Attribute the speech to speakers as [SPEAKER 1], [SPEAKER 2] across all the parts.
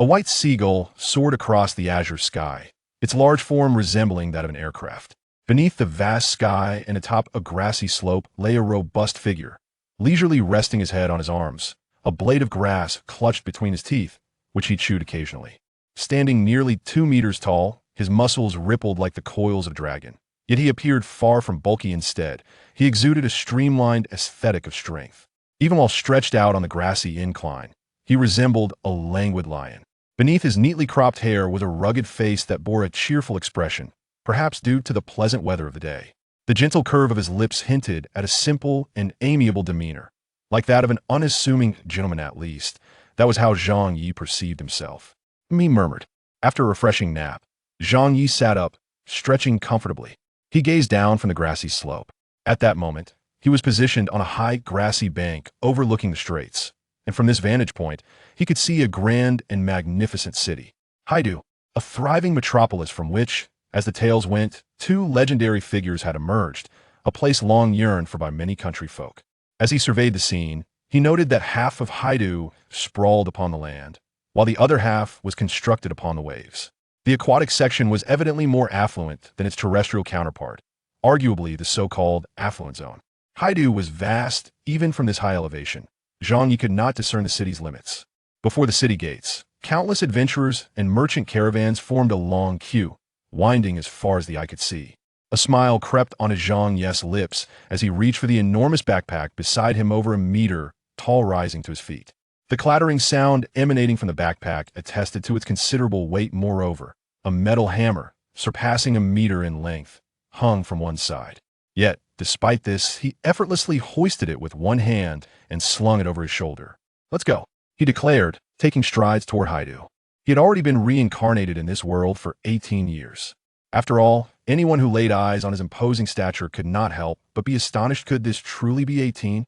[SPEAKER 1] A white seagull soared across the azure sky, its large form resembling that of an aircraft. Beneath the vast sky and atop a grassy slope lay a robust figure, leisurely resting his head on his arms, a blade of grass clutched between his teeth, which he chewed occasionally. Standing nearly 2 meters tall, his muscles rippled like the coils of a dragon. Yet he appeared far from bulky. Instead, he exuded a streamlined aesthetic of strength. Even while stretched out on the grassy incline, he resembled a languid lion. Beneath his neatly cropped hair was a rugged face that bore a cheerful expression, perhaps due to the pleasant weather of the day. The gentle curve of his lips hinted at a simple and amiable demeanor, like that of an unassuming gentleman at least. That was how Zhang Yi perceived himself. He murmured. After a refreshing nap, Zhang Yi sat up, stretching comfortably. He gazed down from the grassy slope. At that moment, he was positioned on a high grassy bank overlooking the straits, and from this vantage point, he could see a grand and magnificent city. Haidu, a thriving metropolis from which, as the tales went, 2 legendary figures had emerged, a place long yearned for by many country folk. As he surveyed the scene, he noted that half of Haidu sprawled upon the land, while the other half was constructed upon the waves. The aquatic section was evidently more affluent than its terrestrial counterpart, arguably the so-called affluent zone. Haidu was vast, even from this high elevation. Zhang Yi could not discern the city's limits. Before the city gates, countless adventurers and merchant caravans formed a long queue, winding as far as the eye could see. A smile crept onto Zhang Yi's lips as he reached for the enormous backpack beside him, over a meter tall, rising to his feet. The clattering sound emanating from the backpack attested to its considerable weight. Moreover, a metal hammer, surpassing a meter in length, hung from one side. Yet, despite this, he effortlessly hoisted it with one hand and slung it over his shoulder. "Let's go," he declared, taking strides toward Haidu. He had already been reincarnated in this world for 18 years. After all, anyone who laid eyes on his imposing stature could not help but be astonished. Could this truly be 18?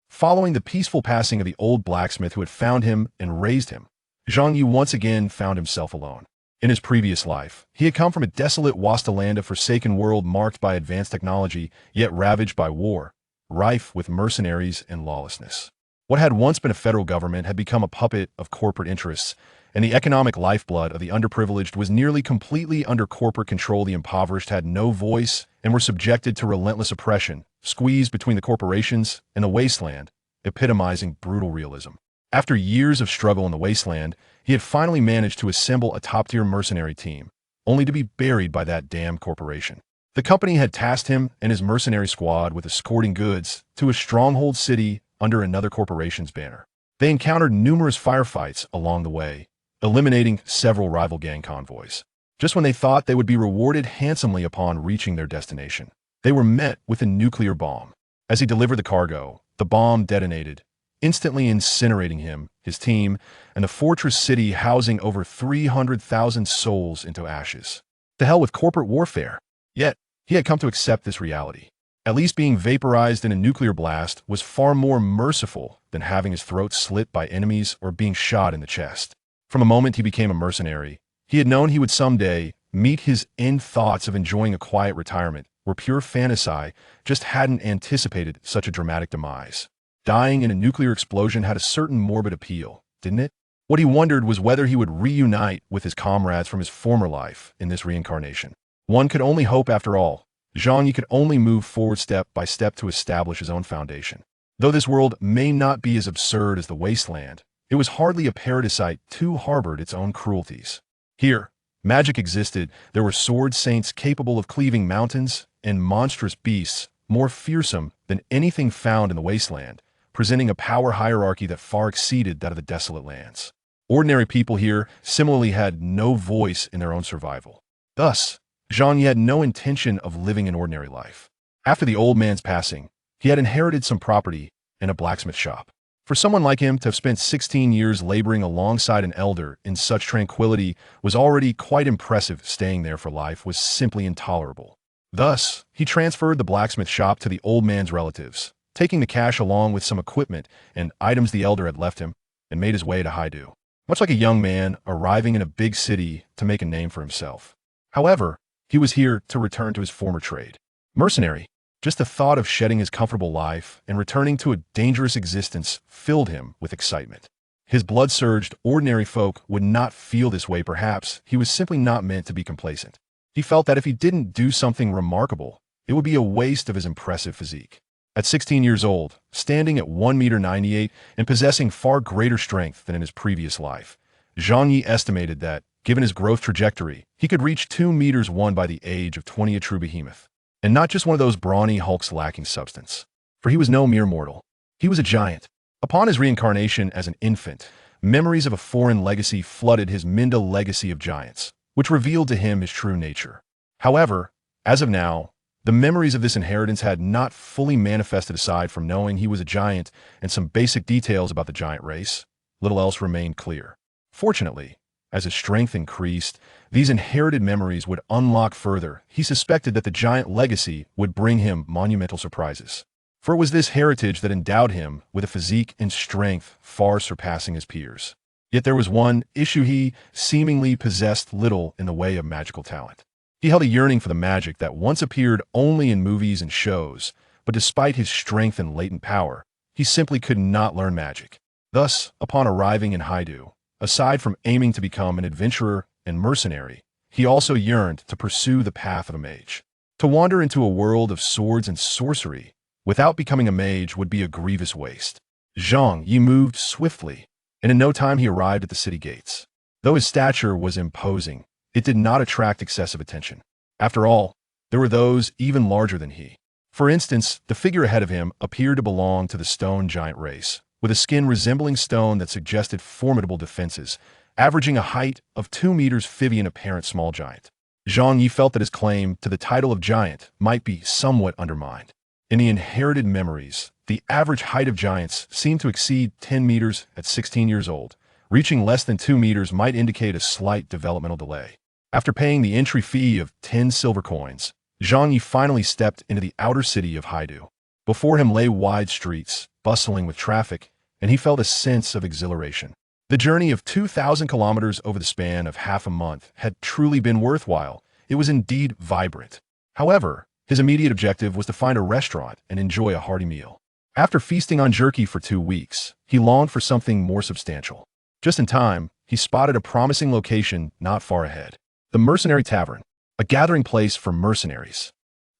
[SPEAKER 1] Following the peaceful passing of the old blacksmith who had found him and raised him, Zhang Yi once again found himself alone. In his previous life, he had come from a desolate wasteland, a forsaken world marked by advanced technology, yet ravaged by war, rife with mercenaries and lawlessness. What had once been a federal government had become a puppet of corporate interests, and the economic lifeblood of the underprivileged was nearly completely under corporate control. The impoverished had no voice and were subjected to relentless oppression, squeezed between the corporations and the wasteland, epitomizing brutal realism. After years of struggle in the wasteland, he had finally managed to assemble a top-tier mercenary team, only to be buried by that damned corporation. The company had tasked him and his mercenary squad with escorting goods to a stronghold city under another corporation's banner. They encountered numerous firefights along the way, eliminating several rival gang convoys. Just when they thought they would be rewarded handsomely upon reaching their destination, they were met with a nuclear bomb. As he delivered the cargo, the bomb detonated, instantly incinerating him, his team, and the fortress city housing over 300,000 souls into ashes. To hell with corporate warfare. Yet, he had come to accept this reality. At least being vaporized in a nuclear blast was far more merciful than having his throat slit by enemies or being shot in the chest. From the moment he became a mercenary, he had known he would someday meet his end. Thoughts of enjoying a quiet retirement were pure fantasy, just hadn't anticipated such a dramatic demise. Dying in a nuclear explosion had a certain morbid appeal, didn't it? What he wondered was whether he would reunite with his comrades from his former life in this reincarnation. One could only hope. After all, Zhang Yi could only move forward step by step to establish his own foundation. Though this world may not be as absurd as the wasteland, it was hardly a paradisite too harbored its own cruelties. Here, magic existed. There were sword saints capable of cleaving mountains, and monstrous beasts more fearsome than anything found in the wasteland, presenting a power hierarchy that far exceeded that of the desolate lands. Ordinary people here similarly had no voice in their own survival. Thus, Zhang Yi had no intention of living an ordinary life. After the old man's passing, he had inherited some property and a blacksmith shop. For someone like him to have spent 16 years laboring alongside an elder in such tranquility was already quite impressive. Staying there for life was simply intolerable. Thus, he transferred the blacksmith shop to the old man's relatives, taking the cash along with some equipment and items the elder had left him, and made his way to Haidu. Much like a young man arriving in a big city to make a name for himself. However, he was here to return to his former trade. Mercenary. Just the thought of shedding his comfortable life and returning to a dangerous existence filled him with excitement. His blood surged. Ordinary folk would not feel this way. Perhaps he was simply not meant to be complacent. He felt that if he didn't do something remarkable, it would be a waste of his impressive physique. At 16 years old, standing at 1.98 m and possessing far greater strength than in his previous life, Zhang Yi estimated that, given his growth trajectory, he could reach 2 m by the age of 20, a true behemoth. And not just one of those brawny hulks lacking substance. For he was no mere mortal. He was a giant. Upon his reincarnation as an infant, memories of a foreign legacy flooded his Minda legacy of giants, which revealed to him his true nature. However, as of now, the memories of this inheritance had not fully manifested. Aside from knowing he was a giant and some basic details about the giant race, little else remained clear. Fortunately, as his strength increased, these inherited memories would unlock further. He suspected that the giant legacy would bring him monumental surprises. For it was this heritage that endowed him with a physique and strength far surpassing his peers. Yet there was one issue: he seemingly possessed little in the way of magical talent. He held a yearning for the magic that once appeared only in movies and shows, but despite his strength and latent power, he simply could not learn magic. Thus, upon arriving in Haidu, aside from aiming to become an adventurer and mercenary, he also yearned to pursue the path of a mage. To wander into a world of swords and sorcery without becoming a mage would be a grievous waste. Zhang Yi moved swiftly, and in no time he arrived at the city gates. Though his stature was imposing, it did not attract excessive attention. After all, there were those even larger than he. For instance, the figure ahead of him appeared to belong to the stone giant race, with a skin resembling stone that suggested formidable defenses, averaging a height of 2 meters. An apparent small giant. Zhang Yi felt that his claim to the title of giant might be somewhat undermined. In the inherited memories, the average height of giants seemed to exceed 10 meters at 16 years old. Reaching less than 2 meters might indicate a slight developmental delay. After paying the entry fee of 10 silver coins, Zhang Yi finally stepped into the outer city of Haidu. Before him lay wide streets, bustling with traffic, and he felt a sense of exhilaration. The journey of 2,000 kilometers over the span of half a month had truly been worthwhile. It was indeed vibrant. However, his immediate objective was to find a restaurant and enjoy a hearty meal. After feasting on jerky for 2 weeks, he longed for something more substantial. Just in time, he spotted a promising location not far ahead. The Mercenary Tavern, a gathering place for mercenaries.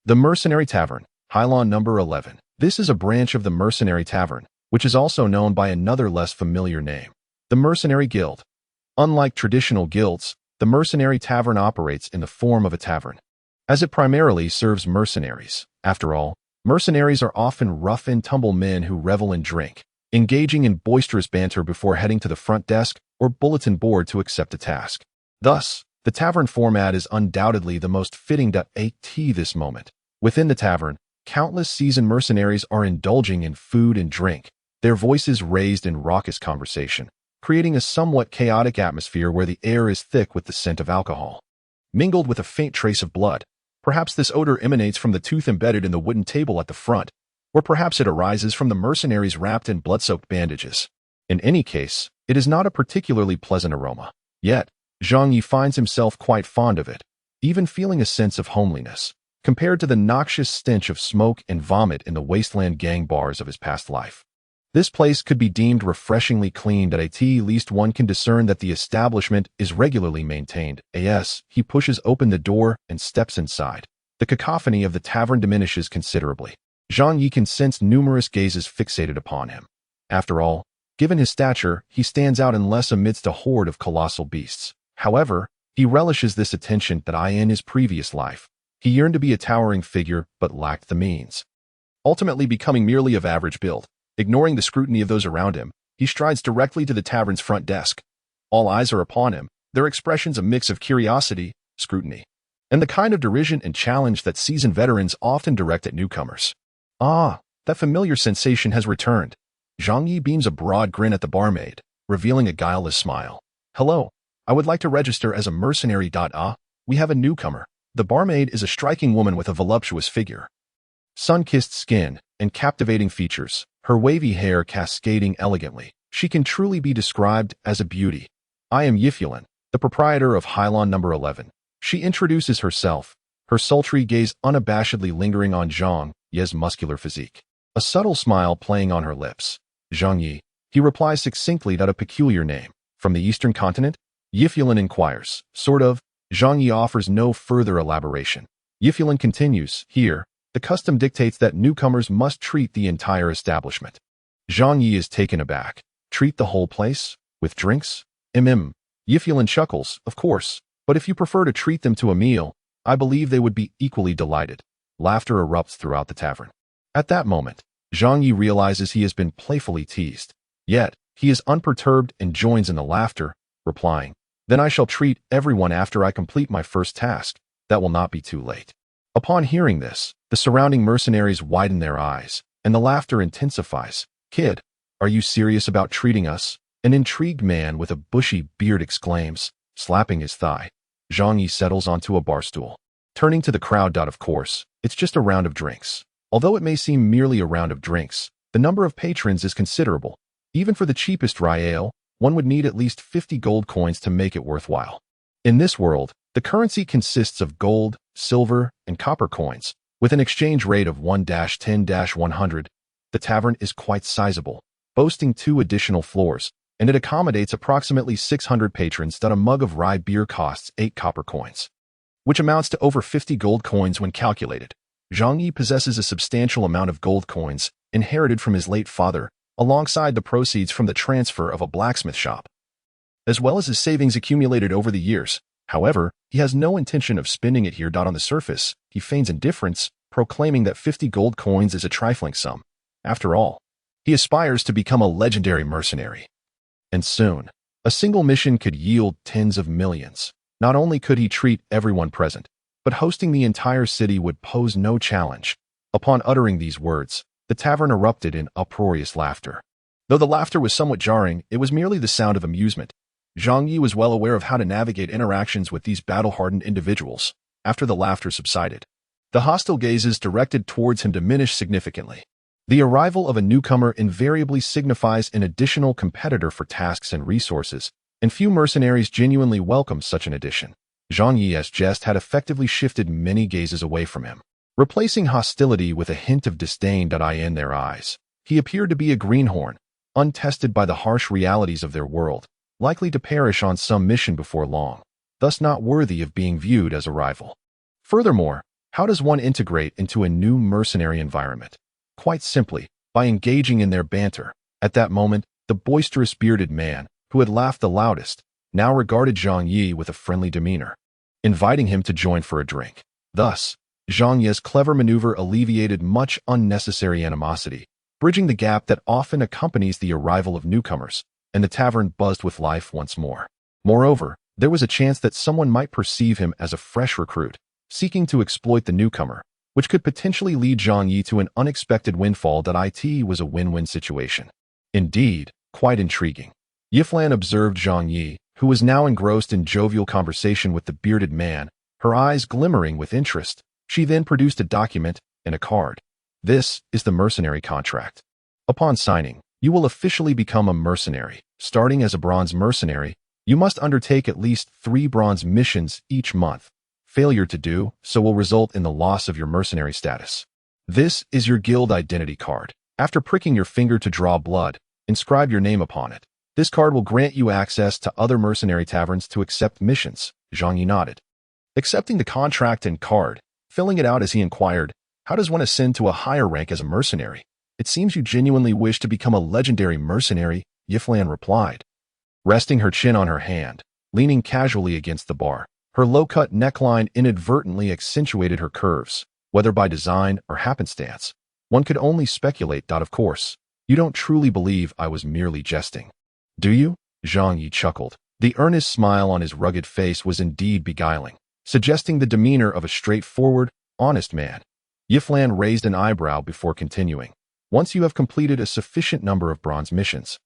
[SPEAKER 1] The Mercenary Tavern, Hylon number 11. This is a branch of the Mercenary Tavern, which is also known by another less familiar name, the Mercenary Guild. Unlike traditional guilds, the Mercenary Tavern operates in the form of a tavern, as it primarily serves mercenaries. After all, mercenaries are often rough-and-tumble men who revel and drink, engaging in boisterous banter before heading to the front desk or bulletin board to accept a task. Thus, the tavern format is undoubtedly the most fitting at this moment. Within the tavern, countless seasoned mercenaries are indulging in food and drink, their voices raised in raucous conversation, creating a somewhat chaotic atmosphere where the air is thick with the scent of alcohol, mingled with a faint trace of blood. Perhaps this odor emanates from the tooth embedded in the wooden table at the front, or perhaps it arises from the mercenaries wrapped in blood-soaked bandages. In any case, it is not a particularly pleasant aroma. Yet, Zhang Yi finds himself quite fond of it, even feeling a sense of homeliness, compared to the noxious stench of smoke and vomit in the wasteland gang bars of his past life. This place could be deemed refreshingly clean. At least one can discern that the establishment is regularly maintained. He pushes open the door and steps inside. The cacophony of the tavern diminishes considerably. Zhang Yi can sense numerous gazes fixated upon him. After all, given his stature, he stands out unless amidst a horde of colossal beasts. However, he relishes this attention that in his previous life. He yearned to be a towering figure, but lacked the means. Ultimately becoming merely of average build, ignoring the scrutiny of those around him, he strides directly to the tavern's front desk. All eyes are upon him, their expressions a mix of curiosity, scrutiny, and the kind of derision and challenge that seasoned veterans often direct at newcomers. Ah, that familiar sensation has returned. Zhang Yi beams a broad grin at the barmaid, revealing a guileless smile. Hello, I would like to register as a mercenary. We have a newcomer. The barmaid is a striking woman with a voluptuous figure, sun-kissed skin, and captivating features, her wavy hair cascading elegantly. She can truly be described as a beauty. I am Yifulin, the proprietor of Hylon number 11. She introduces herself, her sultry gaze unabashedly lingering on Zhang Yi's muscular physique, a subtle smile playing on her lips. Zhang Yi, He replies succinctly that a peculiar name. From the eastern continent? Yifulin inquires. Sort of. Zhang Yi offers no further elaboration. Yifulin continues, here, the custom dictates that newcomers must treat the entire establishment. Zhang Yi is taken aback. Treat the whole place? With drinks? Yifulin chuckles, of course, but if you prefer to treat them to a meal, I believe they would be equally delighted. Laughter erupts throughout the tavern. At that moment, Zhang Yi realizes he has been playfully teased. Yet, he is unperturbed and joins in the laughter, replying, then I shall treat everyone after I complete my first task. That will not be too late. Upon hearing this, the surrounding mercenaries widen their eyes, and the laughter intensifies. Kid, are you serious about treating us? An intrigued man with a bushy beard exclaims, slapping his thigh. Zhang Yi settles onto a bar stool. Turning to the crowd. Of course, it's just a round of drinks. Although it may seem merely a round of drinks, the number of patrons is considerable. Even for the cheapest rye ale, one would need at least 50 gold coins to make it worthwhile. In this world, the currency consists of gold, silver, and copper coins, with an exchange rate of 1-10-100. The tavern is quite sizable, boasting 2 additional floors, and it accommodates approximately 600 patrons. A mug of rye beer costs 8 copper coins, which amounts to over 50 gold coins when calculated. Zhang Yi possesses a substantial amount of gold coins, inherited from his late father, alongside the proceeds from the transfer of a blacksmith shop, as well as his savings accumulated over the years. However, he has no intention of spending it here. On the surface, he feigns indifference, proclaiming that 50 gold coins is a trifling sum. After all, he aspires to become a legendary mercenary. And soon, a single mission could yield tens of millions. Not only could he treat everyone present, but hosting the entire city would pose no challenge. Upon uttering these words, the tavern erupted in uproarious laughter. Though the laughter was somewhat jarring, it was merely the sound of amusement. Zhang Yi was well aware of how to navigate interactions with these battle-hardened individuals. After the laughter subsided, the hostile gazes directed towards him diminished significantly. The arrival of a newcomer invariably signifies an additional competitor for tasks and resources, and few mercenaries genuinely welcome such an addition. Zhang Yi's jest had effectively shifted many gazes away from him, replacing hostility with a hint of disdain in their eyes. He appeared to be a greenhorn, untested by the harsh realities of their world, likely to perish on some mission before long, thus not worthy of being viewed as a rival. Furthermore, how does one integrate into a new mercenary environment? Quite simply, by engaging in their banter. At that moment, the boisterous bearded man, who had laughed the loudest, now regarded Zhang Yi with a friendly demeanor, inviting him to join for a drink. Thus, Zhang Yi's clever maneuver alleviated much unnecessary animosity, bridging the gap that often accompanies the arrival of newcomers, and the tavern buzzed with life once more. Moreover, there was a chance that someone might perceive him as a fresh recruit, seeking to exploit the newcomer, which could potentially lead Zhang Yi to an unexpected windfall. It was a win-win situation. Indeed, quite intriguing. Yiflan observed Zhang Yi, who was now engrossed in jovial conversation with the bearded man, her eyes glimmering with interest. She then produced a document and a card. This is the mercenary contract. Upon signing, you will officially become a mercenary. Starting as a bronze mercenary, you must undertake at least 3 bronze missions each month. Failure to do so will result in the loss of your mercenary status. This is your guild identity card. After pricking your finger to draw blood, inscribe your name upon it. This card will grant you access to other mercenary taverns to accept missions. Zhang Yi nodded. Accepting the contract and card, filling it out as he inquired, how does one ascend to a higher rank as a mercenary? It seems you genuinely wish to become a legendary mercenary, Yiflan replied. Resting her chin on her hand, leaning casually against the bar, her low-cut neckline inadvertently accentuated her curves, whether by design or happenstance. One could only speculate. Of course, you don't truly believe I was merely jesting, do you? Zhang Yi chuckled. The earnest smile on his rugged face was indeed beguiling, suggesting the demeanor of a straightforward, honest man. Yiflan raised an eyebrow before continuing. Once you have completed a sufficient number of bronze missions,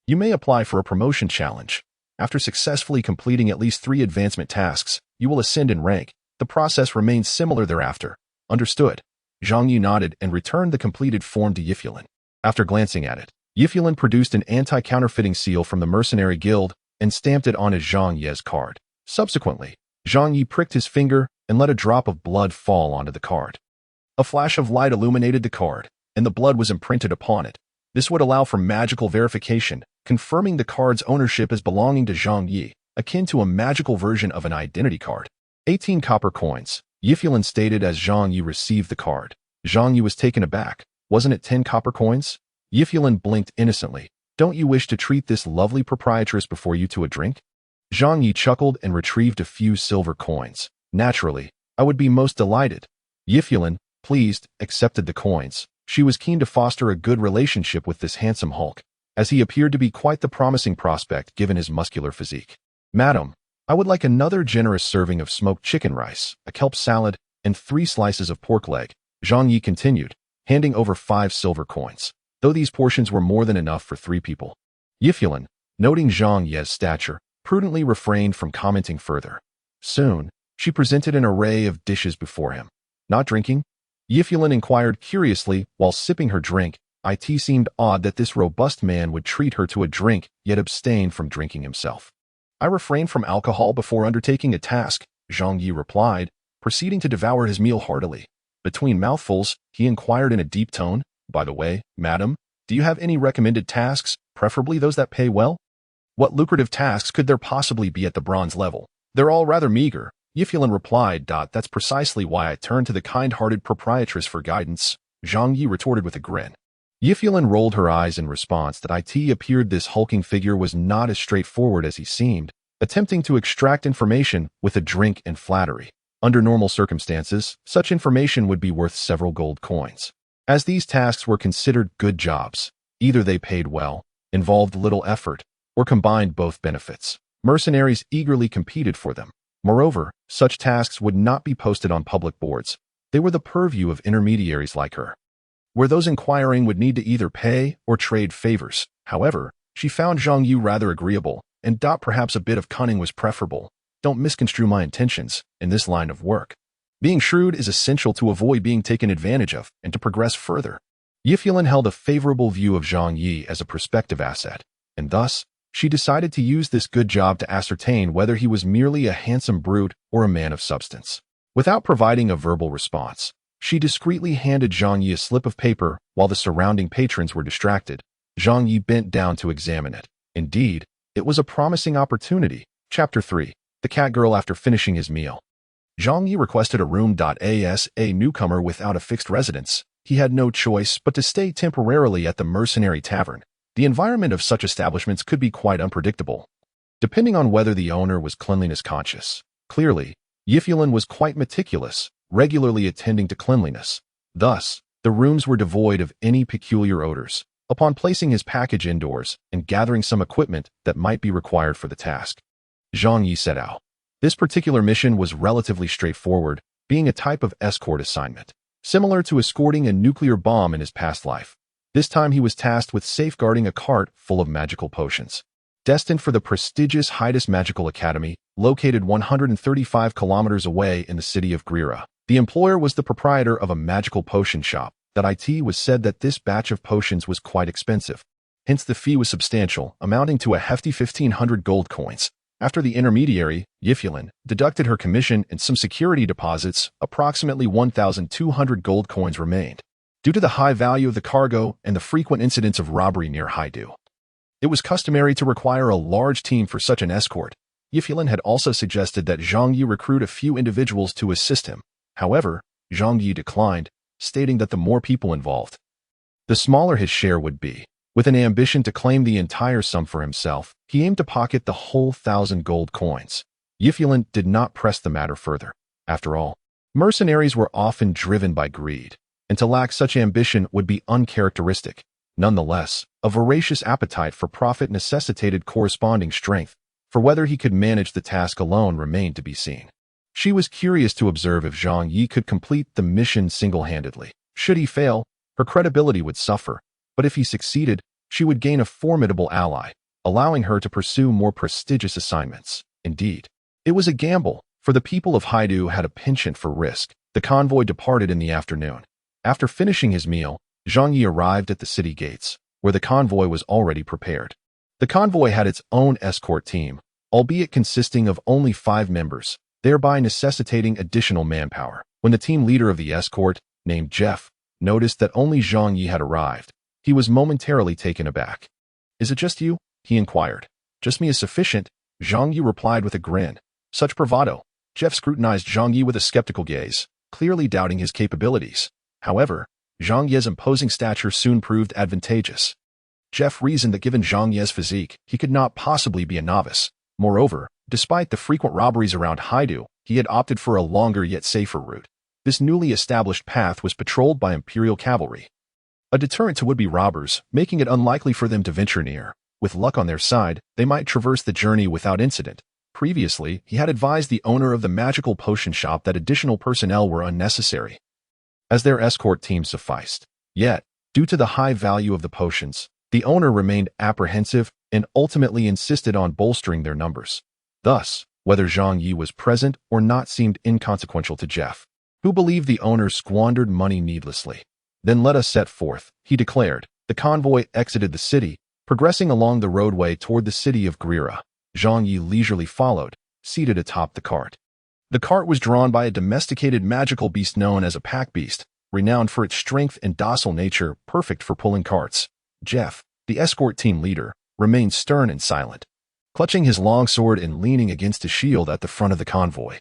[SPEAKER 1] you may apply for a promotion challenge. After successfully completing at least 3 advancement tasks, you will ascend in rank. The process remains similar thereafter. Understood. Zhang Yi nodded and returned the completed form to Yiflan. After glancing at it, Yiflan produced an anti-counterfeiting seal from the Mercenary Guild and stamped it on his Zhang Yi's card. Subsequently, Zhang Yi pricked his finger and let a drop of blood fall onto the card. A flash of light illuminated the card, and the blood was imprinted upon it. This would allow for magical verification, confirming the card's ownership as belonging to Zhang Yi, akin to a magical version of an identity card. 18 copper coins. Yifulin stated as Zhang Yi received the card. Zhang Yi was taken aback. Wasn't it 10 copper coins? Yifulin blinked innocently. Don't you wish to treat this lovely proprietress before you to a drink? Zhang Yi chuckled and retrieved a few silver coins. Naturally, I would be most delighted. Yifulin, pleased, accepted the coins. She was keen to foster a good relationship with this handsome hulk, as he appeared to be quite the promising prospect given his muscular physique. Madam, I would like another generous serving of smoked chicken rice, a kelp salad, and 3 slices of pork leg, Zhang Yi continued, handing over 5 silver coins, though these portions were more than enough for 3 people. Yifulin, noting Zhang Yi's stature, prudently refrained from commenting further. Soon, she presented an array of dishes before him. Not drinking? Yifulin inquired curiously while sipping her drink. It seemed odd that this robust man would treat her to a drink, yet abstain from drinking himself. I refrain from alcohol before undertaking a task, Zhang Yi replied, proceeding to devour his meal heartily. Between mouthfuls, he inquired in a deep tone, By the way, madam, do you have any recommended tasks, preferably those that pay well? What lucrative tasks could there possibly be at the bronze level? They're all rather meager, Yifulin replied. That's precisely why I turned to the kind-hearted proprietress for guidance, Zhang Yi retorted with a grin. Yifulin rolled her eyes in response. It appeared this hulking figure was not as straightforward as he seemed, attempting to extract information with a drink and flattery. Under normal circumstances, such information would be worth several gold coins. As these tasks were considered good jobs, either they paid well, involved little effort, or combined both benefits. Mercenaries eagerly competed for them. Moreover, such tasks would not be posted on public boards. They were the purview of intermediaries like her, where those inquiring would need to either pay or trade favors. However, she found Zhang Yi rather agreeable, and perhaps a bit of cunning was preferable. Don't misconstrue my intentions in this line of work. Being shrewd is essential to avoid being taken advantage of and to progress further. Yifulin held a favorable view of Zhang Yi as a prospective asset, and thus, she decided to use this good job to ascertain whether he was merely a handsome brute or a man of substance. Without providing a verbal response, she discreetly handed Zhang Yi a slip of paper while the surrounding patrons were distracted. Zhang Yi bent down to examine it. Indeed, it was a promising opportunity. Chapter 3. The Catgirl after finishing his meal. Zhang Yi requested a room. As a newcomer without a fixed residence, he had no choice but to stay temporarily at the Mercenary tavern. The environment of such establishments could be quite unpredictable, depending on whether the owner was cleanliness conscious. Clearly, Yifulin was quite meticulous, regularly attending to cleanliness. Thus, the rooms were devoid of any peculiar odors. Upon placing his package indoors and gathering some equipment that might be required for the task, Zhang Yi set out. This particular mission was relatively straightforward, being a type of escort assignment, similar to escorting a nuclear bomb in his past life. This time he was tasked with safeguarding a cart full of magical potions. Destined for the prestigious Hydas Magical Academy, located 135 kilometers away in the city of Grira. The employer was the proprietor of a magical potion shop. It was said that this batch of potions was quite expensive. Hence the fee was substantial, amounting to a hefty 1,500 gold coins. After the intermediary, Yifulin, deducted her commission and some security deposits, approximately 1,200 gold coins remained. Due to the high value of the cargo and the frequent incidents of robbery near Haidu, it was customary to require a large team for such an escort. Yifulin had also suggested that Zhang Yi recruit a few individuals to assist him. However, Zhang Yi declined, stating that the more people involved, the smaller his share would be. With an ambition to claim the entire sum for himself, he aimed to pocket the whole 1,000 gold coins. Yifulin did not press the matter further. After all, mercenaries were often driven by greed, and to lack such ambition would be uncharacteristic. Nonetheless, a voracious appetite for profit necessitated corresponding strength, for whether he could manage the task alone remained to be seen. She was curious to observe if Zhang Yi could complete the mission single-handedly. Should he fail, her credibility would suffer, but if he succeeded, she would gain a formidable ally, allowing her to pursue more prestigious assignments. Indeed, it was a gamble, for the people of Haidu had a penchant for risk. The convoy departed in the afternoon. After finishing his meal, Zhang Yi arrived at the city gates, where the convoy was already prepared. The convoy had its own escort team, albeit consisting of only 5 members, thereby necessitating additional manpower. When the team leader of the escort, named Jeff, noticed that only Zhang Yi had arrived, He was momentarily taken aback. "Is it just you?" he inquired. "Just me is sufficient," Zhang Yi replied with a grin. Such bravado. Jeff scrutinized Zhang Yi with a skeptical gaze, clearly doubting his capabilities. However, Zhang Yi's imposing stature soon proved advantageous. Jeff reasoned that given Zhang Yi's physique, he could not possibly be a novice. Moreover, despite the frequent robberies around Haidu, he had opted for a longer yet safer route. This newly established path was patrolled by Imperial cavalry, a deterrent to would-be robbers, making it unlikely for them to venture near. With luck on their side, they might traverse the journey without incident. Previously, he had advised the owner of the magical potion shop that additional personnel were unnecessary, as their escort team sufficed. Yet, due to the high value of the potions, the owner remained apprehensive and ultimately insisted on bolstering their numbers. Thus, whether Zhang Yi was present or not seemed inconsequential to Jeff, who believed the owner squandered money needlessly. "Then let us set forth," he declared. The convoy exited the city, progressing along the roadway toward the city of Grira. Zhang Yi leisurely followed, seated atop the cart. The cart was drawn by a domesticated magical beast known as a pack beast, renowned for its strength and docile nature, perfect for pulling carts. Jeff, the escort team leader, remained stern and silent, clutching his long sword and leaning against his shield at the front of the convoy,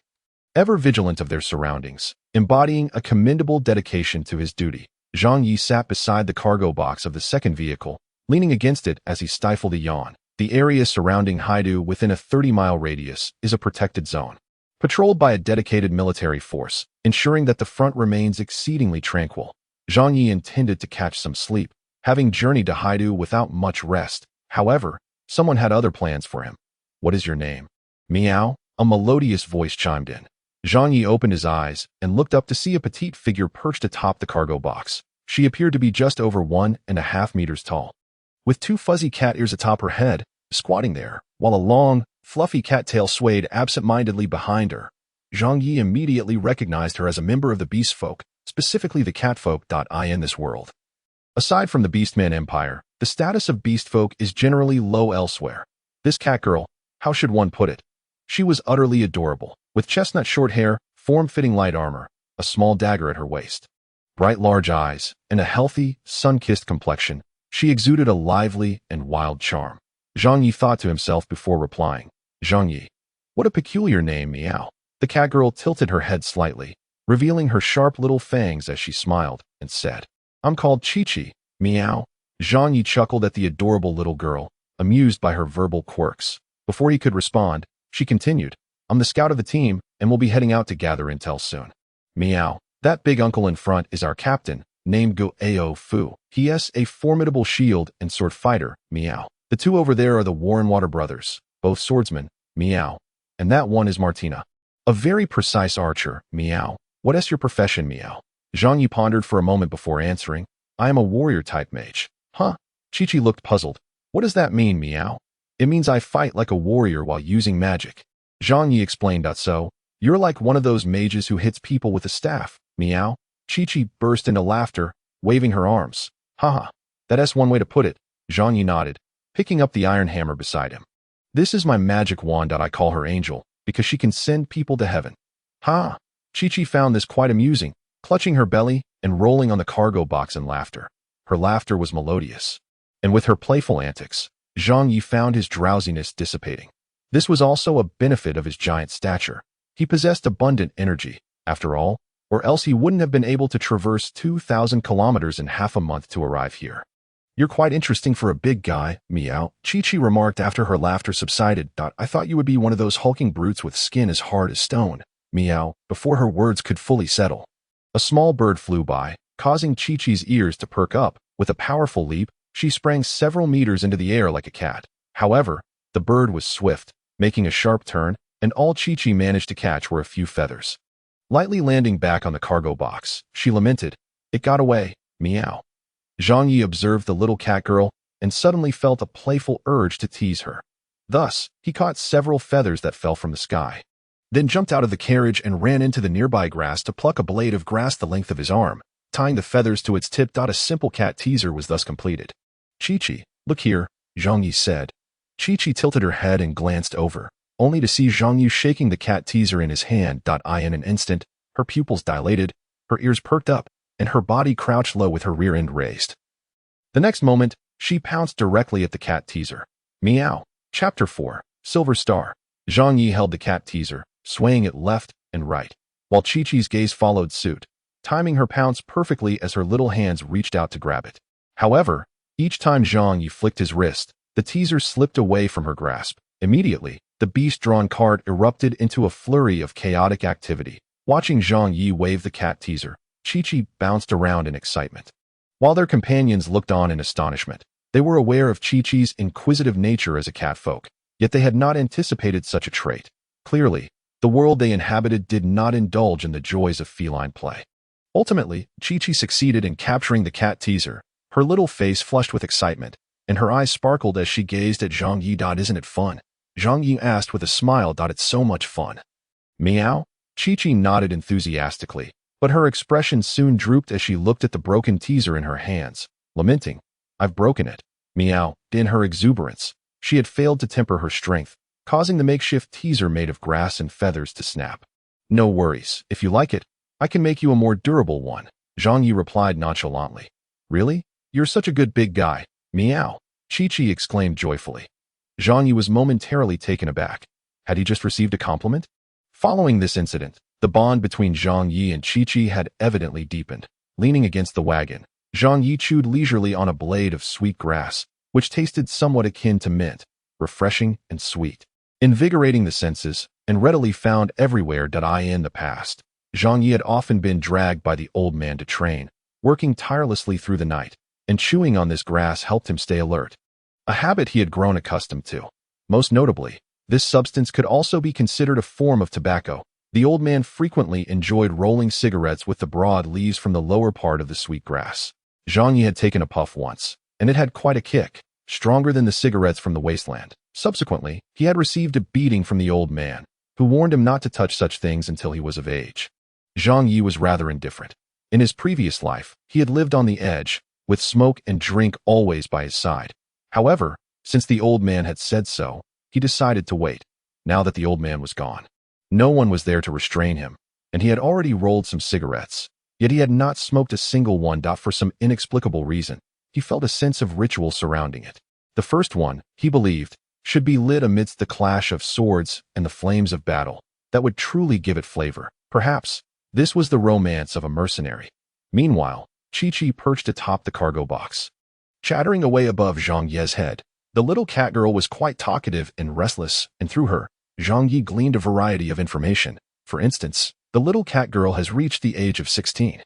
[SPEAKER 1] ever vigilant of their surroundings, embodying a commendable dedication to his duty. Zhang Yi sat beside the cargo box of the second vehicle, leaning against it as he stifled a yawn. The area surrounding Haidu within a 30-mile radius is a protected zone, patrolled by a dedicated military force, ensuring that the front remains exceedingly tranquil. Zhang Yi intended to catch some sleep, having journeyed to Haidu without much rest. However, someone had other plans for him. "What is your name?" "Meow," a melodious voice chimed in. Zhang Yi opened his eyes and looked up to see a petite figure perched atop the cargo box. She appeared to be just over 1.5 meters tall, with 2 fuzzy cat ears atop her head, squatting there, while a long, fluffy cat tail swayed absent-mindedly behind her. Zhang Yi immediately recognized her as a member of the beast folk, specifically the catfolk. In this world, aside from the Beastman Empire, the status of beast folk is generally low elsewhere. This catgirl, how should one put it? She was utterly adorable, with chestnut short hair, form-fitting light armor, a small dagger at her waist, bright large eyes, and a healthy, sun-kissed complexion. She exuded a lively and wild charm. Zhang Yi thought to himself before replying. "Zhang Yi. What a peculiar name, Meow." The catgirl tilted her head slightly, revealing her sharp little fangs as she smiled, and said, "I'm called Chi-Chi, Meow." Zhang Yi chuckled at the adorable little girl, amused by her verbal quirks. Before he could respond, she continued, "I'm the scout of the team, and we'll be heading out to gather intel soon. Meow. That big uncle in front is our captain, named Go-Ao Fu. He is a formidable shield and sword fighter, Meow. The 2 over there are the Warrenwater brothers, both swordsmen, Meow. And that one is Martina, a very precise archer, Meow. What is your profession, Meow?" Zhang Yi pondered for a moment before answering. "I am a warrior-type mage." "Huh?" Chi-Chi looked puzzled. "What does that mean, Meow?" "It means I fight like a warrior while using magic." Zhang Yi explained. "So, you're like one of those mages who hits people with a staff, Meow?" Chi-Chi burst into laughter, waving her arms. "Haha, that's one way to put it." Zhang Yi nodded, picking up the iron hammer beside him. "This is my magic wand. I call her Angel, because she can send people to heaven." "Ha!" Chi-Chi found this quite amusing, clutching her belly and rolling on the cargo box in laughter. Her laughter was melodious, and with her playful antics, Zhang Yi found his drowsiness dissipating. This was also a benefit of his giant stature. He possessed abundant energy, after all, or else he wouldn't have been able to traverse 2,000 kilometers in half a month to arrive here. "You're quite interesting for a big guy, Meow," Chi-Chi remarked after her laughter subsided. "I thought you would be one of those hulking brutes with skin as hard as stone, Meow," before her words could fully settle. A small bird flew by, causing Chi-Chi's ears to perk up. With a powerful leap, she sprang several meters into the air like a cat. However, the bird was swift, making a sharp turn, and all Chi-Chi managed to catch were a few feathers. Lightly landing back on the cargo box, she lamented, "It got away, Meow." Zhang Yi observed the little catgirl and suddenly felt a playful urge to tease her. Thus, he caught several feathers that fell from the sky, then jumped out of the carriage and ran into the nearby grass to pluck a blade of grass the length of his arm, tying the feathers to its tip. A simple cat teaser was thus completed. "Chi-Chi, look here," Zhang Yi said. Chi-Chi tilted her head and glanced over, only to see Zhang Yi shaking the cat teaser in his hand. In an instant, her pupils dilated, her ears perked up, and her body crouched low with her rear end raised. The next moment, she pounced directly at the cat teaser. Meow. Chapter 4. Silver Star. Zhang Yi held the cat teaser, swaying it left and right, while Chi-Chi's gaze followed suit, timing her pounce perfectly as her little hands reached out to grab it. However, each time Zhang Yi flicked his wrist, the teaser slipped away from her grasp. Immediately, the beast-drawn cart erupted into a flurry of chaotic activity. Watching Zhang Yi wave the cat teaser, Chi-Chi bounced around in excitement. While their companions looked on in astonishment, they were aware of Chi-Chi's inquisitive nature as a catfolk, yet they had not anticipated such a trait. Clearly, the world they inhabited did not indulge in the joys of feline play. Ultimately, Chi-Chi succeeded in capturing the cat teaser, her little face flushed with excitement, and her eyes sparkled as she gazed at Zhang Yi. Isn't it fun? Zhang Yi asked with a smile. It's so much fun. Meow? Chi-Chi nodded enthusiastically, but her expression soon drooped as she looked at the broken teaser in her hands, lamenting, I've broken it. Meow. In her exuberance, she had failed to temper her strength, causing the makeshift teaser made of grass and feathers to snap. No worries. If you like it, I can make you a more durable one, Zhang Yi replied nonchalantly. Really? You're such a good big guy. Meow. Chi-Chi exclaimed joyfully. Zhang Yi was momentarily taken aback. Had he just received a compliment? Following this incident, the bond between Zhang Yi and Chi-Chi had evidently deepened. Leaning against the wagon, Zhang Yi chewed leisurely on a blade of sweet grass, which tasted somewhat akin to mint, refreshing and sweet, invigorating the senses, and readily found everywhere. In the past, Zhang Yi had often been dragged by the old man to train, working tirelessly through the night, and chewing on this grass helped him stay alert, a habit he had grown accustomed to. Most notably, this substance could also be considered a form of tobacco. The old man frequently enjoyed rolling cigarettes with the broad leaves from the lower part of the sweet grass. Zhang Yi had taken a puff once, and it had quite a kick, stronger than the cigarettes from the wasteland. Subsequently, he had received a beating from the old man, who warned him not to touch such things until he was of age. Zhang Yi was rather indifferent. In his previous life, he had lived on the edge, with smoke and drink always by his side. However, since the old man had said so, he decided to wait. Now that the old man was gone, no one was there to restrain him, and he had already rolled some cigarettes, yet he had not smoked a single one. For some inexplicable reason, he felt a sense of ritual surrounding it. The first one, he believed, should be lit amidst the clash of swords and the flames of battle. That would truly give it flavor. Perhaps this was the romance of a mercenary. Meanwhile, Chi-Chi perched atop the cargo box, chattering away above Zhang Yi's head. The little catgirl was quite talkative and restless, and through her, Zhang Yi gleaned a variety of information. For instance, the little catgirl has reached the age of 16,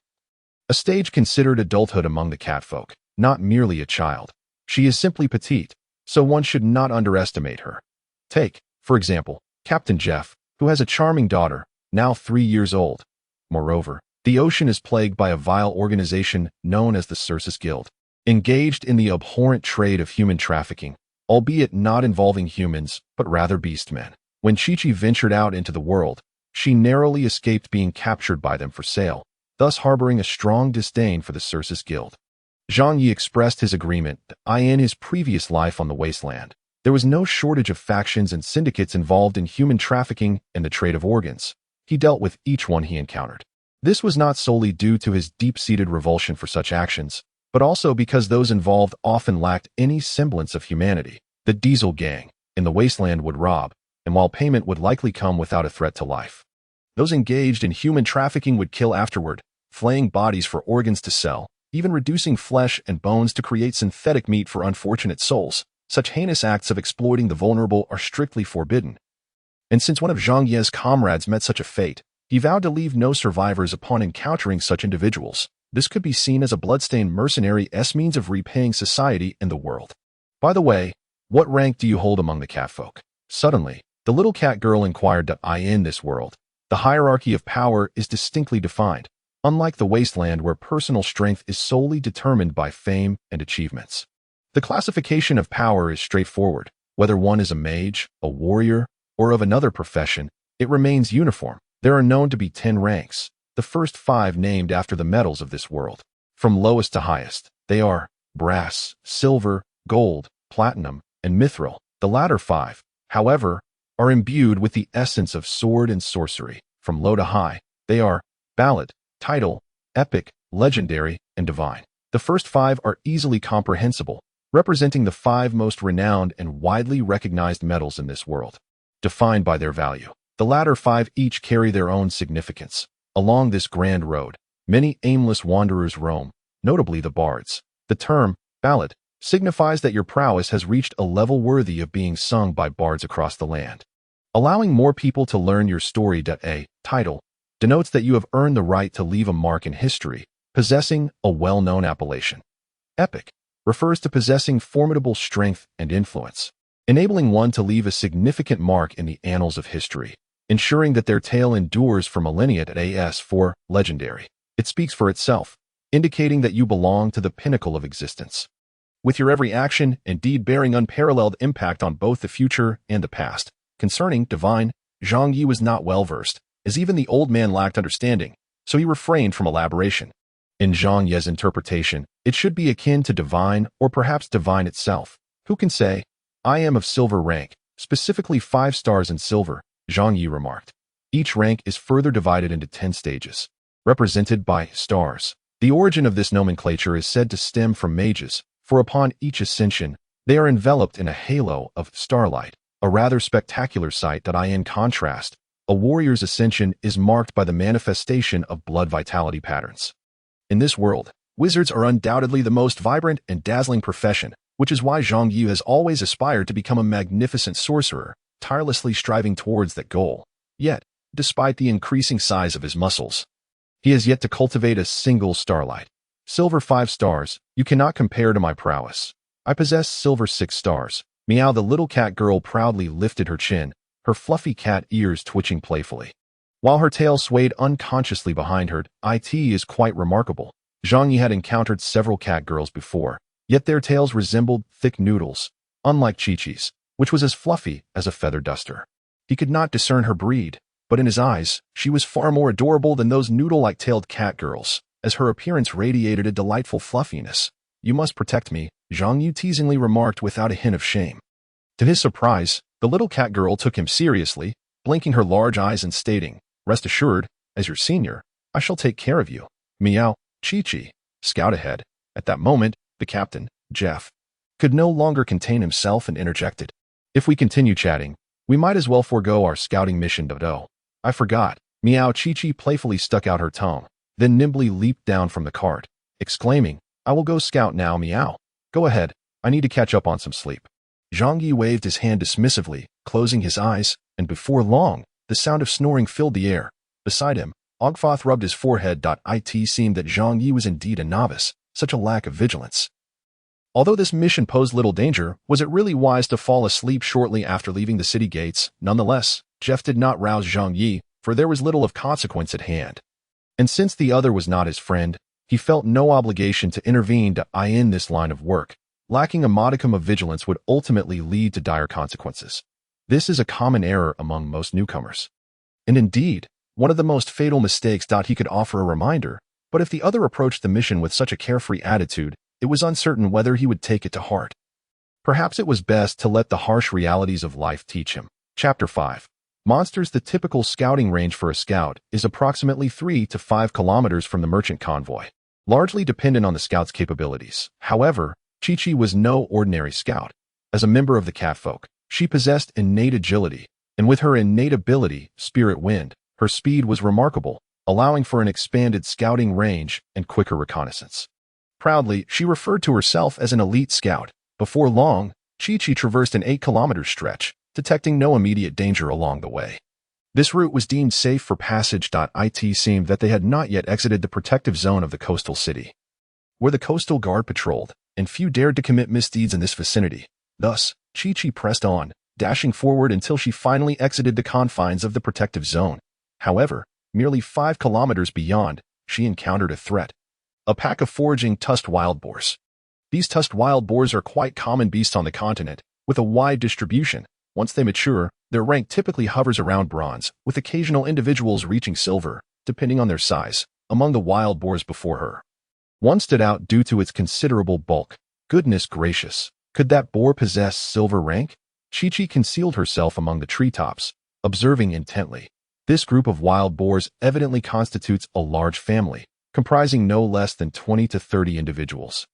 [SPEAKER 1] a stage considered adulthood among the catfolk, not merely a child. She is simply petite, so one should not underestimate her. Take, for example, Captain Jeff, who has a charming daughter, now 3 years old. Moreover, the ocean is plagued by a vile organization known as the Circus Guild, engaged in the abhorrent trade of human trafficking, albeit not involving humans, but rather beastmen. When Chi-Chi ventured out into the world, she narrowly escaped being captured by them for sale, thus harboring a strong disdain for the Circus Guild. Zhang Yi expressed his agreement. In his previous life on the wasteland, there was no shortage of factions and syndicates involved in human trafficking and the trade of organs. He dealt with each one he encountered. This was not solely due to his deep-seated revulsion for such actions, but also because those involved often lacked any semblance of humanity. The Diesel Gang in the wasteland would rob, and while payment would likely come without a threat to life, those engaged in human trafficking would kill afterward, flaying bodies for organs to sell, even reducing flesh and bones to create synthetic meat for unfortunate souls. Such heinous acts of exploiting the vulnerable are strictly forbidden. And since one of Zhang Yi's comrades met such a fate, he vowed to leave no survivors upon encountering such individuals. This could be seen as a bloodstained mercenary's means of repaying society and the world. By the way, what rank do you hold among the catfolk? Suddenly, the little cat girl inquired. In this world, the hierarchy of power is distinctly defined, unlike the wasteland where personal strength is solely determined by fame and achievements. The classification of power is straightforward. Whether one is a mage, a warrior, or of another profession, it remains uniform. There are known to be 10 ranks, the first 5 named after the metals of this world. From lowest to highest, they are brass, silver, gold, platinum, and mithril. The latter 5, however, are imbued with the essence of sword and sorcery. From low to high, they are ballad, title, epic, legendary, and divine. The first 5 are easily comprehensible, representing the 5 most renowned and widely recognized metals in this world, defined by their value. The latter 5 each carry their own significance. Along this grand road, many aimless wanderers roam, notably the bards. The term, ballad, signifies that your prowess has reached a level worthy of being sung by bards across the land. Allowing more people to learn your story. A title denotes that you have earned the right to leave a mark in history, possessing a well-known appellation. Epic refers to possessing formidable strength and influence, enabling one to leave a significant mark in the annals of history, ensuring that their tale endures for millennia. As for legendary, it speaks for itself, indicating that you belong to the pinnacle of existence, with your every action and deed bearing unparalleled impact on both the future and the past. Concerning divine, Zhang Yi was not well-versed, as even the old man lacked understanding, so he refrained from elaboration. In Zhang Yi's interpretation, it should be akin to divine or perhaps divine itself. Who can say, "I am of silver rank, specifically 5 stars in silver," Zhang Yi remarked. Each rank is further divided into 10 stages, represented by stars. The origin of this nomenclature is said to stem from mages, for upon each ascension, they are enveloped in a halo of starlight, a rather spectacular sight. In contrast, a warrior's ascension is marked by the manifestation of blood vitality patterns. In this world, wizards are undoubtedly the most vibrant and dazzling profession, which is why Zhang Yi has always aspired to become a magnificent sorcerer, tirelessly striving towards that goal. Yet, despite the increasing size of his muscles, he has yet to cultivate a single starlight. Silver 5 stars, you cannot compare to my prowess. I possess silver 6 stars. Meow. The little cat girl proudly lifted her chin, her fluffy cat ears twitching playfully, while her tail swayed unconsciously behind her. It is quite remarkable. Zhang Yi had encountered several cat girls before, yet their tails resembled thick noodles, unlike Chi-Chi's, which was as fluffy as a feather duster. He could not discern her breed, but in his eyes, she was far more adorable than those noodle-like tailed cat girls, as her appearance radiated a delightful fluffiness. "You must protect me," Zhang Yu teasingly remarked without a hint of shame. To his surprise, the little cat girl took him seriously, blinking her large eyes and stating, "Rest assured, as your senior, I shall take care of you." Meow. Chi-Chi, scout ahead. At that moment, the captain, Jeff, could no longer contain himself and interjected, "If we continue chatting, we might as well forego our scouting mission. I forgot." Meow. Chi-Chi playfully stuck out her tongue, then nimbly leaped down from the cart, exclaiming, "I will go scout now." Meow. "Go ahead, I need to catch up on some sleep." Zhang Yi waved his hand dismissively, closing his eyes, and before long, the sound of snoring filled the air. Beside him, Ogfoth rubbed his forehead. It seemed that Zhang Yi was indeed a novice, such a lack of vigilance. Although this mission posed little danger, was it really wise to fall asleep shortly after leaving the city gates? Nonetheless, Jeff did not rouse Zhang Yi, for there was little of consequence at hand. And since the other was not his friend, he felt no obligation to intervene in this line of work. Lacking a modicum of vigilance would ultimately lead to dire consequences. This is a common error among most newcomers, and indeed, one of the most fatal mistakes. He could offer a reminder, but if the other approached the mission with such a carefree attitude, it was uncertain whether he would take it to heart. Perhaps it was best to let the harsh realities of life teach him. Chapter 5. Monsters. The typical scouting range for a scout is approximately 3 to 5 kilometers from the merchant convoy, largely dependent on the scout's capabilities. However, Chi-Chi was no ordinary scout. As a member of the catfolk, she possessed innate agility, and with her innate ability, Spirit Wind, her speed was remarkable, allowing for an expanded scouting range and quicker reconnaissance. Proudly, she referred to herself as an elite scout. Before long, Chi-Chi traversed an 8-kilometer stretch, detecting no immediate danger along the way. This route was deemed safe for passage. It seemed that they had not yet exited the protective zone of the coastal city, where the coastal guard patrolled, and few dared to commit misdeeds in this vicinity. Thus, Chi-Chi pressed on, dashing forward until she finally exited the confines of the protective zone. However, merely 5 kilometers beyond, she encountered a threat. A pack of foraging tusked wild boars. These tusked wild boars are quite common beasts on the continent, with a wide distribution. Once they mature, their rank typically hovers around bronze, with occasional individuals reaching silver, depending on their size. Among the wild boars before her, one stood out due to its considerable bulk. Goodness gracious, could that boar possess silver rank? Chi-Chi concealed herself among the treetops, observing intently. This group of wild boars evidently constitutes a large family, comprising no less than 20 to 30 individuals.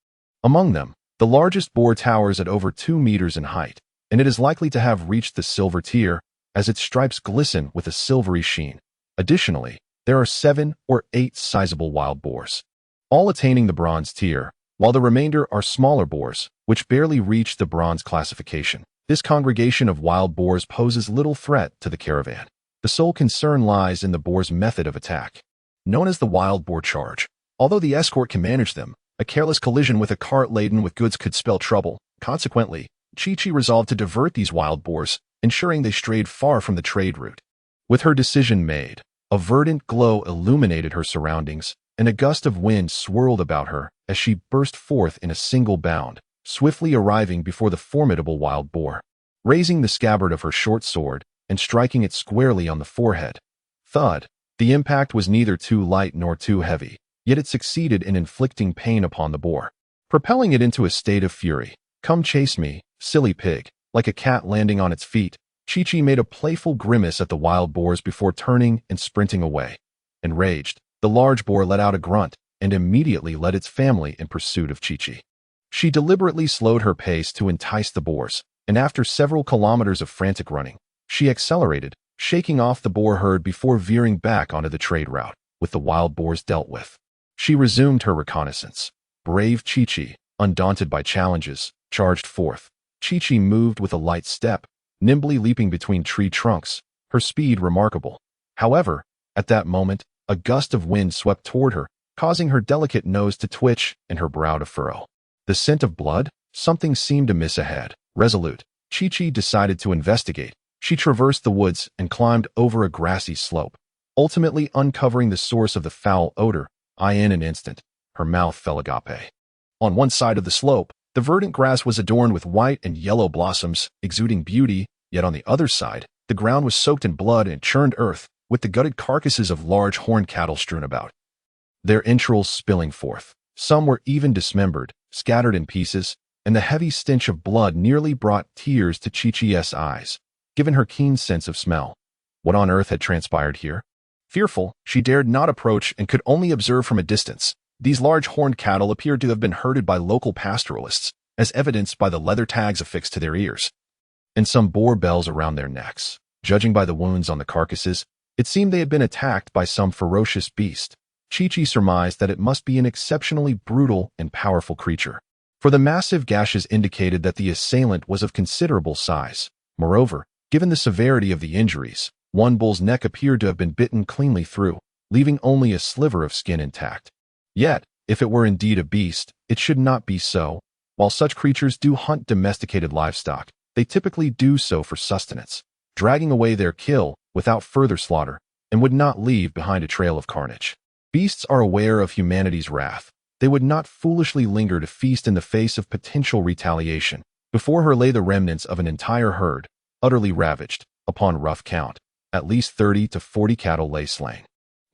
[SPEAKER 1] Among them, the largest boar towers at over 2 meters in height, and it is likely to have reached the silver tier, as its stripes glisten with a silvery sheen. Additionally, there are 7 or 8 sizable wild boars, all attaining the bronze tier, while the remainder are smaller boars, which barely reach the bronze classification. This congregation of wild boars poses little threat to the caravan. The sole concern lies in the boar's method of attack, known as the wild boar charge. Although the escort can manage them, a careless collision with a cart laden with goods could spell trouble. Consequently, Chi-Chi resolved to divert these wild boars, ensuring they strayed far from the trade route. With her decision made, a verdant glow illuminated her surroundings, and a gust of wind swirled about her as she burst forth in a single bound, swiftly arriving before the formidable wild boar. Raising the scabbard of her short sword and striking it squarely on the forehead. Thud! The impact was neither too light nor too heavy, yet it succeeded in inflicting pain upon the boar, propelling it into a state of fury. "Come chase me, silly pig." Like a cat landing on its feet, Chi-Chi made a playful grimace at the wild boars before turning and sprinting away. Enraged, the large boar let out a grunt and immediately led its family in pursuit of Chi-Chi. She deliberately slowed her pace to entice the boars, and after several kilometers of frantic running, she accelerated, shaking off the boar herd before veering back onto the trade route, with the wild boars dealt with. She resumed her reconnaissance. Brave Chi-Chi, undaunted by challenges, charged forth. Chi-Chi moved with a light step, nimbly leaping between tree trunks, her speed remarkable. However, at that moment, a gust of wind swept toward her, causing her delicate nose to twitch and her brow to furrow. The scent of blood? Something seemed amiss ahead. Resolute, Chi-Chi decided to investigate. She traversed the woods and climbed over a grassy slope, ultimately uncovering the source of the foul odor. In an instant, her mouth fell agape. On one side of the slope, the verdant grass was adorned with white and yellow blossoms, exuding beauty, yet on the other side, the ground was soaked in blood and churned earth, with the gutted carcasses of large horned cattle strewn about, their entrails spilling forth. Some were even dismembered, scattered in pieces, and the heavy stench of blood nearly brought tears to Chi-Chi's eyes, given her keen sense of smell. What on earth had transpired here? Fearful, she dared not approach and could only observe from a distance. These large horned cattle appeared to have been herded by local pastoralists, as evidenced by the leather tags affixed to their ears, and some bore bells around their necks. Judging by the wounds on the carcasses, it seemed they had been attacked by some ferocious beast. Chi-Chi surmised that it must be an exceptionally brutal and powerful creature, for the massive gashes indicated that the assailant was of considerable size. Moreover, given the severity of the injuries, one bull's neck appeared to have been bitten cleanly through, leaving only a sliver of skin intact. Yet, if it were indeed a beast, it should not be so. While such creatures do hunt domesticated livestock, they typically do so for sustenance, dragging away their kill without further slaughter, and would not leave behind a trail of carnage. Beasts are aware of humanity's wrath. They would not foolishly linger to feast in the face of potential retaliation. Before her lay the remnants of an entire herd, utterly ravaged. Upon rough count, at least 30 to 40 cattle lay slain.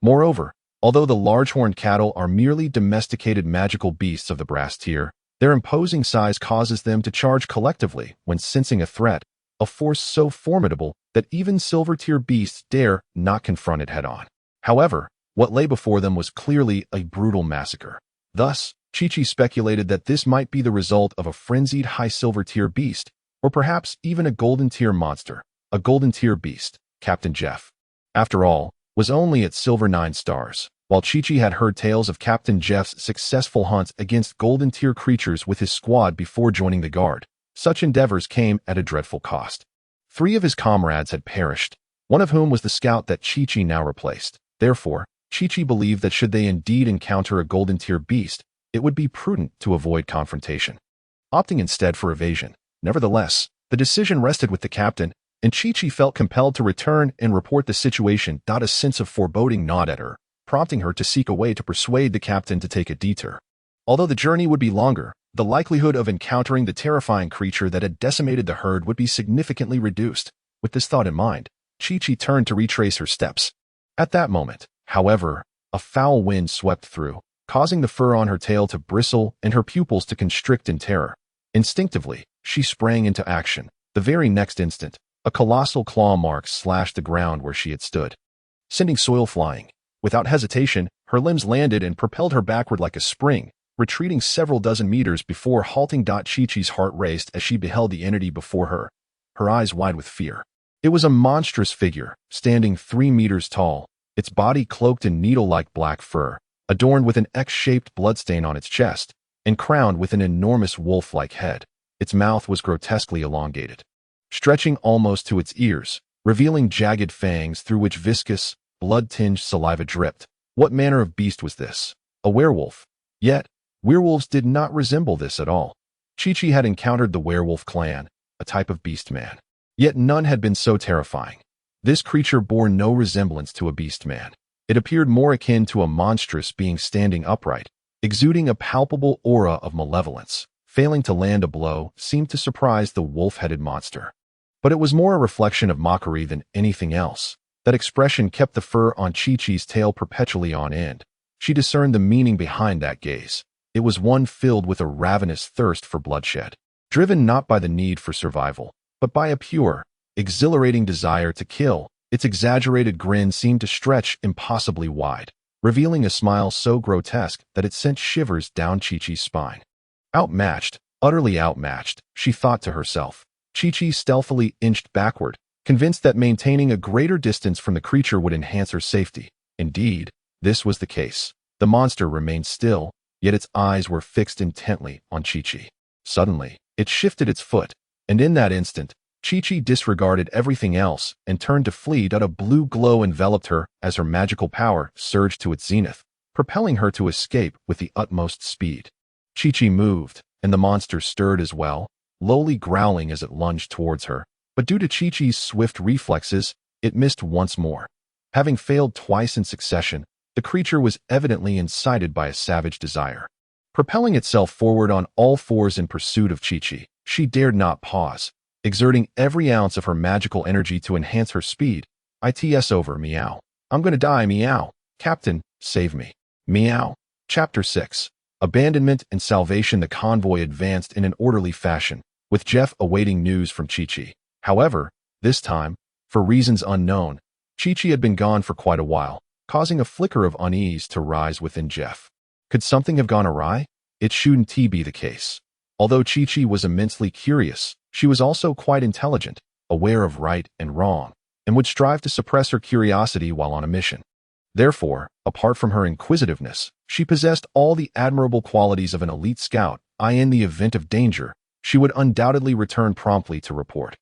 [SPEAKER 1] Moreover, although the large horned cattle are merely domesticated magical beasts of the brass tier, their imposing size causes them to charge collectively when sensing a threat, a force so formidable that even silver tier beasts dare not confront it head-on. However, what lay before them was clearly a brutal massacre. Thus, Chi-Chi speculated that this might be the result of a frenzied high silver tier beast, or perhaps even a golden tier monster. A golden tier beast, Captain Jeff, after all, was only at silver 9 stars. While Chi-Chi had heard tales of Captain Jeff's successful hunts against golden tier creatures with his squad before joining the guard, such endeavors came at a dreadful cost. 3 of his comrades had perished, one of whom was the scout that Chi-Chi now replaced. Therefore, Chi-Chi believed that should they indeed encounter a golden tier beast, it would be prudent to avoid confrontation, opting instead for evasion. Nevertheless, the decision rested with the captain, and Chi-Chi felt compelled to return and report the situation. A sense of foreboding gnawed at her, prompting her to seek a way to persuade the captain to take a detour. Although the journey would be longer, the likelihood of encountering the terrifying creature that had decimated the herd would be significantly reduced. With this thought in mind, Chi-Chi turned to retrace her steps. At that moment, however, a foul wind swept through, causing the fur on her tail to bristle and her pupils to constrict in terror. Instinctively, she sprang into action. The very next instant, a colossal claw mark slashed the ground where she had stood, sending soil flying. Without hesitation, Her limbs landed and propelled her backward like a spring, retreating several dozen meters before halting. Chi-Chi's heart raced as she beheld the entity before her, her eyes wide with fear. It was a monstrous figure, standing 3 meters tall, its body cloaked in needle-like black fur, adorned with an X-shaped bloodstain on its chest, and crowned with an enormous wolf-like head. Its mouth was grotesquely elongated, stretching almost to its ears, revealing jagged fangs through which viscous, blood-tinged saliva dripped. What manner of beast was this? A werewolf? Yet, werewolves did not resemble this at all. Chi-Chi had encountered the werewolf clan, a type of beast man. Yet none had been so terrifying. This creature bore no resemblance to a beast man. It appeared more akin to a monstrous being standing upright, exuding a palpable aura of malevolence. Failing to land a blow seemed to surprise the wolf-headed monster. But it was more a reflection of mockery than anything else. That expression kept the fur on Chi-Chi's tail perpetually on end. She discerned the meaning behind that gaze. It was one filled with a ravenous thirst for bloodshed, driven not by the need for survival, but by a pure, exhilarating desire to kill. Its exaggerated grin seemed to stretch impossibly wide, revealing a smile so grotesque that it sent shivers down Chi-Chi's spine. Outmatched, utterly outmatched, she thought to herself. Chi-Chi stealthily inched backward, convinced that maintaining a greater distance from the creature would enhance her safety. Indeed, this was the case. The monster remained still, yet its eyes were fixed intently on Chi-Chi. Suddenly, it shifted its foot, and in that instant, Chi-Chi disregarded everything else and turned to flee. A blue glow enveloped her as her magical power surged to its zenith, propelling her to escape with the utmost speed. Chi-Chi moved, and the monster stirred as well, lowly growling as it lunged towards her. But due to Chi-Chi's swift reflexes, it missed once more. Having failed twice in succession, the creature was evidently incited by a savage desire. Propelling itself forward on all fours in pursuit of Chi-Chi, she dared not pause, exerting every ounce of her magical energy to enhance her speed. It's over, meow. I'm gonna die, meow. Captain, save me. Meow. Chapter 6. Abandonment and Salvation. The convoy advanced in an orderly fashion, with Jeff awaiting news from Chi-Chi. However, this time, for reasons unknown, Chi-Chi had been gone for quite a while, causing a flicker of unease to rise within Jeff. Could something have gone awry? It shouldn't be the case. Although Chi-Chi was immensely curious, she was also quite intelligent, aware of right and wrong, and would strive to suppress her curiosity while on a mission. Therefore, apart from her inquisitiveness, she possessed all the admirable qualities of an elite scout. In the event of danger, she would undoubtedly return promptly to report.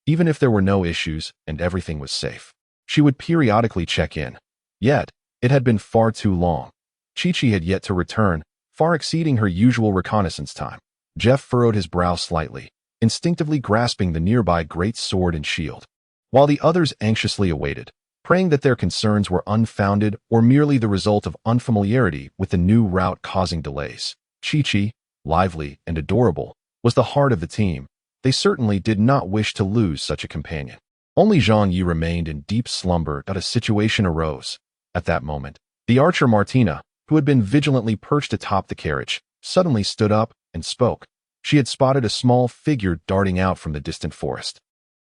[SPEAKER 1] Even if there were no issues and everything was safe, she would periodically check in. Yet, it had been far too long. Chi-Chi had yet to return, far exceeding her usual reconnaissance time. Jeff furrowed his brow slightly, instinctively grasping the nearby great sword and shield, while the others anxiously awaited, praying that their concerns were unfounded or merely the result of unfamiliarity with the new route causing delays. Chi-Chi, lively and adorable, was the heart of the team. They certainly did not wish to lose such a companion. Only Zhang Yi remained in deep slumber. A situation arose. At that moment, the archer Martina, who had been vigilantly perched atop the carriage, suddenly stood up and spoke. She had spotted a small figure darting out from the distant forest.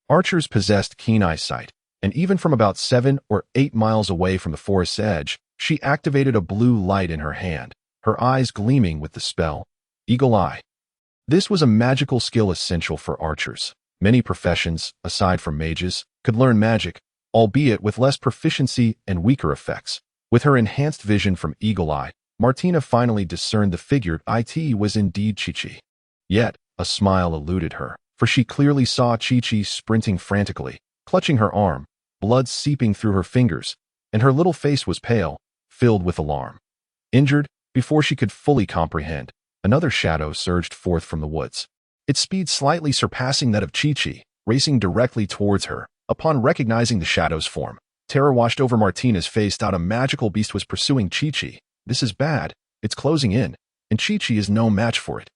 [SPEAKER 1] Archers possessed keen eyesight, and even from about 7 or 8 miles away from the forest's edge, she activated a blue light in her hand, her eyes gleaming with the spell, Eagle Eye. This was a magical skill essential for archers. Many professions, aside from mages, could learn magic, albeit with less proficiency and weaker effects. With her enhanced vision from Eagle Eye, Martina finally discerned the figure. It was indeed Chi-Chi. Yet, a smile eluded her, for she clearly saw Chi-Chi sprinting frantically, clutching her arm, blood seeping through her fingers, and her little face was pale, filled with alarm. Injured, before she could fully comprehend, another shadow surged forth from the woods, its speed slightly surpassing that of Chi-Chi, racing directly towards her. Upon recognizing the shadow's form, terror washed over Martina's face. A magical beast was pursuing Chi-Chi. This is bad. It's closing in, and Chi-Chi is no match for it.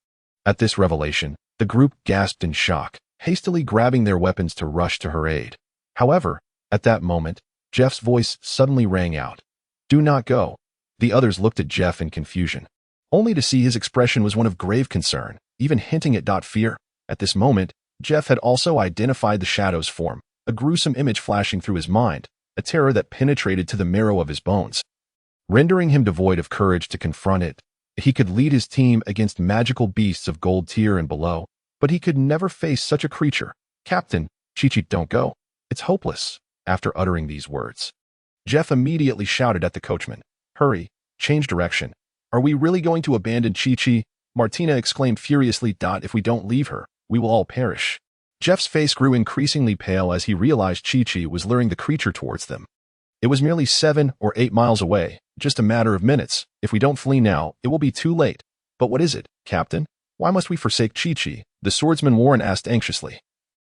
[SPEAKER 1] At this revelation, the group gasped in shock, hastily grabbing their weapons to rush to her aid. However, at that moment, Jeff's voice suddenly rang out. Do not go. The others looked at Jeff in confusion, only to see his expression was one of grave concern, even hinting at fear. At this moment, Jeff had also identified the shadow's form, a gruesome image flashing through his mind, a terror that penetrated to the marrow of his bones. rendering him devoid of courage to confront it. He could lead his team against magical beasts of gold tier and below, but he could never face such a creature. Captain, Chi-Chi, don't go. It's hopeless. After uttering these words, Jeff immediately shouted at the coachman, "Hurry, change direction. Are we really going to abandon Chi-Chi?" Martina exclaimed furiously. "If we don't leave her, we will all perish." Jeff's face grew increasingly pale as he realized Chi-Chi was luring the creature towards them. It was merely 7 or 8 miles away, just a matter of minutes. If we don't flee now, it will be too late. "But what is it, Captain? Why must we forsake Chi-Chi?" the swordsman Warren asked anxiously.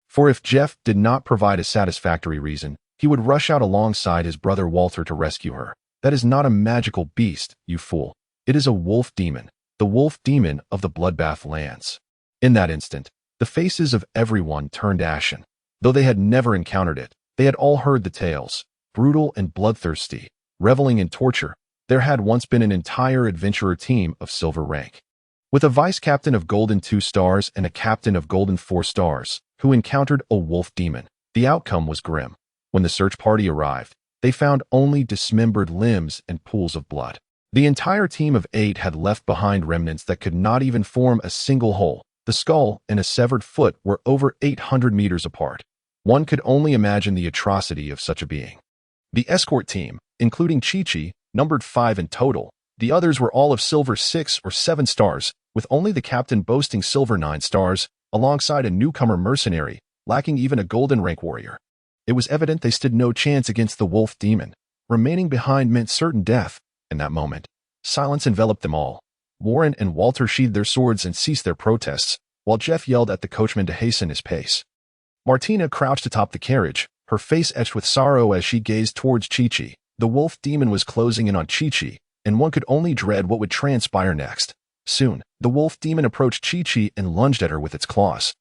[SPEAKER 1] For if Jeff did not provide a satisfactory reason, he would rush out alongside his brother Walter to rescue her. "That is not a magical beast, you fool. It is a wolf demon, the wolf demon of the Bloodbath lands." In that instant, the faces of everyone turned ashen. Though they had never encountered it, they had all heard the tales. Brutal and bloodthirsty, reveling in torture, there had once been an entire adventurer team of silver rank, with a vice captain of golden 2 stars and a captain of golden 4 stars, who encountered a wolf demon. The outcome was grim. When the search party arrived, they found only dismembered limbs and pools of blood. The entire team of 8 had left behind remnants that could not even form a single hole. The skull and a severed foot were over 800 meters apart. One could only imagine the atrocity of such a being. The escort team, including Chi-Chi, numbered 5 in total. The others were all of silver 6 or 7 stars, with only the captain boasting silver 9 stars, alongside a newcomer mercenary, lacking even a golden rank warrior. It was evident they stood no chance against the wolf demon. Remaining behind meant certain death. In that moment, silence enveloped them all. Warren and Walter sheathed their swords and ceased their protests, while Jeff yelled at the coachman to hasten his pace. Martina crouched atop the carriage, her face etched with sorrow as she gazed towards Chi-Chi. The wolf demon was closing in on Chi-Chi, and one could only dread what would transpire next. Soon, the wolf demon approached Chi-Chi and lunged at her with its claws.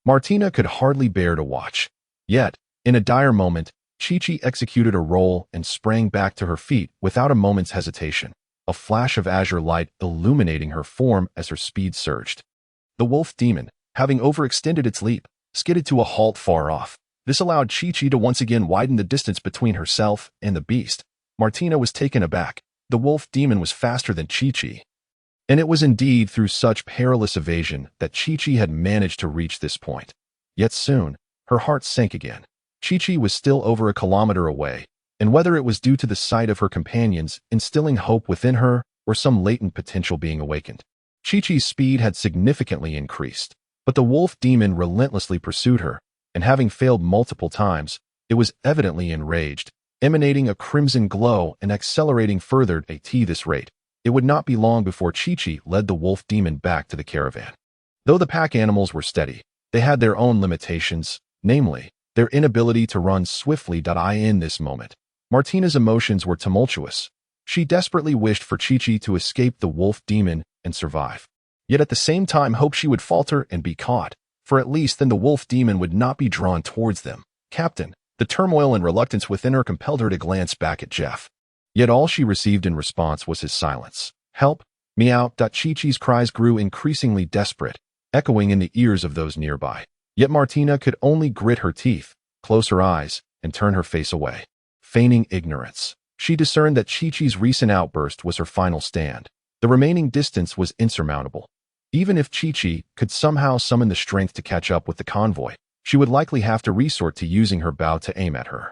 [SPEAKER 1] Martina could hardly bear to watch. Yet, in a dire moment, Chi-Chi executed a roll and sprang back to her feet without a moment's hesitation, a flash of azure light illuminating her form as her speed surged. The wolf demon, having overextended its leap, skidded to a halt far off. This allowed Chi-Chi to once again widen the distance between herself and the beast. Martina was taken aback. The wolf demon was faster than Chi-Chi. And it was indeed through such perilous evasion that Chi-Chi had managed to reach this point. Yet soon, her heart sank again. Chi-Chi was still over a kilometer away, and whether it was due to the sight of her companions instilling hope within her or some latent potential being awakened, Chi-Chi's speed had significantly increased. But the wolf demon relentlessly pursued her, and having failed multiple times, it was evidently enraged, emanating a crimson glow and accelerating further at this rate. It would not be long before Chi-Chi led the wolf demon back to the caravan. Though the pack animals were steady, they had their own limitations, namely, their inability to run swiftly. In this moment, Martina's emotions were tumultuous. She desperately wished for Chi-Chi to escape the wolf demon and survive, yet at the same time hoped she would falter and be caught, for at least then the wolf demon would not be drawn towards them. "Captain," the turmoil and reluctance within her compelled her to glance back at Jeff. Yet all she received in response was his silence. "Help! Meow!" Chi-Chi's cries grew increasingly desperate, echoing in the ears of those nearby. Yet Martina could only grit her teeth, close her eyes, and turn her face away. Feigning ignorance, she discerned that Chi-Chi's recent outburst was her final stand. The remaining distance was insurmountable. Even if Chi-Chi could somehow summon the strength to catch up with the convoy, she would likely have to resort to using her bow to aim at her.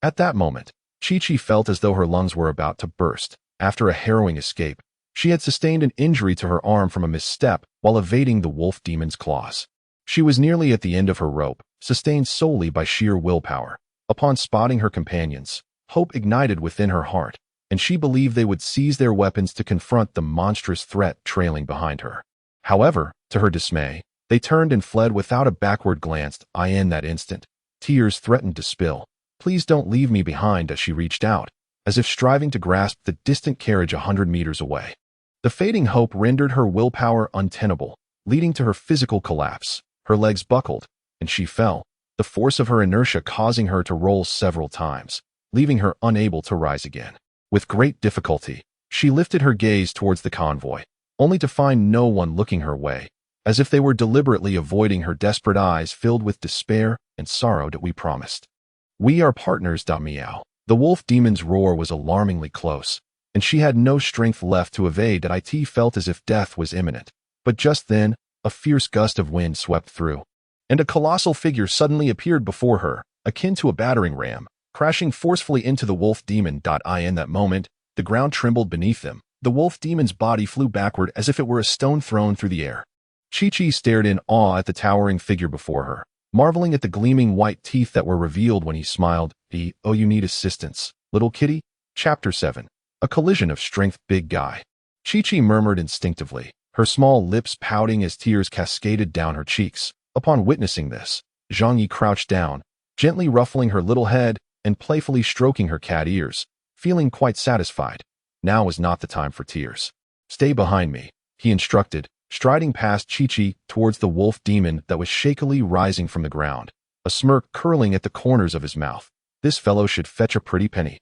[SPEAKER 1] At that moment, Chi-Chi felt as though her lungs were about to burst. After a harrowing escape, she had sustained an injury to her arm from a misstep while evading the wolf demon's claws. She was nearly at the end of her rope, sustained solely by sheer willpower. Upon spotting her companions, hope ignited within her heart, and she believed they would seize their weapons to confront the monstrous threat trailing behind her. However, to her dismay, they turned and fled without a backward glance. In that instant, tears threatened to spill. "Please don't leave me behind," as she reached out, as if striving to grasp the distant carriage 100 meters away. The fading hope rendered her willpower untenable, leading to her physical collapse. Her legs buckled, and she fell, the force of her inertia causing her to roll several times, leaving her unable to rise again. With great difficulty, she lifted her gaze towards the convoy, only to find no one looking her way, as if they were deliberately avoiding her desperate eyes filled with despair and sorrow. "We promised. We are partners." Meow. The wolf demon's roar was alarmingly close, and she had no strength left to evade. It felt as if death was imminent. But just then, a fierce gust of wind swept through, and a colossal figure suddenly appeared before her, akin to a battering ram, crashing forcefully into the wolf demon. In that moment, the ground trembled beneath them. The wolf demon's body flew backward as if it were a stone thrown through the air. Chi-Chi stared in awe at the towering figure before her, marveling at the gleaming white teeth that were revealed when he smiled. Oh, you need assistance, little kitty? Chapter 7. A collision of strength. Big guy. Chi-Chi murmured instinctively, her small lips pouting as tears cascaded down her cheeks. Upon witnessing this, Zhang Yi crouched down, gently ruffling her little head and playfully stroking her cat ears, feeling quite satisfied. Now was not the time for tears. Stay behind me, he instructed, striding past Chi-Chi towards the wolf demon that was shakily rising from the ground, a smirk curling at the corners of his mouth. This fellow should fetch a pretty penny.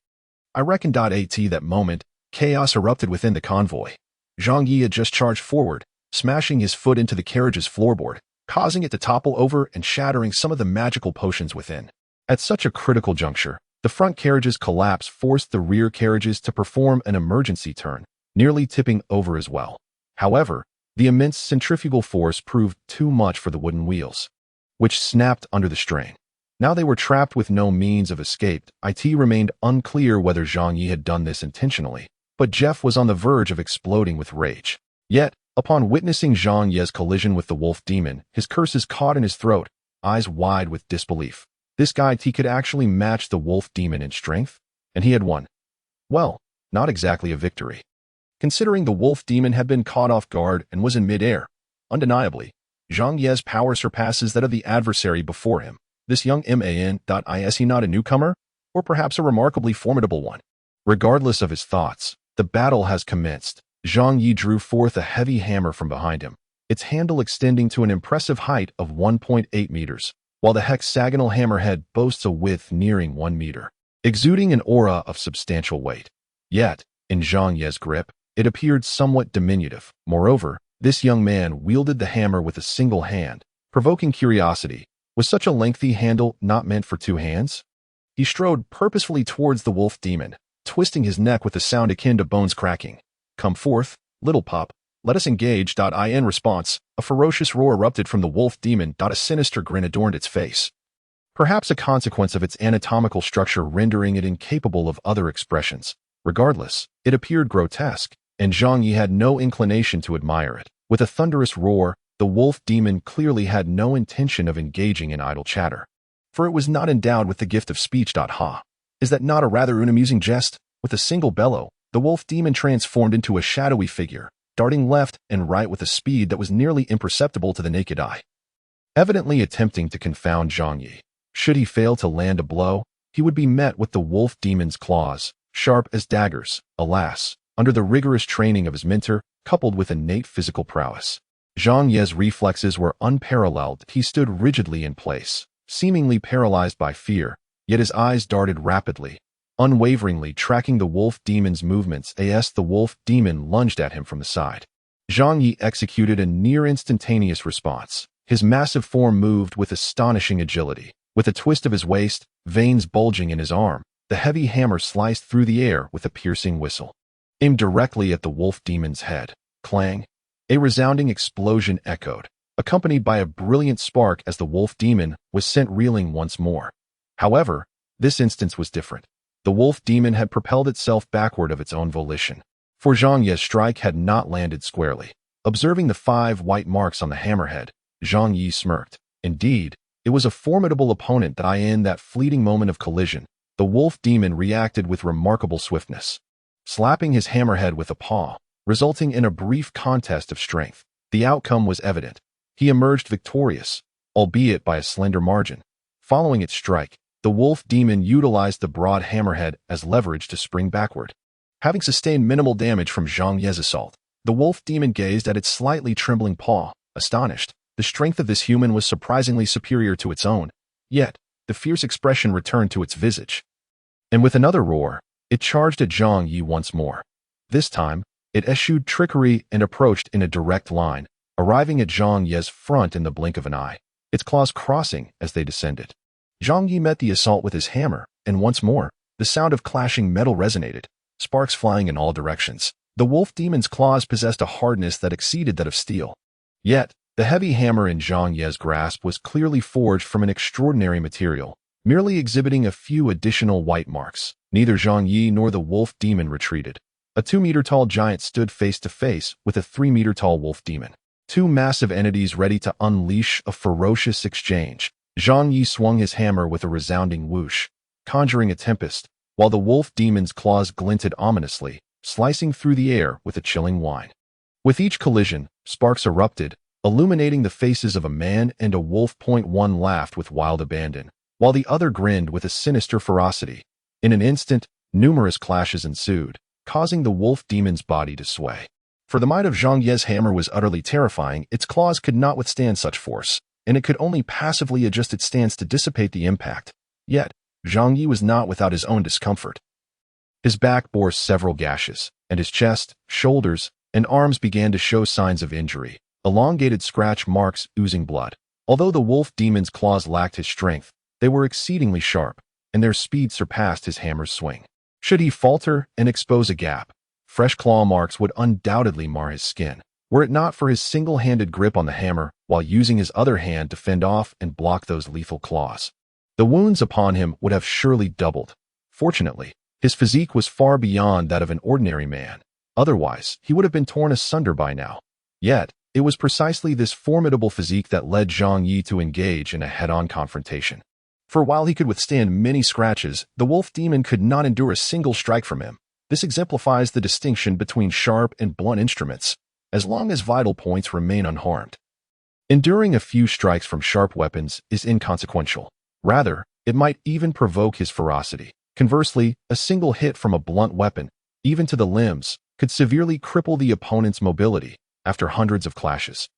[SPEAKER 1] I reckon. At that moment, chaos erupted within the convoy. Zhang Yi had just charged forward, smashing his foot into the carriage's floorboard, causing it to topple over and shattering some of the magical potions within. At such a critical juncture, the front carriage's collapse forced the rear carriages to perform an emergency turn, nearly tipping over as well. However, the immense centrifugal force proved too much for the wooden wheels, which snapped under the strain. Now they were trapped with no means of escape. It remained unclear whether Zhang Yi had done this intentionally, but Jeff was on the verge of exploding with rage. Yet, upon witnessing Zhang Yi's collision with the wolf demon, his curses caught in his throat, eyes wide with disbelief. This guy could actually match the wolf demon in strength, and he had won. Well, not exactly a victory. Considering the wolf demon had been caught off guard and was in midair, undeniably, Zhang Yi's power surpasses that of the adversary before him. This young man, is he not a newcomer, or perhaps a remarkably formidable one? Regardless of his thoughts, the battle has commenced. Zhang Yi drew forth a heavy hammer from behind him, its handle extending to an impressive height of 1.8 meters. While the hexagonal hammerhead boasts a width nearing 1 meter, exuding an aura of substantial weight. Yet, in Zhang Yi's grip, it appeared somewhat diminutive. Moreover, this young man wielded the hammer with a single hand, provoking curiosity. Was such a lengthy handle not meant for two hands? He strode purposefully towards the wolf demon, twisting his neck with a sound akin to bones cracking. Come forth, little pup. Let us engage. In response, a ferocious roar erupted from the wolf demon. A sinister grin adorned its face, perhaps a consequence of its anatomical structure rendering it incapable of other expressions. Regardless, it appeared grotesque, and Zhang Yi had no inclination to admire it. With a thunderous roar, the wolf demon clearly had no intention of engaging in idle chatter, for it was not endowed with the gift of speech. Ha! Is that not a rather amusing jest? With a single bellow, the wolf demon transformed into a shadowy figure, darting left and right with a speed that was nearly imperceptible to the naked eye, evidently attempting to confound Zhang Yi. Should he fail to land a blow, he would be met with the wolf demon's claws, sharp as daggers. Alas, under the rigorous training of his mentor, coupled with innate physical prowess, Zhang Yi's reflexes were unparalleled. He stood rigidly in place, seemingly paralyzed by fear, yet his eyes darted rapidly, unwaveringly tracking the wolf demon's movements. The wolf demon lunged at him from the side. Zhang Yi executed a near-instantaneous response. His massive form moved with astonishing agility. With a twist of his waist, veins bulging in his arm, the heavy hammer sliced through the air with a piercing whistle, aimed directly at the wolf demon's head. Clang! A resounding explosion echoed, accompanied by a brilliant spark as the wolf demon was sent reeling once more. However, this instance was different. The wolf demon had propelled itself backward of its own volition, for Zhang Yi's strike had not landed squarely. Observing the 5 white marks on the hammerhead, Zhang Yi smirked. Indeed, it was a formidable opponent. In that fleeting moment of collision, the wolf demon reacted with remarkable swiftness, slapping his hammerhead with a paw, resulting in a brief contest of strength. The outcome was evident. He emerged victorious, albeit by a slender margin. Following its strike, the wolf demon utilized the broad hammerhead as leverage to spring backward. Having sustained minimal damage from Zhang Yi's assault, the wolf demon gazed at its slightly trembling paw, astonished. The strength of this human was surprisingly superior to its own, yet the fierce expression returned to its visage. And with another roar, it charged at Zhang Yi once more. This time, it eschewed trickery and approached in a direct line, arriving at Zhang Yi's front in the blink of an eye, its claws crossing as they descended. Zhang Yi met the assault with his hammer, and once more, the sound of clashing metal resonated, sparks flying in all directions. The wolf demon's claws possessed a hardness that exceeded that of steel. Yet, the heavy hammer in Zhang Ye's grasp was clearly forged from an extraordinary material, merely exhibiting a few additional white marks. Neither Zhang Yi nor the wolf demon retreated. A 2-meter-tall giant stood face to face with a 3-meter-tall wolf demon. Two massive entities ready to unleash a ferocious exchange. Zhang Yi swung his hammer with a resounding whoosh, conjuring a tempest, while the wolf demon's claws glinted ominously, slicing through the air with a chilling whine. With each collision, sparks erupted, illuminating the faces of a man and a wolf. One laughed with wild abandon, while the other grinned with a sinister ferocity. In an instant, numerous clashes ensued, causing the wolf demon's body to sway. For the might of Zhang Ye's hammer was utterly terrifying, its claws could not withstand such force, and it could only passively adjust its stance to dissipate the impact. Yet, Zhang Yi was not without his own discomfort. His back bore several gashes, and his chest, shoulders, and arms began to show signs of injury, elongated scratch marks oozing blood. Although the wolf demon's claws lacked his strength, they were exceedingly sharp, and their speed surpassed his hammer's swing. Should he falter and expose a gap, fresh claw marks would undoubtedly mar his skin, were it not for his single-handed grip on the hammer while using his other hand to fend off and block those lethal claws. The wounds upon him would have surely doubled. Fortunately, his physique was far beyond that of an ordinary man. Otherwise, he would have been torn asunder by now. Yet, it was precisely this formidable physique that led Zhang Yi to engage in a head-on confrontation. For while he could withstand many scratches, the wolf demon could not endure a single strike from him. This exemplifies the distinction between sharp and blunt instruments, as long as vital points remain unharmed. Enduring a few strikes from sharp weapons is inconsequential. Rather, it might even provoke his ferocity. Conversely, a single hit from a blunt weapon, even to the limbs, could severely cripple the opponent's mobility after hundreds of clashes.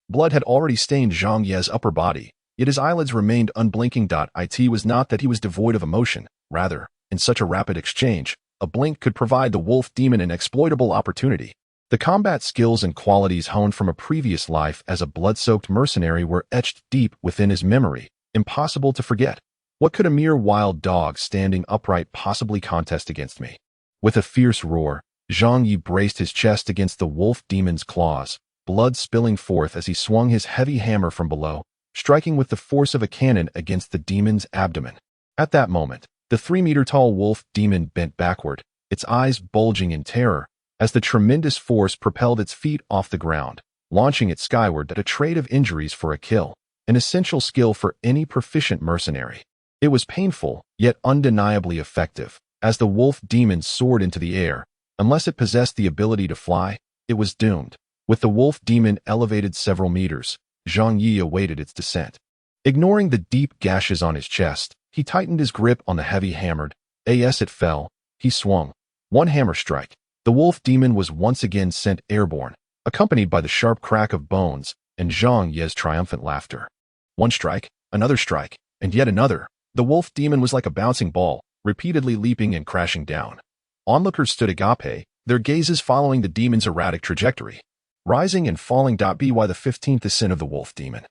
[SPEAKER 1] Blood had already stained Zhang Ye's upper body, yet his eyelids remained unblinking. It was not that he was devoid of emotion. Rather, in such a rapid exchange, a blink could provide the wolf demon an exploitable opportunity. The combat skills and qualities honed from a previous life as a blood-soaked mercenary were etched deep within his memory, impossible to forget. What could a mere wild dog standing upright possibly contest against me? With a fierce roar, Zhang Yi braced his chest against the wolf demon's claws, blood spilling forth as he swung his heavy hammer from below, striking with the force of a cannon against the demon's abdomen. At that moment, the 3-meter-tall wolf demon bent backward, its eyes bulging in terror, as the tremendous force propelled its feet off the ground, launching it skyward. A trade of injuries for a kill, an essential skill for any proficient mercenary. It was painful, yet undeniably effective, as the wolf demon soared into the air. Unless it possessed the ability to fly, it was doomed. With the wolf demon elevated several meters, Zhang Yi awaited its descent. Ignoring the deep gashes on his chest, he tightened his grip on the heavy hammered. As it fell, he swung. One hammer strike. The wolf demon was once again sent airborne, accompanied by the sharp crack of bones and Zhang Ye's triumphant laughter. One strike, another strike, and yet another. The wolf demon was like a bouncing ball, repeatedly leaping and crashing down. Onlookers stood agape, their gazes following the demon's erratic trajectory, rising and falling. By the 15th ascent of the wolf demon,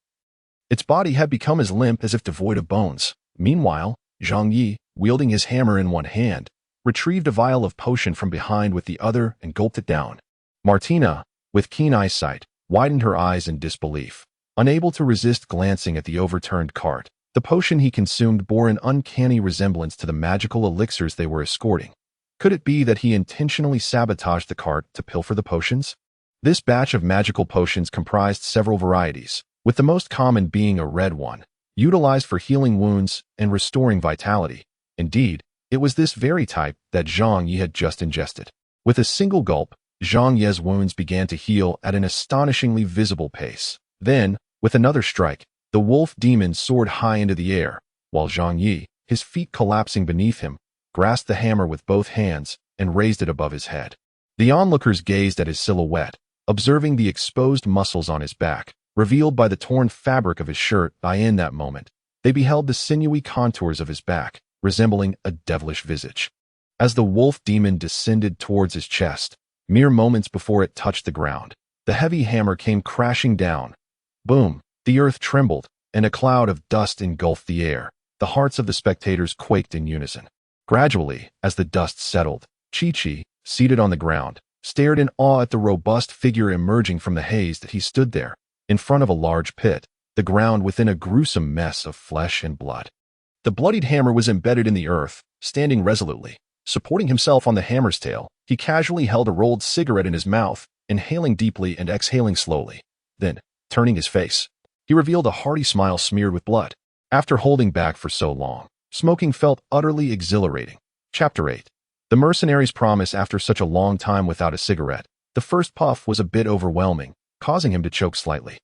[SPEAKER 1] its body had become as limp as if devoid of bones. Meanwhile, Zhang Yi, wielding his hammer in one hand, retrieved a vial of potion from behind with the other and gulped it down. Martina, with keen eyesight, widened her eyes in disbelief, unable to resist glancing at the overturned cart. The potion he consumed bore an uncanny resemblance to the magical elixirs they were escorting. Could it be that he intentionally sabotaged the cart to pilfer the potions? This batch of magical potions comprised several varieties, with the most common being a red one, utilized for healing wounds and restoring vitality. Indeed, it was this very type that Zhang Yi had just ingested. With a single gulp, Zhang Ye's wounds began to heal at an astonishingly visible pace. Then, with another strike, the wolf demon soared high into the air, while Zhang Yi, his feet collapsing beneath him, grasped the hammer with both hands and raised it above his head. The onlookers gazed at his silhouette, observing the exposed muscles on his back, revealed by the torn fabric of his shirt. In that moment, they beheld the sinewy contours of his back, resembling a devilish visage. As the wolf demon descended towards his chest, mere moments before it touched the ground, the heavy hammer came crashing down. Boom! The earth trembled, and a cloud of dust engulfed the air. The hearts of the spectators quaked in unison. Gradually, as the dust settled, Chi-Chi, seated on the ground, stared in awe at the robust figure emerging from the haze that he stood there, in front of a large pit, the ground within a gruesome mess of flesh and blood. The bloodied hammer was embedded in the earth, standing resolutely. Supporting himself on the hammer's tail, he casually held a rolled cigarette in his mouth, inhaling deeply and exhaling slowly. Then, turning his face, he revealed a hearty smile smeared with blood. After holding back for so long, smoking felt utterly exhilarating. Chapter 8. The mercenary's promise after such a long time without a cigarette. The first puff was a bit overwhelming, causing him to choke slightly,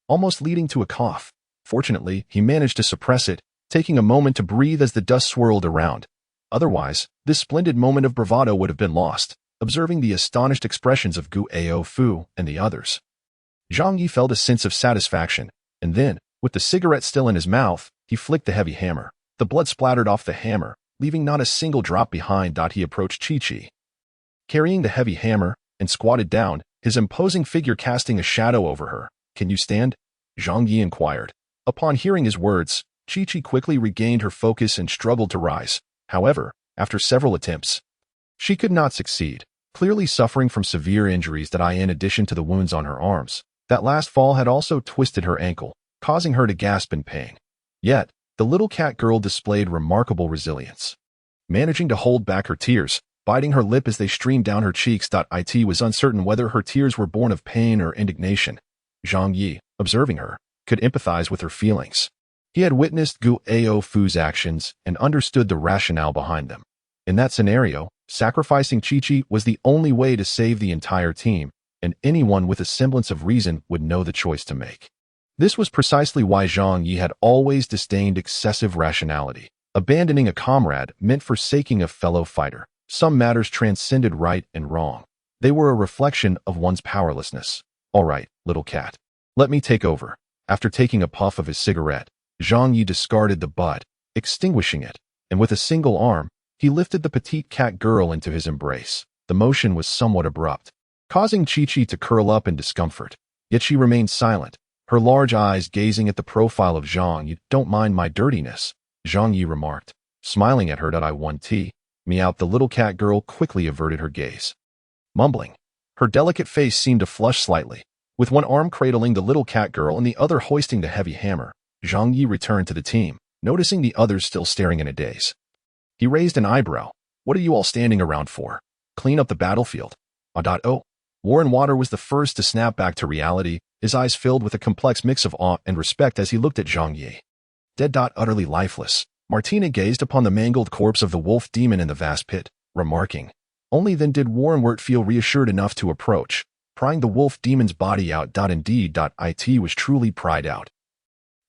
[SPEAKER 1] almost leading to a cough. Fortunately, he managed to suppress it, taking a moment to breathe as the dust swirled around. Otherwise, this splendid moment of bravado would have been lost, observing the astonished expressions of Gu Ao Fu and the others. Zhang Yi felt a sense of satisfaction, and then, with the cigarette still in his mouth, he flicked the heavy hammer. The blood splattered off the hammer, leaving not a single drop behind. He approached Chi-Chi, carrying the heavy hammer, and squatted down, his imposing figure casting a shadow over her. "Can you stand?" Zhang Yi inquired. Upon hearing his words, Chi-Chi quickly regained her focus and struggled to rise. However, after several attempts, she could not succeed, clearly suffering from severe injuries in addition to the wounds on her arms. That last fall had also twisted her ankle, causing her to gasp in pain. Yet, the little cat girl displayed remarkable resilience, managing to hold back her tears, biting her lip as they streamed down her cheeks. It was uncertain whether her tears were born of pain or indignation. Zhang Yi, observing her, could empathize with her feelings. He had witnessed Gu Ao Fu's actions and understood the rationale behind them. In that scenario, sacrificing Chi-Chi was the only way to save the entire team, and anyone with a semblance of reason would know the choice to make. This was precisely why Zhang Yi had always disdained excessive rationality. Abandoning a comrade meant forsaking a fellow fighter. Some matters transcended right and wrong. They were a reflection of one's powerlessness. "All right, little cat. Let me take over." After taking a puff of his cigarette, Zhang Yi discarded the butt, extinguishing it, and with a single arm, he lifted the petite cat girl into his embrace. The motion was somewhat abrupt, causing Chi-Chi to curl up in discomfort. Yet she remained silent, her large eyes gazing at the profile of Zhang Yi. "Don't mind my dirtiness," Zhang Yi remarked, smiling at her. "I want tea." Meowed. The little cat girl quickly averted her gaze, mumbling. Her delicate face seemed to flush slightly. With one arm cradling the little cat girl and the other hoisting the heavy hammer, Zhang Yi returned to the team, noticing the others still staring in a daze. He raised an eyebrow. "What are you all standing around for? Clean up the battlefield." Oh. Warren Water was the first to snap back to reality, his eyes filled with a complex mix of awe and respect as he looked at Zhang Yi. Dead. Utterly lifeless. Martina gazed upon the mangled corpse of the wolf demon in the vast pit, remarking. Only then did Warren feel reassured enough to approach, prying the wolf demon's body out. Indeed. It was truly pried out.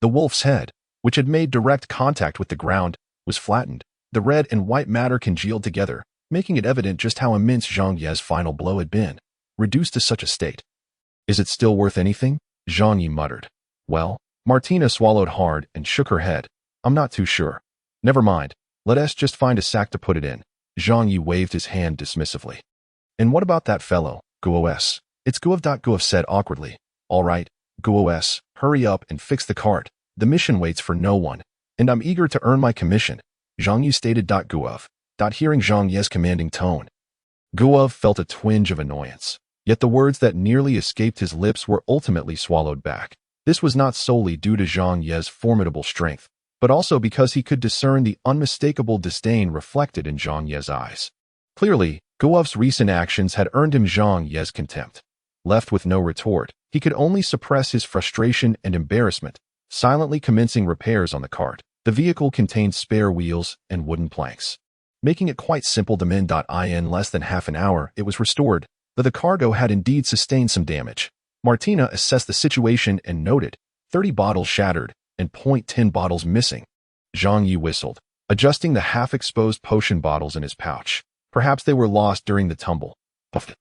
[SPEAKER 1] The wolf's head, which had made direct contact with the ground, was flattened. The red and white matter congealed together, making it evident just how immense Zhang Yi's final blow had been, reduced to such a state. "Is it still worth anything?" Zhang Yi muttered. "Well," Martina swallowed hard and shook her head. "I'm not too sure." "Never mind. Let us just find a sack to put it in." Zhang Yi waved his hand dismissively. "And what about that fellow, Guos?" "It's Guov. Guov said awkwardly. "All right, Guos, hurry up and fix the cart. The mission waits for no one, and I'm eager to earn my commission," Zhang Yi stated. Guov. Hearing Zhang Yi's commanding tone, Guov felt a twinge of annoyance. Yet the words that nearly escaped his lips were ultimately swallowed back. This was not solely due to Zhang Yi's formidable strength, but also because he could discern the unmistakable disdain reflected in Zhang Yi's eyes. Clearly, Guov's recent actions had earned him Zhang Yi's contempt. Left with no retort, he could only suppress his frustration and embarrassment, silently commencing repairs on the cart. The vehicle contained spare wheels and wooden planks, making it quite simple to mend. In less than half an hour, it was restored, though the cargo had indeed sustained some damage. Martina assessed the situation and noted 30 bottles shattered and .10 bottles missing. Zhang Yi whistled, adjusting the half-exposed potion bottles in his pouch. Perhaps they were lost during the tumble. Puff.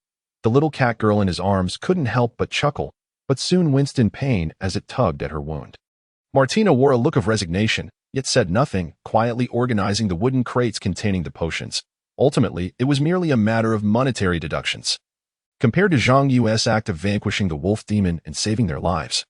[SPEAKER 1] The little cat girl in his arms couldn't help but chuckle, but soon winced in pain as it tugged at her wound. Martina wore a look of resignation, yet said nothing, quietly organizing the wooden crates containing the potions. Ultimately, it was merely a matter of monetary deductions, compared to Zhang Yi's act of vanquishing the wolf demon and saving their lives.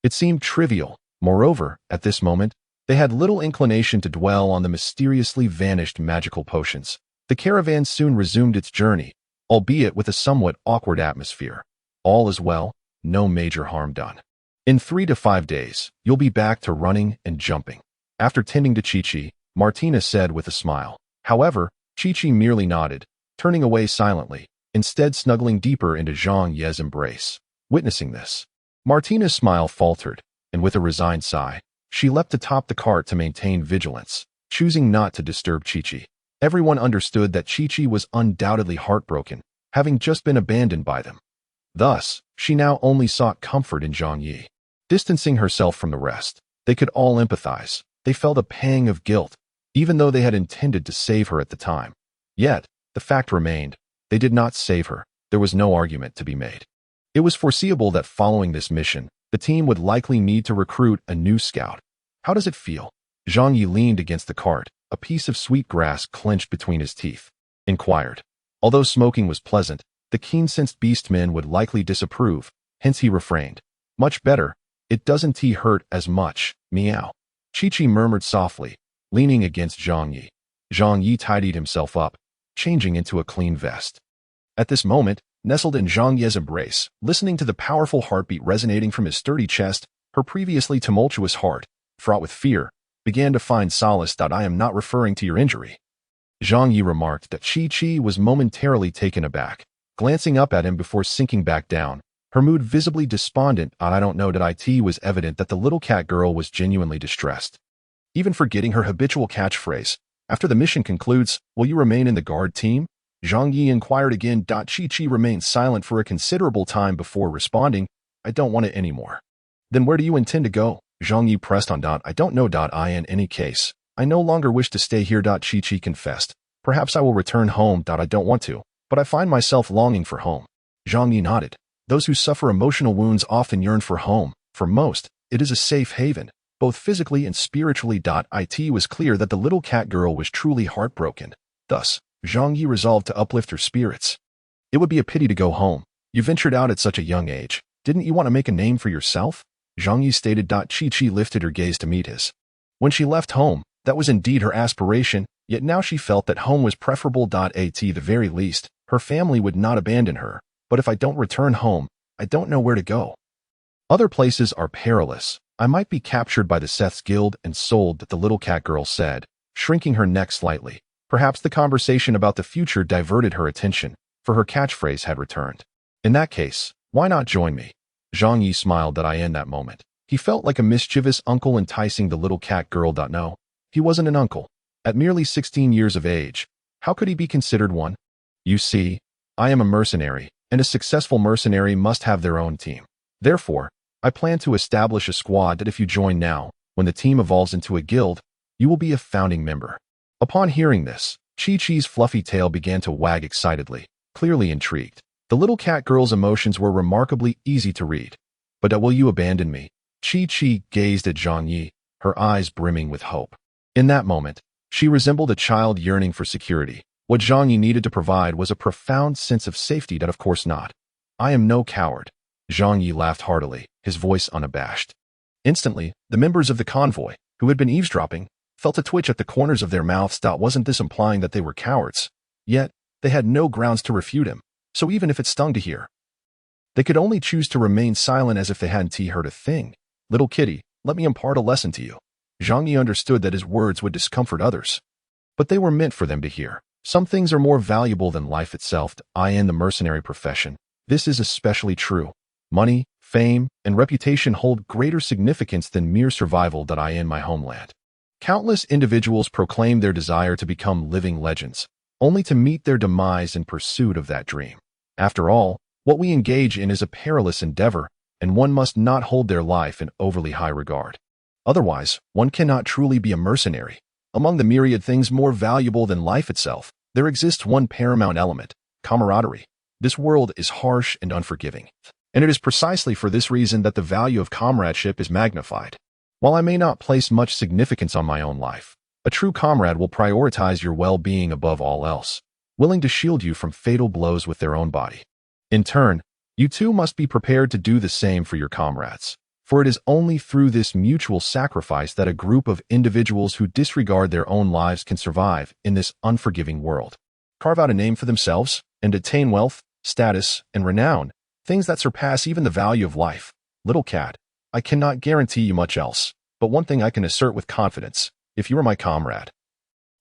[SPEAKER 1] It seemed trivial. Moreover, at this moment, they had little inclination to dwell on the mysteriously vanished magical potions. The caravan soon resumed its journey, albeit with a somewhat awkward atmosphere. All is well, no major harm done. In 3 to 5 days, you'll be back to running and jumping. After tending to Chi-Chi, Martina said with a smile. However, Chi-Chi merely nodded, turning away silently, instead snuggling deeper into Zhang Ye's embrace. Witnessing this, Martina's smile faltered, and with a resigned sigh, she leapt atop the cart to maintain vigilance, choosing not to disturb Chi-Chi. Everyone understood that Chi-Chi was undoubtedly heartbroken, having just been abandoned by them. Thus, she now only sought comfort in Zhang Yi. Distancing herself from the rest, they could all empathize. They felt a pang of guilt, even though they had intended to save her at the time. Yet, the fact remained, they did not save her. There was no argument to be made. It was foreseeable that following this mission, the team would likely need to recruit a new scout. How does it feel? Zhang Yi leaned against the cart, a piece of sweet grass clenched between his teeth. Inquired. Although smoking was pleasant, the keen-sensed beastmen would likely disapprove, hence he refrained. Much better. It doesn't hurt as much, meow. Chi-Chi murmured softly, leaning against Zhang Yi. Zhang Yi tidied himself up, changing into a clean vest. At this moment, nestled in Zhang Ye's embrace, listening to the powerful heartbeat resonating from his sturdy chest, her previously tumultuous heart, fraught with fear, began to find solace. I am not referring to your injury. Zhang Yi remarked that Chi-Chi was momentarily taken aback, glancing up at him before sinking back down, her mood visibly despondent. I don't know. It was evident that the little cat girl was genuinely distressed. Even forgetting her habitual catchphrase, after the mission concludes, will you remain in the guard team? Zhang Yi inquired again. Chi-Chi remained silent for a considerable time before responding, I don't want it anymore. Then where do you intend to go? Zhang Yi pressed on. I don't know. In any case, I no longer wish to stay here. Chi-Chi confessed. Perhaps I will return home. I don't want to, but I find myself longing for home. Zhang Yi nodded. Those who suffer emotional wounds often yearn for home. For most, it is a safe haven, both physically and spiritually. It was clear that the little cat girl was truly heartbroken. Thus, Zhang Yi resolved to uplift her spirits. It would be a pity to go home. You ventured out at such a young age. Didn't you want to make a name for yourself? Zhang Yi stated. Chi-Chi lifted her gaze to meet his. When she left home, that was indeed her aspiration, yet now she felt that home was preferable. At the very least, her family would not abandon her. But if I don't return home, I don't know where to go. Other places are perilous. I might be captured by the Seth's guild and sold. The little cat girl said, shrinking her neck slightly. Perhaps the conversation about the future diverted her attention, for her catchphrase had returned. In that case, why not join me? Zhang Yi smiled. In that moment, he felt like a mischievous uncle enticing the little cat girl. No, he wasn't an uncle. At merely 16 years of age, how could he be considered one? You see, I am a mercenary, and a successful mercenary must have their own team. Therefore, I plan to establish a squad that if you join now, when the team evolves into a guild, you will be a founding member. Upon hearing this, Chi-Chi's fluffy tail began to wag excitedly, clearly intrigued. The little cat girl's emotions were remarkably easy to read. But will you abandon me? Chi-Chi gazed at Zhang Yi, her eyes brimming with hope. In that moment, she resembled a child yearning for security. What Zhang Yi needed to provide was a profound sense of safety. Of course not. I am no coward. Zhang Yi laughed heartily, his voice unabashed. Instantly, the members of the convoy, who had been eavesdropping, felt a twitch at the corners of their mouths. Wasn't this implying that they were cowards? Yet, they had no grounds to refute him, so even if it stung to hear, they could only choose to remain silent as if they hadn't heard a thing. Little kitty, let me impart a lesson to you. Zhang Yi understood that his words would discomfort others, but they were meant for them to hear. Some things are more valuable than life itself. In the mercenary profession, this is especially true. Money, fame, and reputation hold greater significance than mere survival. In my homeland, countless individuals proclaim their desire to become living legends, only to meet their demise in pursuit of that dream. After all, what we engage in is a perilous endeavor, and one must not hold their life in overly high regard. Otherwise, one cannot truly be a mercenary. Among the myriad things more valuable than life itself, there exists one paramount element: camaraderie. This world is harsh and unforgiving, and it is precisely for this reason that the value of comradeship is magnified. While I may not place much significance on my own life, a true comrade will prioritize your well-being above all else, willing to shield you from fatal blows with their own body. In turn, you too must be prepared to do the same for your comrades, for it is only through this mutual sacrifice that a group of individuals who disregard their own lives can survive in this unforgiving world. Carve out a name for themselves? and attain wealth, status, and renown, things that surpass even the value of life. Little cat, I cannot guarantee you much else, but one thing I can assert with confidence: if you are my comrade,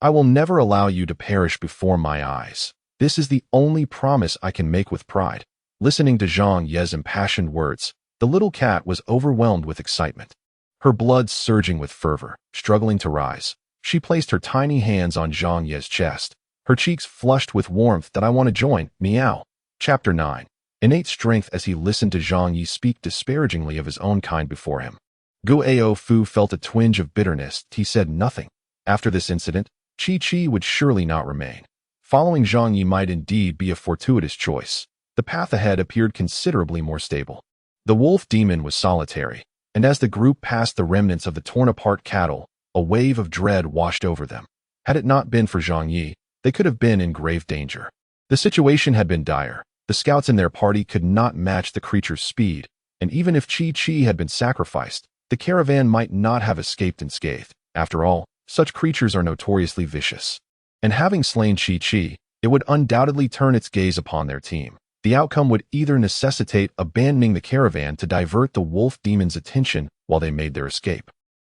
[SPEAKER 1] I will never allow you to perish before my eyes. This is the only promise I can make with pride. Listening to Zhang Ye's impassioned words, the little cat was overwhelmed with excitement. Her blood surging with fervor, struggling to rise, she placed her tiny hands on Zhang Ye's chest, her cheeks flushed with warmth. That I want to join, meow. Chapter 9. Innate strength. As he listened to Zhang Yi speak disparagingly of his own kind before him, Guo Fu felt a twinge of bitterness. He said nothing. After this incident, Chi would surely not remain. Following Zhang Yi might indeed be a fortuitous choice. The path ahead appeared considerably more stable. The wolf demon was solitary, and as the group passed the remnants of the torn-apart cattle, a wave of dread washed over them. Had it not been for Zhang Yi, they could have been in grave danger. The situation had been dire. The scouts in their party could not match the creature's speed, and even if Chi had been sacrificed, the caravan might not have escaped unscathed. After all, such creatures are notoriously vicious. And having slain Chi, it would undoubtedly turn its gaze upon their team. The outcome would either necessitate abandoning the caravan to divert the wolf demon's attention while they made their escape,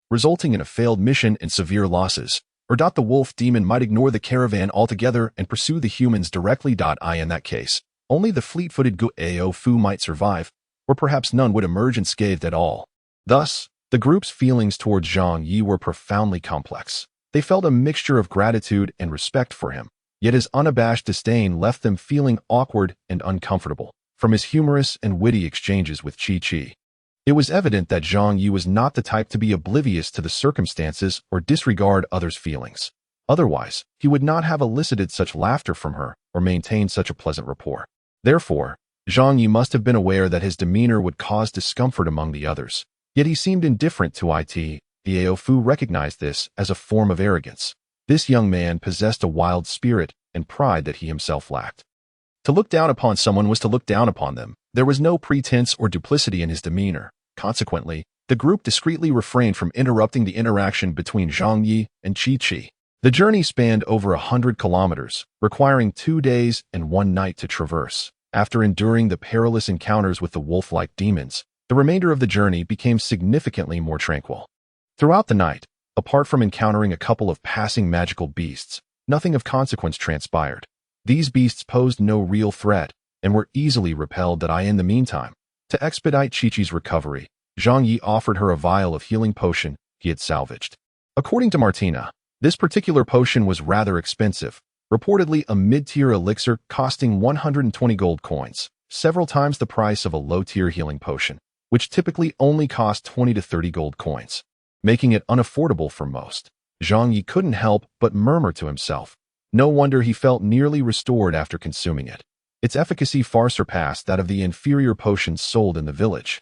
[SPEAKER 1] resulting in a failed mission and severe losses, or the wolf demon might ignore the caravan altogether and pursue the humans directly. In that case, only the fleet-footed Guo Fu might survive, or perhaps none would emerge unscathed at all. Thus, the group's feelings towards Zhang Yi were profoundly complex. They felt a mixture of gratitude and respect for him, yet his unabashed disdain left them feeling awkward and uncomfortable from his humorous and witty exchanges with Chi. It was evident that Zhang Yi was not the type to be oblivious to the circumstances or disregard others' feelings. Otherwise, he would not have elicited such laughter from her or maintained such a pleasant rapport. Therefore, Zhang Yi must have been aware that his demeanor would cause discomfort among the others. Yet he seemed indifferent to it. Guo Fu recognized this as a form of arrogance. This young man possessed a wild spirit and pride that he himself lacked. To look down upon someone was to look down upon them. There was no pretense or duplicity in his demeanor. Consequently, the group discreetly refrained from interrupting the interaction between Zhang Yi and Chi. The journey spanned over 100 kilometers, requiring 2 days and 1 night to traverse. After enduring the perilous encounters with the wolf-like demons, the remainder of the journey became significantly more tranquil. Throughout the night, apart from encountering a couple of passing magical beasts, nothing of consequence transpired. These beasts posed no real threat and were easily repelled. In the meantime, to expedite Chi-Chi's recovery, Zhang Yi offered her a vial of healing potion he had salvaged. According to Martina, this particular potion was rather expensive, reportedly a mid-tier elixir costing 120 gold coins, several times the price of a low-tier healing potion, which typically only cost 20 to 30 gold coins, making it unaffordable for most. Zhang Yi couldn't help but murmur to himself. No wonder he felt nearly restored after consuming it. Its efficacy far surpassed that of the inferior potions sold in the village,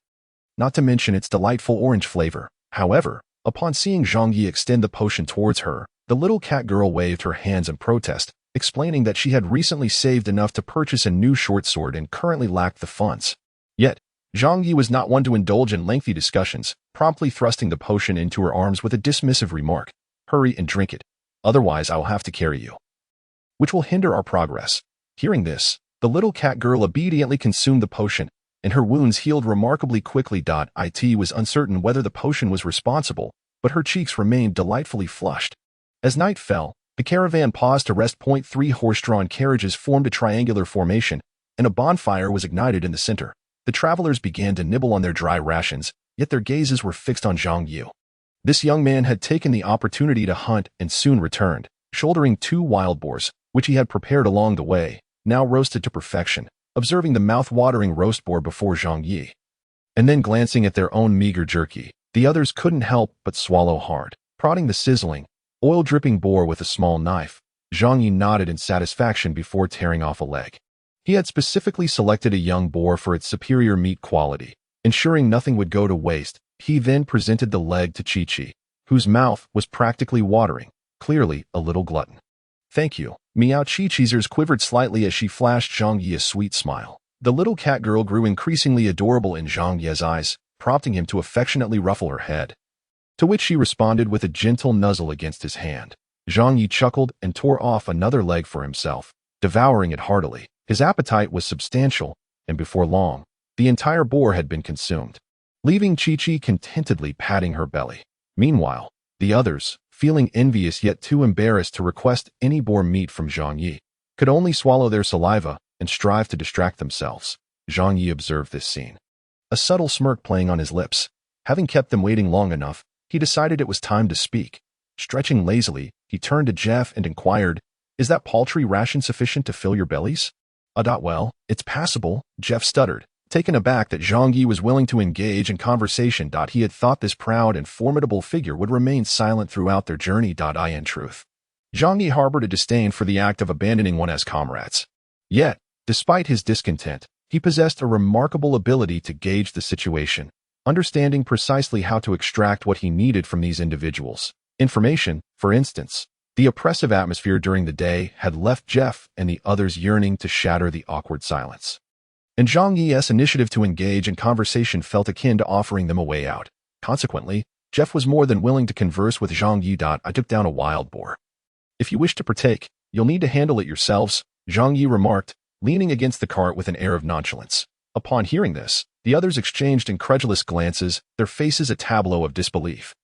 [SPEAKER 1] not to mention its delightful orange flavor. However, upon seeing Zhang Yi extend the potion towards her, the little cat girl waved her hands in protest, explaining that she had recently saved enough to purchase a new short sword and currently lacked the funds. Yet, Zhang Yi was not one to indulge in lengthy discussions, promptly thrusting the potion into her arms with a dismissive remark. "Hurry and drink it, otherwise I will have to carry you, which will hinder our progress." Hearing this, the little cat girl obediently consumed the potion, and her wounds healed remarkably quickly. It was uncertain whether the potion was responsible, but her cheeks remained delightfully flushed. As night fell, the caravan paused to rest. 3 horse-drawn carriages formed a triangular formation, and a bonfire was ignited in the center. The travelers began to nibble on their dry rations, yet their gazes were fixed on Zhang Yi. This young man had taken the opportunity to hunt and soon returned, shouldering 2 wild boars, which he had prepared along the way, now roasted to perfection. Observing the mouth-watering roast boar before Zhang Yi, and then glancing at their own meager jerky, the others couldn't help but swallow hard. Prodding the sizzling, oil-dripping boar with a small knife, Zhang Yi nodded in satisfaction before tearing off a leg. He had specifically selected a young boar for its superior meat quality, ensuring nothing would go to waste. He then presented the leg to Chi, whose mouth was practically watering, clearly a little glutton. "Thank you." Meow. Chi-Chi's ears quivered slightly as she flashed Zhang Yi a sweet smile. The little cat girl grew increasingly adorable in Zhang Yi's eyes, prompting him to affectionately ruffle her head, to which she responded with a gentle nuzzle against his hand. Zhang Yi chuckled and tore off another leg for himself, devouring it heartily. His appetite was substantial, and before long, the entire boar had been consumed, leaving Chi-Chi contentedly patting her belly. Meanwhile, the others, feeling envious yet too embarrassed to request any boar meat from Zhang Yi, could only swallow their saliva and strive to distract themselves. Zhang Yi observed this scene, a subtle smirk playing on his lips. Having kept them waiting long enough, he decided it was time to speak. Stretching lazily, he turned to Jeff and inquired, "Is that paltry ration sufficient to fill your bellies?" Well, it's passable," Jeff stuttered, taken aback that Zhang Yi was willing to engage in conversation. He had thought this proud and formidable figure would remain silent throughout their journey. In truth, Zhang Yi harbored a disdain for the act of abandoning one as comrades. Yet, despite his discontent, he possessed a remarkable ability to gauge the situation, understanding precisely how to extract what he needed from these individuals. Information, for instance. The oppressive atmosphere during the day had left Jeff and the others yearning to shatter the awkward silence. And Zhang Yi's initiative to engage in conversation felt akin to offering them a way out. Consequently, Jeff was more than willing to converse with Zhang Yi. "I took down a wild boar. If you wish to partake, you'll need to handle it yourselves," Zhang Yi remarked, leaning against the cart with an air of nonchalance. Upon hearing this, the others exchanged incredulous glances, their faces a tableau of disbelief.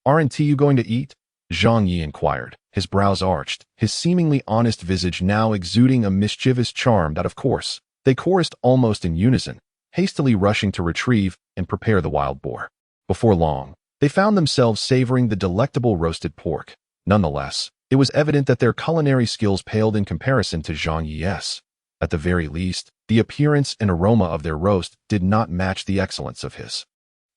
[SPEAKER 1] "Aren't you going to eat?" Zhang Yi inquired, his brows arched, his seemingly honest visage now exuding a mischievous charm. Of course, they chorused almost in unison, hastily rushing to retrieve and prepare the wild boar. Before long, they found themselves savoring the delectable roasted pork. Nonetheless, it was evident that their culinary skills paled in comparison to Zhang Yi's. At the very least, the appearance and aroma of their roast did not match the excellence of his.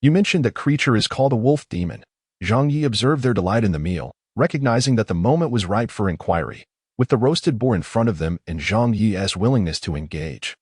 [SPEAKER 1] "You mentioned that creature is called a wolf demon." Zhang Yi observed their delight in the meal, recognizing that the moment was ripe for inquiry. With the roasted boar in front of them and Zhang Yi's willingness to engage,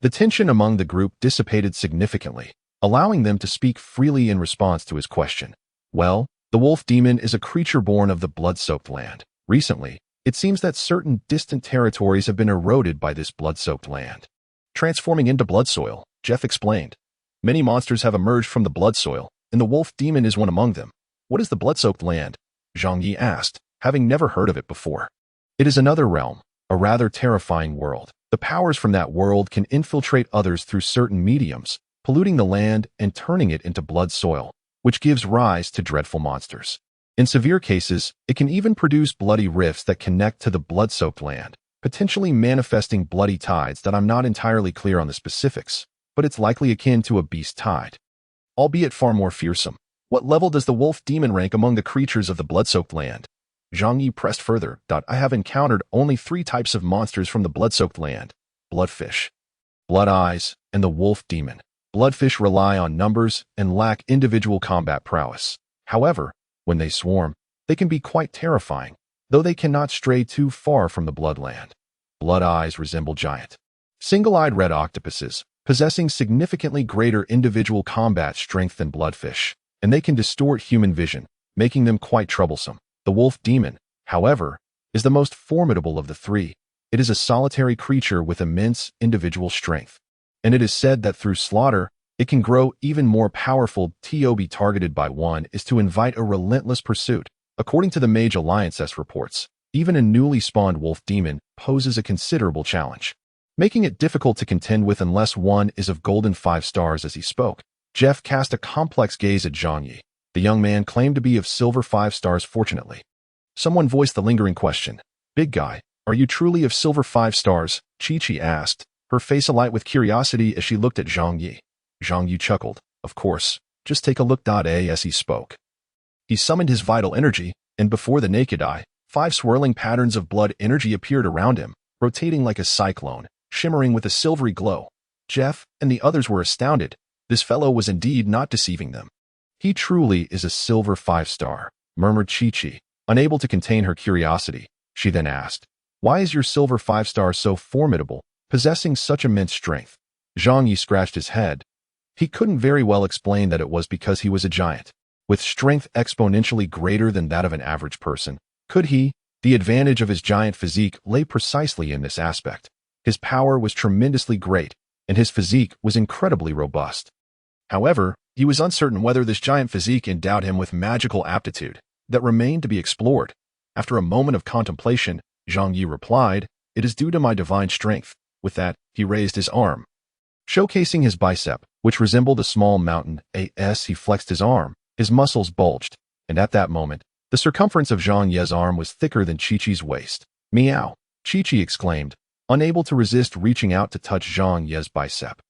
[SPEAKER 1] the tension among the group dissipated significantly, allowing them to speak freely in response to his question. "Well, the wolf demon is a creature born of the blood-soaked land. Recently, it seems that certain distant territories have been eroded by this blood-soaked land, transforming into blood soil," Jeff explained. "Many monsters have emerged from the blood soil, and the wolf demon is one among them." "What is the blood-soaked land?" Zhang Yi asked, having never heard of it before. "It is another realm, a rather terrifying world. The powers from that world can infiltrate others through certain mediums, polluting the land and turning it into blood soil, which gives rise to dreadful monsters. In severe cases, it can even produce bloody rifts that connect to the blood-soaked land, potentially manifesting bloody tides. I'm not entirely clear on the specifics, but it's likely akin to a beast tide, albeit far more fearsome." "What level does the wolf demon rank among the creatures of the blood-soaked land?" Zhang Yi pressed further. "I have encountered only 3 types of monsters from the blood-soaked land: bloodfish, blood eyes, and the wolf demon. Bloodfish rely on numbers and lack individual combat prowess. However, when they swarm, they can be quite terrifying, though they cannot stray too far from the bloodland. Blood eyes resemble giant, single-eyed red octopuses, possessing significantly greater individual combat strength than bloodfish, and they can distort human vision, making them quite troublesome. The wolf demon, however, is the most formidable of the 3. It is a solitary creature with immense individual strength, and it is said that through slaughter, it can grow even more powerful. To be targeted by one is to invite a relentless pursuit. According to the Mage Alliance's reports, even a newly spawned wolf demon poses a considerable challenge, making it difficult to contend with unless one is of golden 5 stars." As he spoke, Jeff cast a complex gaze at Zhang Yi. The young man claimed to be of silver 5 stars. Fortunately, someone voiced the lingering question. "Big guy, are you truly of silver 5 stars?" Chi-Chi asked, her face alight with curiosity as she looked at Zhang Yi. Zhang Yi chuckled. "Of course, just take a look." As he spoke, he summoned his vital energy, and before the naked eye, 5 swirling patterns of blood energy appeared around him, rotating like a cyclone, shimmering with a silvery glow. Jeff and the others were astounded. This fellow was indeed not deceiving them. "He truly is a silver 5 star, murmured Chi-Chi, unable to contain her curiosity. She then asked, "Why is your silver 5 star so formidable, possessing such immense strength?" Zhang Yi scratched his head. He couldn't very well explain that it was because he was a giant, with strength exponentially greater than that of an average person. Could he? The advantage of his giant physique lay precisely in this aspect. His power was tremendously great, and his physique was incredibly robust. However, he was uncertain whether this giant physique endowed him with magical aptitude that remained to be explored. After a moment of contemplation, Zhang Yi replied, "It is due to my divine strength, With that, he raised his arm, showcasing his bicep, which resembled a small mountain. As he flexed his arm, his muscles bulged, and at that moment, the circumference of Zhang Ye's arm was thicker than Chi-Chi's waist. Meow! Chi-Chi exclaimed, unable to resist reaching out to touch Zhang Ye's bicep.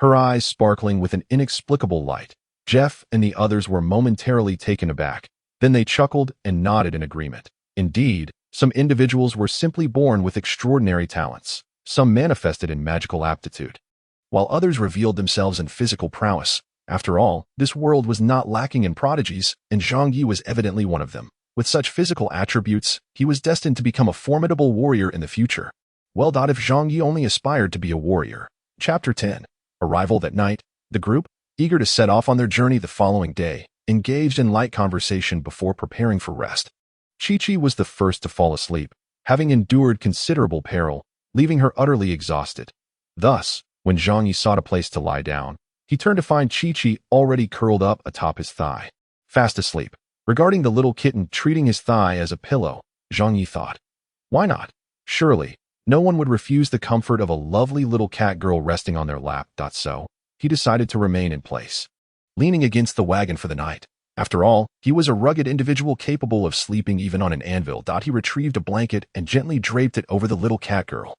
[SPEAKER 1] Her eyes sparkling with an inexplicable light. Jeff and the others were momentarily taken aback. Then they chuckled and nodded in agreement. Indeed, some individuals were simply born with extraordinary talents. Some manifested in magical aptitude, while others revealed themselves in physical prowess. After all, this world was not lacking in prodigies, and Zhang Yi was evidently one of them. With such physical attributes, he was destined to become a formidable warrior in the future. Well, if Zhang Yi only aspired to be a warrior. Chapter 10. Arrival that night. The group, eager to set off on their journey the following day, engaged in light conversation before preparing for rest. Chi-Chi was the first to fall asleep, having endured considerable peril, leaving her utterly exhausted. Thus, when Zhang Yi sought a place to lie down, he turned to find Chi-Chi already curled up atop his thigh, fast asleep. Regarding the little kitten treating his thigh as a pillow, Zhang Yi thought, why not? Surely, no one would refuse the comfort of a lovely little cat girl resting on their lap. So, he decided to remain in place, leaning against the wagon for the night. After all, he was a rugged individual capable of sleeping even on an anvil. He retrieved a blanket and gently draped it over the little cat girl.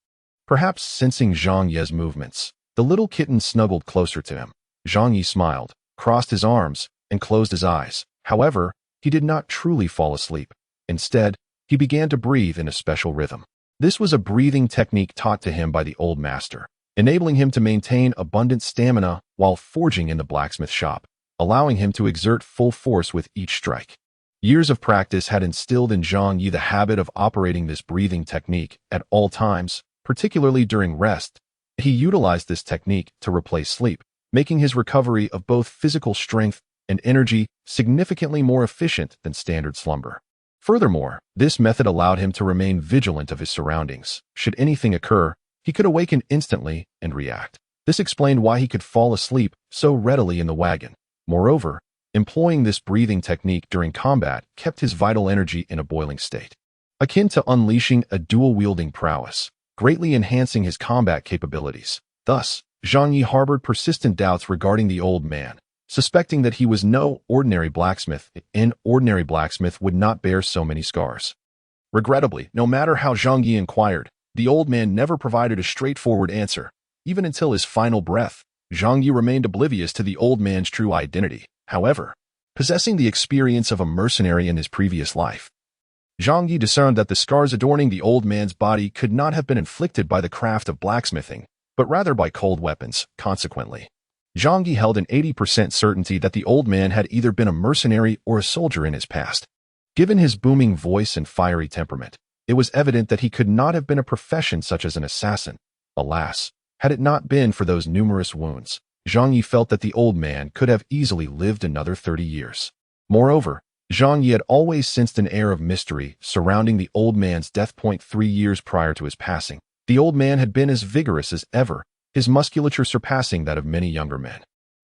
[SPEAKER 1] Perhaps sensing Zhang Ye's movements, the little kitten snuggled closer to him. Zhang Yi smiled, crossed his arms, and closed his eyes. However, he did not truly fall asleep. Instead, he began to breathe in a special rhythm. This was a breathing technique taught to him by the old master, enabling him to maintain abundant stamina while forging in the blacksmith shop, allowing him to exert full force with each strike. Years of practice had instilled in Zhang Yi the habit of operating this breathing technique at all times, particularly during rest. He utilized this technique to replace sleep, making his recovery of both physical strength and energy significantly more efficient than standard slumber. Furthermore, this method allowed him to remain vigilant of his surroundings. Should anything occur, he could awaken instantly and react. This explained why he could fall asleep so readily in the wagon. Moreover, employing this breathing technique during combat kept his vital energy in a boiling state, akin to unleashing a dual-wielding prowess, greatly enhancing his combat capabilities. Thus, Zhang Yi harbored persistent doubts regarding the old man, suspecting that he was no ordinary blacksmith. An ordinary blacksmith would not bear so many scars. Regrettably, no matter how Zhang Yi inquired, the old man never provided a straightforward answer. Even until his final breath, Zhang Yi remained oblivious to the old man's true identity. However, possessing the experience of a mercenary in his previous life, Zhang Yi discerned that the scars adorning the old man's body could not have been inflicted by the craft of blacksmithing, but rather by cold weapons. Consequently, Zhang Yi held an 80% certainty that the old man had either been a mercenary or a soldier in his past. Given his booming voice and fiery temperament, it was evident that he could not have been a profession such as an assassin. Alas, had it not been for those numerous wounds, Zhang Yi felt that the old man could have easily lived another 30 years. Moreover, Zhang Yi had always sensed an air of mystery surrounding the old man's death. 3 years prior to his passing, the old man had been as vigorous as ever, his musculature surpassing that of many younger men.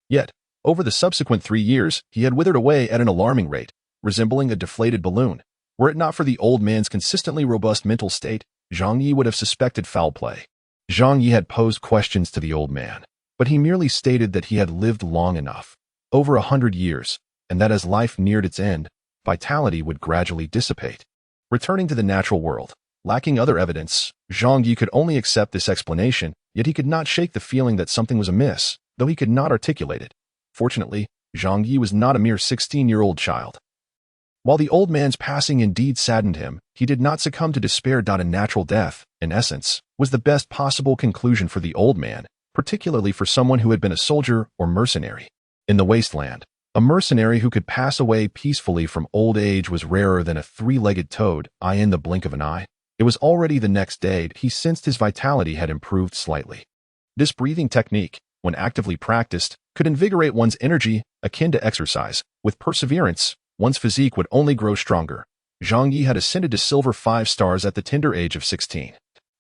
[SPEAKER 1] Yet, over the subsequent 3 years, he had withered away at an alarming rate, resembling a deflated balloon. Were it not for the old man's consistently robust mental state, Zhang Yi would have suspected foul play. Zhang Yi had posed questions to the old man, but he merely stated that he had lived long enough, over 100 years, and that as life neared its end, vitality would gradually dissipate, returning to the natural world. Lacking other evidence, Zhang Yi could only accept this explanation, yet he could not shake the feeling that something was amiss, though he could not articulate it. Fortunately, Zhang Yi was not a mere 16-year-old child. While the old man's passing indeed saddened him, he did not succumb to despair. A natural death, in essence, was the best possible conclusion for the old man, particularly for someone who had been a soldier or mercenary. In the wasteland, a mercenary who could pass away peacefully from old age was rarer than a three-legged toad, in the blink of an eye. It was already the next day. He sensed his vitality had improved slightly. This breathing technique, when actively practiced, could invigorate one's energy, akin to exercise. With perseverance, one's physique would only grow stronger. Zhang Yi had ascended to silver 5 stars at the tender age of 16,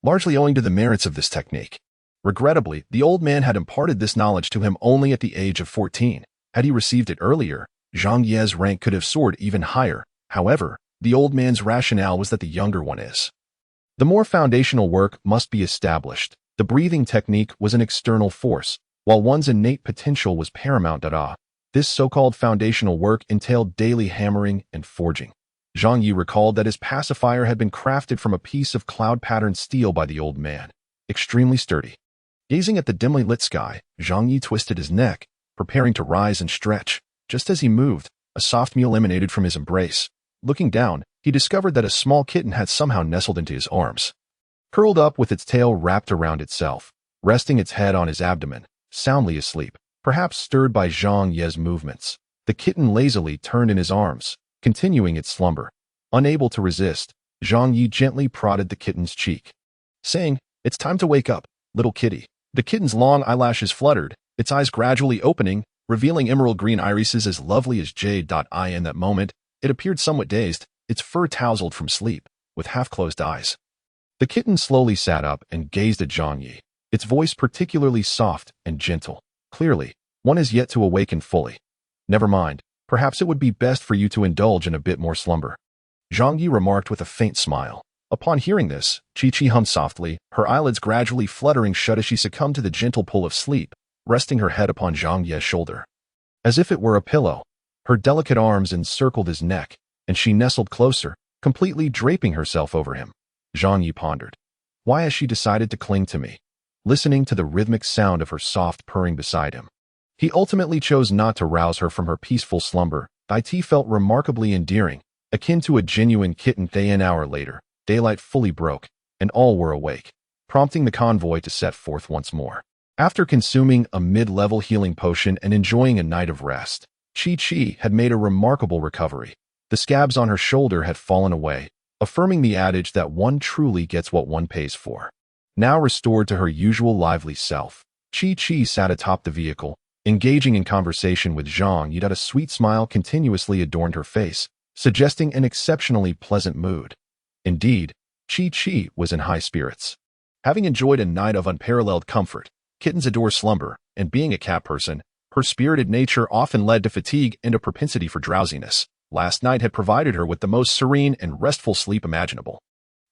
[SPEAKER 1] largely owing to the merits of this technique. Regrettably, the old man had imparted this knowledge to him only at the age of 14. Had he received it earlier, Zhang Yi's rank could have soared even higher. However, the old man's rationale was that the younger one is. The more foundational work must be established. The breathing technique was an external force, while one's innate potential was paramount. This so-called foundational work entailed daily hammering and forging. Zhang Yi recalled that his pacifier had been crafted from a piece of cloud-patterned steel by the old man, extremely sturdy. Gazing at the dimly lit sky, Zhang Yi twisted his neck, preparing to rise and stretch. Just as he moved, a soft mew emanated from his embrace. Looking down, he discovered that a small kitten had somehow nestled into his arms. Curled up with its tail wrapped around itself, resting its head on his abdomen, soundly asleep, perhaps stirred by Zhang Yi's movements. The kitten lazily turned in his arms, continuing its slumber. Unable to resist, Zhang Yi gently prodded the kitten's cheek, saying, "It's time to wake up, little kitty." The kitten's long eyelashes fluttered, its eyes gradually opening, revealing emerald green irises as lovely as jade. In that moment, it appeared somewhat dazed, its fur tousled from sleep, with half-closed eyes. The kitten slowly sat up and gazed at Zhang Yi, its voice particularly soft and gentle. "Clearly, one is yet to awaken fully. Never mind, perhaps it would be best for you to indulge in a bit more slumber," Zhang Yi remarked with a faint smile. Upon hearing this, Chi-Chi hummed softly, her eyelids gradually fluttering shut as she succumbed to the gentle pull of sleep, resting her head upon Zhang Yi's shoulder. As if it were a pillow, her delicate arms encircled his neck, and she nestled closer, completely draping herself over him. Zhang Yi pondered. Why has she decided to cling to me? Listening to the rhythmic sound of her soft purring beside him, he ultimately chose not to rouse her from her peaceful slumber. It felt remarkably endearing, akin to a genuine kitten. An hour later, daylight fully broke, and all were awake, prompting the convoy to set forth once more. After consuming a mid-level healing potion and enjoying a night of rest, Chi-Chi had made a remarkable recovery. The scabs on her shoulder had fallen away, affirming the adage that one truly gets what one pays for. Now restored to her usual lively self, Chi-Chi sat atop the vehicle, engaging in conversation with Zhang Yi. A sweet smile continuously adorned her face, suggesting an exceptionally pleasant mood. Indeed, Chi-Chi was in high spirits. Having enjoyed a night of unparalleled comfort, kittens adore slumber, and being a cat person, her spirited nature often led to fatigue and a propensity for drowsiness. Last night had provided her with the most serene and restful sleep imaginable.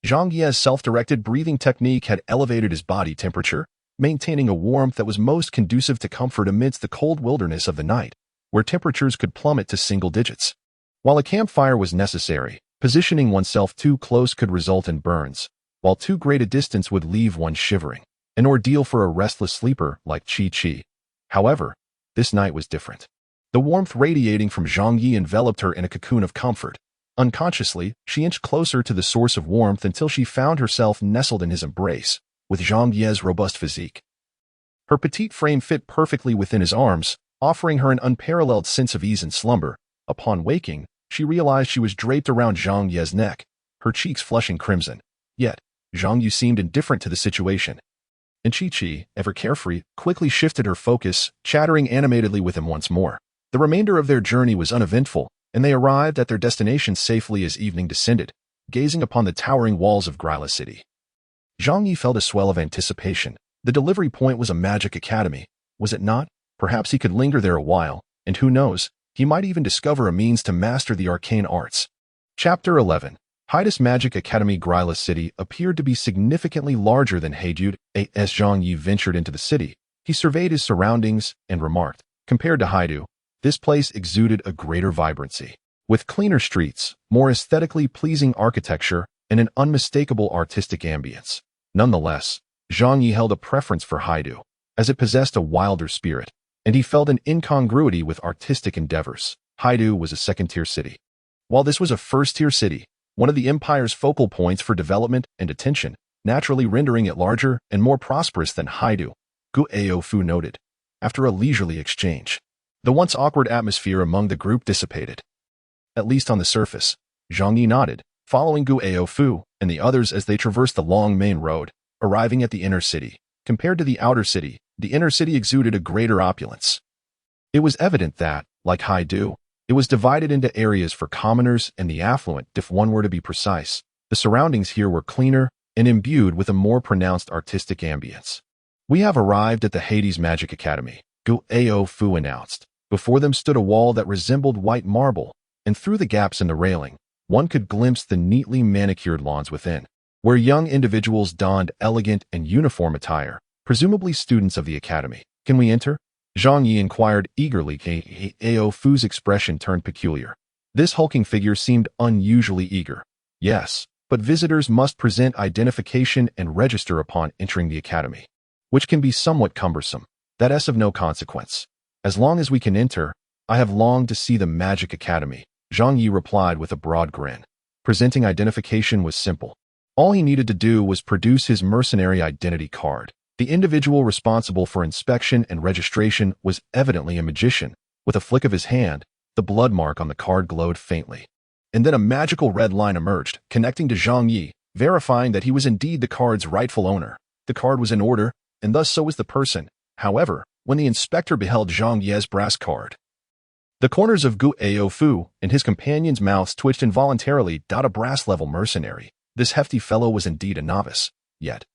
[SPEAKER 1] Zhang Yi's self-directed breathing technique had elevated his body temperature, maintaining a warmth that was most conducive to comfort amidst the cold wilderness of the night, where temperatures could plummet to single digits. While a campfire was necessary, positioning oneself too close could result in burns, while too great a distance would leave one shivering, an ordeal for a restless sleeper like Chi-Chi. However, this night was different. The warmth radiating from Zhang Yi enveloped her in a cocoon of comfort. Unconsciously, she inched closer to the source of warmth until she found herself nestled in his embrace, with Zhang Yi's robust physique. Her petite frame fit perfectly within his arms, offering her an unparalleled sense of ease and slumber. Upon waking, she realized she was draped around Zhang Yi's neck, her cheeks flushing crimson. Yet, Zhang Yi seemed indifferent to the situation. And Chi-Chi, ever carefree, quickly shifted her focus, chattering animatedly with him once more. The remainder of their journey was uneventful, and they arrived at their destination safely as evening descended, gazing upon the towering walls of Gryla City. Zhang Yi felt a swell of anticipation. The delivery point was a magic academy, was it not? Perhaps he could linger there a while, and who knows, he might even discover a means to master the arcane arts. Chapter 11. Haida's Magic Academy. Gryla City appeared to be significantly larger than Hejude. As Zhang Yi ventured into the city, he surveyed his surroundings and remarked, compared to Haidu, this place exuded a greater vibrancy. With cleaner streets, more aesthetically pleasing architecture, and an unmistakable artistic ambience. Nonetheless, Zhang Yi held a preference for Haidu, as it possessed a wilder spirit, and he felt an incongruity with artistic endeavors. Haidu was a second-tier city, while this was a first-tier city, one of the empire's focal points for development and attention, naturally rendering it larger and more prosperous than Haidu, Gu Aofu noted. After a leisurely exchange, the once awkward atmosphere among the group dissipated. At least on the surface, Zhang Yi nodded, following Gu Aofu and the others as they traversed the long main road, arriving at the inner city. Compared to the outer city, the inner city exuded a greater opulence. It was evident that, like Haidu, it was divided into areas for commoners and the affluent, if one were to be precise. The surroundings here were cleaner and imbued with a more pronounced artistic ambience. We have arrived at the Hades Magic Academy, Gu Aofu announced. Before them stood a wall that resembled white marble, and through the gaps in the railing, one could glimpse the neatly manicured lawns within. where young individuals donned elegant and uniform attire, presumably students of the academy. Can we enter? Zhang Yi inquired eagerly. Ao Fu's expression turned peculiar. This hulking figure seemed unusually eager. Yes, but visitors must present identification and register upon entering the academy, which can be somewhat cumbersome. That's of no consequence. As long as we can enter, I have longed to see the Magic Academy, Zhang Yi replied with a broad grin. Presenting identification was simple. All he needed to do was produce his mercenary identity card. The individual responsible for inspection and registration was evidently a magician. With a flick of his hand, the blood mark on the card glowed faintly. And then a magical red line emerged, connecting to Zhang Yi, verifying that he was indeed the card's rightful owner. The card was in order, and thus so was the person. However, when the inspector beheld Zhang Yi's brass card, the corners of Gu Ao Fu and his companion's mouths twitched involuntarily. A brass-level mercenary. This hefty fellow was indeed a novice, yet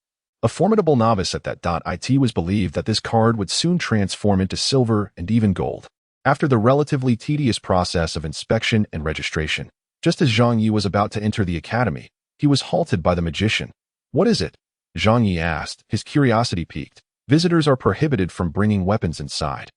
[SPEAKER 1] a formidable novice at that. It was believed that this card would soon transform into silver and even gold. After the relatively tedious process of inspection and registration, just as Zhang Yi was about to enter the academy, he was halted by the magician. What is it? Zhang Yi asked, his curiosity piqued. Visitors are prohibited from bringing weapons inside.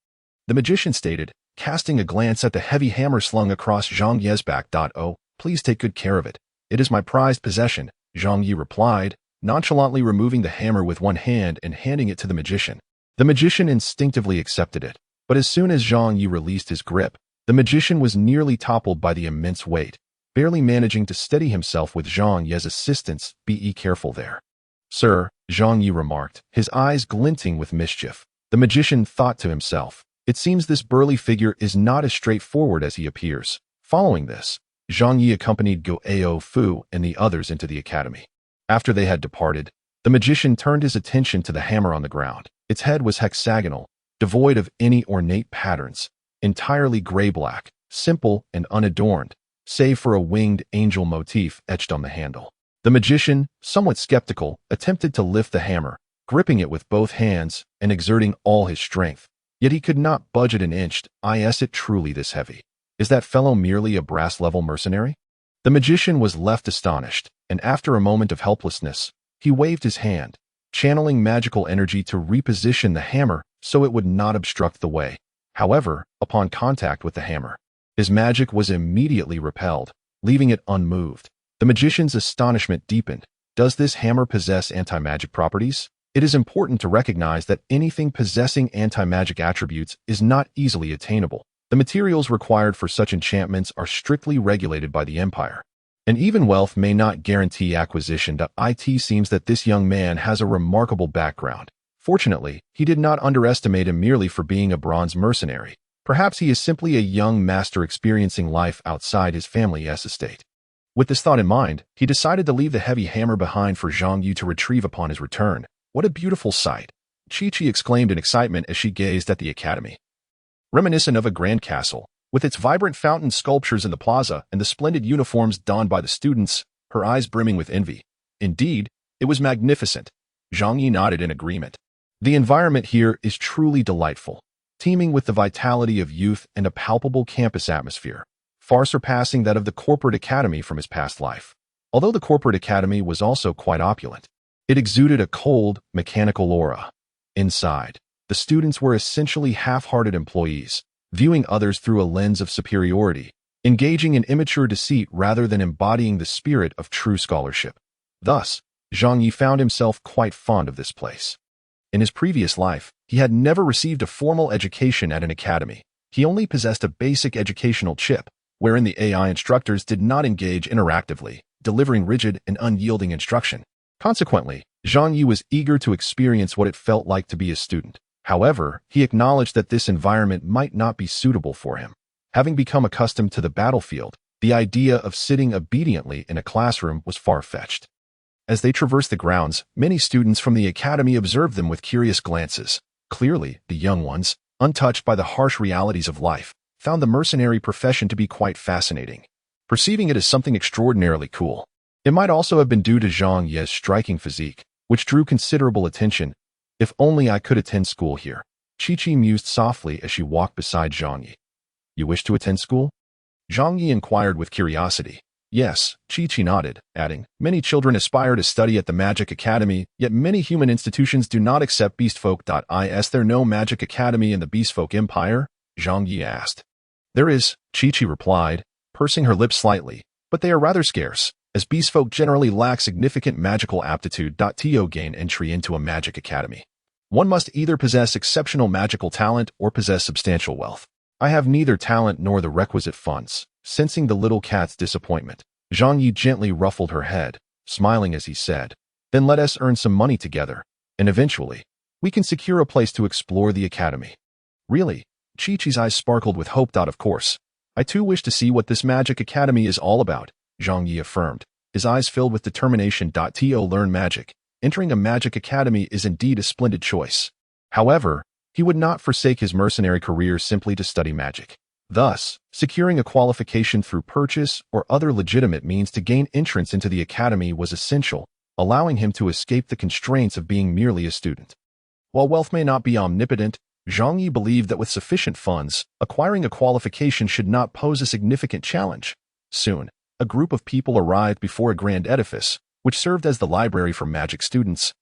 [SPEAKER 1] The magician stated, casting a glance at the heavy hammer slung across Zhang Yi's back. Oh, please take good care of it. It is my prized possession, Zhang Yi replied, nonchalantly removing the hammer with one hand and handing it to the magician. The magician instinctively accepted it, but as soon as Zhang Yi released his grip, the magician was nearly toppled by the immense weight, barely managing to steady himself with Zhang Yi's assistance. Be careful there, sir, Zhang Yi remarked, his eyes glinting with mischief. The magician thought to himself, it seems this burly figure is not as straightforward as he appears. Following this, Zhang Yi accompanied Gu Ao Fu and the others into the academy. After they had departed, the magician turned his attention to the hammer on the ground. Its head was hexagonal, devoid of any ornate patterns, entirely gray-black, simple and unadorned, save for a winged angel motif etched on the handle. The magician, somewhat skeptical, attempted to lift the hammer, gripping it with both hands and exerting all his strength. Yet he could not budge it an inch. Is it truly this heavy? Is that fellow merely a brass-level mercenary? The magician was left astonished, and after a moment of helplessness, he waved his hand, channeling magical energy to reposition the hammer so it would not obstruct the way. However, upon contact with the hammer, his magic was immediately repelled, leaving it unmoved. The magician's astonishment deepened. Does this hammer possess anti-magic properties? It is important to recognize that anything possessing anti-magic attributes is not easily attainable. The materials required for such enchantments are strictly regulated by the Empire, and even wealth may not guarantee acquisition. It seems that this young man has a remarkable background. Fortunately, he did not underestimate him merely for being a bronze mercenary. Perhaps he is simply a young master experiencing life outside his family's estate. With this thought in mind, he decided to leave the heavy hammer behind for Zhang Yi to retrieve upon his return. What a beautiful sight! Chi-Chi exclaimed in excitement as she gazed at the academy. Reminiscent of a grand castle, with its vibrant fountain sculptures in the plaza and the splendid uniforms donned by the students, her eyes brimming with envy. Indeed, it was magnificent. Zhang Yi nodded in agreement. The environment here is truly delightful, teeming with the vitality of youth and a palpable campus atmosphere, far surpassing that of the corporate academy from his past life. Although the corporate academy was also quite opulent, it exuded a cold, mechanical aura. Inside, the students were essentially half-hearted employees, viewing others through a lens of superiority, engaging in immature deceit rather than embodying the spirit of true scholarship. Thus, Zhang Yi found himself quite fond of this place. In his previous life, he had never received a formal education at an academy. He only possessed a basic educational chip, wherein the AI instructors did not engage interactively, delivering rigid and unyielding instruction. Consequently, Zhang Yi was eager to experience what it felt like to be a student. However, he acknowledged that this environment might not be suitable for him. Having become accustomed to the battlefield, the idea of sitting obediently in a classroom was far-fetched. As they traversed the grounds, many students from the academy observed them with curious glances. Clearly, the young ones, untouched by the harsh realities of life, found the mercenary profession to be quite fascinating, perceiving it as something extraordinarily cool. It might also have been due to Zhang Yi's striking physique, which drew considerable attention. If only I could attend school here, Chi-Chi mused softly as she walked beside Zhang Yi. You wish to attend school? Zhang Yi inquired with curiosity. Yes, Chi-Chi nodded, adding, "Many children aspire to study at the Magic Academy, yet many human institutions do not accept beastfolk. Is there no Magic Academy in the Beastfolk Empire?" Zhang Yi asked. "There is," Chi-Chi replied, pursing her lips slightly, "but they are rather scarce, as beastfolk generally lack significant magical aptitude. To gain entry into a Magic Academy, one must either possess exceptional magical talent or possess substantial wealth. I have neither talent nor the requisite funds." Sensing the little cat's disappointment, Zhang Yi gently ruffled her head, smiling as he said, "Then let us earn some money together, and eventually, we can secure a place to explore the academy." "Really?" Chi-Chi's eyes sparkled with hope. "Of course. I too wish to see what this Magic Academy is all about," Zhang Yi affirmed, his eyes filled with determination. To learn magic, entering a Magic Academy is indeed a splendid choice. However, he would not forsake his mercenary career simply to study magic. Thus, securing a qualification through purchase or other legitimate means to gain entrance into the academy was essential, allowing him to escape the constraints of being merely a student. While wealth may not be omnipotent, Zhang Yi believed that with sufficient funds, acquiring a qualification should not pose a significant challenge. Soon, a group of people arrived before a grand edifice, which served as the library for magic students,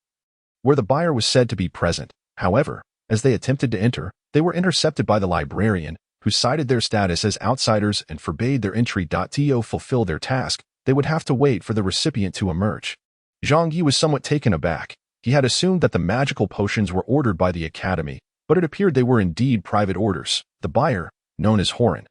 [SPEAKER 1] where the buyer was said to be present. However, as they attempted to enter, they were intercepted by the librarian, who cited their status as outsiders and forbade their entry. To fulfill their task, they would have to wait for the recipient to emerge. Zhang Yi was somewhat taken aback. He had assumed that the magical potions were ordered by the academy, but it appeared they were indeed private orders. The buyer, known as Horan,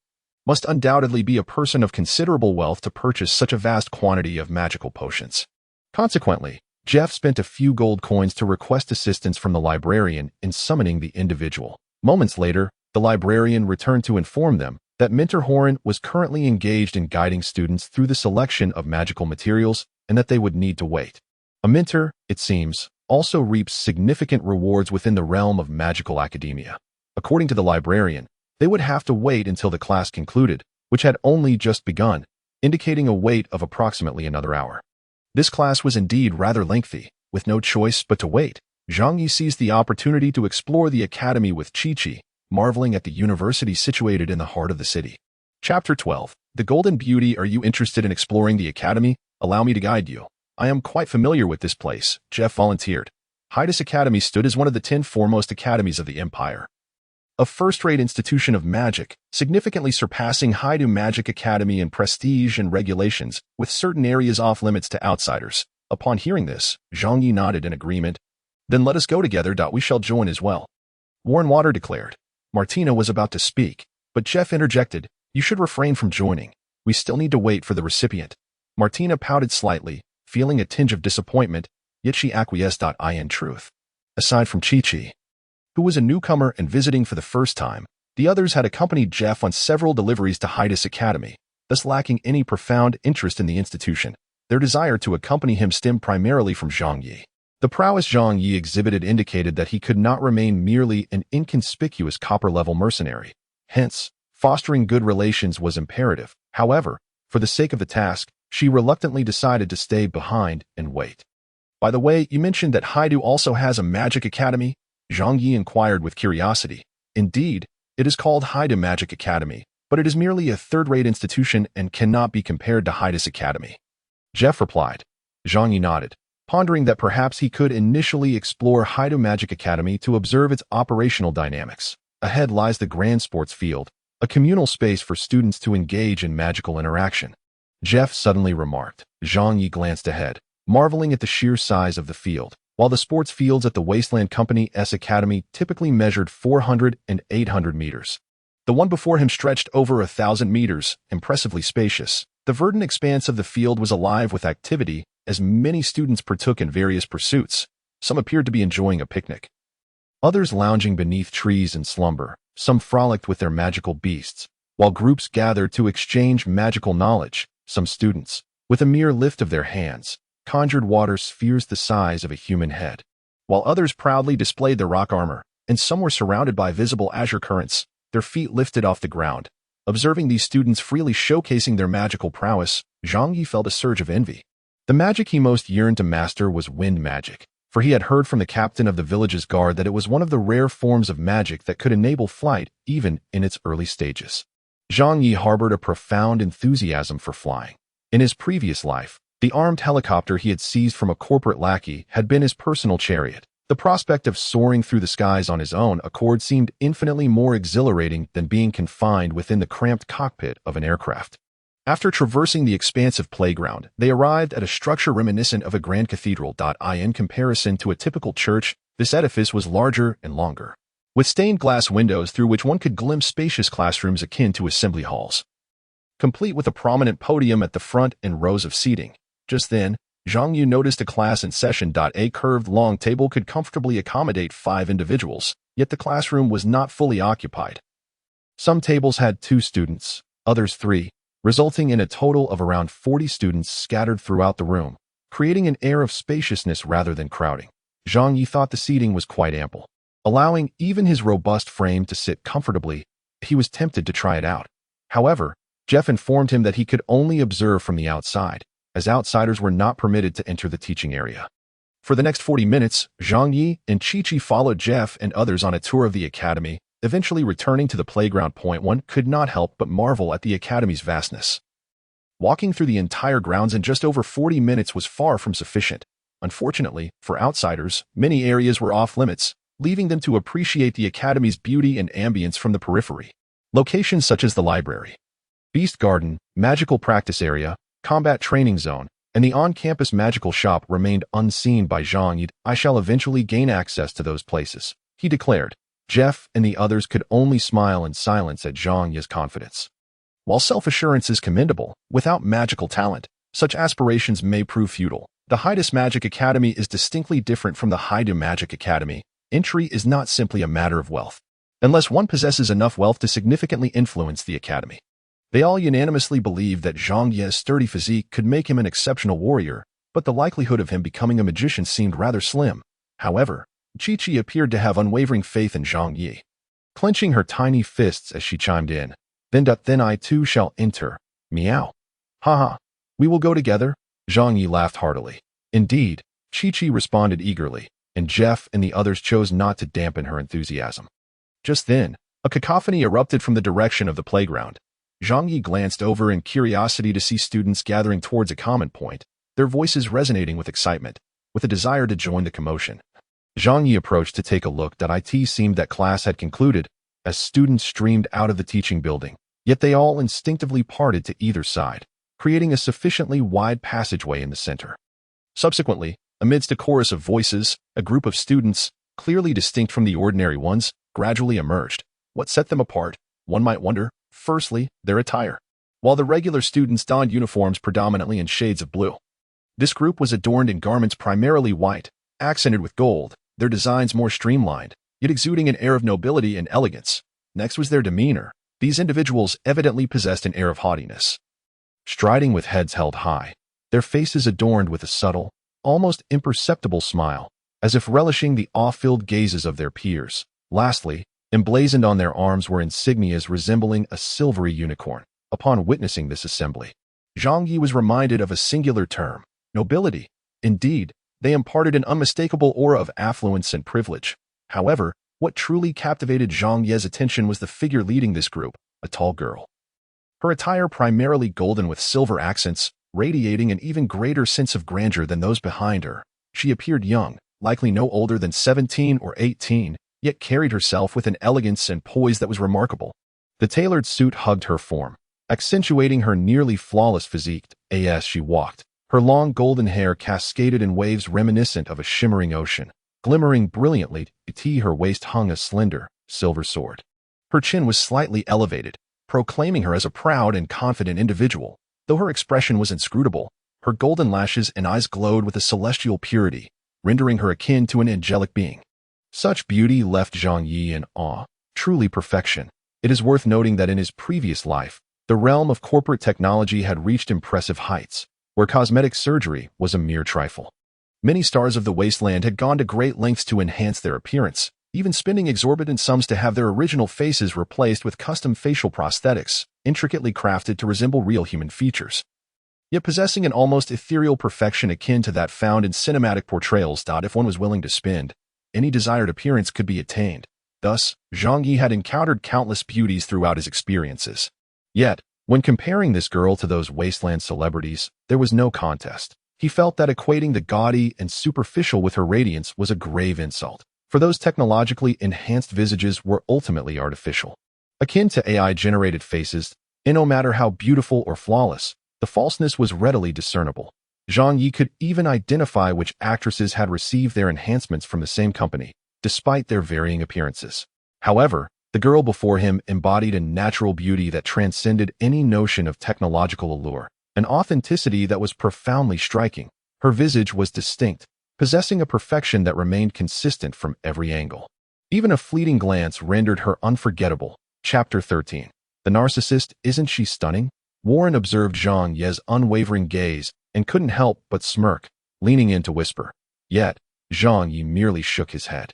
[SPEAKER 1] must undoubtedly be a person of considerable wealth to purchase such a vast quantity of magical potions. Consequently, Jeff spent a few gold coins to request assistance from the librarian in summoning the individual. Moments later, the librarian returned to inform them that Mentor Horan was currently engaged in guiding students through the selection of magical materials and that they would need to wait. A mentor, it seems, also reaps significant rewards within the realm of magical academia. According to the librarian, they would have to wait until the class concluded, which had only just begun, indicating a wait of approximately another hour. This class was indeed rather lengthy. With no choice but to wait, Zhang Yi seized the opportunity to explore the academy with Chi-Chi, marveling at the university situated in the heart of the city. Chapter 12. The Golden Beauty. Are you interested in exploring the academy? Allow me to guide you. I am quite familiar with this place, Jeff volunteered. Hydus Academy stood as one of the 10 foremost academies of the Empire, a first-rate institution of magic, significantly surpassing Hydus Magic Academy in prestige and regulations, with certain areas off-limits to outsiders. Upon hearing this, Zhang Yi nodded in agreement. "Then let us go together. We shall join as well," Warren Water declared. Martina was about to speak, but Jeff interjected, "You should refrain from joining. We still need to wait for the recipient." Martina pouted slightly, feeling a tinge of disappointment, yet she acquiesced. In truth, aside from Chi-Chi, who was a newcomer and visiting for the first time, the others had accompanied Jeff on several deliveries to Hydus Academy, thus lacking any profound interest in the institution. Their desire to accompany him stemmed primarily from Zhang Yi. The prowess Zhang Yi exhibited indicated that he could not remain merely an inconspicuous copper-level mercenary. Hence, fostering good relations was imperative. However, for the sake of the task, she reluctantly decided to stay behind and wait. "By the way, you mentioned that Hydus also has a magic academy?" Zhang Yi inquired with curiosity. "Indeed, it is called Hydus Magic Academy, but it is merely a third-rate institution and cannot be compared to Hydus Academy," Jeff replied. Zhang Yi nodded, pondering that perhaps he could initially explore Hydus Magic Academy to observe its operational dynamics. Ahead lies the Grand Sports Field, a communal space for students to engage in magical interaction, Jeff suddenly remarked. Zhang Yi glanced ahead, marveling at the sheer size of the field. While the sports fields at the Wasteland Company's academy typically measured 400 and 800 meters, the one before him stretched over 1,000 meters, impressively spacious. The verdant expanse of the field was alive with activity, as many students partook in various pursuits. Some appeared to be enjoying a picnic, others lounging beneath trees in slumber. Some frolicked with their magical beasts, while groups gathered to exchange magical knowledge. Some students, with a mere lift of their hands, conjured water spheres the size of a human head, while others proudly displayed their rock armor, and some were surrounded by visible azure currents, their feet lifted off the ground. Observing these students freely showcasing their magical prowess, Zhang Yi felt a surge of envy. The magic he most yearned to master was wind magic, for he had heard from the captain of the village's guard that it was one of the rare forms of magic that could enable flight even in its early stages. Zhang Yi harbored a profound enthusiasm for flying. In his previous life, the armed helicopter he had seized from a corporate lackey had been his personal chariot. The prospect of soaring through the skies on his own accord seemed infinitely more exhilarating than being confined within the cramped cockpit of an aircraft. After traversing the expansive playground, they arrived at a structure reminiscent of a grand cathedral. In comparison to a typical church, this edifice was larger and longer, with stained glass windows through which one could glimpse spacious classrooms akin to assembly halls, complete with a prominent podium at the front and rows of seating. Just then, Zhang Yu noticed a class in session. A curved long table could comfortably accommodate 5 individuals, yet the classroom was not fully occupied. Some tables had 2 students, others 3, resulting in a total of around 40 students scattered throughout the room, creating an air of spaciousness rather than crowding. Zhang Yi thought the seating was quite ample, allowing even his robust frame to sit comfortably. He was tempted to try it out. However, Jeff informed him that he could only observe from the outside, as outsiders were not permitted to enter the teaching area. For the next 40 minutes, Zhang Yi and Chi-Chi followed Jeff and others on a tour of the academy, eventually returning to the playground. One could not help but marvel at the academy's vastness. Walking through the entire grounds in just over 40 minutes was far from sufficient. Unfortunately, for outsiders, many areas were off-limits, leaving them to appreciate the academy's beauty and ambience from the periphery. Locations such as the library, Beast Garden, Magical Practice Area, Combat Training Zone, and the on-campus magical shop remained unseen by Zhang Yi. I shall eventually gain access to those places, he declared. Jeff and the others could only smile in silence at Zhang Yi's confidence. While self-assurance is commendable, without magical talent, such aspirations may prove futile. The Hydus Magic Academy is distinctly different from the Haidu Magic Academy. Entry is not simply a matter of wealth, unless one possesses enough wealth to significantly influence the academy. They all unanimously believed that Zhang Yi's sturdy physique could make him an exceptional warrior, but the likelihood of him becoming a magician seemed rather slim. However, Chi-Chi appeared to have unwavering faith in Zhang Yi, clenching her tiny fists as she chimed in. Then I too shall enter. Meow. Haha. We will go together? Zhang Yi laughed heartily. Indeed, Chi-Chi responded eagerly, and Jeff and the others chose not to dampen her enthusiasm. Just then, a cacophony erupted from the direction of the playground. Zhang Yi glanced over in curiosity to see students gathering towards a common point, their voices resonating with excitement, with a desire to join the commotion. Zhang Yi approached to take a look. It seemed that class had concluded, as students streamed out of the teaching building, yet they all instinctively parted to either side, creating a sufficiently wide passageway in the center. Subsequently, amidst a chorus of voices, a group of students, clearly distinct from the ordinary ones, gradually emerged. What set them apart, one might wonder? Firstly, their attire. While the regular students donned uniforms predominantly in shades of blue, this group was adorned in garments primarily white, accented with gold, their designs more streamlined, yet exuding an air of nobility and elegance. Next was their demeanor. These individuals evidently possessed an air of haughtiness, striding with heads held high, their faces adorned with a subtle, almost imperceptible smile, as if relishing the awe-filled gazes of their peers. Lastly, emblazoned on their arms were insignias resembling a silvery unicorn. Upon witnessing this assembly, Zhang Yi was reminded of a singular term, nobility. Indeed, they imparted an unmistakable aura of affluence and privilege. However, what truly captivated Zhang Yi's attention was the figure leading this group, a tall girl. Her attire primarily golden with silver accents, radiating an even greater sense of grandeur than those behind her. She appeared young, likely no older than 17 or 18, yet carried herself with an elegance and poise that was remarkable. The tailored suit hugged her form, accentuating her nearly flawless physique as she walked. Her long golden hair cascaded in waves reminiscent of a shimmering ocean. Glimmering brilliantly, her waist hung a slender, silver sword. Her chin was slightly elevated, proclaiming her as a proud and confident individual. Though her expression was inscrutable, her golden lashes and eyes glowed with a celestial purity, rendering her akin to an angelic being. Such beauty left Zhang Yi in awe, truly perfection. It is worth noting that in his previous life, the realm of corporate technology had reached impressive heights, where cosmetic surgery was a mere trifle. Many stars of the wasteland had gone to great lengths to enhance their appearance, even spending exorbitant sums to have their original faces replaced with custom facial prosthetics, intricately crafted to resemble real human features, yet possessing an almost ethereal perfection akin to that found in cinematic portrayals. If one was willing to spend, any desired appearance could be attained. Thus, Zhang Yi had encountered countless beauties throughout his experiences. Yet, When comparing this girl to those wasteland celebrities, there was no contest. He felt that equating the gaudy and superficial with her radiance was a grave insult, for those technologically enhanced visages were ultimately artificial. Akin to AI-generated faces, and no matter how beautiful or flawless, the falseness was readily discernible. Zhang Yi could even identify which actresses had received their enhancements from the same company, despite their varying appearances. However, the girl before him embodied a natural beauty that transcended any notion of technological allure, an authenticity that was profoundly striking. Her visage was distinct, possessing a perfection that remained consistent from every angle. Even a fleeting glance rendered her unforgettable. Chapter 13. The narcissist, isn't she stunning? Warren observed Zhang Yi's unwavering gaze and couldn't help but smirk, leaning in to whisper. Yet, Zhang Yi merely shook his head.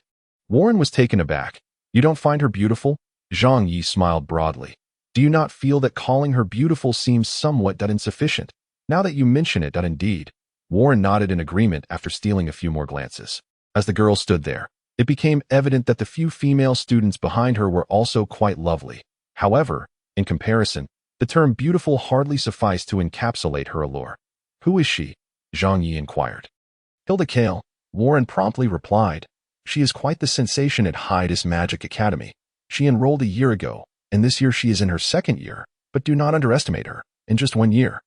[SPEAKER 1] Warren was taken aback. You don't find her beautiful? Zhang Yi smiled broadly. Do you not feel that calling her beautiful seems somewhat insufficient? Now that you mention it, indeed. Warren nodded in agreement after stealing a few more glances. As the girl stood there, it became evident that the few female students behind her were also quite lovely. However, in comparison, the term beautiful hardly sufficed to encapsulate her allure. Who is she? Zhang Yi inquired. Hilda Kale, Warren promptly replied. She is quite the sensation at Hydas Magic Academy. She enrolled a year ago, and this year she is in her second year, but do not underestimate her. In just 1 year,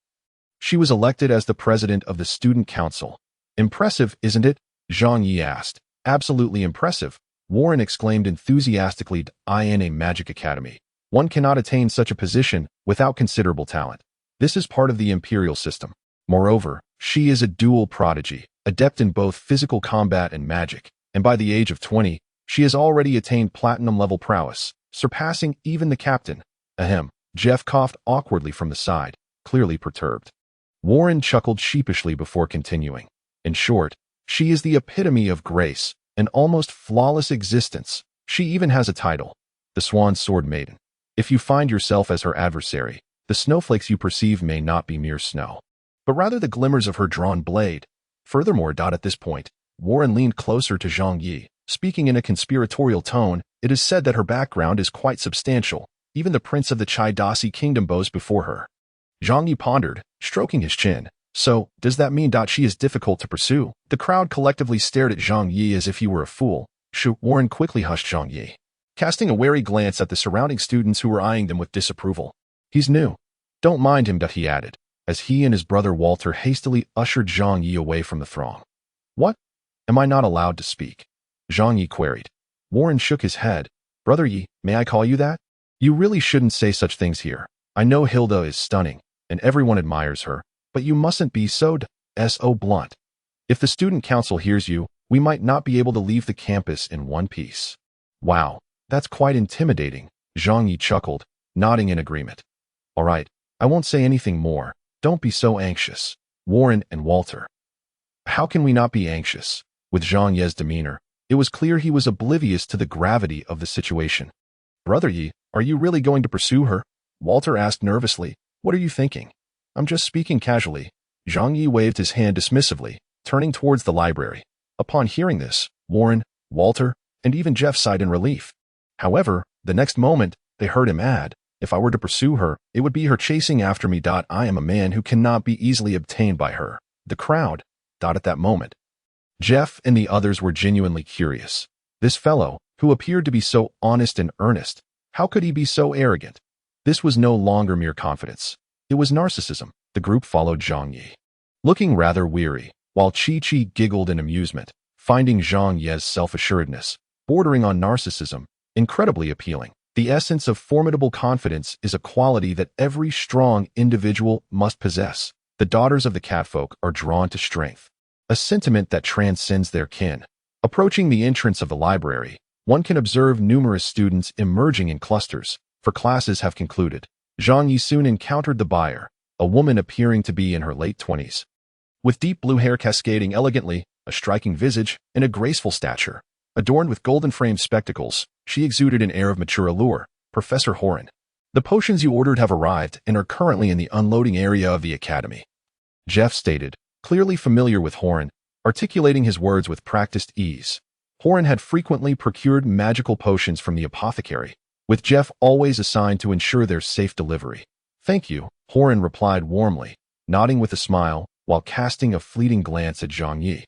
[SPEAKER 1] she was elected as the president of the student council. Impressive, isn't it? Zhang Yi asked. Absolutely impressive, Warren exclaimed enthusiastically. In a magic academy, one cannot attain such a position without considerable talent. This is part of the imperial system. Moreover, she is a dual prodigy, adept in both physical combat and magic, and by the age of 20, she has already attained platinum-level prowess, surpassing even the captain. Ahem. Jeff coughed awkwardly from the side, clearly perturbed. Warren chuckled sheepishly before continuing. In short, she is the epitome of grace, an almost flawless existence. She even has a title, the Swan swordmaiden. If you find yourself as her adversary, the snowflakes you perceive may not be mere snow, but rather the glimmers of her drawn blade. Furthermore, at this point, Warren leaned closer to Zhang Yi, speaking in a conspiratorial tone. It is said that her background is quite substantial. Even the prince of the Chai-Dasi kingdom bows before her. Zhang Yi pondered, stroking his chin. So, does that mean she is difficult to pursue? The crowd collectively stared at Zhang Yi as if he were a fool. Warren quickly hushed Zhang Yi, casting a wary glance at the surrounding students who were eyeing them with disapproval. He's new. Don't mind him, he added, as he and his brother Walter hastily ushered Zhang Yi away from the throng. What? Am I not allowed to speak? Zhang Yi queried. Warren shook his head. Brother Yi, may I call you that? You really shouldn't say such things here. I know Hilda is stunning, and everyone admires her, but you mustn't be so blunt. If the student council hears you, we might not be able to leave the campus in one piece. Wow, that's quite intimidating, Zhang Yi chuckled, nodding in agreement. All right, I won't say anything more. Don't be so anxious. Warren and Walter. How can we not be anxious? With Zhang Yi's demeanor, it was clear he was oblivious to the gravity of the situation. Brother Yi, are you really going to pursue her? Walter asked nervously. What are you thinking? I'm just speaking casually. Zhang Yi waved his hand dismissively, turning towards the library. Upon hearing this, Warren, Walter, and even Jeff sighed in relief. However, the next moment, they heard him add, if I were to pursue her, it would be her chasing after me. I am a man who cannot be easily obtained by her. The crowd. At that moment, Jeff and the others were genuinely curious. This fellow, who appeared to be so honest and earnest, how could he be so arrogant? This was no longer mere confidence. It was narcissism. The group followed Zhang Yi, looking rather weary, while Chi-Chi giggled in amusement, finding Zhang Yi's self-assuredness, bordering on narcissism, incredibly appealing. The essence of formidable confidence is a quality that every strong individual must possess. The daughters of the catfolk are drawn to strength, a sentiment that transcends their kin. Approaching the entrance of the library, one can observe numerous students emerging in clusters, for classes have concluded. Zhang Yi soon encountered the buyer, a woman appearing to be in her late 20s. With deep blue hair cascading elegantly, a striking visage, and a graceful stature, adorned with golden-framed spectacles, she exuded an air of mature allure. Professor Horan. The potions you ordered have arrived and are currently in the unloading area of the academy. Jeff stated, clearly familiar with Horan, articulating his words with practiced ease. Horan had frequently procured magical potions from the apothecary, with Jeff always assigned to ensure their safe delivery. Thank you, Horan replied warmly, nodding with a smile while casting a fleeting glance at Zhang Yi,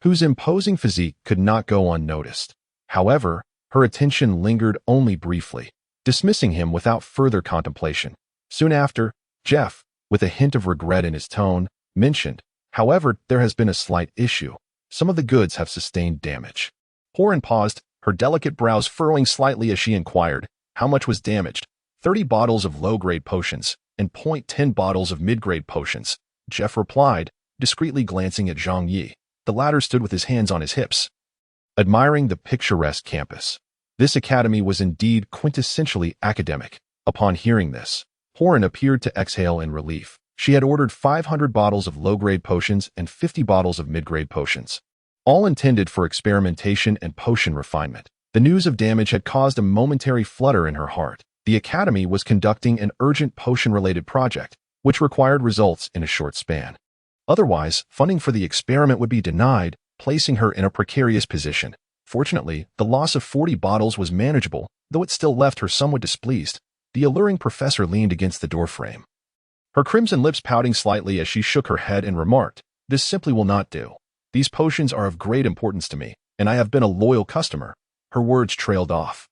[SPEAKER 1] whose imposing physique could not go unnoticed. However, her attention lingered only briefly, dismissing him without further contemplation. Soon after, Jeff, with a hint of regret in his tone, mentioned, "However, there has been a slight issue. Some of the goods have sustained damage." Horan paused, her delicate brows furrowing slightly as she inquired, "How much was damaged?" 30 bottles of low-grade potions and 0.10 bottles of mid-grade potions, Jeff replied, discreetly glancing at Zhang Yi. The latter stood with his hands on his hips, admiring the picturesque campus. This academy was indeed quintessentially academic. Upon hearing this, Horan appeared to exhale in relief. She had ordered 500 bottles of low-grade potions and 50 bottles of mid-grade potions, all intended for experimentation and potion refinement. The news of damage had caused a momentary flutter in her heart. The academy was conducting an urgent potion-related project, which required results in a short span. Otherwise, funding for the experiment would be denied, placing her in a precarious position. Fortunately, the loss of 40 bottles was manageable, though it still left her somewhat displeased. The alluring professor leaned against the doorframe, her crimson lips pouting slightly as she shook her head and remarked, "This simply will not do. These potions are of great importance to me, and I have been a loyal customer." Her words trailed off,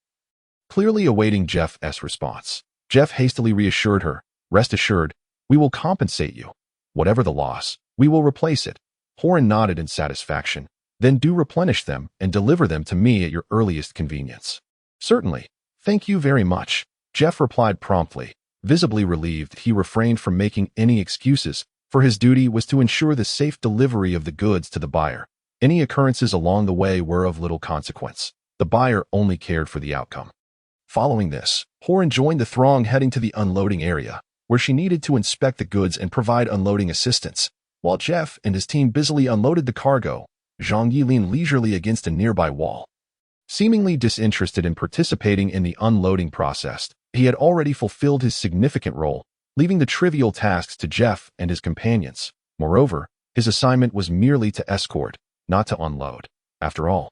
[SPEAKER 1] clearly awaiting Jeff's response. Jeff hastily reassured her, "Rest assured, we will compensate you. Whatever the loss, we will replace it." Horan nodded in satisfaction. "Then do replenish them and deliver them to me at your earliest convenience." "Certainly. Thank you very much," Jeff replied promptly. Visibly relieved, he refrained from making any excuses, for his duty was to ensure the safe delivery of the goods to the buyer. Any occurrences along the way were of little consequence. The buyer only cared for the outcome. Following this, Horan joined the throng heading to the unloading area, where she needed to inspect the goods and provide unloading assistance. While Jeff and his team busily unloaded the cargo, Zhang Yi leaned leisurely against a nearby wall. Seemingly disinterested in participating in the unloading process, he had already fulfilled his significant role, leaving the trivial tasks to Jeff and his companions. Moreover, his assignment was merely to escort, not to unload. After all,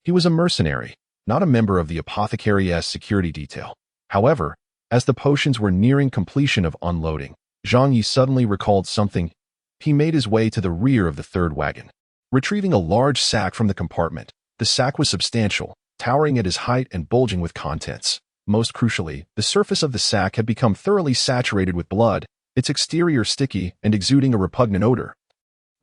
[SPEAKER 1] he was a mercenary, not a member of the apothecary's security detail. However, as the potions were nearing completion of unloading, Zhang Yi suddenly recalled something. He made his way to the rear of the third wagon, retrieving a large sack from the compartment. The sack was substantial, towering at his height and bulging with contents. Most crucially, the surface of the sack had become thoroughly saturated with blood, its exterior sticky and exuding a repugnant odor,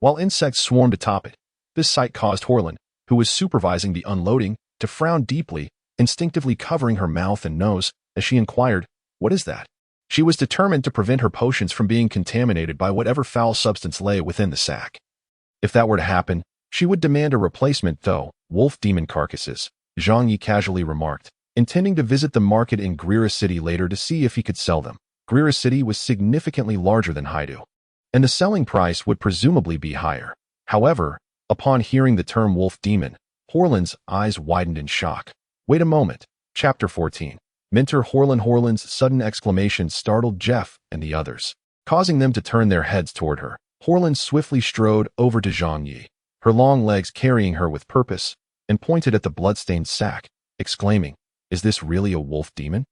[SPEAKER 1] while insects swarmed atop it. This sight caused Horan, who was supervising the unloading, to frown deeply, instinctively covering her mouth and nose as she inquired, "What is that?" She was determined to prevent her potions from being contaminated by whatever foul substance lay within the sack. If that were to happen, she would demand a replacement, though. "Wolf demon carcasses," Zhang Yi casually remarked, intending to visit the market in Grira City later to see if he could sell them. Grira City was significantly larger than Haidu, and the selling price would presumably be higher. However, upon hearing the term wolf demon, Horan's eyes widened in shock. Wait a moment. Chapter 14. Mentor Horan's sudden exclamation startled Jeff and the others, causing them to turn their heads toward her. Horan swiftly strode over to Zhang Yi, her long legs carrying her with purpose, and pointed at the blood-stained sack, exclaiming, "Is this really a wolf demon?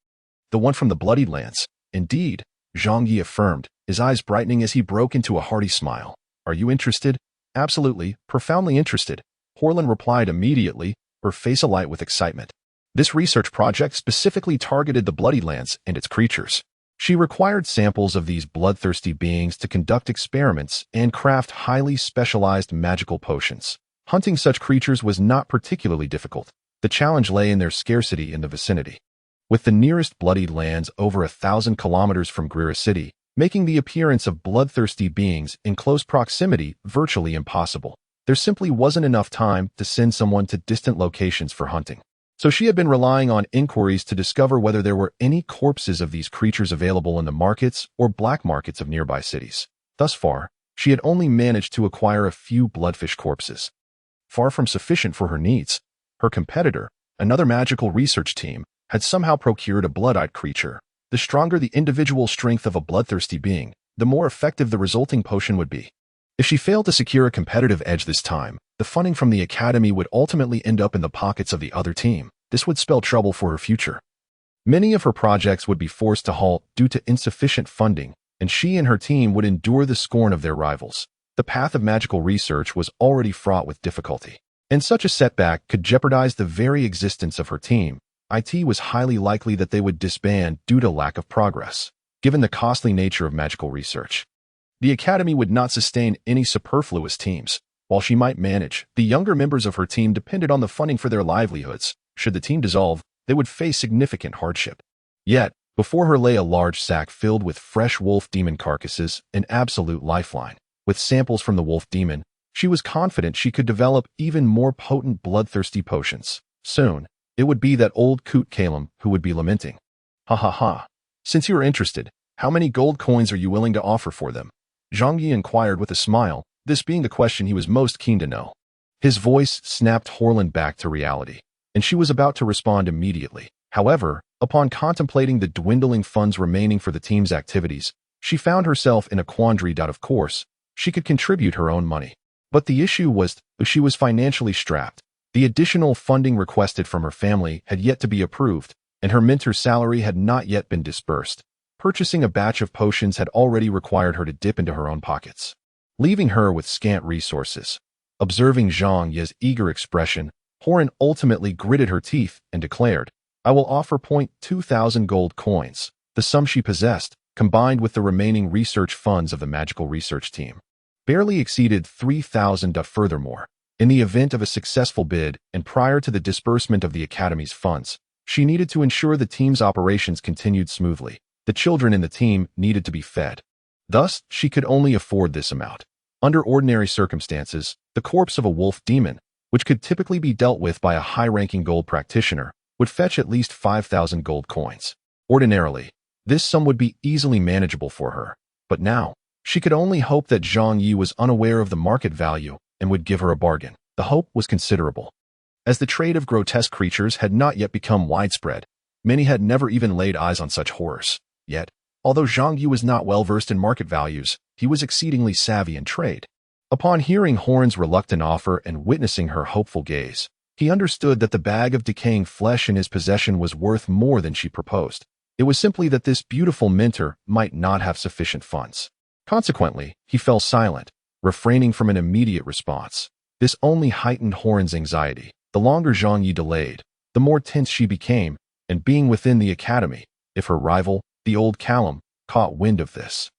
[SPEAKER 1] The one from the bloodied lands?" "Indeed," Zhang Yi affirmed, his eyes brightening as he broke into a hearty smile. "Are you interested?" "Absolutely, profoundly interested," Horan replied immediately, her face alight with excitement. This research project specifically targeted the bloodied lands and its creatures. She required samples of these bloodthirsty beings to conduct experiments and craft highly specialized magical potions. Hunting such creatures was not particularly difficult. The challenge lay in their scarcity in the vicinity, with the nearest bloodied lands over 1,000 kilometers from Grira City, making the appearance of bloodthirsty beings in close proximity virtually impossible. There simply wasn't enough time to send someone to distant locations for hunting. So she had been relying on inquiries to discover whether there were any corpses of these creatures available in the markets or black markets of nearby cities. Thus far, she had only managed to acquire a few bloodfish corpses, far from sufficient for her needs. Her competitor, another magical research team, had somehow procured a blood-eyed creature. The stronger the individual strength of a bloodthirsty being, the more effective the resulting potion would be. If she failed to secure a competitive edge this time, the funding from the academy would ultimately end up in the pockets of the other team. This would spell trouble for her future. Many of her projects would be forced to halt due to insufficient funding, and she and her team would endure the scorn of their rivals. The path of magical research was already fraught with difficulty, and such a setback could jeopardize the very existence of her team. It was highly likely that they would disband due to lack of progress, given the costly nature of magical research. The Academy would not sustain any superfluous teams. While she might manage, the younger members of her team depended on the funding for their livelihoods. Should the team dissolve, they would face significant hardship. Yet, before her lay a large sack filled with fresh wolf demon carcasses, an absolute lifeline. With samples from the wolf demon, she was confident she could develop even more potent bloodthirsty potions. Soon, it would be that old coot Calum who would be lamenting. Ha ha ha. Since you are interested, how many gold coins are you willing to offer for them? Zhang Yi inquired with a smile, this being the question he was most keen to know. His voice snapped Horland back to reality, and she was about to respond immediately. However, upon contemplating the dwindling funds remaining for the team's activities, she found herself in a quandary. Of course, she could contribute her own money. But the issue was that she was financially strapped. The additional funding requested from her family had yet to be approved, and her mentor's salary had not yet been disbursed. Purchasing a batch of potions had already required her to dip into her own pockets, leaving her with scant resources. Observing Zhang Yi's eager expression, Horan ultimately gritted her teeth and declared, I will offer 2,000 gold coins. The sum she possessed, combined with the remaining research funds of the magical research team, barely exceeded 3,000. Furthermore, in the event of a successful bid and prior to the disbursement of the Academy's funds, she needed to ensure the team's operations continued smoothly. The children in the team needed to be fed. Thus, she could only afford this amount. Under ordinary circumstances, the corpse of a wolf demon, which could typically be dealt with by a high-ranking gold practitioner, would fetch at least 5,000 gold coins. Ordinarily, this sum would be easily manageable for her, but now, she could only hope that Zhang Yi was unaware of the market value and would give her a bargain. The hope was considerable. As the trade of grotesque creatures had not yet become widespread, many had never even laid eyes on such horrors. Yet, although Zhang Yi was not well versed in market values, he was exceedingly savvy in trade. Upon hearing Horn's reluctant offer and witnessing her hopeful gaze, he understood that the bag of decaying flesh in his possession was worth more than she proposed. It was simply that this beautiful mentor might not have sufficient funds. Consequently, he fell silent, refraining from an immediate response. This only heightened Horn's anxiety. The longer Zhang Yi delayed, the more tense she became, and being within the Academy, if her rival, the old Callum, caught wind of this,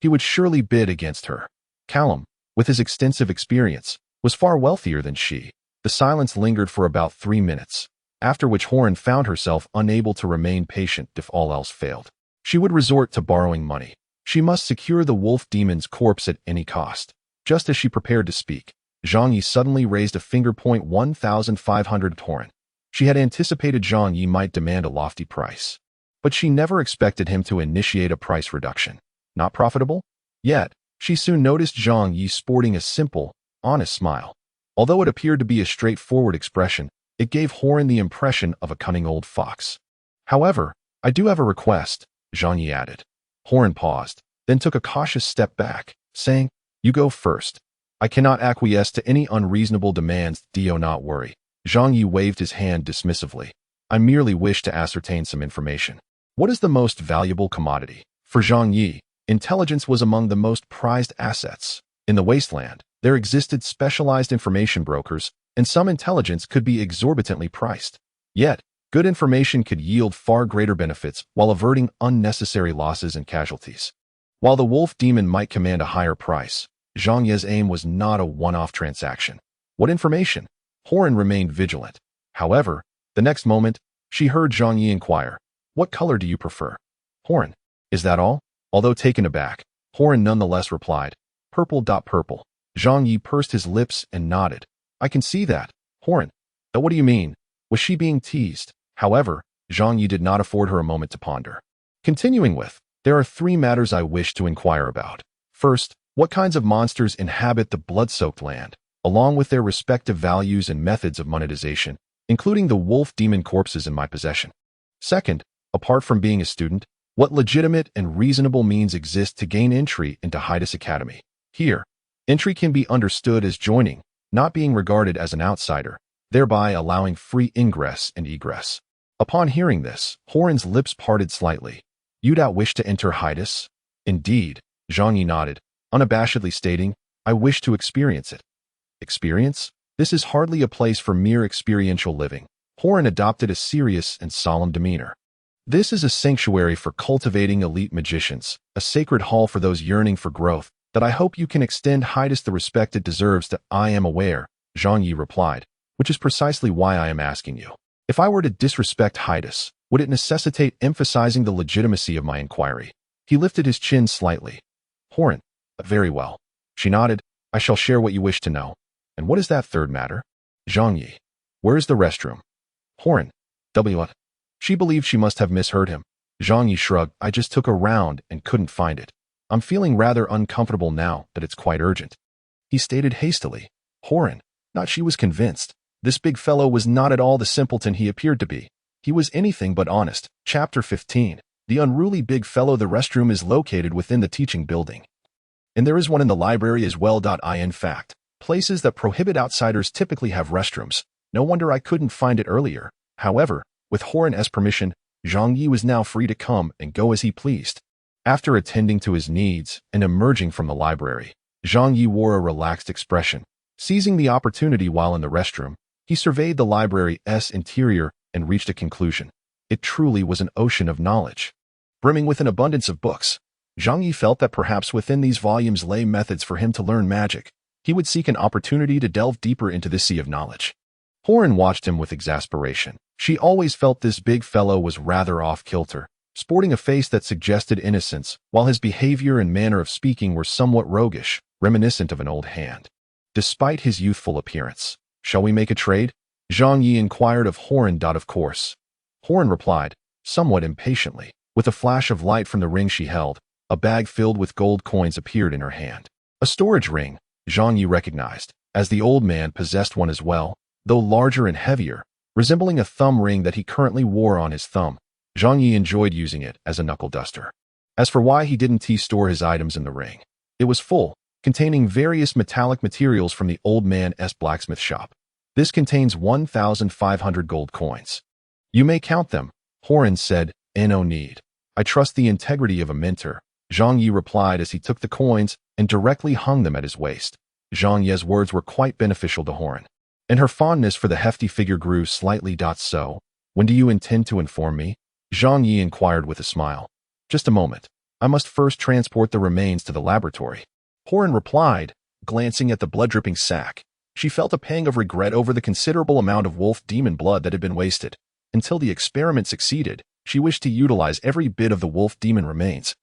[SPEAKER 1] he would surely bid against her. Callum, with his extensive experience, was far wealthier than she. The silence lingered for about 3 minutes, after which Horn found herself unable to remain patient if all else failed. She would resort to borrowing money. She must secure the wolf demon's corpse at any cost. Just as she prepared to speak, Zhang Yi suddenly raised a finger. 1,500 Horn. She had anticipated Zhang Yi might demand a lofty price, but she never expected him to initiate a price reduction. Not profitable? Yet, she soon noticed Zhang Yi sporting a simple, honest smile. Although it appeared to be a straightforward expression, it gave Horn the impression of a cunning old fox. However, I do have a request, Zhang Yi added. Horn paused, then took a cautious step back, saying, You go first. I cannot acquiesce to any unreasonable demands. Do not worry. Zhang Yi waved his hand dismissively. I merely wish to ascertain some information. What is the most valuable commodity? For Zhang Yi, intelligence was among the most prized assets. In the wasteland, there existed specialized information brokers, and some intelligence could be exorbitantly priced. Yet, good information could yield far greater benefits while averting unnecessary losses and casualties. While the wolf demon might command a higher price, Zhang Yi's aim was not a one-off transaction. What information? Horn remained vigilant. However, the next moment, she heard Zhang Yi inquire, What color do you prefer? Horn, is that all? Although taken aback, Horn nonetheless replied, Purple. Purple. Zhang Yi pursed his lips and nodded. I can see that, Horn. But what do you mean? Was she being teased? However, Zhang Yi did not afford her a moment to ponder. Continuing with, there are 3 matters I wish to inquire about. First, what kinds of monsters inhabit the blood-soaked land, along with their respective values and methods of monetization, including the wolf demon corpses in my possession. Second, apart from being a student, what legitimate and reasonable means exist to gain entry into Hydus Academy? Here, entry can be understood as joining, not being regarded as an outsider, thereby allowing free ingress and egress. Upon hearing this, Horn's lips parted slightly. You don't wish to enter Hydus? Indeed, Zhang Yi nodded, unabashedly stating, I wish to experience it. Experience? This is hardly a place for mere experiential living. Horan adopted a serious and solemn demeanor. This is a sanctuary for cultivating elite magicians, a sacred hall for those yearning for growth, that I hope you can extend Hydus the respect it deserves to. I am aware, Zhang Yi replied, which is precisely why I am asking you. If I were to disrespect Hydus, would it necessitate emphasizing the legitimacy of my inquiry? He lifted his chin slightly. Horan, very well. She nodded. I shall share what you wish to know. And what is that third matter? Zhang Yi. Where is the restroom? Horan. What? She believed she must have misheard him. Zhang Yi shrugged. I just took a round and couldn't find it. I'm feeling rather uncomfortable now that it's quite urgent. He stated hastily. Horan. Not she was convinced. This big fellow was not at all the simpleton he appeared to be. He was anything but honest. Chapter 15. The unruly big fellow. The restroom is located within the teaching building. And there is one in the library as well. In fact, places that prohibit outsiders typically have restrooms. No wonder I couldn't find it earlier. However, with Horan's permission, Zhang Yi was now free to come and go as he pleased. After attending to his needs and emerging from the library, Zhang Yi wore a relaxed expression. Seizing the opportunity while in the restroom, he surveyed the library's interior and reached a conclusion. It truly was an ocean of knowledge. Brimming with an abundance of books, Zhang Yi felt that perhaps within these volumes lay methods for him to learn magic. He would seek an opportunity to delve deeper into this sea of knowledge. Horan watched him with exasperation. She always felt this big fellow was rather off-kilter, sporting a face that suggested innocence, while his behavior and manner of speaking were somewhat roguish, reminiscent of an old hand. Despite his youthful appearance, shall we make a trade? Zhang Yi inquired of Horan. Of course. Horan replied, somewhat impatiently. With a flash of light from the ring she held, a bag filled with gold coins appeared in her hand. A storage ring, Zhang Yi recognized, as the old man possessed one as well, though larger and heavier, resembling a thumb ring that he currently wore on his thumb. Zhang Yi enjoyed using it as a knuckle duster. As for why he didn't store his items in the ring, it was full, containing various metallic materials from the old man's blacksmith shop. This contains 1,500 gold coins. You may count them, Horan said, no need. I trust the integrity of a mentor, Zhang Yi replied as he took the coins and directly hung them at his waist. Zhang Yi's words were quite beneficial to Horan, and her fondness for the hefty figure grew slightly. So, when do you intend to inform me? Zhang Yi inquired with a smile. Just a moment. I must first transport the remains to the laboratory. Horan replied, glancing at the blood-dripping sack. She felt a pang of regret over the considerable amount of wolf demon blood that had been wasted. Until the experiment succeeded, she wished to utilize every bit of the wolf demon remains,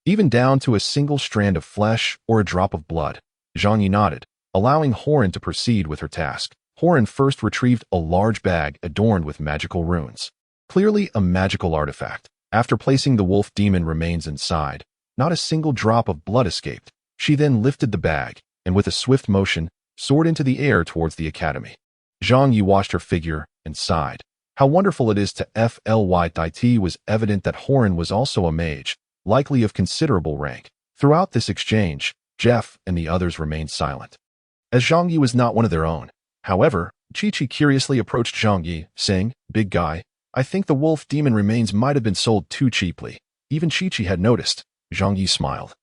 [SPEAKER 1] even down to a single strand of flesh or a drop of blood. Zhang Yi nodded, allowing Horan to proceed with her task. Horan first retrieved a large bag adorned with magical runes. Clearly a magical artifact. After placing the wolf demon remains inside, not a single drop of blood escaped. She then lifted the bag, and with a swift motion, soared into the air towards the academy. Zhang Yi watched her figure and sighed. How wonderful it is to fly. It was evident that Horan was also a mage, likely of considerable rank. Throughout this exchange, Jeff and the others remained silent, as Zhang Yi was not one of their own. However, Chi-Chi curiously approached Zhang Yi, saying, Big guy, I think the wolf demon remains might have been sold too cheaply. Even Chi-Chi had noticed. Zhang Yi smiled.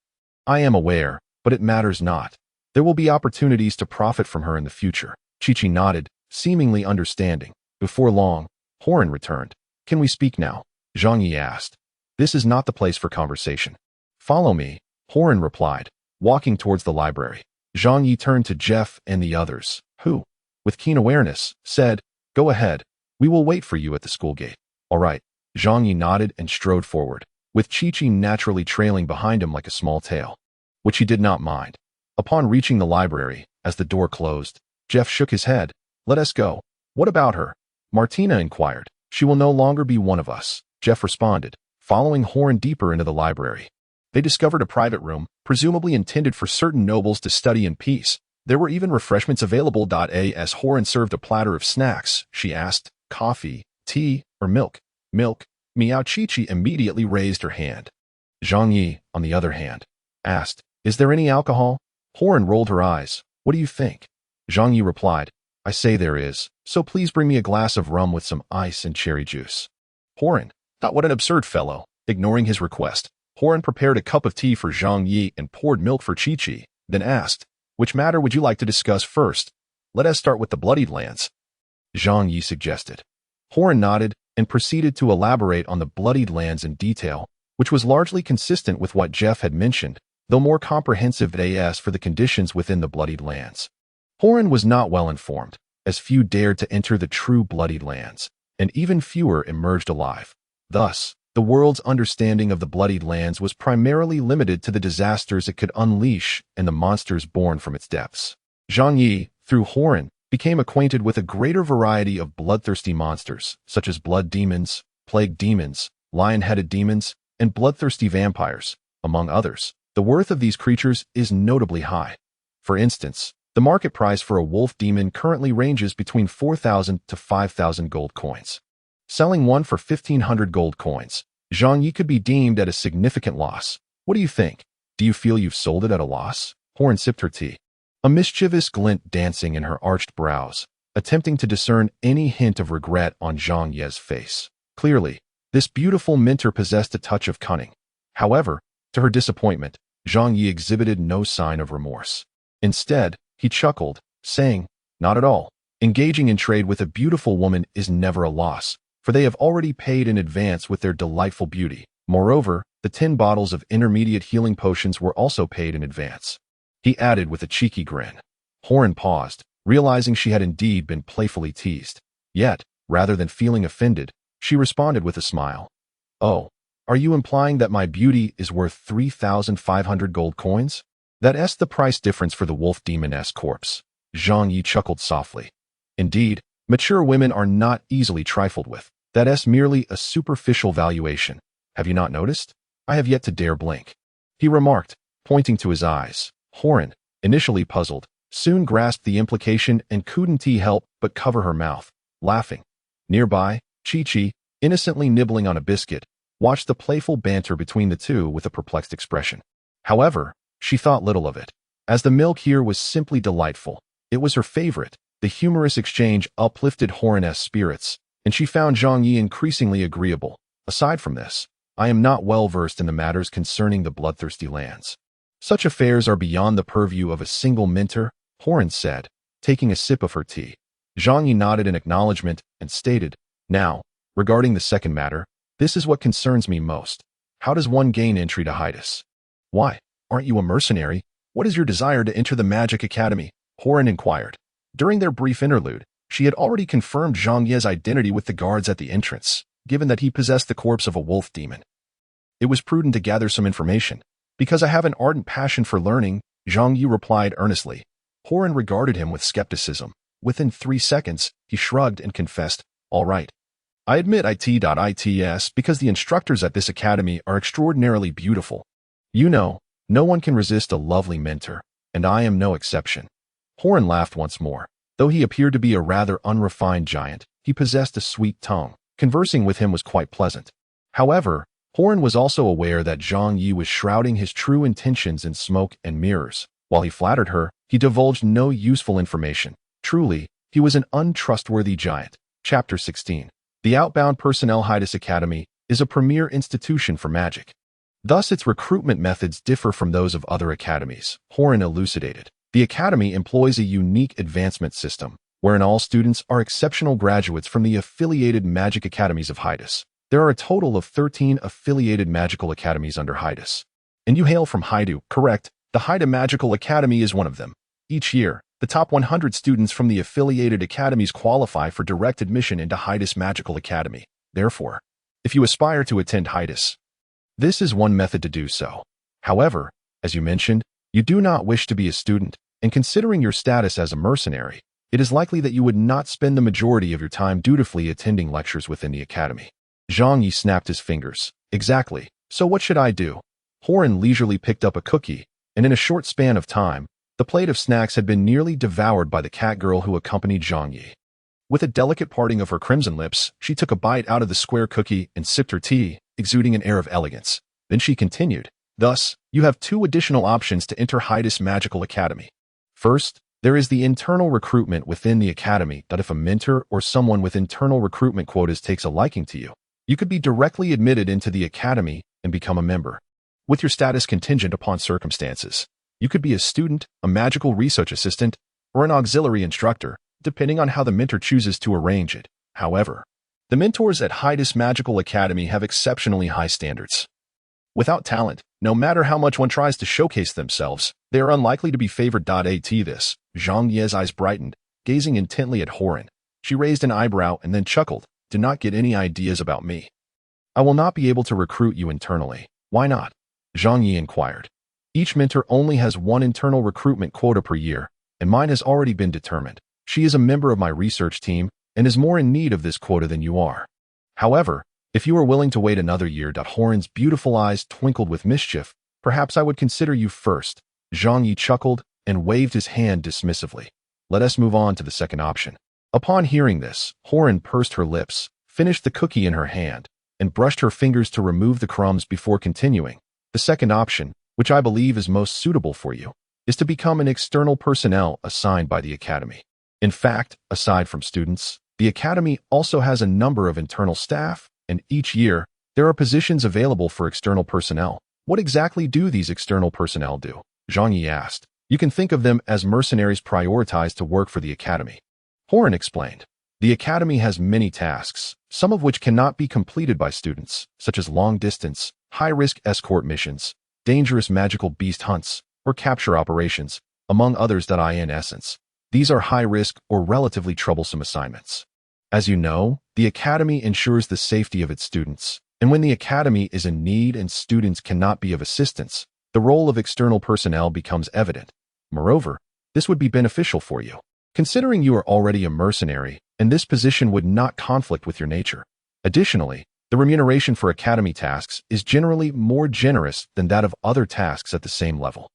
[SPEAKER 1] I am aware, but it matters not. There will be opportunities to profit from her in the future. Chi-Chi nodded, seemingly understanding. Before long, Horan returned. Can we speak now? Zhang Yi asked. This is not the place for conversation. Follow me, Horan replied, walking towards the library. Zhang Yi turned to Jeff and the others, who, with keen awareness, said, Go ahead. We will wait for you at the school gate. All right. Zhang Yi nodded and strode forward, with Chi-Chi naturally trailing behind him like a small tail, which he did not mind. Upon reaching the library, as the door closed, Jeff shook his head. Let us go. What about her? Martina inquired. She will no longer be one of us, Jeff responded, following Horan deeper into the library. They discovered a private room, presumably intended for certain nobles to study in peace. There were even refreshments available. As Horan served a platter of snacks, she asked, Coffee, tea, or milk? Milk. Meow. Chi-Chi immediately raised her hand. Zhang Yi, on the other hand, asked, Is there any alcohol? Horan rolled her eyes. What do you think? Zhang Yi replied, I say there is, so please bring me a glass of rum with some ice and cherry juice. Horan, what an absurd fellow. Ignoring his request, Horan prepared a cup of tea for Zhang Yi and poured milk for Chi-Chi, then asked, "Which matter would you like to discuss first? Let us start with the bloodied lands," Zhang Yi suggested. Horan nodded and proceeded to elaborate on the bloodied lands in detail, which was largely consistent with what Jeff had mentioned, though more comprehensive as for the conditions within the bloodied lands. Horan was not well informed, as few dared to enter the true bloodied lands, and even fewer emerged alive. Thus, the world's understanding of the bloodied lands was primarily limited to the disasters it could unleash and the monsters born from its depths. Zhang Yi, through Horan, became acquainted with a greater variety of bloodthirsty monsters, such as blood demons, plague demons, lion-headed demons, and bloodthirsty vampires, among others. The worth of these creatures is notably high. For instance, the market price for a wolf demon currently ranges between 4,000 to 5,000 gold coins. Selling one for 1,500 gold coins, Zhang Yi could be deemed at a significant loss. What do you think? Do you feel you've sold it at a loss? Horan sipped her tea, a mischievous glint dancing in her arched brows, attempting to discern any hint of regret on Zhang Yi's face. Clearly, this beautiful mentor possessed a touch of cunning. However, to her disappointment, Zhang Yi exhibited no sign of remorse. Instead, he chuckled, saying, "Not at all. Engaging in trade with a beautiful woman is never a loss, for they have already paid in advance with their delightful beauty. Moreover, the 10 bottles of intermediate healing potions were also paid in advance," he added with a cheeky grin. Horan paused, realizing she had indeed been playfully teased. Yet, rather than feeling offended, she responded with a smile. "Oh, are you implying that my beauty is worth 3,500 gold coins? That's the price difference for the wolf demoness corpse." Zhang Yi chuckled softly. "Indeed, mature women are not easily trifled with. That's merely a superficial valuation. Have you not noticed? I have yet to dare blink," he remarked, pointing to his eyes. Horan, initially puzzled, soon grasped the implication and couldn't help but cover her mouth, laughing. Nearby, Chi-Chi, innocently nibbling on a biscuit, watched the playful banter between the two with a perplexed expression. However, she thought little of it, as the milk here was simply delightful. It was her favorite. The humorous exchange uplifted Horan's spirits, and she found Zhang Yi increasingly agreeable. "Aside from this, I am not well versed in the matters concerning the bloodthirsty lands. Such affairs are beyond the purview of a single mentor," Horan said, taking a sip of her tea. Zhang Yi nodded in acknowledgement and stated, "Now, regarding the second matter, this is what concerns me most. How does one gain entry to Hydus?" "Why, aren't you a mercenary? What is your desire to enter the Magic Academy?" Horan inquired. During their brief interlude, she had already confirmed Zhang Yi's identity with the guards at the entrance, given that he possessed the corpse of a wolf demon. "It was prudent to gather some information, because I have an ardent passion for learning," Zhang Yi replied earnestly. Horan regarded him with skepticism. Within 3 seconds, he shrugged and confessed, "All right. I admit IT.ITS because the instructors at this academy are extraordinarily beautiful. You know, no one can resist a lovely mentor, and I am no exception." Horan laughed once more. Though he appeared to be a rather unrefined giant, he possessed a sweet tongue. Conversing with him was quite pleasant. However, Horan was also aware that Zhang Yi was shrouding his true intentions in smoke and mirrors. While he flattered her, he divulged no useful information. Truly, he was an untrustworthy giant. Chapter 16. The Outbound Personnel Hydus Academy is a premier institution for magic. Thus its recruitment methods differ from those of other academies, Horan elucidated. The academy employs a unique advancement system, wherein all students are exceptional graduates from the affiliated magic academies of Hydus. There are a total of 13 affiliated magical academies under Hydus. And you hail from Haidu, correct? The Haida Magical Academy is one of them. Each year, the top 100 students from the affiliated academies qualify for direct admission into Hydus Magical Academy. Therefore, if you aspire to attend Hydus, this is one method to do so. However, as you mentioned, you do not wish to be a student, and considering your status as a mercenary, it is likely that you would not spend the majority of your time dutifully attending lectures within the academy. Zhang Yi snapped his fingers. "Exactly. So what should I do?" Horan leisurely picked up a cookie, and in a short span of time, the plate of snacks had been nearly devoured by the catgirl who accompanied Zhang Yi. With a delicate parting of her crimson lips, she took a bite out of the square cookie and sipped her tea, exuding an air of elegance. Then she continued, "Thus, you have 2 additional options to enter Hydus Magical Academy. First, there is the internal recruitment within the academy that if a mentor or someone with internal recruitment quotas takes a liking to you, you could be directly admitted into the academy and become a member. with your status contingent upon circumstances. You could be a student, a magical research assistant, or an auxiliary instructor, depending on how the mentor chooses to arrange it. However, the mentors at Hydus Magical Academy have exceptionally high standards. Without talent, no matter how much one tries to showcase themselves, they are unlikely to be favored. At this, Zhang Ye's eyes brightened, gazing intently at Horan. She raised an eyebrow and then chuckled. Do not get any ideas about me. I will not be able to recruit you internally. Why not? Zhang Yi inquired. Each mentor only has one internal recruitment quota per year, and mine has already been determined. She is a member of my research team and is more in need of this quota than you are. However, if you are willing to wait another year. Horan's beautiful eyes twinkled with mischief. Perhaps I would consider you first. Zhang Yi chuckled and waved his hand dismissively. Let us move on to the second option. Upon hearing this, Horan pursed her lips, finished the cookie in her hand, and brushed her fingers to remove the crumbs before continuing. The second option, which I believe is most suitable for you, is to become an external personnel assigned by the Academy. In fact, aside from students, the Academy also has a number of internal staff, and each year, there are positions available for external personnel. What exactly do these external personnel do? Zhang Yi asked. You can think of them as mercenaries prioritized to work for the Academy. Horan explained. The Academy has many tasks, some of which cannot be completed by students, such as long-distance, high-risk escort missions, dangerous magical beast hunts, or capture operations, among others. In essence, these are high-risk or relatively troublesome assignments. As you know, the Academy ensures the safety of its students, and when the Academy is in need and students cannot be of assistance, the role of external personnel becomes evident. Moreover, this would be beneficial for you, considering you are already a mercenary, and this position would not conflict with your nature. Additionally, the remuneration for Academy tasks is generally more generous than that of other tasks at the same level.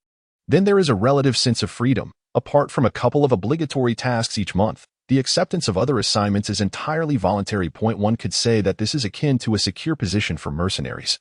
[SPEAKER 1] Then there is a relative sense of freedom. Apart from a couple of obligatory tasks each month, the acceptance of other assignments is entirely voluntary. One could say that this is akin to a secure position for mercenaries,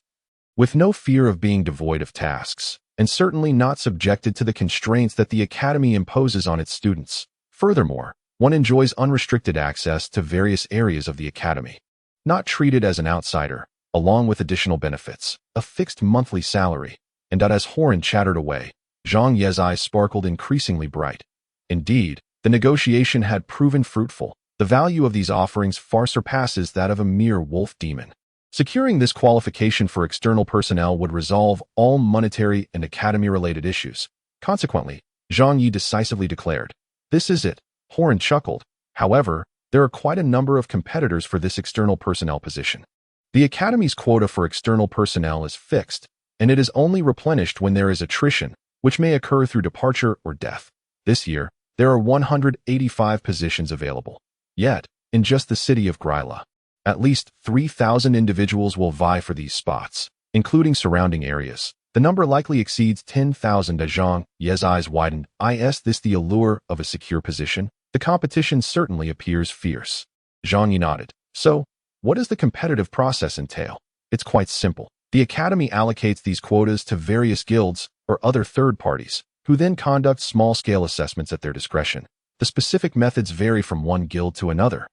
[SPEAKER 1] with no fear of being devoid of tasks, and certainly not subjected to the constraints that the Academy imposes on its students. Furthermore, one enjoys unrestricted access to various areas of the Academy, not treated as an outsider, along with additional benefits, a fixed monthly salary, and as Horan chattered away, Zhang Ye's eyes sparkled increasingly bright. Indeed, the negotiation had proven fruitful. The value of these offerings far surpasses that of a mere wolf demon. Securing this qualification for external personnel would resolve all monetary and Academy-related issues. Consequently, Zhang Yi decisively declared, "This is it." Horan chuckled. However, there are quite a number of competitors for this external personnel position. The Academy's quota for external personnel is fixed, and it is only replenished when there is attrition, which may occur through departure or death. This year, there are 185 positions available. Yet, in just the city of Gryla, at least 3,000 individuals will vie for these spots, including surrounding areas. The number likely exceeds 10,000. Zhang Ye's eyes widened. Is this the allure of a secure position? The competition certainly appears fierce. Zhang Yi nodded. So, what does the competitive process entail? It's quite simple. The Academy allocates these quotas to various guilds or other third parties, who then conduct small-scale assessments at their discretion. The specific methods vary from one guild to another,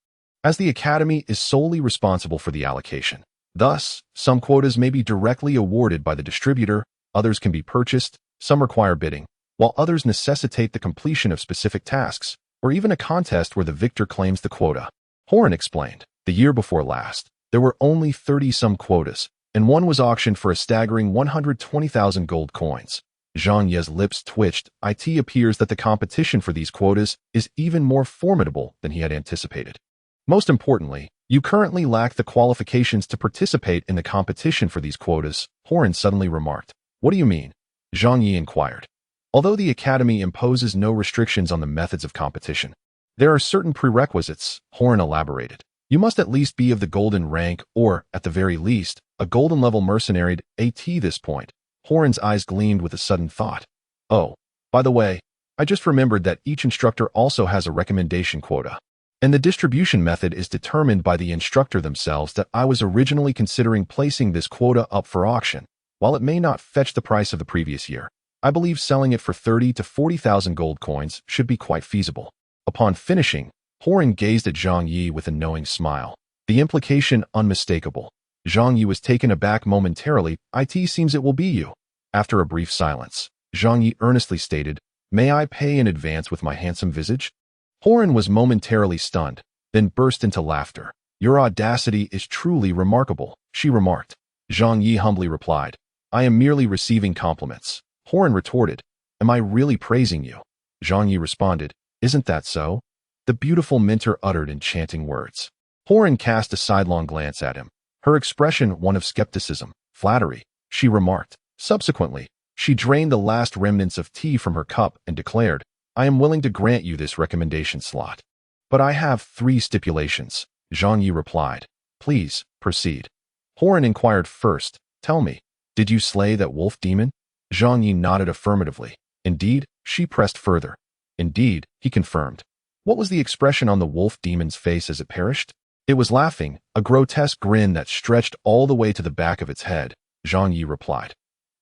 [SPEAKER 1] as the Academy is solely responsible for the allocation. Thus, some quotas may be directly awarded by the distributor, others can be purchased, some require bidding, while others necessitate the completion of specific tasks, or even a contest where the victor claims the quota. Horan explained, the year before last, there were only 30-some quotas, and one was auctioned for a staggering 120,000 gold coins. Zhang Ye's lips twitched. It appears that the competition for these quotas is even more formidable than he had anticipated. Most importantly, you currently lack the qualifications to participate in the competition for these quotas, Horan suddenly remarked. What do you mean? Zhang Yi inquired. Although the Academy imposes no restrictions on the methods of competition, there are certain prerequisites, Horan elaborated. You must at least be of the golden rank or, at the very least, a golden-level mercenary. At this point, Horan's eyes gleamed with a sudden thought. Oh, by the way, I just remembered that each instructor also has a recommendation quota, and the distribution method is determined by the instructor themselves. That I was originally considering placing this quota up for auction. While it may not fetch the price of the previous year, I believe selling it for 30 to 40,000 gold coins should be quite feasible. Upon finishing, Horan gazed at Zhang Yi with a knowing smile, the implication unmistakable. Zhang Yi was taken aback momentarily. It seems it will be you. After a brief silence, Zhang Yi earnestly stated, "May I pay in advance with my handsome visage?" Horan was momentarily stunned, then burst into laughter. "Your audacity is truly remarkable," she remarked. Zhang Yi humbly replied, "I am merely receiving compliments." Horan retorted, "Am I really praising you?" Zhang Yi responded, "Isn't that so?" The beautiful mentor uttered enchanting words. Horan cast a sidelong glance at him, her expression one of skepticism. "Flattery," she remarked. Subsequently, she drained the last remnants of tea from her cup and declared, "I am willing to grant you this recommendation slot. But I have 3 stipulations." Zhang Yi replied, "Please, proceed." Horan inquired first, "Tell me, did you slay that wolf demon?" Zhang Yi nodded affirmatively. "Indeed?" She pressed further. "Indeed," he confirmed. "What was the expression on the wolf demon's face as it perished?" "It was laughing, a grotesque grin that stretched all the way to the back of its head," Zhang Yi replied.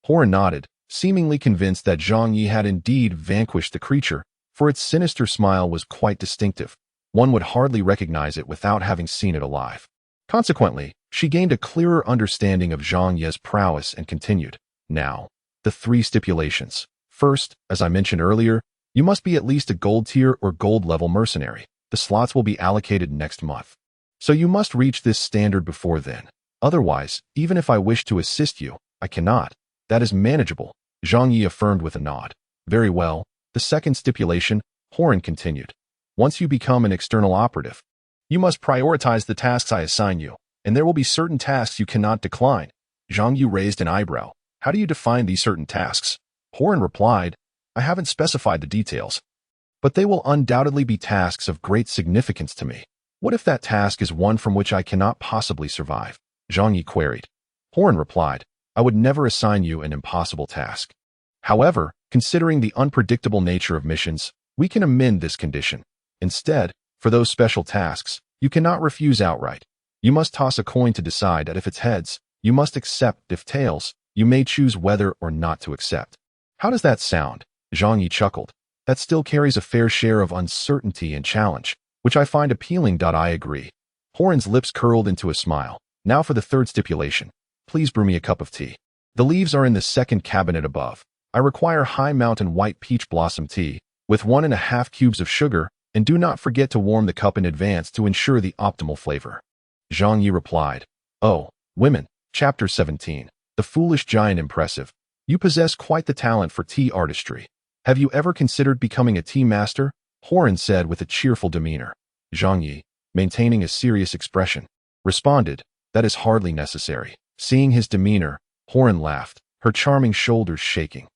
[SPEAKER 1] Horan nodded, seemingly convinced that Zhang Yi had indeed vanquished the creature, for its sinister smile was quite distinctive. One would hardly recognize it without having seen it alive. Consequently, she gained a clearer understanding of Zhang Yi's prowess and continued, "Now, the 3 stipulations. First, as I mentioned earlier, you must be at least a gold tier or gold level mercenary. The slots will be allocated next month. So you must reach this standard before then. Otherwise, even if I wish to assist you, I cannot. That is manageable," Zhang Yi affirmed with a nod. "Very well. The second stipulation," Horan continued. "Once you become an external operative, you must prioritize the tasks I assign you, and there will be certain tasks you cannot decline." Zhang Yi raised an eyebrow. "How do you define these certain tasks?" Horan replied, "I haven't specified the details, but they will undoubtedly be tasks of great significance to me." "What if that task is one from which I cannot possibly survive?" Zhang Yi queried. Horan replied, "I would never assign you an impossible task. However, considering the unpredictable nature of missions, we can amend this condition. Instead, for those special tasks, you cannot refuse outright. You must toss a coin to decide, and if it's heads, you must accept. If tails, you may choose whether or not to accept." "How does that sound?" Zhang Yi chuckled. "That still carries a fair share of uncertainty and challenge, which I find appealing. I agree." Horan's lips curled into a smile. "Now for the third stipulation. Please brew me a cup of tea. The leaves are in the second cabinet above. I require high mountain white peach blossom tea, with 1½ cubes of sugar, and do not forget to warm the cup in advance to ensure the optimal flavor." Zhang Yi replied, "Oh, women." Chapter 17. The Foolish Giant Impressive. "You possess quite the talent for tea artistry. Have you ever considered becoming a tea master?" Horan said with a cheerful demeanor. Zhang Yi, maintaining a serious expression, responded, "That is hardly necessary." Seeing his demeanor, Horan laughed, her charming shoulders shaking.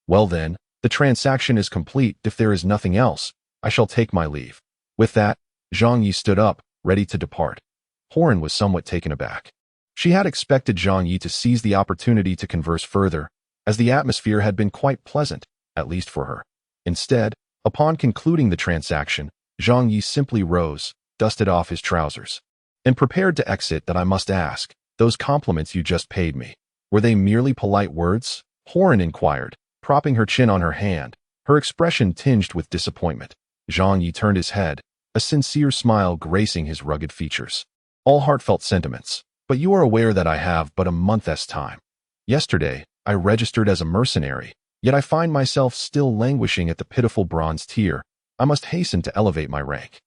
[SPEAKER 1] "Well then, the transaction is complete. If there is nothing else, I shall take my leave." With that, Zhang Yi stood up, ready to depart. Horan was somewhat taken aback. She had expected Zhang Yi to seize the opportunity to converse further, as the atmosphere had been quite pleasant, at least for her. Instead, upon concluding the transaction, Zhang Yi simply rose, dusted off his trousers, and prepared to exit. "That I must ask, those compliments you just paid me, were they merely polite words?" Horan inquired, propping her chin on her hand, her expression tinged with disappointment. Zhang Yi turned his head, a sincere smile gracing his rugged features. "All heartfelt sentiments, but you are aware that I have but a month's time. Yesterday, I registered as a mercenary, yet I find myself still languishing at the pitiful bronze tier. I must hasten to elevate my rank.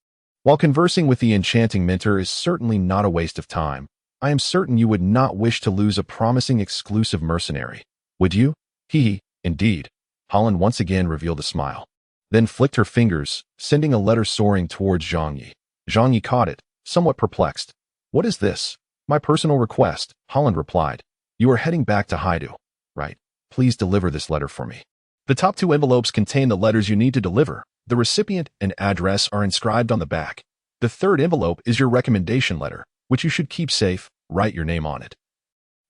[SPEAKER 1] While conversing with the enchanting mentor is certainly not a waste of time, I am certain you would not wish to lose a promising exclusive mercenary. Would you?" "Hee, indeed." Holland once again revealed a smile, then flicked her fingers, sending a letter soaring towards Zhang Yi. Zhang Yi caught it, somewhat perplexed. "What is this?" "My personal request," Holland replied. "You are heading back to Haidu, right? Please deliver this letter for me." The top 2 envelopes contain the letters you need to deliver. The recipient and address are inscribed on the back. The third envelope is your recommendation letter, which you should keep safe. Write your name on it.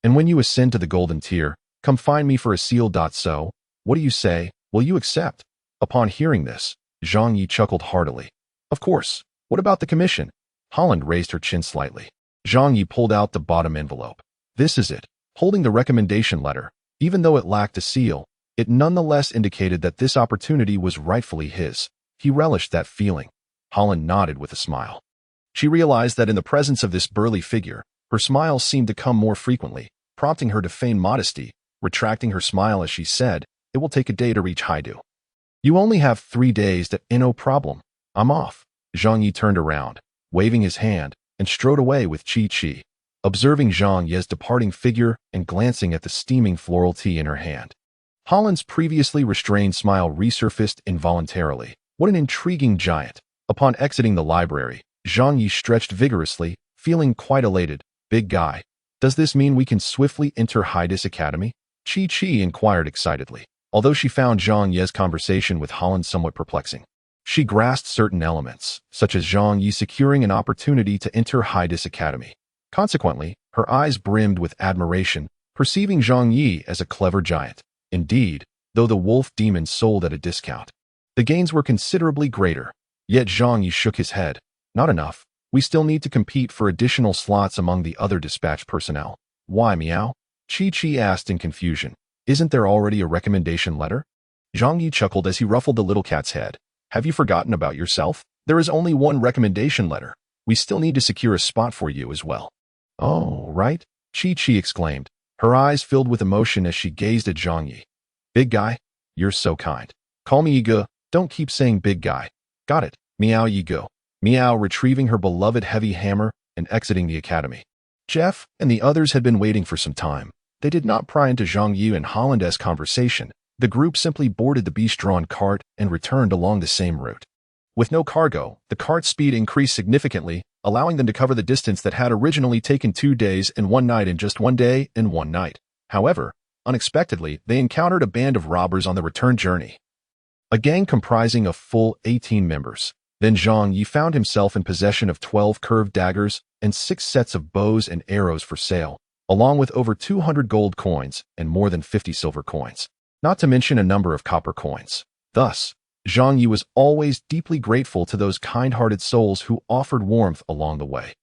[SPEAKER 1] And when you ascend to the golden tier, come find me for a seal. So, what do you say? Will you accept?" Upon hearing this, Zhang Yi chuckled heartily. "Of course. What about the commission?" Holland raised her chin slightly. Zhang Yi pulled out the bottom envelope. "This is it." Holding the recommendation letter, even though it lacked a seal, it nonetheless indicated that this opportunity was rightfully his. He relished that feeling. Holland nodded with a smile. She realized that in the presence of this burly figure, her smiles seemed to come more frequently, prompting her to feign modesty, retracting her smile as she said, "It will take a day to reach Haidu." "You only have 3 days to no problem. I'm off." Zhang Yi turned around, waving his hand, and strode away with Chi. Observing Zhang Yi's departing figure and glancing at the steaming floral tea in her hand, Holland's previously restrained smile resurfaced involuntarily. What an intriguing giant. Upon exiting the library, Zhang Yi stretched vigorously, feeling quite elated. "Big guy, does this mean we can swiftly enter Haidu's academy?" Chi inquired excitedly. Although she found Zhang Yi's conversation with Holland somewhat perplexing, she grasped certain elements, such as Zhang Yi securing an opportunity to enter Haidu's academy. Consequently, her eyes brimmed with admiration, perceiving Zhang Yi as a clever giant. Indeed, though the wolf demon sold at a discount, the gains were considerably greater. Yet Zhang Yi shook his head. "Not enough. We still need to compete for additional slots among the other dispatch personnel." "Why, meow?" Chi asked in confusion. "Isn't there already a recommendation letter?" Zhang Yi chuckled as he ruffled the little cat's head. "Have you forgotten about yourself? There is only one recommendation letter. We still need to secure a spot for you as well." "Oh, right," Chi exclaimed, her eyes filled with emotion as she gazed at Zhang Yi. "Big guy, you're so kind. Call me Yigo. Don't keep saying big guy." "Got it. Meow Yigo." Meow retrieving her beloved heavy hammer and exiting the academy. Jeff and the others had been waiting for some time. They did not pry into Zhang Yi and Holland's conversation. The group simply boarded the beast-drawn cart and returned along the same route. With no cargo, the cart's speed increased significantly, allowing them to cover the distance that had originally taken 2 days and 1 night in just 1 day and 1 night. However, unexpectedly, they encountered a band of robbers on the return journey. A gang comprising a full 18 members. Then Zhang Yi found himself in possession of 12 curved daggers and 6 sets of bows and arrows for sale, along with over 200 gold coins and more than 50 silver coins, not to mention a number of copper coins. Thus, Zhang Yi was always deeply grateful to those kind-hearted souls who offered warmth along the way.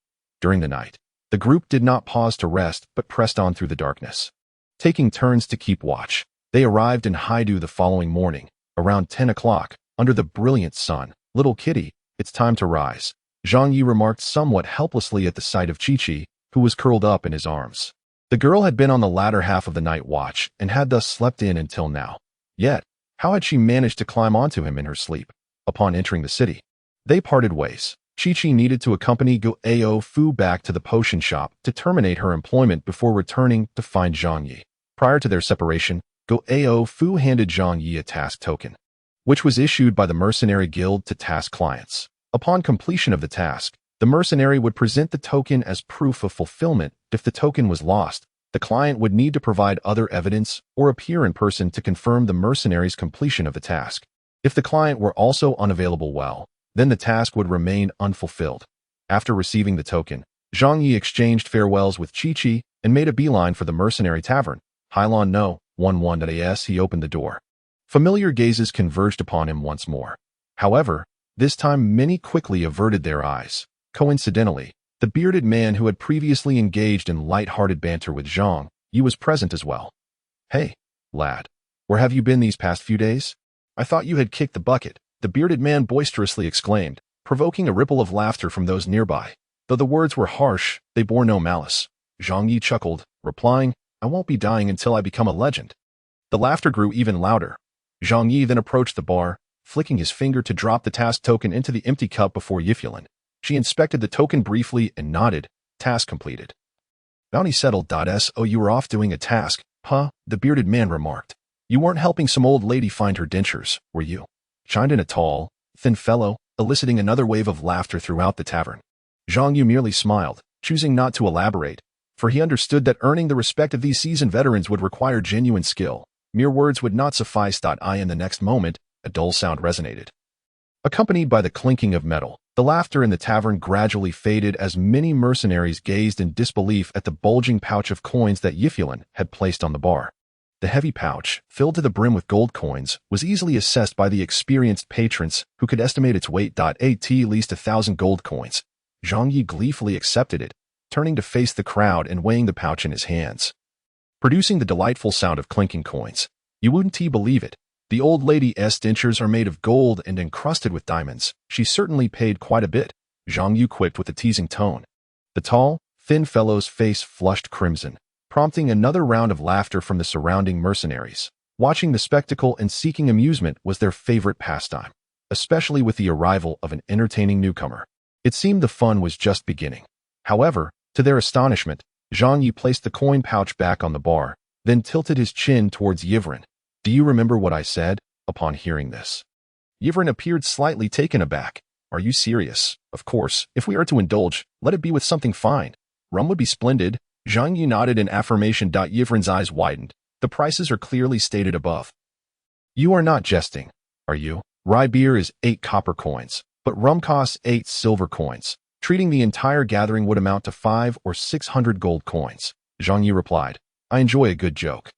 [SPEAKER 1] During the night, the group did not pause to rest but pressed on through the darkness. Taking turns to keep watch, they arrived in Haidu the following morning, around 10 o'clock, under the brilliant sun. "Little kitty, it's time to rise," Zhang Yi remarked somewhat helplessly at the sight of Chi, who was curled up in his arms. The girl had been on the latter half of the night watch and had thus slept in until now. Yet, how had she managed to climb onto him in her sleep? Upon entering the city, they parted ways. Chi needed to accompany Go Fu back to the potion shop to terminate her employment before returning to find Zhang Yi. Prior to their separation, Go Fu handed Zhang Yi a task token, which was issued by the Mercenary Guild to task clients. Upon completion of the task, the mercenary would present the token as proof of fulfillment. If the token was lost, the client would need to provide other evidence or appear in person to confirm the mercenary's completion of the task. If the client were also unavailable, then the task would remain unfulfilled. After receiving the token, Zhang Yi exchanged farewells with Chi and made a beeline for the Mercenary Tavern. Hylon no. 11 as he opened the door. Familiar gazes converged upon him once more. However, this time many quickly averted their eyes. Coincidentally, the bearded man who had previously engaged in light-hearted banter with Zhang Yi was present as well. "Hey, lad, where have you been these past few days? I thought you had kicked the bucket," the bearded man boisterously exclaimed, provoking a ripple of laughter from those nearby. Though the words were harsh, they bore no malice. Zhang Yi chuckled, replying, "I won't be dying until I become a legend." The laughter grew even louder. Zhang Yi then approached the bar, flicking his finger to drop the task token into the empty cup before Yifulin. She inspected the token briefly and nodded. "Task completed." "Bounty settled. So you were off doing a task, huh?" the bearded man remarked. "You weren't helping some old lady find her dentures, were you?" chimed in a tall, thin fellow, eliciting another wave of laughter throughout the tavern. Zhang Yu merely smiled, choosing not to elaborate, for he understood that earning the respect of these seasoned veterans would require genuine skill. Mere words would not suffice. In the next moment, a dull sound resonated. Accompanied by the clinking of metal, the laughter in the tavern gradually faded as many mercenaries gazed in disbelief at the bulging pouch of coins that Yifulin had placed on the bar. The heavy pouch, filled to the brim with gold coins, was easily assessed by the experienced patrons who could estimate its weight. At least 1,000 gold coins. Zhang Yi gleefully accepted it, turning to face the crowd and weighing the pouch in his hands, producing the delightful sound of clinking coins. "You wouldn't believe it. The old lady's dentures are made of gold and encrusted with diamonds. She certainly paid quite a bit," Zhang Yu quipped with a teasing tone. The tall, thin fellow's face flushed crimson, prompting another round of laughter from the surrounding mercenaries. Watching the spectacle and seeking amusement was their favorite pastime, especially with the arrival of an entertaining newcomer. It seemed the fun was just beginning. However, to their astonishment, Zhang Yi placed the coin pouch back on the bar, then tilted his chin towards Yivrin. "Do you remember what I said?" Upon hearing this, Yivrin appeared slightly taken aback. "Are you serious? Of course, if we are to indulge, let it be with something fine. Rum would be splendid." Zhang Yi nodded in affirmation. Yivrin's eyes widened. "The prices are clearly stated above. You are not jesting, are you? Rye beer is 8 copper coins, but rum costs 8 silver coins. Treating the entire gathering would amount to 500 or 600 gold coins." Zhang Yi replied, "I enjoy a good joke.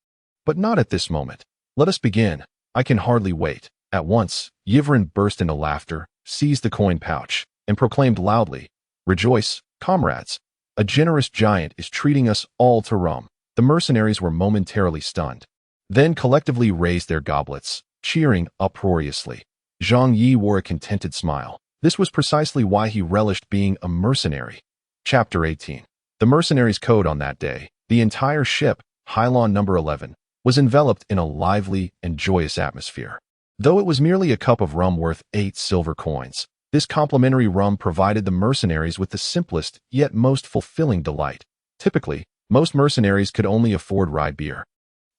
[SPEAKER 1] But not at this moment. Let us begin. I can hardly wait." At once, Yivrin burst into laughter, seized the coin pouch, and proclaimed loudly, "Rejoice, comrades! A generous giant is treating us all to rum." The mercenaries were momentarily stunned, then collectively raised their goblets, cheering uproariously. Zhang Yi wore a contented smile. This was precisely why he relished being a mercenary. Chapter 18. The mercenaries' code on that day. The entire ship, Hylon number 11, was enveloped in a lively and joyous atmosphere. Though it was merely a cup of rum worth 8 silver coins, this complimentary rum provided the mercenaries with the simplest yet most fulfilling delight. Typically, most mercenaries could only afford rye beer.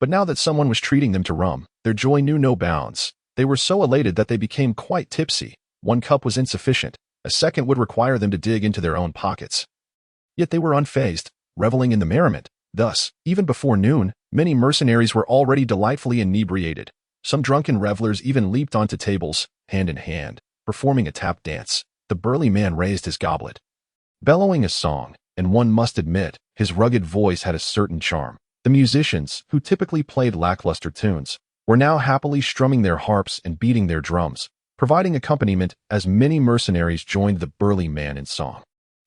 [SPEAKER 1] But now that someone was treating them to rum, their joy knew no bounds. They were so elated that they became quite tipsy. One cup was insufficient. A second would require them to dig into their own pockets. Yet they were unfazed, reveling in the merriment. Thus, even before noon, many mercenaries were already delightfully inebriated. Some drunken revelers even leaped onto tables, hand in hand, performing a tap dance. The burly man raised his goblet, bellowing a song, and one must admit, his rugged voice had a certain charm. The musicians, who typically played lackluster tunes, were now happily strumming their harps and beating their drums, providing accompaniment as many mercenaries joined the burly man in song.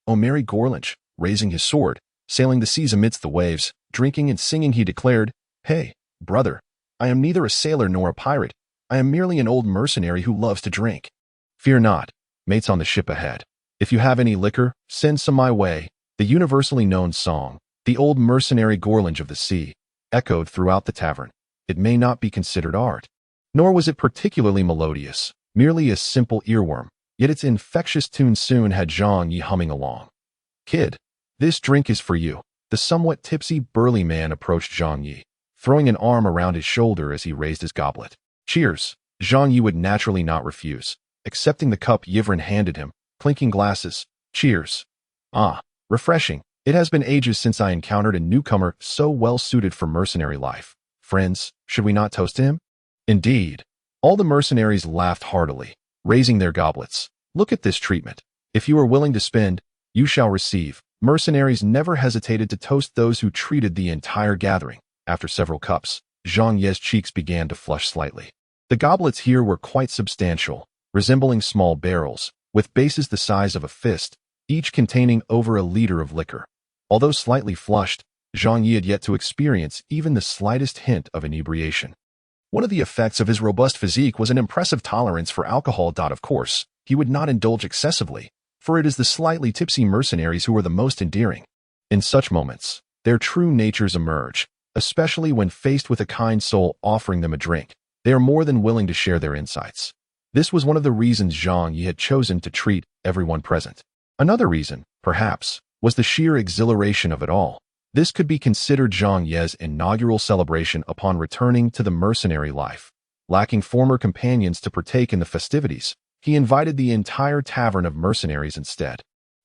[SPEAKER 1] "O merry Gorlange," raising his sword, sailing the seas amidst the waves, drinking and singing, he declared, "Hey, brother, I am neither a sailor nor a pirate. I am merely an old mercenary who loves to drink. Fear not, mates on the ship ahead. If you have any liquor, send some my way." The universally known song, "The Old Mercenary Gorlange of the Sea," echoed throughout the tavern. It may not be considered art, nor was it particularly melodious, merely a simple earworm, yet its infectious tune soon had Zhang Yi humming along. "Kid, this drink is for you." The somewhat tipsy burly man approached Zhang Yi, throwing an arm around his shoulder as he raised his goblet. "Cheers." Zhang Yi would naturally not refuse, accepting the cup Yivrin handed him, clinking glasses. "Cheers." "Ah, refreshing. It has been ages since I encountered a newcomer so well suited for mercenary life. Friends, should we not toast to him?" Indeed. All the mercenaries laughed heartily, raising their goblets. "Look at this treatment. If you are willing to spend, you shall receive." Mercenaries never hesitated to toast those who treated the entire gathering. After several cups, Zhang Ye's cheeks began to flush slightly. The goblets here were quite substantial, resembling small barrels, with bases the size of a fist, each containing over a liter of liquor. Although slightly flushed, Zhang Yi had yet to experience even the slightest hint of inebriation. One of the effects of his robust physique was an impressive tolerance for alcohol. Of course, he would not indulge excessively, for it is the slightly tipsy mercenaries who are the most endearing. In such moments, their true natures emerge, especially when faced with a kind soul offering them a drink. They are more than willing to share their insights. This was one of the reasons Zhang Yi had chosen to treat everyone present. Another reason, perhaps, was the sheer exhilaration of it all. This could be considered Zhang Ye's inaugural celebration upon returning to the mercenary life. Lacking former companions to partake in the festivities, he invited the entire tavern of mercenaries instead.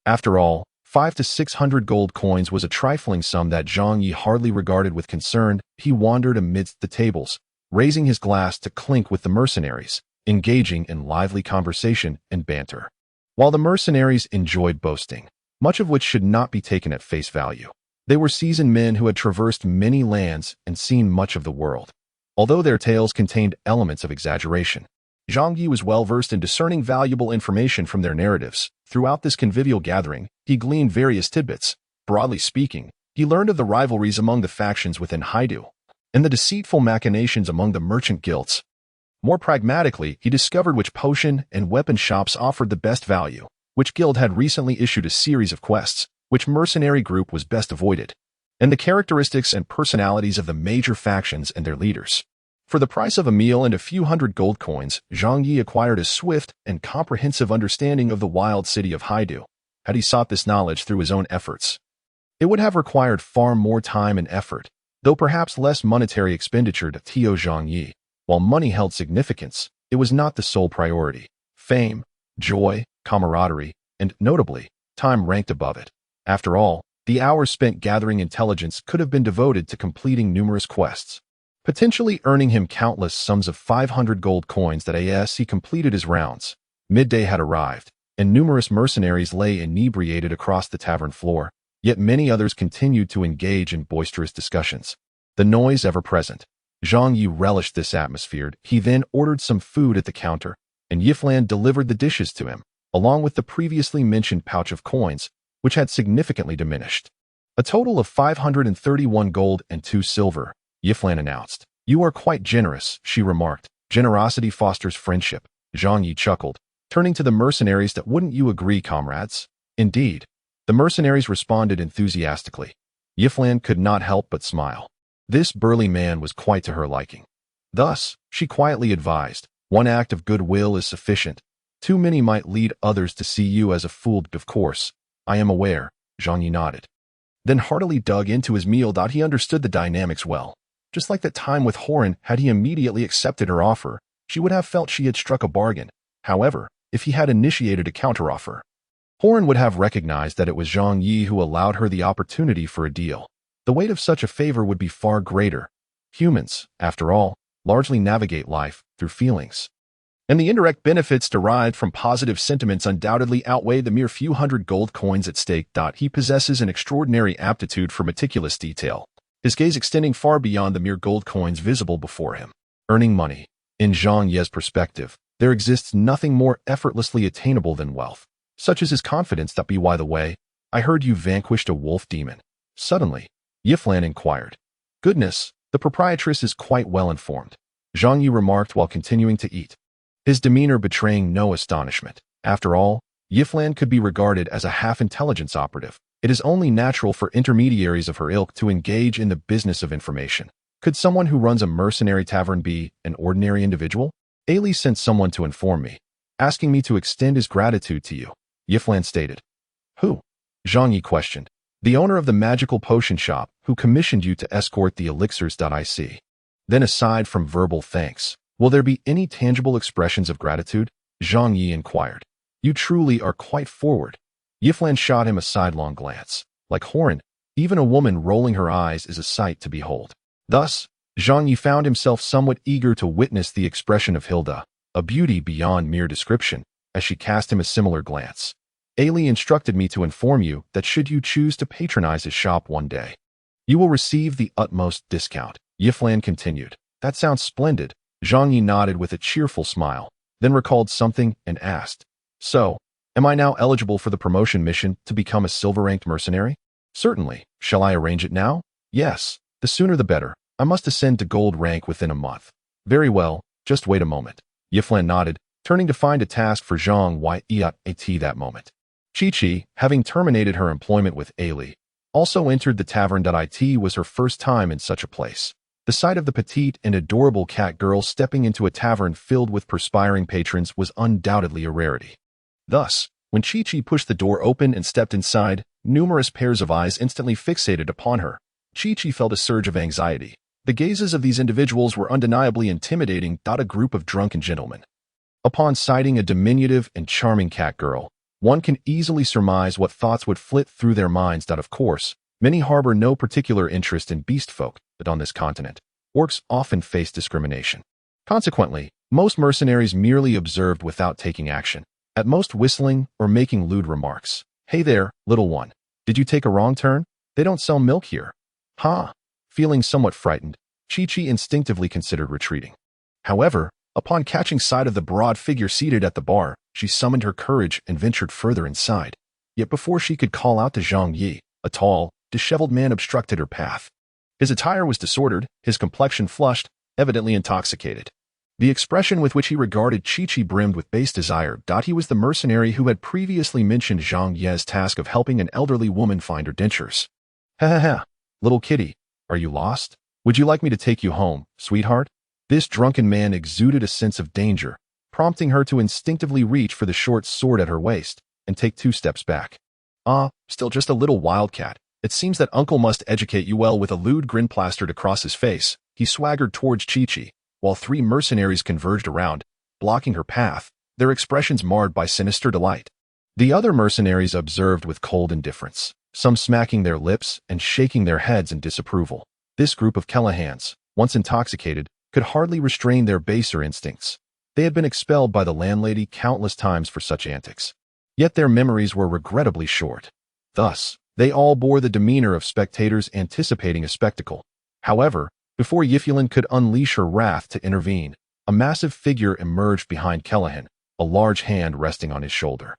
[SPEAKER 1] After all, 500 to 600 gold coins was a trifling sum that Zhang Yi hardly regarded with concern. He wandered amidst the tables, raising his glass to clink with the mercenaries, engaging in lively conversation and banter. While the mercenaries enjoyed boasting, much of which should not be taken at face value, they were seasoned men who had traversed many lands and seen much of the world. Although their tales contained elements of exaggeration, Zhang Yi was well versed in discerning valuable information from their narratives. Throughout this convivial gathering, he gleaned various tidbits. Broadly speaking, he learned of the rivalries among the factions within Haidu, and the deceitful machinations among the merchant guilds. More pragmatically, he discovered which potion and weapon shops offered the best value, which guild had recently issued a series of quests, which mercenary group was best avoided. and the characteristics and personalities of the major factions and their leaders. For the price of a meal and a few hundred gold coins, Zhang Yi acquired a swift and comprehensive understanding of the wild city of Haidu. Had he sought this knowledge through his own efforts, it would have required far more time and effort, though perhaps less monetary expenditure to Tio Zhang Yi. While money held significance, it was not the sole priority. Fame, joy, camaraderie, and, notably, time ranked above it. After all, the hours spent gathering intelligence could have been devoted to completing numerous quests, potentially earning him countless sums of 500 gold coins that as he completed his rounds. Midday had arrived, and numerous mercenaries lay inebriated across the tavern floor, yet many others continued to engage in boisterous discussions. The noise ever present. Zhang Yi relished this atmosphere. He then ordered some food at the counter, and Yiflan delivered the dishes to him, along with the previously mentioned pouch of coins, which had significantly diminished. A total of 531 gold and 2 silver, Yiflan announced. You are quite generous, she remarked. Generosity fosters friendship. Zhang Yi chuckled, turning to the mercenaries. That wouldn't you agree, comrades? Indeed. The mercenaries responded enthusiastically. Yiflan could not help but smile. This burly man was quite to her liking. Thus, she quietly advised, one act of goodwill is sufficient. Too many might lead others to see you as a fool. Of course, I am aware, Zhang Yi nodded. Then heartily dug into his meal. He understood the dynamics well. Just like that time with Horan, had he immediately accepted her offer, she would have felt she had struck a bargain. However, if he had initiated a counteroffer, Horan would have recognized that it was Zhang Yi who allowed her the opportunity for a deal. The weight of such a favor would be far greater. Humans, after all, largely navigate life through feelings, and the indirect benefits derived from positive sentiments undoubtedly outweigh the mere few hundred gold coins at stake. He possesses an extraordinary aptitude for meticulous detail, his gaze extending far beyond the mere gold coins visible before him. Earning money. In Zhang Yi's perspective, there exists nothing more effortlessly attainable than wealth. Such is his confidence. By the way, I heard you vanquished a wolf demon. Suddenly, Yiflan inquired. Goodness, the proprietress is quite well informed, Zhang Yi remarked while continuing to eat, his demeanor betraying no astonishment. After all, Yiflan could be regarded as a half-intelligence operative. It is only natural for intermediaries of her ilk to engage in the business of information. Could someone who runs a mercenary tavern be an ordinary individual? Ali sent someone to inform me, asking me to extend his gratitude to you, Yiflan stated. Who? Zhang Yi questioned. The owner of the magical potion shop, who commissioned you to escort the elixirs. I see. Then aside from verbal thanks, will there be any tangible expressions of gratitude? Zhang Yi inquired. You truly are quite forward. Yiflan shot him a sidelong glance. Like Horan, even a woman rolling her eyes is a sight to behold. Thus, Zhang Yi found himself somewhat eager to witness the expression of Hilda, a beauty beyond mere description, as she cast him a similar glance. Ali instructed me to inform you that should you choose to patronize his shop one day, you will receive the utmost discount. Yiflan continued. That sounds splendid. Zhang Yi nodded with a cheerful smile, then recalled something and asked, So, am I now eligible for the promotion mission to become a silver-ranked mercenary? Certainly. Shall I arrange it now? Yes. The sooner the better. I must ascend to gold rank within a month. Very well. Just wait a moment. Yiflan nodded, turning to find a task for Zhang Yi that moment. Chi-Chi, having terminated her employment with Ali, also entered the tavern. It was her first time in such a place. The sight of the petite and adorable catgirl stepping into a tavern filled with perspiring patrons was undoubtedly a rarity. Thus, when Chi-Chi pushed the door open and stepped inside, numerous pairs of eyes instantly fixated upon her. Chi-Chi felt a surge of anxiety. The gazes of these individuals were undeniably intimidating. A group of drunken gentlemen. Upon sighting a diminutive and charming catgirl, one can easily surmise what thoughts would flit through their minds. Of course, many harbor no particular interest in beast folk, but on this continent, orcs often face discrimination. Consequently, most mercenaries merely observed without taking action, at most whistling or making lewd remarks. Hey there, little one. Did you take a wrong turn? They don't sell milk here. Ha! Feeling somewhat frightened, Chi-Chi instinctively considered retreating. However, upon catching sight of the broad figure seated at the bar, she summoned her courage and ventured further inside. Yet before she could call out to Zhang Yi, a tall, disheveled man obstructed her path. His attire was disordered, his complexion flushed, evidently intoxicated. The expression with which he regarded Chi-Chi brimmed with base desire. He was the mercenary who had previously mentioned Zhang Yi's task of helping an elderly woman find her dentures. Ha ha ha. Little kitty, are you lost? Would you like me to take you home, sweetheart? This drunken man exuded a sense of danger, prompting her to instinctively reach for the short sword at her waist and take 2 steps back. Still just a little wildcat. It seems that uncle must educate you well. With a lewd grin plastered across his face, he swaggered towards Chi-Chi, while 3 mercenaries converged around, blocking her path, their expressions marred by sinister delight. The other mercenaries observed with cold indifference, some smacking their lips and shaking their heads in disapproval. This group of Kellahans, once intoxicated, could hardly restrain their baser instincts. They had been expelled by the landlady countless times for such antics. Yet their memories were regrettably short. Thus, they all bore the demeanor of spectators anticipating a spectacle. However, before Yifulin could unleash her wrath to intervene, a massive figure emerged behind Kellahan, a large hand resting on his shoulder.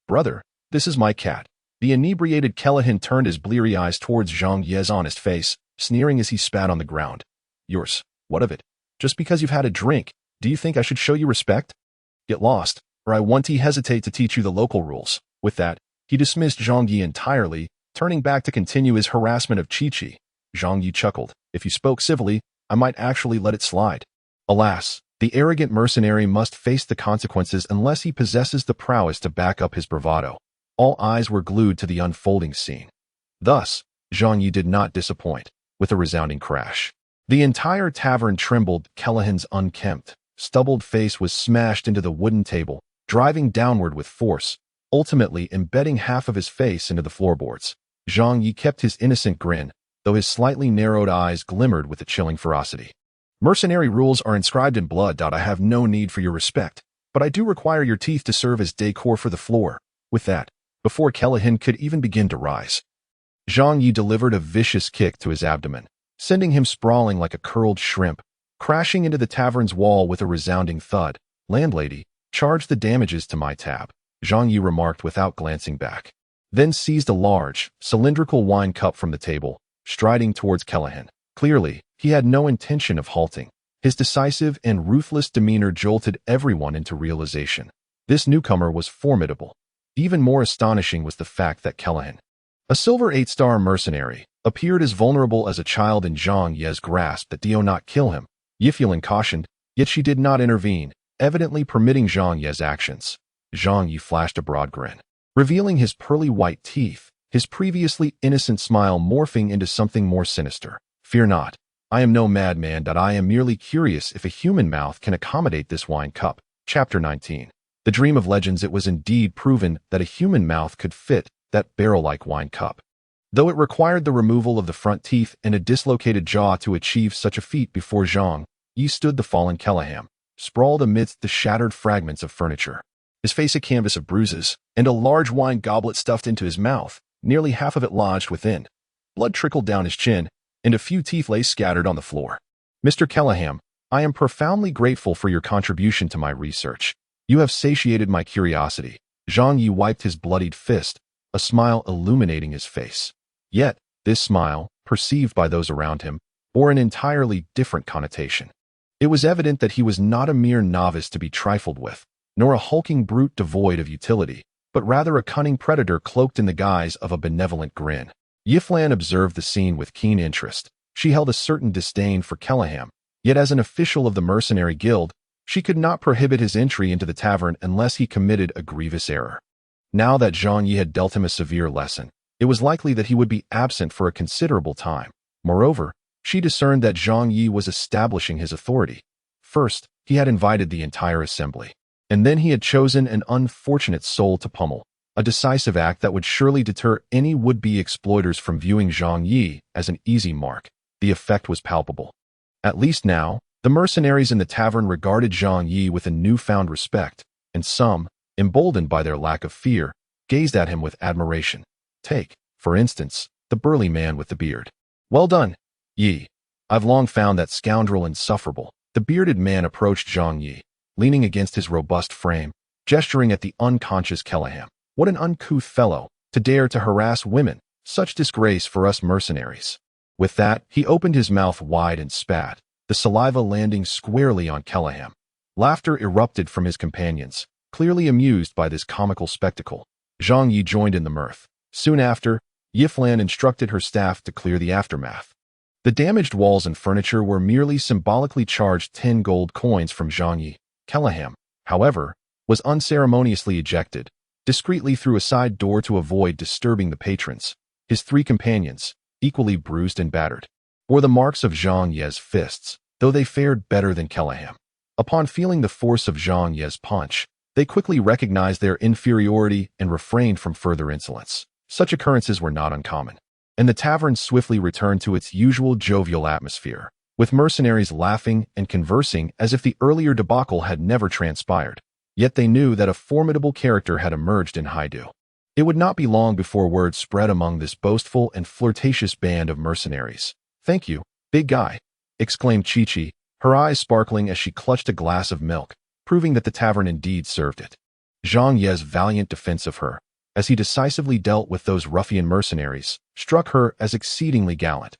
[SPEAKER 1] "Brother, this is my cat." The inebriated Kellahan turned his bleary eyes towards Zhang Ye's honest face, sneering as he spat on the ground. "Yours, what of it? Just because you've had a drink, do you think I should show you respect? Get lost, or I won't hesitate to teach you the local rules." With that, he dismissed Zhang Yi entirely, turning back to continue his harassment of Chi-Chi. Zhang Yi chuckled. "If you spoke civilly, I might actually let it slide." Alas, the arrogant mercenary must face the consequences unless he possesses the prowess to back up his bravado. All eyes were glued to the unfolding scene. Thus, Zhang Yi did not disappoint. With a resounding crash, the entire tavern trembled. Kellahan's unkempt, stubbled face was smashed into the wooden table, driving downward with force, ultimately embedding half of his face into the floorboards. Zhang Yi kept his innocent grin, though his slightly narrowed eyes glimmered with a chilling ferocity. "Mercenary rules are inscribed in blood. I have no need for your respect, but I do require your teeth to serve as decor for the floor." With that, before Kellahan could even begin to rise, Zhang Yi delivered a vicious kick to his abdomen, sending him sprawling like a curled shrimp, crashing into the tavern's wall with a resounding thud. "Landlady, charge the damages to my tab," Zhang Yi remarked without glancing back, then seized a large, cylindrical wine cup from the table, striding towards Kellahan. Clearly, he had no intention of halting. His decisive and ruthless demeanor jolted everyone into realization. This newcomer was formidable. Even more astonishing was the fact that Kellahan, a silver 8-star mercenary, appeared as vulnerable as a child in Zhang Ye's grasp. That Dio not kill him, Yifulin cautioned, yet she did not intervene, evidently permitting Zhang Ye's actions. Zhang Yi flashed a broad grin, revealing his pearly white teeth, his previously innocent smile morphing into something more sinister. "Fear not. I am no madman. I am merely curious if a human mouth can accommodate this wine cup." Chapter 19. The dream of legends. It was indeed proven that a human mouth could fit that barrel-like wine cup, though it required the removal of the front teeth and a dislocated jaw to achieve such a feat. Before Zhang Yi stood the fallen Kellahan, sprawled amidst the shattered fragments of furniture, his face a canvas of bruises, and a large wine goblet stuffed into his mouth, nearly half of it lodged within. Blood trickled down his chin, and a few teeth lay scattered on the floor. "Mr. Kellahan, I am profoundly grateful for your contribution to my research. You have satiated my curiosity." Zhang Yi wiped his bloodied fist, a smile illuminating his face. Yet, this smile, perceived by those around him, bore an entirely different connotation. It was evident that he was not a mere novice to be trifled with, nor a hulking brute devoid of utility, but rather a cunning predator cloaked in the guise of a benevolent grin. Yiflan observed the scene with keen interest. She held a certain disdain for Kellahan, yet as an official of the Mercenary Guild, she could not prohibit his entry into the tavern unless he committed a grievous error. Now that Zhang Yi had dealt him a severe lesson, it was likely that he would be absent for a considerable time. Moreover, she discerned that Zhang Yi was establishing his authority. First, he had invited the entire assembly, and then he had chosen an unfortunate soul to pummel, a decisive act that would surely deter any would-be exploiters from viewing Zhang Yi as an easy mark. The effect was palpable. At least now, the mercenaries in the tavern regarded Zhang Yi with a newfound respect, and some, emboldened by their lack of fear, gazed at him with admiration. Take, for instance, the burly man with the beard. "Well done, Yi. I've long found that scoundrel insufferable." The bearded man approached Zhang Yi, leaning against his robust frame, gesturing at the unconscious Kellahan. "What an uncouth fellow, to dare to harass women. Such disgrace for us mercenaries." With that, he opened his mouth wide and spat, the saliva landing squarely on Kellahan. Laughter erupted from his companions, clearly amused by this comical spectacle. Zhang Yi joined in the mirth. Soon after, Yiflan instructed her staff to clear the aftermath. The damaged walls and furniture were merely symbolically charged 10 gold coins from Zhang Yi. Kellaham, however, was unceremoniously ejected, discreetly through a side door to avoid disturbing the patrons. His 3 companions, equally bruised and battered, bore the marks of Zhang Ye's fists, though they fared better than Kellaham. Upon feeling the force of Zhang Ye's punch, they quickly recognized their inferiority and refrained from further insolence. Such occurrences were not uncommon, and the tavern swiftly returned to its usual jovial atmosphere, with mercenaries laughing and conversing as if the earlier debacle had never transpired. Yet they knew that a formidable character had emerged in Haidu. It would not be long before word spread among this boastful and flirtatious band of mercenaries. "Thank you, big guy," exclaimed Chi-Chi, her eyes sparkling as she clutched a glass of milk, proving that the tavern indeed served it. Zhang Ye's valiant defense of her, as he decisively dealt with those ruffian mercenaries, struck her as exceedingly gallant.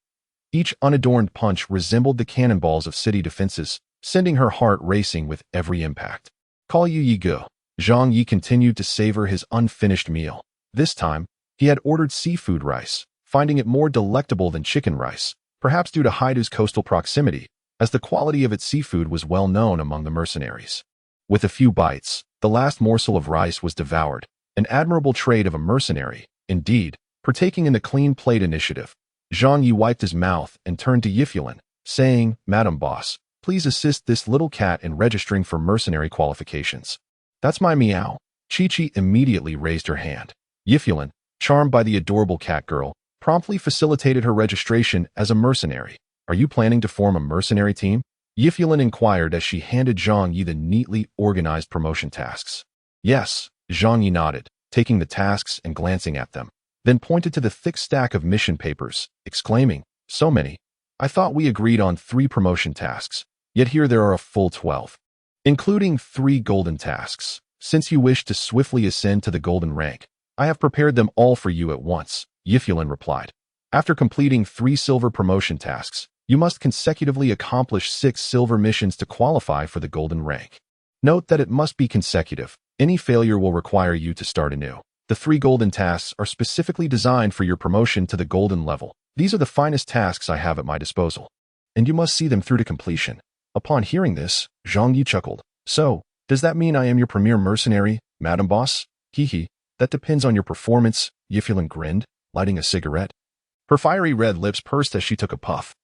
[SPEAKER 1] Each unadorned punch resembled the cannonballs of city defenses, sending her heart racing with every impact. "Call you Yi Gu." Zhang Yi continued to savor his unfinished meal. This time, he had ordered seafood rice, finding it more delectable than chicken rice, perhaps due to Haidu's coastal proximity, as the quality of its seafood was well known among the mercenaries. With a few bites, the last morsel of rice was devoured, an admirable trait of a mercenary, indeed, partaking in the clean plate initiative. Zhang Yi wiped his mouth and turned to Yiflan, saying, "Madam Boss, please assist this little cat in registering for mercenary qualifications." "That's my meow." Chi-Chi immediately raised her hand. Yiflan, charmed by the adorable catgirl, promptly facilitated her registration as a mercenary. "Are you planning to form a mercenary team?" Yiflan inquired as she handed Zhang Yi the neatly organized promotion tasks. "Yes," Zhang Yi nodded, taking the tasks and glancing at them, then pointed to the thick stack of mission papers, exclaiming, "So many. I thought we agreed on 3 promotion tasks, yet here there are a full 12. Including 3 golden tasks. Since you wish to swiftly ascend to the golden rank, I have prepared them all for you at once," Yiflan replied. "After completing 3 silver promotion tasks, you must consecutively accomplish 6 silver missions to qualify for the golden rank. Note that it must be consecutive. Any failure will require you to start anew. The 3 golden tasks are specifically designed for your promotion to the golden level. These are the finest tasks I have at my disposal, and you must see them through to completion." Upon hearing this, Zhang Yi chuckled. "So, does that mean I am your premier mercenary, Madam Boss?" "Hee, that depends on your performance," Yiflan grinned, lighting a cigarette. Her fiery red lips pursed as she took a puff,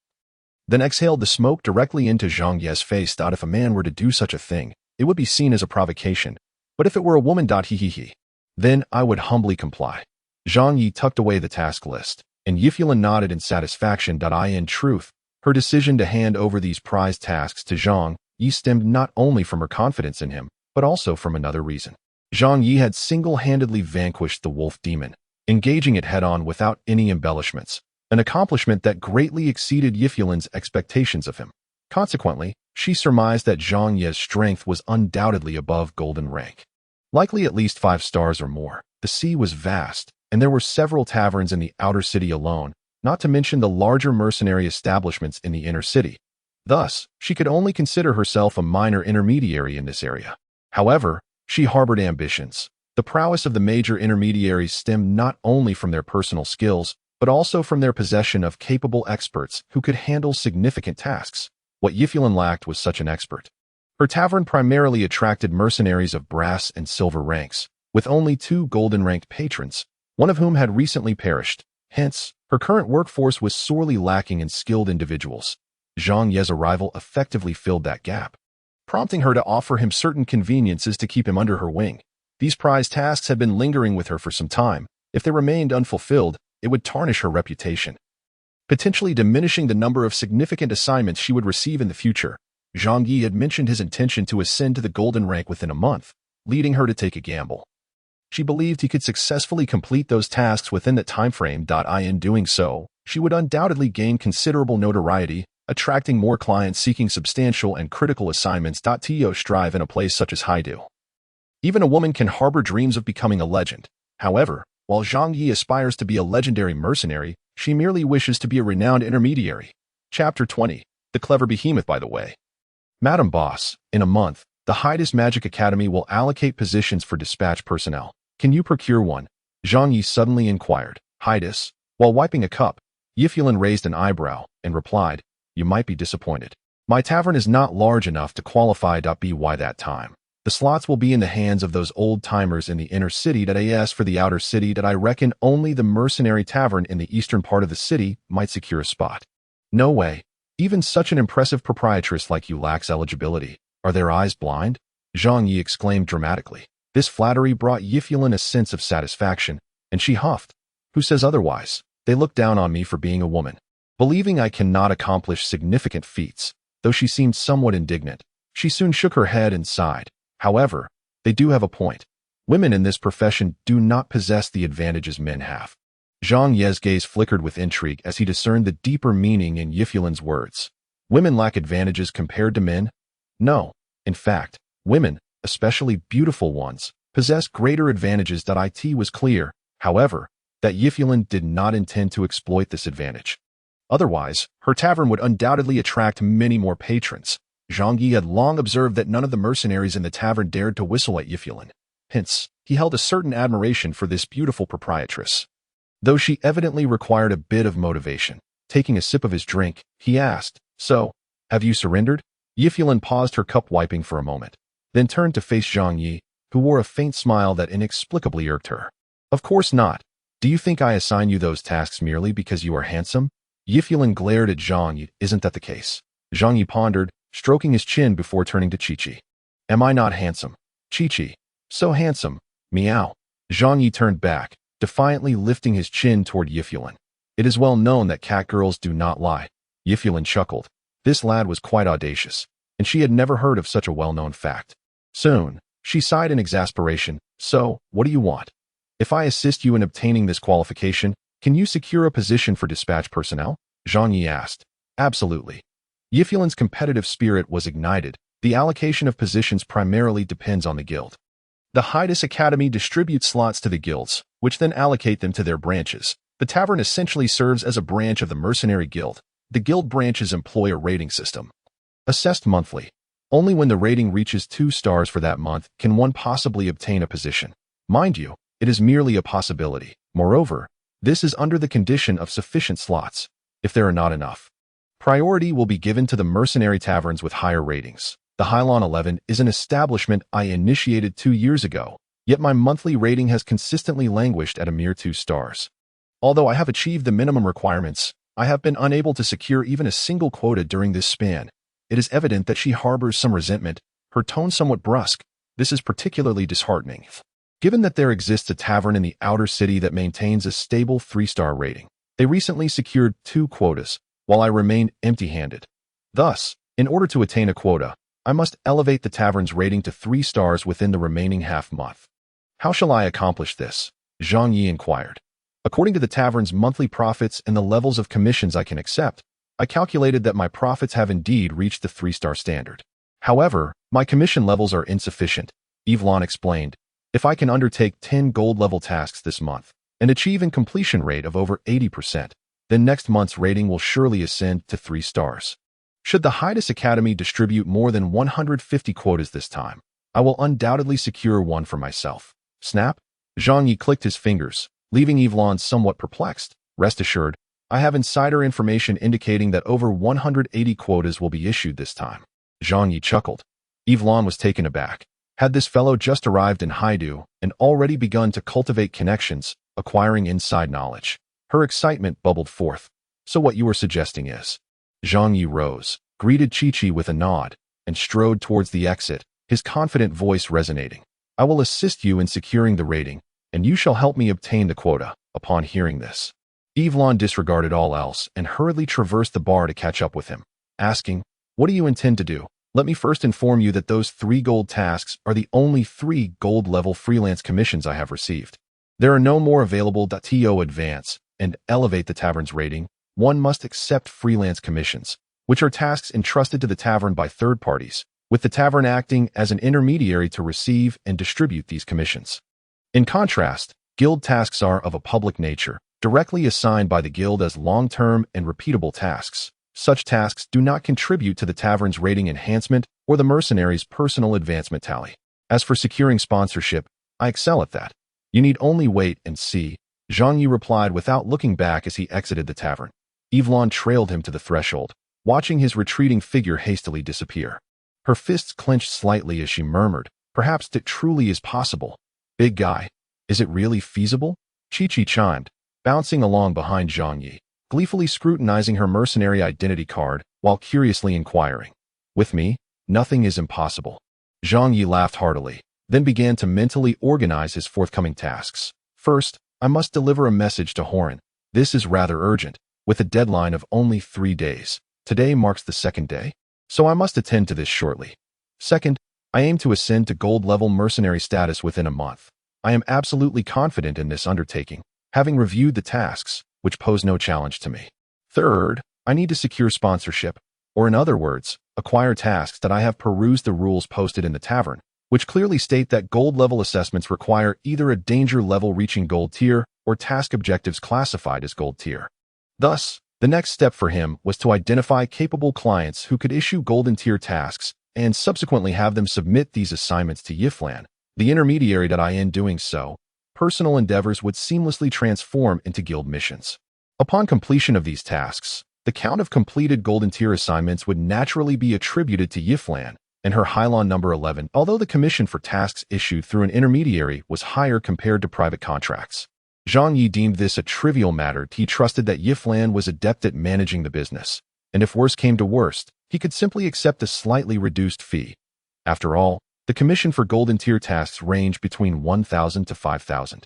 [SPEAKER 1] then exhaled the smoke directly into Zhang Ye's face. "If a man were to do such a thing, it would be seen as a provocation. But if it were a woman, hee, then I would humbly comply." Zhang Yi tucked away the task list, and Yiflan nodded in satisfaction. In truth, her decision to hand over these prized tasks to Zhang Yi stemmed not only from her confidence in him, but also from another reason. Zhang Yi had single-handedly vanquished the wolf demon, engaging it head-on without any embellishments, an accomplishment that greatly exceeded Yiflan's expectations of him. Consequently, she surmised that Zhang Ye's strength was undoubtedly above golden rank. Likely at least 5 stars or more. The sea was vast, and there were several taverns in the outer city alone, not to mention the larger mercenary establishments in the inner city. Thus, she could only consider herself a minor intermediary in this area. However, she harbored ambitions. The prowess of the major intermediaries stemmed not only from their personal skills, but also from their possession of capable experts who could handle significant tasks. What Yiflan lacked was such an expert. Her tavern primarily attracted mercenaries of brass and silver ranks, with only 2 golden-ranked patrons, one of whom had recently perished. Hence, her current workforce was sorely lacking in skilled individuals. Zhang Ye's arrival effectively filled that gap, prompting her to offer him certain conveniences to keep him under her wing. These prized tasks had been lingering with her for some time. If they remained unfulfilled, it would tarnish her reputation, potentially diminishing the number of significant assignments she would receive in the future. Zhang Yi had mentioned his intention to ascend to the golden rank within a month, leading her to take a gamble. She believed he could successfully complete those tasks within that time frame. In doing so, she would undoubtedly gain considerable notoriety, attracting more clients seeking substantial and critical assignments. To strive in a place such as Haidu. Even a woman can harbor dreams of becoming a legend. However, while Zhang Yi aspires to be a legendary mercenary, she merely wishes to be a renowned intermediary. Chapter 20. The Clever Behemoth. By the way, Madam Boss, in a month, the Haidu's Magic Academy will allocate positions for dispatch personnel. Can you procure one? Zhang Yi suddenly inquired. Haidu's, While wiping a cup, Yifulin raised an eyebrow and replied, "You might be disappointed. My tavern is not large enough to qualify. By that time, the slots will be in the hands of those old-timers in the inner city. As for the outer city, I reckon only the Mercenary tavern in the eastern part of the city might secure a spot." "No way. Even such an impressive proprietress like you lacks eligibility. Are their eyes blind?" Zhang Yi exclaimed dramatically. This flattery brought Yifulin a sense of satisfaction, and she huffed. "Who says otherwise? They look down on me for being a woman, believing I cannot accomplish significant feats." Though she seemed somewhat indignant, she soon shook her head and sighed. "However, they do have a point. Women in this profession do not possess the advantages men have." Zhang Ye's gaze flickered with intrigue as he discerned the deeper meaning in Yifulin's words. Women lack advantages compared to men? No. In fact, women, especially beautiful ones, possess greater advantages. It was clear, however, that Yifulin did not intend to exploit this advantage. Otherwise, her tavern would undoubtedly attract many more patrons. Zhang Yi had long observed that none of the mercenaries in the tavern dared to whistle at Yifulin. Hence, he held a certain admiration for this beautiful proprietress. Though she evidently required a bit of motivation, taking a sip of his drink, he asked, "So, have you surrendered?" Yifulin paused her cup wiping for a moment, then turned to face Zhang Yi, who wore a faint smile that inexplicably irked her. "Of course not. Do you think I assign you those tasks merely because you are handsome?" Yifulin glared at Zhang Yi. "Isn't that the case?" Zhang Yi pondered, stroking his chin before turning to Qiqi. "Am I not handsome?" "Qiqi. So handsome. Meow." Zhang Yi turned back, defiantly lifting his chin toward Yifulin. "It is well known that catgirls do not lie." Yifulin chuckled. This lad was quite audacious, and she had never heard of such a well-known fact. Soon, she sighed in exasperation. "So, what do you want? If I assist you in obtaining this qualification, can you secure a position for dispatch personnel?" Zhang Yi asked. "Absolutely." Yifulin's competitive spirit was ignited. The allocation of positions primarily depends on the guild. The Hydus Academy distributes slots to the guilds, which then allocate them to their branches. The tavern essentially serves as a branch of the Mercenary Guild. The guild branches employ a rating system, assessed monthly. Only when the rating reaches 2 stars for that month can one possibly obtain a position. Mind you, it is merely a possibility. Moreover, this is under the condition of sufficient slots. If there are not enough, priority will be given to the mercenary taverns with higher ratings. The Hylon 11 is an establishment I initiated 2 years ago, yet my monthly rating has consistently languished at a mere 2 stars. Although I have achieved the minimum requirements, I have been unable to secure even a single quota during this span. It is evident that she harbors some resentment, her tone somewhat brusque. This is particularly disheartening, given that there exists a tavern in the outer city that maintains a stable 3-star rating. They recently secured 2 quotas, while I remain empty-handed. Thus, in order to attain a quota, I must elevate the tavern's rating to 3 stars within the remaining half-month. "How shall I accomplish this?" Zhang Yi inquired. "According to the tavern's monthly profits and the levels of commissions I can accept, I calculated that my profits have indeed reached the 3-star standard. However, my commission levels are insufficient," Yvonne explained. "If I can undertake 10 gold-level tasks this month and achieve a completion rate of over 80%, then next month's rating will surely ascend to 3 stars. Should the Hydus Academy distribute more than 150 quotas this time, I will undoubtedly secure one for myself." Snap! Zhang Yi clicked his fingers, leaving Yvonne somewhat perplexed. "Rest assured, I have insider information indicating that over 180 quotas will be issued this time." Zhang Yi chuckled. Yvonne was taken aback. Had this fellow just arrived in Haidu and already begun to cultivate connections, acquiring inside knowledge? Her excitement bubbled forth. "So what you are suggesting is..." Zhang Yi rose, greeted Qiqi with a nod, and strode towards the exit, his confident voice resonating. "I will assist you in securing the rating, and you shall help me obtain the quota." Upon hearing this, Yvonne disregarded all else and hurriedly traversed the bar to catch up with him, asking, "What do you intend to do?" "Let me first inform you that those 3 gold tasks are the only 3 gold-level freelance commissions I have received. There are no more available. To advance and elevate the tavern's rating, one must accept freelance commissions, which are tasks entrusted to the tavern by third parties, with the tavern acting as an intermediary to receive and distribute these commissions. In contrast, guild tasks are of a public nature, directly assigned by the guild as long-term and repeatable tasks. Such tasks do not contribute to the tavern's rating enhancement or the mercenary's personal advancement tally. As for securing sponsorship, I excel at that. You need only wait and see." Zhang Yi replied without looking back as he exited the tavern. Evelyn trailed him to the threshold, watching his retreating figure hastily disappear. Her fists clenched slightly as she murmured, "Perhaps it truly is possible. Big guy, is it really feasible?" Chi-Chi chimed, bouncing along behind Zhang Yi, gleefully scrutinizing her mercenary identity card while curiously inquiring. "With me, nothing is impossible." Zhang Yi laughed heartily, then began to mentally organize his forthcoming tasks. "First, I must deliver a message to Horan. This is rather urgent, with a deadline of only 3 days. Today marks the 2nd day, so I must attend to this shortly. Second, I aim to ascend to gold-level mercenary status within a month. I am absolutely confident in this undertaking, having reviewed the tasks, which pose no challenge to me. Third, I need to secure sponsorship, or in other words, acquire tasks that I have perused the rules posted in the tavern, which clearly state that gold-level assessments require either a danger level reaching gold tier or task objectives classified as gold tier. Thus, the next step for him was to identify capable clients who could issue golden tier tasks and subsequently have them submit these assignments to Yiflan, the intermediary that in doing so, personal endeavors would seamlessly transform into guild missions. Upon completion of these tasks, the count of completed golden tier assignments would naturally be attributed to Yiflan and her Hylon number 11, although the commission for tasks issued through an intermediary was higher compared to private contracts. Zhang Yi deemed this a trivial matter. He trusted that Yiflan was adept at managing the business, and if worse came to worst, he could simply accept a slightly reduced fee. After all, the commission for golden tier tasks ranged between 1,000 to 5,000,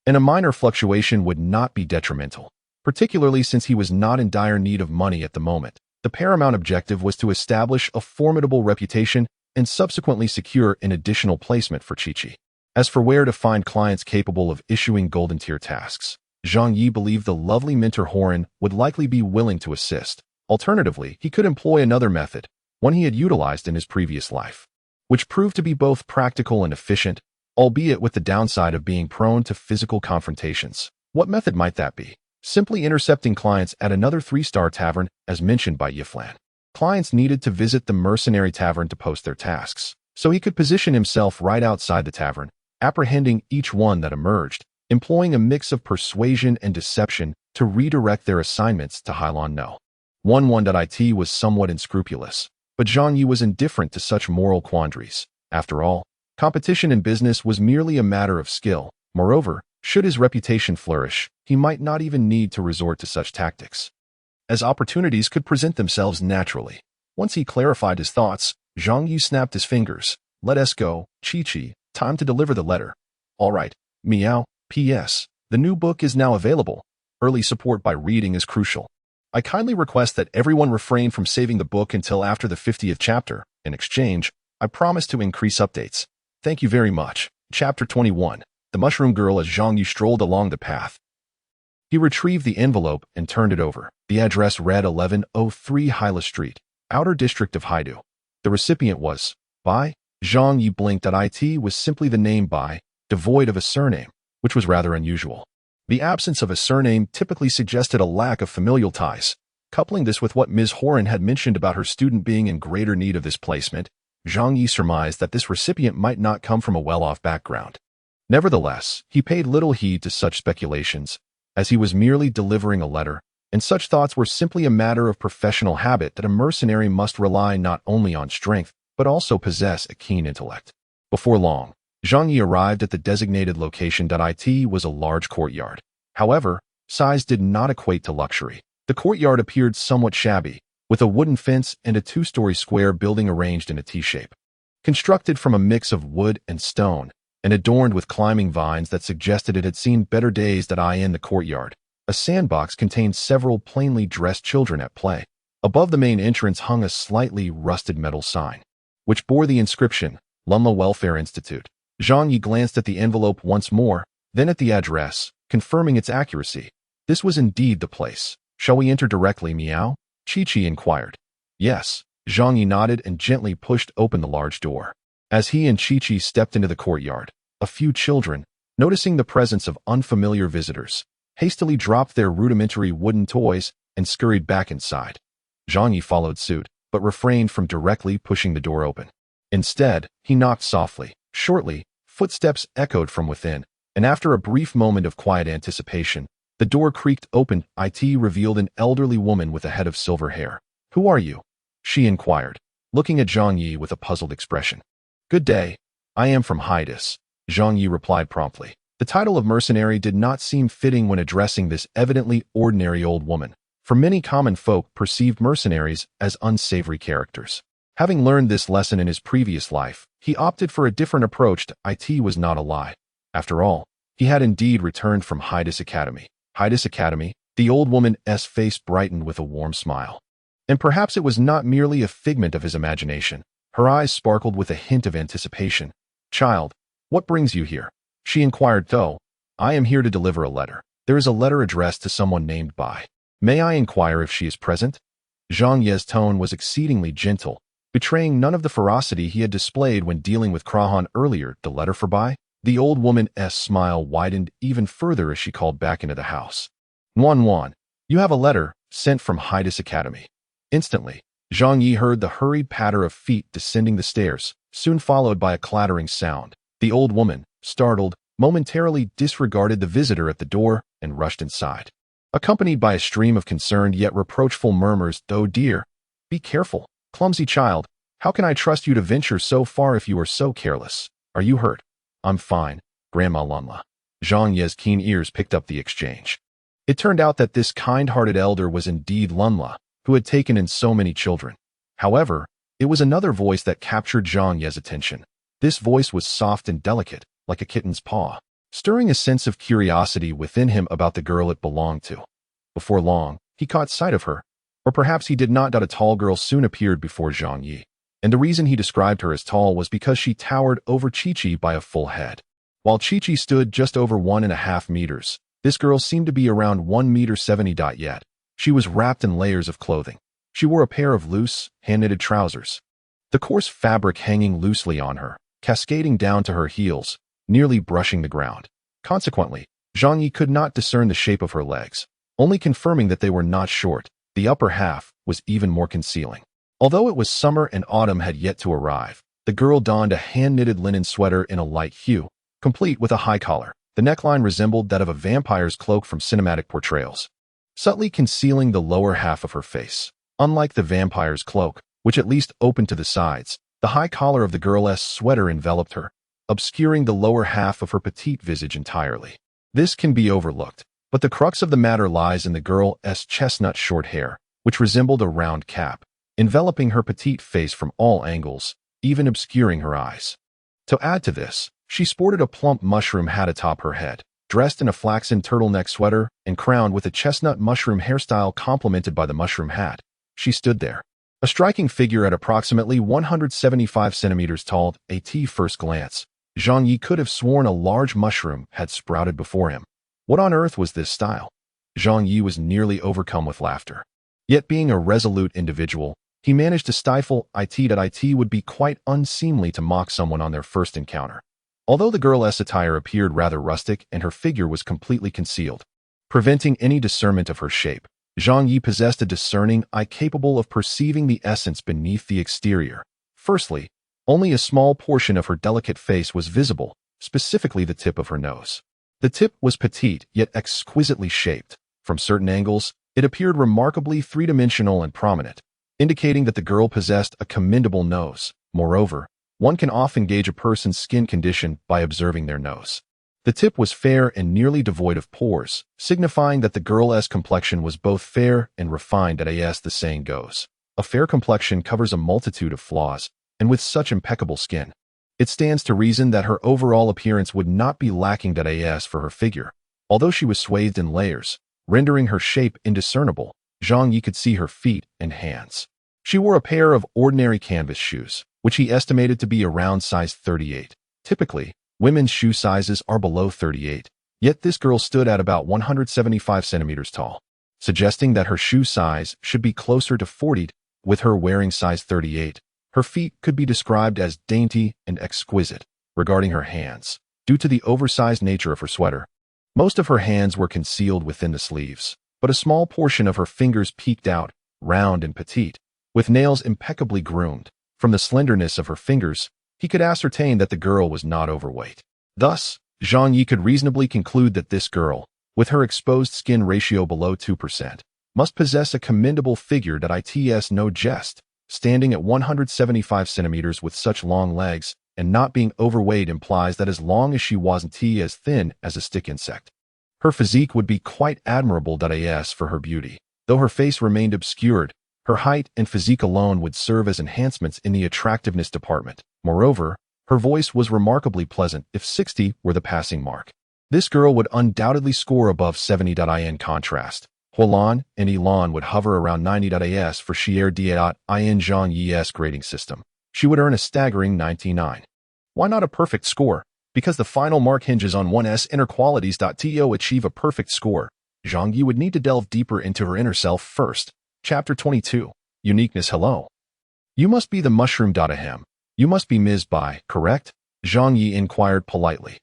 [SPEAKER 1] and a minor fluctuation would not be detrimental, particularly since he was not in dire need of money at the moment. The paramount objective was to establish a formidable reputation and subsequently secure an additional placement for Chi-Chi. As for where to find clients capable of issuing golden tier tasks, Zhang Yi believed the lovely Mentor Horan would likely be willing to assist. Alternatively, he could employ another method, one he had utilized in his previous life, which proved to be both practical and efficient, albeit with the downside of being prone to physical confrontations. What method might that be? Simply intercepting clients at another 3-star tavern as mentioned by Yiflan. Clients needed to visit the Mercenary tavern to post their tasks, so he could position himself right outside the tavern, apprehending each one that emerged, employing a mix of persuasion and deception to redirect their assignments to Hylon No. 11.it was somewhat unscrupulous, but Zhang Yi was indifferent to such moral quandaries. After all, competition in business was merely a matter of skill. Moreover, should his reputation flourish, he might not even need to resort to such tactics, as opportunities could present themselves naturally. Once he clarified his thoughts, Zhang Yi snapped his fingers. "Let us go, Chi-Chi. Time to deliver the letter." "All right, meow. P.S. The new book is now available. Early support by reading is crucial. I kindly request that everyone refrain from saving the book until after the 50th chapter. In exchange, I promise to increase updates. Thank you very much." Chapter 21. The Mushroom Girl. As Zhang Yi strolled along the path, he retrieved the envelope and turned it over. The address read 1103 Hyla Street, Outer District of Haidu. The recipient was Bai. Zhang Yi blinked. It was simply the name Bai, devoid of a surname, which was rather unusual. The absence of a surname typically suggested a lack of familial ties. Coupling this with what Ms. Horan had mentioned about her student being in greater need of this placement, Zhang Yi surmised that this recipient might not come from a well-off background. Nevertheless, he paid little heed to such speculations, as he was merely delivering a letter, and such thoughts were simply a matter of professional habit that a mercenary must rely not only on strength, but also possess a keen intellect. Before long, Zhang Yi arrived at the designated location. It was a large courtyard. However, size did not equate to luxury. The courtyard appeared somewhat shabby, with a wooden fence and a 2-story square building arranged in a T-shape. Constructed from a mix of wood and stone, and adorned with climbing vines that suggested it had seen better days. In the courtyard, a sandbox contained several plainly dressed children at play. Above the main entrance hung a slightly rusted metal sign, which bore the inscription, Lumla Welfare Institute. Zhang Yi glanced at the envelope once more, then at the address, confirming its accuracy. This was indeed the place. "Shall we enter directly, meow?" Chi-Chi inquired. "Yes." Zhang Yi nodded and gently pushed open the large door. As he and Chi-Chi stepped into the courtyard, a few children, noticing the presence of unfamiliar visitors, hastily dropped their rudimentary wooden toys and scurried back inside. Zhang Yi followed suit, but refrained from directly pushing the door open. Instead, he knocked softly. Shortly, footsteps echoed from within, and after a brief moment of quiet anticipation, the door creaked open. It revealed an elderly woman with a head of silver hair. "Who are you?" she inquired, looking at Zhang Yi with a puzzled expression. "Good day. I am from Hydus," Zhang Yi replied promptly. The title of mercenary did not seem fitting when addressing this evidently ordinary old woman, for many common folk perceived mercenaries as unsavory characters. Having learned this lesson in his previous life, he opted for a different approach. It was not a lie. After all, he had indeed returned from Hydus Academy. Hydus Academy? The old woman's face brightened with a warm smile. And perhaps it was not merely a figment of his imagination. Her eyes sparkled with a hint of anticipation. "Child, what brings you here?" she inquired. "Though, I am here to deliver a letter. There is a letter addressed to someone named Bai. May I inquire if she is present?" Zhang Ye's tone was exceedingly gentle, betraying none of the ferocity he had displayed when dealing with Krahan earlier. "The letter for Bai?" The old woman's smile widened even further as she called back into the house. "Wan, you have a letter sent from Hydus Academy." Instantly, Zhang Yi heard the hurried patter of feet descending the stairs, soon followed by a clattering sound. The old woman, startled, momentarily disregarded the visitor at the door and rushed inside, accompanied by a stream of concerned yet reproachful murmurs. "Oh dear, be careful, clumsy child. How can I trust you to venture so far if you are so careless? Are you hurt?" "I'm fine, Grandma Lunla." Zhang Ye's keen ears picked up the exchange. It turned out that this kind-hearted elder was indeed Lunla, who had taken in so many children. However, it was another voice that captured Zhang Ye's attention. This voice was soft and delicate, like a kitten's paw, stirring a sense of curiosity within him about the girl it belonged to. Before long, he caught sight of her, or perhaps he did not. A tall girl soon appeared before Zhang Yi, and the reason he described her as tall was because she towered over Chi-Chi by a full head. While Chi-Chi stood just over 1.5 meters, this girl seemed to be around 1.70 meters. Yet she was wrapped in layers of clothing. She wore a pair of loose, hand-knitted trousers, the coarse fabric hanging loosely on her, cascading down to her heels, nearly brushing the ground. Consequently, Zhang Yi could not discern the shape of her legs, only confirming that they were not short. The upper half was even more concealing. Although it was summer and autumn had yet to arrive, the girl donned a hand-knitted linen sweater in a light hue, complete with a high collar. The neckline resembled that of a vampire's cloak from cinematic portrayals, subtly concealing the lower half of her face. Unlike the vampire's cloak, which at least opened to the sides, the high collar of the girl's sweater enveloped her, obscuring the lower half of her petite visage entirely. This can be overlooked, but the crux of the matter lies in the girl's chestnut short hair, which resembled a round cap, enveloping her petite face from all angles, even obscuring her eyes. To add to this, she sported a plump mushroom hat atop her head, dressed in a flaxen turtleneck sweater and crowned with a chestnut mushroom hairstyle complemented by the mushroom hat. She stood there, a striking figure at approximately 175 centimeters tall. At first glance, Zhang Yi could have sworn a large mushroom had sprouted before him. What on earth was this style? Zhang Yi was nearly overcome with laughter. Yet being a resolute individual, he managed to stifle it would be quite unseemly to mock someone on their first encounter. Although the girl's attire appeared rather rustic and her figure was completely concealed, preventing any discernment of her shape, Zhang Yi possessed a discerning eye capable of perceiving the essence beneath the exterior. Firstly, only a small portion of her delicate face was visible, specifically the tip of her nose. The tip was petite yet exquisitely shaped. From certain angles, it appeared remarkably three-dimensional and prominent, indicating that the girl possessed a commendable nose. Moreover, one can often gauge a person's skin condition by observing their nose. The tip was fair and nearly devoid of pores, signifying that the girl's complexion was both fair and refined. As the saying goes, a fair complexion covers a multitude of flaws, and with such impeccable skin, it stands to reason that her overall appearance would not be lacking. As for her figure, although she was swathed in layers, rendering her shape indiscernible, Zhang Yi could see her feet and hands. She wore a pair of ordinary canvas shoes, which he estimated to be around size 38. Typically, women's shoe sizes are below 38, yet this girl stood at about 175 centimeters tall, suggesting that her shoe size should be closer to 40. With her wearing size 38, her feet could be described as dainty and exquisite. Regarding her hands, due to the oversized nature of her sweater, most of her hands were concealed within the sleeves, but a small portion of her fingers peeked out, round and petite, with nails impeccably groomed. From the slenderness of her fingers, he could ascertain that the girl was not overweight. Thus, Zhang Yi could reasonably conclude that this girl, with her exposed skin ratio below 2%, must possess a commendable figure that it's no jest, standing at 175 centimeters with such long legs, and not being overweight implies that as long as she wasn't as thin as a stick insect. Her physique would be quite admirable as for her beauty. Though her face remained obscured, her height and physique alone would serve as enhancements in the attractiveness department. Moreover, her voice was remarkably pleasant if 60 were the passing mark. This girl would undoubtedly score above 70. In contrast, Hualan and Elan would hover around 90. For sheer in Zhang Yi's grading system. She would earn a staggering 99. Why not a perfect score? Because the final mark hinges on one's inner qualities. To achieve a perfect score, Zhang Yi would need to delve deeper into her inner self first. Chapter 22. Uniqueness. Hello. You must be the mushroom. Ahem. You must be Ms. Bai, correct? Zhang Yi inquired politely.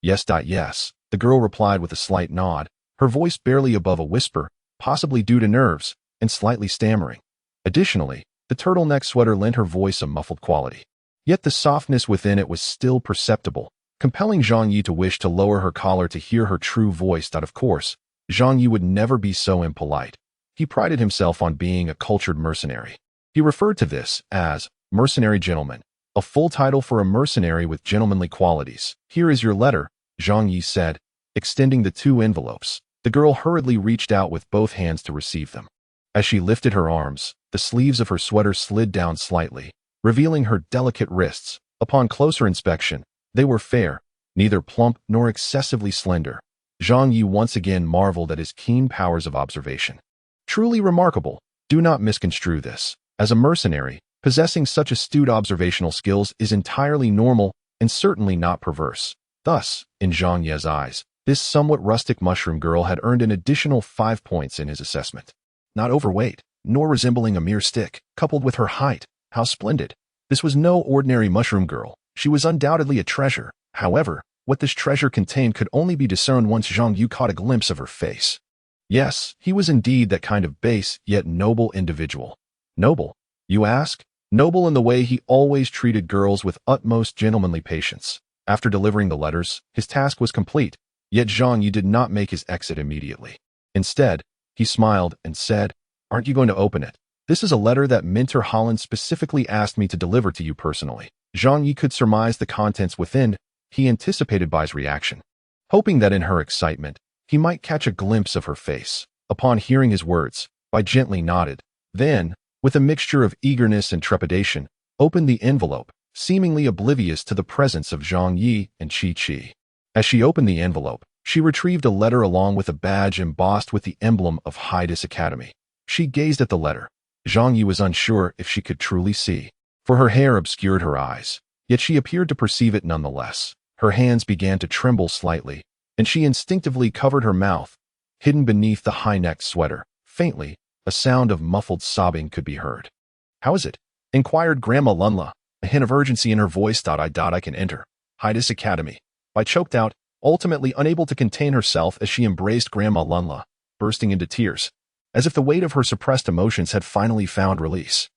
[SPEAKER 1] Yes. Yes. The girl replied with a slight nod, her voice barely above a whisper, possibly due to nerves, and slightly stammering. Additionally, the turtleneck sweater lent her voice a muffled quality. Yet the softness within it was still perceptible, compelling Zhang Yi to wish to lower her collar to hear her true voice. Of course, Zhang Yi would never be so impolite. He prided himself on being a cultured mercenary. He referred to this as mercenary gentleman, a full title for a mercenary with gentlemanly qualities. Here is your letter, Zhang Yi said, extending the 2 envelopes. The girl hurriedly reached out with both hands to receive them. As she lifted her arms, the sleeves of her sweater slid down slightly, revealing her delicate wrists. Upon closer inspection, they were fair, neither plump nor excessively slender. Zhang Yi once again marveled at his keen powers of observation. Truly remarkable. Do not misconstrue this. As a mercenary, possessing such astute observational skills is entirely normal and certainly not perverse. Thus, in Zhang Yi's eyes, this somewhat rustic mushroom girl had earned an additional 5 points in his assessment. Not overweight, nor resembling a mere stick, coupled with her height. How splendid. This was no ordinary mushroom girl. She was undoubtedly a treasure. However, what this treasure contained could only be discerned once Zhang Yi caught a glimpse of her face. Yes, he was indeed that kind of base yet noble individual. Noble, you ask? Noble in the way he always treated girls with utmost gentlemanly patience. After delivering the letters, his task was complete, yet Zhang Yi did not make his exit immediately. Instead, he smiled and said, "Aren't you going to open it? This is a letter that Minter Holland specifically asked me to deliver to you personally." Zhang Yi could surmise the contents within. He anticipated Bai's reaction, hoping that in her excitement, he might catch a glimpse of her face. Upon hearing his words, Bai gently nodded. Then, with a mixture of eagerness and trepidation, opened the envelope, seemingly oblivious to the presence of Zhang Yi and Chi. As she opened the envelope, she retrieved a letter along with a badge embossed with the emblem of Hydus Academy. She gazed at the letter. Zhang Yi was unsure if she could truly see, for her hair obscured her eyes, yet she appeared to perceive it nonetheless. Her hands began to tremble slightly, and she instinctively covered her mouth. Hidden beneath the high-necked sweater, faintly, a sound of muffled sobbing could be heard. "How is it?" inquired Grandma Lunla, a hint of urgency in her voice. I can enter Hydus Academy." Bai choked out, ultimately unable to contain herself as she embraced Grandma Lunla, bursting into tears, as if the weight of her suppressed emotions had finally found release.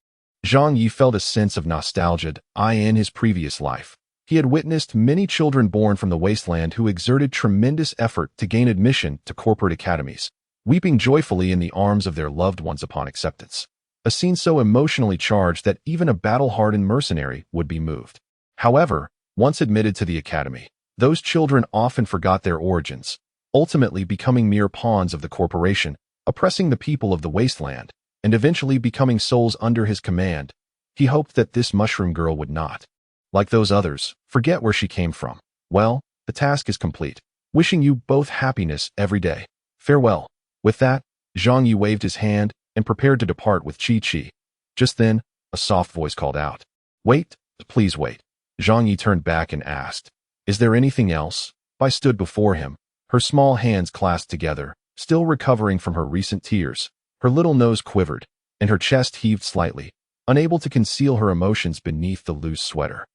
[SPEAKER 1] Zhang Yi felt a sense of nostalgia in his previous life. He had witnessed many children born from the wasteland who exerted tremendous effort to gain admission to corporate academies, weeping joyfully in the arms of their loved ones upon acceptance. A scene so emotionally charged that even a battle-hardened mercenary would be moved. However, once admitted to the academy, those children often forgot their origins, ultimately becoming mere pawns of the corporation, oppressing the people of the wasteland, and eventually becoming souls under his command. He hoped that this mushroom girl would not, like those others, forget where she came from. Well, the task is complete. Wishing you both happiness every day. Farewell. With that, Zhang Yi waved his hand and prepared to depart with Chi. Just then, a soft voice called out, "Wait, please wait." Zhang Yi turned back and asked, "Is there anything else?" Bai stood before him, her small hands clasped together, still recovering from her recent tears. Her little nose quivered, and her chest heaved slightly, unable to conceal her emotions beneath the loose sweater.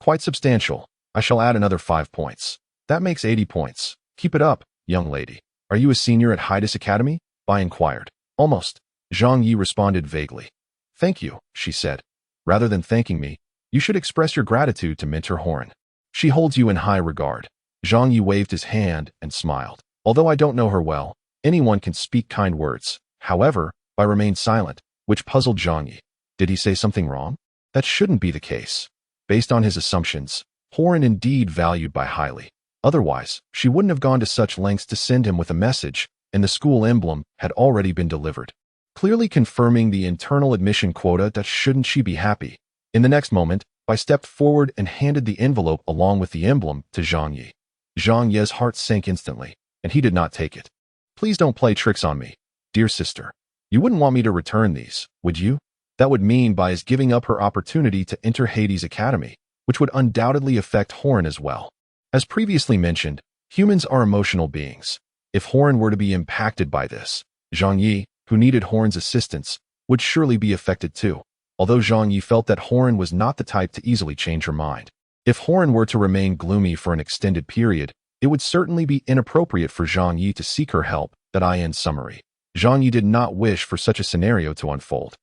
[SPEAKER 1] Quite substantial. I shall add another 5 points. That makes 80 points. Keep it up, young lady. Are you a senior at Hydus Academy? Bai inquired. Almost. Zhang Yi responded vaguely. Thank you, she said. Rather than thanking me, you should express your gratitude to Minter Horan. She holds you in high regard. Zhang Yi waved his hand and smiled. Although I don't know her well, anyone can speak kind words. However, I remained silent, which puzzled Zhang Yi. Did he say something wrong? That shouldn't be the case. Based on his assumptions, Horan indeed valued Bai highly. Otherwise, she wouldn't have gone to such lengths to send him with a message, and the school emblem had already been delivered. Clearly confirming the internal admission quota that shouldn't she be happy. In the next moment, Bai stepped forward and handed the envelope along with the emblem to Zhang Yi. Zhang Yi's heart sank instantly, and he did not take it. Please don't play tricks on me, dear sister. You wouldn't want me to return these, would you? That would mean Bai is giving up her opportunity to enter Hades Academy, which would undoubtedly affect Horan as well. As previously mentioned, humans are emotional beings. If Horan were to be impacted by this, Zhang Yi, who needed Horan's assistance, would surely be affected too, although Zhang Yi felt that Horan was not the type to easily change her mind. If Horan were to remain gloomy for an extended period, it would certainly be inappropriate for Zhang Yi to seek her help. That in summary, Zhang Yi did not wish for such a scenario to unfold.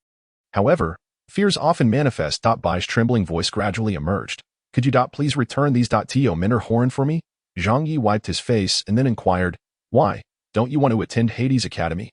[SPEAKER 1] However, fears often manifest. Bai's trembling voice gradually emerged. Could you please return these to Minor Horan for me? Zhang Yi wiped his face and then inquired, why? Don't you want to attend Hades Academy?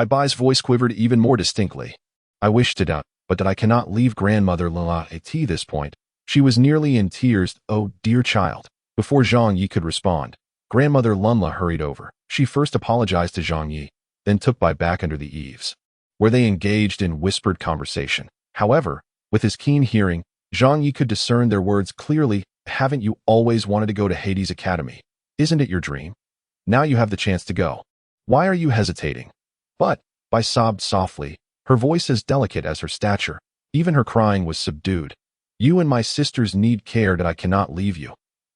[SPEAKER 1] Bai's voice quivered even more distinctly. I wish to but that I cannot leave grandmother Lala at this point. She was nearly in tears. Oh, dear child. Before Zhang Yi could respond, grandmother Lunla hurried over. She first apologized to Zhang Yi, then took Bai back under the eaves, where they engaged in whispered conversation. However, with his keen hearing, Zhang Yi could discern their words clearly. Haven't you always wanted to go to Hades Academy? Isn't it your dream? Now you have the chance to go. Why are you hesitating? But, Bai sobbed softly, her voice as delicate as her stature. Even her crying was subdued. You and my sisters need care that I cannot leave you.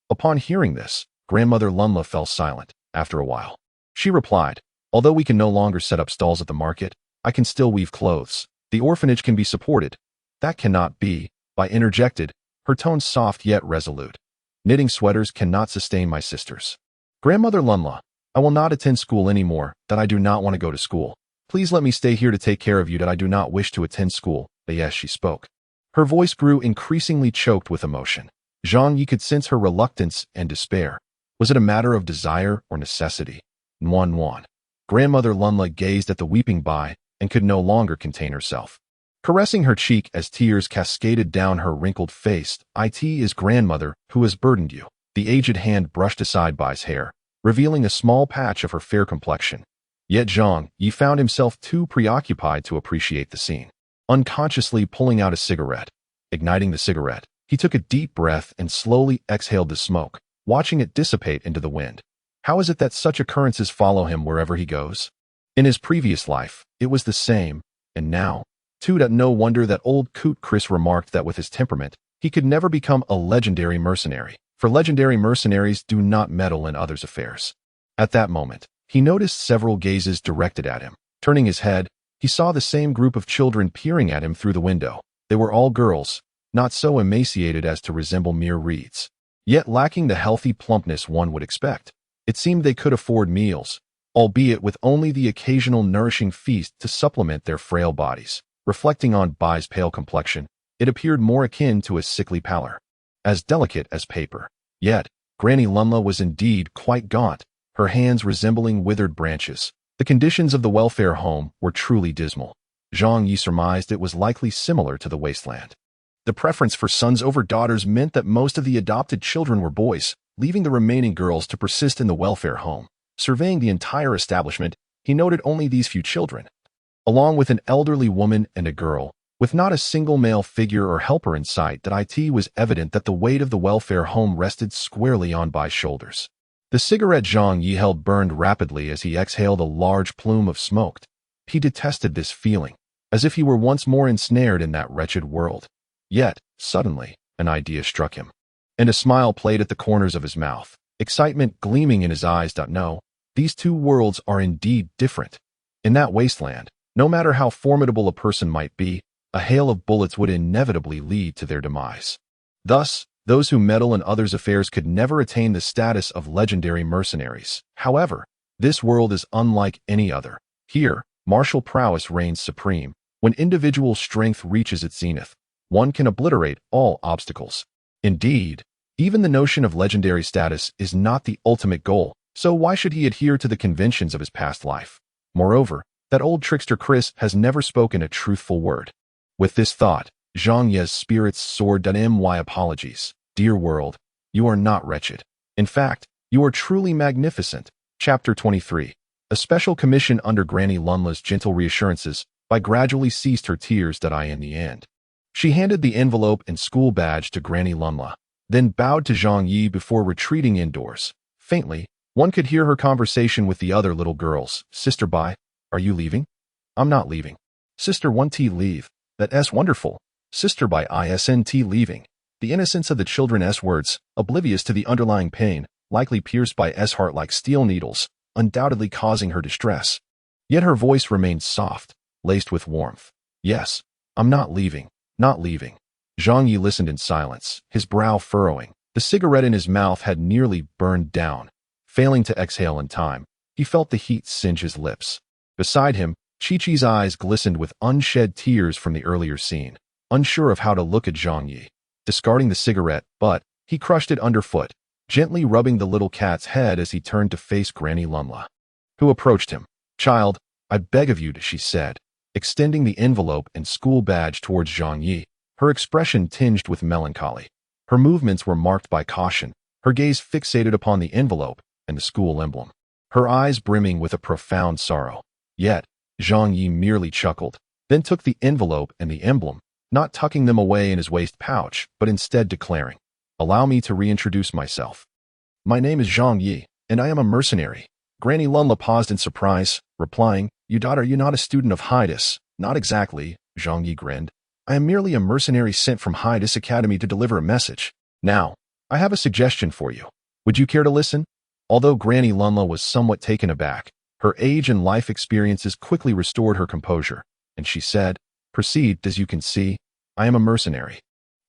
[SPEAKER 1] Upon hearing this, grandmother Lunla fell silent. After a while, she replied, although we can no longer set up stalls at the market, I can still weave clothes. The orphanage can be supported. That cannot be, Bai interjected, her tone soft yet resolute. Knitting sweaters cannot sustain my sisters. Grandmother Lunla, I will not attend school anymore. That I do not want to go to school. Please let me stay here to take care of you. That I do not wish to attend school. But yes, she spoke. Her voice grew increasingly choked with emotion. Zhang Yi could sense her reluctance and despair. Was it a matter of desire or necessity? Nuan. Grandmother Lunla gazed at the weeping Bai and could no longer contain herself, caressing her cheek as tears cascaded down her wrinkled face. It is grandmother who has burdened you. The aged hand brushed aside Bai's hair, revealing a small patch of her fair complexion. Yet Zhang Yi found himself too preoccupied to appreciate the scene. Unconsciously pulling out a cigarette. Igniting the cigarette, he took a deep breath and slowly exhaled the smoke, watching it dissipate into the wind. How is it that such occurrences follow him wherever he goes? In his previous life, it was the same, and now, too. No wonder that old coot Chris remarked that with his temperament, he could never become a legendary mercenary, for legendary mercenaries do not meddle in others' affairs. At that moment, he noticed several gazes directed at him. Turning his head, he saw the same group of children peering at him through the window. They were all girls, not so emaciated as to resemble mere reeds, yet lacking the healthy plumpness one would expect. It seemed they could afford meals, albeit with only the occasional nourishing feast to supplement their frail bodies. Reflecting on Bai's pale complexion, it appeared more akin to a sickly pallor, as delicate as paper. Yet, Granny Lunla was indeed quite gaunt, her hands resembling withered branches. The conditions of the welfare home were truly dismal. Zhang Yi surmised it was likely similar to the wasteland. The preference for sons over daughters meant that most of the adopted children were boys, leaving the remaining girls to persist in the welfare home. Surveying the entire establishment, he noted only these few children, along with an elderly woman and a girl, with not a single male figure or helper in sight. That it was evident that the weight of the welfare home rested squarely on Bai's shoulders. The cigarette Zhang Yi held burned rapidly as he exhaled a large plume of smoke. He detested this feeling, as if he were once more ensnared in that wretched world. Yet, suddenly, an idea struck him, and a smile played at the corners of his mouth, excitement gleaming in his eyes. No, these two worlds are indeed different. In that wasteland, no matter how formidable a person might be, a hail of bullets would inevitably lead to their demise. Thus, those who meddle in others' affairs could never attain the status of legendary mercenaries. However, this world is unlike any other. Here, martial prowess reigns supreme. When individual strength reaches its zenith, one can obliterate all obstacles. Indeed, Even the notion of legendary status is not the ultimate goal, so why should he adhere to the conventions of his past life? Moreover, that old trickster Chris has never spoken a truthful word. With this thought, Zhang Ye's spirits soared. My apologies, dear world. You are not wretched. In fact, you are truly magnificent. Chapter 23. A special commission under Granny Lunla's gentle reassurances gradually ceased her tears. In the end. She handed the envelope and school badge to Granny Lunla, then bowed to Zhang Yi before retreating indoors. Faintly, one could hear her conversation with the other little girls. Sister Bai, are you leaving? I'm not leaving. Sister 1T leave. That's wonderful. Sister Bai isn't leaving. The innocence of the children's words, oblivious to the underlying pain, likely pierced by heart like steel needles, undoubtedly causing her distress. Yet her voice remained soft, laced with warmth. Yes, I'm not leaving. Not leaving. Zhang Yi listened in silence, his brow furrowing. The cigarette in his mouth had nearly burned down. Failing to exhale in time, he felt the heat singe his lips. Beside him, Chi-Chi's eyes glistened with unshed tears from the earlier scene, unsure of how to look at Zhang Yi. Discarding the cigarette, but he crushed it underfoot, gently rubbing the little cat's head as he turned to face Granny Lunla, who approached him. Child, I beg of you, she said, extending the envelope and school badge towards Zhang Yi, her expression tinged with melancholy. Her movements were marked by caution, her gaze fixated upon the envelope and the school emblem, her eyes brimming with a profound sorrow. Yet, Zhang Yi merely chuckled, then took the envelope and the emblem, not tucking them away in his waist pouch, but instead declaring, Allow me to reintroduce myself. My name is Zhang Yi, and I am a mercenary. Granny Lunla paused in surprise, replying, Are you not a student of Hydus? Not exactly, Zhang Yi grinned. I am merely a mercenary sent from Hydus Academy to deliver a message. Now, I have a suggestion for you. Would you care to listen? Although Granny Lunla was somewhat taken aback, her age and life experiences quickly restored her composure, and she said, Proceed. As you can see, I am a mercenary.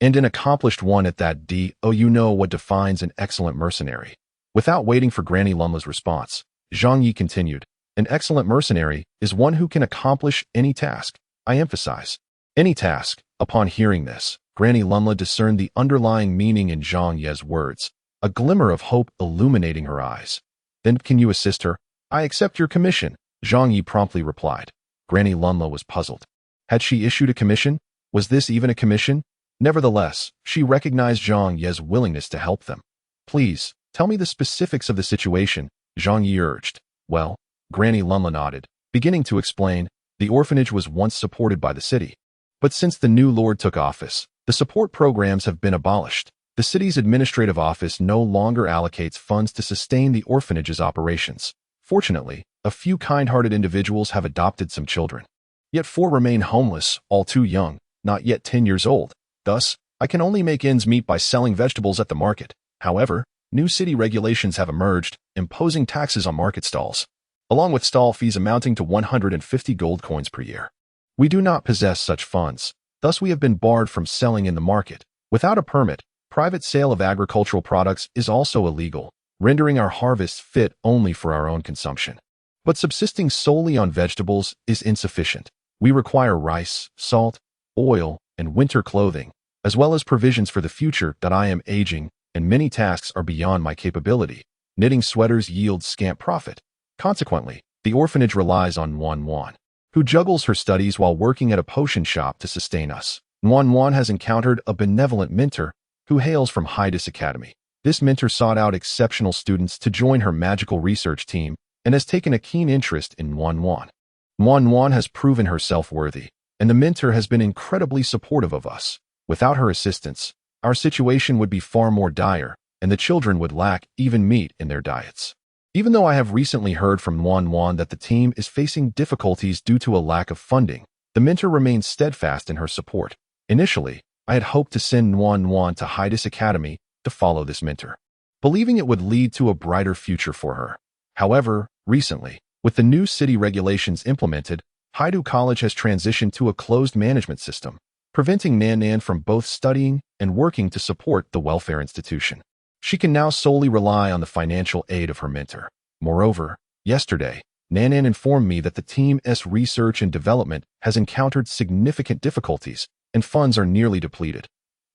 [SPEAKER 1] And an accomplished one at that. You know what defines an excellent mercenary. Without waiting for Granny Lunla's response, Zhang Yi continued, An excellent mercenary is one who can accomplish any task. I emphasize, any task. Upon hearing this, Granny Lunla discerned the underlying meaning in Zhang Ye's words, a glimmer of hope illuminating her eyes. Then can you assist her? I accept your commission, Zhang Yi promptly replied. Granny Lunla was puzzled. Had she issued a commission? Was this even a commission? Nevertheless, she recognized Zhang Ye's willingness to help them. Please, tell me the specifics of the situation, Zhang Yi urged. Well, Granny Lunla nodded, beginning to explain, the orphanage was once supported by the city. But since the new lord took office, the support programs have been abolished. The city's administrative office no longer allocates funds to sustain the orphanage's operations. Fortunately, a few kind-hearted individuals have adopted some children. Yet 4 remain homeless, all too young, not yet 10 years old. Thus, I can only make ends meet by selling vegetables at the market. However, new city regulations have emerged, imposing taxes on market stalls, along with stall fees amounting to 150 gold coins per year. We do not possess such funds, thus we have been barred from selling in the market. Without a permit, private sale of agricultural products is also illegal, rendering our harvests fit only for our own consumption. But subsisting solely on vegetables is insufficient. We require rice, salt, oil, and winter clothing, as well as provisions for the future. I am aging, and many tasks are beyond my capability. Knitting sweaters yields scant profit. Consequently, the orphanage relies on Wan, who juggles her studies while working at a potion shop to sustain us. Wan has encountered a benevolent mentor who hails from Hydus Academy. This mentor sought out exceptional students to join her magical research team and has taken a keen interest in Wan. Wan has proven herself worthy, and the mentor has been incredibly supportive of us. Without her assistance, our situation would be far more dire, and the children would lack even meat in their diets. Even though I have recently heard from Wan that the team is facing difficulties due to a lack of funding, the mentor remains steadfast in her support. Initially, I had hoped to send Wan to Hydus Academy to follow this mentor, believing it would lead to a brighter future for her. However, recently, with the new city regulations implemented, Haidu College has transitioned to a closed management system, preventing Nan from both studying and working to support the welfare institution. She can now solely rely on the financial aid of her mentor. Moreover, yesterday, Nan informed me that the team's research and development has encountered significant difficulties and funds are nearly depleted.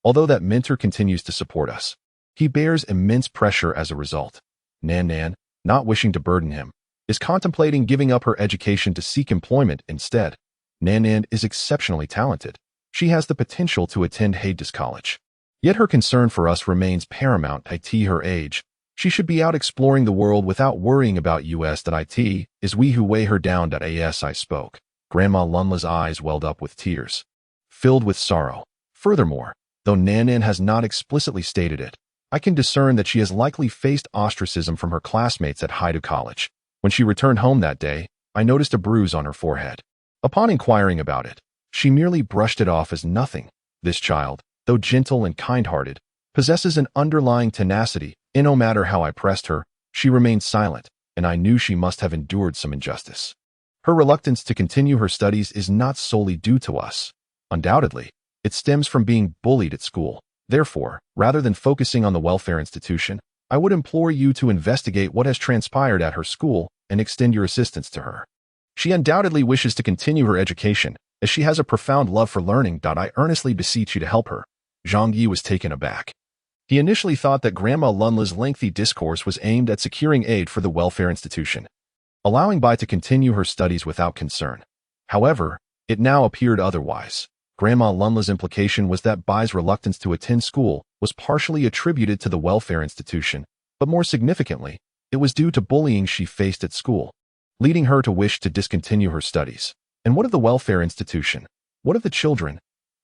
[SPEAKER 1] Although that mentor continues to support us, He bears immense pressure as a result. Nan Nan, not wishing to burden him, is contemplating giving up her education to seek employment instead. Nan Nan is exceptionally talented. She has the potential to attend Hades College. Yet her concern for us remains paramount. At her age, she should be out exploring the world without worrying about us.it is we who weigh her down. As I spoke, Grandma Lunla's eyes welled up with tears, filled with sorrow. Furthermore, though Nan Nan has not explicitly stated it, I can discern that she has likely faced ostracism from her classmates at Haidu College. When she returned home that day, I noticed a bruise on her forehead. Upon inquiring about it, she merely brushed it off as nothing. This child, though gentle and kind-hearted, possesses an underlying tenacity, and no matter how I pressed her, she remained silent, and I knew she must have endured some injustice. Her reluctance to continue her studies is not solely due to us. Undoubtedly, it stems from being bullied at school. Therefore, rather than focusing on the welfare institution, I would implore you to investigate what has transpired at her school and extend your assistance to her. She undoubtedly wishes to continue her education, as she has a profound love for learning. I earnestly beseech you to help her. Zhang Yi was taken aback. He initially thought that Grandma Lunla's lengthy discourse was aimed at securing aid for the welfare institution, allowing Bai to continue her studies without concern. However, it now appeared otherwise. Grandma Lunla's implication was that Bai's reluctance to attend school was partially attributed to the welfare institution, but more significantly, it was due to bullying she faced at school, leading her to wish to discontinue her studies. And what of the welfare institution? What of the children?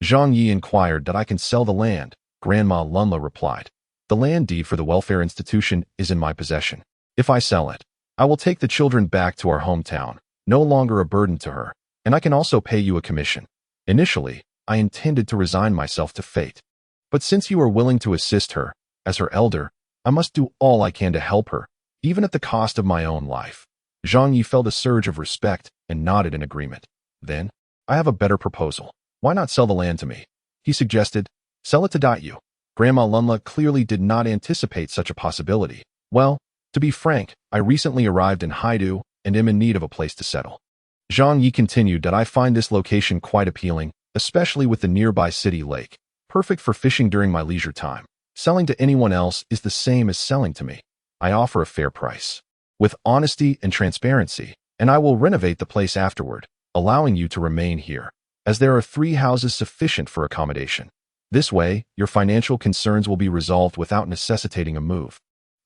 [SPEAKER 1] Zhang Yi inquired. I can sell the land, Grandma Lunla replied. The land deed for the welfare institution is in my possession. If I sell it, I will take the children back to our hometown, no longer a burden to her, and I can also pay you a commission. Initially, I intended to resign myself to fate. But since you are willing to assist her, as her elder, I must do all I can to help her, even at the cost of my own life. Zhang Yi felt a surge of respect and nodded in agreement. Then, I have a better proposal. Why not sell the land to me? He suggested. Sell it to you. Grandma Lunla clearly did not anticipate such a possibility. Well, to be frank, I recently arrived in Haidu and am in need of a place to settle. Zhang Yi continued. I find this location quite appealing, especially with the nearby city lake, perfect for fishing during my leisure time. Selling to anyone else is the same as selling to me. I offer a fair price, with honesty and transparency, and I will renovate the place afterward, allowing you to remain here, as there are 3 houses sufficient for accommodation. This way, your financial concerns will be resolved without necessitating a move,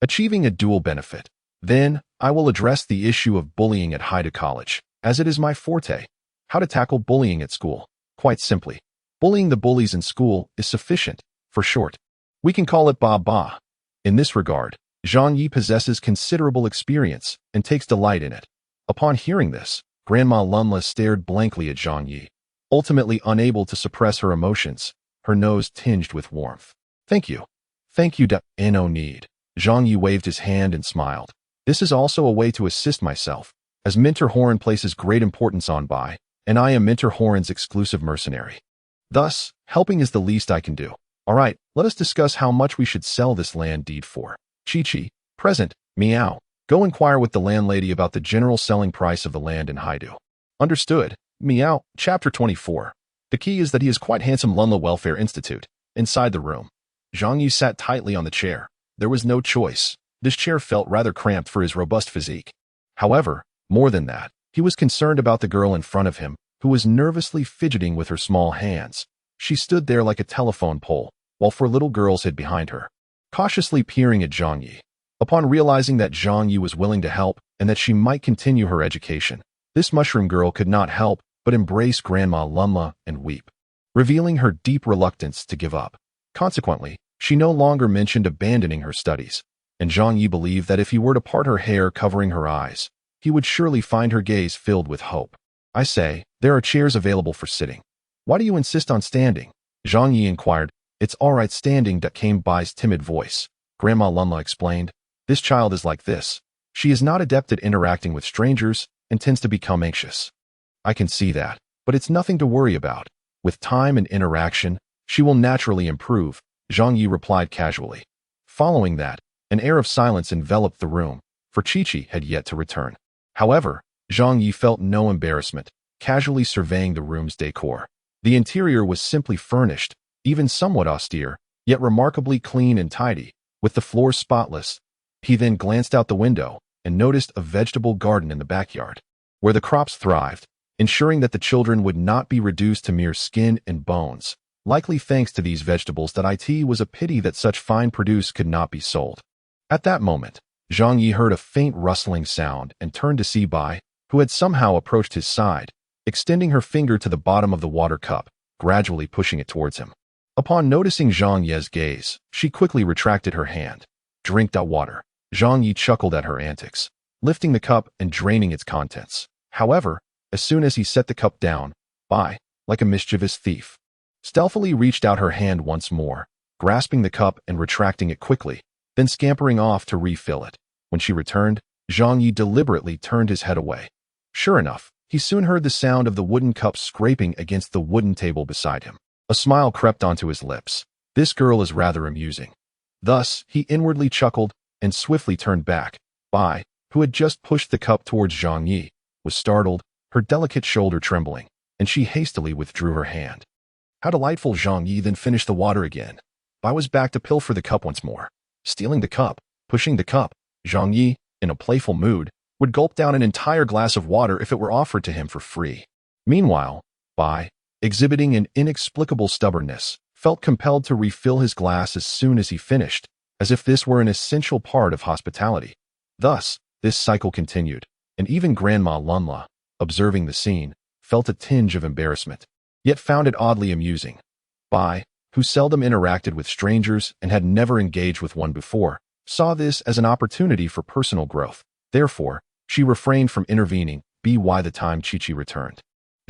[SPEAKER 1] achieving a dual benefit. Then, I will address the issue of bullying at Haidu College, as it is my forte. How to tackle bullying at school? Quite simply, bullying the bullies in school is sufficient. For short, we can call it ba-ba. In this regard, Zhang Yi possesses considerable experience and takes delight in it. Upon hearing this, Grandma Lunla stared blankly at Zhang Yi, ultimately unable to suppress her emotions, her nose tinged with warmth. Thank you. Thank you. No need. Zhang Yi waved his hand and smiled. This is also a way to assist myself, as Mentor Horan places great importance on Bai, and I am Mentor Horan's exclusive mercenary. Thus, helping is the least I can do. All right, let us discuss how much we should sell this land deed for. Chi-Chi, present, meow. Go inquire with the landlady about the general selling price of the land in Haidu. Understood, meow. Chapter 24. The key is that he is quite handsome. Lunla Welfare Institute. Inside the room, Zhang Yi sat tightly on the chair. There was no choice. This chair felt rather cramped for his robust physique. However, more than that, he was concerned about the girl in front of him, who was nervously fidgeting with her small hands. She stood there like a telephone pole, while 4 little girls hid behind her, cautiously peering at Zhang Yi. Upon realizing that Zhang Yi was willing to help and that she might continue her education, this mushroom girl could not help but embrace Grandma Lunla and weep, revealing her deep reluctance to give up. Consequently, she no longer mentioned abandoning her studies, and Zhang Yi believed that if he were to part her hair covering her eyes, he would surely find her gaze filled with hope. I say, there are chairs available for sitting. Why do you insist on standing? Zhang Yi inquired. It's all right standing. Came Bai's timid voice. Grandma Lunla explained. This child is like this. She is not adept at interacting with strangers and tends to become anxious. I can see that, but it's nothing to worry about. With time and interaction, she will naturally improve, Zhang Yi replied casually. Following that, an air of silence enveloped the room, for Chi-Chi had yet to return. However, Zhang Yi felt no embarrassment, casually surveying the room's decor. The interior was simply furnished, even somewhat austere, yet remarkably clean and tidy, with the floor spotless. He then glanced out the window and noticed a vegetable garden in the backyard, where the crops thrived, ensuring that the children would not be reduced to mere skin and bones. Likely thanks to these vegetables that it was a pity that such fine produce could not be sold. At that moment, Zhang Yi heard a faint rustling sound and turned to see Bai, who had somehow approached his side, extending her finger to the bottom of the water cup, gradually pushing it towards him. Upon noticing Zhang Yi's gaze, she quickly retracted her hand. Drink that water. Zhang Yi chuckled at her antics, lifting the cup and draining its contents. However, as soon as he set the cup down, Bai, like a mischievous thief, stealthily reached out her hand once more, grasping the cup and retracting it quickly, then scampering off to refill it. When she returned, Zhang Yi deliberately turned his head away. Sure enough, he soon heard the sound of the wooden cup scraping against the wooden table beside him. A smile crept onto his lips. This girl is rather amusing. Thus, he inwardly chuckled and swiftly turned back. Bai, who had just pushed the cup towards Zhang Yi, was startled, her delicate shoulder trembling, and she hastily withdrew her hand. How delightful! Zhang Yi then finished the water again. Bai was back to pilfer the cup once more. Stealing the cup, pushing the cup, Zhang Yi, in a playful mood, would gulp down an entire glass of water if it were offered to him for free. Meanwhile, Bai, exhibiting an inexplicable stubbornness, felt compelled to refill his glass as soon as he finished, as if this were an essential part of hospitality. Thus, this cycle continued, and even Grandma Lunla, observing the scene, felt a tinge of embarrassment, yet found it oddly amusing. Bai, who seldom interacted with strangers and had never engaged with one before, saw this as an opportunity for personal growth. Therefore, she refrained from intervening. By the time Chi-Chi returned,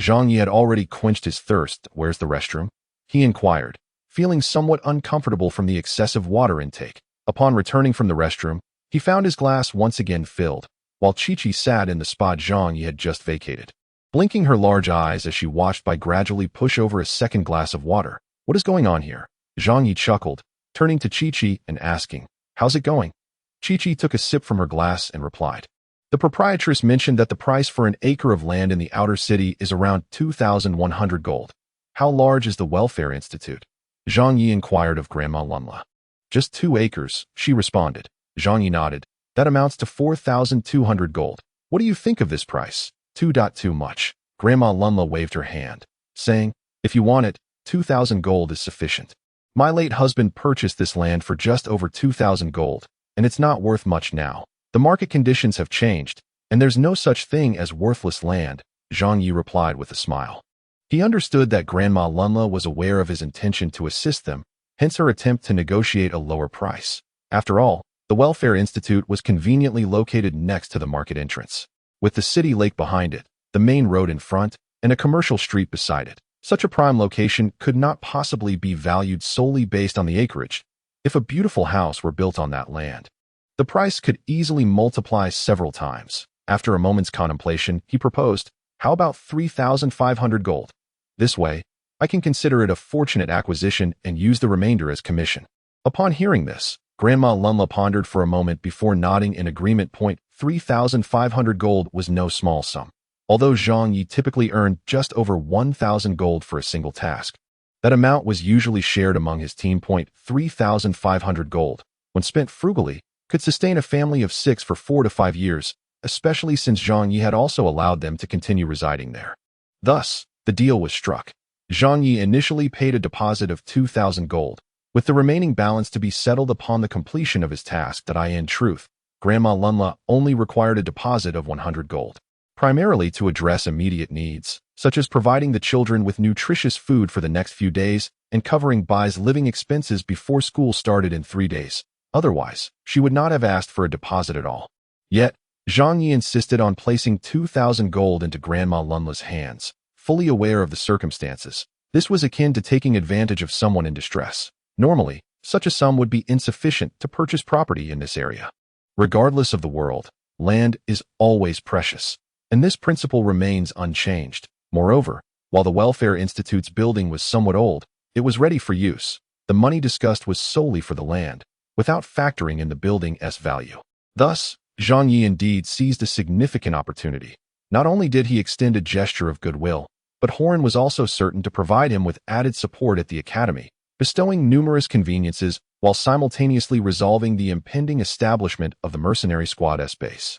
[SPEAKER 1] Zhang Yi had already quenched his thirst. Where's the restroom? He inquired, feeling somewhat uncomfortable from the excessive water intake. Upon returning from the restroom, he found his glass once again filled, while Chi-Chi sat in the spot Zhang Yi had just vacated, blinking her large eyes as she watched Bai gradually push over a second glass of water. What is going on here? Zhang Yi chuckled, turning to Chi-Chi and asking, how's it going? Chi-Chi took a sip from her glass and replied. The proprietress mentioned that the price for an acre of land in the outer city is around 2,100 gold. How large is the Welfare Institute? Zhang Yi inquired of Grandma Lunla. Just 2 acres, she responded. Zhang Yi nodded. That amounts to 4,200 gold. What do you think of this price? Too much. Grandma Lunla waved her hand, saying, if you want it, 2,000 gold is sufficient. My late husband purchased this land for just over 2,000 gold, and it's not worth much now. The market conditions have changed, and there's no such thing as worthless land, Zhang Yi replied with a smile. He understood that Grandma Lunla was aware of his intention to assist them, hence her attempt to negotiate a lower price. After all, the Welfare Institute was conveniently located next to the market entrance, with the city lake behind it, the main road in front, and a commercial street beside it. Such a prime location could not possibly be valued solely based on the acreage. If a beautiful house were built on that land, the price could easily multiply several times. After a moment's contemplation, he proposed, how about 3,500 gold? This way, I can consider it a fortunate acquisition and use the remainder as commission. Upon hearing this, Grandma Lunla pondered for a moment before nodding in agreement. 3,500 gold was no small sum. Although Zhang Yi typically earned just over 1,000 gold for a single task, that amount was usually shared among his team. 3,500 gold, when spent frugally, could sustain a family of 6 for 4 to 5 years, especially since Zhang Yi had also allowed them to continue residing there. Thus, the deal was struck. Zhang Yi initially paid a deposit of 2,000 gold, with the remaining balance to be settled upon the completion of his task. In truth, Grandma Lunla only required a deposit of 100 gold, primarily to address immediate needs, such as providing the children with nutritious food for the next few days and covering Bai's living expenses before school started in 3 days. Otherwise, she would not have asked for a deposit at all. Yet, Zhang Yi insisted on placing 2,000 gold into Grandma Lunla's hands, fully aware of the circumstances. This was akin to taking advantage of someone in distress. Normally, such a sum would be insufficient to purchase property in this area. Regardless of the world, land is always precious, and this principle remains unchanged. Moreover, while the Welfare Institute's building was somewhat old, it was ready for use. The money discussed was solely for the land, without factoring in the building's value. Thus, Zhang Yi indeed seized a significant opportunity. Not only did he extend a gesture of goodwill, but Horan was also certain to provide him with added support at the academy, bestowing numerous conveniences while simultaneously resolving the impending establishment of the mercenary squad's base,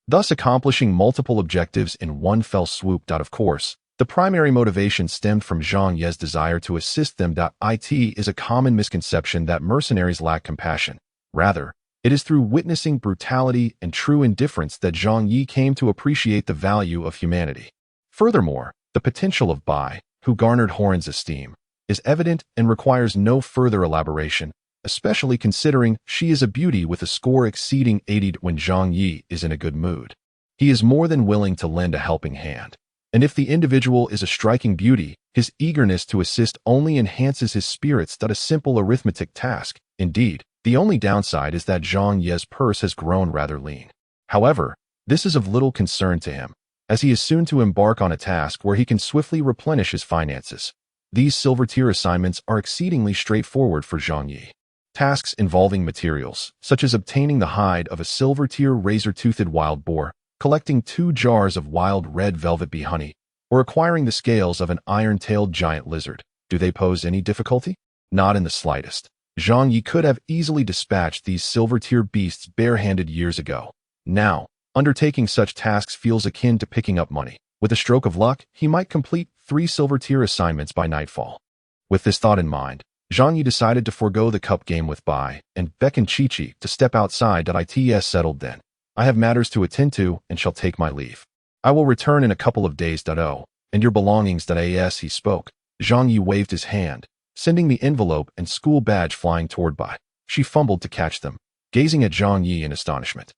[SPEAKER 1] thus accomplishing multiple objectives in one fell swoop. Of course, the primary motivation stemmed from Zhang Ye's desire to assist them. It is a common misconception that mercenaries lack compassion. Rather, it is through witnessing brutality and true indifference that Zhang Yi came to appreciate the value of humanity. Furthermore, the potential of Bai, who garnered Horan's esteem, is evident and requires no further elaboration, especially considering she is a beauty with a score exceeding 80. When Zhang Yi is in a good mood, he is more than willing to lend a helping hand. And if the individual is a striking beauty, his eagerness to assist only enhances his spirits. A simple arithmetic task. Indeed, the only downside is that Zhang Ye's purse has grown rather lean. However, this is of little concern to him, as he is soon to embark on a task where he can swiftly replenish his finances. These silver-tier assignments are exceedingly straightforward for Zhang Yi. Tasks involving materials, such as obtaining the hide of a silver-tier razor-toothed wild boar, collecting 2 jars of wild red velvet bee honey, or acquiring the scales of an iron-tailed giant lizard. Do they pose any difficulty? Not in the slightest. Zhang Yi could have easily dispatched these silver-tier beasts barehanded years ago. Now, undertaking such tasks feels akin to picking up money. With a stroke of luck, he might complete 3 silver-tier assignments by nightfall. With this thought in mind, Zhang Yi decided to forego the cup game with Bai and beckon Chi-Chi to step outside. It's settled then. I have matters to attend to and shall take my leave. I will return in a couple of days. And your belongings. As he spoke, Zhang Yi waved his hand, sending the envelope and school badge flying toward Bai. She fumbled to catch them, gazing at Zhang Yi in astonishment.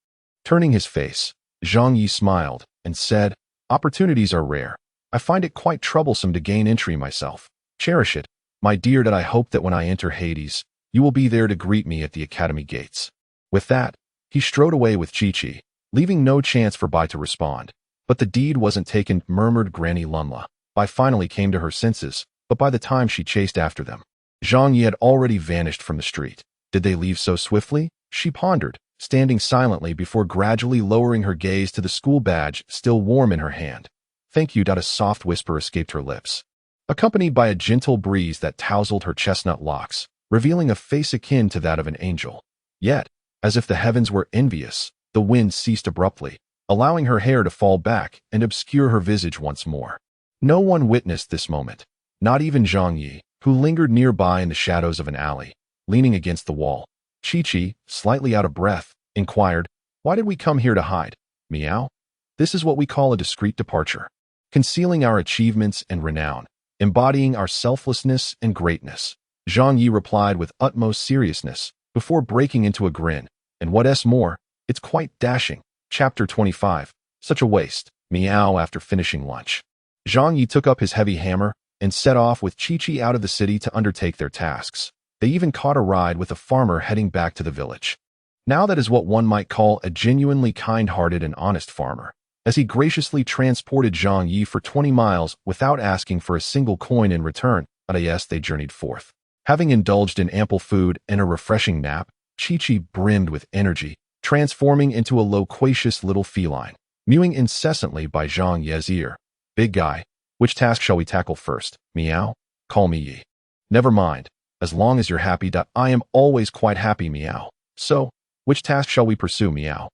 [SPEAKER 1] Turning his face, Zhang Yi smiled and said, "Opportunities are rare. I find it quite troublesome to gain entry myself. Cherish it, my dear. I hope that when I enter Hades, you will be there to greet me at the academy gates." With that, he strode away with Chi-Chi, leaving no chance for Bai to respond. But the deed wasn't taken, murmured Granny Lunla. Bai finally came to her senses, but by the time she chased after them, Zhang Yi had already vanished from the street. Did they leave so swiftly? She pondered, standing silently before gradually lowering her gaze to the school badge still warm in her hand. "Thank you." A soft whisper escaped her lips, accompanied by a gentle breeze that tousled her chestnut locks, revealing a face akin to that of an angel. Yet, as if the heavens were envious, the wind ceased abruptly, allowing her hair to fall back and obscure her visage once more. No one witnessed this moment, not even Zhang Yi, who lingered nearby in the shadows of an alley, leaning against the wall. Chi-Chi, slightly out of breath, inquired, "Why did we come here to hide? Meow? This is what we call a discreet departure. Concealing our achievements and renown, embodying our selflessness and greatness." Zhang Yi replied with utmost seriousness, before breaking into a grin. "And what's more, it's quite dashing." Chapter 25. Such a waste. Meow. After finishing lunch, Zhang Yi took up his heavy hammer and set off with Chi-Chi out of the city to undertake their tasks. They even caught a ride with a farmer heading back to the village. Now that is what one might call a genuinely kind-hearted and honest farmer, as he graciously transported Zhang Yi for 20 miles without asking for a single coin in return. Yes, they journeyed forth. Having indulged in ample food and a refreshing nap, Chi-Chi brimmed with energy, transforming into a loquacious little feline, mewing incessantly by Zhang Ye's ear. "Big guy, which task shall we tackle first? Meow? Call me Yi." "Never mind, as long as you're happy. I am always quite happy." Meow. "So, which task shall we pursue?" Meow.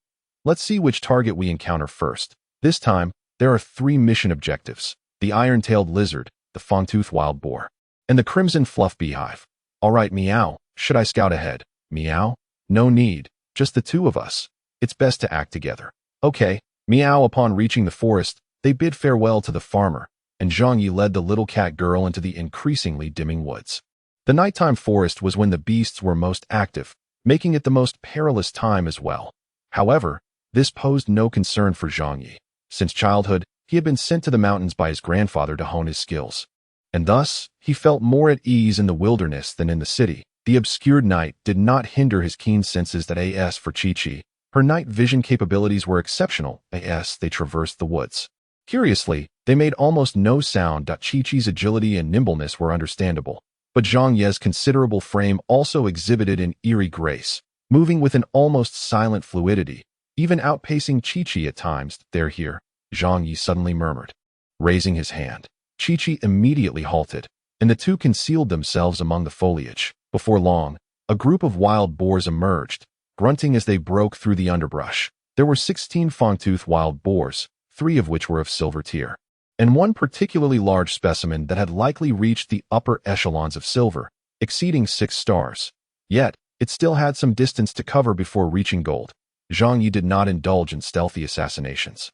[SPEAKER 1] "Let's see which target we encounter first. This time, there are 3 mission objectives: the iron-tailed lizard, the fangtooth wild boar, and the crimson fluff beehive." "All right." Meow. "Should I scout ahead?" Meow. "No need. Just the 2 of us. It's best to act together." "Okay." Meow. Upon reaching the forest, they bid farewell to the farmer, and Zhang Yi led the little cat girl into the increasingly dimming woods. The nighttime forest was when the beasts were most active, making it the most perilous time as well. However, this posed no concern for Zhang Yi. Since childhood, he had been sent to the mountains by his grandfather to hone his skills, and thus he felt more at ease in the wilderness than in the city. The obscured night did not hinder his keen senses. As for Chi-Chi, her night vision capabilities were exceptional. As they traversed the woods, curiously, they made almost no sound. Chi-Chi's agility and nimbleness were understandable, but Zhang Ye's considerable frame also exhibited an eerie grace, moving with an almost silent fluidity, even outpacing Chi-Chi at times. "They're here," Zhang Yi suddenly murmured. Raising his hand, Chi-Chi immediately halted, and the two concealed themselves among the foliage. Before long, a group of wild boars emerged, grunting as they broke through the underbrush. There were 16 fangtooth wild boars, 3 of which were of silver tier, and one particularly large specimen that had likely reached the upper echelons of silver, exceeding 6 stars. Yet, it still had some distance to cover before reaching gold. Zhang Yi did not indulge in stealthy assassinations.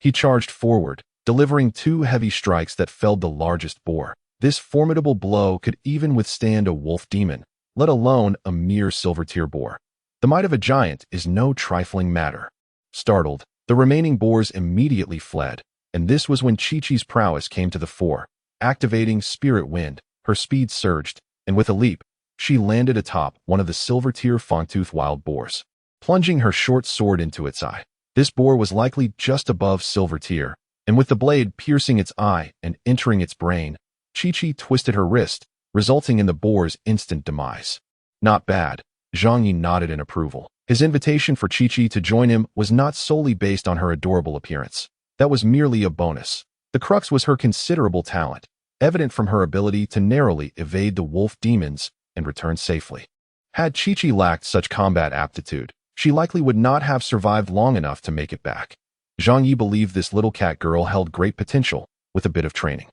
[SPEAKER 1] He charged forward, delivering 2 heavy strikes that felled the largest boar. This formidable blow could even withstand a wolf demon, let alone a mere silver-tier boar. The might of a giant is no trifling matter. Startled, the remaining boars immediately fled, and this was when Chi-Chi's prowess came to the fore. Activating Spirit Wind, her speed surged, and with a leap, she landed atop one of the silver-tier fangtooth wild boars, plunging her short sword into its eye. This boar was likely just above silver tier, and with the blade piercing its eye and entering its brain, Chi-Chi twisted her wrist, resulting in the boar's instant demise. Not bad. Zhang Yi nodded in approval. His invitation for Chi-Chi to join him was not solely based on her adorable appearance. That was merely a bonus. The crux was her considerable talent, evident from her ability to narrowly evade the wolf demons and return safely. Had Chi-Chi lacked such combat aptitude, she likely would not have survived long enough to make it back. Zhang Yi believed this little cat girl held great potential, with a bit of training.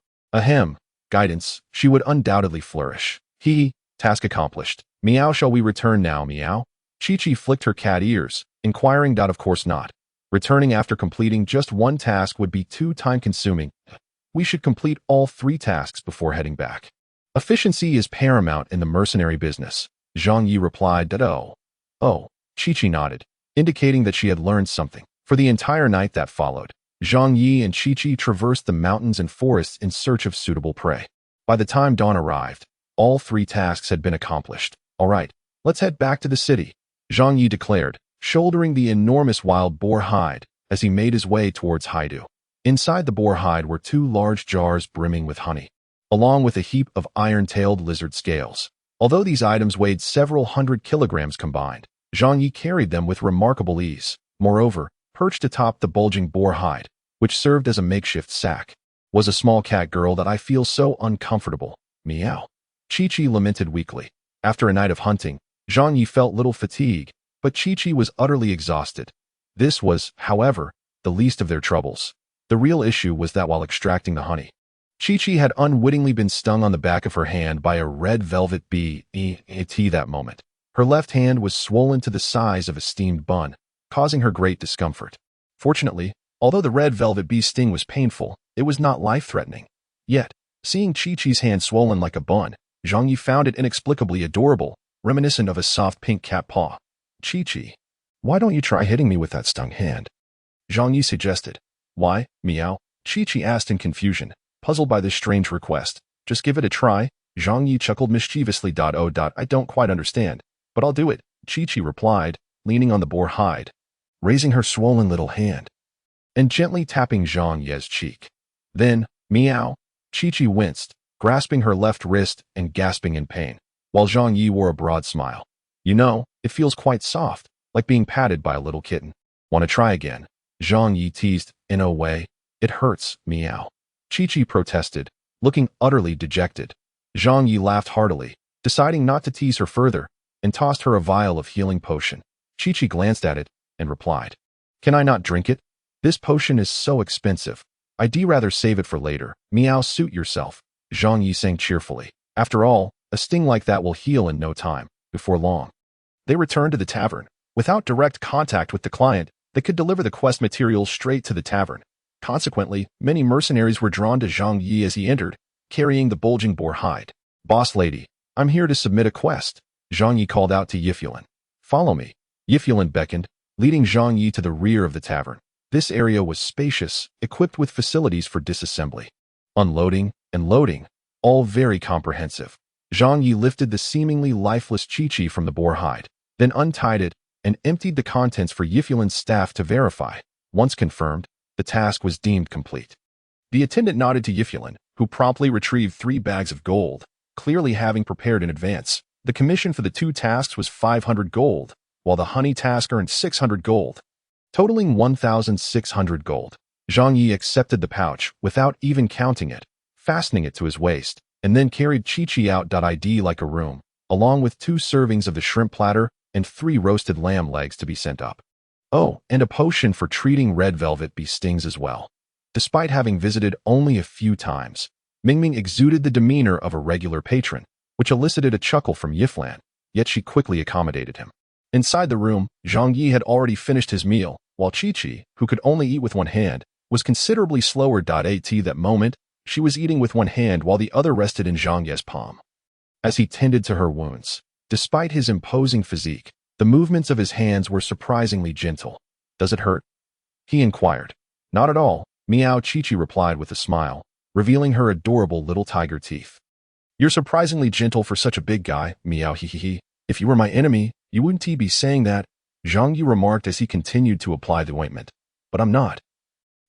[SPEAKER 1] Guidance, she would undoubtedly flourish. Task accomplished. Meow, shall we return now, meow? Chi-Chi flicked her cat ears, inquiring. Of course not. Returning after completing just one task would be too time-consuming. We should complete all 3 tasks before heading back. Efficiency is paramount in the mercenary business. Zhang Yi replied. Oh. Chi-Chi nodded, indicating that she had learned something. For the entire night that followed, Zhang Yi and Chi-Chi traversed the mountains and forests in search of suitable prey. By the time dawn arrived, all 3 tasks had been accomplished. All right, let's head back to the city, Zhang Yi declared, shouldering the enormous wild boar hide as he made his way towards Haidu. Inside the boar hide were 2 large jars brimming with honey, along with a heap of iron-tailed lizard scales. Although these items weighed several hundred kilograms combined, Zhang Yi carried them with remarkable ease. Moreover, perched atop the bulging boar hide, which served as a makeshift sack, was a small cat girl. That I feel so uncomfortable. Meow. Chi-Chi lamented weakly. After a night of hunting, Zhang Yi felt little fatigue, but Chi-Chi was utterly exhausted. This was, however, the least of their troubles. The real issue was that while extracting the honey, Chi-Chi had unwittingly been stung on the back of her hand by a red velvet bee. That moment, her left hand was swollen to the size of a steamed bun, causing her great discomfort. Fortunately, although the red velvet bee sting was painful, it was not life-threatening. Yet, seeing Chi-Chi's hand swollen like a bun, Zhang Yi found it inexplicably adorable, reminiscent of a soft pink cat paw. Chi-Chi, why don't you try hitting me with that stung hand? Zhang Yi suggested. Why, meow? Chi-Chi asked in confusion, puzzled by this strange request. Just give it a try, Zhang Yi chuckled mischievously. I don't quite understand, but I'll do it, Chi-Chi replied, leaning on the boar hide, raising her swollen little hand, and gently tapping Zhang Yi's cheek. Then, meow, Chi-Chi winced, grasping her left wrist and gasping in pain, while Zhang Yi wore a broad smile. You know, it feels quite soft, like being patted by a little kitten. Want to try again? Zhang Yi teased. In a way, it hurts, meow. Chi-Chi protested, looking utterly dejected. Zhang Yi laughed heartily, deciding not to tease her further, and tossed her a vial of healing potion. Chi-Chi glanced at it and replied, Can I not drink it? This potion is so expensive. I'd rather save it for later. Meow, suit yourself, Zhang Yi sang cheerfully. After all, a sting like that will heal in no time. Before long, they returned to the tavern. Without direct contact with the client, they could deliver the quest materials straight to the tavern. Consequently, many mercenaries were drawn to Zhang Yi as he entered, carrying the bulging boar hide. Boss lady, I'm here to submit a quest, Zhang Yi called out to Yifulin. Follow me. Yifulin beckoned, leading Zhang Yi to the rear of the tavern. This area was spacious, equipped with facilities for disassembly, unloading, and loading, all very comprehensive. Zhang Yi lifted the seemingly lifeless Chi-Chi from the boar hide, then untied it and emptied the contents for Yifulin's staff to verify. Once confirmed, the task was deemed complete. The attendant nodded to Yifulin, who promptly retrieved 3 bags of gold, clearly having prepared in advance. The commission for the 2 tasks was 500 gold, while the honey task earned 600 gold, totaling 1,600 gold. Zhang Yi accepted the pouch without even counting it, fastening it to his waist. and then carried Chi-Chi out.id like a room, along with 2 servings of the shrimp platter and 3 roasted lamb legs to be sent up. Oh, and a potion for treating red velvet bee stings as well. Despite having visited only a few times, Mingming exuded the demeanor of a regular patron, which elicited a chuckle from Yiflan, yet she quickly accommodated him. Inside the room, Zhang Yi had already finished his meal, while Chi-Chi, who could only eat with one hand, was considerably slower. At that moment, she was eating with one hand while the other rested in Zhang Ye's palm. As he tended to her wounds, despite his imposing physique, the movements of his hands were surprisingly gentle. "Does it hurt?" he inquired. "Not at all," Meow Chi-Chi replied with a smile, revealing her adorable little tiger teeth. "You're surprisingly gentle for such a big guy, Meow Hehehe. If you were my enemy, you wouldn't be saying that," Zhang Yi remarked as he continued to apply the ointment. "But I'm not.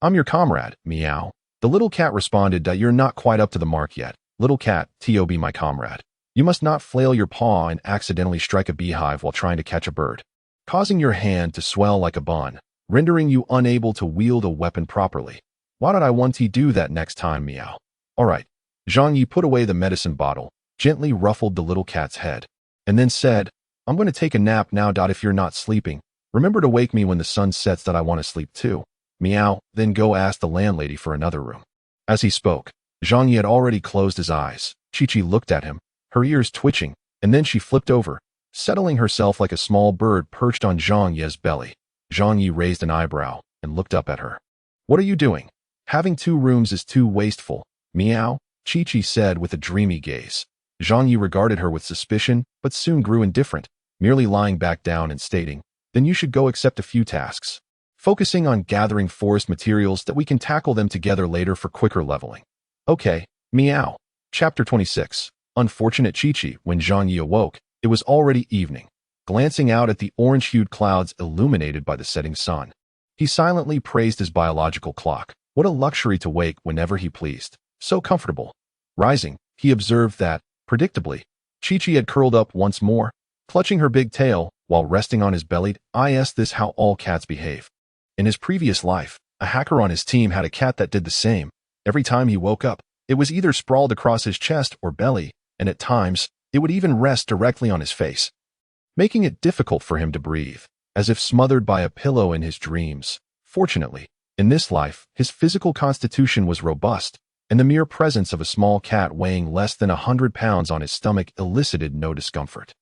[SPEAKER 1] I'm your comrade, Meow." The little cat responded that you're not quite up to the mark yet. "Little cat, be my comrade. You must not flail your paw and accidentally strike a beehive while trying to catch a bird, causing your hand to swell like a bun, rendering you unable to wield a weapon properly. Why did I want to do that next time, Meow?" "All right." Zhang Yi put away the medicine bottle, gently ruffled the little cat's head, and then said, "I'm going to take a nap now. If you're not sleeping, remember to wake me when the sun sets. That I want to sleep too. Meow, then go ask the landlady for another room." As he spoke, Zhang Yi had already closed his eyes. Chi-Chi looked at him, her ears twitching, and then she flipped over, settling herself like a small bird perched on Zhang Yi's belly. Zhang Yi raised an eyebrow and looked up at her. "What are you doing? Having 2 rooms is too wasteful, Meow," Chi-Chi said with a dreamy gaze. Zhang Yi regarded her with suspicion, but soon grew indifferent, merely lying back down and stating, "Then you should go accept a few tasks, focusing on gathering forest materials that we can tackle them together later for quicker leveling." "Okay, Meow." Chapter 26. Unfortunate Chi-Chi. When Zhang Yi awoke, it was already evening. Glancing out at the orange-hued clouds illuminated by the setting sun, he silently praised his biological clock. What a luxury to wake whenever he pleased. So comfortable. Rising, he observed that, predictably, Chi-Chi had curled up once more, clutching her big tail while resting on his belly. Is this how all cats behave? In his previous life, a hacker on his team had a cat that did the same. Every time he woke up, it was either sprawled across his chest or belly, and at times, it would even rest directly on his face, making it difficult for him to breathe, as if smothered by a pillow in his dreams. Fortunately, in this life, his physical constitution was robust, and the mere presence of a small cat weighing less than 100 pounds on his stomach elicited no discomfort.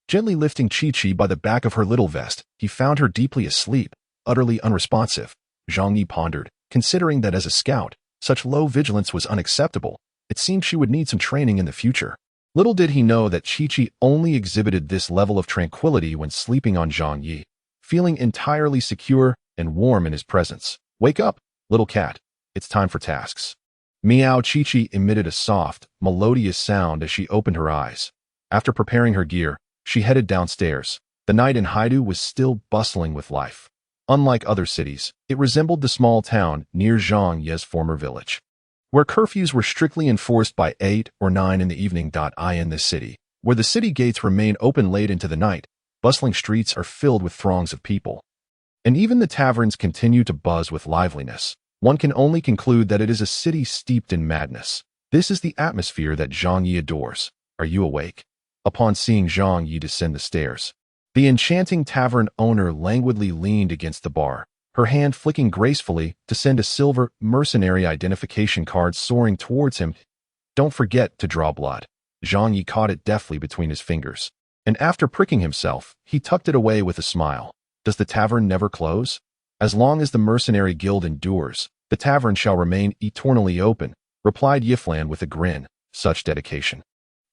[SPEAKER 1] Gently lifting Chi-Chi by the back of her little vest, he found her deeply asleep, utterly unresponsive. Zhang Yi pondered, considering that as a scout, such low vigilance was unacceptable. It seemed she would need some training in the future. Little did he know that Chi-Chi only exhibited this level of tranquility when sleeping on Zhang Yi, feeling entirely secure and warm in his presence. "Wake up, little cat. It's time for tasks." Meow Chi-Chi emitted a soft, melodious sound as she opened her eyes. After preparing her gear, she headed downstairs. The night in Haidu was still bustling with life. Unlike other cities, it resembled the small town near Zhang Ye's former village, where curfews were strictly enforced by 8 or 9 in the evening. In this city, where the city gates remain open late into the night, bustling streets are filled with throngs of people, and even the taverns continue to buzz with liveliness. One can only conclude that it is a city steeped in madness. This is the atmosphere that Zhang Yi adores. "Are you awake?" Upon seeing Zhang Yi descend the stairs, the enchanting tavern owner languidly leaned against the bar, her hand flicking gracefully to send a silver mercenary identification card soaring towards him. "Don't forget to draw blood." Zhang Yi caught it deftly between his fingers, and after pricking himself, he tucked it away with a smile. "Does the tavern never close? As long as the mercenary guild endures, the tavern shall remain eternally open," replied Yiflan with a grin. "Such dedication."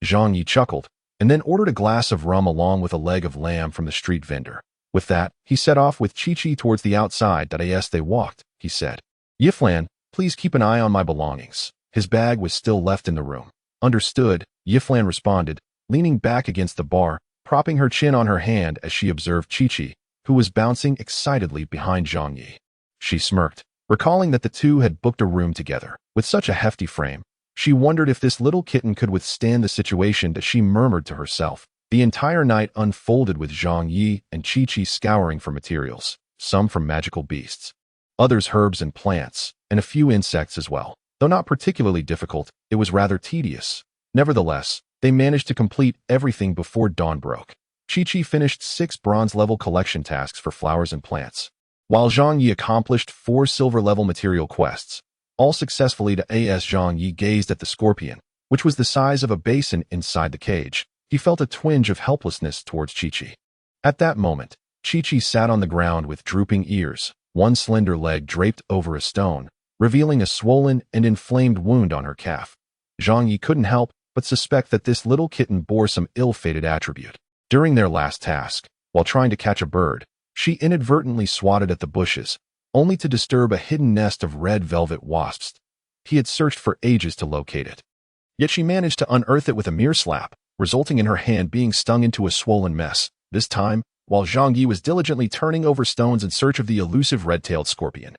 [SPEAKER 1] Zhang Yi chuckled, and then ordered a glass of rum along with a leg of lamb from the street vendor. With that, he set off with Chi-Chi towards the outside. As they walked, he said, "Yiflan, please keep an eye on my belongings." His bag was still left in the room. "Understood," Yiflan responded, leaning back against the bar, propping her chin on her hand as she observed Chi-Chi, who was bouncing excitedly behind Zhang Yi. She smirked, recalling that the two had booked a room together. With such a hefty frame, she wondered if this little kitten could withstand the situation. She murmured to herself. The entire night unfolded with Zhang Yi and Chi-Chi scouring for materials, some from magical beasts, others herbs and plants, and a few insects as well. Though not particularly difficult, it was rather tedious. Nevertheless, they managed to complete everything before dawn broke. Chi-Chi finished 6 bronze-level collection tasks for flowers and plants, while Zhang Yi accomplished 4 silver-level material quests. All successfully to as Zhang Yi gazed at the scorpion, which was the size of a basin inside the cage. He felt a twinge of helplessness towards Chi-Chi. At that moment, Chi-Chi sat on the ground with drooping ears, one slender leg draped over a stone, revealing a swollen and inflamed wound on her calf. Zhang Yi couldn't help but suspect that this little kitten bore some ill-fated attribute. During their last task, while trying to catch a bird, she inadvertently swatted at the bushes, only to disturb a hidden nest of red velvet wasps. He had searched for ages to locate it. Yet she managed to unearth it with a mere slap, resulting in her hand being stung into a swollen mess. This time, while Zhang Yi was diligently turning over stones in search of the elusive red-tailed scorpion.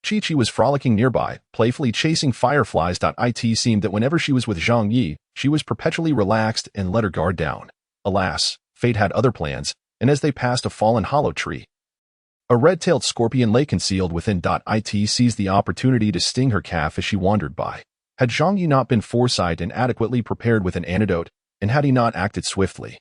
[SPEAKER 1] Chi-Chi was frolicking nearby, playfully chasing fireflies. It seemed that whenever she was with Zhang Yi, she was perpetually relaxed and let her guard down. Alas, fate had other plans, and as they passed a fallen hollow tree, a red-tailed scorpion lay concealed within. It seized the opportunity to sting her calf as she wandered by. Had Zhang Yi not been foresight and adequately prepared with an antidote, and had he not acted swiftly,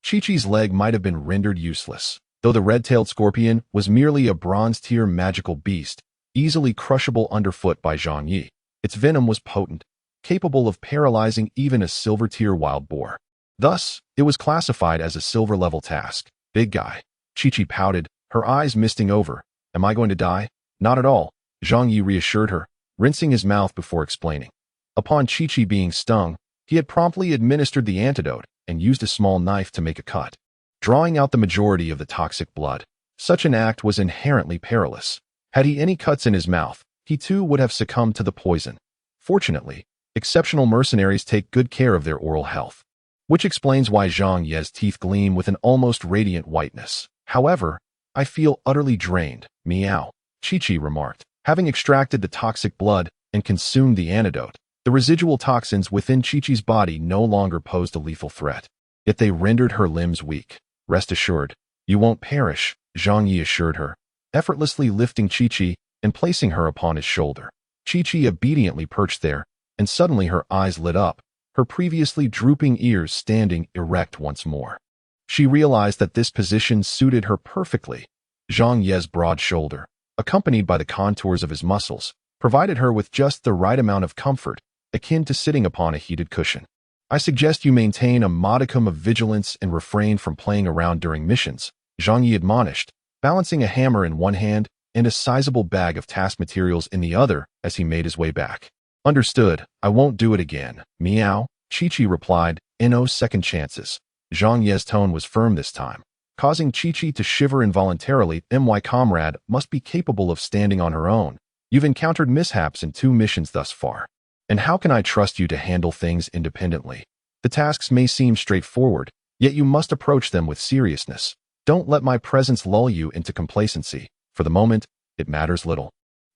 [SPEAKER 1] Chi-Chi's leg might have been rendered useless. Though the red-tailed scorpion was merely a bronze-tier magical beast, easily crushable underfoot by Zhang Yi, its venom was potent, capable of paralyzing even a silver-tier wild boar. Thus, it was classified as a silver-level task. Big guy. Chi-Chi pouted, her eyes misting over. Am I going to die? Not at all, Zhang Yi reassured her, rinsing his mouth before explaining. Upon Chi-Chi being stung, he had promptly administered the antidote and used a small knife to make a cut, drawing out the majority of the toxic blood. Such an act was inherently perilous. Had he any cuts in his mouth, he too would have succumbed to the poison. Fortunately, exceptional mercenaries take good care of their oral health, which explains why Zhang Yi's teeth gleam with an almost radiant whiteness. However, I feel utterly drained, meow, Chi-Chi remarked. Having extracted the toxic blood and consumed the antidote, the residual toxins within Chi-Chi's body no longer posed a lethal threat. Yet they rendered her limbs weak. Rest assured, you won't perish, Zhang Yi assured her, effortlessly lifting Chi-Chi and placing her upon his shoulder. Chi-Chi obediently perched there, and suddenly her eyes lit up, her previously drooping ears standing erect once more. She realized that this position suited her perfectly. Zhang Yi's broad shoulder, accompanied by the contours of his muscles, provided her with just the right amount of comfort, akin to sitting upon a heated cushion. I suggest you maintain a modicum of vigilance and refrain from playing around during missions, Zhang Yi admonished, balancing a hammer in one hand and a sizable bag of task materials in the other as he made his way back. Understood, I won't do it again, meow, Chi-Chi replied, no second chances. Zhang Yi's tone was firm this time, causing Chi-Chi to shiver involuntarily. My comrade must be capable of standing on her own. You've encountered mishaps in 2 missions thus far. And how can I trust you to handle things independently? The tasks may seem straightforward, yet you must approach them with seriousness. Don't let my presence lull you into complacency. For the moment, it matters little.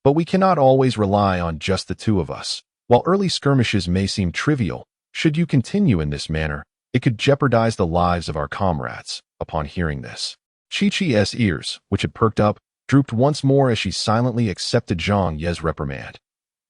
[SPEAKER 1] But we cannot always rely on just the 2 of us. While early skirmishes may seem trivial, should you continue in this manner, it could jeopardize the lives of our comrades. Upon hearing this, Chi-Chi's ears, which had perked up, drooped once more as she silently accepted Zhang Yi's reprimand.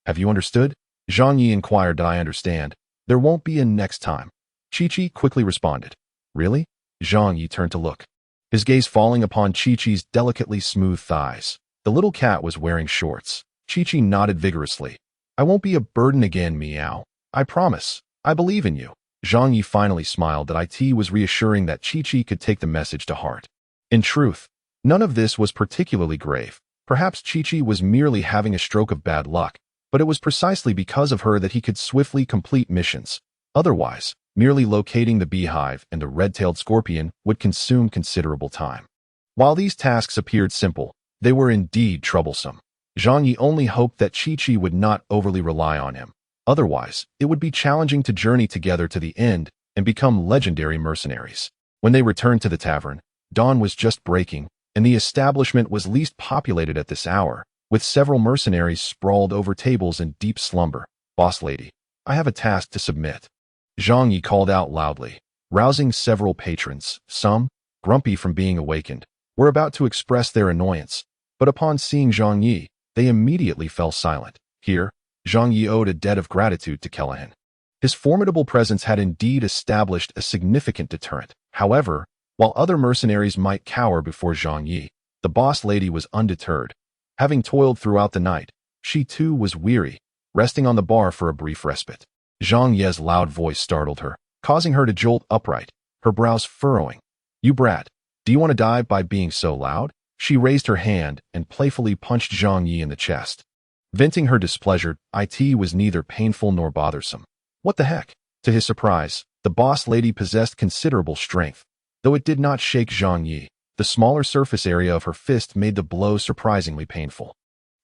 [SPEAKER 1] Have you understood? Zhang Yi inquired. Did I understand? There won't be a next time. Chi-Chi quickly responded. Really? Zhang Yi turned to look, his gaze falling upon Chi-Chi's delicately smooth thighs. The little cat was wearing shorts. Chi-Chi nodded vigorously. I won't be a burden again, meow. I promise. I believe in you. Zhang Yi finally smiled. That it was reassuring that Chi-Chi could take the message to heart. In truth, none of this was particularly grave. Perhaps Chi-Chi was merely having a stroke of bad luck, but it was precisely because of her that he could swiftly complete missions. Otherwise, merely locating the beehive and the red-tailed scorpion would consume considerable time. While these tasks appeared simple, they were indeed troublesome. Zhang Yi only hoped that Chi-Chi would not overly rely on him. Otherwise, it would be challenging to journey together to the end and become legendary mercenaries. When they returned to the tavern, dawn was just breaking, and the establishment was least populated at this hour, with several mercenaries sprawled over tables in deep slumber. Boss lady, I have a task to submit, Zhang Yi called out loudly, rousing several patrons. Some, grumpy from being awakened, were about to express their annoyance, but upon seeing Zhang Yi, they immediately fell silent. Here, Zhang Yi owed a debt of gratitude to Callahan. His formidable presence had indeed established a significant deterrent. However, while other mercenaries might cower before Zhang Yi, the boss lady was undeterred. Having toiled throughout the night, she too was weary, resting on the bar for a brief respite. Zhang Yi's loud voice startled her, causing her to jolt upright, her brows furrowing. "You brat, do you want to die by being so loud?" She raised her hand and playfully punched Zhang Yi in the chest. Venting her displeasure, it was neither painful nor bothersome. What the heck? To his surprise, the boss lady possessed considerable strength. Though it did not shake Zhang Yi, the smaller surface area of her fist made the blow surprisingly painful.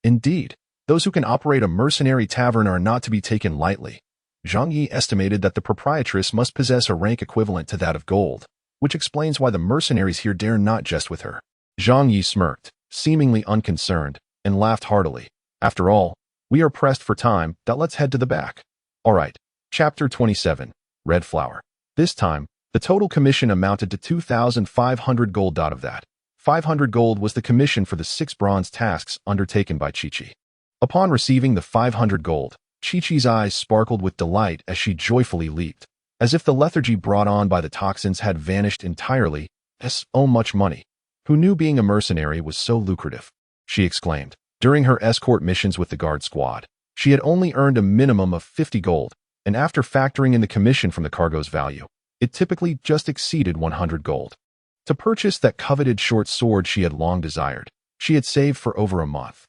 [SPEAKER 1] Indeed, those who can operate a mercenary tavern are not to be taken lightly. Zhang Yi estimated that the proprietress must possess a rank equivalent to that of gold, which explains why the mercenaries here dare not jest with her. Zhang Yi smirked, seemingly unconcerned, and laughed heartily. After all, we are pressed for time, let's head to the back. Alright. Chapter 27. Red Flower. This time, the total commission amounted to 2,500 gold. Of that, 500 gold was the commission for the 6 bronze tasks undertaken by Chi-Chi. Upon receiving the 500 gold, Chi-Chi's eyes sparkled with delight as she joyfully leaped, as if the lethargy brought on by the toxins had vanished entirely. So much money. Who knew being a mercenary was so lucrative? She exclaimed. During her escort missions with the guard squad, she had only earned a minimum of 50 gold, and after factoring in the commission from the cargo's value, it typically just exceeded 100 gold. To purchase that coveted short sword she had long desired, she had saved for over a month.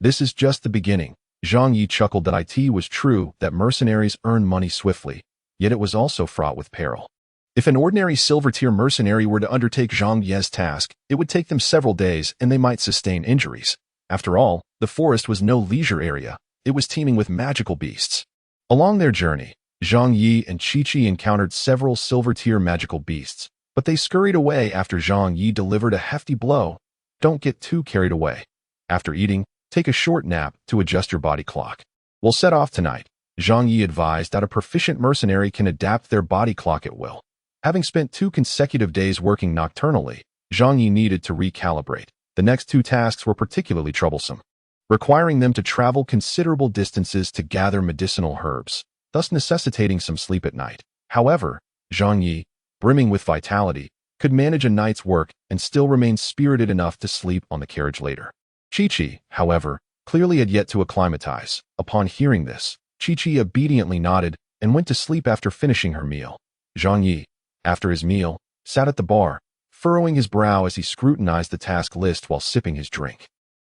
[SPEAKER 1] This is just the beginning. Zhang Yi chuckled that it was true that mercenaries earn money swiftly, yet it was also fraught with peril. If an ordinary silver-tier mercenary were to undertake Zhang Yi's task, it would take them several days and they might sustain injuries. After all, the forest was no leisure area, it was teeming with magical beasts. Along their journey, Zhang Yi and Chi-Chi encountered several silver-tier magical beasts, but they scurried away after Zhang Yi delivered a hefty blow. Don't get too carried away. After eating, take a short nap to adjust your body clock. We'll set off tonight. Zhang Yi advised that a proficient mercenary can adapt their body clock at will. Having spent 2 consecutive days working nocturnally, Zhang Yi needed to recalibrate. The next 2 tasks were particularly troublesome, requiring them to travel considerable distances to gather medicinal herbs, thus necessitating some sleep at night. However, Zhang Yi, brimming with vitality, could manage a night's work and still remain spirited enough to sleep on the carriage later. Chi-Chi, however, clearly had yet to acclimatize. Upon hearing this, Chi-Chi obediently nodded and went to sleep after finishing her meal. Zhang Yi, after his meal, sat at the bar, furrowing his brow as he scrutinized the task list while sipping his drink.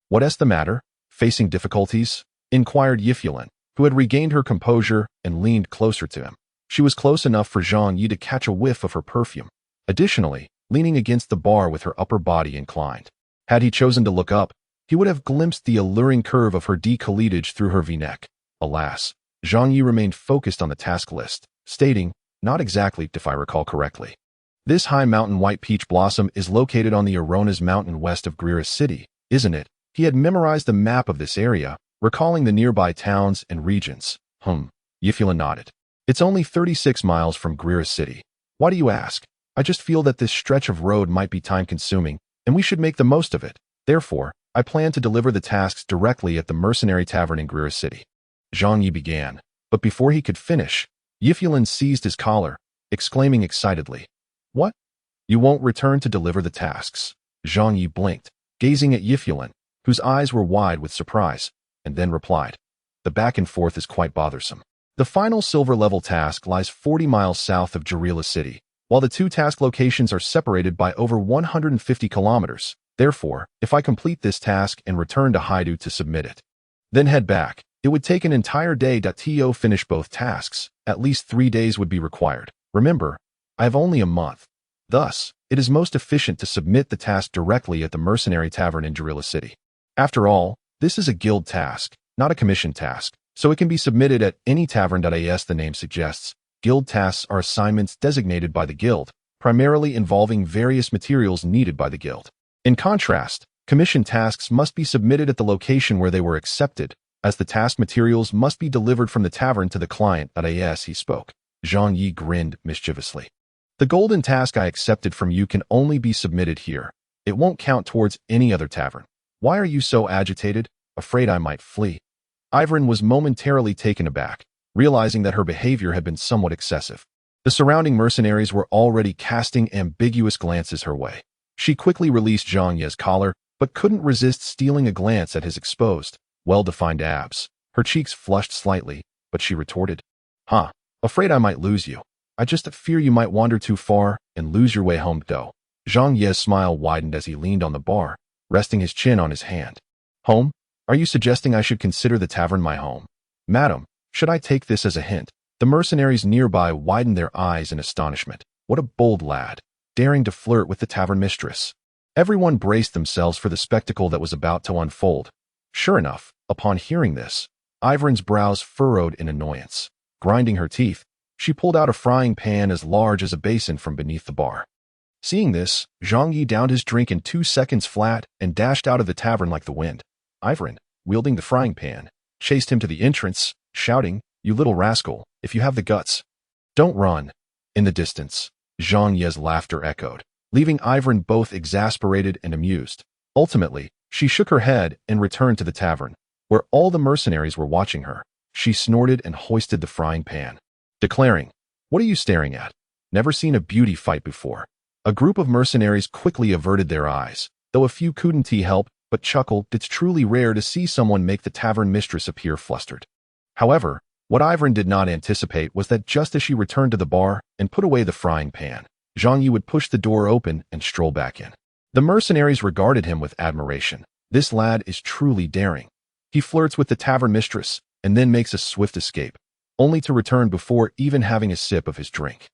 [SPEAKER 1] "What's the matter? Facing difficulties?" inquired Yifulin, who had regained her composure and leaned closer to him. She was close enough for Zhang Yi to catch a whiff of her perfume, additionally, leaning against the bar with her upper body inclined. Had he chosen to look up, he would have glimpsed the alluring curve of her décolletage through her V-neck. Alas, Zhang Yi remained focused on the task list, stating, "Not exactly, if I recall correctly. This high mountain white peach blossom is located on the Aronas mountain west of Greer's city, isn't it?" He had memorized the map of this area, recalling the nearby towns and regions. Yifulin nodded. "It's only 36 miles from Greer's city. Why do you ask? I just feel that this stretch of road might be time-consuming, and we should make the most of it. Therefore, I plan to deliver the tasks directly at the Mercenary Tavern in Greer's city." Zhang Yi began, but before he could finish, Yifulin seized his collar, exclaiming excitedly, "What? You won't return to deliver the tasks?" Zhang Yi blinked, gazing at Yifulin, whose eyes were wide with surprise, and then replied, "The back and forth is quite bothersome. The final silver-level task lies 40 miles south of Jarila City, while the 2 task locations are separated by over 150 kilometers. Therefore, if I complete this task and return to Haidu to submit it, then head back, it would take an entire day to finish both tasks. At least 3 days would be required. Remember, I have only a month. Thus, it is most efficient to submit the task directly at the Mercenary Tavern in Jarila City. After all, this is a guild task, not a commission task, so it can be submitted at any tavern. As the name suggests, guild tasks are assignments designated by the guild, primarily involving various materials needed by the guild. In contrast, commission tasks must be submitted at the location where they were accepted, as the task materials must be delivered from the tavern to the client. As he spoke, Zhang Yi grinned mischievously. "The golden task I accepted from you can only be submitted here. It won't count towards any other tavern. Why are you so agitated? Afraid I might flee?" Ivan was momentarily taken aback, realizing that her behavior had been somewhat excessive. The surrounding mercenaries were already casting ambiguous glances her way. She quickly released Zhang Ye's collar, but couldn't resist stealing a glance at his exposed, well-defined abs. Her cheeks flushed slightly, but she retorted, "Huh, afraid I might lose you. I just fear you might wander too far and lose your way home, though." Zhang Ye's smile widened as he leaned on the bar, resting his chin on his hand. "Home? Are you suggesting I should consider the tavern my home? Madam, should I take this as a hint?" The mercenaries nearby widened their eyes in astonishment. What a bold lad, daring to flirt with the tavern mistress. Everyone braced themselves for the spectacle that was about to unfold. Sure enough, upon hearing this, Ivern's brows furrowed in annoyance. Grinding her teeth, she pulled out a frying pan as large as a basin from beneath the bar. Seeing this, Zhang Yi downed his drink in 2 seconds flat and dashed out of the tavern like the wind. Ivern, wielding the frying pan, chased him to the entrance, shouting, "You little rascal, if you have the guts, don't run." In the distance, Zhang Ye's laughter echoed, leaving Ivern both exasperated and amused. Ultimately, she shook her head and returned to the tavern, where all the mercenaries were watching her. She snorted and hoisted the frying pan, declaring, "What are you staring at? Never seen a beauty fight before." A group of mercenaries quickly averted their eyes, though a few couldn't help but chuckled. It's truly rare to see someone make the tavern mistress appear flustered. However, what Ivern did not anticipate was that just as she returned to the bar and put away the frying pan, Zhang Yi would push the door open and stroll back in. The mercenaries regarded him with admiration. This lad is truly daring. He flirts with the tavern mistress and then makes a swift escape, only to return before even having a sip of his drink.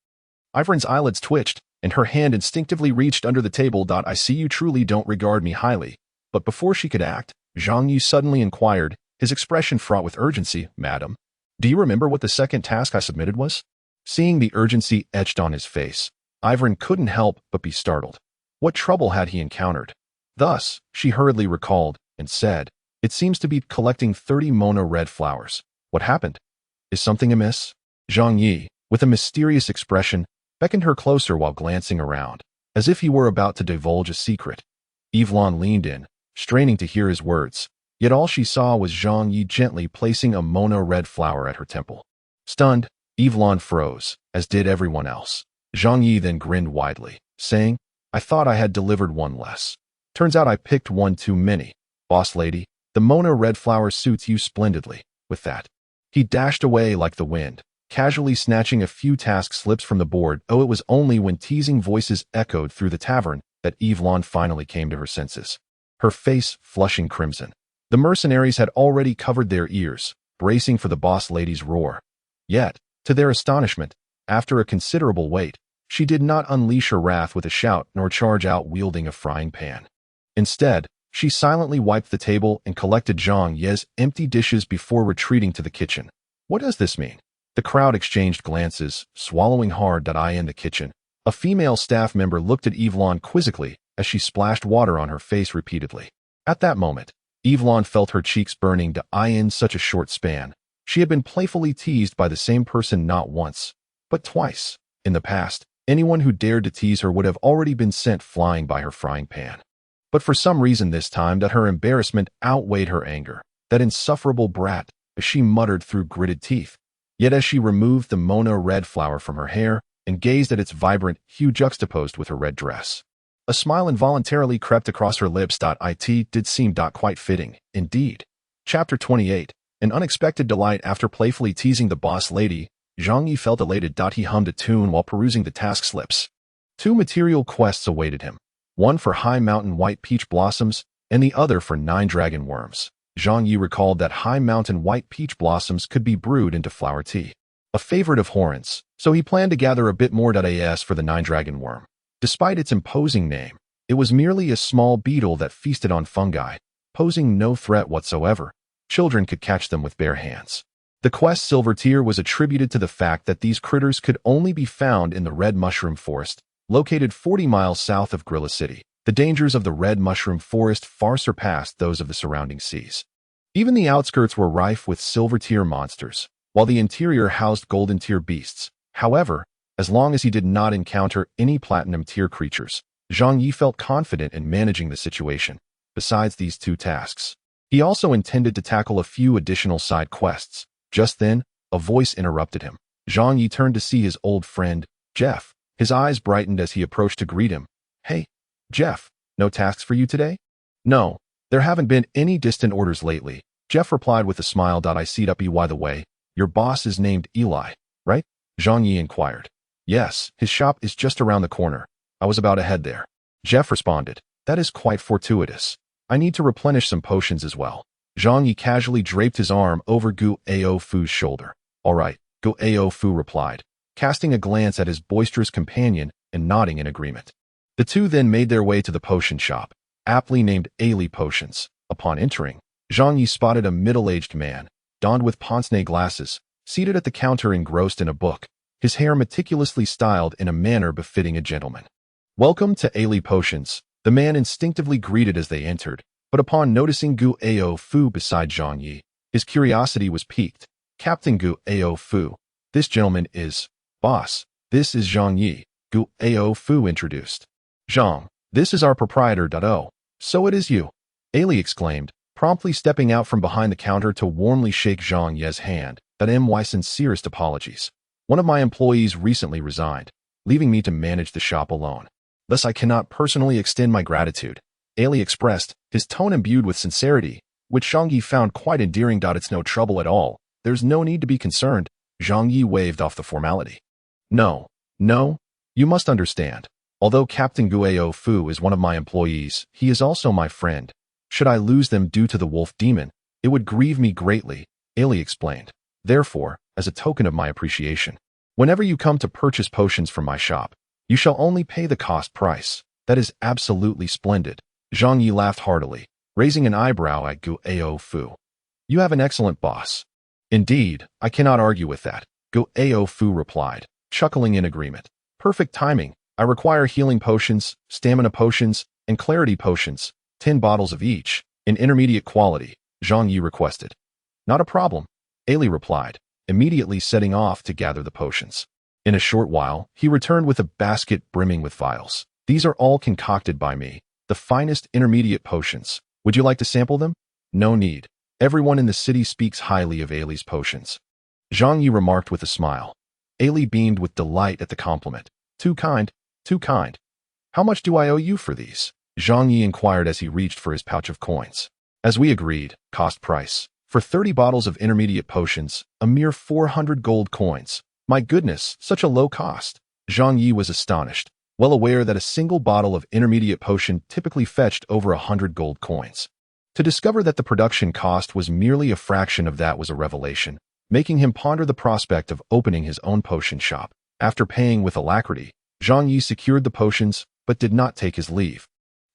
[SPEAKER 1] Ivern's eyelids twitched, and her hand instinctively reached under the table. "I see you truly don't regard me highly." But before she could act, Zhang Yi suddenly inquired, his expression fraught with urgency, "Madam, do you remember what the second task I submitted was?" Seeing the urgency etched on his face, Ivern couldn't help but be startled. What trouble had he encountered? Thus, she hurriedly recalled and said, "It seems to be collecting 30 mono red flowers. What happened? Is something amiss?" Zhang Yi, with a mysterious expression, beckoned her closer while glancing around, as if he were about to divulge a secret. Yvonne leaned in, straining to hear his words, yet all she saw was Zhang Yi gently placing a mono red flower at her temple. Stunned, Yvonne froze, as did everyone else. Zhang Yi then grinned widely, saying, "I thought I had delivered one less. Turns out I picked one too many. Boss lady, the mono red flower suits you splendidly." With that, he dashed away like the wind, casually snatching a few task slips from the board. It was only when teasing voices echoed through the tavern that Yvonne finally came to her senses, her face flushing crimson. The mercenaries had already covered their ears, bracing for the boss lady's roar. Yet, to their astonishment, after a considerable wait, she did not unleash her wrath with a shout nor charge out wielding a frying pan. Instead, she silently wiped the table and collected Zhang Ye's empty dishes before retreating to the kitchen. What does this mean? The crowd exchanged glances, swallowing hard. In the kitchen, a female staff member looked at Yvonne quizzically as she splashed water on her face repeatedly. At that moment, Yvonne felt her cheeks burning. In such a short span, she had been playfully teased by the same person not once, but twice. In the past, anyone who dared to tease her would have already been sent flying by her frying pan. But for some reason this time her embarrassment outweighed her anger. That insufferable brat, as she muttered through gritted teeth. Yet as she removed the mono red flower from her hair and gazed at its vibrant hue juxtaposed with her red dress, a smile involuntarily crept across her lips. It did seem quite fitting, indeed. Chapter 28. An unexpected delight. After playfully teasing the boss lady, Zhang Yi felt elated. He hummed a tune while perusing the task slips. 2 material quests awaited him, one for High Mountain White Peach Blossoms and the other for 9 dragon worms. Zhang Yi recalled that High Mountain White Peach Blossoms could be brewed into flower tea, a favorite of Horan's, so he planned to gather a bit more. As for the 9 dragon worm, despite its imposing name, it was merely a small beetle that feasted on fungi, posing no threat whatsoever. Children could catch them with bare hands. The quest's silver tier was attributed to the fact that these critters could only be found in the Red Mushroom Forest, located 40 miles south of Gorilla City. The dangers of the Red Mushroom Forest far surpassed those of the surrounding seas. Even the outskirts were rife with silver tier monsters, while the interior housed golden tier beasts. However, as long as he did not encounter any platinum tier creatures, Zhang Yi felt confident in managing the situation. Besides these 2 tasks, he also intended to tackle a few additional side quests. Just then, A voice interrupted him. Zhang Yi turned to see his old friend, Jeff. His eyes brightened as he approached to greet him. Hey, Jeff, no tasks for you today? No, there haven't been any distant orders lately, Jeff replied with a smile. I see it. By the way, your boss is named Eli, right? Zhang Yi inquired. Yes, his shop is just around the corner. I was about to head there. Jeff responded. That is quite fortuitous. I need to replenish some potions as well. Zhang Yi casually draped his arm over Gu Ao Fu's shoulder. All right, Gu Ao Fu replied, casting a glance at his boisterous companion and nodding in agreement. The two then made their way to the potion shop, aptly named Ailey Potions. Upon entering, Zhang Yi spotted a middle-aged man, donned with pince-nez glasses, seated at the counter engrossed in a book, his hair meticulously styled in a manner befitting a gentleman. Welcome to Ailey Potions, the man instinctively greeted as they entered, but upon noticing Gu Ao Fu beside Zhang Yi, his curiosity was piqued. Captain Gu Ao Fu, this gentleman is, boss, this is Zhang Yi, Gu Ao Fu introduced. Zhang, this is our proprietor. Oh, so it is you, Ailey exclaimed, promptly stepping out from behind the counter to warmly shake Zhang Yi's hand. My sincerest apologies. One of my employees recently resigned, leaving me to manage the shop alone. Thus I cannot personally extend my gratitude, Ailey expressed, his tone imbued with sincerity, which Zhang Yi found quite endearing. It's no trouble at all. There's no need to be concerned. Zhang Yi waved off the formality. No, you must understand. Although Captain Gu Ao Fu is one of my employees, he is also my friend. Should I lose them due to the wolf demon, it would grieve me greatly, Ailey explained. Therefore, as a token of my appreciation, whenever you come to purchase potions from my shop, you shall only pay the cost price. That is absolutely splendid. Zhang Yi laughed heartily, raising an eyebrow at Gu Ao Fu. You have an excellent boss. Indeed, I cannot argue with that, Gu Ao Fu replied, chuckling in agreement. Perfect timing. I require healing potions, stamina potions, and clarity potions, 10 bottles of each, in intermediate quality, Zhang Yi requested. Not a problem, Ailey replied, immediately setting off to gather the potions. In a short while, he returned with a basket brimming with vials. These are all concocted by me, the finest intermediate potions. Would you like to sample them? No need. Everyone in the city speaks highly of Ailey's potions. Zhang Yi remarked with a smile. Ailey beamed with delight at the compliment. Too kind. How much do I owe you for these? Zhang Yi inquired as he reached for his pouch of coins. As we agreed, cost price. For 30 bottles of intermediate potions, a mere 400 gold coins. My goodness, such a low cost. Zhang Yi was astonished, well aware that a single bottle of intermediate potion typically fetched over 100 gold coins. To discover that the production cost was merely a fraction of that was a revelation, making him ponder the prospect of opening his own potion shop. After paying with alacrity, Zhang Yi secured the potions, but did not take his leave.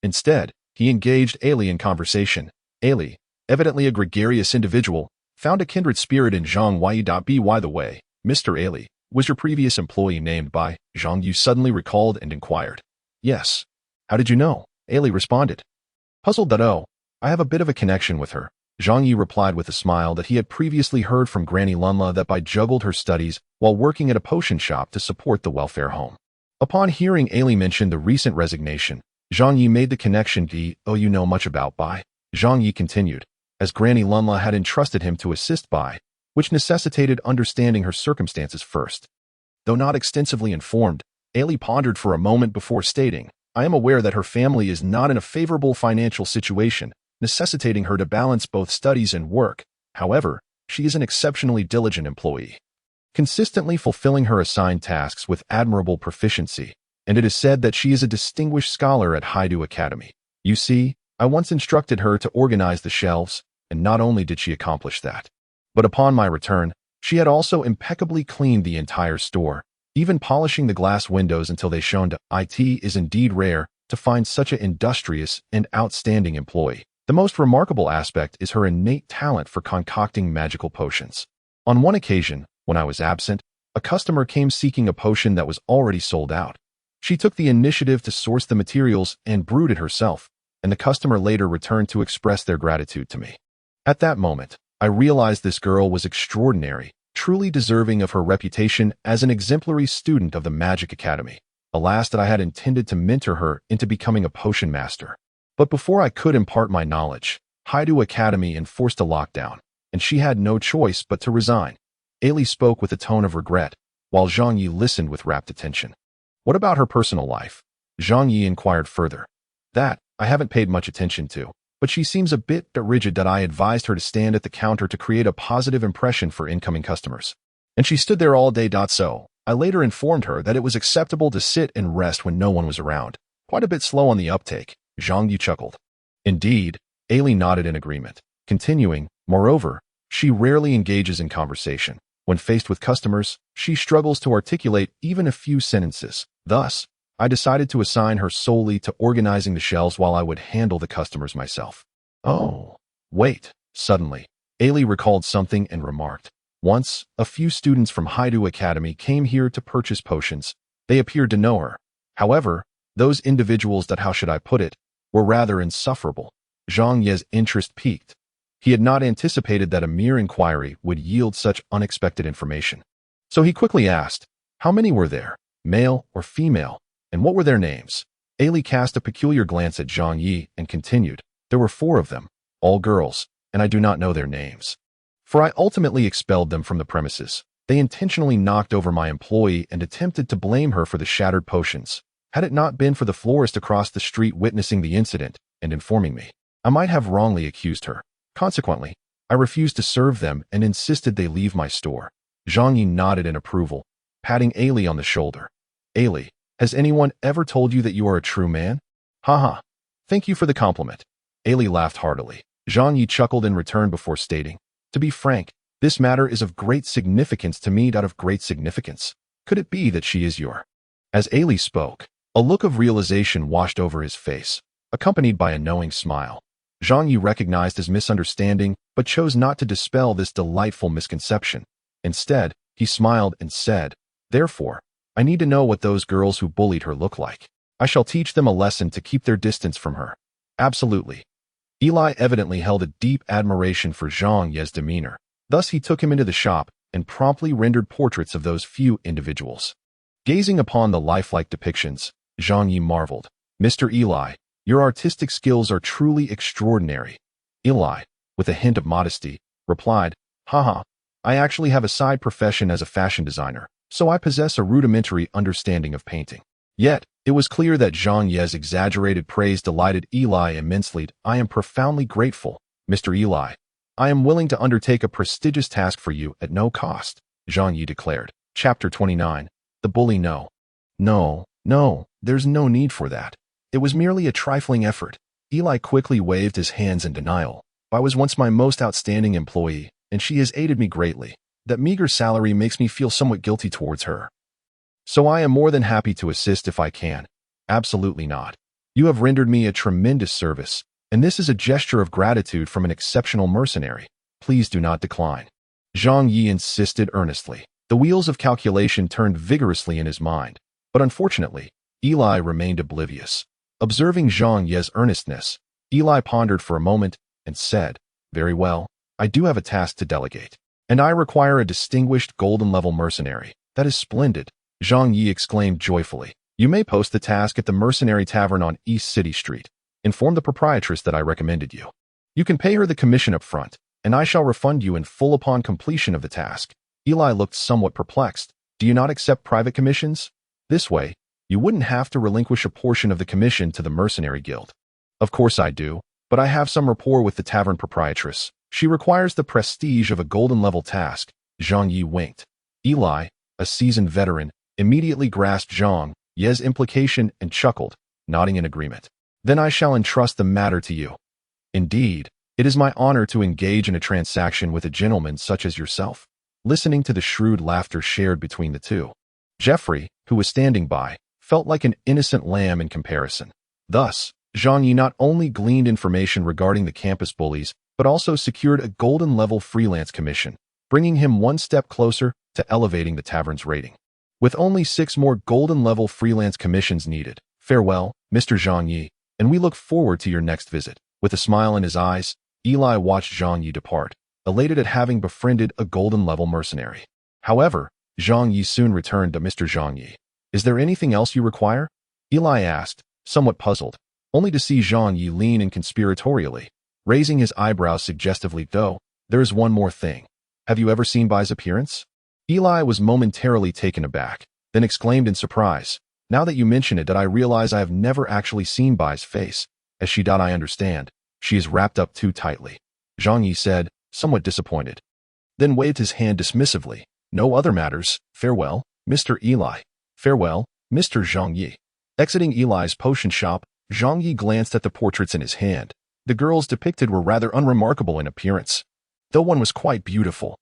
[SPEAKER 1] Instead, he engaged Ailey in conversation. Ailey, evidently a gregarious individual, found a kindred spirit in Zhang Yi. By the way, Mr. Ailey, was your previous employee named by Zhang Yi suddenly recalled and inquired. Yes. How did you know? Ailey responded. Puzzled. Oh, I have a bit of a connection with her. Zhang Yi replied with a smile that he had previously heard from Granny Lunla that Bai juggled her studies while working at a potion shop to support the welfare home. Upon hearing Ailey mention the recent resignation, Zhang Yi made the connection. Oh, you know much about Bai? Zhang Yi continued, as Granny Lunla had entrusted him to assist Bai, which necessitated understanding her circumstances first. Though not extensively informed, Ailey pondered for a moment before stating, I am aware that her family is not in a favorable financial situation, necessitating her to balance both studies and work. However, she is an exceptionally diligent employee, consistently fulfilling her assigned tasks with admirable proficiency, and it is said that she is a distinguished scholar at Haidu Academy. You see, I once instructed her to organize the shelves, and not only did she accomplish that, but upon my return, she had also impeccably cleaned the entire store, even polishing the glass windows until they shone. It is indeed rare to find such an industrious and outstanding employee. The most remarkable aspect is her innate talent for concocting magical potions. On one occasion, when I was absent, a customer came seeking a potion that was already sold out. She took the initiative to source the materials and brewed it herself, and the customer later returned to express their gratitude to me. At that moment, I realized this girl was extraordinary, truly deserving of her reputation as an exemplary student of the Magic Academy. Alas, that I had intended to mentor her into becoming a potion master. But before I could impart my knowledge, Haidu Academy enforced a lockdown, and she had no choice but to resign. Ailey spoke with a tone of regret, while Zhang Yi listened with rapt attention. What about her personal life? Zhang Yi inquired further. That, I haven't paid much attention to, but she seems a bit rigid that I advised her to stand at the counter to create a positive impression for incoming customers. And she stood there all day. So, I later informed her that it was acceptable to sit and rest when no one was around. Quite a bit slow on the uptake, Zhang Yi chuckled. Indeed, Ailey nodded in agreement, continuing, moreover, she rarely engages in conversation. When faced with customers, she struggles to articulate even a few sentences. Thus, I decided to assign her solely to organizing the shelves while I would handle the customers myself. Oh, wait, suddenly, Ailey recalled something and remarked. Once, a few students from Haidu Academy came here to purchase potions. They appeared to know her. However, those individuals that, how should I put it, were rather insufferable. Zhang Ye's interest piqued. He had not anticipated that a mere inquiry would yield such unexpected information. So he quickly asked, how many were there, male or female, and what were their names? Ailey cast a peculiar glance at Zhang Yi and continued, there were 4 of them, all girls, and I do not know their names. For I ultimately expelled them from the premises. They intentionally knocked over my employee and attempted to blame her for the shattered potions. Had it not been for the florist across the street witnessing the incident and informing me, I might have wrongly accused her. Consequently, I refused to serve them and insisted they leave my store. Zhang Yi nodded in approval, patting Ailey on the shoulder. Ailey, has anyone ever told you that you are a true man? Haha. Thank you for the compliment. Ailey laughed heartily. Zhang Yi chuckled in return before stating, to be frank, this matter is of great significance to me. Of great significance. Could it be that she is your? As Ailey spoke, a look of realization washed over his face, accompanied by a knowing smile. Zhang Yi recognized his misunderstanding, but chose not to dispel this delightful misconception. Instead, he smiled and said, therefore, I need to know what those girls who bullied her look like. I shall teach them a lesson to keep their distance from her. Absolutely. Eli evidently held a deep admiration for Zhang Ye's demeanor. Thus he took him into the shop and promptly rendered portraits of those few individuals. Gazing upon the lifelike depictions, Zhang Yi marveled. Mr. Eli, your artistic skills are truly extraordinary. Eli, with a hint of modesty, replied, haha, I actually have a side profession as a fashion designer, so I possess a rudimentary understanding of painting. Yet, it was clear that Zhang Ye's exaggerated praise delighted Eli immensely. I am profoundly grateful, Mr. Eli. I am willing to undertake a prestigious task for you at no cost, Zhang Yi declared. Chapter 29. The Bully. No, there's no need for that. It was merely a trifling effort. Eli quickly waved his hands in denial. I was once my most outstanding employee, and she has aided me greatly. That meager salary makes me feel somewhat guilty towards her. So I am more than happy to assist if I can. Absolutely not. You have rendered me a tremendous service, and this is a gesture of gratitude from an exceptional mercenary. Please do not decline. Zhang Yi insisted earnestly. The wheels of calculation turned vigorously in his mind, but unfortunately, Eli remained oblivious. Observing Zhang Ye's earnestness, Eli pondered for a moment and said, very well, I do have a task to delegate, and I require a distinguished golden-level mercenary. That is splendid, Zhang Yi exclaimed joyfully. You may post the task at the Mercenary Tavern on East City Street. Inform the proprietress that I recommended you. You can pay her the commission up front, and I shall refund you in full upon completion of the task. Eli looked somewhat perplexed. Do you not accept private commissions? This way, you wouldn't have to relinquish a portion of the commission to the Mercenary Guild. Of course I do, but I have some rapport with the tavern proprietress. She requires the prestige of a golden-level task. Zhang Yi winked. Eli, a seasoned veteran, immediately grasped Zhang Ye's implication and chuckled, nodding in agreement. Then I shall entrust the matter to you. Indeed, it is my honor to engage in a transaction with a gentleman such as yourself. Listening to the shrewd laughter shared between the two, Jeffrey, who was standing by, felt like an innocent lamb in comparison. Thus, Zhang Yi not only gleaned information regarding the campus bullies, but also secured a golden-level freelance commission, bringing him one step closer to elevating the tavern's rating. With only 6 more golden-level freelance commissions needed, farewell, Mr. Zhang Yi, and we look forward to your next visit. With a smile in his eyes, Eli watched Zhang Yi depart, elated at having befriended a golden-level mercenary. However, Zhang Yi soon returned to Mr. Zhang Yi. Is there anything else you require? Eli asked, somewhat puzzled, only to see Zhang Yi lean in conspiratorially, raising his eyebrows suggestively. Though, there is one more thing. Have you ever seen Bai's appearance? Eli was momentarily taken aback, then exclaimed in surprise, "Now that you mention it, did I realize I have never actually seen Bai's face. As she I understand. She is wrapped up too tightly," Zhang Yi said, somewhat disappointed. Then waved his hand dismissively. "No other matters. Farewell, Mr. Eli. Farewell, Mr. Zhang Yi." Exiting Eli's potion shop, Zhang Yi glanced at the portraits in his hand. The girls depicted were rather unremarkable in appearance, though one was quite beautiful,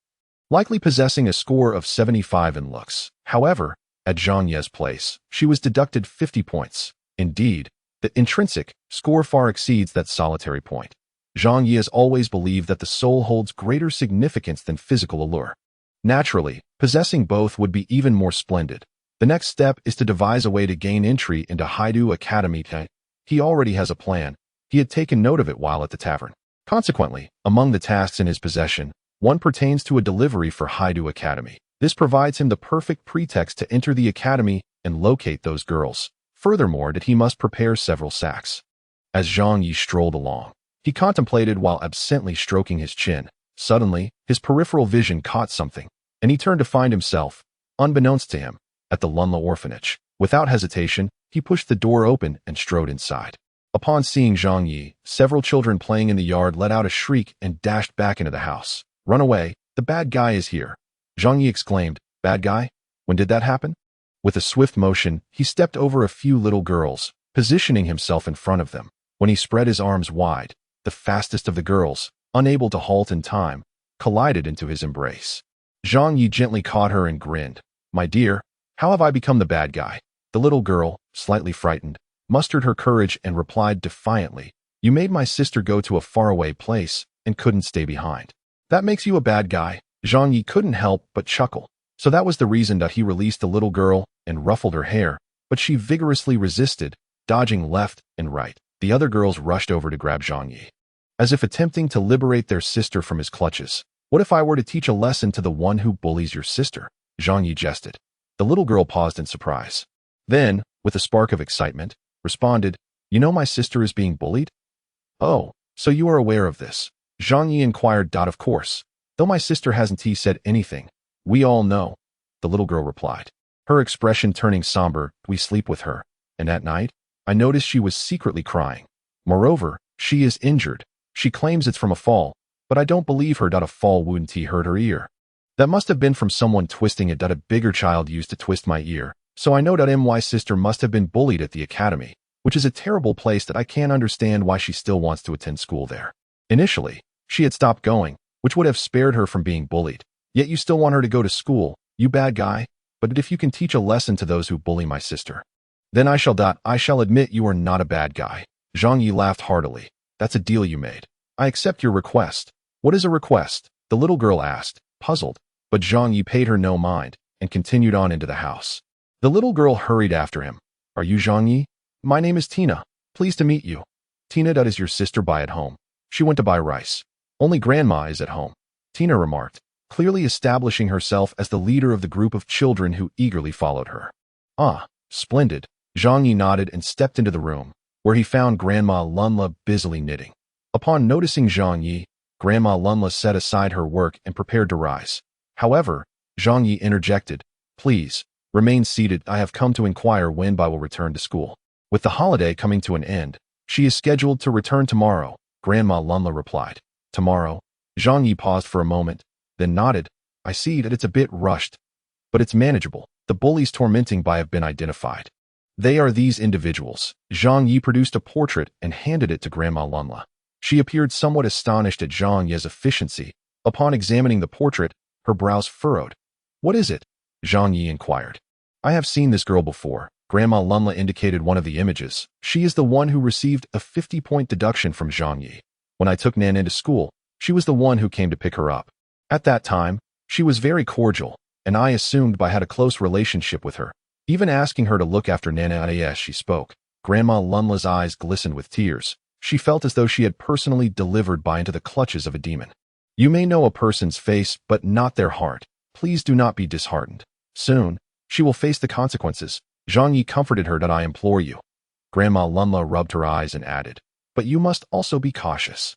[SPEAKER 1] likely possessing a score of 75 in looks. However, at Zhang Yi's place, she was deducted 50 points. Indeed, the intrinsic score far exceeds that solitary point. Zhang Yi has always believed that the soul holds greater significance than physical allure. Naturally, possessing both would be even more splendid. The next step is to devise a way to gain entry into Haidu Academy. He already has a plan. He had taken note of it while at the tavern. Consequently, among the tasks in his possession, one pertains to a delivery for Haidu Academy. This provides him the perfect pretext to enter the academy and locate those girls. Furthermore, that he must prepare several sacks. As Zhang Yi strolled along, he contemplated while absently stroking his chin. Suddenly, his peripheral vision caught something, and he turned to find himself, unbeknownst to him, at the Lunla orphanage. Without hesitation, he pushed the door open and strode inside. Upon seeing Zhang Yi, several children playing in the yard let out a shriek and dashed back into the house. "Run away, the bad guy is here," Zhang Yi exclaimed. "Bad guy? When did that happen?" With a swift motion, he stepped over a few little girls, positioning himself in front of them. When he spread his arms wide, the fastest of the girls, unable to halt in time, collided into his embrace. Zhang Yi gently caught her and grinned. "My dear, how have I become the bad guy?" The little girl, slightly frightened, mustered her courage and replied defiantly, "You made my sister go to a faraway place and couldn't stay behind. That makes you a bad guy." Zhang Yi couldn't help but chuckle. So that was the reason that he released the little girl and ruffled her hair, but she vigorously resisted, dodging left and right. The other girls rushed over to grab Zhang Yi, as if attempting to liberate their sister from his clutches. "What if I were to teach a lesson to the one who bullies your sister?" Zhang Yi jested. The little girl paused in surprise. Then, with a spark of excitement, responded, "You know my sister is being bullied?" "Oh, so you are aware of this?" Zhang Yi inquired. "Of course. Though my sister hasn't said anything. We all know," the little girl replied, her expression turning somber. "We sleep with her, and at night, I noticed she was secretly crying. Moreover, she is injured. She claims it's from a fall, but I don't believe her. A fall wouldn't hurt her ear. That must have been from someone twisting it. A bigger child used to twist my ear. So I know that my sister must have been bullied at the academy, which is a terrible place that I can't understand why she still wants to attend school there. Initially, she had stopped going, which would have spared her from being bullied. Yet you still want her to go to school, you bad guy. But if you can teach a lesson to those who bully my sister, then I shall admit you are not a bad guy." Zhang Yi laughed heartily. "That's a deal you made. I accept your request." "What is a request?" the little girl asked, puzzled. But Zhang Yi paid her no mind and continued on into the house. The little girl hurried after him. "Are you Zhang Yi? My name is Tina. Pleased to meet you." "Tina, that is your sister Bai at home. She went to buy rice. Only grandma is at home," Tina remarked, clearly establishing herself as the leader of the group of children who eagerly followed her. "Ah, splendid." Zhang Yi nodded and stepped into the room, where he found Grandma Lunla busily knitting. Upon noticing Zhang Yi, Grandma Lunla set aside her work and prepared to rise. However, Zhang Yi interjected, "Please, remain seated. I have come to inquire when Bai will return to school." "With the holiday coming to an end, she is scheduled to return tomorrow," Grandma Lunla replied. "Tomorrow?" Zhang Yi paused for a moment, then nodded. "I see that it's a bit rushed, but it's manageable. The bullies tormenting Bai have been identified. They are these individuals." Zhang Yi produced a portrait and handed it to Grandma Lunla. She appeared somewhat astonished at Zhang Yi's efficiency. Upon examining the portrait, her brows furrowed. "What is it?" Zhang Yi inquired. "I have seen this girl before." Grandma Lunla indicated one of the images. "She is the one who received a 50-point deduction from Zhang Yi. When I took Nan into school, she was the one who came to pick her up. At that time, she was very cordial, and I assumed Bai had a close relationship with her, even asking her to look after Nana as she spoke." Grandma Lunla's eyes glistened with tears. She felt as though she had personally delivered Bai into the clutches of a demon. "You may know a person's face, but not their heart. Please do not be disheartened. Soon, she will face the consequences." Zhang Yi comforted her. "I implore you." Grandma Lunla rubbed her eyes and added, "But you must also be cautious.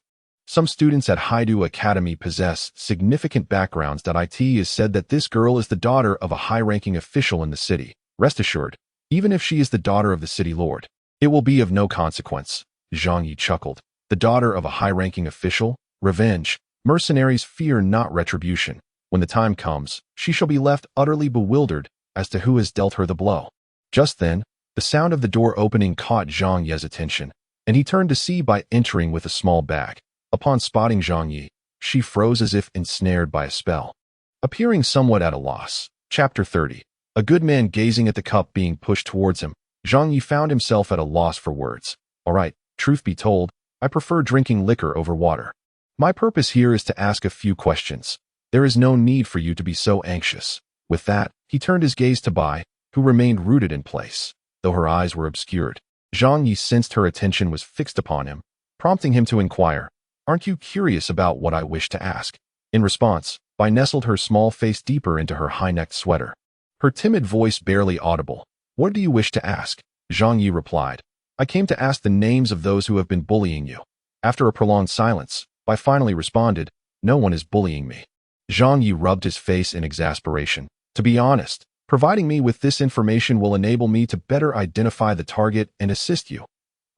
[SPEAKER 1] Some students at Haidu Academy possess significant backgrounds. It is said that this girl is the daughter of a high-ranking official in the city. Rest assured, even if she is the daughter of the city lord, it will be of no consequence. Zhang Yi chuckled. The daughter of a high-ranking official? Revenge. Mercenaries fear not retribution. When the time comes, she shall be left utterly bewildered as to who has dealt her the blow. Just then, the sound of the door opening caught Zhang Yi's attention, and he turned to see Bai entering with a small bag. Upon spotting Zhang Yi, she froze as if ensnared by a spell. Appearing somewhat at a loss. Chapter 30. A good man gazing at the cup being pushed towards him, Zhang Yi found himself at a loss for words. All right, truth be told, I prefer drinking liquor over water. My purpose here is to ask a few questions. There is no need for you to be so anxious. With that, he turned his gaze to Bai, who remained rooted in place. Though her eyes were obscured, Zhang Yi sensed her attention was fixed upon him, prompting him to inquire, Aren't you curious about what I wish to ask? In response, Bai nestled her small face deeper into her high-necked sweater. Her timid voice barely audible. What do you wish to ask? Zhang Yi replied. I came to ask the names of those who have been bullying you. After a prolonged silence, Bai finally responded, No one is bullying me. Zhang Yi rubbed his face in exasperation. To be honest, providing me with this information will enable me to better identify the target and assist you.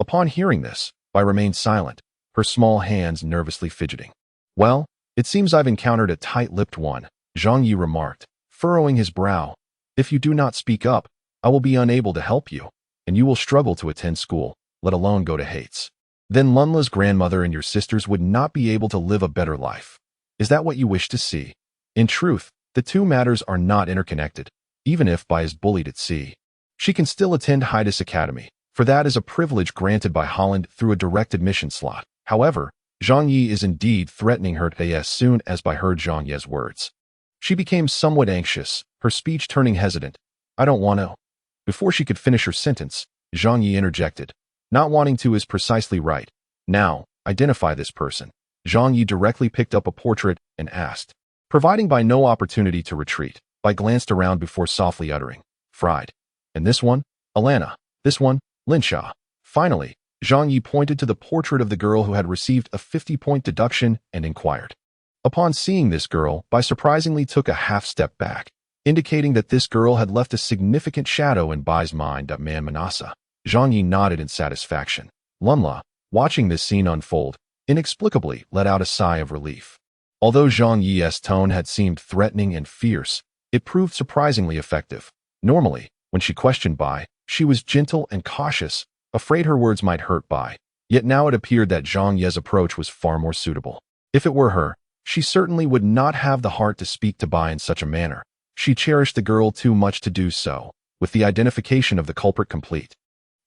[SPEAKER 1] Upon hearing this, Bai remained silent, her small hands nervously fidgeting. Well, it seems I've encountered a tight-lipped one, Zhang Yi remarked, furrowing his brow. If you do not speak up, I will be unable to help you, and you will struggle to attend school, let alone go to Hates. Then Lunla's grandmother and your sisters would not be able to live a better life. Is that what you wish to see? In truth, the two matters are not interconnected, even if Bai is bullied at sea. She can still attend Haidu Academy, for that is a privilege granted by Holland through a direct admission slot. However, Zhang Yi is indeed threatening her as soon as Bai heard Zhang Yi's words. She became somewhat anxious, her speech turning hesitant. I don't want to. Before she could finish her sentence, Zhang Yi interjected. Not wanting to is precisely right. Now, identify this person. Zhang Yi directly picked up a portrait and asked. Providing Bai no opportunity to retreat, Bai glanced around before softly uttering, Fried. And this one? Alana. This one? Linsha. Finally, Zhang Yi pointed to the portrait of the girl who had received a 50-point deduction and inquired. Upon seeing this girl, Bai surprisingly took a half-step back, indicating that this girl had left a significant shadow in Bai's mind. Man Manasa. Zhang Yi nodded in satisfaction. Lunla, watching this scene unfold, inexplicably let out a sigh of relief. Although Zhang Yi's tone had seemed threatening and fierce, it proved surprisingly effective. Normally, when she questioned Bai, she was gentle and cautious, afraid her words might hurt Bai. Yet now it appeared that Zhang Yi's approach was far more suitable. If it were her, she certainly would not have the heart to speak to Bai in such a manner. She cherished the girl too much to do so, with the identification of the culprit complete.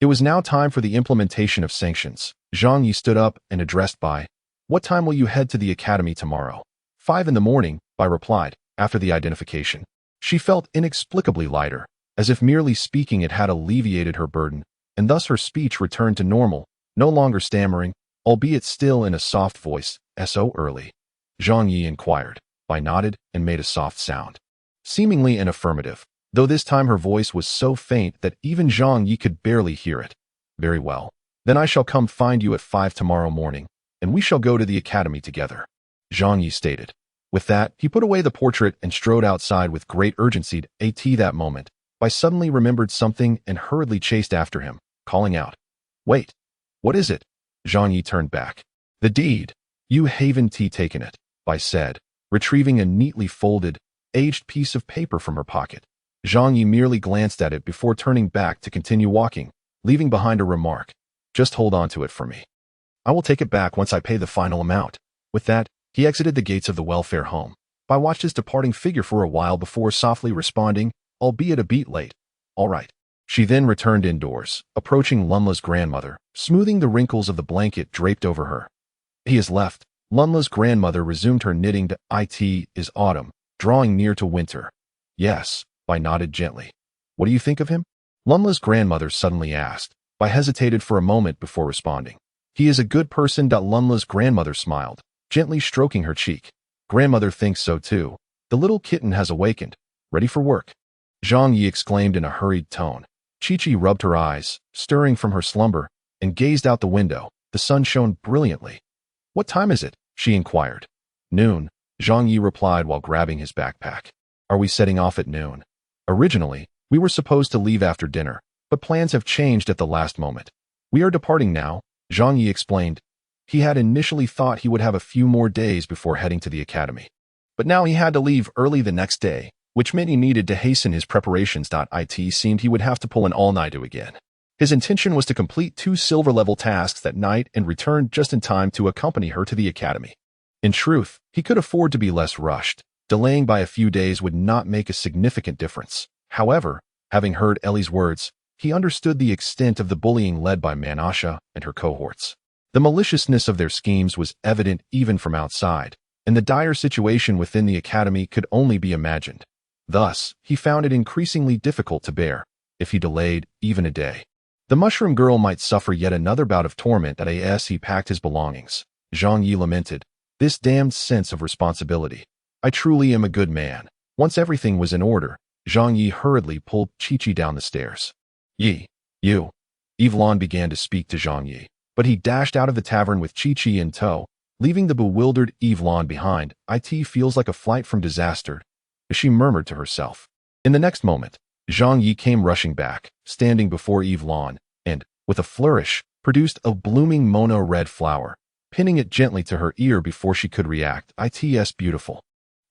[SPEAKER 1] It was now time for the implementation of sanctions. Zhang Yi stood up and addressed Bai. What time will you head to the academy tomorrow? 5 in the morning, Bai replied, after the identification. She felt inexplicably lighter, as if merely speaking it had alleviated her burden, and thus her speech returned to normal, no longer stammering, albeit still in a soft voice. So early? Zhang Yi inquired. Bai nodded and made a soft sound. Seemingly an affirmative, though this time her voice was so faint that even Zhang Yi could barely hear it. Very well. Then I shall come find you at 5 tomorrow morning, and we shall go to the academy together, Zhang Yi stated. With that, he put away the portrait and strode outside with great urgency. That moment, Bai suddenly remembered something and hurriedly chased after him, calling out. Wait, what is it? Zhang Yi turned back. The deed. You haven't taken it, Bai said, retrieving a neatly folded, aged piece of paper from her pocket. Zhang Yi merely glanced at it before turning back to continue walking, leaving behind a remark. Just hold on to it for me. I will take it back once I pay the final amount. With that, he exited the gates of the welfare home. Bai watched his departing figure for a while before softly responding, albeit a beat late. All right. She then returned indoors, approaching Lunla's grandmother, smoothing the wrinkles of the blanket draped over her. He has left. Lunla's grandmother resumed her knitting. It is autumn, drawing near to winter. Yes, Bai nodded gently. What do you think of him? Lunla's grandmother suddenly asked. Bai hesitated for a moment before responding. He is a good person. Lunla's grandmother smiled, gently stroking her cheek. Grandmother thinks so too. The little kitten has awakened. Ready for work. Zhang Yi exclaimed in a hurried tone. Chi-Chi rubbed her eyes, stirring from her slumber, and gazed out the window. The sun shone brilliantly. What time is it? She inquired. Noon, Zhang Yi replied while grabbing his backpack. Are we setting off at noon? Originally, we were supposed to leave after dinner, but plans have changed at the last moment. We are departing now, Zhang Yi explained. He had initially thought he would have a few more days before heading to the academy. But now he had to leave early the next day, which meant he needed to hasten his preparations. It seemed he would have to pull an all-nighter again. His intention was to complete 2 silver-level tasks that night and return just in time to accompany her to the academy. In truth, he could afford to be less rushed. Delaying by a few days would not make a significant difference. However, having heard Ellie's words, he understood the extent of the bullying led by Manasha and her cohorts. The maliciousness of their schemes was evident even from outside, and the dire situation within the academy could only be imagined. Thus, he found it increasingly difficult to bear, if he delayed even a day. The mushroom girl might suffer yet another bout of torment as he packed his belongings. Zhang Yi lamented, this damned sense of responsibility. I truly am a good man. Once everything was in order, Zhang Yi hurriedly pulled Chi-Chi down the stairs. Yi, you. Yvelon began to speak to Zhang Yi, but he dashed out of the tavern with Chi-Chi in tow, leaving the bewildered Yvelon behind. It feels like a flight from disaster, she murmured to herself. In the next moment, Zhang Yi came rushing back, standing before Yvelon, and, with a flourish, produced a blooming mono-red flower, pinning it gently to her ear before she could react. It's beautiful.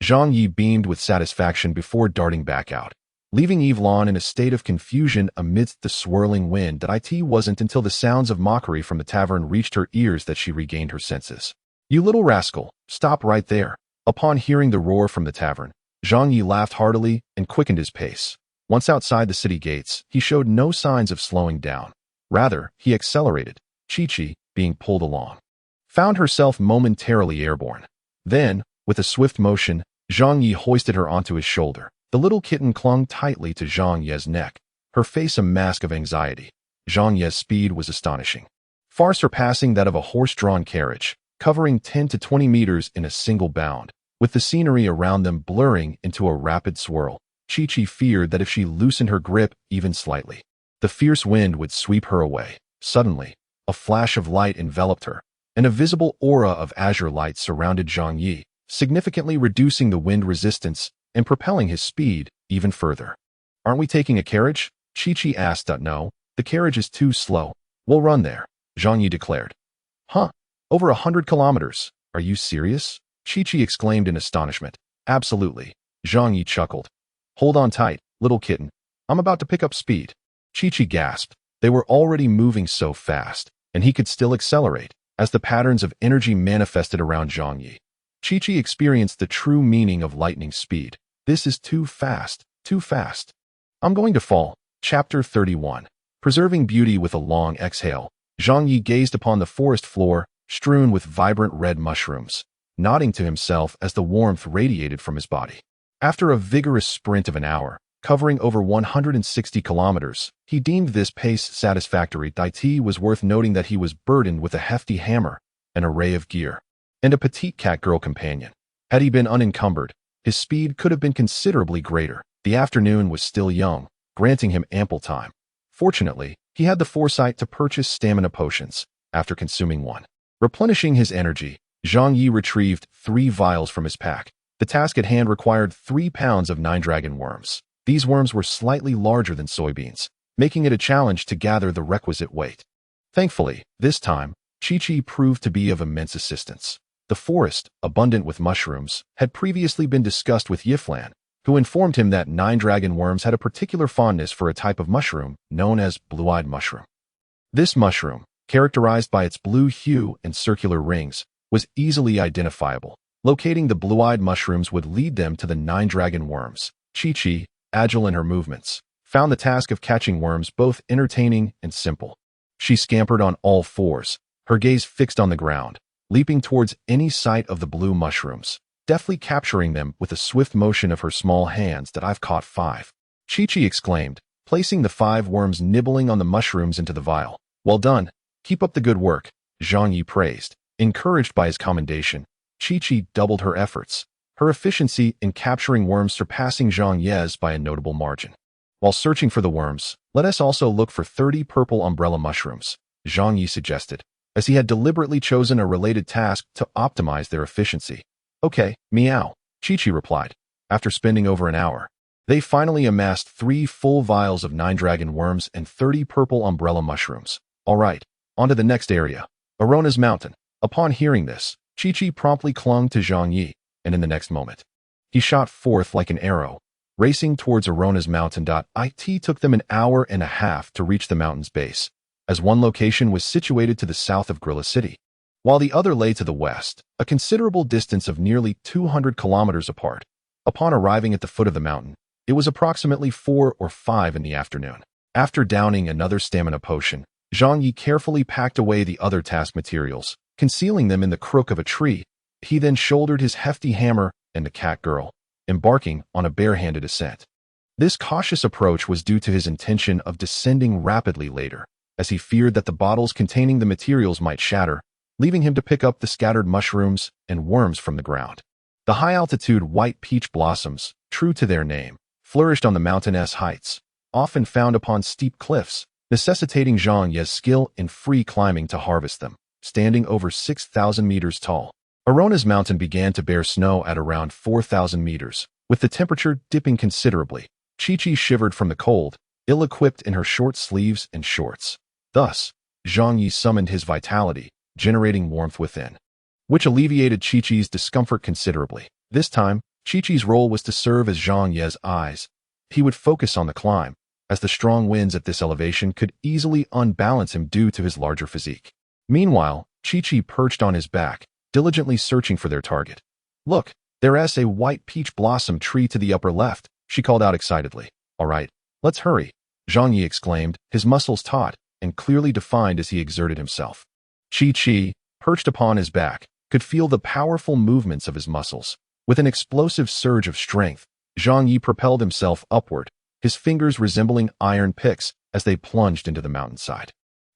[SPEAKER 1] Zhang Yi beamed with satisfaction before darting back out, leaving Yvelon in a state of confusion amidst the swirling wind. It wasn't until the sounds of mockery from the tavern reached her ears that she regained her senses. You little rascal, stop right there. Upon hearing the roar from the tavern, Zhang Yi laughed heartily and quickened his pace. Once outside the city gates, he showed no signs of slowing down. Rather, he accelerated, Chi-Chi, being pulled along, found herself momentarily airborne. Then, with a swift motion, Zhang Yi hoisted her onto his shoulder. The little kitten clung tightly to Zhang Ye's neck, her face a mask of anxiety. Zhang Ye's speed was astonishing, far surpassing that of a horse-drawn carriage, covering 10 to 20 meters in a single bound, with the scenery around them blurring into a rapid swirl. Chi-Chi feared that if she loosened her grip even slightly, the fierce wind would sweep her away. Suddenly, a flash of light enveloped her, and a visible aura of azure light surrounded Zhang Yi, significantly reducing the wind resistance and propelling his speed even further. Aren't we taking a carriage? Chi-Chi asked. No, the carriage is too slow. We'll run there, Zhang Yi declared. Huh? Over 100 kilometers? Are you serious? Chi-Chi exclaimed in astonishment. Absolutely, Zhang Yi chuckled. Hold on tight, little kitten. I'm about to pick up speed. Chi-Chi gasped. They were already moving so fast, and he could still accelerate, as the patterns of energy manifested around Zhang Yi. Chi-Chi experienced the true meaning of lightning speed. This is too fast, too fast. I'm going to fall. Chapter 31. Preserving beauty with a long exhale, Zhang Yi gazed upon the forest floor, strewn with vibrant red mushrooms, nodding to himself as the warmth radiated from his body. After a vigorous sprint of an hour, covering over 160 kilometers, he deemed this pace satisfactory. It was worth noting that he was burdened with a hefty hammer, an array of gear, and a petite catgirl companion. Had he been unencumbered, his speed could have been considerably greater. The afternoon was still young, granting him ample time. Fortunately, he had the foresight to purchase stamina potions. After consuming one, replenishing his energy, Zhang Yi retrieved 3 vials from his pack. The task at hand required 3 pounds of 9 dragon worms. These worms were slightly larger than soybeans, making it a challenge to gather the requisite weight. Thankfully, this time, Chi-Chi proved to be of immense assistance. The forest, abundant with mushrooms, had previously been discussed with Yiflan, who informed him that 9 dragon worms had a particular fondness for a type of mushroom known as blue-eyed mushroom. This mushroom, characterized by its blue hue and circular rings, was easily identifiable. Locating the blue-eyed mushrooms would lead them to the 9 dragon worms. Chi-Chi, agile in her movements, found the task of catching worms both entertaining and simple. She scampered on all fours, her gaze fixed on the ground, leaping towards any sight of the blue mushrooms, deftly capturing them with a swift motion of her small hands. I've caught 5. Chi-Chi exclaimed, placing the 5 worms nibbling on the mushrooms into the vial. Well done. Keep up the good work, Zhang Yi praised. Encouraged by his commendation, Chi-Chi doubled her efforts, her efficiency in capturing worms surpassing Zhang Ye's by a notable margin. While searching for the worms, let us also look for 30 purple umbrella mushrooms, Zhang Yi suggested. as he had deliberately chosen a related task to optimize their efficiency. Okay, meow, Chi-Chi replied. After spending over an hour, they finally amassed 3 full vials of 9 dragon worms and 30 purple umbrella mushrooms. All right, on to the next area, Arona's mountain. Upon hearing this, Chi-Chi promptly clung to Zhang Yi, and in the next moment, he shot forth like an arrow, racing towards Arona's mountain. It took them an hour and a half to reach the mountain's base, as one location was situated to the south of Grilla City, while the other lay to the west, a considerable distance of nearly 200 kilometers apart. Upon arriving at the foot of the mountain, it was approximately 4 or 5 in the afternoon. After downing another stamina potion, Zhang Yi carefully packed away the other task materials, concealing them in the crook of a tree. He then shouldered his hefty hammer and the catgirl, embarking on a barehanded ascent. This cautious approach was due to his intention of descending rapidly later, as he feared that the bottles containing the materials might shatter, leaving him to pick up the scattered mushrooms and worms from the ground. The high-altitude white peach blossoms, true to their name, flourished on the mountainous heights, often found upon steep cliffs, necessitating Zhang Yi's skill in free climbing to harvest them, standing over 6,000 meters tall. Arona's mountain began to bear snow at around 4,000 meters, with the temperature dipping considerably. Chi-Chi shivered from the cold, ill-equipped in her short sleeves and shorts. Thus, Zhang Yi summoned his vitality, generating warmth within, which alleviated Chi-Chi's discomfort considerably. This time, Chi-Chi's role was to serve as Zhang Yi's eyes. He would focus on the climb, as the strong winds at this elevation could easily unbalance him due to his larger physique. Meanwhile, Chi-Chi perched on his back, diligently searching for their target. Look, there's a white peach blossom tree to the upper left, she called out excitedly. All right, let's hurry, Zhang Yi exclaimed, his muscles taut and clearly defined as he exerted himself. Chi-Chi, perched upon his back, could feel the powerful movements of his muscles. With an explosive surge of strength, Zhang Yi propelled himself upward, his fingers resembling iron picks as they plunged into the mountainside.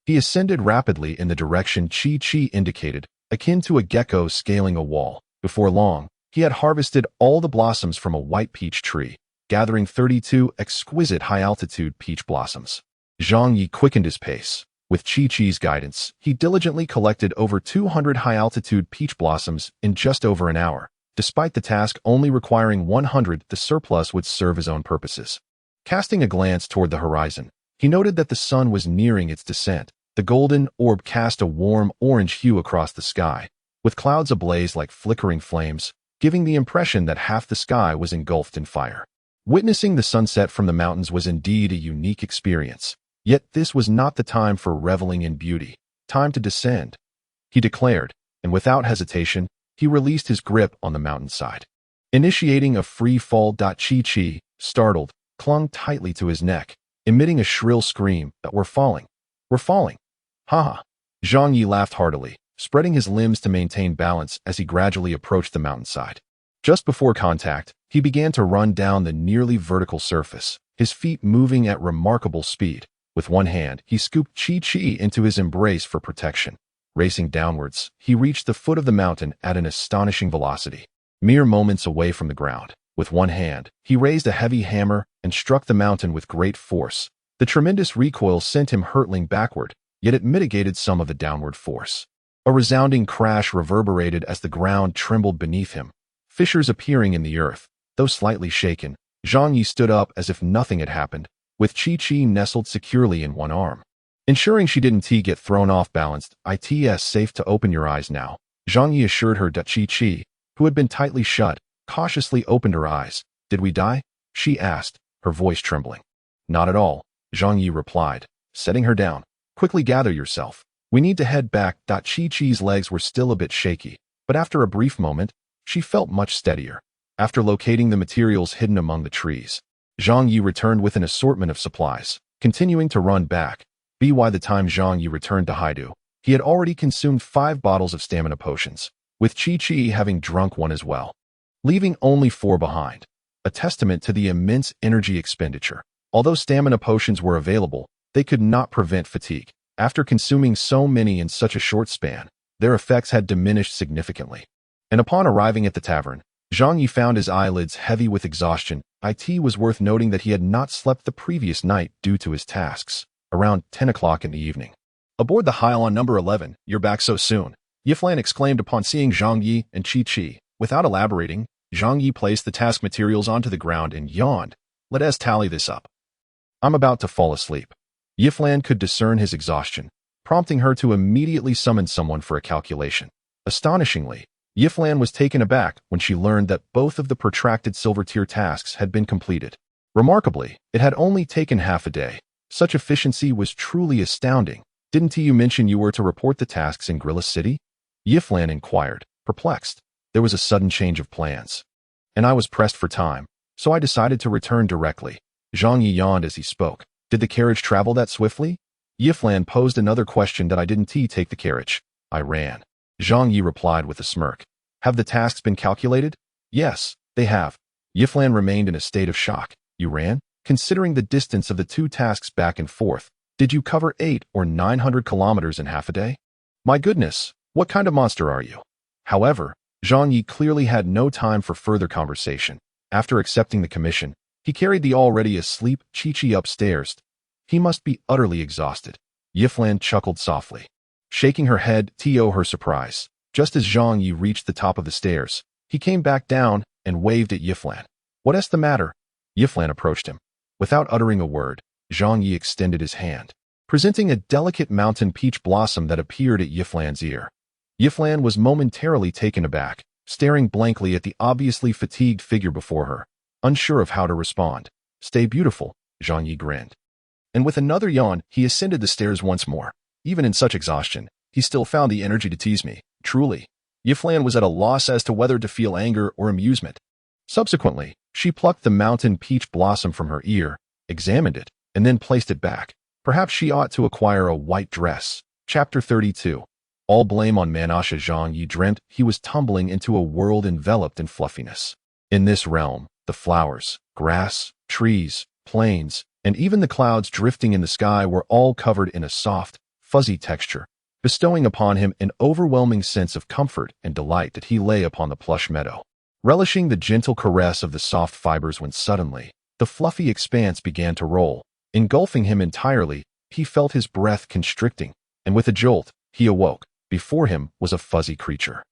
[SPEAKER 1] He ascended rapidly in the direction Chi-Chi indicated, akin to a gecko scaling a wall. Before long, he had harvested all the blossoms from a white peach tree, gathering 32 exquisite high-altitude peach blossoms. Zhang Yi quickened his pace. With Chi-Chi's guidance, he diligently collected over 200 high-altitude peach blossoms in just over an hour. Despite the task only requiring 100, the surplus would serve his own purposes. Casting a glance toward the horizon, he noted that the sun was nearing its descent. The golden orb cast a warm orange hue across the sky, with clouds ablaze like flickering flames, giving the impression that half the sky was engulfed in fire. Witnessing the sunset from the mountains was indeed a unique experience. Yet this was not the time for reveling in beauty. Time to descend, he declared, and without hesitation, he released his grip on the mountainside. Initiating a free fall. Chi-Chi, startled, clung tightly to his neck, emitting a shrill scream. We're falling. We're falling. Ha! Zhang Yi laughed heartily, spreading his limbs to maintain balance as he gradually approached the mountainside. Just before contact, he began to run down the nearly vertical surface, his feet moving at remarkable speed. With one hand, he scooped Chi-Chi into his embrace for protection. Racing downwards, he reached the foot of the mountain at an astonishing velocity, mere moments away from the ground. With one hand, he raised a heavy hammer and struck the mountain with great force. The tremendous recoil sent him hurtling backward, yet it mitigated some of the downward force. A resounding crash reverberated as the ground trembled beneath him, fissures appearing in the earth. Though slightly shaken, Zhang Yi stood up as if nothing had happened, with Chi-Chi nestled securely in one arm. Ensuring she didn't get thrown off balance. It's safe to open your eyes now, Zhang Yi assured her. Chi-Chi, who had been tightly shut, cautiously opened her eyes. Did we die? She asked, her voice trembling. Not at all, Zhang Yi replied, setting her down. Quickly gather yourself. We need to head back. Chi-Chi's legs were still a bit shaky, but after a brief moment, she felt much steadier. After locating the materials hidden among the trees, Zhang Yi returned with an assortment of supplies, continuing to run back. By the time Zhang Yi returned to Haidu, he had already consumed 5 bottles of stamina potions, with Chi-Chi having drunk one as well, leaving only 4 behind, a testament to the immense energy expenditure. Although stamina potions were available, they could not prevent fatigue. After consuming so many in such a short span, their effects had diminished significantly. And upon arriving at the tavern, Zhang Yi found his eyelids heavy with exhaustion. It was worth noting that he had not slept the previous night due to his tasks. Around 10 o'clock in the evening, Aboard the Hylian number 11, you're back so soon, Yiflan exclaimed upon seeing Zhang Yi and Qi. Without elaborating, Zhang Yi placed the task materials onto the ground and yawned. Let's tally this up. I'm about to fall asleep. Yiflan could discern his exhaustion, prompting her to immediately summon someone for a calculation. Astonishingly, Yiflan was taken aback when she learned that both of the protracted silver tier tasks had been completed. Remarkably, it had only taken half a day. Such efficiency was truly astounding. Didn't you mention you were to report the tasks in Gorilla City? Yiflan inquired, perplexed. There was a sudden change of plans. And I was pressed for time, so I decided to return directly. Zhang Yi yawned as he spoke. Did the carriage travel that swiftly? Yiflan posed another question that I didn't take the carriage. I ran. Zhang Yi replied with a smirk. Have the tasks been calculated? Yes, they have. Yiflan remained in a state of shock. You ran? Considering the distance of the two tasks back and forth, did you cover 800 or 900 kilometers in half a day? My goodness, what kind of monster are you? However, Zhang Yi clearly had no time for further conversation. After accepting the commission, he carried the already asleep Qi upstairs. He must be utterly exhausted. Yiflan chuckled softly, shaking her head to her surprise. Just as Zhang Yi reached the top of the stairs, he came back down and waved at Yiflan. What's the matter? Yiflan approached him. Without uttering a word, Zhang Yi extended his hand, presenting a delicate mountain peach blossom that appeared at Yiflan's ear. Yiflan was momentarily taken aback, staring blankly at the obviously fatigued figure before her, unsure of how to respond. Stay beautiful, Zhang Yi grinned. And with another yawn, he ascended the stairs once more. Even in such exhaustion, he still found the energy to tease me. Truly. Yiflan was at a loss as to whether to feel anger or amusement. Subsequently, she plucked the mountain peach blossom from her ear, examined it, and then placed it back. Perhaps she ought to acquire a white dress. Chapter 32. All blame on Manasha. Zhang Yi dreamt he was tumbling into a world enveloped in fluffiness. In this realm, the flowers, grass, trees, plains, and even the clouds drifting in the sky were all covered in a soft, fuzzy texture, bestowing upon him an overwhelming sense of comfort and delight that he lay upon the plush meadow, relishing the gentle caress of the soft fibers when suddenly, the fluffy expanse began to roll. Engulfing him entirely, he felt his breath constricting, and with a jolt, he awoke. Before him was a fuzzy creature.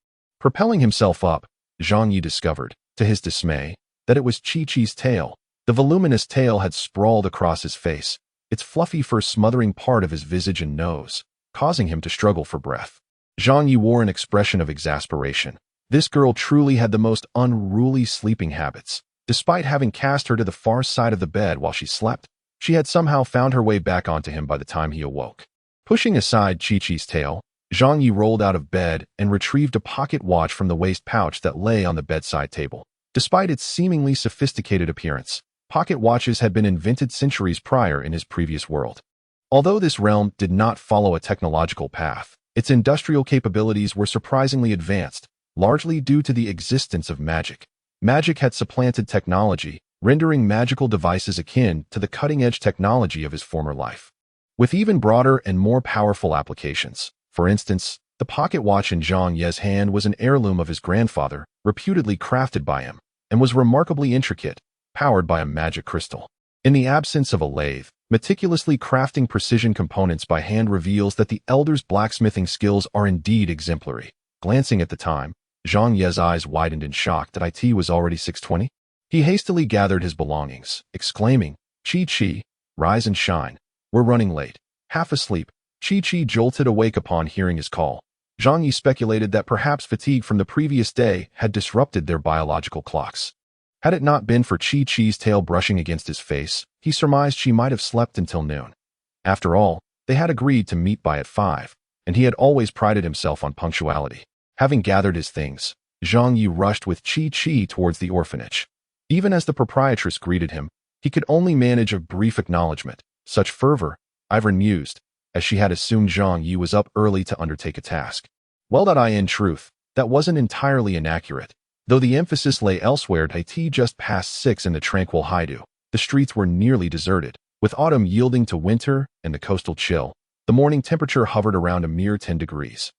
[SPEAKER 1] Propelling himself up, Zhang Yi discovered, to his dismay, that it was Qi's tail. The voluminous tail had sprawled across his face, its fluffy fur smothering part of his visage and nose, causing him to struggle for breath. Zhang Yi wore an expression of exasperation. This girl truly had the most unruly sleeping habits. Despite having cast her to the far side of the bed while she slept, she had somehow found her way back onto him by the time he awoke. Pushing aside Qi's tail, Zhang Yi rolled out of bed and retrieved a pocket watch from the waist pouch that lay on the bedside table. Despite its seemingly sophisticated appearance, pocket watches had been invented centuries prior in his previous world. Although this realm did not follow a technological path, its industrial capabilities were surprisingly advanced, largely due to the existence of magic. Magic had supplanted technology, rendering magical devices akin to the cutting-edge technology of his former life, with even broader and more powerful applications. For instance, the pocket watch in Zhang Ye's hand was an heirloom of his grandfather, reputedly crafted by him, and was remarkably intricate, powered by a magic crystal. In the absence of a lathe, meticulously crafting precision components by hand reveals that the elder's blacksmithing skills are indeed exemplary. Glancing at the time, Zhang Ye's eyes widened in shock that it was already 6:20. He hastily gathered his belongings, exclaiming, Qi, rise and shine. We're running late. Half asleep, Qi jolted awake upon hearing his call. Zhang Yi speculated that perhaps fatigue from the previous day had disrupted their biological clocks. Had it not been for Qi's tail brushing against his face, he surmised she might have slept until noon. After all, they had agreed to meet by at 5, and he had always prided himself on punctuality. Having gathered his things, Zhang Yi rushed with Qi towards the orphanage. Even as the proprietress greeted him, he could only manage a brief acknowledgement. Such fervor, Iron mused, as she had assumed Zhang Yi was up early to undertake a task. Well, in truth, that wasn't entirely inaccurate. Though the emphasis lay elsewhere, it just past 6 in the tranquil Haidu. The streets were nearly deserted, with autumn yielding to winter and the coastal chill. The morning temperature hovered around a mere 10 degrees,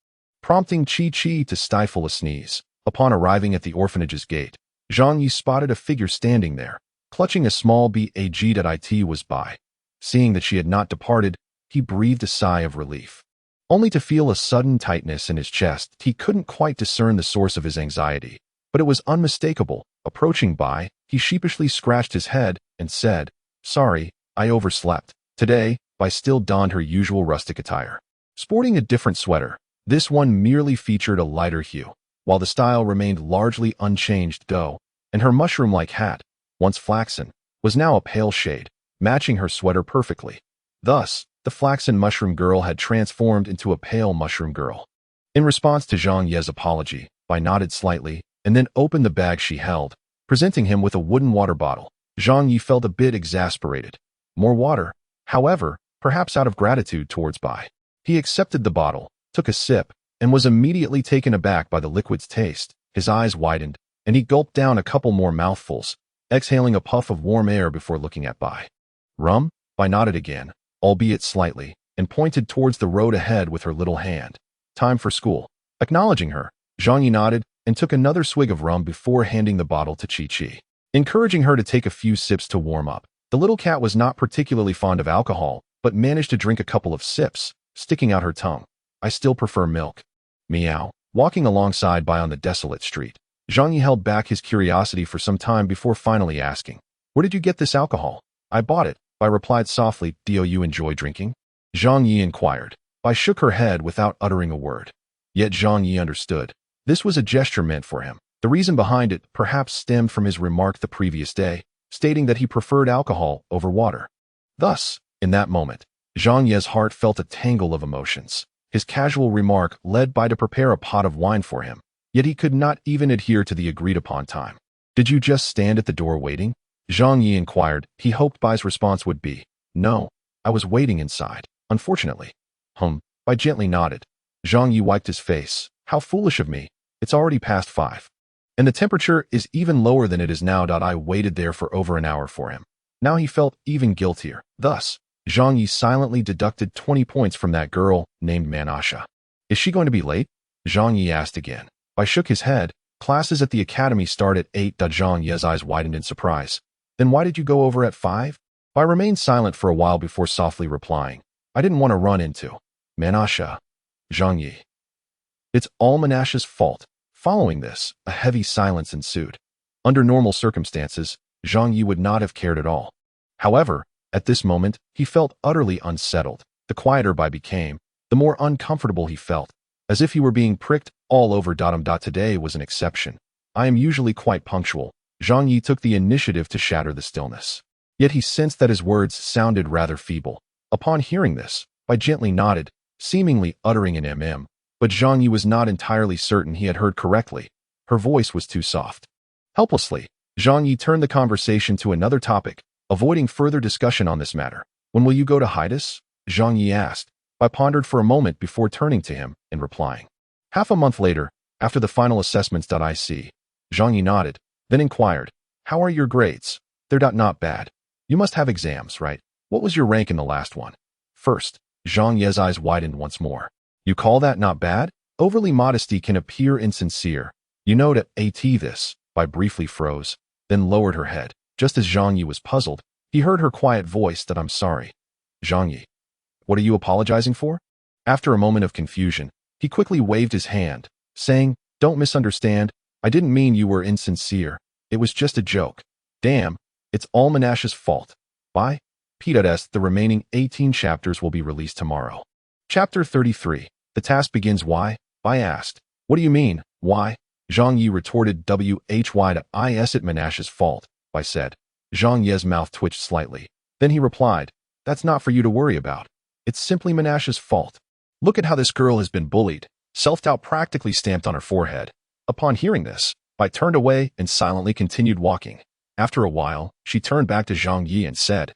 [SPEAKER 1] prompting Qi to stifle a sneeze. Upon arriving at the orphanage's gate, Zhang Yi spotted a figure standing there, clutching a small bag that was by. Seeing that she had not departed, he breathed a sigh of relief. only to feel a sudden tightness in his chest. He couldn't quite discern the source of his anxiety, but it was unmistakable. Approaching Bai, he sheepishly scratched his head and said, "Sorry, I overslept." Today, Bai still donned her usual rustic attire. Sporting a different sweater, this one merely featured a lighter hue, while the style remained largely unchanged though, and her mushroom-like hat, once flaxen, was now a pale shade, matching her sweater perfectly. Thus, the flaxen mushroom girl had transformed into a pale mushroom girl. In response to Zhang Ye's apology, Bai nodded slightly and then opened the bag she held, presenting him with a wooden water bottle. Zhang Yi felt a bit exasperated. More water, however, perhaps out of gratitude towards Bai. He accepted the bottle, took a sip, and was immediately taken aback by the liquid's taste. His eyes widened, and he gulped down a couple more mouthfuls, exhaling a puff of warm air before looking at Bai. Rum? Bai nodded again, albeit slightly, and pointed towards the road ahead with her little hand. Time for school. Acknowledging her, Zhang Yi nodded and took another swig of rum before handing the bottle to Chi-Chi, encouraging her to take a few sips to warm up. The little cat was not particularly fond of alcohol, but managed to drink a couple of sips, sticking out her tongue. "I still prefer milk." Meow. Walking alongside Bai on the desolate street, Zhang Yi held back his curiosity for some time before finally asking, "Where did you get this alcohol?" "I bought it," Bai replied softly. "Do you enjoy drinking?" Zhang Yi inquired. Bai shook her head without uttering a word. Yet Zhang Yi understood. This was a gesture meant for him. The reason behind it perhaps stemmed from his remark the previous day, stating that he preferred alcohol over water. Thus, in that moment, Zhang Ye's heart felt a tangle of emotions. His casual remark led Bai to prepare a pot of wine for him, yet he could not even adhere to the agreed-upon time. "Did you just stand at the door waiting?" Zhang Yi inquired. He hoped Bai's response would be, "No, I was waiting inside, unfortunately." Bai gently nodded. Zhang Yi wiped his face. "How foolish of me. It's already past 5. And the temperature is even lower than it is now. I waited there for over an hour for him." Now he felt even guiltier. Thus, Zhang Yi silently deducted 20 points from that girl named Manasha. "Is she going to be late?" Zhang Yi asked again. Bai shook his head. "Classes at the academy start at 8. Zhang Yi's eyes widened in surprise. "Then why did you go over at 5? Bai remained silent for a while before softly replying, "I didn't want to run into Manasha." Zhang Yi. "It's all Manasha's fault." Following this, a heavy silence ensued. Under normal circumstances, Zhang Yi would not have cared at all. However, at this moment, he felt utterly unsettled. The quieter Bai became, the more uncomfortable he felt, as if he were being pricked all over. Today was an exception. "I am usually quite punctual." Zhang Yi took the initiative to shatter the stillness. Yet he sensed that his words sounded rather feeble. Upon hearing this, Bai gently nodded, seemingly uttering an but Zhang Yi was not entirely certain he had heard correctly. Her voice was too soft. Helplessly, Zhang Yi turned the conversation to another topic, avoiding further discussion on this matter. "When will you go to Hydus?" Zhang Yi asked. Bai pondered for a moment before turning to him and replying, "Half a month later, after the final assessments. I see." Zhang Yi nodded, then inquired, "How are your grades?" "They're not bad. You must have exams, right? What was your rank in the last one?" "First." Zhang Ye's eyes widened once more. "You call that not bad?" Overly modesty can appear insincere. "You know to at this." Bai briefly froze, then lowered her head. Just as Zhang Yi was puzzled, he heard her quiet voice that "I'm sorry." "Zhang Yi, what are you apologizing for?" After a moment of confusion, he quickly waved his hand, saying, "Don't misunderstand. I didn't mean you were insincere. It was just a joke." "Damn, it's all Manasha's fault." Bai. P.S. The remaining 18 chapters will be released tomorrow. Chapter 33. The task begins. "Why?" Bai asked. "What do you mean, why?" Zhang Yi retorted. "Is it Manasha's fault?" Bai said. Zhang Ye's mouth twitched slightly. Then he replied, "That's not for you to worry about. It's simply Manasha's fault. Look at how this girl has been bullied." Self-doubt practically stamped on her forehead. Upon hearing this, Bai turned away and silently continued walking. After a while, she turned back to Zhang Yi and said,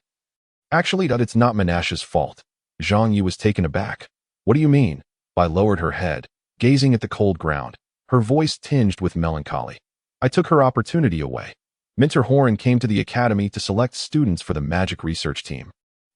[SPEAKER 1] "Actually, it's not Manasha's fault." Zhang Yi was taken aback. "What do you mean?" Bai lowered her head, gazing at the cold ground, her voice tinged with melancholy. "I took her opportunity away. Minter Horan came to the academy to select students for the magic research team,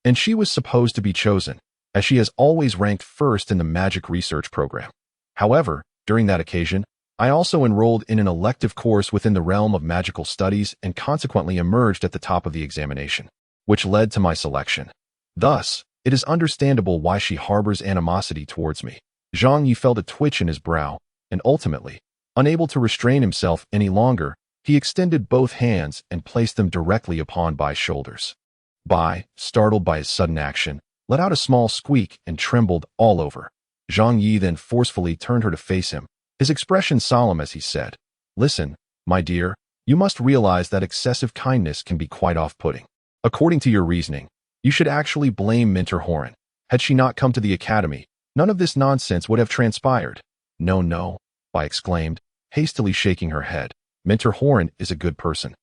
[SPEAKER 1] and she was supposed to be chosen, as she has always ranked first in the magic research program. However, during that occasion, I also enrolled in an elective course within the realm of magical studies and consequently emerged at the top of the examination, which led to my selection. Thus, It is understandable why she harbors animosity towards me. Zhang Yi felt a twitch in his brow, and ultimately, unable to restrain himself any longer, he extended both hands and placed them directly upon Bai's shoulders. Bai, startled by his sudden action, let out a small squeak and trembled all over. Zhang Yi then forcefully turned her to face him, his expression solemn as he said, "Listen, my dear, you must realize that excessive kindness can be quite off-putting. According to your reasoning, you should actually blame Minter Horan. Had she not come to the academy, none of this nonsense would have transpired." "No, no," Bai exclaimed, hastily shaking her head. "Minter Horan is a good person."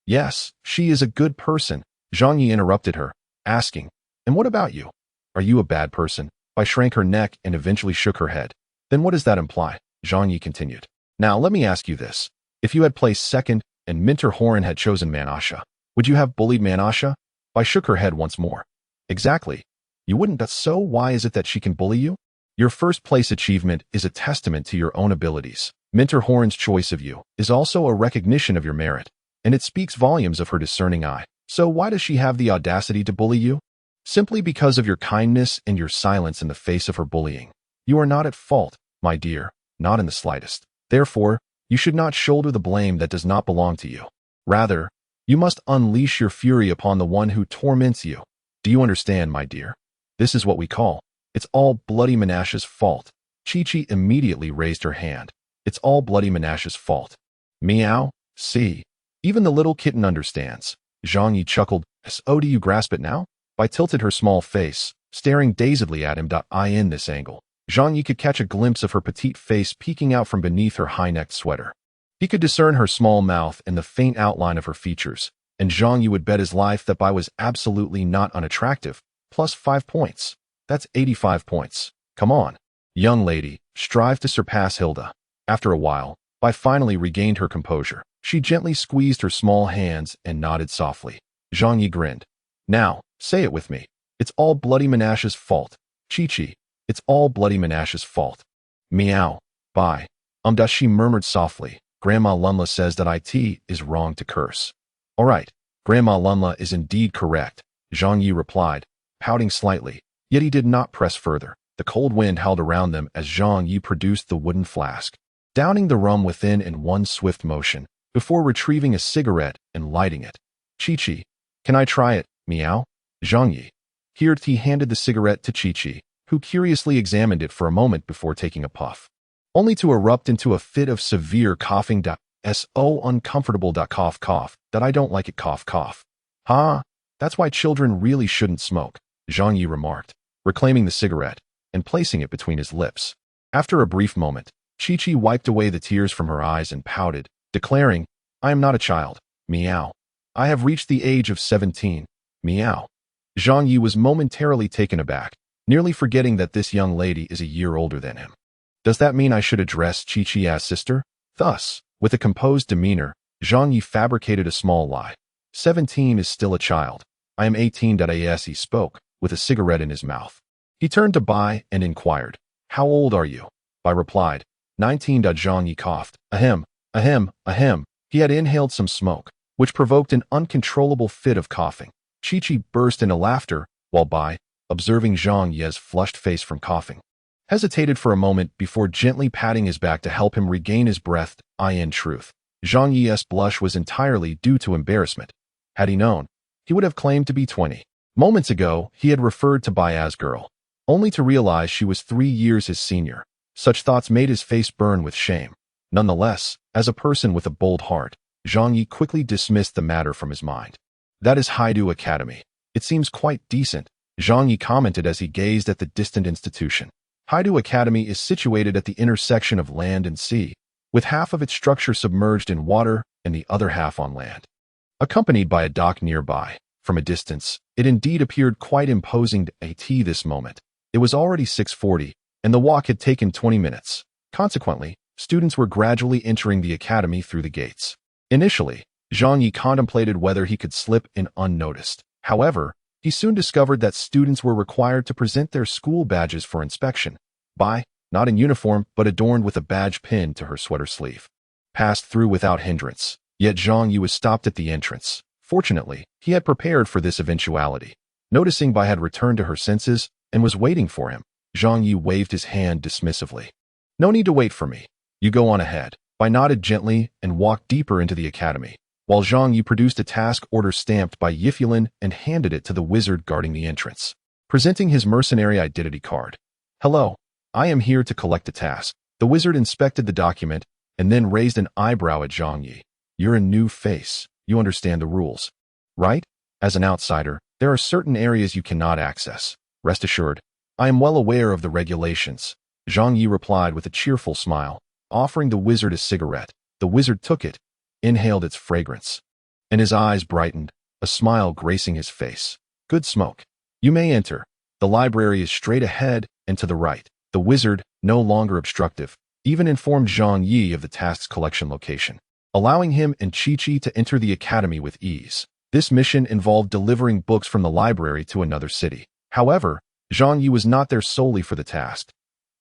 [SPEAKER 1] Yes, she is a good person," Zhang Yi interrupted her, asking, "And what about you? Are you a bad person?" Bai shrank her neck and eventually shook her head. "Then what does that imply?" Zhang Yi continued. "Now let me ask you this. If you had placed second and Minter Horan had chosen Manasha, would you have bullied Manasha?" Bai shook her head once more. "Exactly. You wouldn't. So why is it that she can bully you? Your first place achievement is a testament to your own abilities. Minter Horan's choice of you is also a recognition of your merit, and it speaks volumes of her discerning eye. So why does she have the audacity to bully you? Simply because of your kindness and your silence in the face of her bullying. You are not at fault, my dear, not in the slightest. Therefore, you should not shoulder the blame that does not belong to you. Rather, you must unleash your fury upon the one who torments you. Do you understand, my dear? This is what we call, it's all Bloody Menashe's fault." Chi-Chi immediately raised her hand. "It's all Bloody Menashe's fault." "Meow, see. Even the little kitten understands." Zhang Yi chuckled. "So do you grasp it now?" Bai tilted her small face, staring dazedly at him. In this angle, Zhang Yi could catch a glimpse of her petite face peeking out from beneath her high-necked sweater. He could discern her small mouth and the faint outline of her features, and Zhang Yi would bet his life that Bai was absolutely not unattractive. Plus 5 points. That's 85 points. Come on, young lady, strive to surpass Hilda. After a while, Bai finally regained her composure. She gently squeezed her small hands and nodded softly. Zhang Yi grinned. "Now, say it with me. It's all Bloody Menashe's fault." "Chi-Chi, it's all Bloody Menashe's fault." "Meow, Bai." She murmured softly. "Grandma Lunla says that it is wrong to curse." "All right, Grandma Lunla is indeed correct," Zhang Yi replied, pouting slightly, yet he did not press further. The cold wind howled around them as Zhang Yi produced the wooden flask, downing the rum within in one swift motion, before retrieving a cigarette and lighting it. "Chi-Chi, can I try it, meow?" Zhang Yi. Here he handed the cigarette to Chi-Chi, who curiously examined it for a moment before taking a puff, only to erupt into a fit of severe coughing. "So uncomfortable. Cough cough. That I don't like it. Cough cough." "Huh? That's why children really shouldn't smoke," Zhang Yi remarked, reclaiming the cigarette and placing it between his lips. After a brief moment, Chi-Chi wiped away the tears from her eyes and pouted, declaring, "I am not a child. Meow. I have reached the age of 17. Meow." Zhang Yi was momentarily taken aback, nearly forgetting that this young lady is a year older than him. "Does that mean I should address Chi-Chi as sister?" Thus, with a composed demeanor, Zhang Yi fabricated a small lie. 17 is still a child. "I am 18. As he spoke, with a cigarette in his mouth. He turned to Bai and inquired, "How old are you?" Bai replied, 19. Zhang Yi coughed. Ahem, ahem, ahem. He had inhaled some smoke, which provoked an uncontrollable fit of coughing. Chi-Chi burst into laughter, while Bai, observing Zhang Yi's flushed face from coughing, hesitated for a moment before gently patting his back to help him regain his breath. In truth, Zhang Yi's blush was entirely due to embarrassment. Had he known, he would have claimed to be 20. Moments ago, he had referred to Bai as girl, only to realize she was 3 years his senior. Such thoughts made his face burn with shame. Nonetheless, as a person with a bold heart, Zhang Yi quickly dismissed the matter from his mind. "That is Haidu Academy. It seems quite decent," Zhang Yi commented as he gazed at the distant institution. Haidu Academy is situated at the intersection of land and sea, with half of its structure submerged in water and the other half on land, accompanied by a dock nearby. From a distance, it indeed appeared quite imposing. This moment, it was already 6:40, and the walk had taken 20 minutes. Consequently, students were gradually entering the academy through the gates. Initially, Zhang Yi contemplated whether he could slip in unnoticed. However, he soon discovered that students were required to present their school badges for inspection. Bai, not in uniform but adorned with a badge pinned to her sweater sleeve, passed through without hindrance. Yet Zhang Yi was stopped at the entrance. Fortunately, he had prepared for this eventuality. Noticing Bai had returned to her senses and was waiting for him, Zhang Yi waved his hand dismissively. No need to wait for me. You go on ahead. Bai nodded gently and walked deeper into the academy, while Zhang Yi produced a task order stamped by Yifulin and handed it to the wizard guarding the entrance, presenting his mercenary identity card. Hello, I am here to collect a task. The wizard inspected the document and then raised an eyebrow at Zhang Yi. You're a new face. You understand the rules, right? As an outsider, there are certain areas you cannot access. Rest assured, I am well aware of the regulations. Zhang Yi replied with a cheerful smile, offering the wizard a cigarette. The wizard took it, inhaled its fragrance, and his eyes brightened, a smile gracing his face. Good smoke. You may enter. The library is straight ahead and to the right. The wizard, no longer obstructive, even informed Zhang Yi of the task's collection location, allowing him and Chi-Chi to enter the academy with ease. This mission involved delivering books from the library to another city. However, Zhang Yi was not there solely for the task.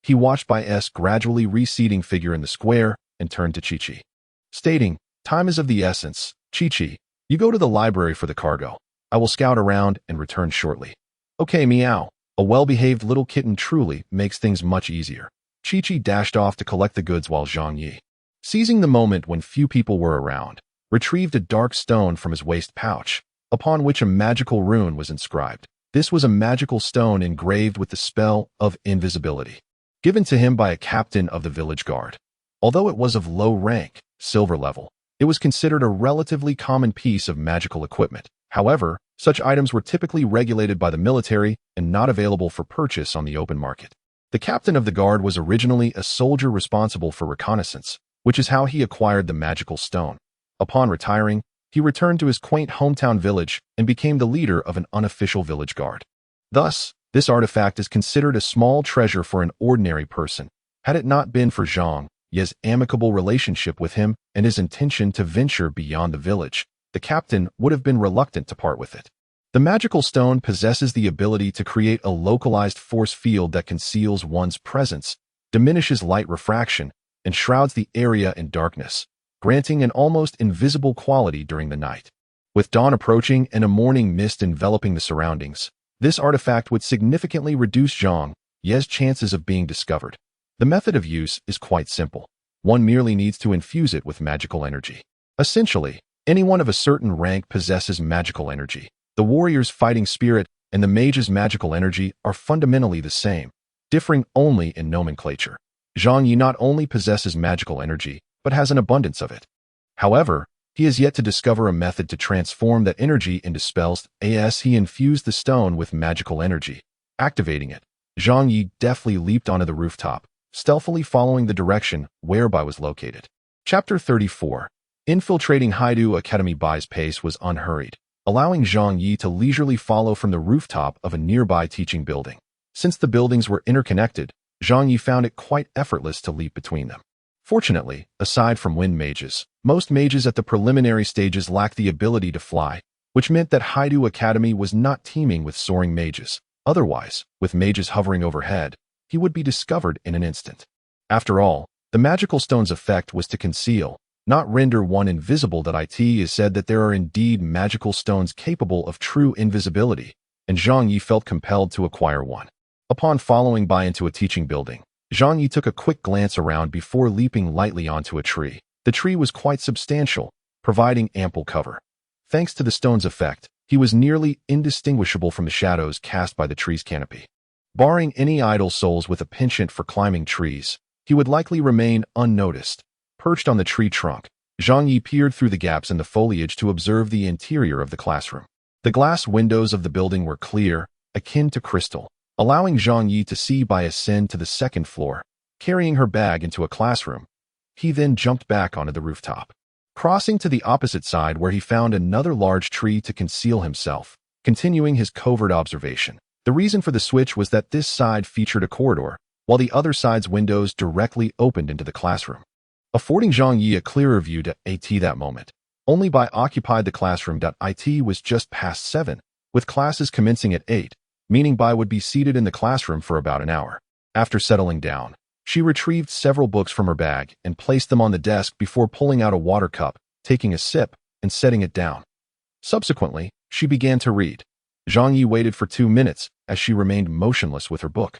[SPEAKER 1] He watched Bai's gradually receding figure in the square and turned to Chi-Chi, stating, Time is of the essence. Chi-Chi, you go to the library for the cargo. I will scout around and return shortly. Okay, meow. A well-behaved little kitten truly makes things much easier. Chi-Chi dashed off to collect the goods while Zhang Yi, seizing the moment when few people were around, retrieved a dark stone from his waist pouch, upon which a magical rune was inscribed. This was a magical stone engraved with the spell of invisibility, given to him by a captain of the village guard. Although it was of low rank, silver level, it was considered a relatively common piece of magical equipment. However, such items were typically regulated by the military and not available for purchase on the open market. The captain of the guard was originally a soldier responsible for reconnaissance, which is how he acquired the magical stone. Upon retiring, he returned to his quaint hometown village and became the leader of an unofficial village guard. Thus, this artifact is considered a small treasure for an ordinary person. Had it not been for Zhang Yi's amicable relationship with him and his intention to venture beyond the village, the captain would have been reluctant to part with it. The magical stone possesses the ability to create a localized force field that conceals one's presence, diminishes light refraction, and shrouds the area in darkness, granting an almost invisible quality during the night. With dawn approaching and a morning mist enveloping the surroundings, this artifact would significantly reduce Zhang Yi's chances of being discovered. The method of use is quite simple. One merely needs to infuse it with magical energy. Essentially, anyone of a certain rank possesses magical energy. The warrior's fighting spirit and the mage's magical energy are fundamentally the same, differing only in nomenclature. Zhang Yi not only possesses magical energy, but has an abundance of it. However, he has yet to discover a method to transform that energy into spells. As he infused the stone with magical energy, activating it, Zhang Yi deftly leaped onto the rooftop, stealthily following the direction where Bai was located. Chapter 34. Infiltrating Haidu Academy. Bai's pace was unhurried, allowing Zhang Yi to leisurely follow from the rooftop of a nearby teaching building. Since the buildings were interconnected, Zhang Yi found it quite effortless to leap between them. Fortunately, aside from wind mages, most mages at the preliminary stages lacked the ability to fly, which meant that Haidu Academy was not teeming with soaring mages. Otherwise, with mages hovering overhead, he would be discovered in an instant. After all, the magical stone's effect was to conceal, not render one invisible. It is said that there are indeed magical stones capable of true invisibility, and Zhang Yi felt compelled to acquire one. Upon following Bai into a teaching building, Zhang Yi took a quick glance around before leaping lightly onto a tree. The tree was quite substantial, providing ample cover. Thanks to the stone's effect, he was nearly indistinguishable from the shadows cast by the tree's canopy. Barring any idle souls with a penchant for climbing trees, he would likely remain unnoticed. Perched on the tree trunk, Zhang Yi peered through the gaps in the foliage to observe the interior of the classroom. The glass windows of the building were clear, akin to crystal, allowing Zhang Yi to see Bai ascend to the second floor, carrying her bag into a classroom. He then jumped back onto the rooftop, crossing to the opposite side where he found another large tree to conceal himself, continuing his covert observation. The reason for the switch was that this side featured a corridor, while the other side's windows directly opened into the classroom, affording Zhang Yi a clearer view. That moment, only Bai occupied the classroom. It was just past 7, with classes commencing at 8, meaning Bai would be seated in the classroom for about an hour. After settling down, she retrieved several books from her bag and placed them on the desk before pulling out a water cup, taking a sip, and setting it down. Subsequently, she began to read. Zhang Yi waited for 2 minutes as she remained motionless with her book.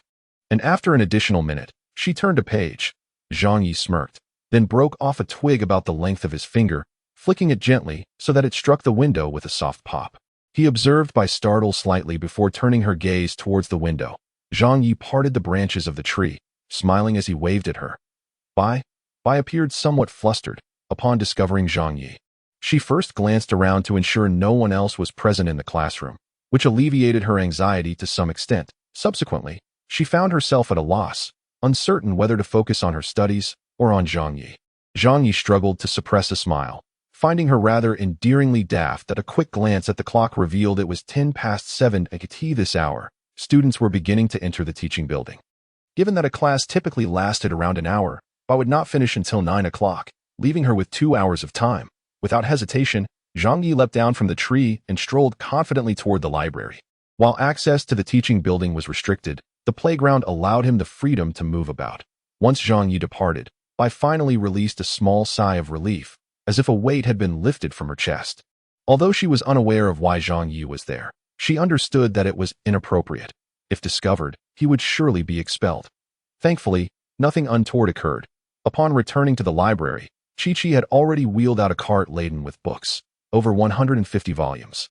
[SPEAKER 1] And after an additional minute, she turned a page. Zhang Yi smirked, then broke off a twig about the length of his finger, flicking it gently so that it struck the window with a soft pop. He observed Bai startled slightly before turning her gaze towards the window. Zhang Yi parted the branches of the tree, smiling as he waved at her. Bai appeared somewhat flustered upon discovering Zhang Yi. She first glanced around to ensure no one else was present in the classroom, which alleviated her anxiety to some extent. Subsequently, she found herself at a loss, uncertain whether to focus on her studies or on Zhang Yi. Zhang Yi struggled to suppress a smile, finding her rather endearingly daft that a quick glance at the clock revealed it was 7:10 at this hour. Students were beginning to enter the teaching building. Given that a class typically lasted around an hour, Bai would not finish until 9 o'clock, leaving her with 2 hours of time. Without hesitation, Zhang Yi leapt down from the tree and strolled confidently toward the library. While access to the teaching building was restricted, the playground allowed him the freedom to move about. Once Zhang Yi departed, Bai finally released a small sigh of relief, as if a weight had been lifted from her chest. Although she was unaware of why Zhang Yi was there, she understood that it was inappropriate. If discovered, he would surely be expelled. Thankfully, nothing untoward occurred. Upon returning to the library, Chi-Chi had already wheeled out a cart laden with books, over 150 volumes.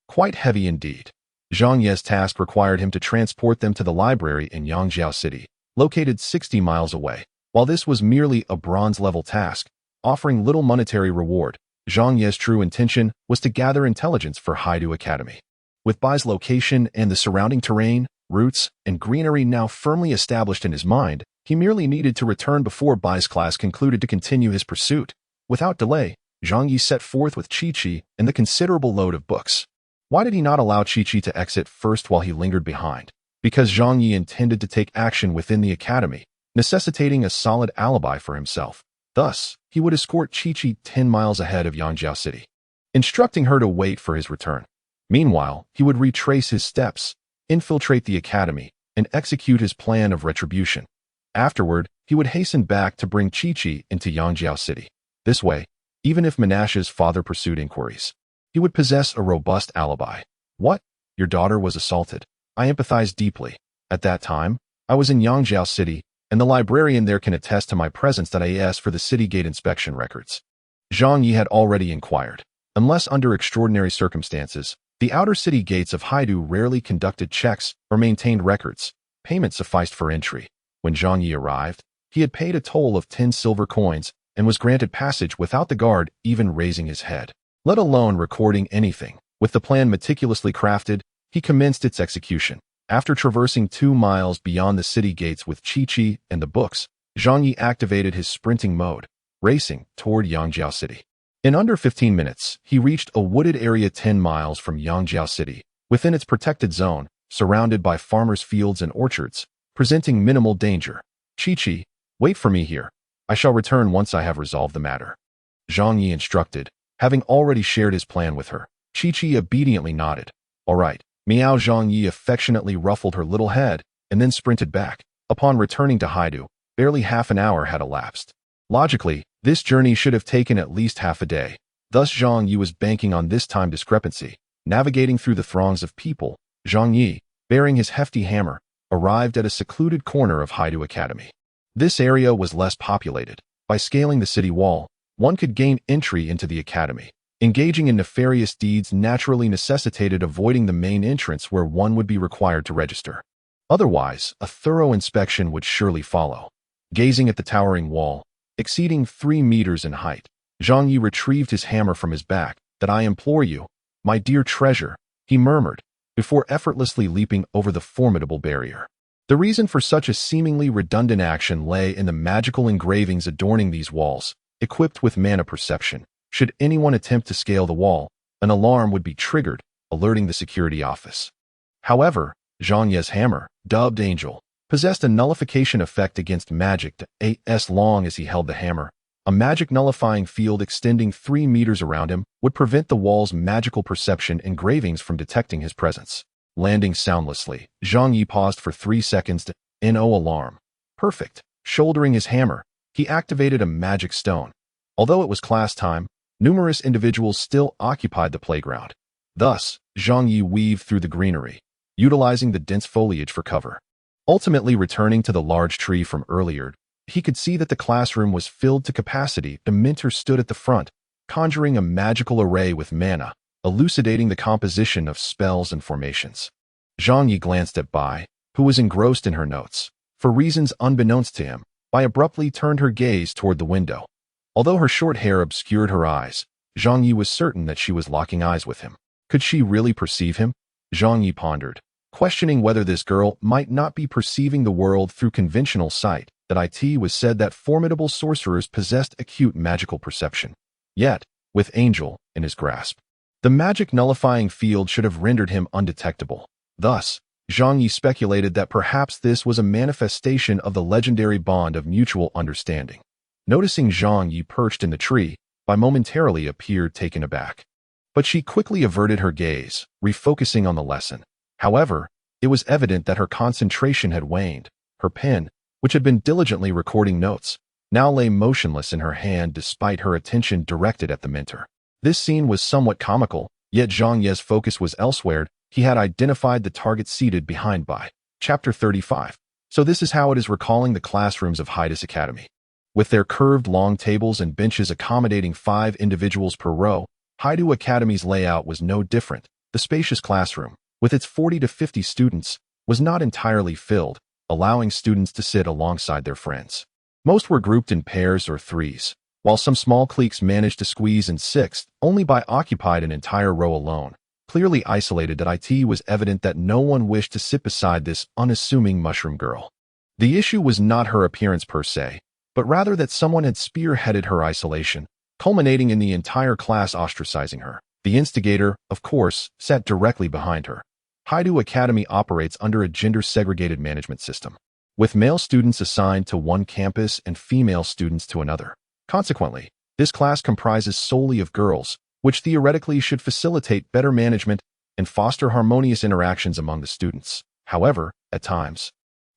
[SPEAKER 1] Quite heavy indeed. Zhang Ye's task required him to transport them to the library in Yangzhou City, located 60 miles away. While this was merely a bronze-level task, offering little monetary reward, Zhang Ye's true intention was to gather intelligence for Haidu Academy. With Bai's location and the surrounding terrain, routes, and greenery now firmly established in his mind, he merely needed to return before Bai's class concluded to continue his pursuit. Without delay, Zhang Yi set forth with Chi-Chi and the considerable load of books. Why did he not allow Chi-Chi to exit first while he lingered behind? Because Zhang Yi intended to take action within the academy, necessitating a solid alibi for himself. Thus, he would escort Chi-Chi 10 miles ahead of Yangzhou City, instructing her to wait for his return. Meanwhile, he would retrace his steps, infiltrate the academy, and execute his plan of retribution. Afterward, he would hasten back to bring Chi-Chi into Yangzhou City. This way, even if Menashe's father pursued inquiries, he would possess a robust alibi. What? Your daughter was assaulted. I empathized deeply. At that time, I was in Yangzhou City, and the librarian there can attest to my presence that I asked for the city gate inspection records. Zhang Yi had already inquired. Unless under extraordinary circumstances, the outer city gates of Haidu rarely conducted checks or maintained records. Payment sufficed for entry. When Zhang Yi arrived, he had paid a toll of 10 silver coins and was granted passage without the guard even raising his head, let alone recording anything. With the plan meticulously crafted, he commenced its execution. After traversing 2 miles beyond the city gates with Chi-Chi and the books, Zhang Yi activated his sprinting mode, racing toward Yangzhou City. In under 15 minutes, he reached a wooded area 10 miles from Yangzhou City, within its protected zone, surrounded by farmers' fields and orchards, presenting minimal danger. Chi-Chi, wait for me here. I shall return once I have resolved the matter. Zhang Yi instructed, having already shared his plan with her. Chi-Chi obediently nodded. All right. Meow. Zhang Yi affectionately ruffled her little head and then sprinted back. Upon returning to Haidu, barely half an hour had elapsed. Logically, this journey should have taken at least half a day. Thus Zhang Yi was banking on this time discrepancy. Navigating through the throngs of people, Zhang Yi, bearing his hefty hammer, arrived at a secluded corner of Haidu Academy. This area was less populated. By scaling the city wall, one could gain entry into the academy. Engaging in nefarious deeds naturally necessitated avoiding the main entrance where one would be required to register. Otherwise, a thorough inspection would surely follow. Gazing at the towering wall, exceeding 3 meters in height, Zhang Yi retrieved his hammer from his back. That I implore you, my dear treasure, he murmured, before effortlessly leaping over the formidable barrier. The reason for such a seemingly redundant action lay in the magical engravings adorning these walls, equipped with mana perception. Should anyone attempt to scale the wall, an alarm would be triggered, alerting the security office. However, Zhang Ye's hammer, dubbed Angel, possessed a nullification effect against magic as long as he held the hammer. A magic nullifying field extending 3 meters around him would prevent the wall's magical perception engravings from detecting his presence. Landing soundlessly, Zhang Yi paused for 3 seconds to no alarm. Perfect. Shouldering his hammer, he activated a magic stone. Although it was class time, numerous individuals still occupied the playground. Thus, Zhang Yi weaved through the greenery, utilizing the dense foliage for cover. Ultimately returning to the large tree from earlier, he could see that the classroom was filled to capacity. The mentor stood at the front, conjuring a magical array with mana, elucidating the composition of spells and formations. Zhang Yi glanced at Bai, who was engrossed in her notes. For reasons unbeknownst to him, Bai abruptly turned her gaze toward the window. Although her short hair obscured her eyes, Zhang Yi was certain that she was locking eyes with him. Could she really perceive him? Zhang Yi pondered, questioning whether this girl might not be perceiving the world through conventional sight. That it was said that formidable sorcerers possessed acute magical perception. Yet, with Angel in his grasp, the magic nullifying field should have rendered him undetectable. Thus, Zhang Yi speculated that perhaps this was a manifestation of the legendary bond of mutual understanding. Noticing Zhang Yi perched in the tree, Bai momentarily appeared taken aback. But she quickly averted her gaze, refocusing on the lesson. However, it was evident that her concentration had waned. Her pen, which had been diligently recording notes, now lay motionless in her hand despite her attention directed at the mentor. This scene was somewhat comical, yet Zhang Yi's focus was elsewhere. He had identified the target seated behind Bai. Chapter 35. So this is how it is recalling the classrooms of Hydus Academy. With their curved long tables and benches accommodating 5 individuals per row, Hydus Academy's layout was no different. The spacious classroom, with its 40 to 50 students, was not entirely filled, allowing students to sit alongside their friends. Most were grouped in pairs or threes, while some small cliques managed to squeeze in sixth. Only Bai occupied an entire row alone. Clearly isolated, it was evident that no one wished to sit beside this unassuming mushroom girl. The issue was not her appearance per se, but rather that someone had spearheaded her isolation, culminating in the entire class ostracizing her. The instigator, of course, sat directly behind her. Hydus Academy operates under a gender-segregated management system, with male students assigned to one campus and female students to another. Consequently, this class comprises solely of girls, which theoretically should facilitate better management and foster harmonious interactions among the students. However, at times,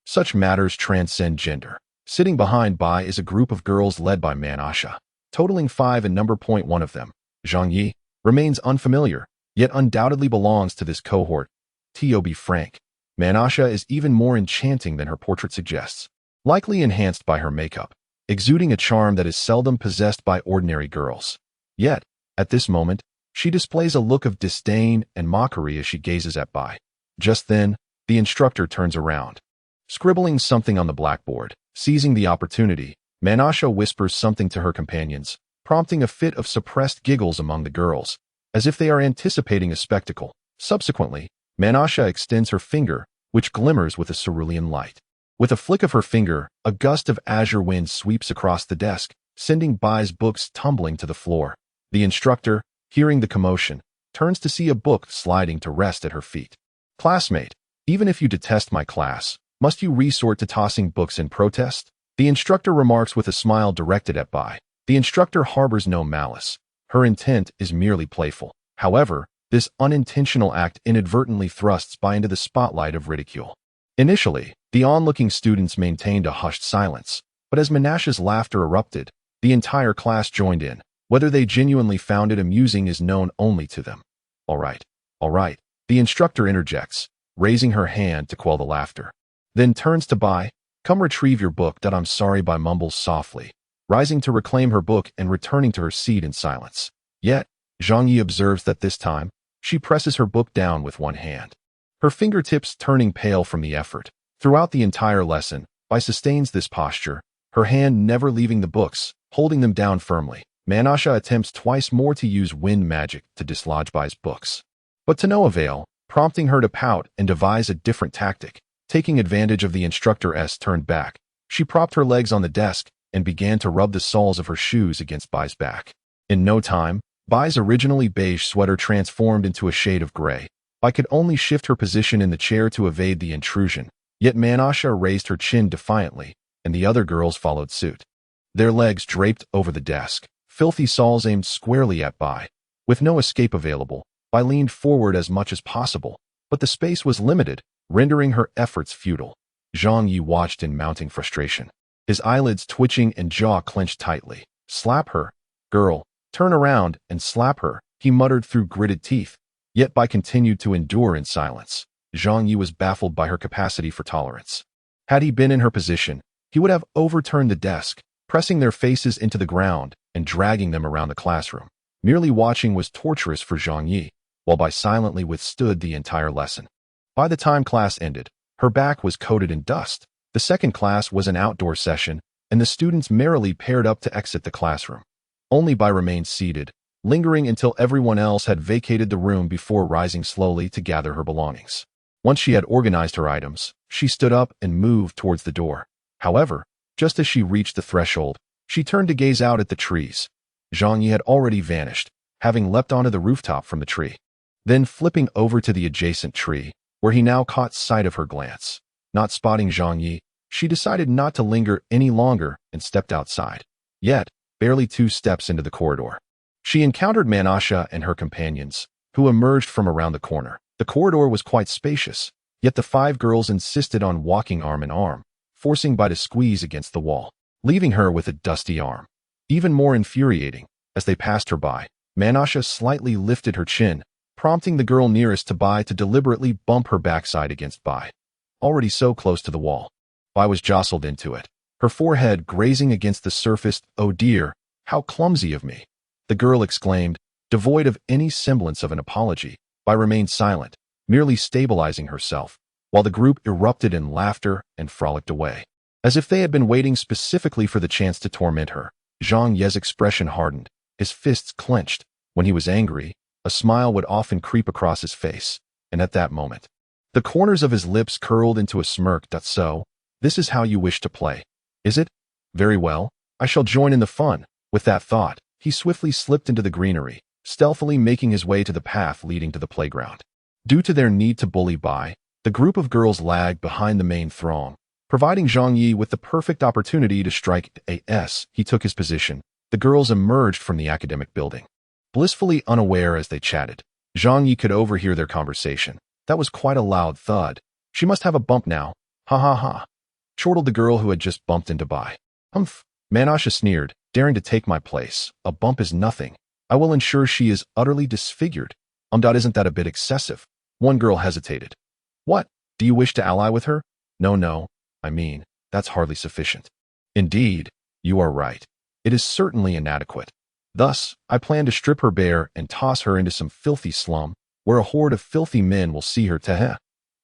[SPEAKER 1] such matters transcend gender. Sitting behind Bai is a group of girls led by Manasha, totaling 5 in number. One of them, Zhang Yi, remains unfamiliar, yet undoubtedly belongs to this cohort. To be frank, Manasha is even more enchanting than her portrait suggests, likely enhanced by her makeup, exuding a charm that is seldom possessed by ordinary girls. Yet, at this moment, she displays a look of disdain and mockery as she gazes at Bai. Just then, the instructor turns around, scribbling something on the blackboard. Seizing the opportunity, Manasha whispers something to her companions, prompting a fit of suppressed giggles among the girls, as if they are anticipating a spectacle. Subsequently, Manasha extends her finger, which glimmers with a cerulean light. With a flick of her finger, a gust of azure wind sweeps across the desk, sending Bai's books tumbling to the floor. The instructor, hearing the commotion, turns to see a book sliding to rest at her feet. Classmate, even if you detest my class, must you resort to tossing books in protest? The instructor remarks with a smile directed at Bai. The instructor harbors no malice. Her intent is merely playful. However, this unintentional act inadvertently thrusts Bai into the spotlight of ridicule. Initially, the onlooking students maintained a hushed silence, but as Manasha's laughter erupted, the entire class joined in. Whether they genuinely found it amusing is known only to them. All right, the instructor interjects, raising her hand to quell the laughter. Then turns to Bai. Come retrieve your book. I'm sorry, Bai mumbles softly, rising to reclaim her book and returning to her seat in silence. Yet, Zhang Yi observes that this time, she presses her book down with one hand, her fingertips turning pale from the effort. Throughout the entire lesson, Bai sustains this posture, her hand never leaving the books, holding them down firmly. Manasha attempts twice more to use wind magic to dislodge Bai's books, but to no avail, prompting her to pout and devise a different tactic. Taking advantage of the instructor's turned back, she propped her legs on the desk and began to rub the soles of her shoes against Bai's back. In no time, Bai's originally beige sweater transformed into a shade of gray. Bai could only shift her position in the chair to evade the intrusion, yet Manasha raised her chin defiantly, and the other girls followed suit. Their legs draped over the desk, filthy soles aimed squarely at Bai. With no escape available, Bai leaned forward as much as possible, but the space was limited, rendering her efforts futile. Zhang Yi watched in mounting frustration, his eyelids twitching and jaw clenched tightly. Slap her, girl. Turn around and slap her, he muttered through gritted teeth. Yet Bai continued to endure in silence. Zhang Yi was baffled by her capacity for tolerance. Had he been in her position, he would have overturned the desk, pressing their faces into the ground and dragging them around the classroom. Merely watching was torturous for Zhang Yi, while Bai silently withstood the entire lesson. By the time class ended, her back was coated in dust. The second class was an outdoor session, and the students merrily paired up to exit the classroom. Only Bai remained seated, lingering until everyone else had vacated the room before rising slowly to gather her belongings. Once she had organized her items, she stood up and moved towards the door. However, just as she reached the threshold, she turned to gaze out at the trees. Zhang Yi had already vanished, having leapt onto the rooftop from the tree. Then flipping over to the adjacent tree, where he now caught sight of her glance. Not spotting Zhang Yi, she decided not to linger any longer and stepped outside. Yet, barely 2 steps into the corridor, she encountered Menasha and her companions, who emerged from around the corner. The corridor was quite spacious, yet the 5 girls insisted on walking arm in arm, forcing Bai to squeeze against the wall, leaving her with a dusty arm. Even more infuriating, as they passed her by, Menasha slightly lifted her chin, prompting the girl nearest to Bai to deliberately bump her backside against Bai. Already so close to the wall, Bai was jostled into it, her forehead grazing against the surface. "Oh dear, how clumsy of me," the girl exclaimed, devoid of any semblance of an apology. Bai remained silent, merely stabilizing herself, while the group erupted in laughter and frolicked away, as if they had been waiting specifically for the chance to torment her. Zhang Ye's expression hardened, his fists clenched. When he was angry, a smile would often creep across his face, and at that moment, the corners of his lips curled into a smirk. "So, this is how you wish to play, is it? Very well, I shall join in the fun." With that thought, he swiftly slipped into the greenery, stealthily making his way to the path leading to the playground. Due to their need to bully Bai, the group of girls lagged behind the main throng, providing Zhang Yi with the perfect opportunity to strike. As he took his position, the girls emerged from the academic building. Blissfully unaware as they chatted, Zhang Yi could overhear their conversation. "That was quite a loud thud. She must have a bump now. Ha ha ha," chortled the girl who had just bumped into Bai. "Humph," Menasha sneered, "daring to take my place. A bump is nothing. I will ensure she is utterly disfigured." Isn't that a bit excessive?" One girl hesitated. "What? Do you wish to ally with her?" No, I mean, that's hardly sufficient." "Indeed, you are right. It is certainly inadequate. Thus, I plan to strip her bare and toss her into some filthy slum, where a horde of filthy men will see her.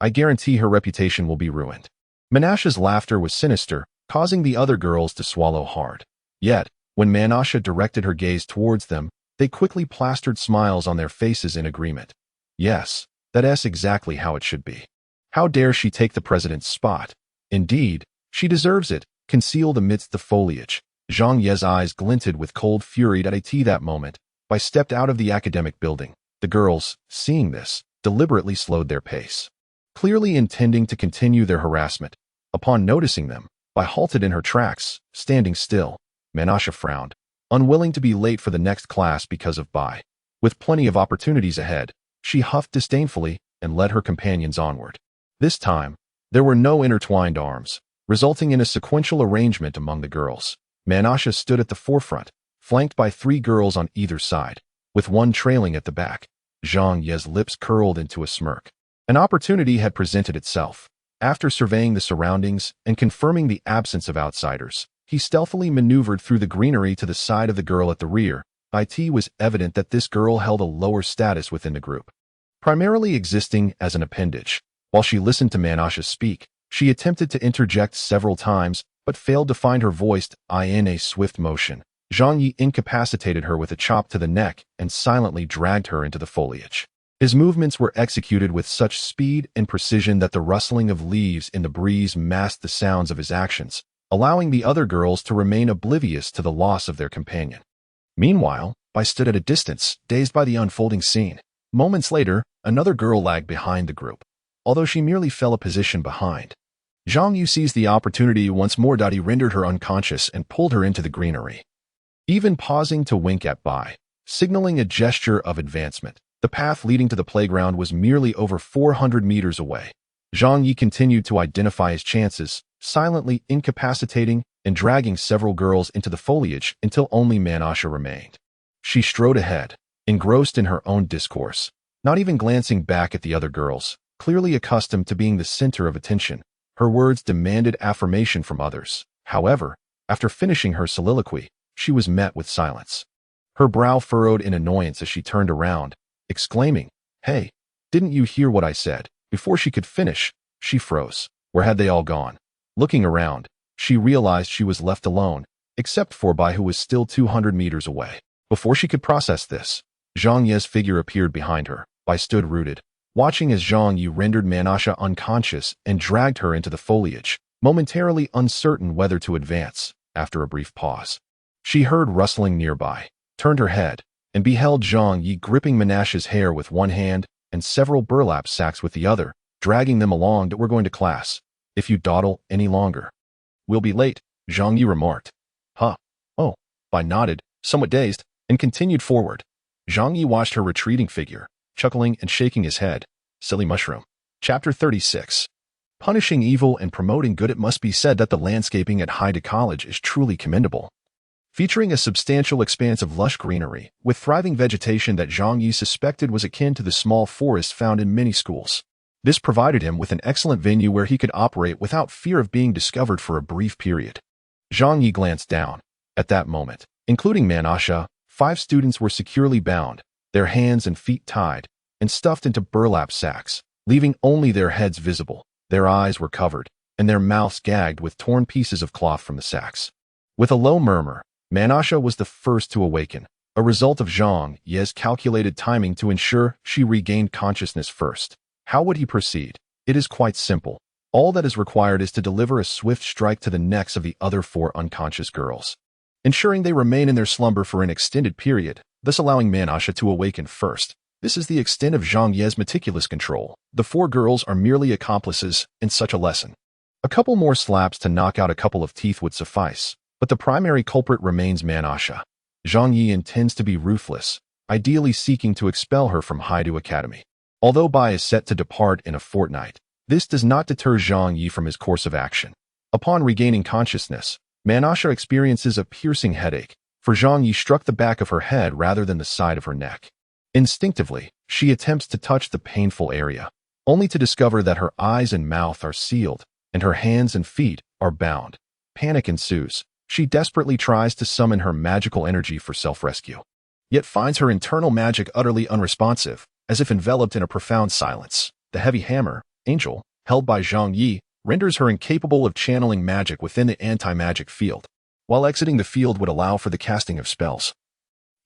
[SPEAKER 1] I guarantee her reputation will be ruined." Menasha's laughter was sinister, causing the other girls to swallow hard. Yet, when Menasha directed her gaze towards them, they quickly plastered smiles on their faces in agreement. Yes, that's exactly how it should be. How dare she take the president's spot? Indeed, she deserves it. Concealed amidst the foliage, Zhang Ye's eyes glinted with cold fury. That moment, Bai stepped out of the academic building. The girls, seeing this, deliberately slowed their pace, clearly intending to continue their harassment. Upon noticing them, Bai halted in her tracks, standing still. Menasha frowned, unwilling to be late for the next class because of Bai. With plenty of opportunities ahead, she huffed disdainfully and led her companions onward. This time, there were no intertwined arms, resulting in a sequential arrangement among the girls. Menasha stood at the forefront, flanked by 3 girls on either side, with one trailing at the back. Zhang Ye's lips curled into a smirk. An opportunity had presented itself. After surveying the surroundings and confirming the absence of outsiders, he stealthily maneuvered through the greenery to the side of the girl at the rear. It was evident that this girl held a lower status within the group, primarily existing as an appendage. While she listened to Menasha speak, she attempted to interject several times, but failed to find her voice. In a swift motion, Zhang Yi incapacitated her with a chop to the neck and silently dragged her into the foliage. His movements were executed with such speed and precision that the rustling of leaves in the breeze masked the sounds of his actions, allowing the other girls to remain oblivious to the loss of their companion. Meanwhile, Bai stood at a distance, dazed by the unfolding scene. Moments later, another girl lagged behind the group, although she merely fell a position behind. Zhang Yu seized the opportunity once more. He rendered her unconscious and pulled her into the greenery, even pausing to wink at Bai, signaling a gesture of advancement. The path leading to the playground was merely over 400 meters away. Zhang Yi continued to identify his chances, silently incapacitating and dragging several girls into the foliage until only Menasha remained. She strode ahead, engrossed in her own discourse, not even glancing back at the other girls, clearly accustomed to being the center of attention. Her words demanded affirmation from others. However, after finishing her soliloquy, she was met with silence. Her brow furrowed in annoyance as she turned around, exclaiming, "Hey, didn't you hear what I said?" Before she could finish, she froze. Where had they all gone? Looking around, she realized she was left alone, except for Bai, who was still 200 meters away. Before she could process this, Zhang Ye's figure appeared behind her. Bai stood rooted, watching as Zhang Yi rendered Menasha unconscious and dragged her into the foliage, momentarily uncertain whether to advance. After a brief pause, she heard rustling nearby, turned her head, and beheld Zhang Yi gripping Menasha's hair with one hand and several burlap sacks with the other, dragging them along. "That we're going to class. If you dawdle any longer, we'll be late," Zhang Yi remarked. "Huh? Oh." Bai nodded, somewhat dazed, and continued forward. Zhang Yi watched her retreating figure, chuckling and shaking his head. Silly mushroom. Chapter 36. Punishing evil and promoting good. It must be said that the landscaping at Haida College is truly commendable. Featuring a substantial expanse of lush greenery, with thriving vegetation that Zhang Yi suspected was akin to the small forests found in many schools. This provided him with an excellent venue where he could operate without fear of being discovered for a brief period. Zhang Yi glanced down. At that moment, including Menasha, 5 students were securely bound, their hands and feet tied, and stuffed into burlap sacks, leaving only their heads visible. Their eyes were covered, and their mouths gagged with torn pieces of cloth from the sacks. With a low murmur, Menasha was the first to awaken, a result of Zhang Ye's calculated timing to ensure she regained consciousness first. How would he proceed? It is quite simple. All that is required is to deliver a swift strike to the necks of the other 4 unconscious girls, ensuring they remain in their slumber for an extended period, thus allowing Menasha to awaken first. This is the extent of Zhang Ye's meticulous control. The 4 girls are merely accomplices in such a lesson. A couple more slaps to knock out a couple of teeth would suffice, but the primary culprit remains Menasha. Zhang Yi intends to be ruthless, ideally seeking to expel her from Haidu Academy. Although Bai is set to depart in a fortnight, this does not deter Zhang Yi from his course of action. Upon regaining consciousness, Menasha experiences a piercing headache, for Zhang Yi struck the back of her head rather than the side of her neck. Instinctively, she attempts to touch the painful area, only to discover that her eyes and mouth are sealed, and her hands and feet are bound. Panic ensues. She desperately tries to summon her magical energy for self-rescue, yet finds her internal magic utterly unresponsive, as if enveloped in a profound silence. The heavy hammer, Angel, held by Zhang Yi, renders her incapable of channeling magic within the anti-magic field, while exiting the field would allow for the casting of spells.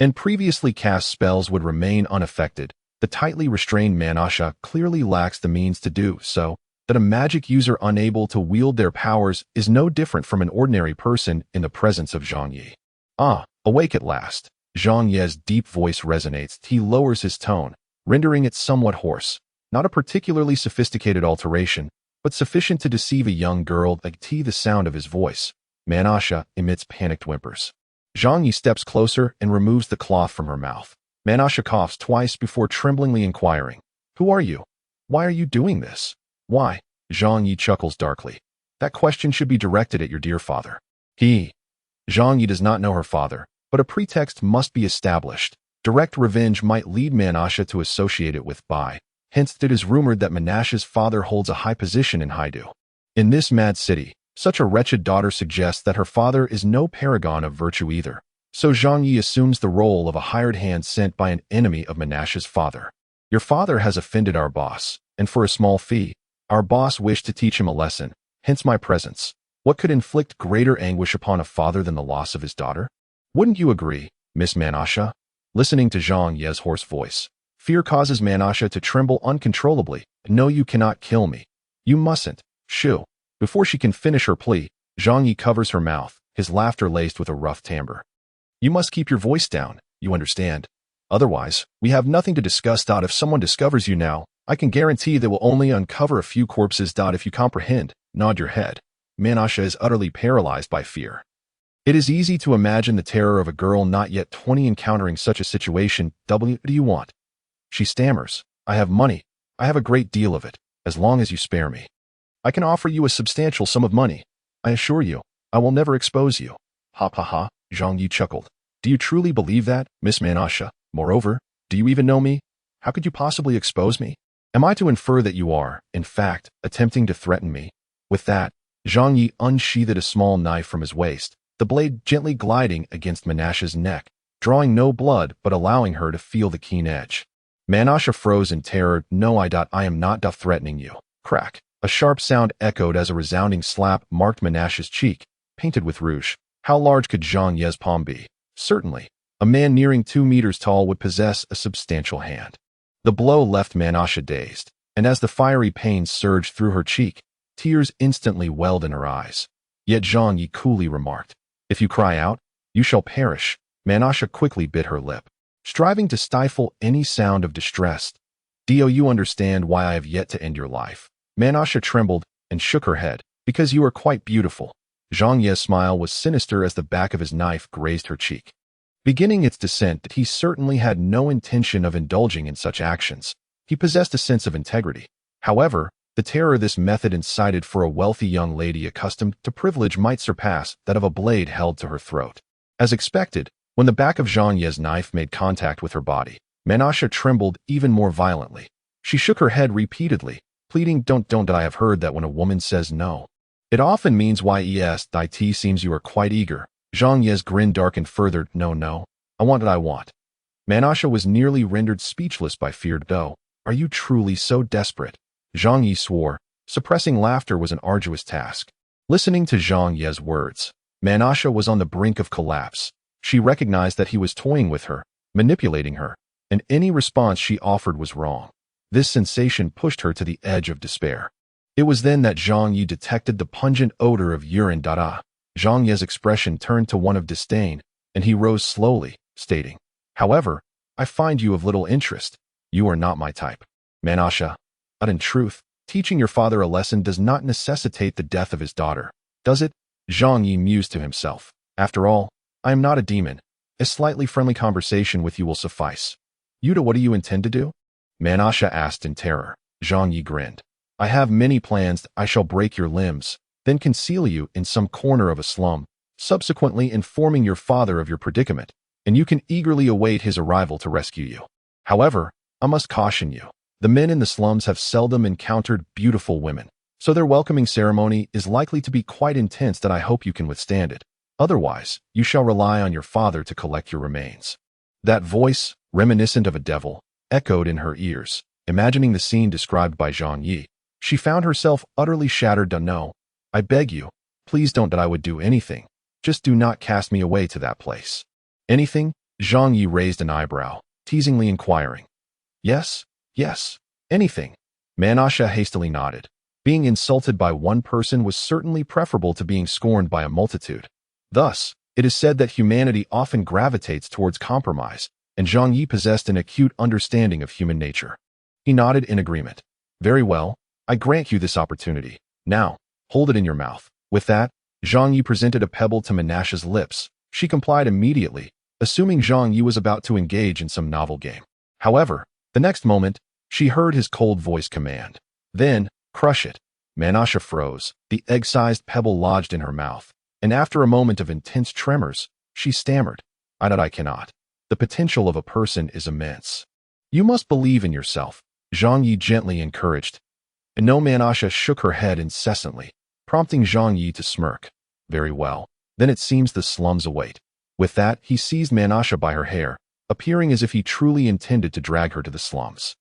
[SPEAKER 1] And previously cast spells would remain unaffected. The tightly restrained Menasha clearly lacks the means to do so, that a magic user unable to wield their powers is no different from an ordinary person in the presence of Zhang Yi. "Ah, awake at last." Zhang Ye's deep voice resonates. He lowers his tone, rendering it somewhat hoarse. Not a particularly sophisticated alteration, but sufficient to deceive a young girl. The sound of his voice, Menasha emits panicked whimpers. Zhang Yi steps closer and removes the cloth from her mouth. Menasha coughs twice before tremblingly inquiring, "Who are you? Why are you doing this?" "Why?" Zhang Yi chuckles darkly. "That question should be directed at your dear father." Zhang Yi does not know her father, but a pretext must be established. Direct revenge might lead Menasha to associate it with Bai. Hence, it is rumored that Menasha's father holds a high position in Haidu. In this mad city, such a wretched daughter suggests that her father is no paragon of virtue either. So Zhang Yi assumes the role of a hired hand sent by an enemy of Menasha's father. "Your father has offended our boss, and for a small fee, our boss wished to teach him a lesson, hence my presence. What could inflict greater anguish upon a father than the loss of his daughter? Wouldn't you agree, Miss Menasha?" Listening to Zhang Ye's hoarse voice, fear causes Menasha to tremble uncontrollably. "No, you cannot kill me. You mustn't. Shoo." Before she can finish her plea, Zhang Yi covers her mouth, his laughter laced with a rough timbre. "You must keep your voice down, you understand? Otherwise, we have nothing to discuss. If someone discovers you now, I can guarantee they will only uncover a few corpses. If you comprehend." Nod your head. Menasha is utterly paralyzed by fear. It is easy to imagine the terror of a girl not yet 20 encountering such a situation. "What do you want?" She stammers. "I have money. I have a great deal of it, as long as you spare me. I can offer you a substantial sum of money. I assure you, I will never expose you." "Ha ha ha," Zhang Yi chuckled. "Do you truly believe that, Miss Menasha? Moreover, do you even know me?" How could you possibly expose me? Am I to infer that you are, in fact, attempting to threaten me? With that, Zhang Yi unsheathed a small knife from his waist, the blade gently gliding against Menashe's neck, drawing no blood but allowing her to feel the keen edge. Menashe froze in terror. No, I am not threatening you. Crack. A sharp sound echoed as a resounding slap marked Menashe's cheek, painted with rouge. How large could Zhang Ye's palm be? Certainly, a man nearing 2 meters tall would possess a substantial hand. The blow left Menashe dazed, and as the fiery pain surged through her cheek, tears instantly welled in her eyes. Yet Zhang Yi coolly remarked, "If you cry out, you shall perish." Menashe quickly bit her lip, striving to stifle any sound of distress. "Do you understand why I have yet to end your life?" Menashe trembled and shook her head. "Because you are quite beautiful." Zhang Ye's smile was sinister as the back of his knife grazed her cheek. Beginning its descent, he certainly had no intention of indulging in such actions. He possessed a sense of integrity. However, the terror this method incited for a wealthy young lady accustomed to privilege might surpass that of a blade held to her throat. As expected, when the back of Zhang Ye's knife made contact with her body, Menashe trembled even more violently. She shook her head repeatedly, pleading, Don't I have heard that when a woman says no, it often means yes, it seems you are quite eager." Zhang Ye's grin darkened further. No, I want what I want." Menashe was nearly rendered speechless by fear. Are you truly so desperate?" Zhang Yi swore. Suppressing laughter was an arduous task. Listening to Zhang Ye's words, Menashe was on the brink of collapse. She recognized that he was toying with her, manipulating her, and any response she offered was wrong. This sensation pushed her to the edge of despair. It was then that Zhang Yi detected the pungent odor of urine. Zhang Ye's expression turned to one of disdain, and he rose slowly, stating, "However, I find you of little interest. You are not my type." Menashe, "But in truth, teaching your father a lesson does not necessitate the death of his daughter, does it?" Zhang Yi mused to himself. "After all, I am not a demon. A slightly friendly conversation with you will suffice." What do you intend to do?" Menashe asked in terror. Zhang Yi grinned. "I have many plans. I shall break your limbs, then conceal you in some corner of a slum, subsequently informing your father of your predicament, and you can eagerly await his arrival to rescue you. However, I must caution you, the men in the slums have seldom encountered beautiful women, so their welcoming ceremony is likely to be quite intense. That I hope you can withstand it. Otherwise, you shall rely on your father to collect your remains." That voice, reminiscent of a devil, echoed in her ears. Imagining the scene described by Zhang Yi, she found herself utterly shattered. "No, I beg you, please don't. That I would do anything. Just do not cast me away to that place." "Anything?" Zhang Yi raised an eyebrow, teasingly inquiring. Yes, anything." Menashe hastily nodded. Being insulted by one person was certainly preferable to being scorned by a multitude. Thus, it is said that humanity often gravitates towards compromise, and Zhang Yi possessed an acute understanding of human nature. He nodded in agreement. "Very well, I grant you this opportunity. Now, hold it in your mouth." With that, Zhang Yi presented a pebble to Menashe's lips. She complied immediately, assuming Zhang Yi was about to engage in some novel game. However, the next moment, she heard his cold voice command, "Then, crush it." Menashe froze. The egg-sized pebble lodged in her mouth, and after a moment of intense tremors, she stammered, I cannot. The potential of a person is immense. You must believe in yourself," Zhang Yi gently encouraged. And no, Menashe shook her head incessantly, prompting Zhang Yi to smirk. "Very well, then it seems the slums await." With that, he seized Menashe by her hair, appearing as if he truly intended to drag her to the slums.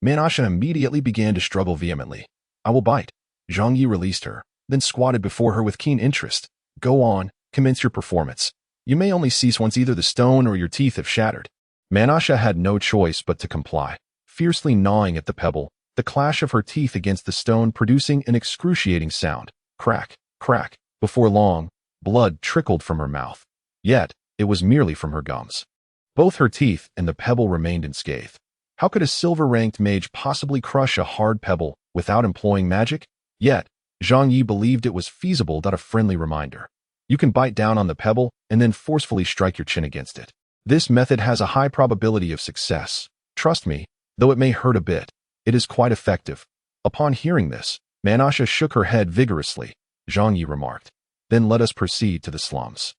[SPEAKER 1] Menashe immediately began to struggle vehemently. "I will bite." Zhang Yi released her, then squatted before her with keen interest. "Go on, commence your performance. You may only cease once either the stone or your teeth have shattered." Menashe had no choice but to comply, fiercely gnawing at the pebble, the clash of her teeth against the stone producing an excruciating sound. Crack, crack. Before long, blood trickled from her mouth. Yet, it was merely from her gums. Both her teeth and the pebble remained unscathed. How could a silver-ranked mage possibly crush a hard pebble without employing magic? Yet, Zhang Yi believed it was feasible. A friendly reminder. You can bite down on the pebble and then forcefully strike your chin against it. This method has a high probability of success. Trust me, though it may hurt a bit, it is quite effective. Upon hearing this, Menashe shook her head vigorously. Zhang Yi remarked, "Then let us proceed to the slums."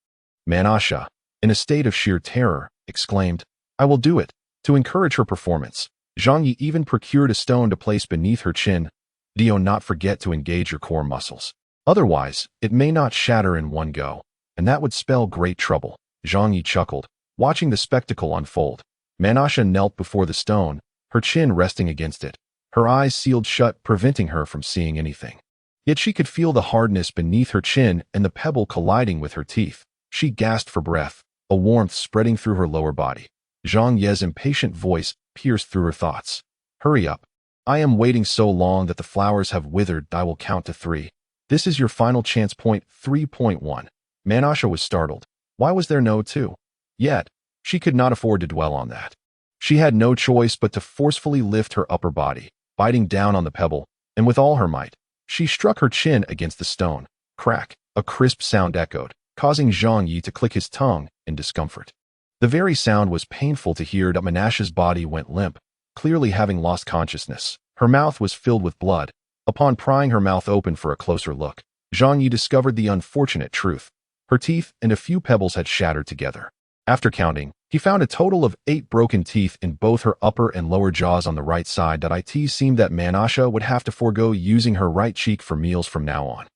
[SPEAKER 1] Menashe, in a state of sheer terror, exclaimed, "I will do it." To encourage her performance, Zhang Yi even procured a stone to place beneath her chin. Do not forget to engage your core muscles. Otherwise, it may not shatter in one go, and that would spell great trouble. Zhang Yi chuckled, watching the spectacle unfold. Menasha knelt before the stone, her chin resting against it, her eyes sealed shut, preventing her from seeing anything. Yet she could feel the hardness beneath her chin and the pebble colliding with her teeth. She gasped for breath, a warmth spreading through her lower body. Zhang Ye's impatient voice pierced through her thoughts. Hurry up. I am waiting so long that the flowers have withered. I will count to 3. This is your final chance. Point 3.1. Menasha was startled. Why was there no 2? Yet, she could not afford to dwell on that. She had no choice but to forcefully lift her upper body, biting down on the pebble, and with all her might, she struck her chin against the stone. Crack! A crisp sound echoed, causing Zhang Yi to click his tongue in discomfort. The very sound was painful to hear. Menasha's body went limp, clearly having lost consciousness. Her mouth was filled with blood. Upon prying her mouth open for a closer look, Zhang Yi discovered the unfortunate truth. Her teeth and a few pebbles had shattered together. After counting, he found a total of 8 broken teeth in both her upper and lower jaws on the right side. It seemed that Menasha would have to forego using her right cheek for meals from now on.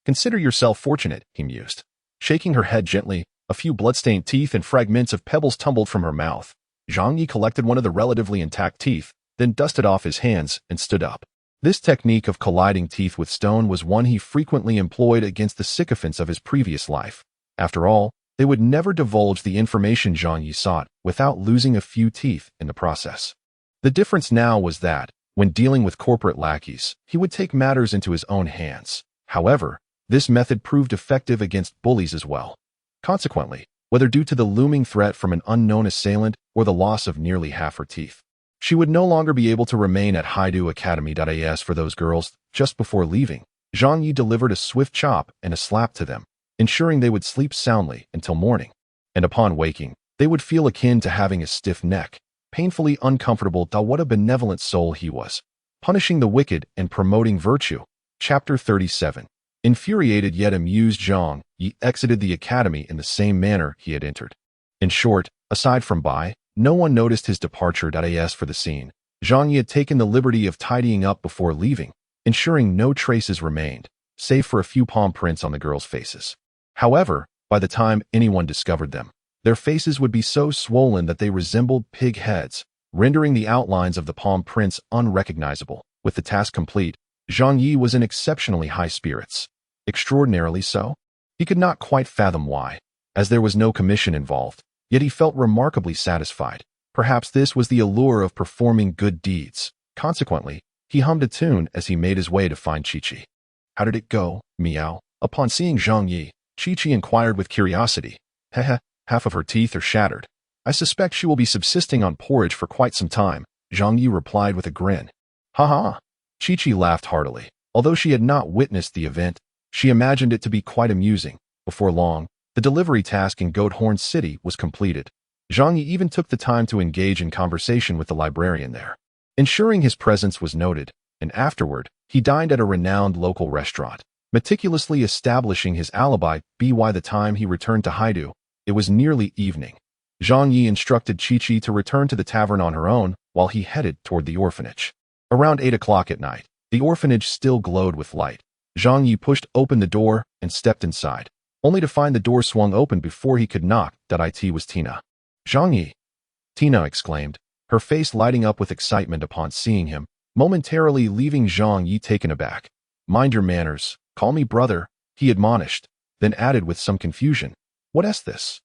[SPEAKER 1] Consider yourself fortunate, he mused. Shaking her head gently, a few bloodstained teeth and fragments of pebbles tumbled from her mouth. Zhang Yi collected one of the relatively intact teeth, then dusted off his hands and stood up. This technique of colliding teeth with stone was one he frequently employed against the sycophants of his previous life. After all, they would never divulge the information Zhang Yi sought without losing a few teeth in the process. The difference now was that, when dealing with corporate lackeys, he would take matters into his own hands. However, this method proved effective against bullies as well. Consequently, whether due to the looming threat from an unknown assailant or the loss of nearly half her teeth, she would no longer be able to remain at Haidu Academy. As for those girls, just before leaving, Zhang Yi delivered a swift chop and a slap to them, ensuring they would sleep soundly until morning. And upon waking, they would feel akin to having a stiff neck, painfully uncomfortable. What a benevolent soul he was, punishing the wicked and promoting virtue. Chapter 37. Infuriated yet amused, Zhang Yi exited the academy in the same manner he had entered. In short, aside from Bai, no one noticed his departure. As for the scene, Zhang Yi had taken the liberty of tidying up before leaving, ensuring no traces remained, save for a few palm prints on the girls' faces. However, by the time anyone discovered them, their faces would be so swollen that they resembled pig heads, rendering the outlines of the palm prints unrecognizable. With the task complete, Zhang Yi was in exceptionally high spirits. Extraordinarily so. He could not quite fathom why, as there was no commission involved, yet he felt remarkably satisfied. Perhaps this was the allure of performing good deeds. Consequently, he hummed a tune as he made his way to find Chi-Chi. How did it go, meow? Upon seeing Zhang Yi, Chi-Chi inquired with curiosity. Heh, half of her teeth are shattered. I suspect she will be subsisting on porridge for quite some time, Zhang Yi replied with a grin. Ha ha! Chi-Chi laughed heartily. Although she had not witnessed the event, she imagined it to be quite amusing. Before long, the delivery task in Goat Horn City was completed. Zhang Yi even took the time to engage in conversation with the librarian there, ensuring his presence was noted, and afterward, he dined at a renowned local restaurant, meticulously establishing his alibi. By the time he returned to Haidu, it was nearly evening. Zhang Yi instructed Chi-Chi to return to the tavern on her own while he headed toward the orphanage. Around 8 o'clock at night, the orphanage still glowed with light. Zhang Yi pushed open the door and stepped inside, only to find the door swung open before he could knock. It was Tina. Zhang Yi! Tina exclaimed, her face lighting up with excitement upon seeing him, momentarily leaving Zhang Yi taken aback. Mind your manners, call me brother, he admonished, then added with some confusion. What's this?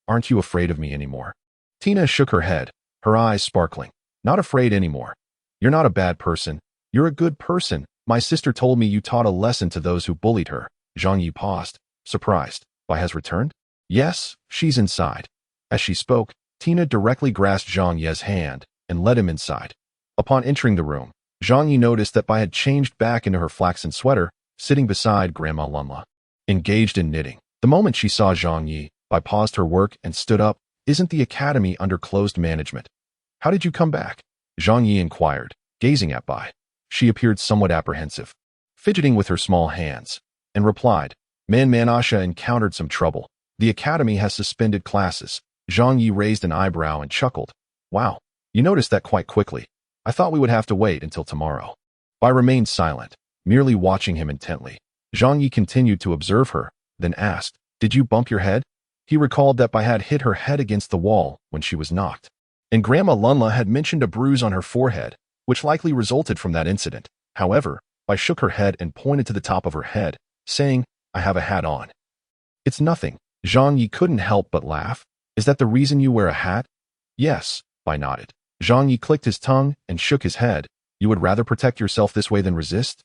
[SPEAKER 1] Aren't you afraid of me anymore? Tina shook her head, her eyes sparkling. Not afraid anymore. You're not a bad person. You're a good person. My sister told me you taught a lesson to those who bullied her. Zhang Yi paused, surprised. Bai has returned? Yes, she's inside. As she spoke, Tina directly grasped Zhang Yi's hand and led him inside. Upon entering the room, Zhang Yi noticed that Bai had changed back into her flaxen sweater, sitting beside Grandma Lunla, engaged in knitting. The moment she saw Zhang Yi, Bai paused her work and stood up. Isn't the academy under closed management? How did you come back? Zhang Yi inquired, gazing at Bai. She appeared somewhat apprehensive, fidgeting with her small hands, and replied, Menasha encountered some trouble. The academy has suspended classes. Zhang Yi raised an eyebrow and chuckled. Wow, you noticed that quite quickly. I thought we would have to wait until tomorrow. I remained silent, merely watching him intently. Zhang Yi continued to observe her, then asked, "Did you bump your head?" He recalled that Bai had hit her head against the wall when she was knocked, and Grandma Lunla had mentioned a bruise on her forehead, which likely resulted from that incident. However, Bai shook her head and pointed to the top of her head, saying, "I have a hat on." "It's nothing." Zhang Yi couldn't help but laugh. "Is that the reason you wear a hat?" "Yes," Bai nodded. Zhang Yi clicked his tongue and shook his head. "You would rather protect yourself this way than resist?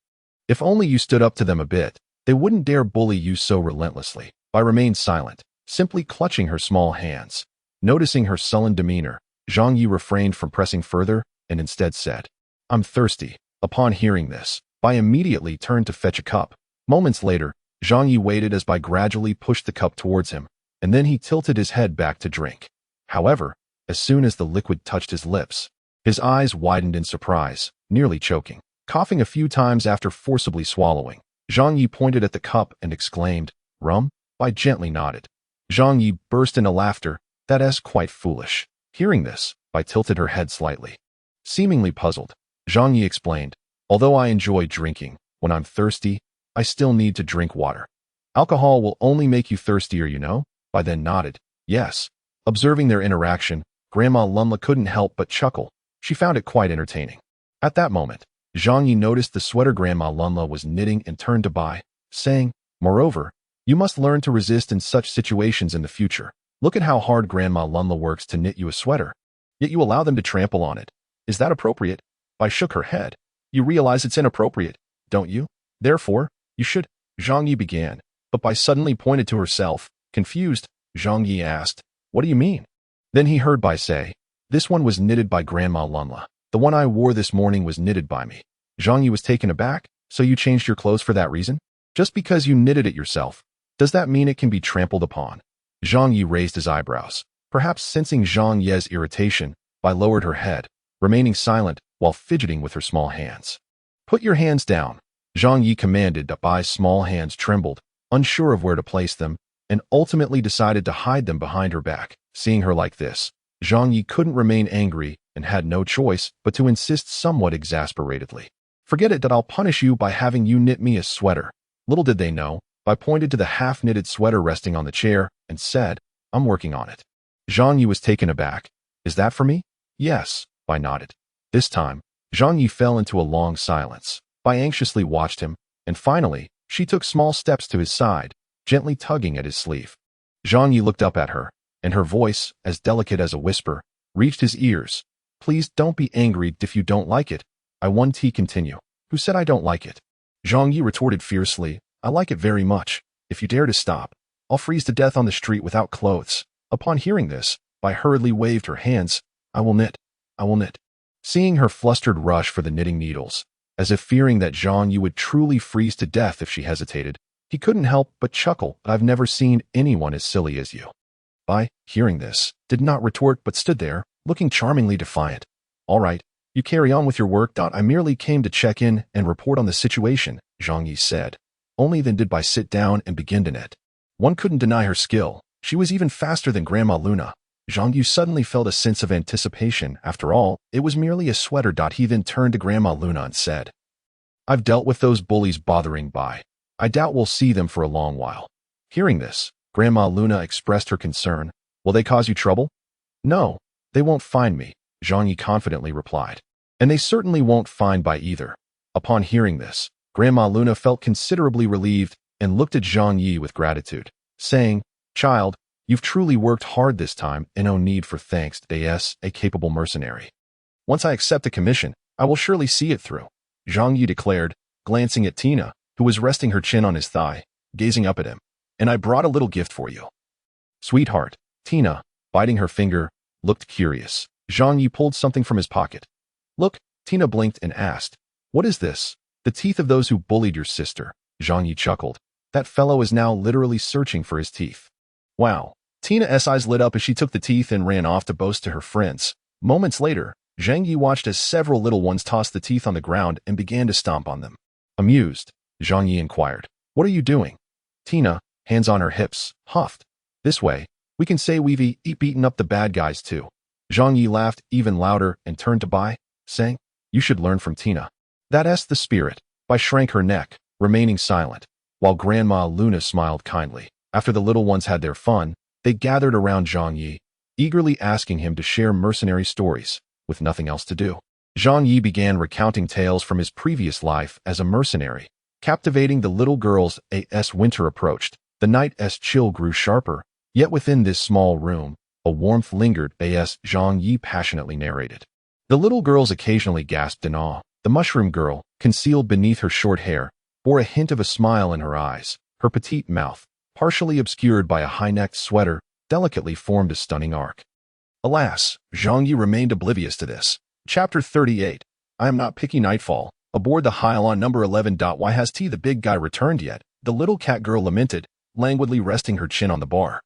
[SPEAKER 1] If only you stood up to them a bit, they wouldn't dare bully you so relentlessly." Bai remained silent, simply clutching her small hands. Noticing her sullen demeanor, Zhang Yi refrained from pressing further and instead said, "I'm thirsty." Upon hearing this, Bai immediately turned to fetch a cup. Moments later, Zhang Yi waited as Bai gradually pushed the cup towards him, and then he tilted his head back to drink. However, as soon as the liquid touched his lips, his eyes widened in surprise, nearly choking. Coughing a few times after forcibly swallowing, Zhang Yi pointed at the cup and exclaimed, "Rum?" Bai gently nodded. Zhang Yi burst into laughter. "That's quite foolish." Hearing this, Bai tilted her head slightly. Seemingly puzzled, Zhang Yi explained, "Although I enjoy drinking, when I'm thirsty, I still need to drink water. Alcohol will only make you thirstier, you know?" Bai then nodded, "Yes." Observing their interaction, Grandma Lunla couldn't help but chuckle. She found it quite entertaining. At that moment, Zhang Yi noticed the sweater Grandma Lunla was knitting and turned to Bai, saying, "Moreover, you must learn to resist in such situations in the future. Look at how hard Grandma Lunla works to knit you a sweater. Yet you allow them to trample on it. Is that appropriate?" Bai shook her head. "You realize it's inappropriate, don't you? Therefore, you should." Zhang Yi began, but Bai suddenly pointed to herself. Confused, Zhang Yi asked, "What do you mean?" Then he heard Bai say, "This one was knitted by Grandma Lunla. The one I wore this morning was knitted by me." Zhang Yi was taken aback. "So you changed your clothes for that reason? Just because you knitted it yourself, does that mean it can be trampled upon?" Zhang Yi raised his eyebrows. Perhaps sensing Zhang Ye's irritation, Bai lowered her head, remaining silent while fidgeting with her small hands. "Put your hands down." Zhang Yi commanded that Bai's small hands trembled, unsure of where to place them, and ultimately decided to hide them behind her back. Seeing her like this, Zhang Yi couldn't remain angry and had no choice but to insist somewhat exasperatedly, "Forget it, that I'll punish you by having you knit me a sweater." Little did they know, Bai pointed to the half-knitted sweater resting on the chair and said, "I'm working on it." Zhang Yi was taken aback. "Is that for me?" "Yes," Bai nodded. This time, Zhang Yi fell into a long silence. Bai anxiously watched him, and finally, she took small steps to his side, gently tugging at his sleeve. Zhang Yi looked up at her, and her voice, as delicate as a whisper, reached his ears. "Please don't be angry if you don't like it." "I want to continue." "Who said I don't like it?" Zhang Yi retorted fiercely, "I like it very much. If you dare to stop, I'll freeze to death on the street without clothes." Upon hearing this, Bai hurriedly waved her hands. "I will knit. I will knit." Seeing her flustered rush for the knitting needles, as if fearing that Zhang Yi would truly freeze to death if she hesitated, he couldn't help but chuckle. "I've never seen anyone as silly as you." Bai, hearing this, did not retort but stood there, looking charmingly defiant. "All right, you carry on with your work. I merely came to check in and report on the situation," Zhang Yi said. Only then did Bai sit down and begin to knit. One couldn't deny her skill. She was even faster than Grandma Luna. Zhang Yu suddenly felt a sense of anticipation. After all, it was merely a sweater. He then turned to Grandma Luna and said, "I've dealt with those bullies bothering Bai. I doubt we'll see them for a long while." Hearing this, Grandma Luna expressed her concern. "Will they cause you trouble?" "No, they won't find me," Zhang Yi confidently replied. "And they certainly won't find Bai either." Upon hearing this, Grandma Luna felt considerably relieved and looked at Zhang Yi with gratitude, saying, "Child, you've truly worked hard this time and no need for thanks. Yes, a capable mercenary. Once I accept a commission, I will surely see it through," Zhang Yi declared, glancing at Tina, who was resting her chin on his thigh, gazing up at him. "And I brought a little gift for you." "Sweetheart." Tina, biting her finger, looked curious. Zhang Yi pulled something from his pocket. "Look." Tina blinked and asked, "What is this?" "The teeth of those who bullied your sister," Zhang Yi chuckled. "That fellow is now literally searching for his teeth." "Wow." Tina's eyes lit up as she took the teeth and ran off to boast to her friends. Moments later, Zhang Yi watched as several little ones tossed the teeth on the ground and began to stomp on them. Amused, Zhang Yi inquired, "What are you doing?" Tina, hands on her hips, huffed. "This way, we can say we've beaten up the bad guys too." Zhang Yi laughed even louder and turned to Bai, saying, You should learn from Tina. That's the spirit. I shrank her neck, remaining silent, while Grandma Luna smiled kindly. After the little ones had their fun, they gathered around Zhang Yi, eagerly asking him to share mercenary stories, with nothing else to do. Zhang Yi began recounting tales from his previous life as a mercenary, captivating the little girls as winter approached. The night's chill grew sharper, yet within this small room, a warmth lingered as Zhang Yi passionately narrated. The little girls occasionally gasped in awe. The mushroom girl, concealed beneath her short hair, bore a hint of a smile in her eyes. Her petite mouth, partially obscured by a high-necked sweater, delicately formed a stunning arc. Alas, Zhang Yi remained oblivious to this. Chapter 38. I am not picky nightfall. Aboard the Hylian number 11. Why has the big guy returned yet? The little cat girl lamented, languidly resting her chin on the bar.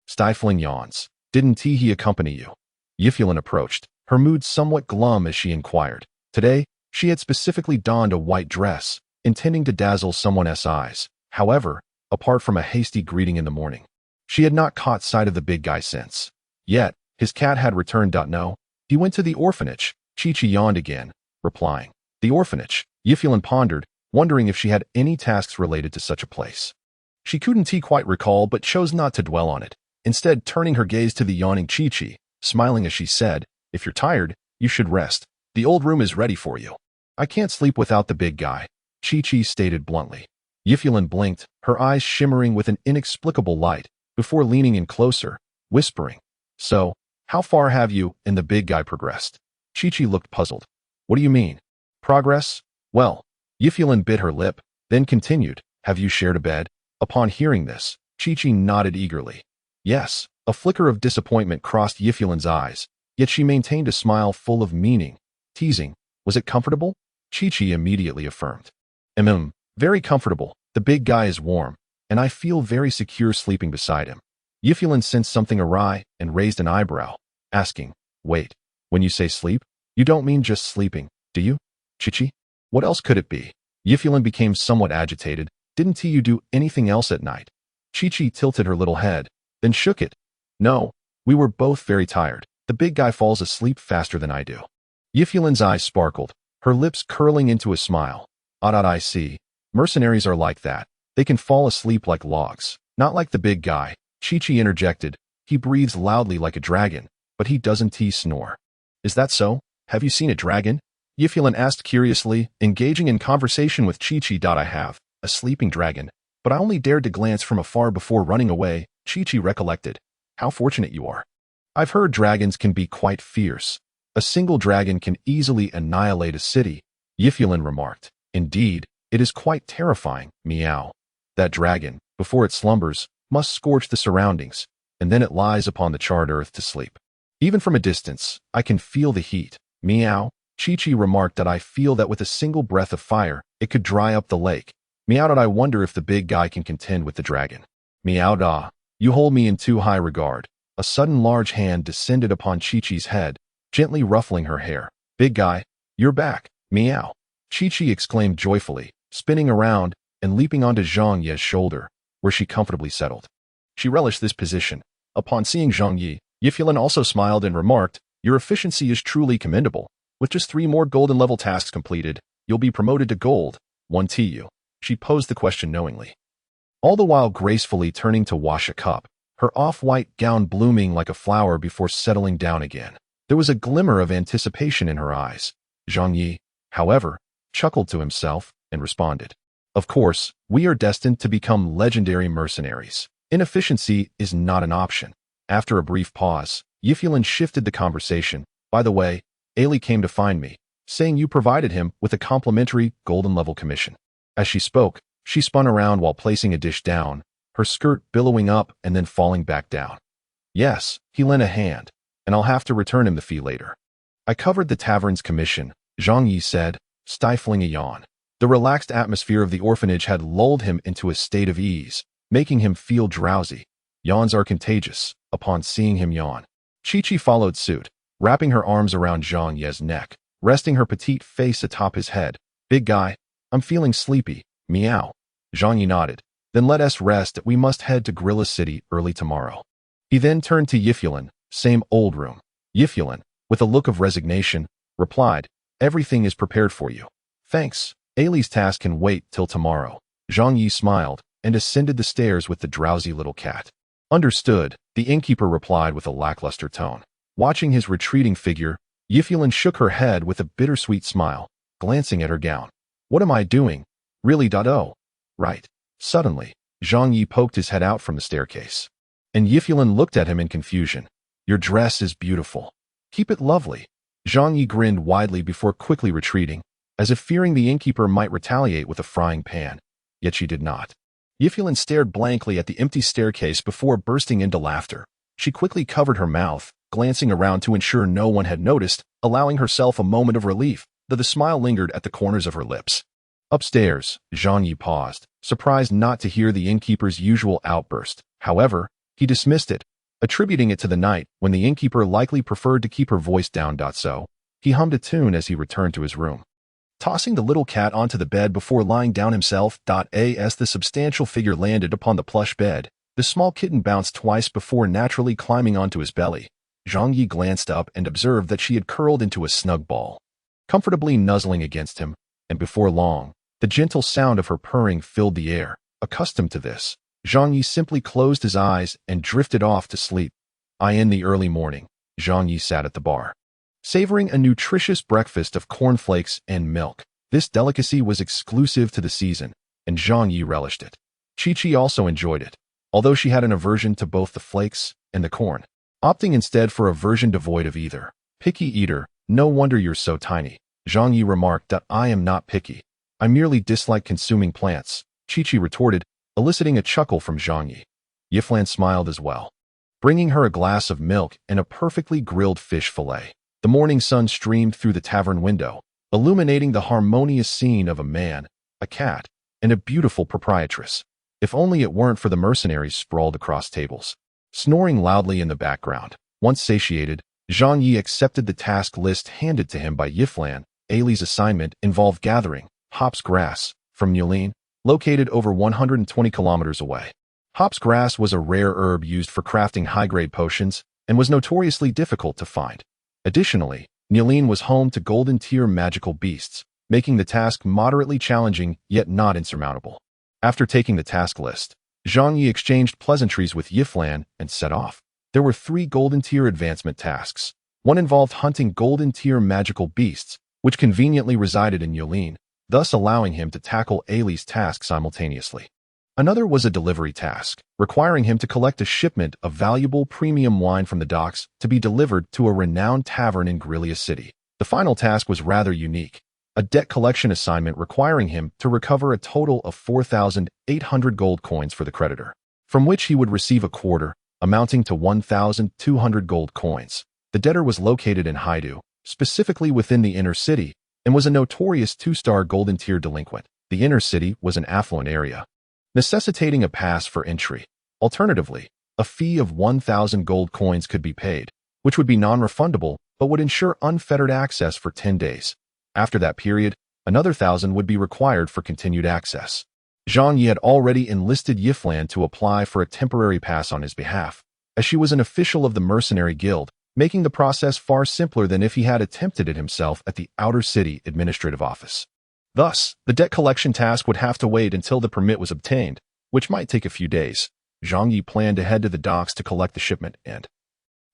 [SPEAKER 1] Stifling yawns. Didn't he accompany you? Yifulin approached, her mood somewhat glum as she inquired. Today, she had specifically donned a white dress, intending to dazzle someone's eyes. However, apart from a hasty greeting in the morning, she had not caught sight of the big guy since. Yet, his cat had returned. No, he went to the orphanage. Chi-Chi yawned again, replying. The orphanage. Yifulin pondered, wondering if she had any tasks related to such a place. She couldn't quite recall but chose not to dwell on it, instead turning her gaze to the yawning Chi-Chi, smiling as she said, If you're tired, you should rest. The old room is ready for you. I can't sleep without the big guy, Chi-Chi stated bluntly. Yifulin blinked, her eyes shimmering with an inexplicable light, before leaning in closer, whispering, So, how far have you and the big guy progressed? Chi-Chi looked puzzled. What do you mean? Progress? Well, Yifulin bit her lip, then continued, Have you shared a bed? Upon hearing this, Chi-Chi nodded eagerly. Yes, a flicker of disappointment crossed Yifulin's eyes, yet she maintained a smile full of meaning, teasing, Was it comfortable? Chi-Chi immediately affirmed. Very comfortable. The big guy is warm, and I feel very secure sleeping beside him. Yifulin sensed something awry and raised an eyebrow, asking, Wait, when you say sleep, you don't mean just sleeping, do you? Chi-Chi? What else could it be? Yifulin became somewhat agitated. Didn't you do anything else at night? Chi-Chi tilted her little head, then shook it. No, we were both very tired. The big guy falls asleep faster than I do. Yifulin's eyes sparkled, her lips curling into a smile. I see. Mercenaries are like that. They can fall asleep like logs. Not like the big guy, Chi-Chi interjected. He breathes loudly like a dragon, but he doesn't snore. Is that so? Have you seen a dragon? Yifulin asked curiously, engaging in conversation with Chi-Chi. I have, a sleeping dragon, but I only dared to glance from afar before running away. Chi-Chi recollected. How fortunate you are. I've heard dragons can be quite fierce. A single dragon can easily annihilate a city, Yifulin remarked. Indeed, it is quite terrifying, meow. That dragon, before it slumbers, must scorch the surroundings, and then it lies upon the charred earth to sleep. Even from a distance, I can feel the heat, meow. Chi-Chi remarked that I feel that with a single breath of fire, it could dry up the lake. Meow. I wonder if the big guy can contend with the dragon. Meow. You hold me in too high regard. A sudden large hand descended upon Chi-Chi's head, gently ruffling her hair. Big guy, you're back, meow. Chi-Chi exclaimed joyfully, spinning around and leaping onto Zhang Yi's shoulder, where she comfortably settled. She relished this position. Upon seeing Zhang Yi, Yifulin also smiled and remarked, Your efficiency is truly commendable. With just 3 more golden level tasks completed, you'll be promoted to gold. 1 TU. She posed the question knowingly. All the while gracefully turning to wash a cup, her off-white gown blooming like a flower before settling down again. There was a glimmer of anticipation in her eyes. Zhang Yi, however, chuckled to himself and responded, Of course, we are destined to become legendary mercenaries. Inefficiency is not an option. After a brief pause, Yifulin shifted the conversation. By the way, Ailey came to find me, saying you provided him with a complimentary golden level commission. As she spoke, she spun around while placing a dish down, her skirt billowing up and then falling back down. Yes, he lent a hand, and I'll have to return him the fee later. I covered the tavern's commission, Zhang Yi said, stifling a yawn. The relaxed atmosphere of the orphanage had lulled him into a state of ease, making him feel drowsy. Yawns are contagious. Upon seeing him yawn, Chi-Chi followed suit, wrapping her arms around Zhang Yi's neck, resting her petite face atop his head. Big guy, I'm feeling sleepy, meow. Zhang Yi nodded. Then let us rest. We must head to Gorilla City early tomorrow. He then turned to Yifulin, same old room. Yifulin, with a look of resignation, replied, Everything is prepared for you. Thanks. Ailey's task can wait till tomorrow. Zhang Yi smiled and ascended the stairs with the drowsy little cat. Understood, the innkeeper replied with a lackluster tone. Watching his retreating figure, Yifulin shook her head with a bittersweet smile, glancing at her gown. What am I doing? Really? Oh. Right. Suddenly, Zhang Yi poked his head out from the staircase. And Yifulin looked at him in confusion. Your dress is beautiful. Keep it lovely. Zhang Yi grinned widely before quickly retreating, as if fearing the innkeeper might retaliate with a frying pan. Yet she did not. Yifulin stared blankly at the empty staircase before bursting into laughter. She quickly covered her mouth, glancing around to ensure no one had noticed, allowing herself a moment of relief, though the smile lingered at the corners of her lips. Upstairs, Zhang Yi paused, surprised not to hear the innkeeper's usual outburst. However, he dismissed it, attributing it to the night when the innkeeper likely preferred to keep her voice down. So, he hummed a tune as he returned to his room. Tossing the little cat onto the bed before lying down himself. As the substantial figure landed upon the plush bed, the small kitten bounced twice before naturally climbing onto his belly. Zhang Yi glanced up and observed that she had curled into a snug ball, comfortably nuzzling against him, and before long, the gentle sound of her purring filled the air. Accustomed to this, Zhang Yi simply closed his eyes and drifted off to sleep. In the early morning, Zhang Yi sat at the bar, savoring a nutritious breakfast of cornflakes and milk. This delicacy was exclusive to the season, and Zhang Yi relished it. Chi-Chi also enjoyed it, although she had an aversion to both the flakes and the corn, opting instead for a version devoid of either. Picky eater, no wonder you're so tiny. Zhang Yi remarked that I am not picky. I merely dislike consuming plants, Chi-Chi retorted, eliciting a chuckle from Zhang Yi. Yiflan smiled as well, bringing her a glass of milk and a perfectly grilled fish fillet. The morning sun streamed through the tavern window, illuminating the harmonious scene of a man, a cat, and a beautiful proprietress. If only it weren't for the mercenaries sprawled across tables, snoring loudly in the background. Once satiated, Zhang Yi accepted the task list handed to him by Yiflan. Ailey's assignment involved gathering hops grass from Nulin, located over 120 kilometers away. Hops grass was a rare herb used for crafting high-grade potions and was notoriously difficult to find. Additionally, Nulin was home to golden-tier magical beasts, making the task moderately challenging yet not insurmountable. After taking the task list, Zhang Yi exchanged pleasantries with Yiflan and set off. There were 3 golden-tier advancement tasks. One involved hunting golden-tier magical beasts, which conveniently resided in Nulin, thus allowing him to tackle Ailey's task simultaneously. Another was a delivery task, requiring him to collect a shipment of valuable premium wine from the docks to be delivered to a renowned tavern in Grillia City. The final task was rather unique, a debt collection assignment requiring him to recover a total of 4,800 gold coins for the creditor, from which he would receive a quarter, amounting to 1,200 gold coins. The debtor was located in Haidu, specifically within the inner city, and was a notorious 2-star golden-tier delinquent. The inner city was an affluent area, necessitating a pass for entry. Alternatively, a fee of 1,000 gold coins could be paid, which would be non-refundable but would ensure unfettered access for 10 days. After that period, another 1,000 would be required for continued access. Zhang Yi had already enlisted Yiflan to apply for a temporary pass on his behalf, as she was an official of the Mercenary Guild, making the process far simpler than if he had attempted it himself at the outer city administrative office. Thus, the debt collection task would have to wait until the permit was obtained, which might take a few days. Zhang Yi planned to head to the docks to collect the shipment and,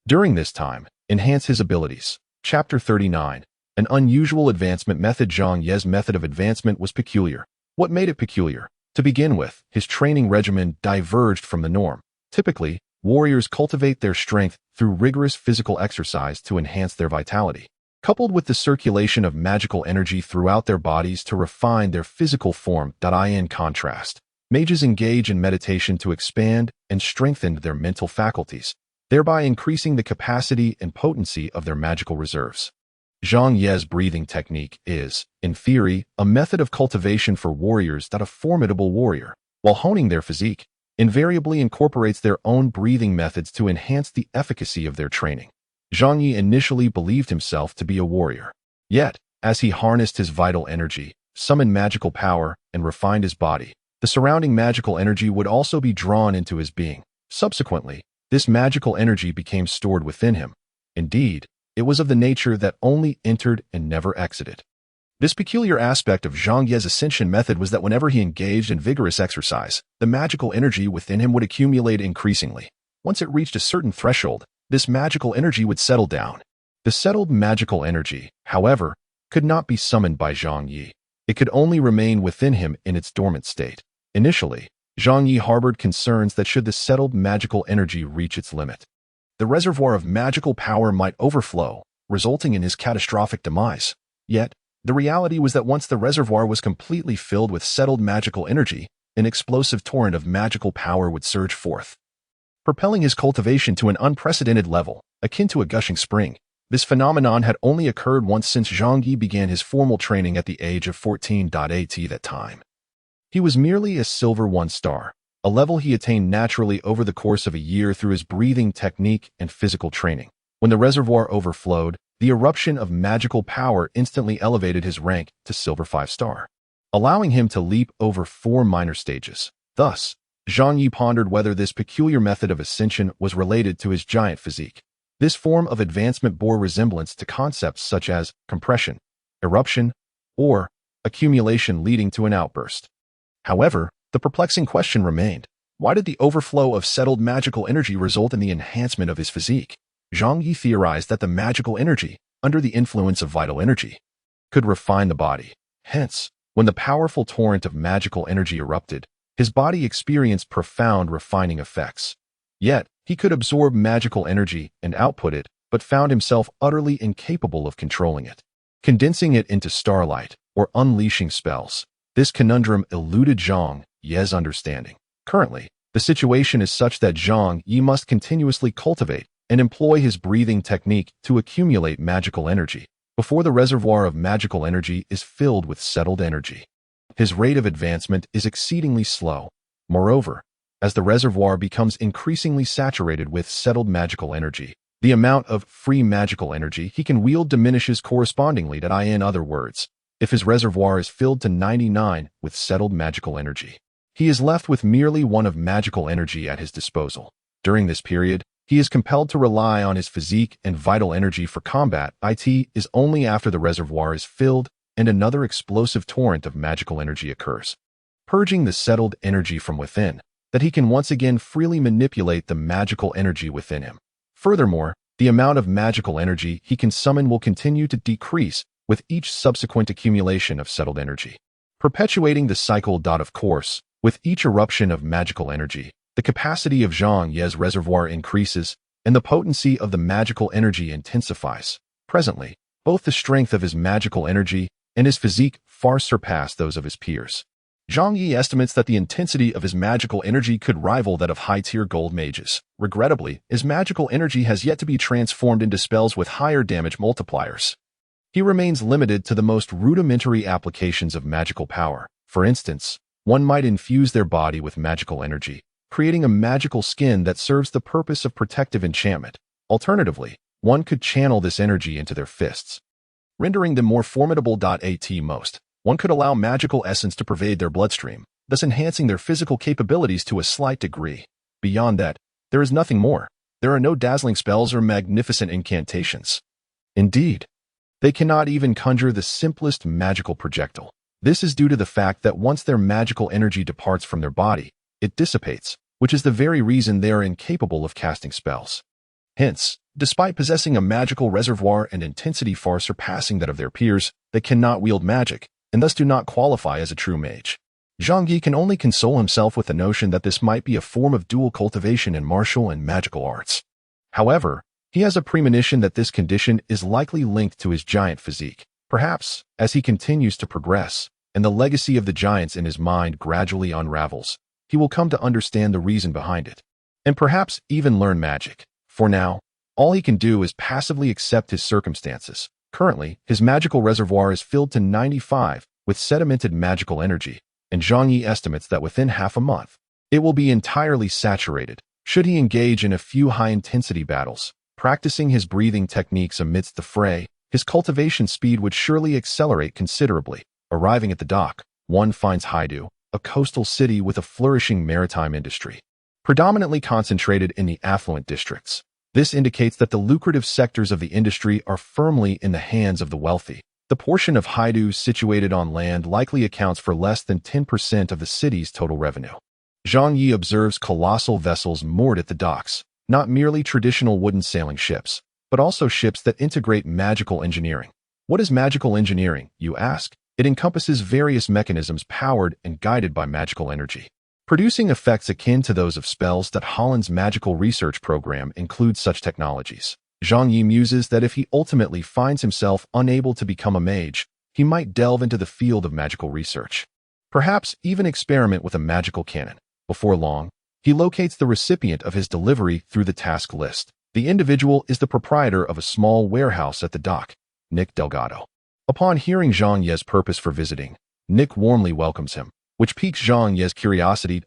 [SPEAKER 1] during this time, enhance his abilities. Chapter 39. An unusual advancement method. Zhang Yi's method of advancement was peculiar. What made it peculiar? To begin with, his training regimen diverged from the norm. Typically, warriors cultivate their strength through rigorous physical exercise to enhance their vitality, coupled with the circulation of magical energy throughout their bodies to refine their physical form. In contrast, mages engage in meditation to expand and strengthen their mental faculties, thereby increasing the capacity and potency of their magical reserves. Zhang Yi's breathing technique is, in theory, a method of cultivation for warriors. A formidable warrior, while honing their physique, invariably incorporates their own breathing methods to enhance the efficacy of their training. Zhang Yi initially believed himself to be a warrior. Yet, as he harnessed his vital energy, summoned magical power, and refined his body, the surrounding magical energy would also be drawn into his being. Subsequently, this magical energy became stored within him. Indeed, It was of the nature that only entered and never exited. This peculiar aspect of Zhang Ye's ascension method was that whenever he engaged in vigorous exercise, the magical energy within him would accumulate increasingly. Once it reached a certain threshold, this magical energy would settle down. The settled magical energy, however, could not be summoned by Zhang Yi. It could only remain within him in its dormant state. Initially, Zhang Yi harbored concerns that should the settled magical energy reach its limit, the reservoir of magical power might overflow, resulting in his catastrophic demise. Yet, the reality was that once the reservoir was completely filled with settled magical energy, an explosive torrent of magical power would surge forth, propelling his cultivation to an unprecedented level, akin to a gushing spring. This phenomenon had only occurred once since Zhang Yi began his formal training at the age of 14. At that time, he was merely a silver 1-star, a level he attained naturally over the course of a year through his breathing technique and physical training. When the reservoir overflowed, the eruption of magical power instantly elevated his rank to silver 5-star, allowing him to leap over 4 minor stages. Thus, Zhang Yi pondered whether this peculiar method of ascension was related to his giant physique. This form of advancement bore resemblance to concepts such as compression, eruption, or accumulation leading to an outburst. However, the perplexing question remained: why did the overflow of settled magical energy result in the enhancement of his physique? Zhang Yi theorized that the magical energy, under the influence of vital energy, could refine the body. Hence, when the powerful torrent of magical energy erupted, his body experienced profound refining effects. Yet, he could absorb magical energy and output it, but found himself utterly incapable of controlling it, condensing it into starlight, or unleashing spells. This conundrum eluded Zhang Ye's understanding. Currently, the situation is such that Zhang Yi must continuously cultivate and employ his breathing technique to accumulate magical energy before the reservoir of magical energy is filled with settled energy. His rate of advancement is exceedingly slow. Moreover, as the reservoir becomes increasingly saturated with settled magical energy, the amount of free magical energy he can wield diminishes correspondingly. In other words, if his reservoir is filled to 99 with settled magical energy, he is left with merely 1 of magical energy at his disposal. During this period, he is compelled to rely on his physique and vital energy for combat. It is only after the reservoir is filled and another explosive torrent of magical energy occurs, purging the settled energy from within, that he can once again freely manipulate the magical energy within him. Furthermore, the amount of magical energy he can summon will continue to decrease with each subsequent accumulation of settled energy, perpetuating the cycle. Of course, with each eruption of magical energy, the capacity of Zhang Ye's reservoir increases, and the potency of the magical energy intensifies. Presently, both the strength of his magical energy and his physique far surpass those of his peers. Zhang Yi estimates that the intensity of his magical energy could rival that of high-tier gold mages. Regrettably, his magical energy has yet to be transformed into spells with higher damage multipliers. He remains limited to the most rudimentary applications of magical power. For instance, one might infuse their body with magical energy, creating a magical skin that serves the purpose of protective enchantment. Alternatively, one could channel this energy into their fists, rendering them more formidable. At most, one could allow magical essence to pervade their bloodstream, thus enhancing their physical capabilities to a slight degree. Beyond that, there is nothing more. There are no dazzling spells or magnificent incantations. Indeed, they cannot even conjure the simplest magical projectile. This is due to the fact that once their magical energy departs from their body, it dissipates, which is the very reason they are incapable of casting spells. Hence, despite possessing a magical reservoir and intensity far surpassing that of their peers, they cannot wield magic, and thus do not qualify as a true mage. Zhang Yi can only console himself with the notion that this might be a form of dual cultivation in martial and magical arts. However, he has a premonition that this condition is likely linked to his giant physique. Perhaps, as he continues to progress, and the legacy of the giants in his mind gradually unravels, he will come to understand the reason behind it, and perhaps even learn magic. For now, all he can do is passively accept his circumstances. Currently, his magical reservoir is filled to 95 with sedimented magical energy, and Zhang Yi estimates that within half a month, it will be entirely saturated. Should he engage in a few high-intensity battles, practicing his breathing techniques amidst the fray, his cultivation speed would surely accelerate considerably. Arriving at the dock, one finds Haidu, a coastal city with a flourishing maritime industry, predominantly concentrated in the affluent districts. This indicates that the lucrative sectors of the industry are firmly in the hands of the wealthy. The portion of Haidu situated on land likely accounts for less than 10% of the city's total revenue. Zhang Yi observes colossal vessels moored at the docks, not merely traditional wooden sailing ships, but also ships that integrate magical engineering. What is magical engineering, you ask? It encompasses various mechanisms powered and guided by magical energy, producing effects akin to those of spells. That Holland's magical research program includes such technologies. Zhang Yi muses that if he ultimately finds himself unable to become a mage, he might delve into the field of magical research. Perhaps even experiment with a magical cannon. Before long, he locates the recipient of his delivery through the task list. The individual is the proprietor of a small warehouse at the dock, Nick Delgado. Upon hearing Zhang Ye's purpose for visiting, Nick warmly welcomes him, which piques Zhang Ye's curiosity,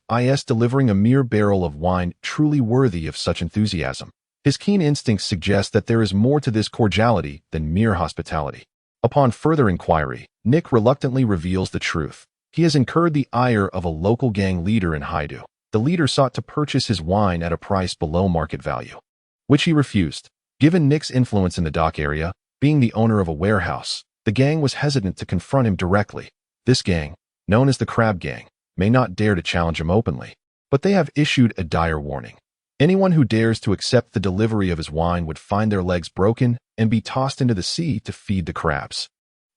[SPEAKER 1] delivering a mere barrel of wine truly worthy of such enthusiasm. His keen instincts suggest that there is more to this cordiality than mere hospitality. Upon further inquiry, Nick reluctantly reveals the truth. He has incurred the ire of a local gang leader in Haidu. The leader sought to purchase his wine at a price below market value, which he refused. Given Nick's influence in the dock area, being the owner of a warehouse, the gang was hesitant to confront him directly. This gang, known as the Crab Gang, may not dare to challenge him openly, but they have issued a dire warning. Anyone who dares to accept the delivery of his wine would find their legs broken and be tossed into the sea to feed the crabs.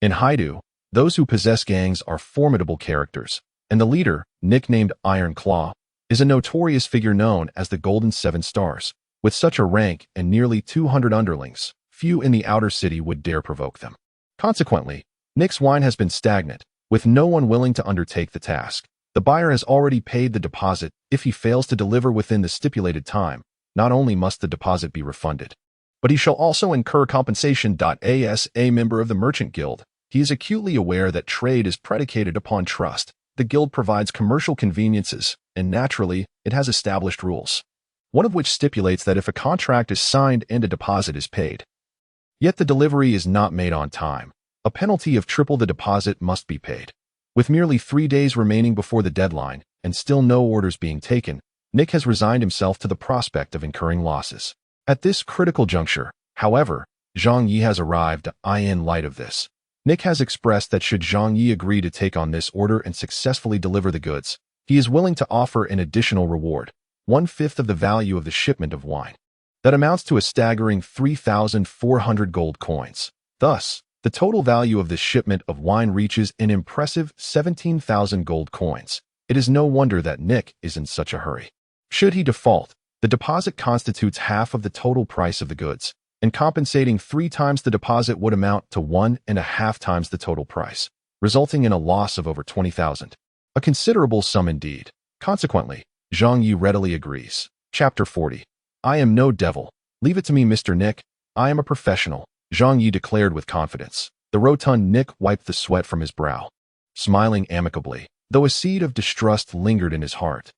[SPEAKER 1] In Haidu, those who possess gangs are formidable characters, and the leader, nicknamed Iron Claw, is a notorious figure known as the Golden Seven Stars. With such a rank and nearly 200 underlings, few in the outer city would dare provoke them. Consequently, Nick's wine has been stagnant, with no one willing to undertake the task. The buyer has already paid the deposit. If he fails to deliver within the stipulated time, not only must the deposit be refunded, but he shall also incur compensation. As a member of the Merchant Guild, he is acutely aware that trade is predicated upon trust. The guild provides commercial conveniences, and naturally, it has established rules, one of which stipulates that if a contract is signed and a deposit is paid, yet the delivery is not made on time, a penalty of triple the deposit must be paid. With merely 3 days remaining before the deadline, and still no orders being taken, Nick has resigned himself to the prospect of incurring losses. At this critical juncture, however, Zhang Yi has arrived. In light of this, Nick has expressed that should Zhang Yi agree to take on this order and successfully deliver the goods, he is willing to offer an additional reward, 1/5 of the value of the shipment of wine. That amounts to a staggering 3,400 gold coins. Thus, the total value of this shipment of wine reaches an impressive 17,000 gold coins. It is no wonder that Nick is in such a hurry. Should he default, the deposit constitutes half of the total price of the goods, and compensating 3 times the deposit would amount to 1.5 times the total price, resulting in a loss of over 20,000. A considerable sum indeed. Consequently, Zhang Yi readily agrees. Chapter 40. I am no devil. Leave it to me, Mr. Nick. I am a professional, Zhang Yi declared with confidence. The rotund Nick wiped the sweat from his brow, smiling amicably, though a seed of distrust lingered in his heart.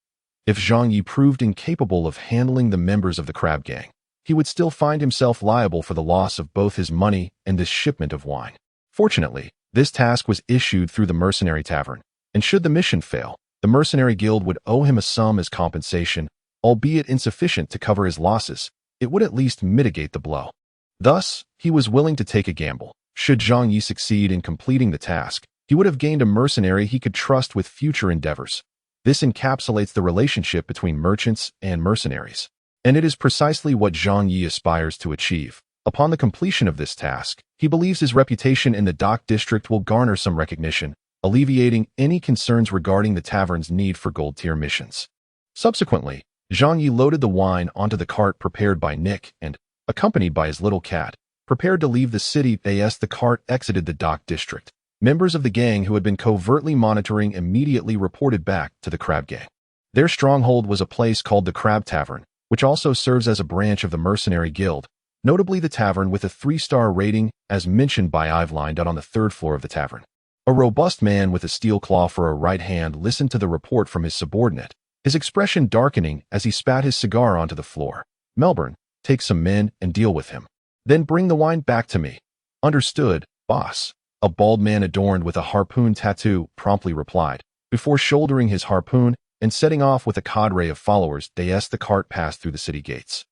[SPEAKER 1] If Zhang Yi proved incapable of handling the members of the Crab Gang, he would still find himself liable for the loss of both his money and this shipment of wine. Fortunately, this task was issued through the Mercenary Tavern, and should the mission fail, the Mercenary Guild would owe him a sum as compensation, albeit insufficient to cover his losses. It would at least mitigate the blow. Thus, he was willing to take a gamble. Should Zhang Yi succeed in completing the task, he would have gained a mercenary he could trust with future endeavors. This encapsulates the relationship between merchants and mercenaries, and it is precisely what Zhang Yi aspires to achieve. Upon the completion of this task, he believes his reputation in the dock district will garner some recognition, alleviating any concerns regarding the tavern's need for gold-tier missions. Subsequently, Zhang Yi loaded the wine onto the cart prepared by Nick and, accompanied by his little cat, prepared to leave the city. As the cart exited the dock district, members of the gang who had been covertly monitoring immediately reported back to the Crab Gang. Their stronghold was a place called the Crab Tavern, which also serves as a branch of the Mercenary Guild, notably the tavern with a 3-star rating, as mentioned by Iveline. On the 3rd floor of the tavern, a robust man with a steel claw for a right hand listened to the report from his subordinate, his expression darkening as he spat his cigar onto the floor. Melbourne, take some men and deal with him. Then bring the wine back to me. Understood, boss. A bald man adorned with a harpoon tattoo promptly replied, before shouldering his harpoon and setting off with a cadre of followers. The cart passed through the city gates.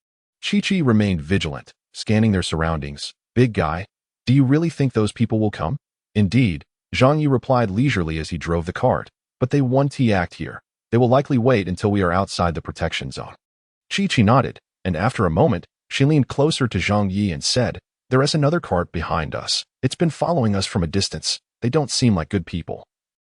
[SPEAKER 1] Chi-Chi remained vigilant, scanning their surroundings. Big guy, do you really think those people will come? Indeed, Zhang Yi replied leisurely as he drove the cart, but they won't act here. They will likely wait until we are outside the protection zone. Chi-Chi nodded, and after a moment, she leaned closer to Zhang Yi and said, there is another cart behind us. It's been following us from a distance. They don't seem like good people.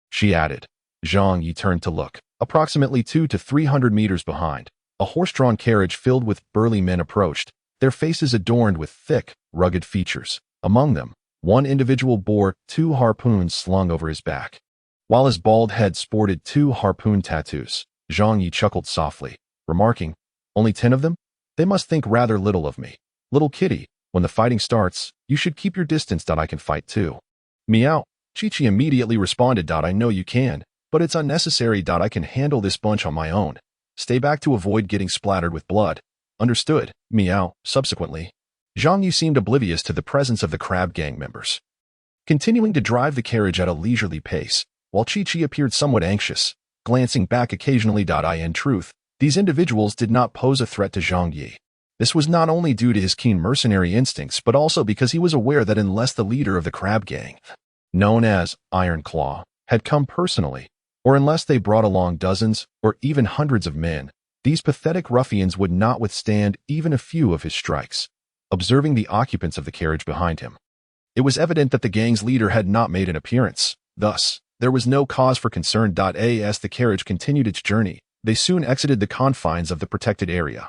[SPEAKER 1] She added. Zhang Yi turned to look. Approximately 200 to 300 meters behind, a horse-drawn carriage filled with burly men approached, their faces adorned with thick, rugged features. Among them, one individual bore 2 harpoons slung over his back. While his bald head sported 2 harpoon tattoos, Zhang Yi chuckled softly, remarking, only 10 of them? They must think rather little of me. Little kitty, when the fighting starts, you should keep your distance. I can fight too. Meow. Chi-Chi immediately responded. I know you can, but it's unnecessary. I can handle this bunch on my own. Stay back to avoid getting splattered with blood. Understood. Meow. Subsequently, Zhang Yi seemed oblivious to the presence of the crab gang members, continuing to drive the carriage at a leisurely pace, while Chi-Chi appeared somewhat anxious, glancing back occasionally. In truth, these individuals did not pose a threat to Zhang Yi. This was not only due to his keen mercenary instincts but also because he was aware that unless the leader of the crab gang, known as Iron Claw, had come personally, or unless they brought along dozens or even hundreds of men, these pathetic ruffians would not withstand even a few of his strikes. Observing the occupants of the carriage behind him, it was evident that the gang's leader had not made an appearance. Thus, there was no cause for concern. As the carriage continued its journey, they soon exited the confines of the protected area,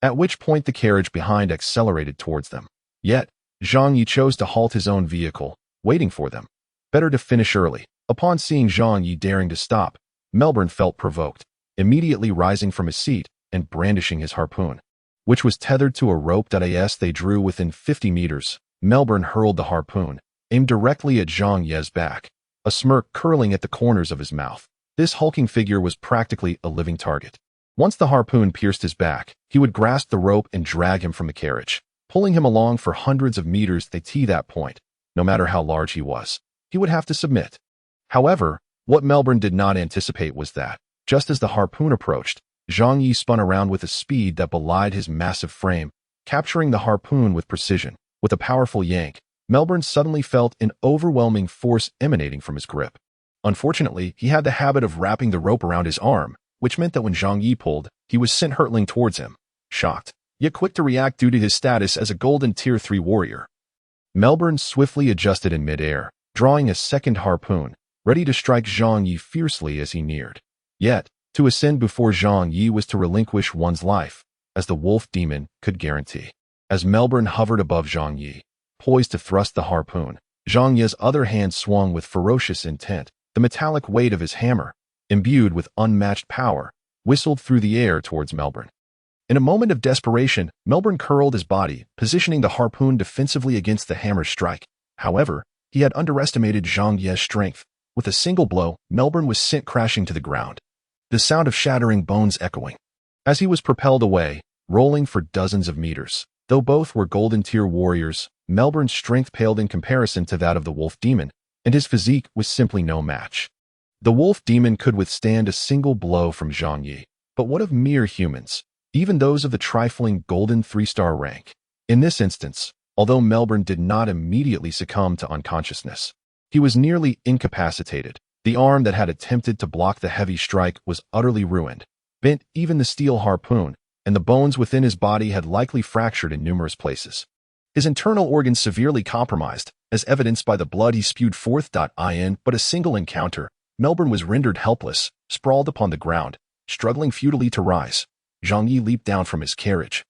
[SPEAKER 1] at which point the carriage behind accelerated towards them. Yet, Zhang Yi chose to halt his own vehicle, waiting for them. Better to finish early. Upon seeing Zhang Yi daring to stop, Melbourne felt provoked, immediately rising from his seat and brandishing his harpoon, which was tethered to a rope. As they drew within 50 meters, Melbourne hurled the harpoon, aimed directly at Zhang Yi's back, a smirk curling at the corners of his mouth. This hulking figure was practically a living target. Once the harpoon pierced his back, he would grasp the rope and drag him from the carriage, pulling him along for hundreds of meters. To that point, no matter how large he was, he would have to submit. However, what Melbourne did not anticipate was that, just as the harpoon approached, Zhang Yi spun around with a speed that belied his massive frame, capturing the harpoon with precision. With a powerful yank, Melbourne suddenly felt an overwhelming force emanating from his grip. Unfortunately, he had the habit of wrapping the rope around his arm, which meant that when Zhang Yi pulled, he was sent hurtling towards him, shocked, yet quick to react due to his status as a golden Tier 3 warrior. Melbourne swiftly adjusted in midair, drawing a second harpoon, ready to strike Zhang Yi fiercely as he neared. Yet, to ascend before Zhang Yi was to relinquish one's life, as the wolf demon could guarantee. As Melbourne hovered above Zhang Yi, poised to thrust the harpoon, Zhang Yi's other hand swung with ferocious intent. The metallic weight of his hammer, imbued with unmatched power, whistled through the air towards Melbourne. In a moment of desperation, Melbourne curled his body, positioning the harpoon defensively against the hammer's strike. However, he had underestimated Zhang Yi's strength. With a single blow, Melbourne was sent crashing to the ground, the sound of shattering bones echoing. As he was propelled away, rolling for dozens of meters. Though both were golden tier warriors, Melbourne's strength paled in comparison to that of the wolf demon, and his physique was simply no match. The wolf demon could withstand a single blow from Zhang Yi, but what of mere humans, even those of the trifling golden 3-star rank? In this instance, although Melbourne did not immediately succumb to unconsciousness, he was nearly incapacitated. The arm that had attempted to block the heavy strike was utterly ruined, bent even the steel harpoon, and the bones within his body had likely fractured in numerous places. His internal organs severely compromised, as evidenced by the blood he spewed forth. In but a single encounter, Melbourne was rendered helpless, sprawled upon the ground, struggling futilely to rise. Zhang Yi leaped down from his carriage,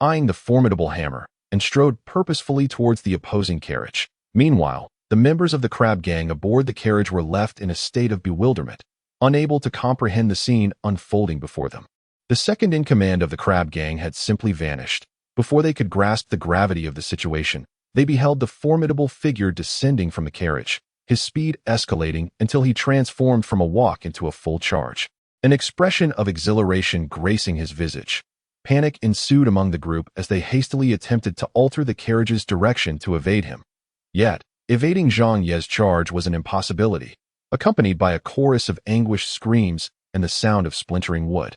[SPEAKER 1] eyeing the formidable hammer, and strode purposefully towards the opposing carriage. Meanwhile, the members of the crab gang aboard the carriage were left in a state of bewilderment, unable to comprehend the scene unfolding before them. The second in command of the crab gang had simply vanished. Before they could grasp the gravity of the situation, they beheld the formidable figure descending from the carriage, his speed escalating until he transformed from a walk into a full charge. An expression of exhilaration gracing his visage. Panic ensued among the group as they hastily attempted to alter the carriage's direction to evade him. Yet, evading Zhang Yi's charge was an impossibility, accompanied by a chorus of anguished screams and the sound of splintering wood.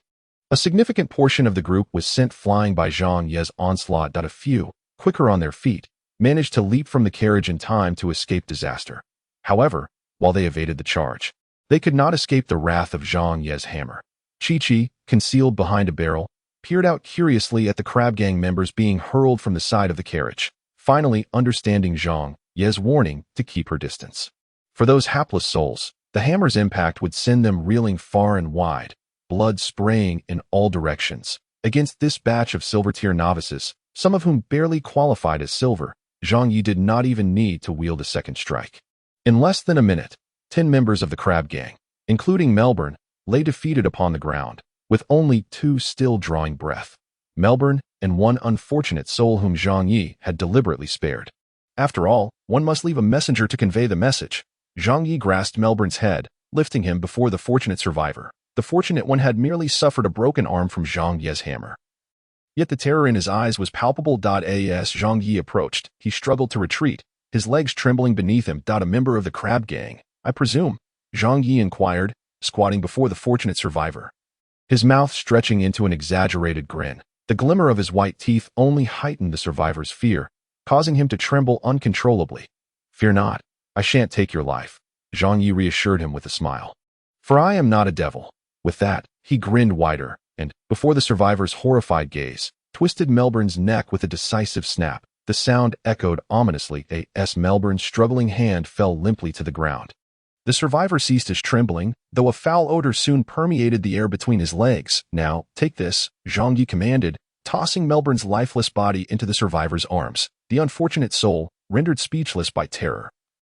[SPEAKER 1] A significant portion of the group was sent flying by Zhang Ye's onslaught. A few, quicker on their feet, managed to leap from the carriage in time to escape disaster. However, while they evaded the charge, they could not escape the wrath of Zhang Ye's hammer. Chi-Chi, concealed behind a barrel, peered out curiously at the crab gang members being hurled from the side of the carriage, finally understanding Zhang Ye's warning to keep her distance. For those hapless souls, the hammer's impact would send them reeling far and wide, blood spraying in all directions. Against this batch of silver-tier novices, some of whom barely qualified as silver, Zhang Yi did not even need to wield a second strike. In less than a minute, 10 members of the crab gang, including Melbourne, lay defeated upon the ground, with only 2 still drawing breath. Melbourne and one unfortunate soul whom Zhang Yi had deliberately spared. After all, one must leave a messenger to convey the message. Zhang Yi grasped Melbourne's head, lifting him before the fortunate survivor. The fortunate one had merely suffered a broken arm from Zhang Ye's hammer. Yet the terror in his eyes was palpable. As Zhang Yi approached, he struggled to retreat, his legs trembling beneath him. A member of the crab gang, I presume? Zhang Yi inquired, squatting before the fortunate survivor. His mouth stretching into an exaggerated grin. The glimmer of his white teeth only heightened the survivor's fear, causing him to tremble uncontrollably. Fear not, I shan't take your life, Zhang Yi reassured him with a smile. For I am not a devil. With that, he grinned wider, and, before the survivor's horrified gaze, twisted Melbourne's neck with a decisive snap. The sound echoed ominously as Melbourne's struggling hand fell limply to the ground. The survivor ceased his trembling, though a foul odor soon permeated the air between his legs. Now, take this, Zhang Yi commanded, tossing Melbourne's lifeless body into the survivor's arms. The unfortunate soul, rendered speechless by terror,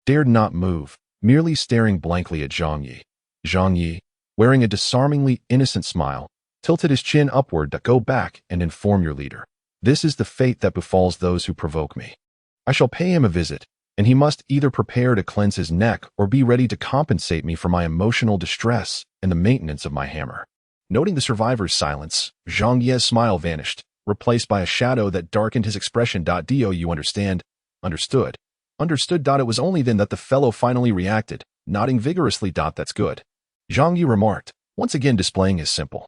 [SPEAKER 1] dared not move, merely staring blankly at Zhang Yi. Zhang Yi, wearing a disarmingly innocent smile, tilted his chin upward. Go back and inform your leader. This is the fate that befalls those who provoke me. I shall pay him a visit, and he must either prepare to cleanse his neck or be ready to compensate me for my emotional distress and the maintenance of my hammer. Noting the survivor's silence, Zhang Ye's smile vanished, replaced by a shadow that darkened his expression. Do you understand? Understood. Understood. It was only then that the fellow finally reacted, nodding vigorously. That's good, Zhang Yi remarked, once again displaying his simple,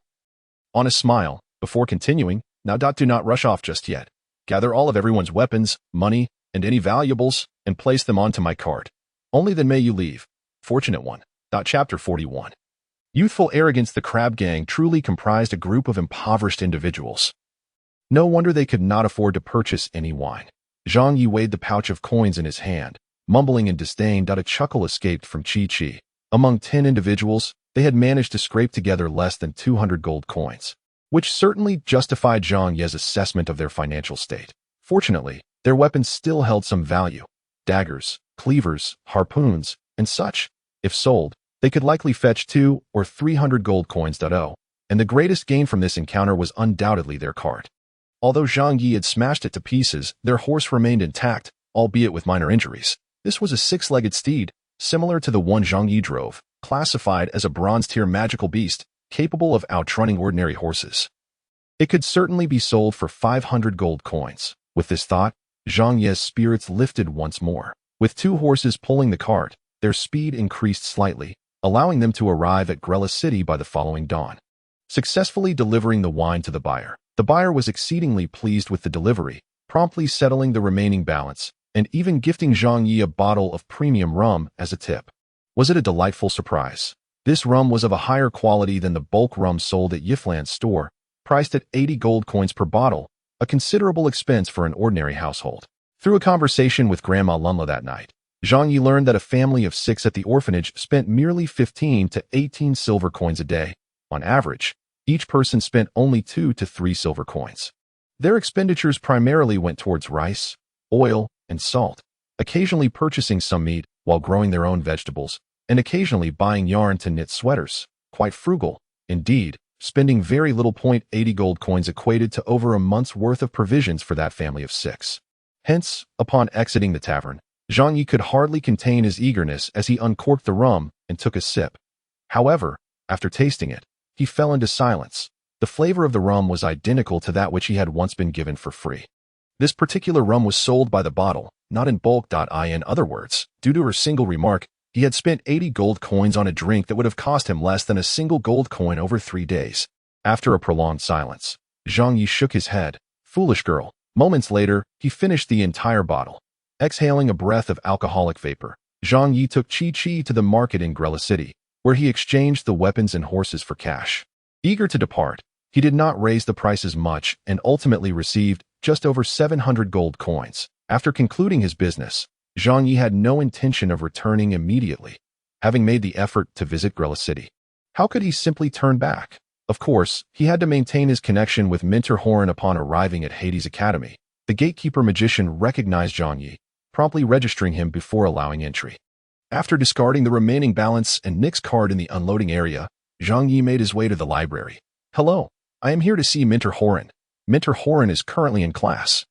[SPEAKER 1] honest smile, before continuing, now do not rush off just yet. Gather all of everyone's weapons, money, and any valuables, and place them onto my cart. Only then may you leave. Fortunate one. Chapter 41. Youthful arrogance. The crab gang truly comprised a group of impoverished individuals. No wonder they could not afford to purchase any wine. Zhang Yi weighed the pouch of coins in his hand, mumbling in disdain. A chuckle escaped from Chi-Chi. Among 10 individuals, they had managed to scrape together less than 200 gold coins, which certainly justified Zhang Ye's assessment of their financial state. Fortunately, their weapons still held some value. Daggers, cleavers, harpoons, and such. If sold, they could likely fetch 200 or 300 gold coins. And the greatest gain from this encounter was undoubtedly their cart. Although Zhang Yi had smashed it to pieces, their horse remained intact, albeit with minor injuries. This was a 6-legged steed, similar to the one Zhang Yi drove, classified as a bronze-tier magical beast, capable of outrunning ordinary horses. It could certainly be sold for 500 gold coins. With this thought, Zhang Ye's spirits lifted once more. With 2 horses pulling the cart, their speed increased slightly, allowing them to arrive at Grella City by the following dawn. Successfully delivering the wine to the buyer was exceedingly pleased with the delivery, promptly settling the remaining balance, and even gifting Zhang Yi a bottle of premium rum as a tip. Was it a delightful surprise? This rum was of a higher quality than the bulk rum sold at Yiflan's store, priced at 80 gold coins per bottle, a considerable expense for an ordinary household. Through a conversation with Grandma Lunla that night, Zhang Yi learned that a family of 6 at the orphanage spent merely 15 to 18 silver coins a day. On average, each person spent only 2 to 3 silver coins. Their expenditures primarily went towards rice, oil, and salt, occasionally purchasing some meat while growing their own vegetables, and occasionally buying yarn to knit sweaters. Quite frugal, indeed, spending very little. 80 gold coins equated to over a month's worth of provisions for that family of 6. Hence, upon exiting the tavern, Zhang Yi could hardly contain his eagerness as he uncorked the rum and took a sip. However, after tasting it, he fell into silence. The flavor of the rum was identical to that which he had once been given for free. This particular rum was sold by the bottle, not in bulk. In other words, due to her single remark, he had spent 80 gold coins on a drink that would have cost him less than a single gold coin over 3 days. After a prolonged silence, Zhang Yi shook his head. Foolish girl. Moments later, he finished the entire bottle. Exhaling a breath of alcoholic vapor, Zhang Yi took Chi-Chi to the market in Grella City, where he exchanged the weapons and horses for cash. Eager to depart, he did not raise the prices much and ultimately received just over 700 gold coins. After concluding his business, Zhang Yi had no intention of returning immediately, having made the effort to visit Grella City. How could he simply turn back? Of course, he had to maintain his connection with Minter Horan upon arriving at Hades Academy. The gatekeeper magician recognized Zhang Yi, promptly registering him before allowing entry. After discarding the remaining balance and Nick's card in the unloading area, Zhang Yi made his way to the library. Hello, I am here to see Minter Horan. Minter Horan is currently in class.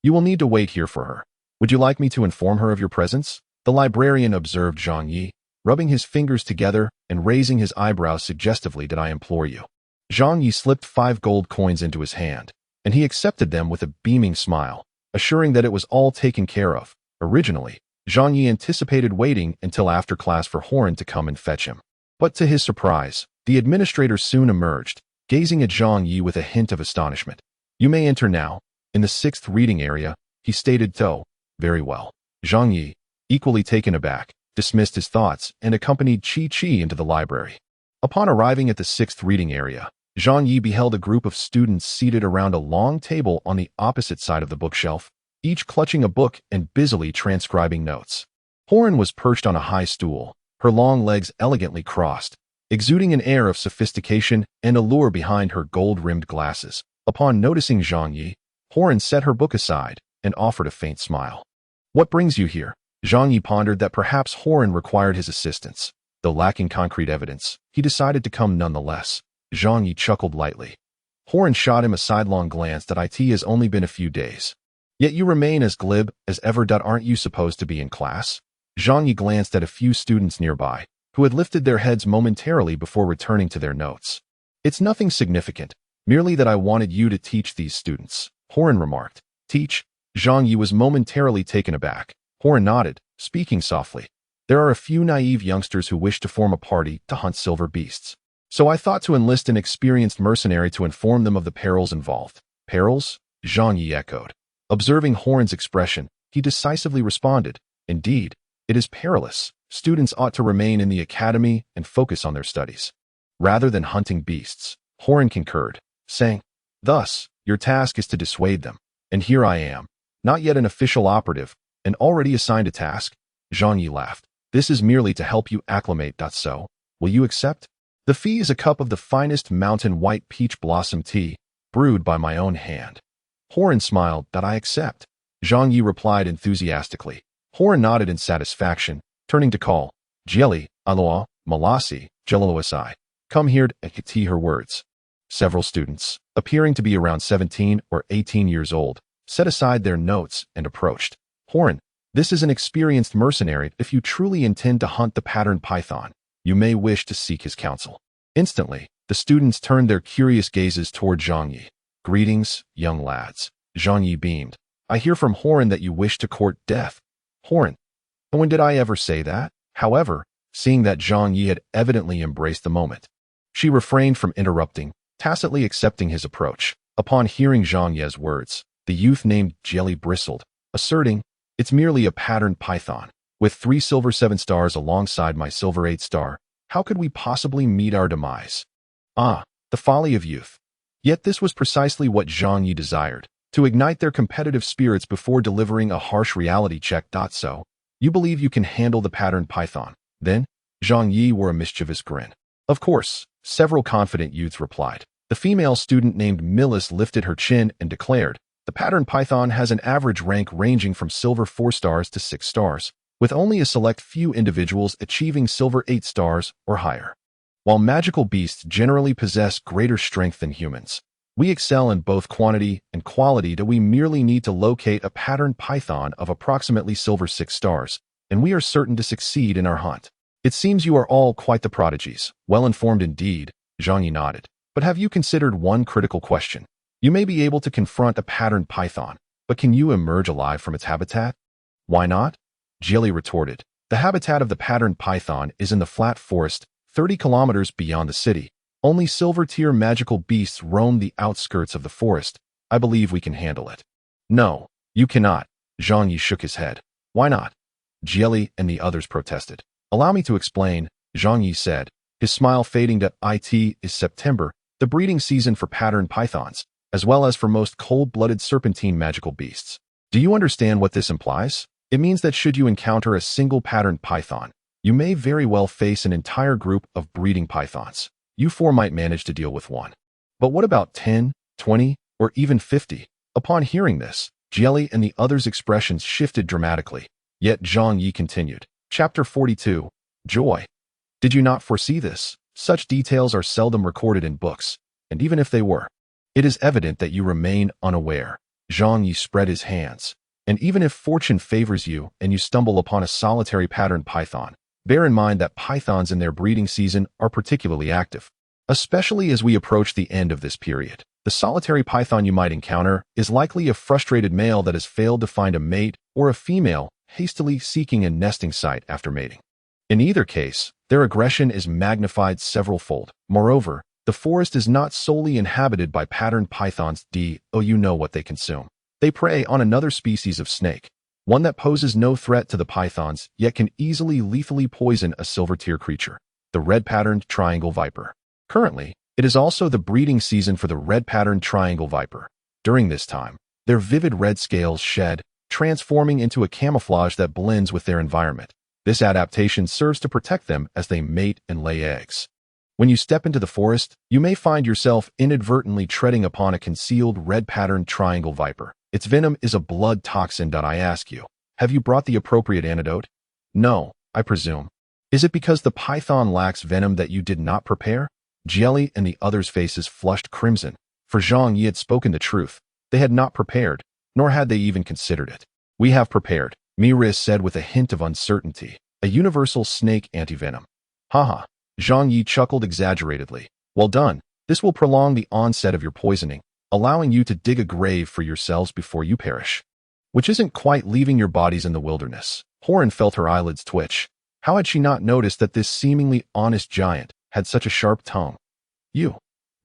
[SPEAKER 1] You will need to wait here for her. Would you like me to inform her of your presence? The librarian observed Zhang Yi, rubbing his fingers together and raising his eyebrows suggestively. Did I implore you? Zhang Yi slipped 5 gold coins into his hand, and he accepted them with a beaming smile, assuring that it was all taken care of. Originally, Zhang Yi anticipated waiting until after class for Horan to come and fetch him. But to his surprise, the administrator soon emerged, gazing at Zhang Yi with a hint of astonishment. You may enter now. In the 6th reading area, he stated so. Very well. Zhang Yi, equally taken aback, dismissed his thoughts and accompanied Chi-Chi into the library. Upon arriving at the 6th reading area, Zhang Yi beheld a group of students seated around a long table on the opposite side of the bookshelf, each clutching a book and busily transcribing notes. Horan was perched on a high stool, her long legs elegantly crossed, exuding an air of sophistication and allure behind her gold-rimmed glasses. Upon noticing Zhang Yi, Horan set her book aside and offered a faint smile. What brings you here? Zhang Yi pondered that perhaps Horan required his assistance. Though lacking concrete evidence, he decided to come nonetheless. Zhang Yi chuckled lightly. Horan shot him a sidelong glance that it has only been a few days. Yet you remain as glib as ever. Aren't you supposed to be in class? Zhang Yi glanced at a few students nearby, who had lifted their heads momentarily before returning to their notes. It's nothing significant, merely that I wanted you to teach these students, Horan remarked. Teach? Zhang Yi was momentarily taken aback. Horan nodded, speaking softly. There are a few naive youngsters who wish to form a party to hunt silver beasts. So I thought to enlist an experienced mercenary to inform them of the perils involved. Perils? Zhang Yi echoed. Observing Horan's expression, he decisively responded, Indeed, it is perilous. Students ought to remain in the academy and focus on their studies, rather than hunting beasts. Horan concurred, saying, Thus, your task is to dissuade them. And here I am, not yet an official operative, and already assigned a task. Zhang Yi laughed. This is merely to help you acclimate. So, will you accept? The fee is a cup of the finest mountain white peach blossom tea, brewed by my own hand. Horan smiled. I accept. Zhang Yi replied enthusiastically. Horan nodded in satisfaction, turning to call, Jelly, Aloha, Malasi, Jelaloasai. Come here to tea. Her words. Several students, appearing to be around 17 or 18 years old, set aside their notes and approached. Horan, this is an experienced mercenary. If you truly intend to hunt the patterned python, you may wish to seek his counsel. Instantly, the students turned their curious gazes toward Zhang Yi. Greetings, young lads. Zhang Yi beamed. I hear from Horan that you wish to court death. Horan, when did I ever say that? However, seeing that Zhang Yi had evidently embraced the moment, she refrained from interrupting, tacitly accepting his approach. Upon hearing Zhang Yi's words, the youth named Jelly bristled, asserting, It's merely a patterned python. With 3 silver 7 stars alongside my silver 8 star, how could we possibly meet our demise? Ah, the folly of youth. Yet this was precisely what Zhang Yi desired, to ignite their competitive spirits before delivering a harsh reality check. So, you believe you can handle the patterned python? Then, Zhang Yi wore a mischievous grin. Of course, several confident youths replied. The female student named Millis lifted her chin and declared, The patterned python has an average rank ranging from silver 4 stars to 6 stars, with only a select few individuals achieving silver 8 stars or higher. While magical beasts generally possess greater strength than humans, we excel in both quantity and quality. We merely need to locate a patterned python of approximately silver 6 stars, and we are certain to succeed in our hunt. It seems you are all quite the prodigies. Well informed indeed, Zhang Yi nodded. But have you considered one critical question? You may be able to confront a patterned python, but can you emerge alive from its habitat? Why not? Jelly retorted. The habitat of the patterned python is in the flat forest, 30 kilometers beyond the city. Only silver-tier magical beasts roam the outskirts of the forest. I believe we can handle it. No, you cannot. Zhang Yi shook his head. Why not? Jieli and the others protested. Allow me to explain, Zhang Yi said, his smile fading to it is September, the breeding season for pattern pythons, as well as for most cold-blooded serpentine magical beasts. Do you understand what this implies? It means that should you encounter a single pattern python, you may very well face an entire group of breeding pythons. You four might manage to deal with one. But what about 10, 20, or even 50? Upon hearing this, Jieli and the others' expressions shifted dramatically. Yet Zhang Yi continued. Chapter 42. Joy. Did you not foresee this? Such details are seldom recorded in books, and even if they were, it is evident that you remain unaware. Zhang Yi spread his hands. And even if fortune favors you and you stumble upon a solitary pattern python, bear in mind that pythons in their breeding season are particularly active, especially as we approach the end of this period. The solitary python you might encounter is likely a frustrated male that has failed to find a mate or a female hastily seeking a nesting site after mating. In either case, their aggression is magnified several-fold. Moreover, the forest is not solely inhabited by patterned pythons. You know what they consume. They prey on another species of snake, one that poses no threat to the pythons yet can easily lethally poison a silver-tier creature, the red-patterned triangle viper. Currently, it is also the breeding season for the red-patterned triangle viper. During this time, their vivid red scales shed, transforming into a camouflage that blends with their environment. This adaptation serves to protect them as they mate and lay eggs. When you step into the forest, you may find yourself inadvertently treading upon a concealed red-patterned triangle viper. Its venom is a blood toxin. I ask you, have you brought the appropriate antidote? No, I presume. Is it because the python lacks venom that you did not prepare? Jieli and the others' faces flushed crimson. For Zhang Yi had spoken the truth. They had not prepared, nor had they even considered it. We have prepared, Miris said with a hint of uncertainty. A universal snake antivenom. Haha. Zhang Yi chuckled exaggeratedly. Well done. This will prolong the onset of your poisoning, allowing you to dig a grave for yourselves before you perish. Which isn't quite leaving your bodies in the wilderness. Horan felt her eyelids twitch. How had she not noticed that this seemingly honest giant had such a sharp tongue? You.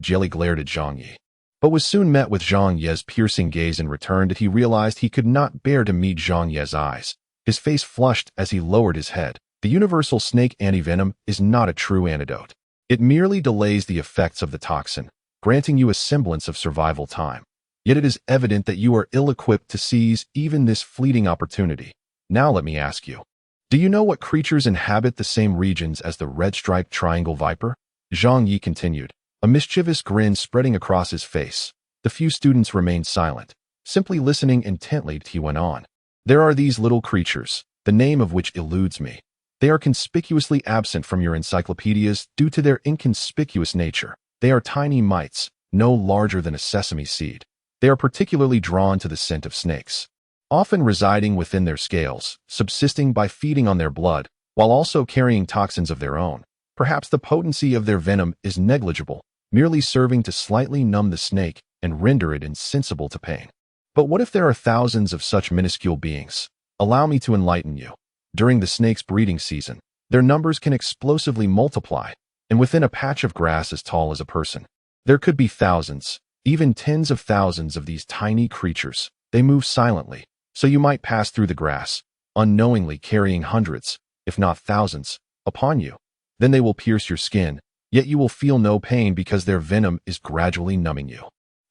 [SPEAKER 1] Jieli glared at Zhang Yi, but was soon met with Zhang Ye's piercing gaze in return that he realized he could not bear to meet Zhang Ye's eyes. His face flushed as he lowered his head. The universal snake antivenom is not a true antidote. It merely delays the effects of the toxin, granting you a semblance of survival time. Yet it is evident that you are ill-equipped to seize even this fleeting opportunity. Now let me ask you, do you know what creatures inhabit the same regions as the red-striped triangle viper? Zhang Yi continued, a mischievous grin spreading across his face. The few students remained silent, simply listening intently. He went on. There are these little creatures, the name of which eludes me. They are conspicuously absent from your encyclopedias due to their inconspicuous nature. They are tiny mites, no larger than a sesame seed. They are particularly drawn to the scent of snakes, often residing within their scales, subsisting by feeding on their blood, while also carrying toxins of their own. Perhaps the potency of their venom is negligible, merely serving to slightly numb the snake and render it insensible to pain. But what if there are thousands of such minuscule beings? Allow me to enlighten you. During the snake's breeding season, their numbers can explosively multiply, and within a patch of grass as tall as a person, there could be thousands, even tens of thousands of these tiny creatures. They move silently, so you might pass through the grass, unknowingly carrying hundreds, if not thousands, upon you. Then they will pierce your skin, yet you will feel no pain because their venom is gradually numbing you.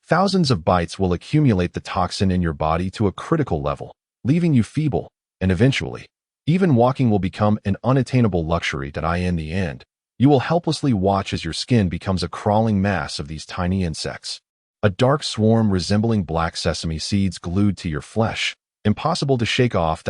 [SPEAKER 1] Thousands of bites will accumulate the toxin in your body to a critical level, leaving you feeble, and eventually, even walking will become an unattainable luxury. In the end, you will helplessly watch as your skin becomes a crawling mass of these tiny insects. A dark swarm resembling black sesame seeds glued to your flesh, impossible to shake off.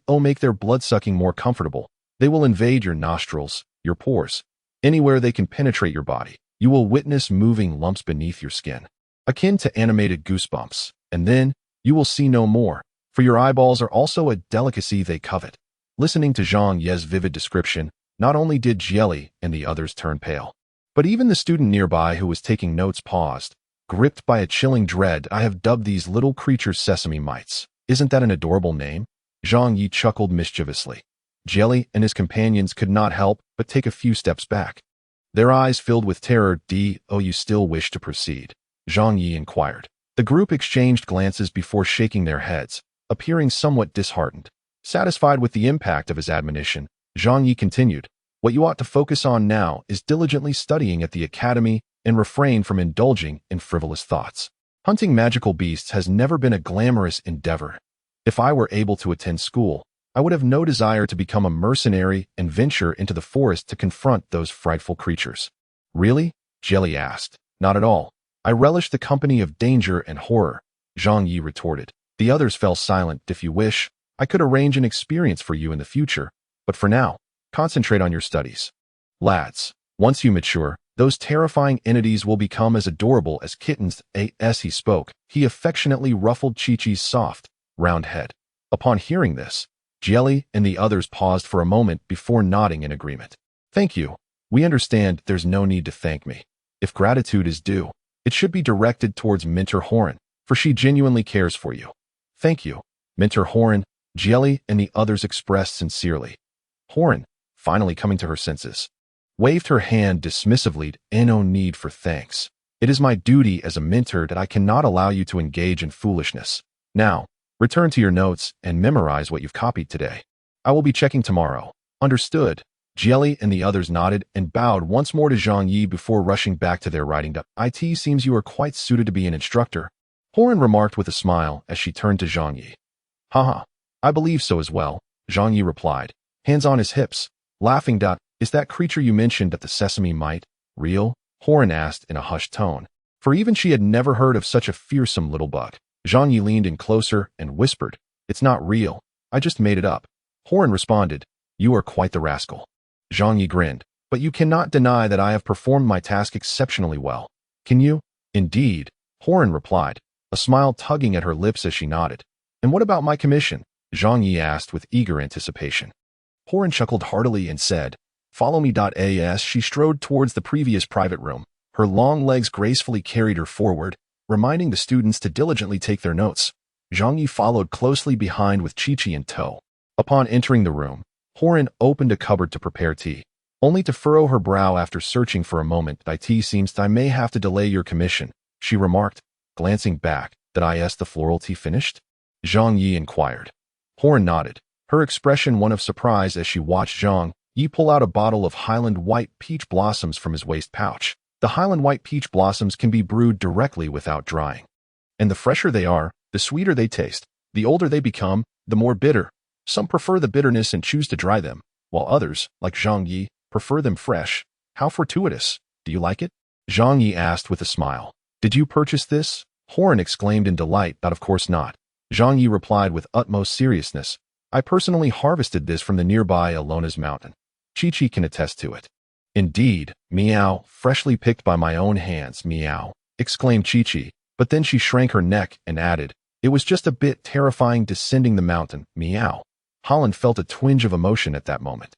[SPEAKER 1] Make their blood-sucking more comfortable. They will invade your nostrils, your pores. Anywhere they can penetrate your body, you will witness moving lumps beneath your skin, akin to animated goosebumps. And then, you will see no more, for your eyeballs are also a delicacy they covet. Listening to Zhang Ye's vivid description, not only did Jieli and the others turn pale, but even the student nearby who was taking notes paused, gripped by a chilling dread. I have dubbed these little creatures sesame mites. Isn't that an adorable name? Zhang Yi chuckled mischievously. Jieli and his companions could not help but take a few steps back. Their eyes filled with terror. "Oh, you still wish to proceed?" Zhang Yi inquired. The group exchanged glances before shaking their heads, appearing somewhat disheartened. Satisfied with the impact of his admonition, Zhang Yi continued, "What you ought to focus on now is diligently studying at the academy and refrain from indulging in frivolous thoughts. Hunting magical beasts has never been a glamorous endeavor. If I were able to attend school, I would have no desire to become a mercenary and venture into the forest to confront those frightful creatures." "Really?" Jelly asked. "Not at all. I relish the company of danger and horror," Zhang Yi retorted. The others fell silent. "If you wish, I could arrange an experience for you in the future, but for now, concentrate on your studies. Lads, once you mature, those terrifying entities will become as adorable as kittens." As he spoke, he affectionately ruffled Chi-Chi's soft, round head. Upon hearing this, Jelly and the others paused for a moment before nodding in agreement. "Thank you. We understand there's no need to thank me. If gratitude is due, it should be directed towards Mentor Horan, for she genuinely cares for you." "Thank you, Mentor Horan," Jelly and the others expressed sincerely. Horan, finally coming to her senses, waved her hand dismissively. "No need for thanks. It is my duty as a mentor that I cannot allow you to engage in foolishness. Now, return to your notes and memorize what you've copied today. I will be checking tomorrow." "Understood." Jelly and the others nodded and bowed once more to Zhang Yi before rushing back to their writing desk. "It seems you are quite suited to be an instructor," Horan remarked with a smile as she turned to Zhang Yi. "Haha, I believe so as well," Zhang Yi replied, hands on his hips, laughing. "Is that creature you mentioned at the Sesame Mite real?" Horan asked in a hushed tone, for even she had never heard of such a fearsome little bug. Zhang Yi leaned in closer and whispered, "It's not real. I just made it up." Horan responded, "You are quite the rascal." Zhang Yi grinned, "But you cannot deny that I have performed my task exceptionally well. Can you?" "Indeed," Horan replied, a smile tugging at her lips as she nodded. "And what about my commission?" Zhang Yi asked with eager anticipation. Horan chuckled heartily and said, "Follow me." As she strode towards the previous private room, her long legs gracefully carried her forward, reminding the students to diligently take their notes. Zhang Yi followed closely behind with Chi-Chi in tow. Upon entering the room, Horan opened a cupboard to prepare tea, only to furrow her brow after searching for a moment. "It seems I may have to delay your commission," she remarked, glancing back. "Is the floral tea finished?" Zhang Yi inquired. Horan nodded, her expression one of surprise as she watched Zhang Yi pull out a bottle of Highland White Peach Blossoms from his waist pouch. The Highland White Peach Blossoms can be brewed directly without drying. And the fresher they are, the sweeter they taste. The older they become, the more bitter. Some prefer the bitterness and choose to dry them, while others, like Zhang Yi, prefer them fresh. How fortuitous. Do you like it?" Zhang Yi asked with a smile. "Did you purchase this?" Horan exclaimed in delight. "Of course not." Zhang Yi replied with utmost seriousness. "I personally harvested this from the nearby Alona's mountain. Chi-Chi can attest to it." "Indeed, meow, freshly picked by my own hands, meow," exclaimed Chi-Chi, but then she shrank her neck and added, "It was just a bit terrifying descending the mountain, meow." Holland felt a twinge of emotion at that moment.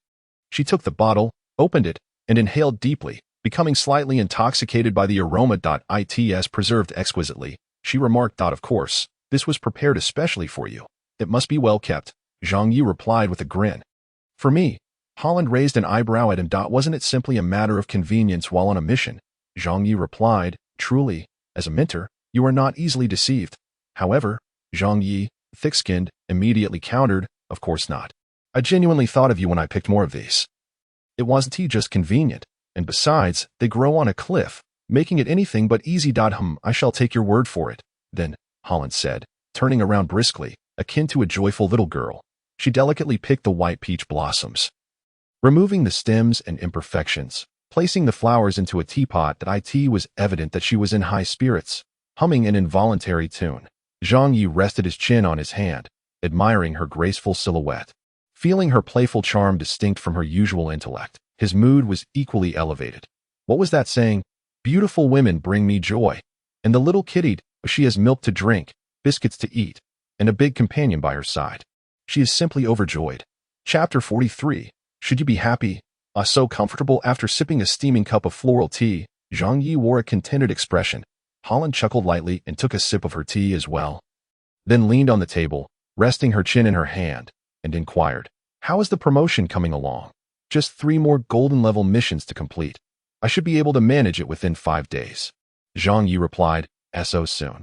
[SPEAKER 1] She took the bottle, opened it, and inhaled deeply, becoming slightly intoxicated by the aroma. "It's preserved exquisitely," she remarked. "Of course, this was prepared especially for you. It must be well kept," Zhang Yi replied with a grin. "For me?" Holland raised an eyebrow at him. "Wasn't it simply a matter of convenience while on a mission?" Zhang Yi replied, "Truly, as a mentor, you are not easily deceived." However, Zhang Yi, thick-skinned, immediately countered, "Of course not. I genuinely thought of you when I picked more of these. It wasn't just convenient, and besides, they grow on a cliff, making it anything but easy. I shall take your word for it." Then, Holland said, turning around briskly, akin to a joyful little girl. She delicately picked the white peach blossoms, removing the stems and imperfections, placing the flowers into a teapot. It was evident that she was in high spirits, humming an involuntary tune. Zhang Yi rested his chin on his hand, admiring her graceful silhouette. Feeling her playful charm distinct from her usual intellect, his mood was equally elevated. What was that saying? "Beautiful women bring me joy. And the little kitty, she has milk to drink, biscuits to eat, and a big companion by her side. She is simply overjoyed." Chapter 43. Should you be happy? So comfortable after sipping a steaming cup of floral tea, Zhang Yi wore a contented expression. Holland chuckled lightly and took a sip of her tea as well, then leaned on the table, resting her chin in her hand, and inquired, "How is the promotion coming along?" "Just 3 more golden level missions to complete." I should be able to manage it within 5 days. Zhang Yi replied, so soon.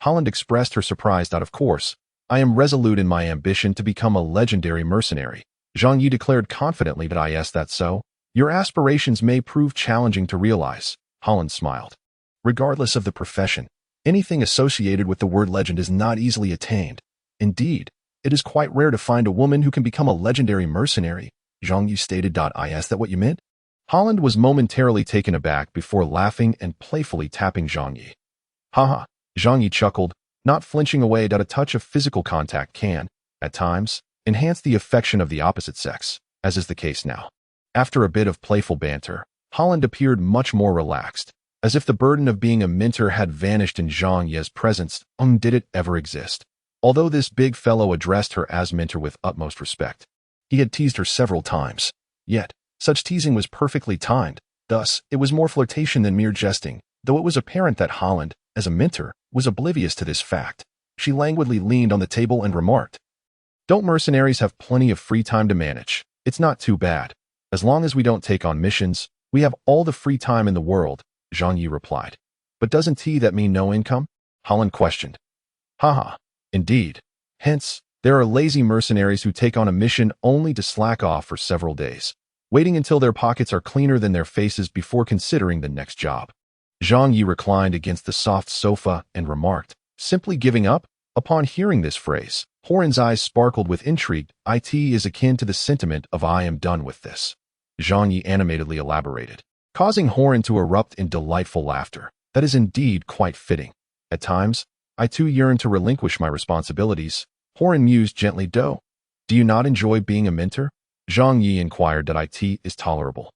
[SPEAKER 1] Holland expressed her surprise that, of course, I am resolute in my ambition to become a legendary mercenary. Zhang Yi declared confidently that yes, that's so. Your aspirations may prove challenging to realize. Holland smiled. Regardless of the profession, anything associated with the word legend is not easily attained. Indeed, it is quite rare to find a woman who can become a legendary mercenary. Zhang Yi stated, is that what you meant? Holland was momentarily taken aback before laughing and playfully tapping Zhang Yi. Haha, Zhang Yi chuckled, not flinching away that a touch of physical contact can, at times, enhance the affection of the opposite sex, as is the case now. After a bit of playful banter, Holland appeared much more relaxed, as if the burden of being a mentor had vanished in Zhang Yi's presence. Did it ever exist? Although this big fellow addressed her as mentor with utmost respect, he had teased her several times. Yet, such teasing was perfectly timed. Thus, it was more flirtation than mere jesting, though it was apparent that Holland, as a mentor, was oblivious to this fact. She languidly leaned on the table and remarked, "Don't mercenaries have plenty of free time to manage? It's not too bad. As long as we don't take on missions, we have all the free time in the world," Zhang Yi replied. "But doesn't that mean no income?" Holland questioned. Haha, indeed. Hence, there are lazy mercenaries who take on a mission only to slack off for several days, waiting until their pockets are cleaner than their faces before considering the next job. Zhang Yi reclined against the soft sofa and remarked, "Simply giving up?" Upon hearing this phrase, Horan's eyes sparkled with intrigue. It is akin to the sentiment of "I am done with this." Zhang Yi animatedly elaborated, causing Horan to erupt in delightful laughter. "That is indeed quite fitting. At times, I too yearn to relinquish my responsibilities." Horan mused gently. Do you not enjoy being a mentor?" Zhang Yi inquired. That it is tolerable.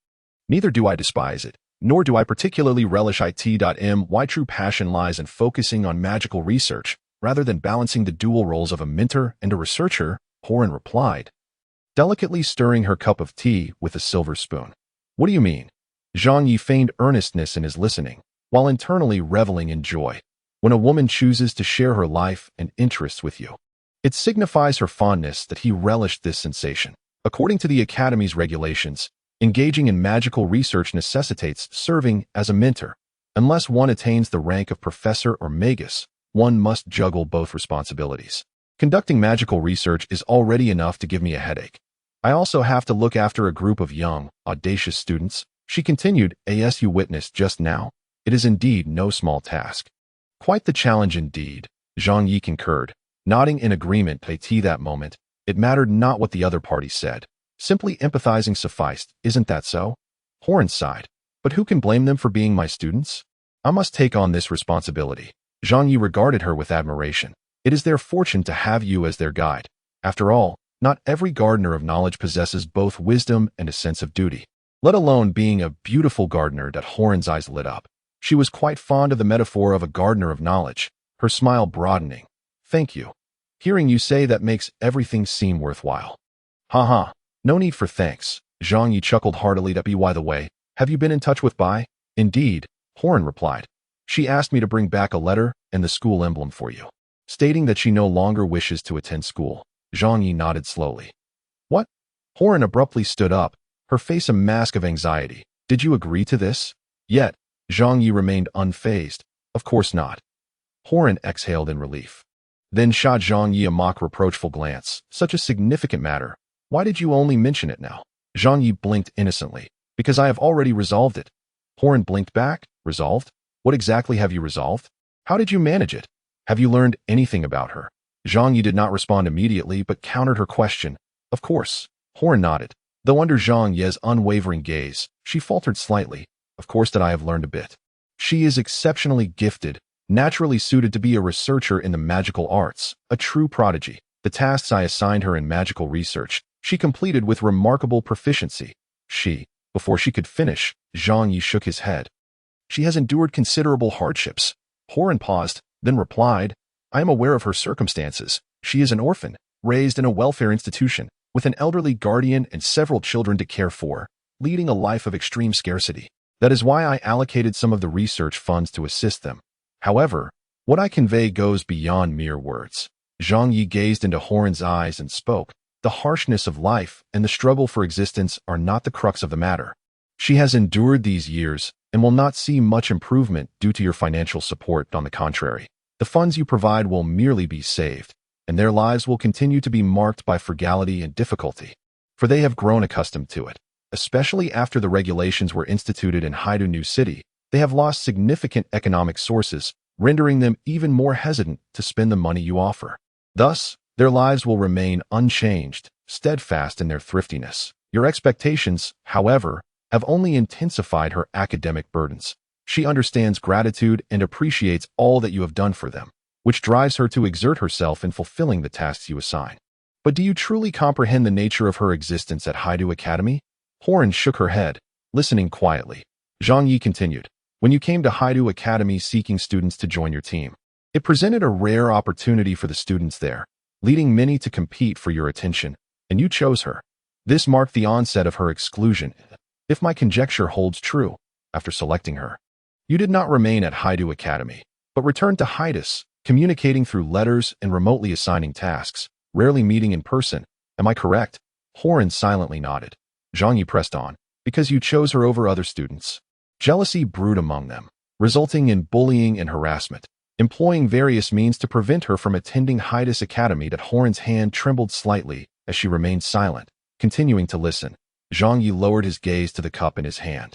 [SPEAKER 1] Neither do I despise it, nor do I particularly relish it. My true passion lies in focusing on magical research, rather than balancing the dual roles of a mentor and a researcher, Horan replied, delicately stirring her cup of tea with a silver spoon. "What do you mean?" Zhang Yi feigned earnestness in his listening, while internally reveling in joy. "When a woman chooses to share her life and interests with you, it signifies her fondness." That he relished this sensation. According to the Academy's regulations, engaging in magical research necessitates serving as a mentor. Unless one attains the rank of professor or magus, one must juggle both responsibilities. Conducting magical research is already enough to give me a headache. I also have to look after a group of young, audacious students, she continued, as you witnessed just now. It is indeed no small task. Quite the challenge indeed, Zhang Yi concurred, nodding in agreement. At that moment, it mattered not what the other party said. Simply empathizing sufficed, isn't that so? Horan sighed. But who can blame them for being my students? I must take on this responsibility. Zhang Yi regarded her with admiration. It is their fortune to have you as their guide. After all, not every gardener of knowledge possesses both wisdom and a sense of duty, let alone being a beautiful gardener. That Horan's eyes lit up. She was quite fond of the metaphor of a gardener of knowledge, her smile broadening. "Thank you. Hearing you say that makes everything seem worthwhile." "Haha, no need for thanks." Zhang Yi chuckled heartily. By the way, have you been in touch with Bai?" "Indeed," Horan replied. "She asked me to bring back a letter and the school emblem for you, stating that she no longer wishes to attend school." Zhang Yi nodded slowly. "What?" Horan abruptly stood up, her face a mask of anxiety. "Did you agree to this?" Yet, Zhang Yi remained unfazed. "Of course not." Horan exhaled in relief. Then shot Zhang Yi a mock reproachful glance. "Such a significant matter. Why did you only mention it now?" Zhang Yi blinked innocently. "Because I have already resolved it." Horan blinked back. "Resolved? What exactly have you resolved? How did you manage it? Have you learned anything about her?" Zhang Yi did not respond immediately, but countered her question. "Of course." Horan nodded. Though under Zhang Yi's unwavering gaze, she faltered slightly. "Of course that I have learned a bit. She is exceptionally gifted, naturally suited to be a researcher in the magical arts, a true prodigy. The tasks I assigned her in magical research, she completed with remarkable proficiency. Before she could finish, Zhang Yi shook his head. "She has endured considerable hardships." Horan paused, then replied, "I am aware of her circumstances. She is an orphan, raised in a welfare institution, with an elderly guardian and several children to care for, leading a life of extreme scarcity. That is why I allocated some of the research funds to assist them. However, what I convey goes beyond mere words." Zhang Yi gazed into Horan's eyes and spoke. "The harshness of life and the struggle for existence are not the crux of the matter. She has endured these years and will not see much improvement due to your financial support. On the contrary, the funds you provide will merely be saved, and their lives will continue to be marked by frugality and difficulty, for they have grown accustomed to it. Especially after the regulations were instituted in Haidu New City, they have lost significant economic sources, rendering them even more hesitant to spend the money you offer. Thus, their lives will remain unchanged, steadfast in their thriftiness. Your expectations, however, have only intensified her academic burdens. She understands gratitude and appreciates all that you have done for them, which drives her to exert herself in fulfilling the tasks you assign. But do you truly comprehend the nature of her existence at Haidu Academy? Horan shook her head, listening quietly. Zhang Yi continued, when you came to Haidu Academy seeking students to join your team, it presented a rare opportunity for the students there, leading many to compete for your attention, and you chose her. This marked the onset of her exclusion. If my conjecture holds true, after selecting her, you did not remain at Haidu Academy, but returned to Haidus, communicating through letters and remotely assigning tasks, rarely meeting in person. Am I correct? Horan silently nodded. Zhang Yi pressed on, because you chose her over other students. Jealousy brewed among them, resulting in bullying and harassment, employing various means to prevent her from attending Haidus Academy. That Horan's hand trembled slightly as she remained silent, continuing to listen. Zhang Yi lowered his gaze to the cup in his hand,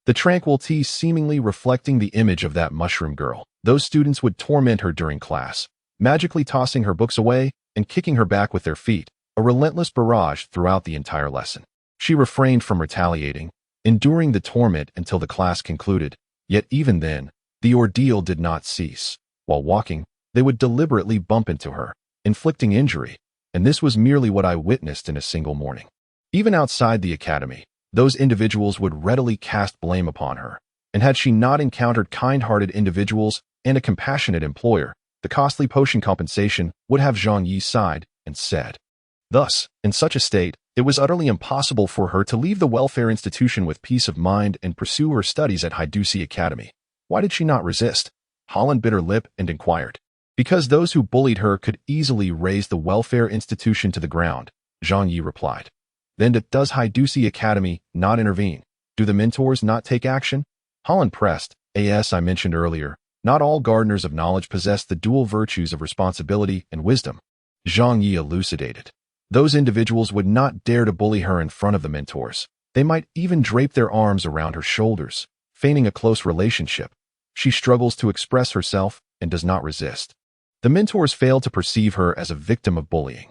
[SPEAKER 1] the tranquil tea seemingly reflecting the image of that mushroom girl. Those students would torment her during class, magically tossing her books away and kicking her back with their feet, a relentless barrage throughout the entire lesson. She refrained from retaliating, enduring the torment until the class concluded, yet even then, the ordeal did not cease. While walking, they would deliberately bump into her, inflicting injury, and this was merely what I witnessed in a single morning. Even outside the academy, those individuals would readily cast blame upon her, and had she not encountered kind-hearted individuals and a compassionate employer, the costly potion compensation would have Zhang Yi sighed and said. Thus, in such a state, it was utterly impossible for her to leave the welfare institution with peace of mind and pursue her studies at Haidusi Academy. Why did she not resist? Holland bit her lip and inquired. Because those who bullied her could easily raise the welfare institution to the ground, Zhang Yi replied. Then does Haidusi Academy not intervene? Do the mentors not take action? Holland pressed. As I mentioned earlier, not all gardeners of knowledge possess the dual virtues of responsibility and wisdom. Zhang Yi elucidated. Those individuals would not dare to bully her in front of the mentors. They might even drape their arms around her shoulders, feigning a close relationship. She struggles to express herself and does not resist. The mentors fail to perceive her as a victim of bullying.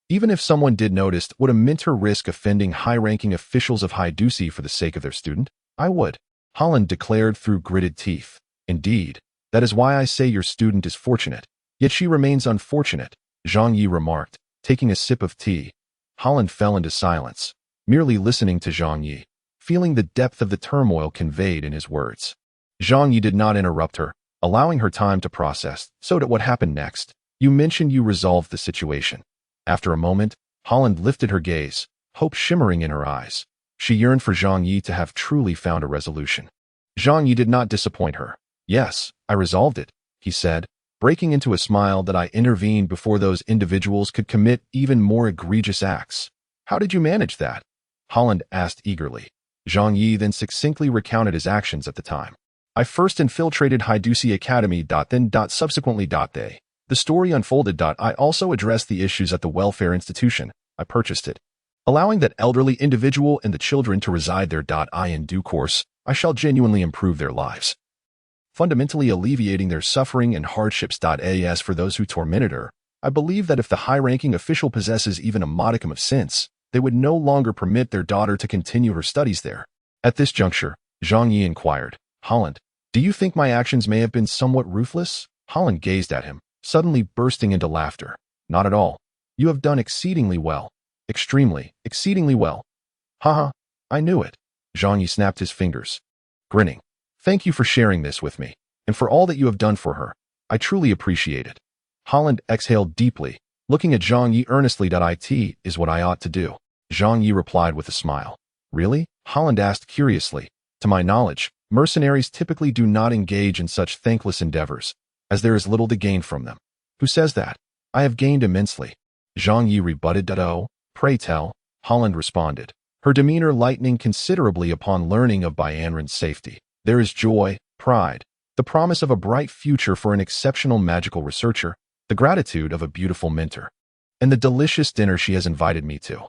[SPEAKER 1] Even if someone did notice, would a mentor risk offending high-ranking officials of Haidusi for the sake of their student? I would, Holland declared through gritted teeth. Indeed, that is why I say your student is fortunate. Yet she remains unfortunate, Zhang Yi remarked, taking a sip of tea. Holland fell into silence, merely listening to Zhang Yi, feeling the depth of the turmoil conveyed in his words. Zhang Yi did not interrupt her, allowing her time to process. So what happened next? You mentioned you resolved the situation. After a moment, Holland lifted her gaze, hope shimmering in her eyes. She yearned for Zhang Yi to have truly found a resolution. Zhang Yi did not disappoint her. Yes, I resolved it, he said, breaking into a smile. That I intervened before those individuals could commit even more egregious acts. How did you manage that? Holland asked eagerly. Zhang Yi then succinctly recounted his actions at the time. I first infiltrated Haidusi Academy. Then subsequently they. The story unfolded. I also addressed the issues at the welfare institution. I purchased it, allowing that elderly individual and the children to reside there. In due course, I shall genuinely improve their lives, fundamentally alleviating their suffering and hardships. As for those who tormented her, I believe that if the high-ranking official possesses even a modicum of sense, they would no longer permit their daughter to continue her studies there. At this juncture, Zhang Yi inquired, Holland, do you think my actions may have been somewhat ruthless? Holland gazed at him, suddenly bursting into laughter. Not at all. You have done exceedingly well. Extremely, exceedingly well. Haha, I knew it. Zhang Yi snapped his fingers, grinning. Thank you for sharing this with me, and for all that you have done for her. I truly appreciate it. Holland exhaled deeply, looking at Zhang Yi earnestly. It is what I ought to do. Zhang Yi replied with a smile. Really? Holland asked curiously. To my knowledge, mercenaries typically do not engage in such thankless endeavors, as there is little to gain from them. Who says that? I have gained immensely. Zhang Yi rebutted. Oh, pray tell, Holland responded, her demeanor lightening considerably upon learning of Bayanran's safety. There is joy, pride, the promise of a bright future for an exceptional magical researcher, the gratitude of a beautiful mentor, and the delicious dinner she has invited me to.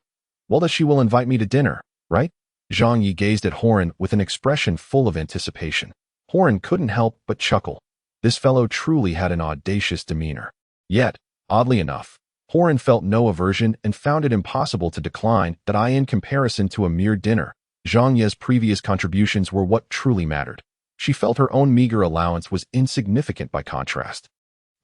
[SPEAKER 1] Well, that she will invite me to dinner, right? Zhang Yi gazed at Horan with an expression full of anticipation. Horan couldn't help but chuckle. This fellow truly had an audacious demeanor. Yet, oddly enough, Horan felt no aversion and found it impossible to decline that in comparison to a mere dinner. Zhang Yi's previous contributions were what truly mattered. She felt her own meager allowance was insignificant by contrast.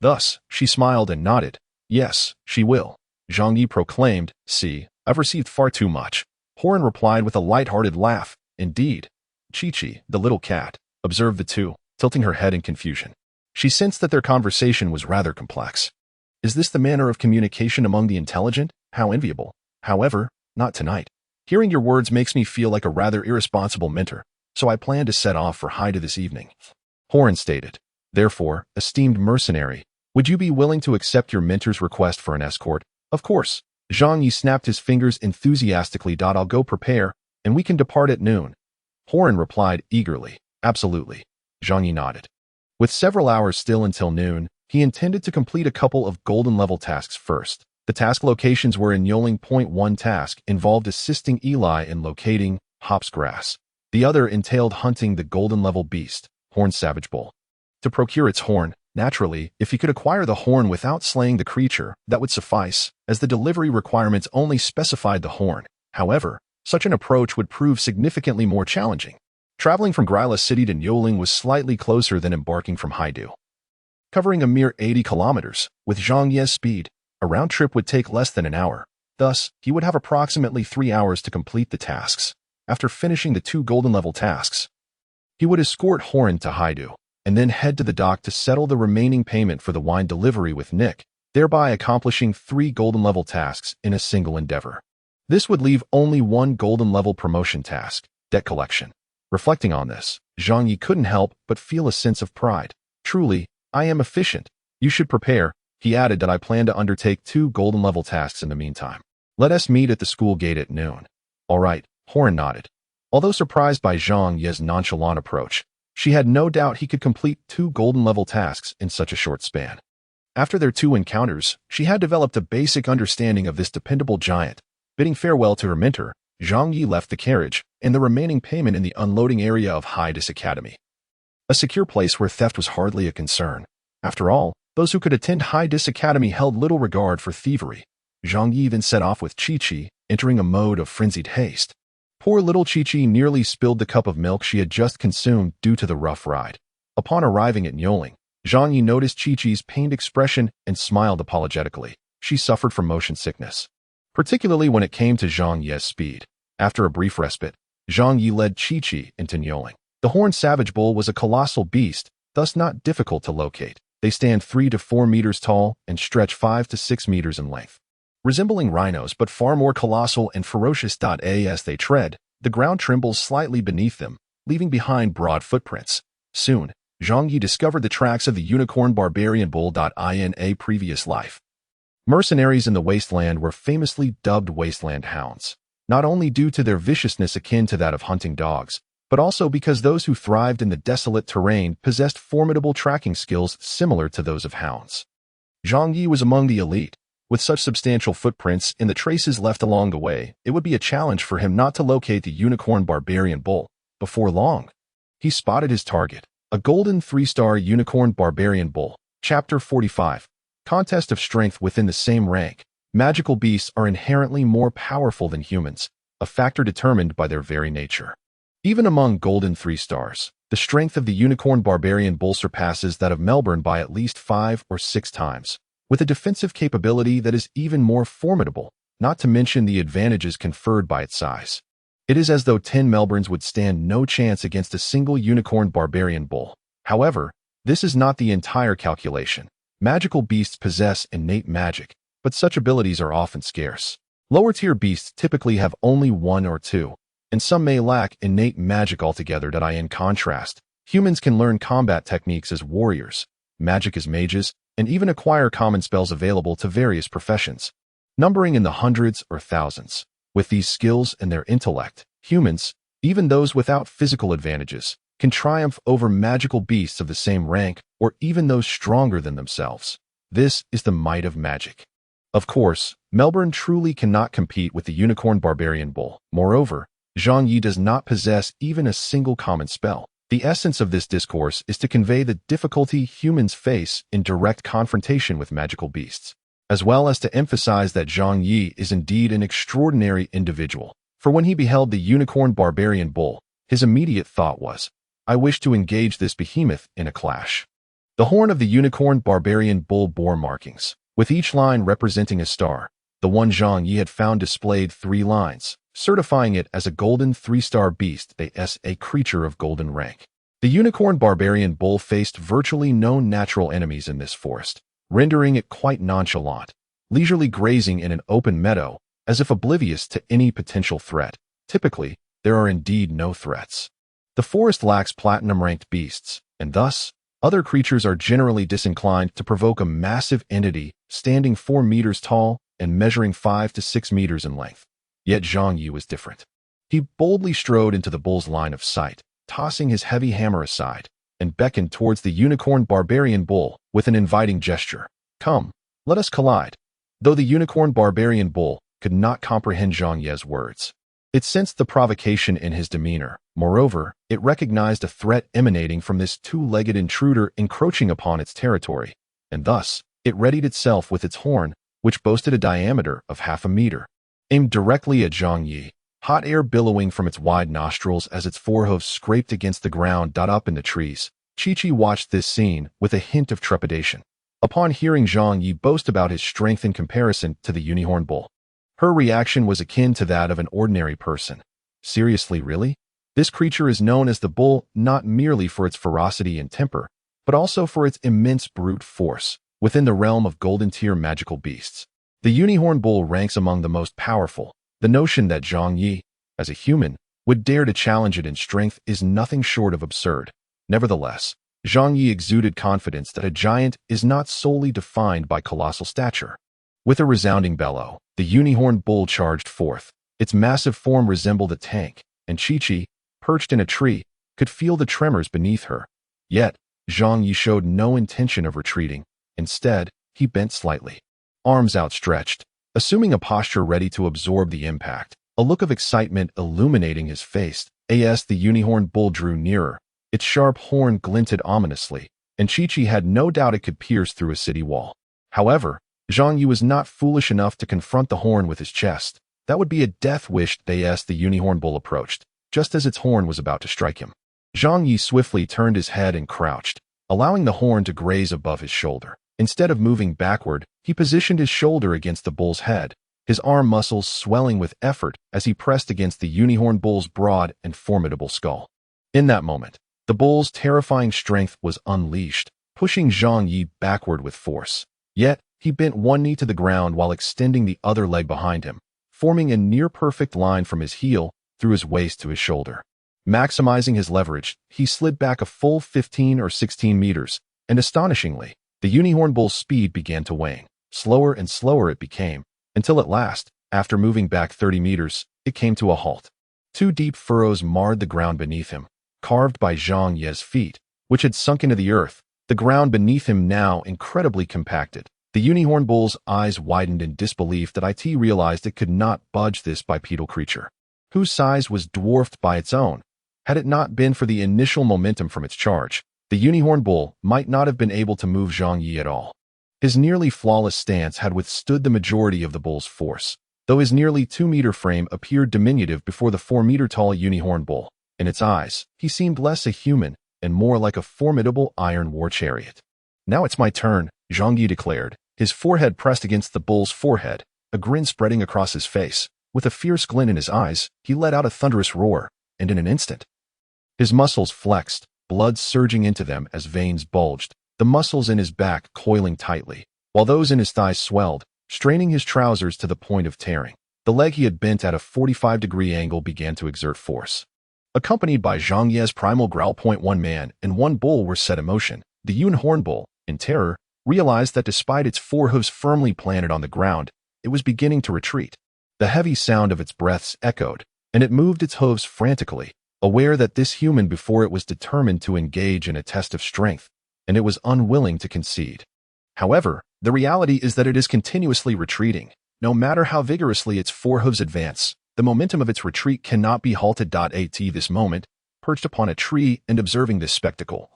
[SPEAKER 1] Thus, she smiled and nodded. Yes, she will. Zhang Yi proclaimed, see, I've received far too much. Horan replied with a light-hearted laugh. Indeed. Chi-Chi, the little cat, observed the two, tilting her head in confusion. She sensed that their conversation was rather complex. Is this the manner of communication among the intelligent? How enviable. However, not tonight. Hearing your words makes me feel like a rather irresponsible mentor, so I plan to set off for Haida this evening. Horan stated. Therefore, esteemed mercenary, would you be willing to accept your mentor's request for an escort? Of course. Zhang Yi snapped his fingers enthusiastically. I'll go prepare, and we can depart at noon. Horan replied eagerly. Absolutely. Zhang Yi nodded. With several hours still until noon, he intended to complete a couple of golden-level tasks first. The task locations were in Yoling. One task involved assisting Eli in locating Hop's grass. The other entailed hunting the golden-level beast, Horned Savage Bull. To procure its horn, naturally, if he could acquire the horn without slaying the creature, that would suffice, as the delivery requirements only specified the horn. However, such an approach would prove significantly more challenging. Traveling from Gryla City to Yoling was slightly closer than embarking from Haidu. Covering a mere 80 kilometers, with Zhang Yi's speed, a round trip would take less than an hour. Thus, he would have approximately 3 hours to complete the tasks. After finishing the 2 golden-level tasks, he would escort Horan to Haidu, and then head to the dock to settle the remaining payment for the wine delivery with Nick, thereby accomplishing 3 golden-level tasks in a single endeavor. This would leave only 1 golden-level promotion task, debt collection. Reflecting on this, Zhang Yi couldn't help but feel a sense of pride. Truly, I am efficient. You should prepare. He added that I plan to undertake 2 golden-level tasks in the meantime. Let us meet at the school gate at noon. All right, Horan nodded. Although surprised by Zhang Yi's nonchalant approach, she had no doubt he could complete 2 golden-level tasks in such a short span. After their 2 encounters, she had developed a basic understanding of this dependable giant. Bidding farewell to her mentor, Zhang Yi left the carriage and the remaining payment in the unloading area of Haida's Academy. A secure place where theft was hardly a concern. After all, those who could attend Haida's Academy held little regard for thievery. Zhang Yi then set off with Chi-Chi, entering a mode of frenzied haste. Poor little Chi-Chi nearly spilled the cup of milk she had just consumed due to the rough ride. Upon arriving at Yoling, Zhang Yi noticed Chi-Chi's pained expression and smiled apologetically. She suffered from motion sickness, particularly when it came to Zhang Yi's speed. After a brief respite, Zhang Yi led Chi-Chi into Yoling. The Horned Savage Bull was a colossal beast, thus not difficult to locate. They stand 3 to 4 meters tall and stretch 5 to 6 meters in length. Resembling rhinos but far more colossal and ferocious. As they tread, the ground trembles slightly beneath them, leaving behind broad footprints. Soon, Zhang Yi discovered the tracks of the unicorn barbarian bull. In a previous life, mercenaries in the wasteland were famously dubbed wasteland hounds, not only due to their viciousness akin to that of hunting dogs, but also because those who thrived in the desolate terrain possessed formidable tracking skills similar to those of hounds. Zhang Yi was among the elite. With such substantial footprints and the traces left along the way, it would be a challenge for him not to locate the unicorn barbarian bull. Before long, he spotted his target, a golden 3-star unicorn barbarian bull. Chapter 45. Contest of strength within the same rank. Magical beasts are inherently more powerful than humans, a factor determined by their very nature. Even among golden 3 stars, the strength of the unicorn barbarian bull surpasses that of Melbourne by at least 5 or 6 times, with a defensive capability that is even more formidable, not to mention the advantages conferred by its size. It is as though 10 Melbournes would stand no chance against a single unicorn barbarian bull. However, this is not the entire calculation. Magical beasts possess innate magic, but such abilities are often scarce. Lower-tier beasts typically have only 1 or 2, and some may lack innate magic altogether. In contrast, humans can learn combat techniques as warriors, magic as mages, and even acquire common spells available to various professions, numbering in the hundreds or thousands. With these skills and their intellect, humans, even those without physical advantages, can triumph over magical beasts of the same rank or even those stronger than themselves. This is the might of magic. Of course, Melbourne truly cannot compete with the unicorn barbarian bull. Moreover, Zhang Yi does not possess even a single common spell. The essence of this discourse is to convey the difficulty humans face in direct confrontation with magical beasts, as well as to emphasize that Zhang Yi is indeed an extraordinary individual. For when he beheld the unicorn barbarian bull, his immediate thought was, I wish to engage this behemoth in a clash. The horn of the unicorn barbarian bull bore markings, with each line representing a star. The one Zhang Yi had found displayed 3 lines, certifying it as a golden 3-star beast, a creature of golden rank. The unicorn barbarian bull faced virtually no natural enemies in this forest, rendering it quite nonchalant, leisurely grazing in an open meadow, as if oblivious to any potential threat. Typically, there are indeed no threats. The forest lacks platinum-ranked beasts, and thus, other creatures are generally disinclined to provoke a massive entity standing 4 meters tall and measuring 5 to 6 meters in length. Yet Zhang Yi was different. He boldly strode into the bull's line of sight, tossing his heavy hammer aside, and beckoned towards the unicorn barbarian bull with an inviting gesture. Come, let us collide. Though the unicorn barbarian bull could not comprehend Zhang Yi's words, it sensed the provocation in his demeanor. Moreover, it recognized a threat emanating from this 2-legged intruder encroaching upon its territory, and thus, it readied itself with its horn, which boasted a diameter of half a meter. Aimed directly at Zhang Yi, hot air billowing from its wide nostrils as its forehoofs scraped against the ground up in the trees. Chi-Chi watched this scene with a hint of trepidation. Upon hearing Zhang Yi boast about his strength in comparison to the unicorn bull, her reaction was akin to that of an ordinary person. Seriously, really? This creature is known as the bull not merely for its ferocity and temper, but also for its immense brute force within the realm of golden-tier magical beasts. The unicorn bull ranks among the most powerful. The notion that Zhang Yi, as a human, would dare to challenge it in strength is nothing short of absurd. Nevertheless, Zhang Yi exuded confidence that a giant is not solely defined by colossal stature. With a resounding bellow, the unicorn bull charged forth. Its massive form resembled a tank, and Chi-Chi, perched in a tree, could feel the tremors beneath her. Yet, Zhang Yi showed no intention of retreating. Instead, he bent slightly, arms outstretched, assuming a posture ready to absorb the impact. A look of excitement illuminating his face, as the unicorn bull drew nearer. Its sharp horn glinted ominously, and Chi-Chi had no doubt it could pierce through a city wall. However, Zhang Yi was not foolish enough to confront the horn with his chest. That would be a death wish as the unicorn bull approached, just as its horn was about to strike him. Zhang Yi swiftly turned his head and crouched, allowing the horn to graze above his shoulder. Instead of moving backward, he positioned his shoulder against the bull's head, his arm muscles swelling with effort as he pressed against the unicorn bull's broad and formidable skull. In that moment, the bull's terrifying strength was unleashed, pushing Zhang Yi backward with force. Yet, he bent one knee to the ground while extending the other leg behind him, forming a near-perfect line from his heel through his waist to his shoulder. Maximizing his leverage, he slid back a full 15 or 16 meters, and astonishingly, the unicorn bull's speed began to wane. Slower and slower it became, until at last, after moving back 30 meters, it came to a halt. 2 deep furrows marred the ground beneath him, carved by Zhang Yi's feet, which had sunk into the earth, the ground beneath him now incredibly compacted. The unicorn bull's eyes widened in disbelief that it realized it could not budge this bipedal creature, whose size was dwarfed by its own. Had it not been for the initial momentum from its charge, the unicorn bull might not have been able to move Zhang Yi at all. His nearly flawless stance had withstood the majority of the bull's force, though his nearly 2-meter frame appeared diminutive before the 4-meter-tall unicorn bull. In its eyes, he seemed less a human and more like a formidable iron war chariot. Now it's my turn, Zhang Yi declared, his forehead pressed against the bull's forehead, a grin spreading across his face. With a fierce glint in his eyes, he let out a thunderous roar, and in an instant, his muscles flexed, blood surging into them as veins bulged, the muscles in his back coiling tightly, while those in his thighs swelled, straining his trousers to the point of tearing. The leg he had bent at a 45-degree angle began to exert force. Accompanied by Zhang Yi's primal growl. 1 man and 1 bull were set in motion. The unicorn bull, in terror, realized that despite its 4 hooves firmly planted on the ground, it was beginning to retreat. The heavy sound of its breaths echoed, and it moved its hooves frantically, aware that this human before it was determined to engage in a test of strength, and it was unwilling to concede. However, the reality is that it is continuously retreating. No matter how vigorously its forehooves advance, the momentum of its retreat cannot be halted. At this moment, perched upon a tree and observing this spectacle,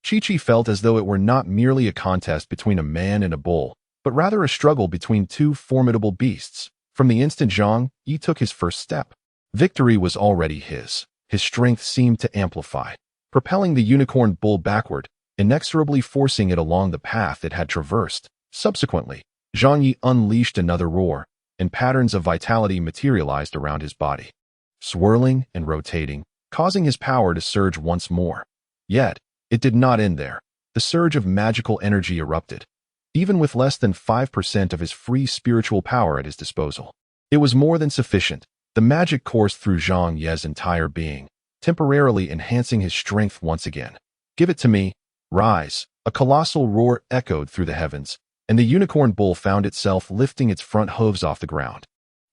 [SPEAKER 1] Chi-Chi felt as though it were not merely a contest between a man and a bull, but rather a struggle between two formidable beasts. From the instant Zhang Yi took his first step, victory was already his. His strength seemed to amplify, propelling the unicorn bull backward, inexorably forcing it along the path it had traversed. Subsequently, Zhang Yi unleashed another roar, and patterns of vitality materialized around his body, swirling and rotating, causing his power to surge once more. Yet, it did not end there. The surge of magical energy erupted, even with less than 5% of his free spiritual power at his disposal. It was more than sufficient. The magic coursed through Zhang Ye's entire being, temporarily enhancing his strength once again. "Give it to me. Rise!" A colossal roar echoed through the heavens, and the unicorn bull found itself lifting its front hooves off the ground,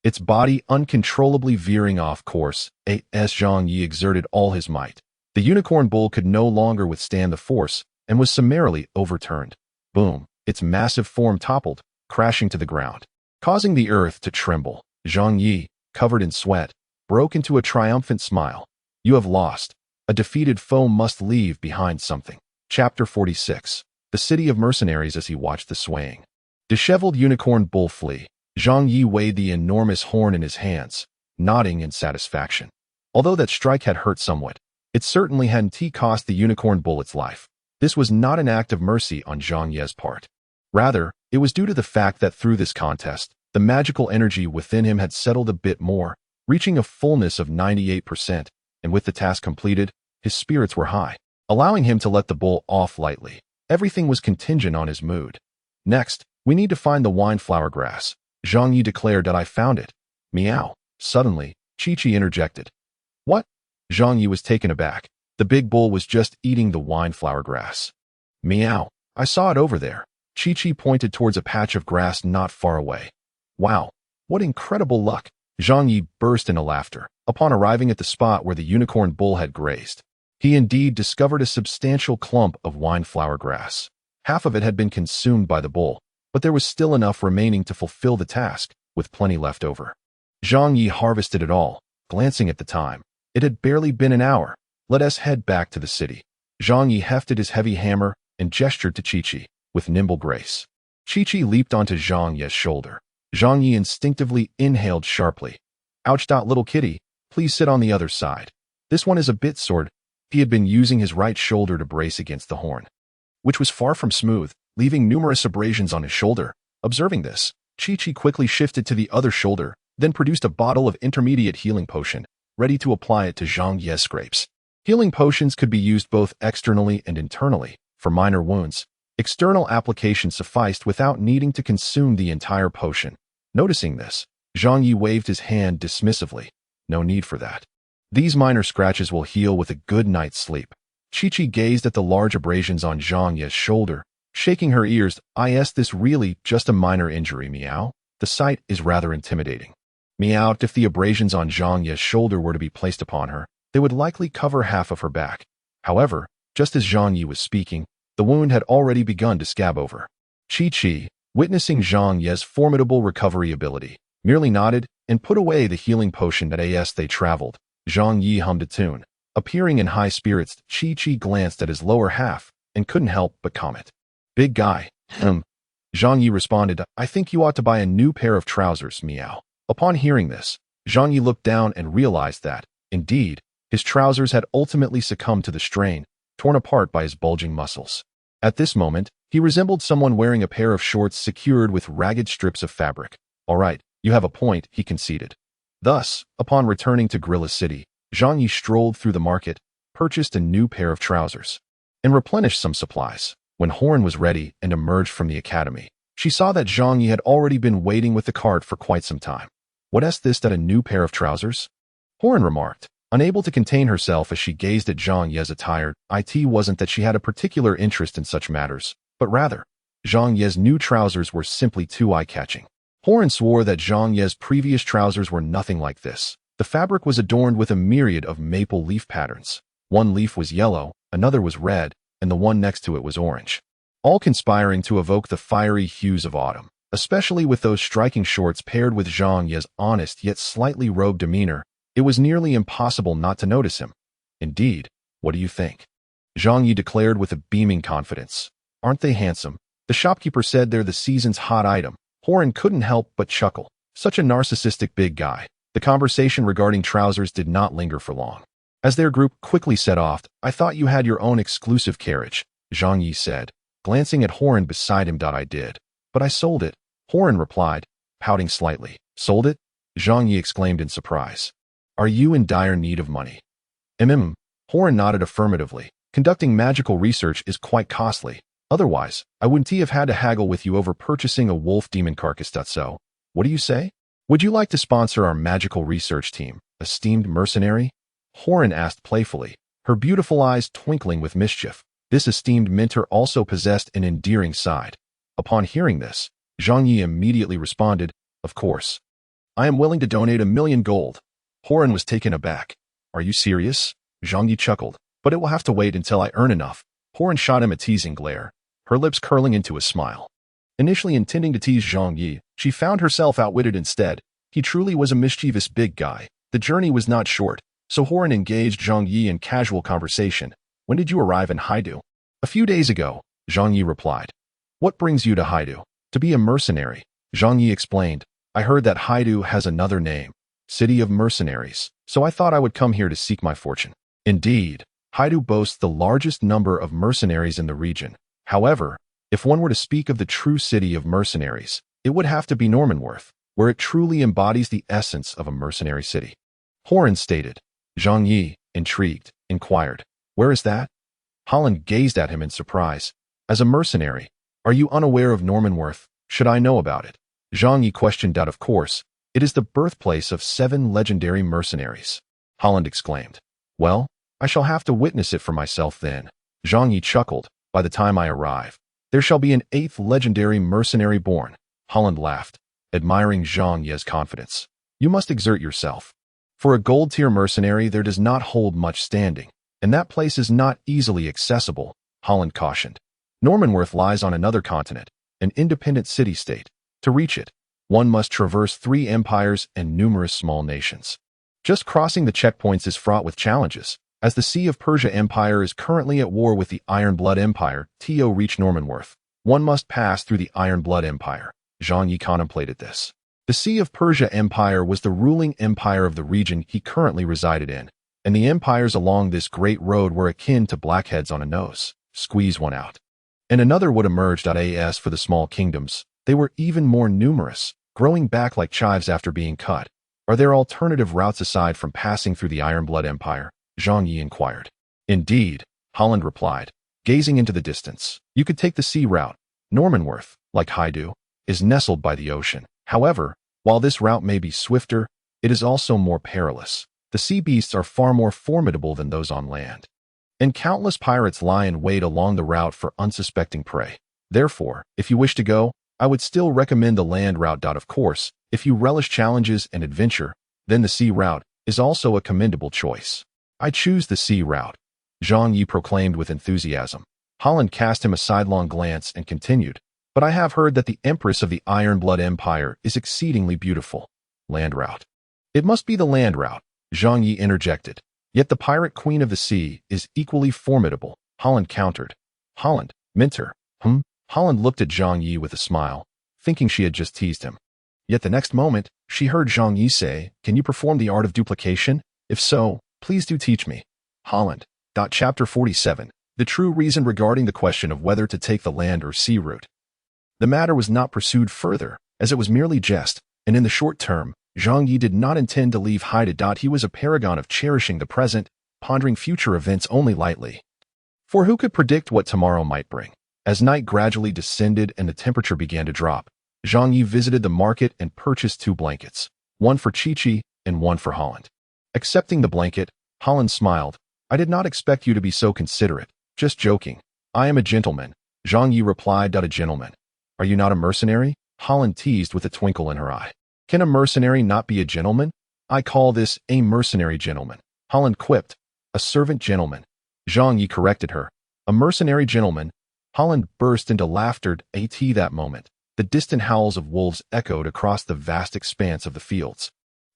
[SPEAKER 1] its body uncontrollably veering off course. As Zhang Yi exerted all his might, the unicorn bull could no longer withstand the force and was summarily overturned. Boom! Its massive form toppled, crashing to the ground, causing the earth to tremble. Zhang Yi, covered in sweat, broke into a triumphant smile. "You have lost. A defeated foe must leave behind something." Chapter 46. The City of Mercenaries. As he watched the swaying, disheveled unicorn bull flee, Zhang Yi weighed the enormous horn in his hands, nodding in satisfaction. Although that strike had hurt somewhat, it certainly hadn't cost the unicorn bull its life. This was not an act of mercy on Zhang Ye's part. Rather, it was due to the fact that through this contest, the magical energy within him had settled a bit more, reaching a fullness of 98%, and with the task completed, his spirits were high, allowing him to let the bull off lightly. Everything was contingent on his mood. "Next, we need to find the windflower grass," Zhang Yi declared. "I found it." Meow. Suddenly, Chi-Chi interjected. "What?" Zhang Yi was taken aback. The big bull was just eating the windflower grass. Meow. "I saw it over there." Chi-Chi pointed towards a patch of grass not far away. "Wow, what incredible luck!" Zhang Yi burst into laughter. Upon arriving at the spot where the unicorn bull had grazed, he indeed discovered a substantial clump of windflower grass. Half of it had been consumed by the bull, but there was still enough remaining to fulfill the task, with plenty left over. Zhang Yi harvested it all, glancing at the time. It had barely been an hour. "Let us head back to the city." Zhang Yi hefted his heavy hammer and gestured to Chi-Chi, with nimble grace. Chi-Chi leaped onto Zhang Ye's shoulder. Zhang Yi instinctively inhaled sharply. "Ouch! Little kitty, please sit on the other side. This one is a bit sore." He had been using his right shoulder to brace against the horn, which was far from smooth, leaving numerous abrasions on his shoulder. Observing this, Chi-Chi quickly shifted to the other shoulder, then produced a bottle of intermediate healing potion, ready to apply it to Zhang Ye's scrapes. Healing potions could be used both externally and internally. For minor wounds, external application sufficed without needing to consume the entire potion. Noticing this, Zhang Yi waved his hand dismissively. "No need for that. These minor scratches will heal with a good night's sleep." Chi-Chi gazed at the large abrasions on Zhang Ye's shoulder, shaking her ears. "Is this really just a minor injury?" Meow. "The sight is rather intimidating." Meow. "If the abrasions on Zhang Ye's shoulder were to be placed upon her, they would likely cover half of her back." However, just as Zhang Yi was speaking, the wound had already begun to scab over. Chi-Chi, witnessing Zhang Ye's formidable recovery ability, merely nodded and put away the healing potion. As they traveled, Zhang Yi hummed a tune. Appearing in high spirits, Chi-Chi glanced at his lower half and couldn't help but comment. "Big guy." Zhang Yi responded, "I think you ought to buy a new pair of trousers." Meow. Upon hearing this, Zhang Yi looked down and realized that, indeed, his trousers had ultimately succumbed to the strain, torn apart by his bulging muscles. At this moment, he resembled someone wearing a pair of shorts secured with ragged strips of fabric. "All right, you have a point," he conceded. Thus, upon returning to Gorilla City, Zhang Yi strolled through the market, purchased a new pair of trousers, and replenished some supplies. When Horn was ready and emerged from the academy, she saw that Zhang Yi had already been waiting with the cart for quite some time. "What's this? That a new pair of trousers?" Horn remarked, unable to contain herself as she gazed at Zhang Ye's attire. It wasn't that she had a particular interest in such matters, but rather, Zhang Ye's new trousers were simply too eye-catching. Horan swore that Zhang Ye's previous trousers were nothing like this. The fabric was adorned with a myriad of maple leaf patterns. One leaf was yellow, another was red, and the one next to it was orange, all conspiring to evoke the fiery hues of autumn. Especially with those striking shorts paired with Zhang Ye's honest yet slightly robed demeanor, it was nearly impossible not to notice him. Indeed, what do you think? Zhang Yi declared with a beaming confidence. Aren't they handsome? The shopkeeper said they're the season's hot item. Horan couldn't help but chuckle. Such a narcissistic big guy. The conversation regarding trousers did not linger for long. As their group quickly set off, I thought you had your own exclusive carriage, Zhang Yi said, glancing at Horan beside him. I did. But I sold it, Horan replied, pouting slightly. Sold it? Zhang Yi exclaimed in surprise. Are you in dire need of money? Horan nodded affirmatively. Conducting magical research is quite costly. Otherwise, I wouldn't have had to haggle with you over purchasing a wolf demon carcass. So, what do you say? Would you like to sponsor our magical research team, esteemed mercenary? Horan asked playfully, her beautiful eyes twinkling with mischief. This esteemed mentor also possessed an endearing side. Upon hearing this, Zhang Yi immediately responded, of course. I am willing to donate 1,000,000 gold. Horan was taken aback. Are you serious? Zhang Yi chuckled. But it will have to wait until I earn enough. Horan shot him a teasing glare, her lips curling into a smile. Initially intending to tease Zhang Yi, she found herself outwitted instead. He truly was a mischievous big guy. The journey was not short, so Horan engaged Zhang Yi in casual conversation. When did you arrive in Haidu? A few days ago, Zhang Yi replied. What brings you to Haidu? To be a mercenary, Zhang Yi explained. I heard that Haidu has another name, City of Mercenaries, so I thought I would come here to seek my fortune. Indeed, Haidu boasts the largest number of mercenaries in the region. However, if one were to speak of the true city of mercenaries, it would have to be Normanworth, where it truly embodies the essence of a mercenary city. Horan stated. Zhang Yi, intrigued, inquired, where is that? Holland gazed at him in surprise. As a mercenary, are you unaware of Normanworth? Should I know about it? Zhang Yi questioned. Of course, it is the birthplace of 7 legendary mercenaries. Holland exclaimed. Well, I shall have to witness it for myself then. Zhang Yi chuckled. By the time I arrive, there shall be an 8th legendary mercenary born. Holland laughed, admiring Zhang Yi's confidence. You must exert yourself. For a gold-tier mercenary, there does not hold much standing, and that place is not easily accessible, Holland cautioned. Normanworth lies on another continent, an independent city-state. To reach it, one must traverse 3 empires and numerous small nations. Just crossing the checkpoints is fraught with challenges. As the Sea of Persia Empire is currently at war with the Ironblood Empire, to reach Normanworth, one must pass through the Ironblood Empire. Zhang Yi contemplated this. The Sea of Persia Empire was the ruling empire of the region he currently resided in, and the empires along this great road were akin to blackheads on a nose. Squeeze one out, and another would emerge. As for the small kingdoms, they were even more numerous, growing back like chives after being cut. Are there alternative routes aside from passing through the Ironblood Empire? Zhang Yi inquired. Indeed, Holland replied, gazing into the distance. You could take the sea route. Normanworth, like Haidu, is nestled by the ocean. However, while this route may be swifter, it is also more perilous. The sea beasts are far more formidable than those on land, and countless pirates lie in wait along the route for unsuspecting prey. Therefore, if you wish to go, I would still recommend the land route. Of course, if you relish challenges and adventure, then the sea route is also a commendable choice. I choose the sea route, Zhang Yi proclaimed with enthusiasm. Holland cast him a sidelong glance and continued, but I have heard that the Empress of the Ironblood Empire is exceedingly beautiful. Land route. It must be the land route, Zhang Yi interjected. Yet the pirate queen of the sea is equally formidable, Holland countered. Holland, mentor, Holland looked at Zhang Yi with a smile, thinking she had just teased him. Yet the next moment, she heard Zhang Yi say, can you perform the art of duplication? If so, please do teach me. Holland. Chapter 47. The true reason regarding the question of whether to take the land or sea route. The matter was not pursued further, as it was merely jest, and in the short term, Zhang Yi did not intend to leave Haidu. He was a paragon of cherishing the present, pondering future events only lightly. For who could predict what tomorrow might bring? As night gradually descended and the temperature began to drop, Zhang Yi visited the market and purchased 2 blankets, one for Chi-Chi and one for Holland. Accepting the blanket, Holland smiled. I did not expect you to be so considerate. Just joking. I am a gentleman, Zhang Yi replied. A gentleman. Are you not a mercenary? Holland teased with a twinkle in her eye. Can a mercenary not be a gentleman? I call this a mercenary gentleman, Holland quipped. A servant gentleman. Zhang Yi corrected her. A mercenary gentleman. Holland burst into laughter at that moment. The distant howls of wolves echoed across the vast expanse of the fields.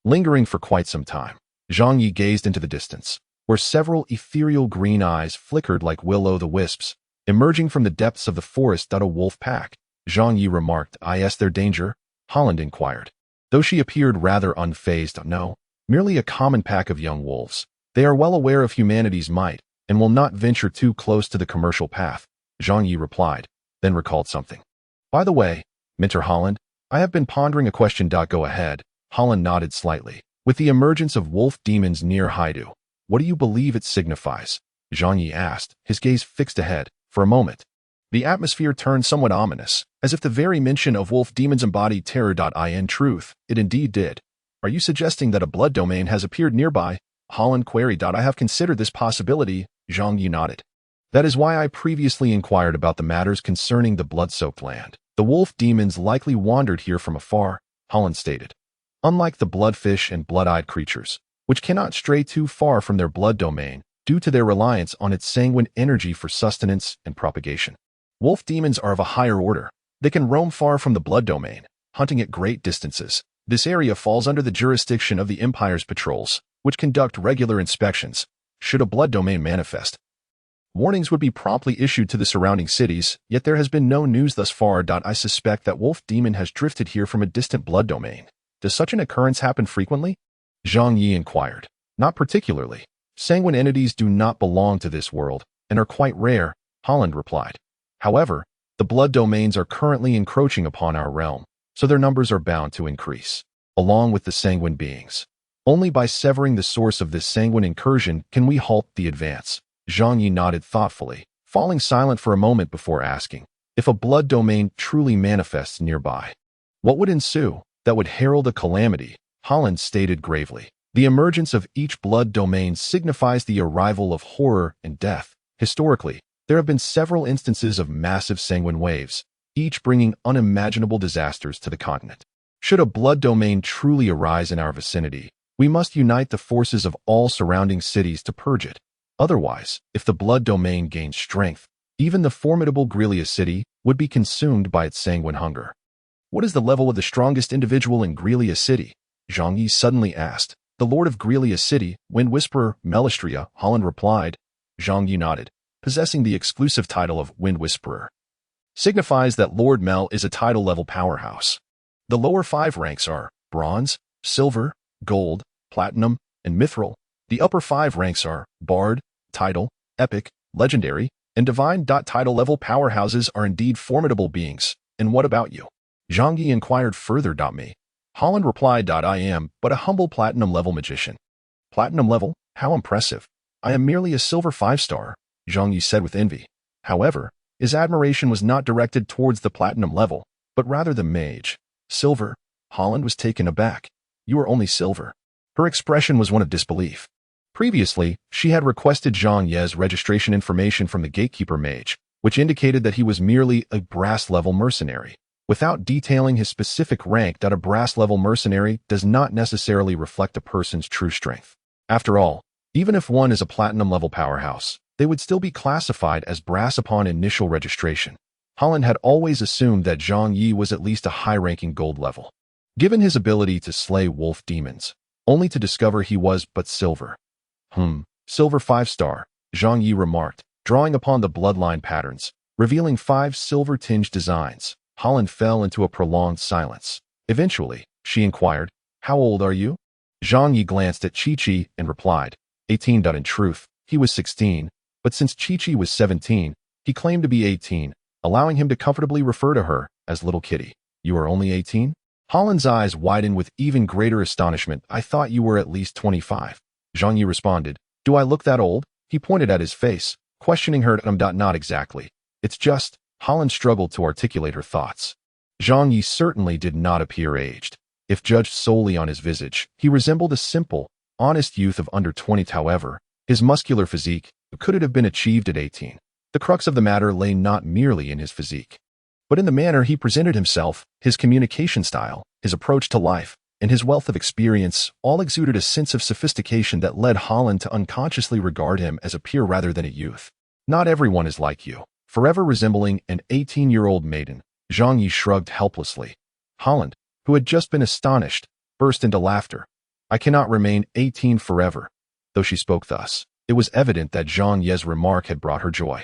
[SPEAKER 1] Lingering for quite some time, Zhang Yi gazed into the distance, where several ethereal green eyes flickered like will-o'-the-wisps. Emerging from the depths of the forest a wolf pack. Zhang Yi remarked. Is there danger? Holland inquired. Though she appeared rather unfazed, no, merely a common pack of young wolves. They are well aware of humanity's might, and will not venture too close to the commercial path, Zhang Yi replied, then recalled something. By the way, Minter Holland, I have been pondering a question. Go ahead. Holland nodded slightly. With the emergence of wolf demons near Haidu, what do you believe it signifies? Zhang Yi asked, his gaze fixed ahead. For a moment, the atmosphere turned somewhat ominous, as if the very mention of wolf demons embodied terror. In truth, it indeed did. Are you suggesting that a blood domain has appeared nearby? Holland queried. I have considered this possibility, Zhang Yi nodded. That is why I previously inquired about the matters concerning the blood-soaked land. The wolf demons likely wandered here from afar, Holland stated. Unlike the bloodfish and blood-eyed creatures, which cannot stray too far from their blood domain due to their reliance on its sanguine energy for sustenance and propagation. Wolf demons are of a higher order. They can roam far from the blood domain, hunting at great distances. This area falls under the jurisdiction of the Empire's patrols, which conduct regular inspections. Should a blood domain manifest, warnings would be promptly issued to the surrounding cities, yet there has been no news thus far. I suspect that wolf demon has drifted here from a distant blood domain. Does such an occurrence happen frequently? Zhang Yi inquired. Not particularly. Sanguine entities do not belong to this world, and are quite rare, Holland replied. However, the blood domains are currently encroaching upon our realm, so their numbers are bound to increase, along with the sanguine beings. Only by severing the source of this sanguine incursion can we halt the advance. Zhang Yi nodded thoughtfully, falling silent for a moment before asking, if a blood domain truly manifests nearby, what would ensue? That would herald a calamity, Holland stated gravely. The emergence of each blood domain signifies the arrival of horror and death. Historically, there have been several instances of massive sanguine waves, each bringing unimaginable disasters to the continent. Should a blood domain truly arise in our vicinity, we must unite the forces of all surrounding cities to purge it. Otherwise, if the blood domain gains strength, even the formidable Grelia city would be consumed by its sanguine hunger. What is the level of the strongest individual in Grelia city? Zhang Yi suddenly asked. The Lord of Grelia city, Wind Whisperer, Melistria, Holland replied. Zhang Yi nodded. Possessing the exclusive title of Wind Whisperer signifies that Lord Mel is a title-level powerhouse. The lower 5 ranks are Bronze, Silver, Gold, Platinum, and Mithril. The upper 5 ranks are Bard, Title, Epic, Legendary, and Divine. Title-level powerhouses are indeed formidable beings. And what about you? Zhang Yi inquired further. Me. Holland replied. I am but a humble platinum-level magician. Platinum level? How impressive. I am merely a silver 5-star, Zhang Yi said with envy. However, his admiration was not directed towards the platinum level, but rather the mage. Silver? Holland was taken aback. You are only silver. Her expression was one of disbelief. Previously, she had requested Zhang Ye's registration information from the gatekeeper mage, which indicated that he was merely a brass-level mercenary. Without detailing his specific rank, a brass-level mercenary does not necessarily reflect a person's true strength. After all, even if one is a platinum-level powerhouse, they would still be classified as brass upon initial registration. Holland had always assumed that Zhang Yi was at least a high-ranking gold level. Given his ability to slay wolf demons, only to discover he was but silver. Silver 5-star, Zhang Yi remarked, drawing upon the bloodline patterns, revealing 5 silver-tinged designs. Holland fell into a prolonged silence. Eventually, she inquired, How old are you? Zhang Yi glanced at Chi-Chi and replied, 18. In truth, he was 16, but since Chi-Chi was 17, he claimed to be 18, allowing him to comfortably refer to her as Little Kitty. You are only 18? Holland's eyes widened with even greater astonishment. I thought you were at least 25. Zhang Yi responded, Do I look that old? He pointed at his face, questioning her. Not exactly. It's just, Holland struggled to articulate her thoughts. Zhang Yi certainly did not appear aged. If judged solely on his visage, he resembled a simple, honest youth of under 20. However, his muscular physique, could it have been achieved at 18? The crux of the matter lay not merely in his physique. but in the manner he presented himself, his communication style, his approach to life, and his wealth of experience all exuded a sense of sophistication that led Holland to unconsciously regard him as a peer rather than a youth. Not everyone is like you. Forever resembling an 18-year-old maiden, Zhang Yi shrugged helplessly. Holland, who had just been astonished, burst into laughter. I cannot remain 18 forever. Though she spoke thus, it was evident that Zhang Yi's remark had brought her joy.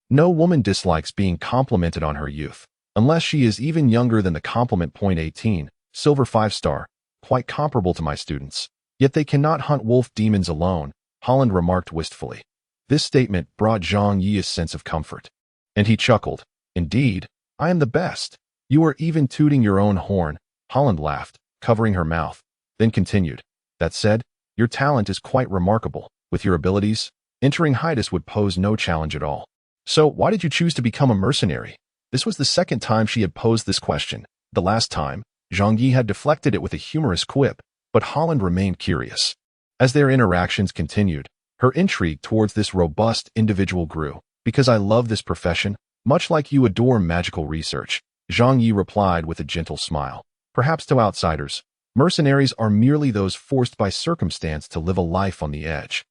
[SPEAKER 1] No woman dislikes being complimented on her youth, unless she is even younger than the compliment point 18, silver 5-star, quite comparable to my students. Yet they cannot hunt wolf demons alone, Holland remarked wistfully. This statement brought Zhang Yi a sense of comfort. And he chuckled. Indeed, I am the best. You are even tooting your own horn, Holland laughed, covering her mouth, then continued. That said, your talent is quite remarkable. With your abilities, entering Hydus would pose no challenge at all. So why did you choose to become a mercenary? This was the second time she had posed this question. The last time, Zhang Yi had deflected it with a humorous quip, but Holland remained curious. As their interactions continued, her intrigue towards this robust individual grew. Because I love this profession, much like you adore magical research, Zhang Yi replied with a gentle smile. Perhaps to outsiders, mercenaries are merely those forced by circumstance to live a life on the edge.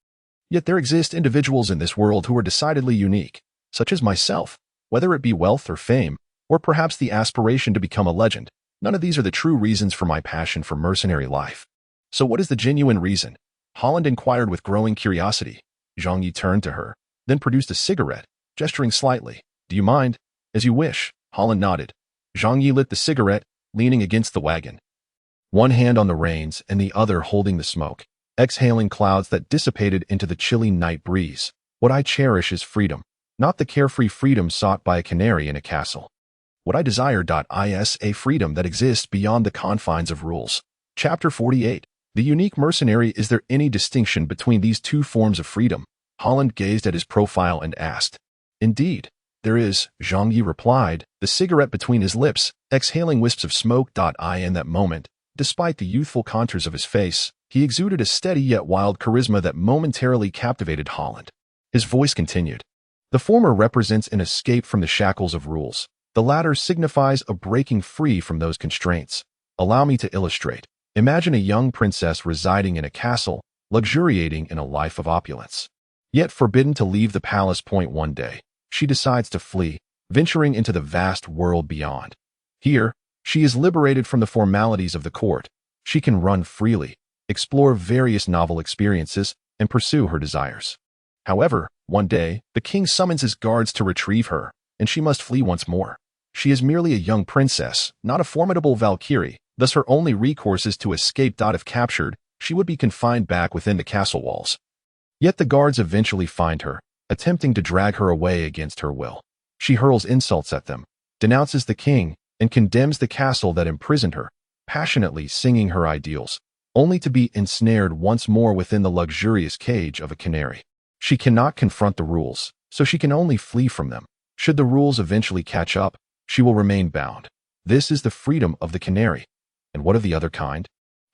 [SPEAKER 1] Yet there exist individuals in this world who are decidedly unique, such as myself, whether it be wealth or fame, or perhaps the aspiration to become a legend. None of these are the true reasons for my passion for mercenary life. So what is the genuine reason? Holland inquired with growing curiosity. Zhang Yi turned to her, then produced a cigarette, gesturing slightly. Do you mind? As you wish, Holland nodded. Zhang Yi lit the cigarette, leaning against the wagon. One hand on the reins and the other holding the smoke, exhaling clouds that dissipated into the chilly night breeze. What I cherish is freedom, not the carefree freedom sought by a canary in a castle. What I desire is a freedom that exists beyond the confines of rules. Chapter 48. The unique mercenary. Is there any distinction between these two forms of freedom? Holland gazed at his profile and asked. Indeed, there is, Zhang Yi replied, the cigarette between his lips, exhaling wisps of smoke. In that moment, despite the youthful contours of his face, he exuded a steady yet wild charisma that momentarily captivated Holland. His voice continued. The former represents an escape from the shackles of rules. The latter signifies a breaking free from those constraints. Allow me to illustrate. Imagine a young princess residing in a castle, luxuriating in a life of opulence. Yet forbidden to leave the palace point one day, she decides to flee, venturing into the vast world beyond. Here, she is liberated from the formalities of the court. She can run freely, explore various novel experiences, and pursue her desires. However, one day, the king summons his guards to retrieve her, and she must flee once more. She is merely a young princess, not a formidable valkyrie, thus her only recourse is to escape. If captured, she would be confined back within the castle walls. Yet the guards eventually find her, attempting to drag her away against her will. She hurls insults at them, denounces the king, and condemns the castle that imprisoned her, passionately singing her ideals, only to be ensnared once more within the luxurious cage of a canary. She cannot confront the rules, so she can only flee from them. Should the rules eventually catch up, she will remain bound. This is the freedom of the canary. And what of the other kind?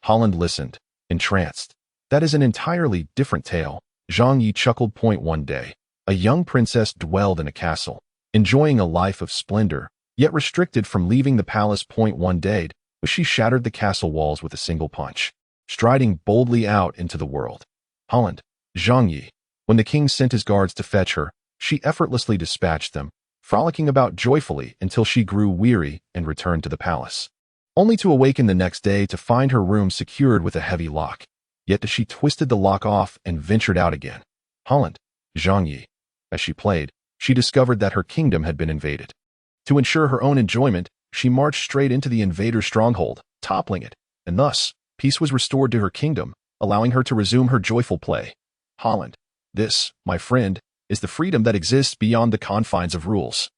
[SPEAKER 1] Holland listened, entranced. That is an entirely different tale. Zhang Yi chuckled. One day, a young princess dwelled in a castle, enjoying a life of splendor, yet restricted from leaving the palace. One day, she shattered the castle walls with a single punch, striding boldly out into the world. Holland, Zhang Yi. When the king sent his guards to fetch her, she effortlessly dispatched them, frolicking about joyfully until she grew weary and returned to the palace, only to awaken the next day to find her room secured with a heavy lock. Yet she twisted the lock off and ventured out again. Holland, Zhang Yi. As she played, she discovered that her kingdom had been invaded. To ensure her own enjoyment, she marched straight into the invader's stronghold, toppling it, and thus, peace was restored to her kingdom, allowing her to resume her joyful play. Holland, this, my friend, is the freedom that exists beyond the confines of rules.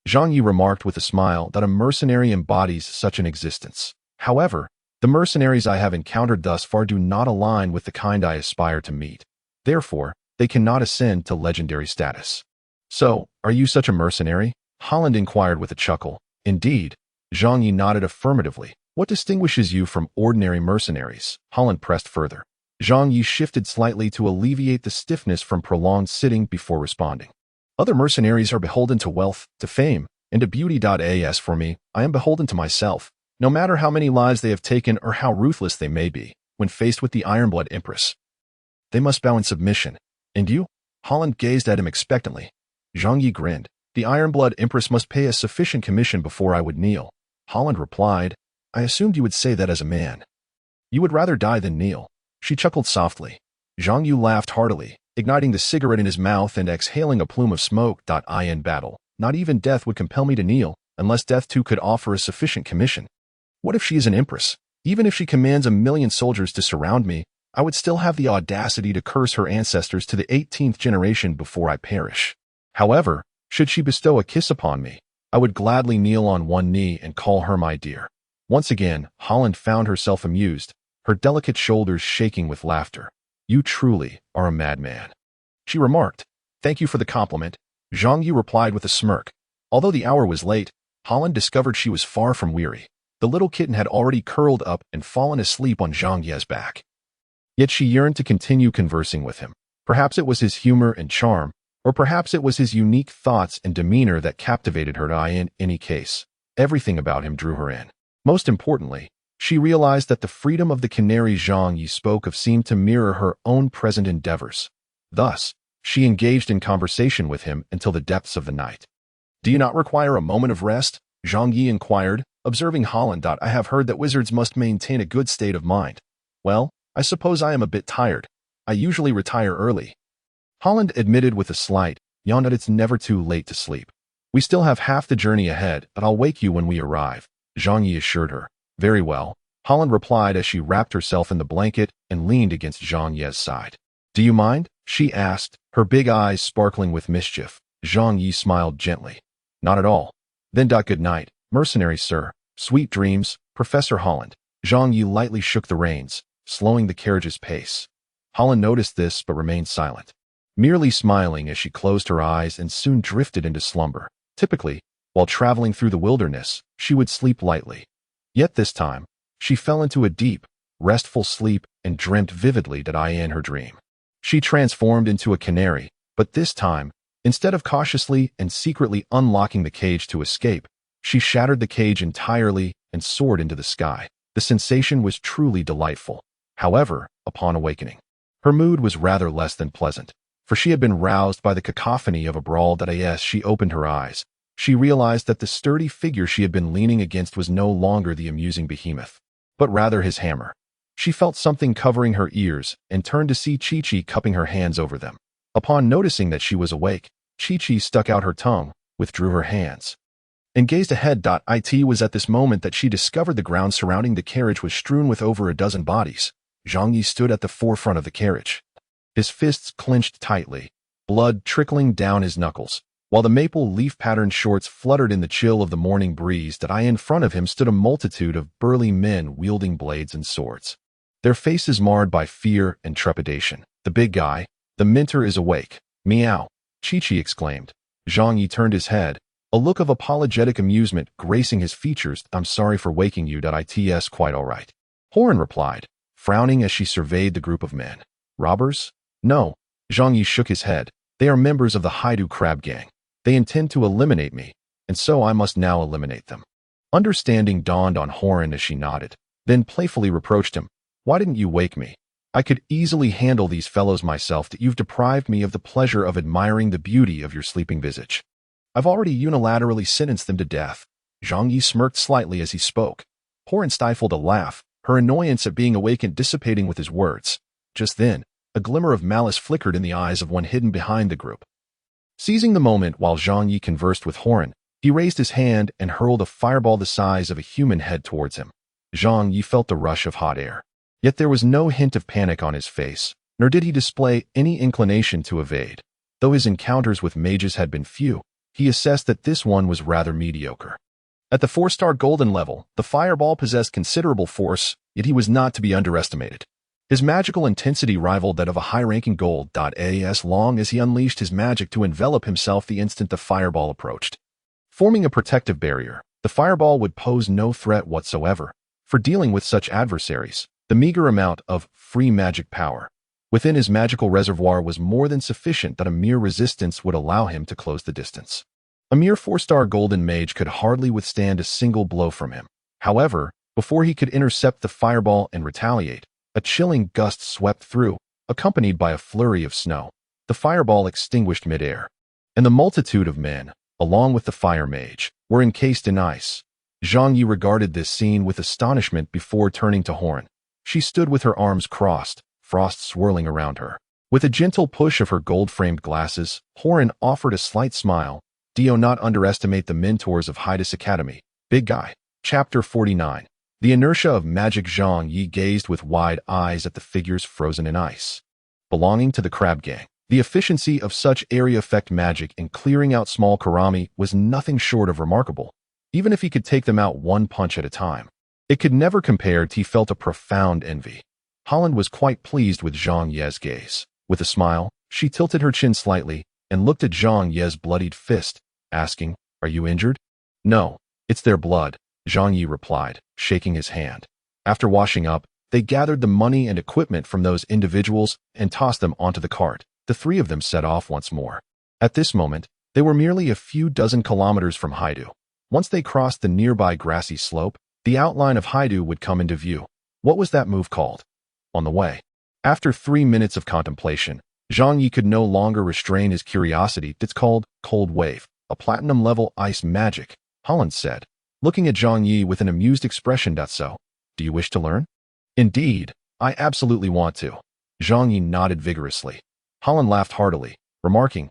[SPEAKER 1] Zhang Yi remarked with a smile that a mercenary embodies such an existence. However, the mercenaries I have encountered thus far do not align with the kind I aspire to meet. Therefore, they cannot ascend to legendary status. So, are you such a mercenary? Holland inquired with a chuckle. Indeed. Zhang Yi nodded affirmatively. What distinguishes you from ordinary mercenaries? Holland pressed further. Zhang Yi shifted slightly to alleviate the stiffness from prolonged sitting before responding. Other mercenaries are beholden to wealth, to fame, and a beauty.as for me, I am beholden to myself, no matter how many lives they have taken or how ruthless they may be, when faced with the Ironblood Empress. They must bow in submission. And you? Holland gazed at him expectantly. Zhang Yi grinned. The Ironblood Empress must pay a sufficient commission before I would kneel. Holland replied, I assumed you would say that as a man. You would rather die than kneel. She chuckled softly. Zhang Yu laughed heartily, igniting the cigarette in his mouth and exhaling a plume of smoke. In battle, not even death would compel me to kneel, unless death too could offer a sufficient commission. What if she is an empress? Even if she commands 1,000,000 soldiers to surround me, I would still have the audacity to curse her ancestors to the 18th generation before I perish. However, should she bestow a kiss upon me, I would gladly kneel on one knee and call her my dear. Once again, Holland found herself amused, her delicate shoulders shaking with laughter. You truly are a madman, she remarked. Thank you for the compliment, Zhang Yu replied with a smirk. Although the hour was late, Holland discovered she was far from weary. The little kitten had already curled up and fallen asleep on Zhang Ye's back. Yet she yearned to continue conversing with him. Perhaps it was his humor and charm, or perhaps it was his unique thoughts and demeanor that captivated her. In any case, everything about him drew her in. Most importantly, she realized that the freedom of the canary Zhang Yi spoke of seemed to mirror her own present endeavors. Thus, she engaged in conversation with him until the depths of the night. Do you not require a moment of rest? Zhang Yi inquired, observing Holland. I have heard that wizards must maintain a good state of mind. Well, I suppose I am a bit tired. I usually retire early. Holland admitted with a slight yawn that it's never too late to sleep. We still have half the journey ahead, but I'll wake you when we arrive, Zhang Yi assured her. Very well, Holland replied as she wrapped herself in the blanket and leaned against Zhang Ye's side. Do you mind? She asked, her big eyes sparkling with mischief. Zhang Yi smiled gently. Not at all. Then good night, mercenary sir. Sweet dreams, Professor Holland. Zhang Yi lightly shook the reins, slowing the carriage's pace. Holland noticed this but remained silent, merely smiling as she closed her eyes and soon drifted into slumber. Typically, while traveling through the wilderness, she would sleep lightly. Yet this time, she fell into a deep, restful sleep and dreamt vividly in her dream. She transformed into a canary, but this time, instead of cautiously and secretly unlocking the cage to escape, she shattered the cage entirely and soared into the sky. The sensation was truly delightful. However, upon awakening, her mood was rather less than pleasant, for she had been roused by the cacophony of a brawl. As she opened her eyes, she realized that the sturdy figure she had been leaning against was no longer the amusing behemoth, but rather his hammer. She felt something covering her ears and turned to see Chi-Chi cupping her hands over them. Upon noticing that she was awake, Chi-Chi stuck out her tongue, withdrew her hands, and gazed ahead. It was at this moment that she discovered the ground surrounding the carriage was strewn with over a dozen bodies. Zhang Yi stood at the forefront of the carriage, his fists clenched tightly, blood trickling down his knuckles, while the maple leaf-patterned shorts fluttered in the chill of the morning breeze. In front of him stood a multitude of burly men wielding blades and swords, their faces marred by fear and trepidation. The big guy, the mentor, is awake. Meow, Chi-Chi exclaimed. Zhang Yi turned his head, a look of apologetic amusement gracing his features. I'm sorry for waking you. It's quite all right, Horan replied, frowning as she surveyed the group of men. Robbers? No, Zhang Yi shook his head. They are members of the Haidu crab gang. They intend to eliminate me, and so I must now eliminate them. Understanding dawned on Horan as she nodded, then playfully reproached him. Why didn't you wake me? I could easily handle these fellows myself. You've deprived me of the pleasure of admiring the beauty of your sleeping visage. I've already unilaterally sentenced them to death. Zhang Yi smirked slightly as he spoke. Horan stifled a laugh, her annoyance at being awakened dissipating with his words. Just then, a glimmer of malice flickered in the eyes of one hidden behind the group. Seizing the moment while Zhang Yi conversed with Horan, he raised his hand and hurled a fireball the size of a human head towards him. Zhang Yi felt the rush of hot air. Yet there was no hint of panic on his face, nor did he display any inclination to evade. Though his encounters with mages had been few, he assessed that this one was rather mediocre. At the 4-star golden level, the fireball possessed considerable force, yet he was not to be underestimated. His magical intensity rivaled that of a high-ranking gold. As long as he unleashed his magic to envelop himself the instant the fireball approached, forming a protective barrier, the fireball would pose no threat whatsoever. For dealing with such adversaries, the meager amount of free magic power within his magical reservoir was more than sufficient. A mere resistance would allow him to close the distance. A mere 4-star golden mage could hardly withstand a single blow from him. However, before he could intercept the fireball and retaliate, a chilling gust swept through, accompanied by a flurry of snow. The fireball extinguished midair, and the multitude of men, along with the fire mage, were encased in ice. Zhang Yi regarded this scene with astonishment before turning to Horan. She stood with her arms crossed, frost swirling around her. With a gentle push of her gold-framed glasses, Horan offered a slight smile. Do not underestimate the mentors of Hydus Academy. Big guy. Chapter 49. The inertia of magic. Zhang Yi gazed with wide eyes at the figures frozen in ice, belonging to the crab gang. The efficiency of such area effect magic in clearing out small karami was nothing short of remarkable, even if he could take them out one punch at a time. It could never compare. He felt a profound envy. Holland was quite pleased with Zhang Ye's gaze. With a smile, she tilted her chin slightly and looked at Zhang Ye's bloodied fist, asking, "Are you injured?" "No, it's their blood," Zhang Yi replied, shaking his hand. After washing up, they gathered the money and equipment from those individuals and tossed them onto the cart. The three of them set off once more. At this moment, they were merely a few dozen kilometers from Haidu. Once they crossed the nearby grassy slope, the outline of Haidu would come into view. What was that move called? On the way. After 3 minutes of contemplation, Zhang Yi could no longer restrain his curiosity. It's called Cold Wave, a platinum-level ice magic, Holland said, looking at Zhang Yi with an amused expression. So, do you wish to learn? Indeed, I absolutely want to. Zhang Yi nodded vigorously. Holland laughed heartily, remarking,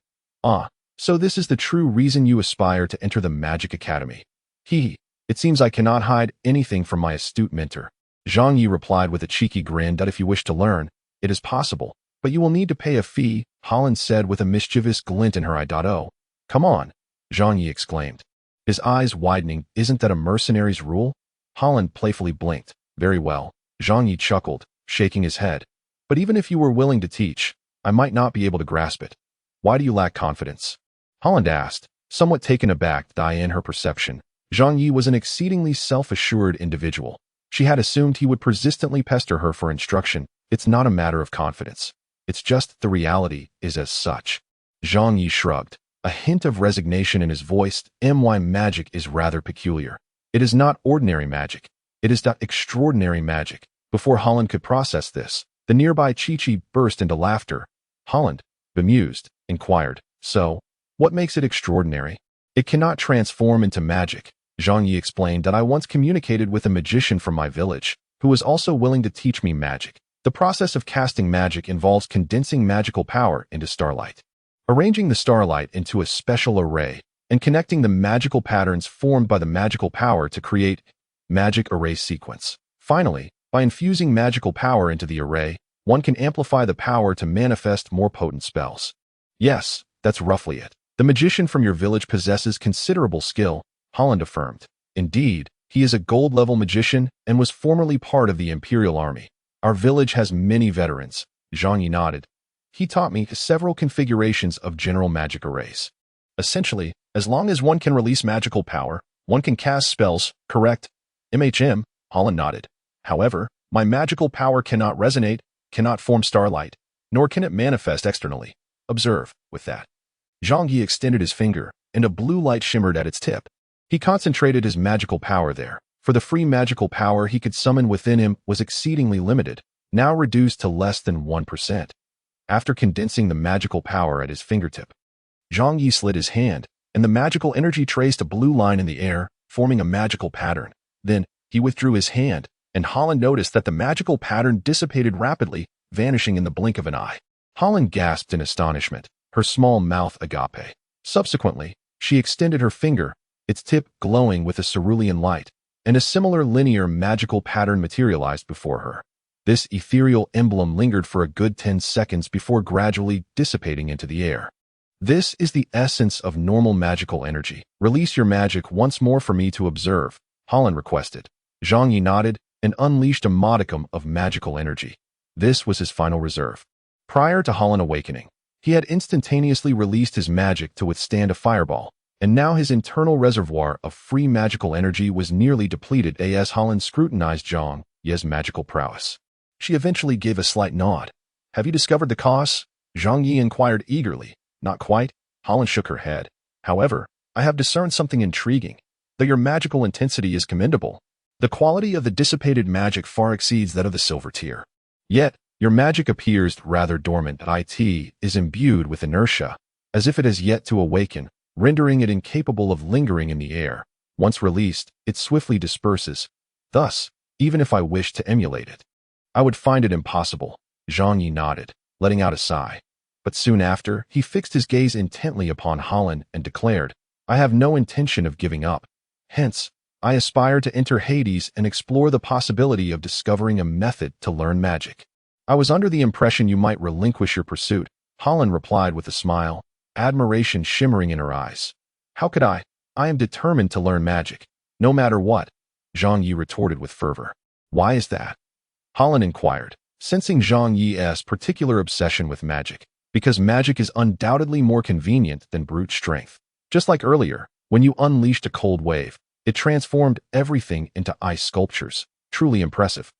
[SPEAKER 1] so this is the true reason you aspire to enter the Magic Academy. It seems I cannot hide anything from my astute mentor. Zhang Yi replied with a cheeky grin. If you wish to learn, it is possible, but you will need to pay a fee, Holland said with a mischievous glint in her eye. "Oh, come on," Zhang Yi exclaimed, his eyes widening. "Isn't that a mercenary's rule?" Holland playfully blinked. "Very well," Zhang Yi chuckled, shaking his head. "But even if you were willing to teach, I might not be able to grasp it." "Why do you lack confidence?" Holland asked, somewhat taken aback. In her perception, Zhang Yi was an exceedingly self-assured individual. She had assumed he would persistently pester her for instruction. "It's not a matter of confidence. It's just the reality is as such." Zhang Yi shrugged, a hint of resignation in his voice. My magic is rather peculiar. It is not ordinary magic. It is that extraordinary magic." Before Holland could process this, the nearby Chi-Chi burst into laughter. Holland, bemused, inquired, "So, what makes it extraordinary?" "It cannot transform into magic," Zhang Yi explained. "I once communicated with a magician from my village, who was also willing to teach me magic. The process of casting magic involves condensing magical power into starlight, arranging the starlight into a special array, and connecting the magical patterns formed by the magical power to create magic array sequence. Finally, by infusing magical power into the array, one can amplify the power to manifest more potent spells." "Yes, that's roughly it. The magician from your village possesses considerable skill," Holland affirmed. "Indeed, he is a gold-level magician and was formerly part of the Imperial Army. Our village has many veterans." Zhang Yi nodded. "He taught me several configurations of general magic arrays. Essentially, as long as one can release magical power, one can cast spells, correct?" Holland nodded. "However, my magical power cannot resonate, cannot form starlight, nor can it manifest externally. Observe, with that." Zhang Yi extended his finger, and a blue light shimmered at its tip. He concentrated his magical power there, for the free magical power he could summon within him was exceedingly limited, now reduced to less than 1%. After condensing the magical power at his fingertip, Zhang Yi slid his hand, and the magical energy traced a blue line in the air, forming a magical pattern. Then, he withdrew his hand, and Holland noticed that the magical pattern dissipated rapidly, vanishing in the blink of an eye. Holland gasped in astonishment, her small mouth agape. Subsequently, she extended her finger, its tip glowing with a cerulean light, and a similar linear magical pattern materialized before her. This ethereal emblem lingered for a good 10 seconds before gradually dissipating into the air. "This is the essence of normal magical energy. Release your magic once more for me to observe," Holland requested. Zhang Yi nodded and unleashed a modicum of magical energy. This was his final reserve. Prior to Holland awakening, he had instantaneously released his magic to withstand a fireball, and now his internal reservoir of free magical energy was nearly depleted. As Holland scrutinized Zhang Yi's magical prowess, she eventually gave a slight nod. "Have you discovered the cause?" Zhang Yi inquired eagerly. "Not quite," Holland shook her head. "However, I have discerned something intriguing. Though your magical intensity is commendable, the quality of the dissipated magic far exceeds that of the silver tier. Yet, your magic appears rather dormant. It is imbued with inertia, as if it has yet to awaken, rendering it incapable of lingering in the air. Once released, it swiftly disperses. Thus, even if I wished to emulate it, I would find it impossible. Zhang Yi nodded, letting out a sigh. But soon after, he fixed his gaze intently upon Holland and declared, I have no intention of giving up. Hence, I aspire to enter Hades and explore the possibility of discovering a method to learn magic. I was under the impression you might relinquish your pursuit, Holland replied with a smile, admiration shimmering in her eyes. How could I? I am determined to learn magic, no matter what, Zhang Yi retorted with fervor. Why is that? Holland inquired, sensing Zhang Yi's particular obsession with magic. Because magic is undoubtedly more convenient than brute strength. Just like earlier, when you unleashed a cold wave, it transformed everything into ice sculptures. Truly impressive.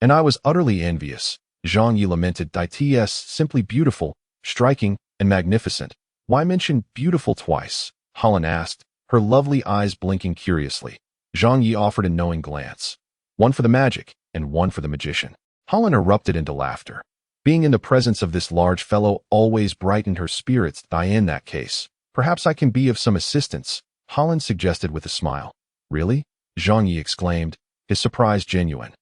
[SPEAKER 1] And I was utterly envious. Zhang Yi lamented. It's simply beautiful, striking, and magnificent. Why mention beautiful twice? Holland asked, her lovely eyes blinking curiously. Zhang Yi offered a knowing glance. One for the magic, and one for the magician. Holland erupted into laughter. Being in the presence of this large fellow always brightened her spirits. In that case, perhaps I can be of some assistance, Holland suggested with a smile. Really? Zhang Yi exclaimed, his surprise genuine.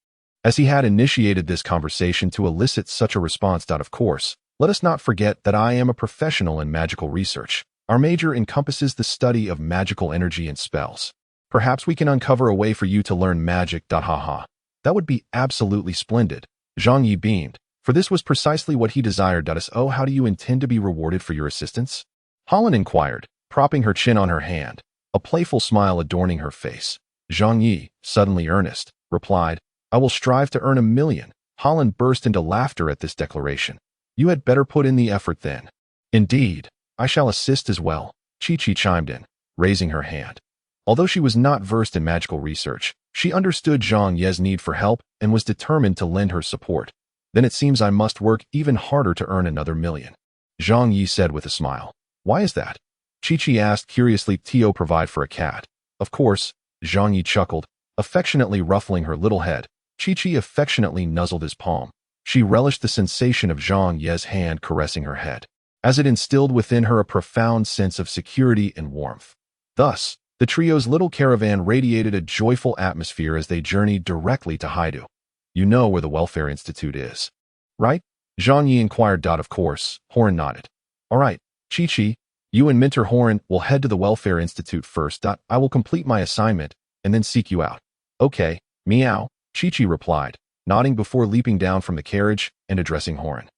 [SPEAKER 1] As he had initiated this conversation to elicit such a response. Of course, let us not forget that I am a professional in magical research. Our major encompasses the study of magical energy and spells. Perhaps we can uncover a way for you to learn magic. Haha. That would be absolutely splendid. Zhang Yi beamed, for this was precisely what he desired. So how do you intend to be rewarded for your assistance? Holland inquired, propping her chin on her hand, a playful smile adorning her face. Zhang Yi, suddenly earnest, replied, I will strive to earn 1,000,000. Holland burst into laughter at this declaration. You had better put in the effort then. Indeed, I shall assist as well, Chi-Chi chimed in, raising her hand. Although she was not versed in magical research, she understood Zhang Yi's need for help and was determined to lend her support. Then it seems I must work even harder to earn another 1,000,000. Zhang Yi said with a smile. Why is that? Chi-Chi asked curiously. To provide for a cat. Of course, Zhang Yi chuckled, affectionately ruffling her little head. Chi-Chi affectionately nuzzled his palm. She relished the sensation of Zhang Yi's hand caressing her head, as it instilled within her a profound sense of security and warmth. Thus, the trio's little caravan radiated a joyful atmosphere as they journeyed directly to Haidu. You know where the Welfare Institute is, right? Zhang Yi inquired. Of course, Horan nodded. All right, Chi-Chi, you and Mentor Horan will head to the Welfare Institute first. I will complete my assignment and then seek you out. Okay, meow, Chi-Chi replied, nodding before leaping down from the carriage and addressing Horan.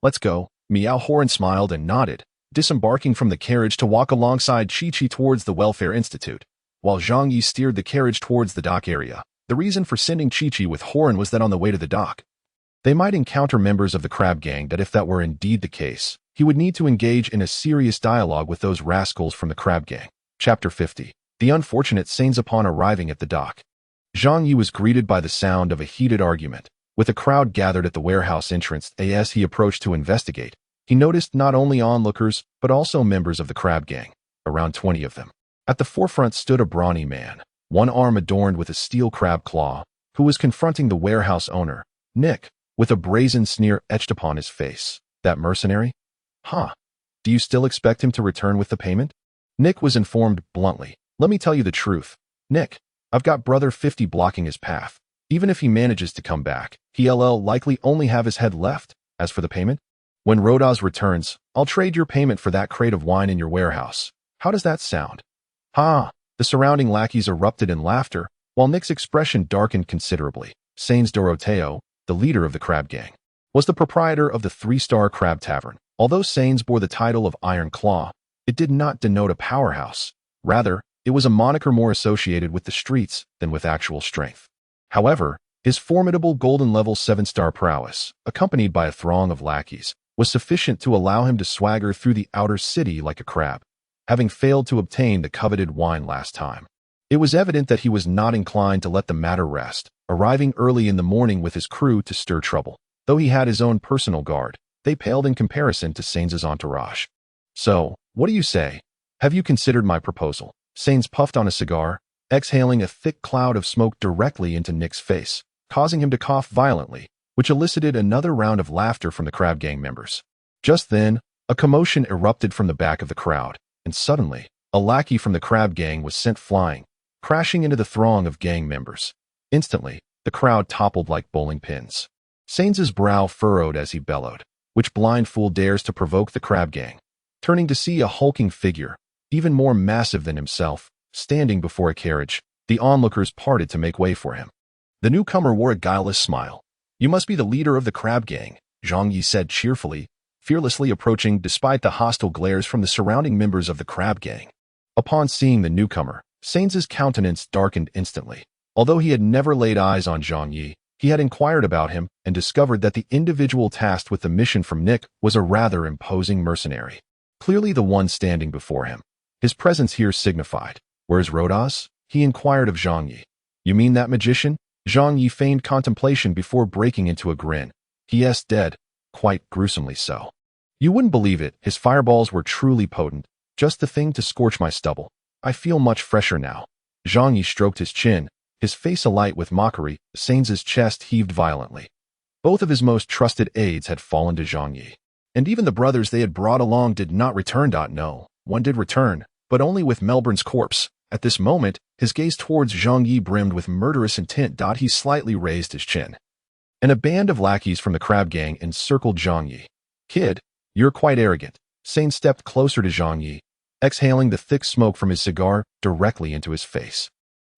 [SPEAKER 1] Let's go, meow. Horan smiled and nodded, disembarking from the carriage to walk alongside Chi-Chi towards the Welfare Institute, while Zhang Yi steered the carriage towards the dock area. The reason for sending Chi-Chi with Horan was that on the way to the dock, they might encounter members of the crab gang. If that were indeed the case, he would need to engage in a serious dialogue with those rascals from the crab gang. Chapter 50. The unfortunate Sains. Upon arriving at the dock, Zhang Yi was greeted by the sound of a heated argument, with a crowd gathered at the warehouse entrance. As he approached to investigate, he noticed not only onlookers, but also members of the crab gang, around 20 of them. At the forefront stood a brawny man, one arm adorned with a steel crab claw, who was confronting the warehouse owner, Nick, with a brazen sneer etched upon his face. That mercenary? Huh. Do you still expect him to return with the payment? Nick was informed bluntly. Let me tell you the truth, Nick. I've got Brother 50 blocking his path. Even if he manages to come back, he'll likely only have his head left. As for the payment, when Rodas returns, I'll trade your payment for that crate of wine in your warehouse. How does that sound? Ha! The surrounding lackeys erupted in laughter, while Nick's expression darkened considerably. Sains Doroteo, the leader of the crab gang, was the proprietor of the 3-star crab tavern. Although Sains bore the title of Iron Claw, it did not denote a powerhouse. Rather, it was a moniker more associated with the streets than with actual strength. However, his formidable golden level 7-star prowess, accompanied by a throng of lackeys, was sufficient to allow him to swagger through the outer city like a crab, having failed to obtain the coveted wine last time. It was evident that he was not inclined to let the matter rest, arriving early in the morning with his crew to stir trouble. Though he had his own personal guard, they paled in comparison to Sains's entourage. So, what do you say? Have you considered my proposal? Sains puffed on a cigar, exhaling a thick cloud of smoke directly into Nick's face, causing him to cough violently, which elicited another round of laughter from the Crab Gang members. Just then, a commotion erupted from the back of the crowd, and suddenly, a lackey from the Crab Gang was sent flying, crashing into the throng of gang members. Instantly, the crowd toppled like bowling pins. Sains's brow furrowed as he bellowed, "Which blind fool dares to provoke the Crab Gang?" Turning to see a hulking figure, even more massive than himself, standing before a carriage, the onlookers parted to make way for him. The newcomer wore a guileless smile. "You must be the leader of the Crab Gang," Zhang Yi said cheerfully, fearlessly approaching despite the hostile glares from the surrounding members of the Crab Gang. Upon seeing the newcomer, Sains's countenance darkened instantly. Although he had never laid eyes on Zhang Yi, he had inquired about him and discovered that the individual tasked with the mission from Nick was a rather imposing mercenary. Clearly the one standing before him. His presence here signified, "Where's Rodas?" he inquired of Zhang Yi. "You mean that magician?" Zhang Yi feigned contemplation before breaking into a grin. "He*s dead, quite gruesomely so. You wouldn't believe it, his fireballs were truly potent, just the thing to scorch my stubble. I feel much fresher now." Zhang Yi stroked his chin, his face alight with mockery. Sains's chest heaved violently. Both of his most trusted aides had fallen to Zhang Yi. And even the brothers they had brought along did not return. No, one did return, but only with Melbourne's corpse. At this moment, his gaze towards Zhang Yi brimmed with murderous intent. He slightly raised his chin. And a band of lackeys from the Crab Gang encircled Zhang Yi. "Kid, you're quite arrogant." Sains stepped closer to Zhang Yi, exhaling the thick smoke from his cigar directly into his face.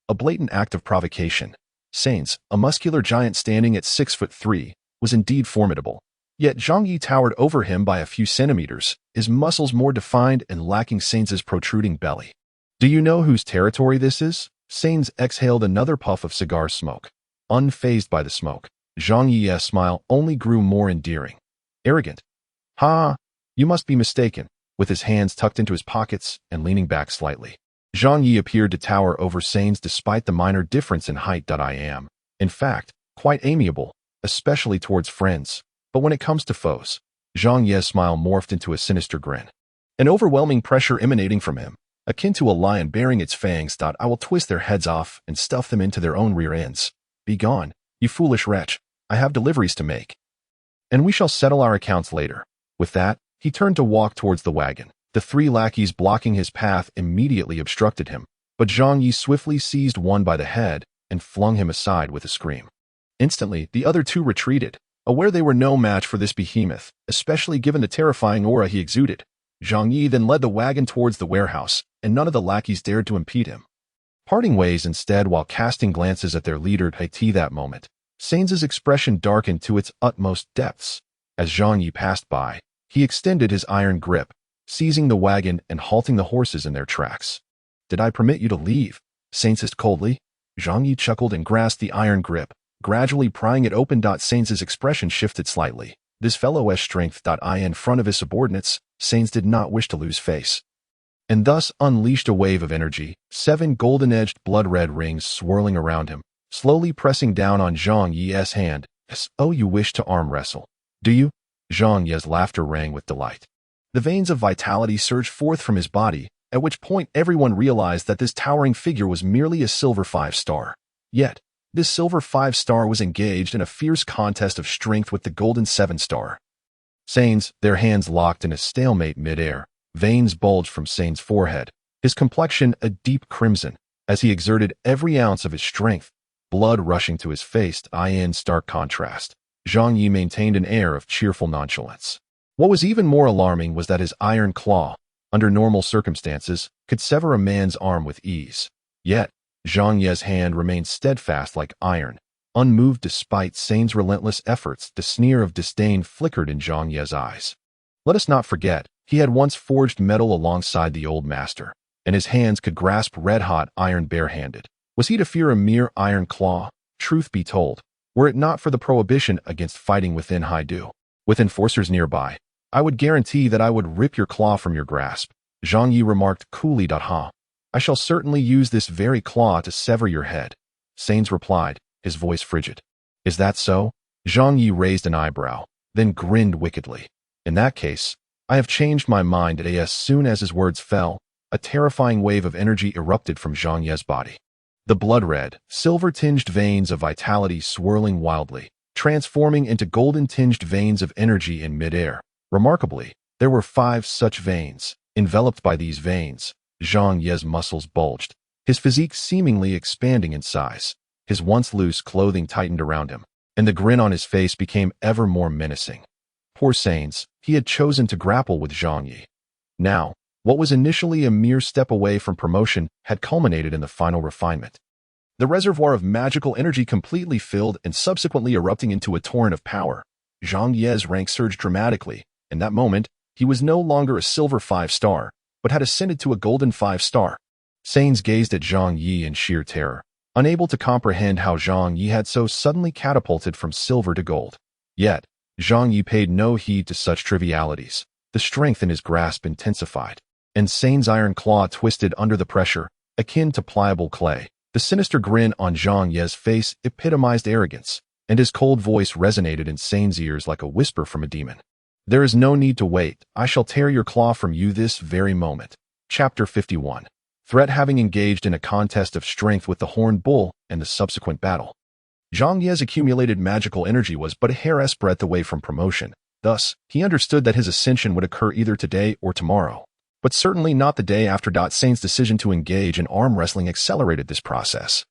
[SPEAKER 1] A blatant act of provocation. Sains, a muscular giant standing at 6'3", was indeed formidable. Yet Zhang Yi towered over him by a few centimeters, his muscles more defined and lacking Sains's protruding belly. "Do you know whose territory this is?" Sains exhaled another puff of cigar smoke. Unfazed by the smoke, Zhang Yi's smile only grew more endearing. "Arrogant? Ha! You must be mistaken." With his hands tucked into his pockets and leaning back slightly, Zhang Yi appeared to tower over Sains despite the minor difference in height. "I am, in fact, quite amiable, especially towards friends. But when it comes to foes," Zhang Yi's smile morphed into a sinister grin. An overwhelming pressure emanating from him, akin to a lion baring its fangs. "I will twist their heads off and stuff them into their own rear ends. Be gone, you foolish wretch. I have deliveries to make. And we shall settle our accounts later." With that, he turned to walk towards the wagon. The three lackeys blocking his path immediately obstructed him, but Zhang Yi swiftly seized one by the head and flung him aside with a scream. Instantly, the other two retreated, aware they were no match for this behemoth, especially given the terrifying aura he exuded. Zhang Yi then led the wagon towards the warehouse, and none of the lackeys dared to impede him. Parting ways instead while casting glances at their leader. That moment, Sains's expression darkened to its utmost depths. As Zhang Yi passed by, he extended his iron grip, seizing the wagon and halting the horses in their tracks. "Did I permit you to leave?" Sains asked coldly. Zhang Yi chuckled and grasped the iron grip, gradually prying it open. Sains's expression shifted slightly. This fellow's strength. In front of his subordinates, Sains did not wish to lose face, and thus unleashed a wave of energy, 7 golden-edged blood-red rings swirling around him, slowly pressing down on Zhang Yi's hand. "Oh, you wish to arm wrestle, do you?" Zhang Yi's laughter rang with delight. The veins of vitality surged forth from his body, at which point everyone realized that this towering figure was merely a silver 5-star. Yet, this silver 5-star was engaged in a fierce contest of strength with the golden 7-star. Sains, their hands locked in a stalemate mid-air, veins bulged from Sains' forehead, his complexion a deep crimson, as he exerted every ounce of his strength, blood rushing to his face. In stark contrast, Zhang Yi maintained an air of cheerful nonchalance. What was even more alarming was that his iron claw, under normal circumstances, could sever a man's arm with ease. Yet, Zhang Yi's hand remained steadfast like iron, unmoved despite Sain's relentless efforts. The sneer of disdain flickered in Zhang Yi's eyes. Let us not forget, he had once forged metal alongside the old master, and his hands could grasp red-hot iron barehanded. Was he to fear a mere iron claw? Truth be told, were it not for the prohibition against fighting within Haidu, with enforcers nearby, I would guarantee that I would rip your claw from your grasp. Zhang Yi remarked coolly. I shall certainly use this very claw to sever your head. Sains replied, his voice frigid. Is that so? Zhang Yi raised an eyebrow, then grinned wickedly. In that case, I have changed my mind. As soon as his words fell, a terrifying wave of energy erupted from Zhang Ye's body. The blood-red, silver-tinged veins of vitality swirling wildly, transforming into golden-tinged veins of energy in midair. Remarkably, there were 5 such veins. Enveloped by these veins, Zhang Ye's muscles bulged, his physique seemingly expanding in size. His once loose clothing tightened around him, and the grin on his face became ever more menacing. Poor Sains, he had chosen to grapple with Zhang Yi. Now, what was initially a mere step away from promotion had culminated in the final refinement. The reservoir of magical energy completely filled and subsequently erupting into a torrent of power. Zhang Ye's rank surged dramatically. In that moment, he was no longer a silver 5-star, but had ascended to a golden 5-star. Sains gazed at Zhang Yi in sheer terror, unable to comprehend how Zhang Yi had so suddenly catapulted from silver to gold. Yet, Zhang Yi paid no heed to such trivialities. The strength in his grasp intensified, and Sain's iron claw twisted under the pressure, akin to pliable clay. The sinister grin on Zhang Ye's face epitomized arrogance, and his cold voice resonated in Sain's ears like a whisper from a demon. There is no need to wait. I shall tear your claw from you this very moment. Chapter 51. Threat. Having engaged in a contest of strength with the horned bull and the subsequent battle, Zhang Ye's accumulated magical energy was but a hair's breadth away from promotion. Thus, he understood that his ascension would occur either today or tomorrow, but certainly not the day after. Sain's decision to engage in arm wrestling accelerated this process.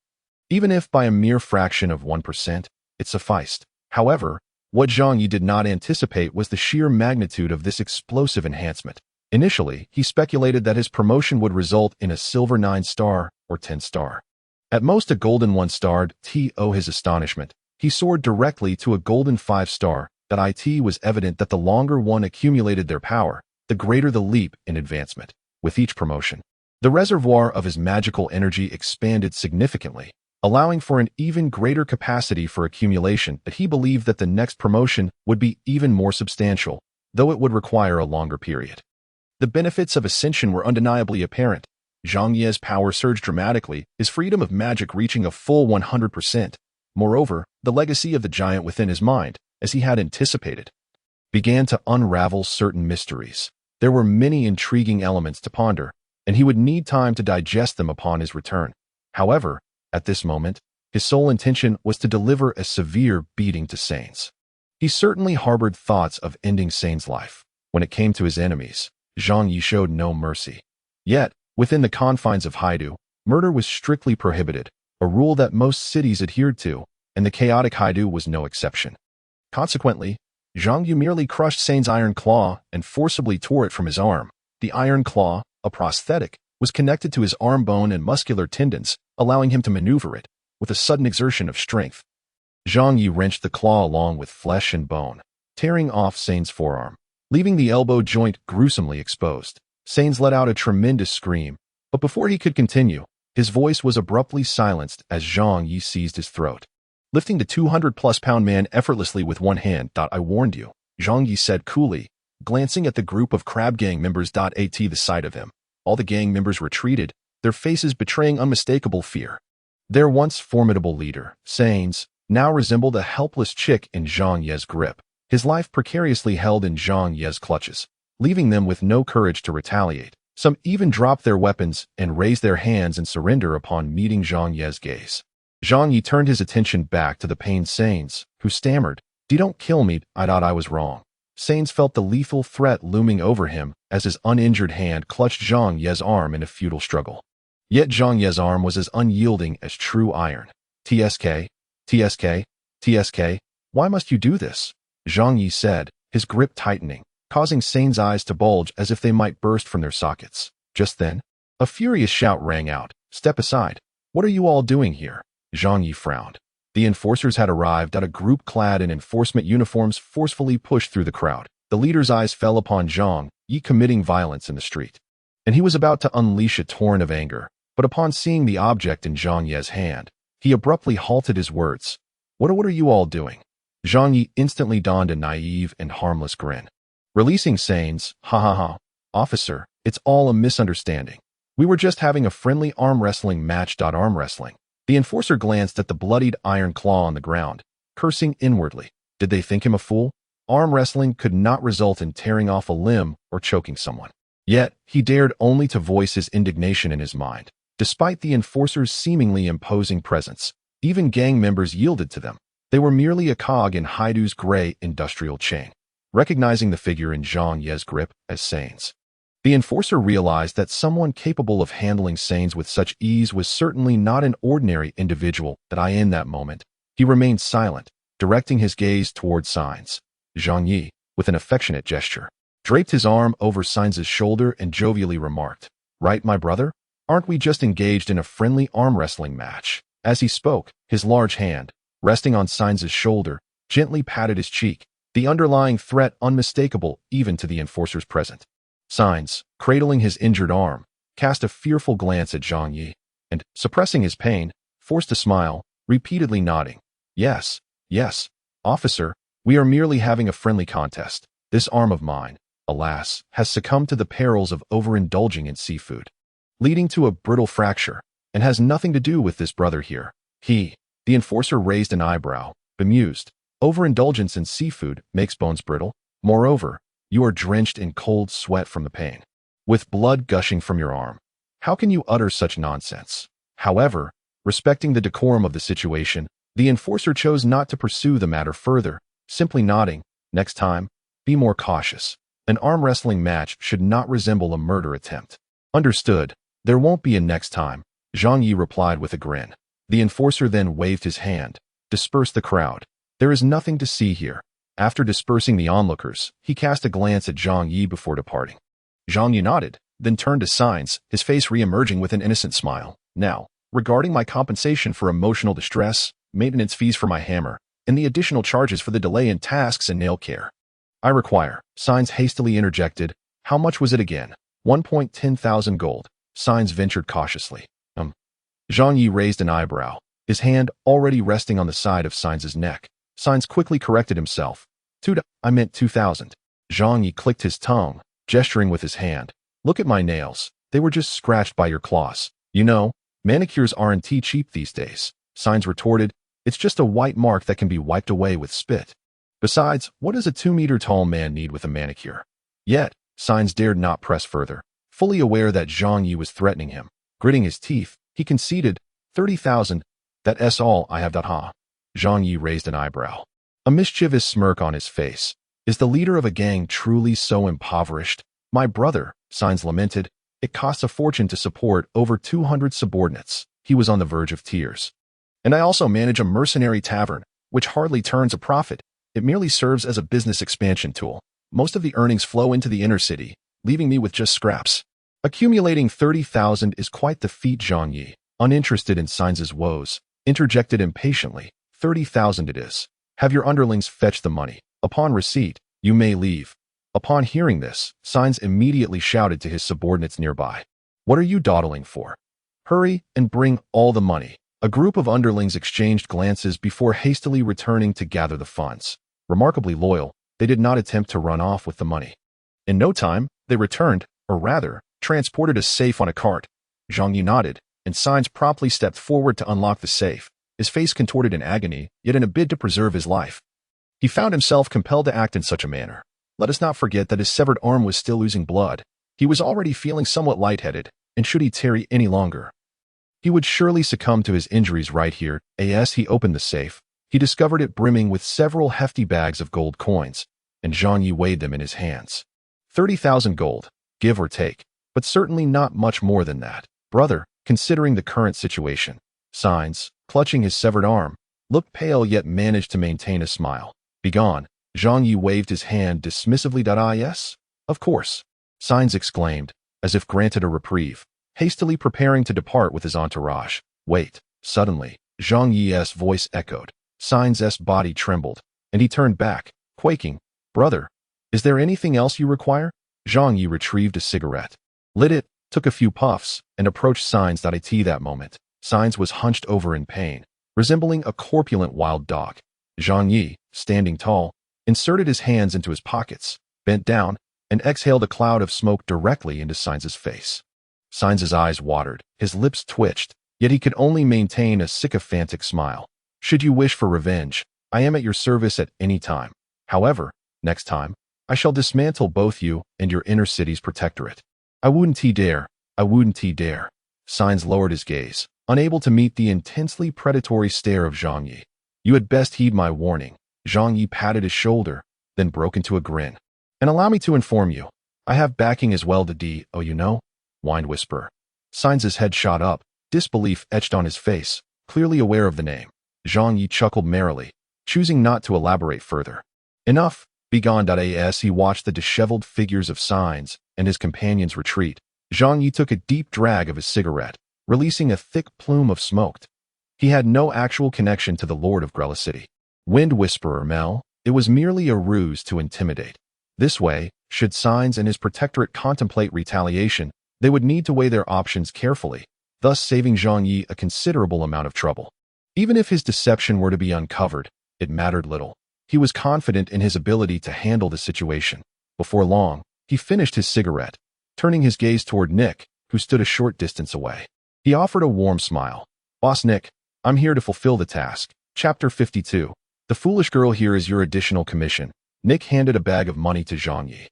[SPEAKER 1] Even if by a mere fraction of 1%, it sufficed. However, what Zhang Yi did not anticipate was the sheer magnitude of this explosive enhancement. Initially, he speculated that his promotion would result in a silver 9-star or 10-star. At most a golden 1-star. To his astonishment, he soared directly to a golden 5-star. It was evident that the longer one accumulated their power, the greater the leap in advancement. With each promotion, the reservoir of his magical energy expanded significantly, allowing for an even greater capacity for accumulation. But he believed that the next promotion would be even more substantial, though it would require a longer period. The benefits of ascension were undeniably apparent. Zhang Ye's power surged dramatically, his freedom of magic reaching a full 100%. Moreover, the legacy of the giant within his mind, as he had anticipated, began to unravel certain mysteries. There were many intriguing elements to ponder, and he would need time to digest them upon his return. However, at this moment, his sole intention was to deliver a severe beating to Sains. He certainly harbored thoughts of ending Sain's life. When it came to his enemies, Zhang Yi showed no mercy. Yet, within the confines of Haidu, murder was strictly prohibited, a rule that most cities adhered to, and the chaotic Haidu was no exception. Consequently, Zhang Yi merely crushed Sain's iron claw and forcibly tore it from his arm. The iron claw, a prosthetic, was connected to his arm bone and muscular tendons, allowing him to maneuver it with a sudden exertion of strength. Zhang Yi wrenched the claw along with flesh and bone, tearing off Sain's forearm, leaving the elbow joint gruesomely exposed. Sains let out a tremendous scream, but before he could continue, his voice was abruptly silenced as Zhang Yi seized his throat. Lifting the 200-plus-pound man effortlessly with one hand. I warned you, Zhang Yi said coolly, glancing at the group of crab gang members. At the sight of him, all the gang members retreated, their faces betraying unmistakable fear. Their once formidable leader, Sains, now resembled a helpless chick in Zhang Ye's grip, his life precariously held in Zhang Ye's clutches, leaving them with no courage to retaliate. Some even dropped their weapons and raised their hands in surrender upon meeting Zhang Ye's gaze. Zhang Yi turned his attention back to the pained Sains, who stammered, "Don't kill me, I was wrong." Sains felt the lethal threat looming over him as his uninjured hand clutched Zhang Ye's arm in a futile struggle. Yet Zhang Ye's arm was as unyielding as true iron. "TSK, TSK, TSK, why must you do this?" Zhang Yi said, his grip tightening, causing Sain's eyes to bulge as if they might burst from their sockets. Just then, a furious shout rang out, "Step aside. What are you all doing here?" Zhang Yi frowned. The enforcers had arrived. A group clad in enforcement uniforms forcefully pushed through the crowd. The leader's eyes fell upon Zhang Yi committing violence in the street, and he was about to unleash a torrent of anger, but upon seeing the object in Zhang Ye's hand, he abruptly halted his words. What are you all doing?" Zhang Yi instantly donned a naive and harmless grin. Releasing Sains, "Ha ha ha, officer, it's all a misunderstanding. We were just having a friendly arm wrestling match. Arm wrestling." The enforcer glanced at the bloodied iron claw on the ground, cursing inwardly. Did they think him a fool? Arm wrestling could not result in tearing off a limb or choking someone. Yet, he dared only to voice his indignation in his mind. Despite the enforcer's seemingly imposing presence, even gang members yielded to them. They were merely a cog in Haidu's gray industrial chain. Recognizing the figure in Zhang Ye's grip as Sains, the enforcer realized that someone capable of handling Sains with such ease was certainly not an ordinary individual. In that moment, he remained silent, directing his gaze toward Sains. Zhang Yi, with an affectionate gesture, draped his arm over Sains's shoulder and jovially remarked, "Right, my brother? Aren't we just engaged in a friendly arm wrestling match?" As he spoke, his large hand, resting on Sains's shoulder, gently patted his cheek, the underlying threat unmistakable even to the enforcer's present. Sains, cradling his injured arm, cast a fearful glance at Zhang Yi, and, suppressing his pain, forced a smile, repeatedly nodding. Yes, officer, we are merely having a friendly contest. This arm of mine, alas, has succumbed to the perils of overindulging in seafood, leading to a brittle fracture, and has nothing to do with this brother here. The enforcer raised an eyebrow, bemused. Overindulgence in seafood makes bones brittle. Moreover, you are drenched in cold sweat from the pain, with blood gushing from your arm. How can you utter such nonsense? However, respecting the decorum of the situation, the enforcer chose not to pursue the matter further, simply nodding. Next time, be more cautious. An arm wrestling match should not resemble a murder attempt. Understood. There won't be a next time, Zhang Yi replied with a grin. The enforcer then waved his hand, dispersed the crowd. There is nothing to see here. After dispersing the onlookers, he cast a glance at Zhang Yi before departing. Zhang Yi nodded, then turned to Sains, his face re-emerging with an innocent smile. Now, regarding my compensation for emotional distress, maintenance fees for my hammer, and the additional charges for the delay in tasks and nail care, I require, Sains hastily interjected. How much was it again? 1.10,000 gold. Sains ventured cautiously. Zhang Yi raised an eyebrow, his hand already resting on the side of Sains's neck. Sains quickly corrected himself. I meant 2,000. Zhang Yi clicked his tongue, gesturing with his hand. Look at my nails. They were just scratched by your claws. You know, manicures aren't cheap these days. Sains retorted. It's just a white mark that can be wiped away with spit. Besides, what does a 2-meter-tall man need with a manicure? Yet, Sains dared not press further, fully aware that Zhang Yi was threatening him. Gritting his teeth, he conceded, 30,000. That's all I have. Zhang Yi raised an eyebrow, a mischievous smirk on his face. Is the leader of a gang truly so impoverished? My brother, Sains lamented. It costs a fortune to support over 200 subordinates. He was on the verge of tears. And I also manage a mercenary tavern, which hardly turns a profit. It merely serves as a business expansion tool. Most of the earnings flow into the inner city, leaving me with just scraps. Accumulating 30,000 is quite the feat. Zhang Yi, uninterested in Sains's woes, interjected impatiently. 30,000 it is. Have your underlings fetch the money. Upon receipt, you may leave. Upon hearing this, Sains immediately shouted to his subordinates nearby. What are you dawdling for? Hurry and bring all the money. A group of underlings exchanged glances before hastily returning to gather the funds. Remarkably loyal, they did not attempt to run off with the money. In no time, they returned, or rather, transported a safe on a cart. Zhang Yi nodded, and Sains promptly stepped forward to unlock the safe, his face contorted in agony, yet in a bid to preserve his life. He found himself compelled to act in such a manner. Let us not forget that his severed arm was still oozing blood. He was already feeling somewhat lightheaded, and should he tarry any longer, he would surely succumb to his injuries right here. As he opened the safe, he discovered it brimming with several hefty bags of gold coins, and Zhang Yi weighed them in his hands. 30,000 gold, give or take, but certainly not much more than that. Brother, considering the current situation, Sains, clutching his severed arm, looked pale yet managed to maintain a smile. Begone. Zhang Yi waved his hand dismissively. Yes, of course, Sains exclaimed, as if granted a reprieve, hastily preparing to depart with his entourage. Wait. Suddenly, Zhang Yi's voice echoed. Sains's body trembled, and he turned back, quaking. Brother, is there anything else you require? Zhang Yi retrieved a cigarette, lit it, took a few puffs, and approached Sains. That moment, Sains was hunched over in pain, resembling a corpulent wild dog. Zhang Yi, standing tall, inserted his hands into his pockets, bent down, and exhaled a cloud of smoke directly into Sains's face. Sains's eyes watered, his lips twitched, yet he could only maintain a sycophantic smile. Should you wish for revenge, I am at your service at any time. However, next time, I shall dismantle both you and your inner city's protectorate. I wouldn't dare. I wouldn't dare. Signs lowered his gaze, unable to meet the intensely predatory stare of Zhang Yi. You had best heed my warning. Zhang Yi patted his shoulder, then broke into a grin. And allow me to inform you, I have backing as well you know? Whined Whisperer. Signs' head shot up, disbelief etched on his face, clearly aware of the name. Zhang Yi chuckled merrily, choosing not to elaborate further. Enough, begone. As he watched the disheveled figures of Signs and his companions retreat, Zhang Yi took a deep drag of his cigarette, releasing a thick plume of smoke. He had no actual connection to the Lord of Grella City. Wind Whisperer Mel, it was merely a ruse to intimidate. This way, should Signs and his protectorate contemplate retaliation, they would need to weigh their options carefully, thus saving Zhang Yi a considerable amount of trouble. Even if his deception were to be uncovered, it mattered little. He was confident in his ability to handle the situation. Before long, he finished his cigarette, turning his gaze toward Nick, who stood a short distance away. He offered a warm smile. Boss Nick, I'm here to fulfill the task. Chapter 52. The foolish girl here is your additional commission. Nick handed a bag of money to Zhang Yi.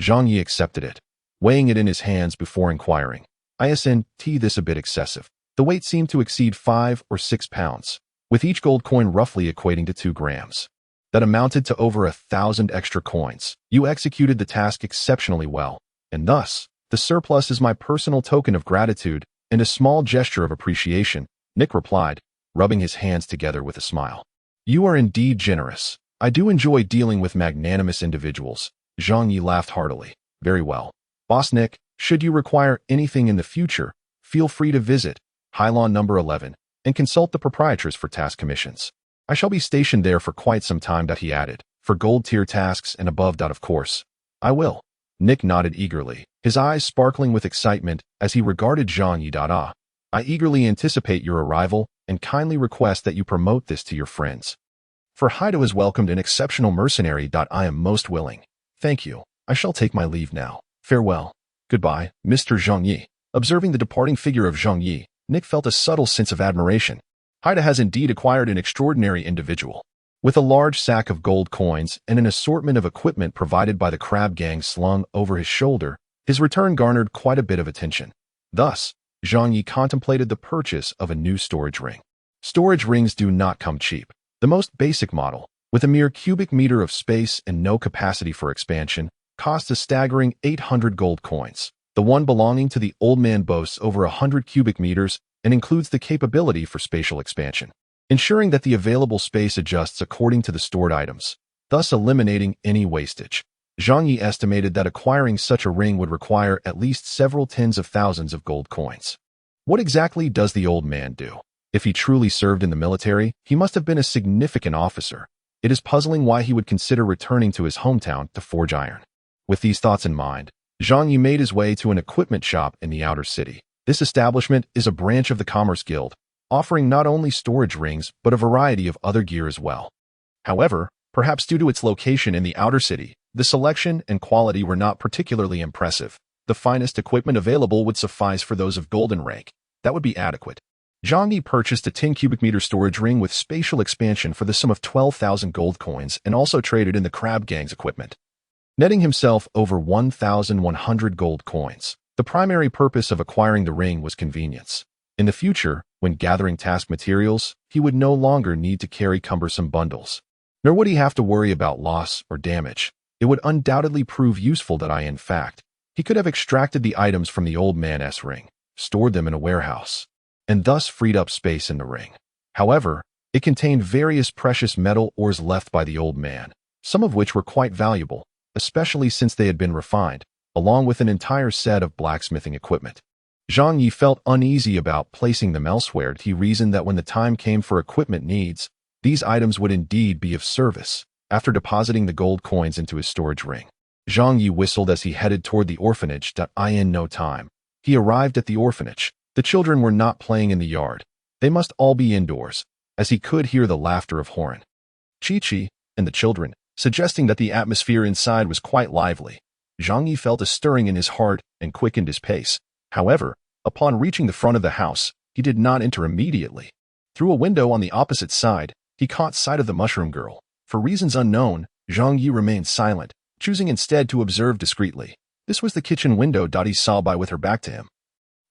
[SPEAKER 1] Zhang Yi accepted it, weighing it in his hands before inquiring. Isn't this a bit excessive? The weight seemed to exceed 5 or 6 pounds, with each gold coin roughly equating to 2 grams. That amounted to over 1,000 extra coins. You executed the task exceptionally well, and thus, the surplus is my personal token of gratitude and a small gesture of appreciation, Nick replied, rubbing his hands together with a smile. You are indeed generous. I do enjoy dealing with magnanimous individuals. Zhang Yi laughed heartily. Very well. Boss Nick, should you require anything in the future, feel free to visit Hylon number 11 and consult the proprietress for task commissions. I shall be stationed there for quite some time. He added, for gold tier tasks and above. Of course. I will. Nick nodded eagerly, his eyes sparkling with excitement as he regarded Zhang Yi. I eagerly anticipate your arrival and kindly request that you promote this to your friends. For Haido has welcomed an exceptional mercenary. I am most willing. Thank you. I shall take my leave now. Farewell. Goodbye, Mr. Zhang Yi. Observing the departing figure of Zhang Yi, Nick felt a subtle sense of admiration. Haida has indeed acquired an extraordinary individual. With a large sack of gold coins and an assortment of equipment provided by the crab gang slung over his shoulder, his return garnered quite a bit of attention. Thus, Zhang Yi contemplated the purchase of a new storage ring. Storage rings do not come cheap. The most basic model, with a mere cubic meter of space and no capacity for expansion, costs a staggering 800 gold coins. The one belonging to the old man boasts over 100 cubic meters and includes the capability for spatial expansion, ensuring that the available space adjusts according to the stored items, thus eliminating any wastage. Zhang Yi estimated that acquiring such a ring would require at least several tens of thousands of gold coins. What exactly does the old man do? If he truly served in the military, he must have been a significant officer. It is puzzling why he would consider returning to his hometown to forge iron. With these thoughts in mind, Zhang Yi made his way to an equipment shop in the outer city. This establishment is a branch of the Commerce Guild, offering not only storage rings but a variety of other gear as well. However, perhaps due to its location in the outer city, the selection and quality were not particularly impressive. The finest equipment available would suffice for those of golden rank. That would be adequate. Zhang Yi purchased a 10 cubic meter storage ring with spatial expansion for the sum of 12,000 gold coins and also traded in the crab gang's equipment, netting himself over 1,100 gold coins. The primary purpose of acquiring the ring was convenience. In the future, when gathering task materials, he would no longer need to carry cumbersome bundles. Nor would he have to worry about loss or damage. It would undoubtedly prove useful that in fact, he could have extracted the items from the old man's ring, stored them in a warehouse, and thus freed up space in the ring. However, it contained various precious metal ores left by the old man, some of which were quite valuable, especially since they had been refined, along with an entire set of blacksmithing equipment. Zhang Yi felt uneasy about placing them elsewhere. He reasoned that when the time came for equipment needs, these items would indeed be of service. After depositing the gold coins into his storage ring, Zhang Yi whistled as he headed toward the orphanage. In no time, he arrived at the orphanage. The children were not playing in the yard. They must all be indoors, as he could hear the laughter of Horan, Chi-Chi, and the children, suggesting that the atmosphere inside was quite lively. Zhang Yi felt a stirring in his heart and quickened his pace. However, upon reaching the front of the house, he did not enter immediately. Through a window on the opposite side, he caught sight of the mushroom girl. For reasons unknown, Zhang Yi remained silent, choosing instead to observe discreetly. This was the kitchen window he saw by with her back to him,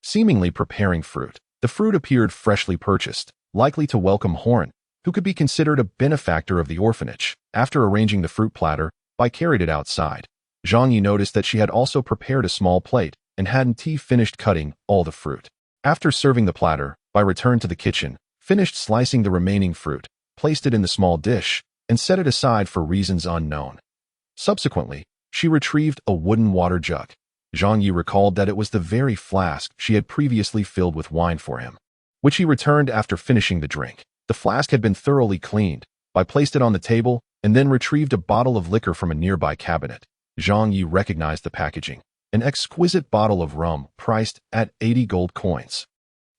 [SPEAKER 1] seemingly preparing fruit. The fruit appeared freshly purchased, likely to welcome Horn, who could be considered a benefactor of the orphanage. After arranging the fruit platter, Bai carried it outside. Zhang Yi noticed that she had also prepared a small plate and hadn't finished cutting all the fruit. After serving the platter, Bai returned to the kitchen, finished slicing the remaining fruit, placed it in the small dish, and set it aside for reasons unknown. Subsequently, she retrieved a wooden water jug. Zhang Yi recalled that it was the very flask she had previously filled with wine for him, which he returned after finishing the drink. The flask had been thoroughly cleaned. Bai placed it on the table and then retrieved a bottle of liquor from a nearby cabinet. Zhang Yi recognized the packaging, an exquisite bottle of rum priced at 80 gold coins.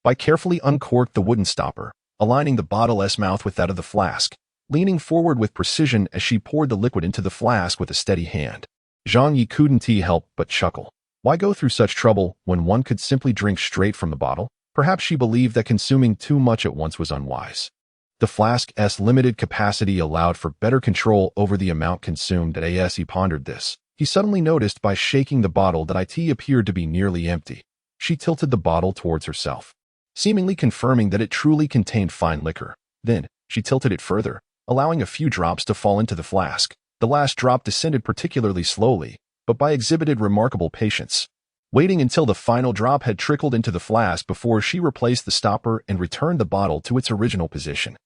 [SPEAKER 1] Bai carefully uncorked the wooden stopper, aligning the bottle's mouth with that of the flask, leaning forward with precision as she poured the liquid into the flask with a steady hand. Zhang Yi couldn't help but chuckle. Why go through such trouble when one could simply drink straight from the bottle? Perhaps she believed that consuming too much at once was unwise. The flask's limited capacity allowed for better control over the amount consumed. As he pondered this, he suddenly noticed by shaking the bottle that it appeared to be nearly empty. She tilted the bottle towards herself, seemingly confirming that it truly contained fine liquor. Then, she tilted it further, allowing a few drops to fall into the flask. The last drop descended particularly slowly, but Bai exhibited remarkable patience, waiting until the final drop had trickled into the flask before she replaced the stopper and returned the bottle to its original position,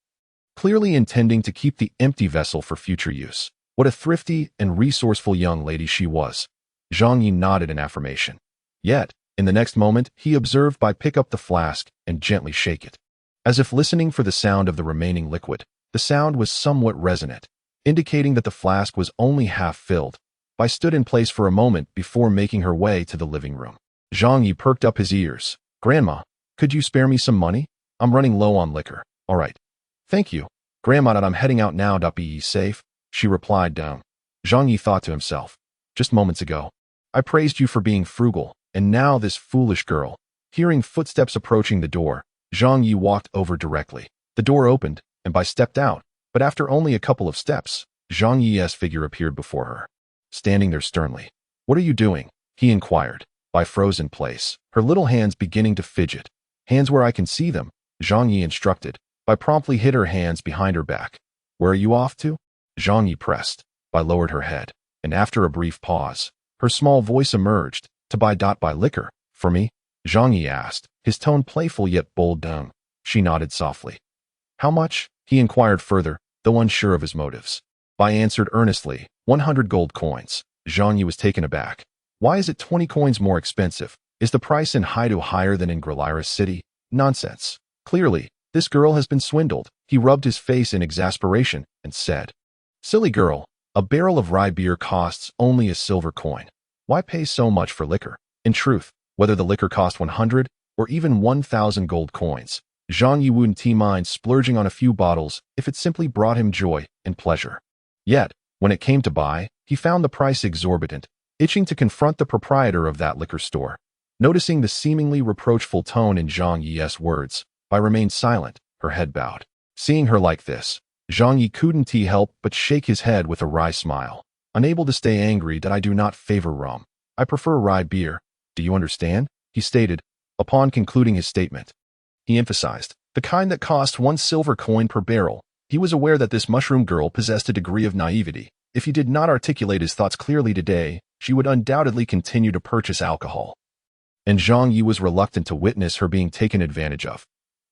[SPEAKER 1] clearly intending to keep the empty vessel for future use. What a thrifty and resourceful young lady she was. Zhang Yi nodded in affirmation. Yet, in the next moment, he observed Bai pick up the flask and gently shake it, as if listening for the sound of the remaining liquid. The sound was somewhat resonant, indicating that the flask was only half filled. Bai stood in place for a moment before making her way to the living room. Zhang Yi perked up his ears. "Grandma, could you spare me some money? I'm running low on liquor." "All right. Thank you, Grandma, I'm heading out now. Be safe," she replied down. Zhang Yi thought to himself, "Just moments ago, I praised you for being frugal, and now this foolish girl." Hearing footsteps approaching the door, Zhang Yi walked over directly. The door opened, and Bai stepped out, but after only a couple of steps, Zhang Yi's figure appeared before her, standing there sternly. "What are you doing?" he inquired. Bai froze in place, her little hands beginning to fidget. "Hands where I can see them," Zhang Yi instructed. Bai promptly hid her hands behind her back. "Where are you off to?" Zhang Yi pressed. Bai lowered her head, and after a brief pause, her small voice emerged. "To buy liquor, for me?" Zhang Yi asked, his tone playful yet bold down. She nodded softly. "How much?" he inquired further, though unsure of his motives. Bai answered earnestly, 100 gold coins. Zhang Yi was taken aback. "Why is it 20 coins more expensive? Is the price in Haidu higher than in Graliris City?" "Nonsense. Clearly, this girl has been swindled." He rubbed his face in exasperation and said, "Silly girl, a barrel of rye beer costs only a silver coin. Why pay so much for liquor?" In truth, whether the liquor cost 100 or even 1,000 gold coins, Zhang Yi wouldn't mind splurging on a few bottles if it simply brought him joy and pleasure. Yet, when it came to buy, he found the price exorbitant, itching to confront the proprietor of that liquor store. Noticing the seemingly reproachful tone in Zhang Yi's words, Bai remained silent, her head bowed. Seeing her like this, Zhang Yi couldn't help but shake his head with a wry smile. "Unable to stay angry that I do not favor rum. I prefer rye beer. Do you understand?" he stated, upon concluding his statement. He emphasized, "The kind that cost 1 silver coin per barrel." He was aware that this mushroom girl possessed a degree of naivety. If he did not articulate his thoughts clearly today, she would undoubtedly continue to purchase alcohol. And Zhang Yi was reluctant to witness her being taken advantage of.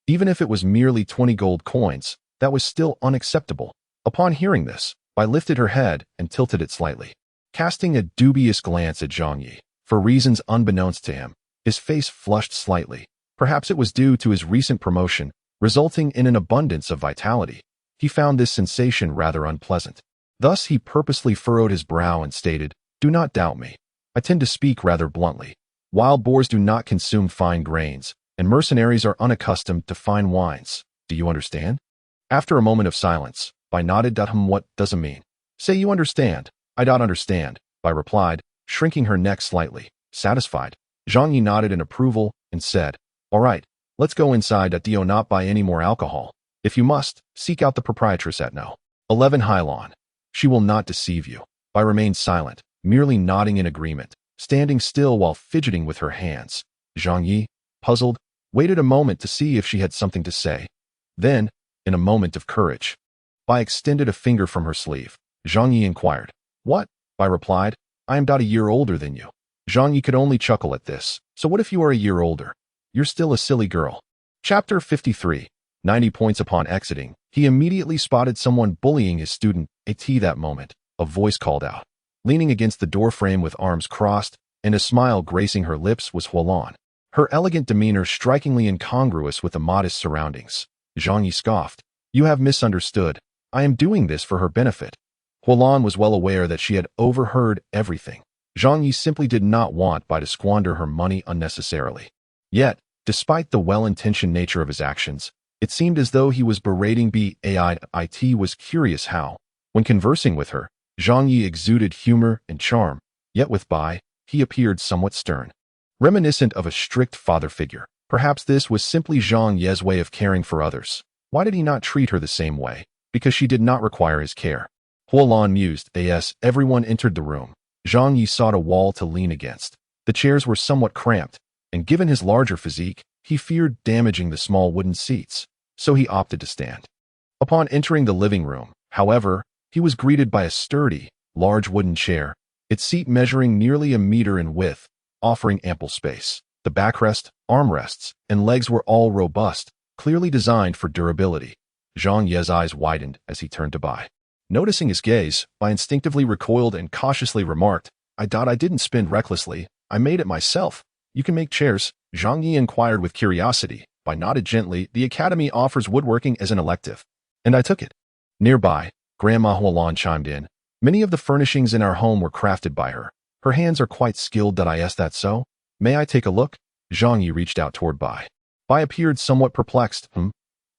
[SPEAKER 1] Even if it was merely 20 gold coins, that was still unacceptable. Upon hearing this, Bai lifted her head and tilted it slightly, casting a dubious glance at Zhang Yi. For reasons unbeknownst to him, his face flushed slightly. Perhaps it was due to his recent promotion, resulting in an abundance of vitality. He found this sensation rather unpleasant. Thus he purposely furrowed his brow and stated, "Do not doubt me. I tend to speak rather bluntly. Wild boars do not consume fine grains, and mercenaries are unaccustomed to fine wines. Do you understand?" After a moment of silence, Bai nodded. What does it mean?" "Say you understand." "I don't understand," Bai replied, shrinking her neck slightly. Satisfied, Zhang Yi nodded in approval and said, "All right, let's go inside. Do not buy any more alcohol. If you must, seek out the proprietress at No. 11 Hylon. She will not deceive you." Bai remained silent, merely nodding in agreement. standing still while fidgeting with her hands. Zhang Yi, puzzled, waited a moment to see if she had something to say. Then, in a moment of courage, Bai extended a finger from her sleeve. Zhang Yi inquired. What? Bai replied. I am about a year older than you. Zhang Yi could only chuckle at this. So what if you are a year older? You're still a silly girl. Chapter 53. 90 points upon exiting. He immediately spotted someone bullying his student. At that moment, a voice called out. Leaning against the doorframe with arms crossed and a smile gracing her lips was Huolan. Her elegant demeanor strikingly incongruous with the modest surroundings. Zhang Yi scoffed. You have misunderstood. I am doing this for her benefit. Huolan was well aware that she had overheard everything. Zhang Yi simply did not want Bai to squander her money unnecessarily. Yet, despite the well-intentioned nature of his actions, it seemed as though he was berating Bai. Was curious how, when conversing with her, Zhang Yi exuded humor and charm, yet with Bai, he appeared somewhat stern. Reminiscent of a strict father figure. Perhaps this was simply Zhang Ye's way of caring for others. Why did he not treat her the same way? Because she did not require his care. Huolan mused. As everyone entered the room, Zhang Yi sought a wall to lean against. The chairs were somewhat cramped, and given his larger physique, he feared damaging the small wooden seats, so he opted to stand. Upon entering the living room, however, he was greeted by a sturdy, large wooden chair, its seat measuring nearly a meter in width, offering ample space. The backrest, armrests, and legs were all robust, clearly designed for durability. Zhang Ye's eyes widened as he turned to Bai. Noticing his gaze, Bai instinctively recoiled and cautiously remarked, I didn't spend recklessly. I made it myself. You can make chairs. Zhang Yi inquired with curiosity. Bai nodded gently. The academy offers woodworking as an elective. And I took it. Nearby, Grandma Huolan chimed in. Many of the furnishings in our home were crafted by her. Her hands are quite skilled. Is that so? May I take a look? Zhang Yi reached out toward Bai. Bai appeared somewhat perplexed.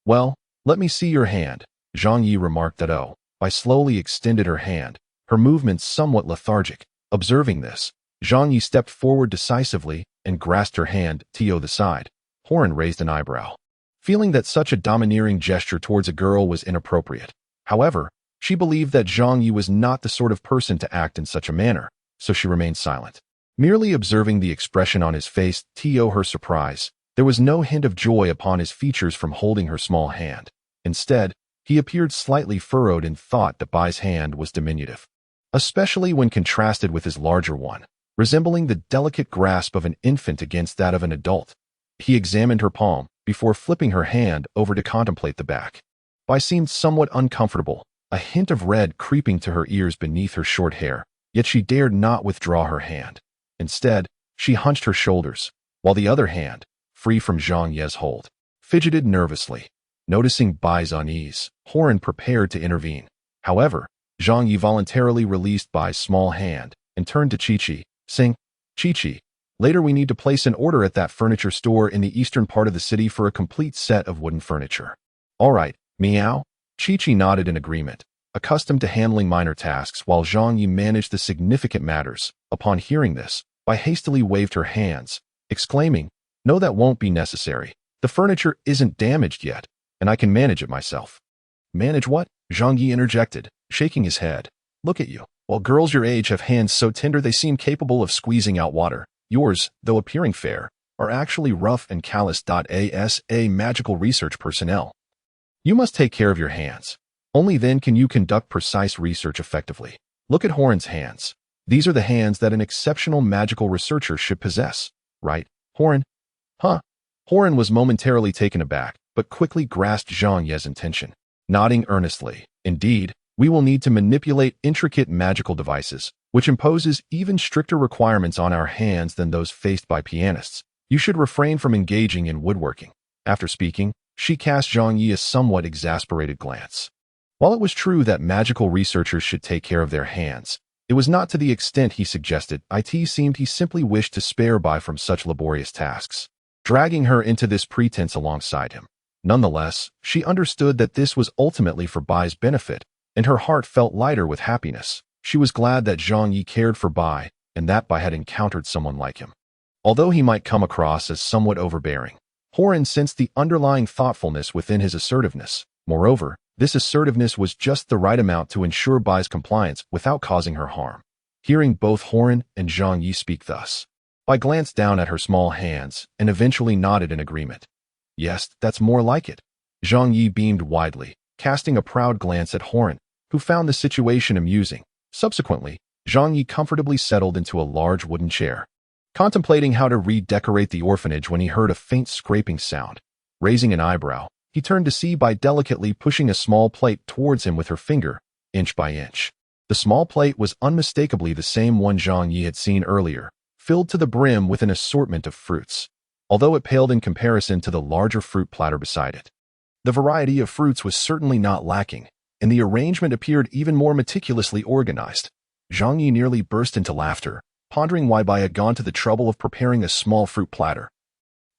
[SPEAKER 1] Well, let me see your hand. Zhang Yi remarked that Bai slowly extended her hand, her movements somewhat lethargic. Observing this, Zhang Yi stepped forward decisively and grasped her hand to the side. Horan raised an eyebrow, feeling that such a domineering gesture towards a girl was inappropriate. However, she believed that Zhang Yi was not the sort of person to act in such a manner, so she remained silent. Merely observing the expression on his face to her surprise, there was no hint of joy upon his features from holding her small hand. Instead, he appeared slightly furrowed in thought that Bai's hand was diminutive, especially when contrasted with his larger one, resembling the delicate grasp of an infant against that of an adult. He examined her palm before flipping her hand over to contemplate the back. Bai seemed somewhat uncomfortable, a hint of red creeping to her ears beneath her short hair, yet she dared not withdraw her hand. Instead, she hunched her shoulders, while the other hand, free from Zhang Ye's hold, fidgeted nervously. Noticing Bai's unease, Horan prepared to intervene. However, Zhang Yi voluntarily released Bai's small hand and turned to Chi-Chi, saying, Chi-Chi, later we need to place an order at that furniture store in the eastern part of the city for a complete set of wooden furniture. All right, meow. Chi-Chi nodded in agreement, accustomed to handling minor tasks while Zhang Yi managed the significant matters. Upon hearing this, Bai hastily waved her hands, exclaiming, No, that won't be necessary. The furniture isn't damaged yet, and I can manage it myself. Manage what? Zhang Yi interjected, shaking his head. Look at you. While girls your age have hands so tender they seem capable of squeezing out water, yours, though appearing fair, are actually rough and callous. As a magical research personnel, you must take care of your hands. Only then can you conduct precise research effectively. Look at Horan's hands. These are the hands that an exceptional magical researcher should possess, right, Horan? Huh? Horan was momentarily taken aback, but quickly grasped Zhang Ye's intention, nodding earnestly. Indeed, we will need to manipulate intricate magical devices, which imposes even stricter requirements on our hands than those faced by pianists. You should refrain from engaging in woodworking. After speaking, she cast Zhang Yi a somewhat exasperated glance. While it was true that magical researchers should take care of their hands, it was not to the extent he suggested. It seemed he simply wished to spare Bai from such laborious tasks, dragging her into this pretense alongside him. Nonetheless, she understood that this was ultimately for Bai's benefit, and her heart felt lighter with happiness. She was glad that Zhang Yi cared for Bai, and that Bai had encountered someone like him. Although he might come across as somewhat overbearing, Horan sensed the underlying thoughtfulness within his assertiveness. Moreover, this assertiveness was just the right amount to ensure Bai's compliance without causing her harm. Hearing both Horan and Zhang Yi speak thus, I glanced down at her small hands and eventually nodded in agreement. Yes, that's more like it. Zhang Yi beamed widely, casting a proud glance at Horan, who found the situation amusing. Subsequently, Zhang Yi comfortably settled into a large wooden chair, contemplating how to redecorate the orphanage when he heard a faint scraping sound. Raising an eyebrow, he turned to see Bai delicately pushing a small plate towards him with her finger, inch by inch. The small plate was unmistakably the same one Zhang Yi had seen earlier, filled to the brim with an assortment of fruits, although it paled in comparison to the larger fruit platter beside it. The variety of fruits was certainly not lacking, and the arrangement appeared even more meticulously organized. Zhang Yi nearly burst into laughter, pondering why Bai had gone to the trouble of preparing a small fruit platter,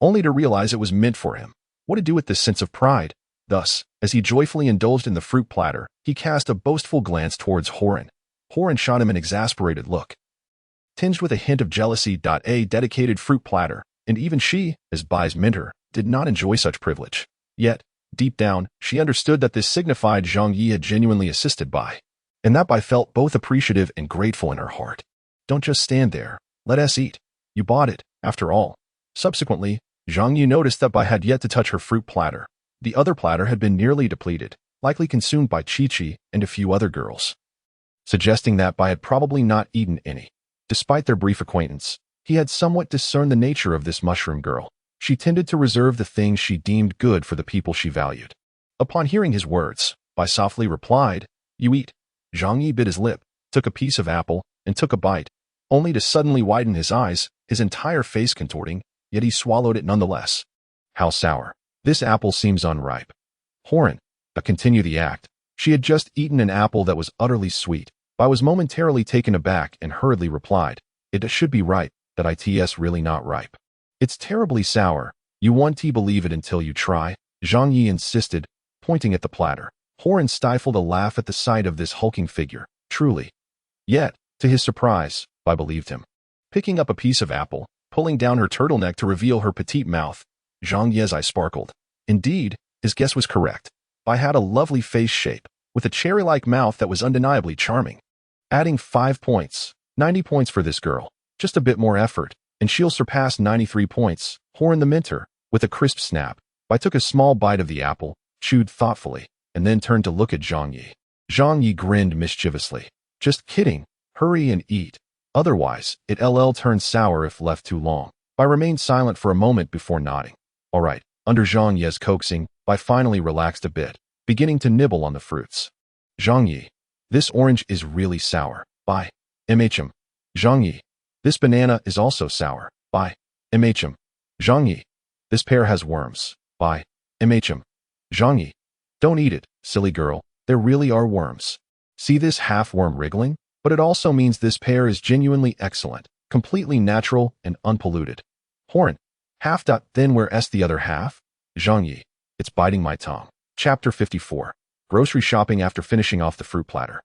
[SPEAKER 1] only to realize it was meant for him. What to do with this sense of pride? Thus, as he joyfully indulged in the fruit platter, he cast a boastful glance towards Horan. Horan shot him an exasperated look, tinged with a hint of jealousy. A dedicated fruit platter, and even she, as Bai's mentor, did not enjoy such privilege. Yet, deep down, she understood that this signified Zhang Yi had genuinely assisted Bai, and that Bai felt both appreciative and grateful in her heart. Don't just stand there. Let us eat. You bought it, after all. Subsequently, Zhang Yi noticed that Bai had yet to touch her fruit platter. The other platter had been nearly depleted, likely consumed by Chi-Chi and a few other girls, suggesting that Bai had probably not eaten any. Despite their brief acquaintance, he had somewhat discerned the nature of this mushroom girl. She tended to reserve the things she deemed good for the people she valued. Upon hearing his words, Bai softly replied, "You eat." Zhang Yi bit his lip, took a piece of apple, and took a bite, only to suddenly widen his eyes, his entire face contorting, yet he swallowed it nonetheless. How sour. This apple seems unripe. Horan, continue the act. She had just eaten an apple that was utterly sweet. Bai was momentarily taken aback and hurriedly replied, "It should be ripe, that it's really not ripe. It's terribly sour. You won't believe it until you try," Zhang Yi insisted, pointing at the platter. Horan stifled a laugh at the sight of this hulking figure. Truly. Yet, to his surprise, Bai believed him. Picking up a piece of apple, pulling down her turtleneck to reveal her petite mouth, Zhang Yi's eye sparkled. Indeed, his guess was correct. Bai had a lovely face shape, with a cherry-like mouth that was undeniably charming. Adding 5 points, 90 points for this girl. Just a bit more effort, and she'll surpass 93 points. Horan the mentor, with a crisp snap, Bai took a small bite of the apple, chewed thoughtfully, and then turned to look at Zhang Yi. Zhang Yi grinned mischievously. Just kidding. Hurry and eat. Otherwise, it'll turn sour if left too long. Bai remained silent for a moment before nodding. All right. Under Zhang Yi's coaxing, Bai finally relaxed a bit, beginning to nibble on the fruits. Zhang Yi, this orange is really sour. Bai. MHM. Zhang Yi, this banana is also sour. Bai. MHM. Zhang Yi, this pear has worms. Bai. MHM. Zhang Yi, don't eat it, silly girl. There really are worms. See this half-worm wriggling? But it also means this pear is genuinely excellent, completely natural and unpolluted. Horan. Half. Then where's the other half? Zhang Yi, it's biting my tongue. Chapter 54. Grocery shopping after finishing off the fruit platter.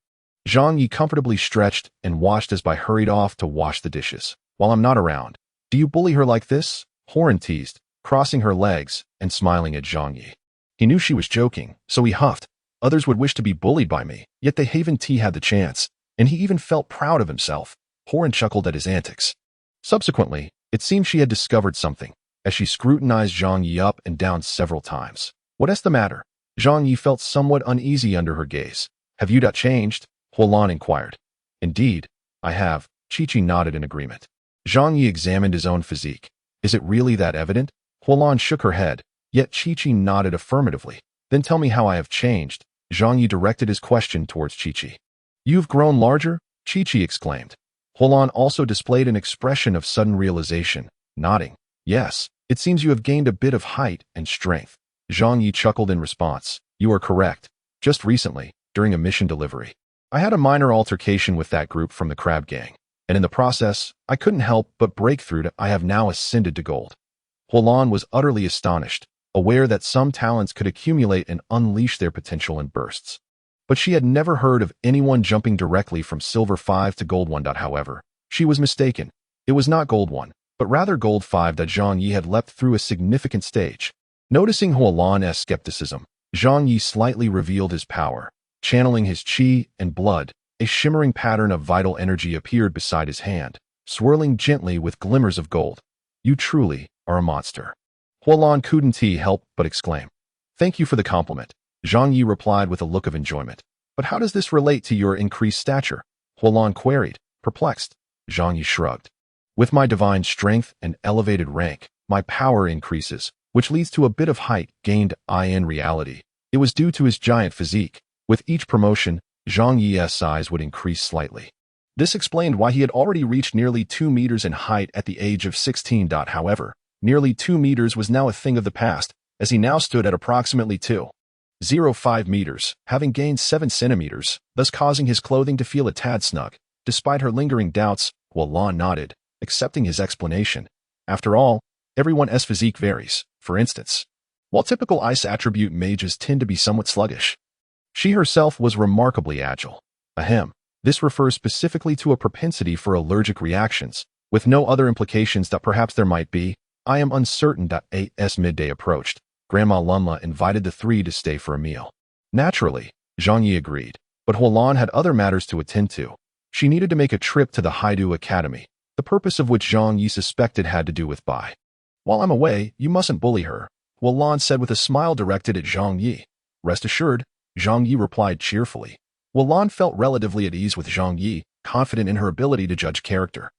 [SPEAKER 1] Zhang Yi comfortably stretched and watched as Bai hurried off to wash the dishes. While I'm not around, do you bully her like this? Horan teased, crossing her legs and smiling at Zhang Yi. He knew she was joking, so he huffed. Others would wish to be bullied by me, yet they haven't had the chance, and he even felt proud of himself. Horan chuckled at his antics. Subsequently, it seemed she had discovered something, as she scrutinized Zhang Yi up and down several times. What's the matter? Zhang Yi felt somewhat uneasy under her gaze. Have you changed? Huolan inquired. Indeed, I have. Chi-Chi nodded in agreement. Zhang Yi examined his own physique. Is it really that evident? Huolan shook her head, yet Chi-Chi nodded affirmatively. Then tell me how I have changed. Zhang Yi directed his question towards Chi-Chi. You've grown larger? Chi-Chi exclaimed. Huolan also displayed an expression of sudden realization, nodding. Yes, it seems you have gained a bit of height and strength. Zhang Yi chuckled in response. You are correct. Just recently, during a mission delivery, I had a minor altercation with that group from the Crab Gang, and in the process, I couldn't help but break through to I have now ascended to gold. Huolan was utterly astonished, aware that some talents could accumulate and unleash their potential in bursts. But she had never heard of anyone jumping directly from silver 5 to gold 1. However, she was mistaken. It was not gold 1, but rather gold 5 that Zhang Yi had leapt through a significant stage. Noticing Huolan's skepticism, Zhang Yi slightly revealed his power, channeling his qi and blood A shimmering pattern of vital energy appeared beside his hand, swirling gently with glimmers of gold. You truly are a monster. Huolan couldn't help but exclaim. Thank you for the compliment, Zhang Yi replied with a look of enjoyment. But how does this relate to your increased stature? Huolan queried, perplexed. Zhang Yi shrugged. With my divine strength and elevated rank, my power increases, which leads to a bit of height gained. In reality, it was due to his giant physique. With each promotion, Zhang Yi's size would increase slightly. This explained why he had already reached nearly 2 meters in height at the age of 16. However, nearly 2 meters was now a thing of the past, as he now stood at approximately 2.05 meters, having gained 7 centimeters, thus causing his clothing to feel a tad snug. Despite her lingering doubts, Huolan nodded, accepting his explanation. After all, everyone's physique varies. For instance, while typical ice attribute mages tend to be somewhat sluggish, she herself was remarkably agile. Ahem. This refers specifically to a propensity for allergic reactions, with no other implications that perhaps there might be. I am uncertain. As midday approached, Grandma Lunla invited the three to stay for a meal. Naturally, Zhang Yi agreed, but Huolan had other matters to attend to. She needed to make a trip to the Haidu Academy, the purpose of which Zhang Yi suspected had to do with Bai. While I'm away, you mustn't bully her, Huolan said with a smile directed at Zhang Yi. Rest assured, Zhang Yi replied cheerfully. Huolan felt relatively at ease with Zhang Yi, confident in her ability to judge character.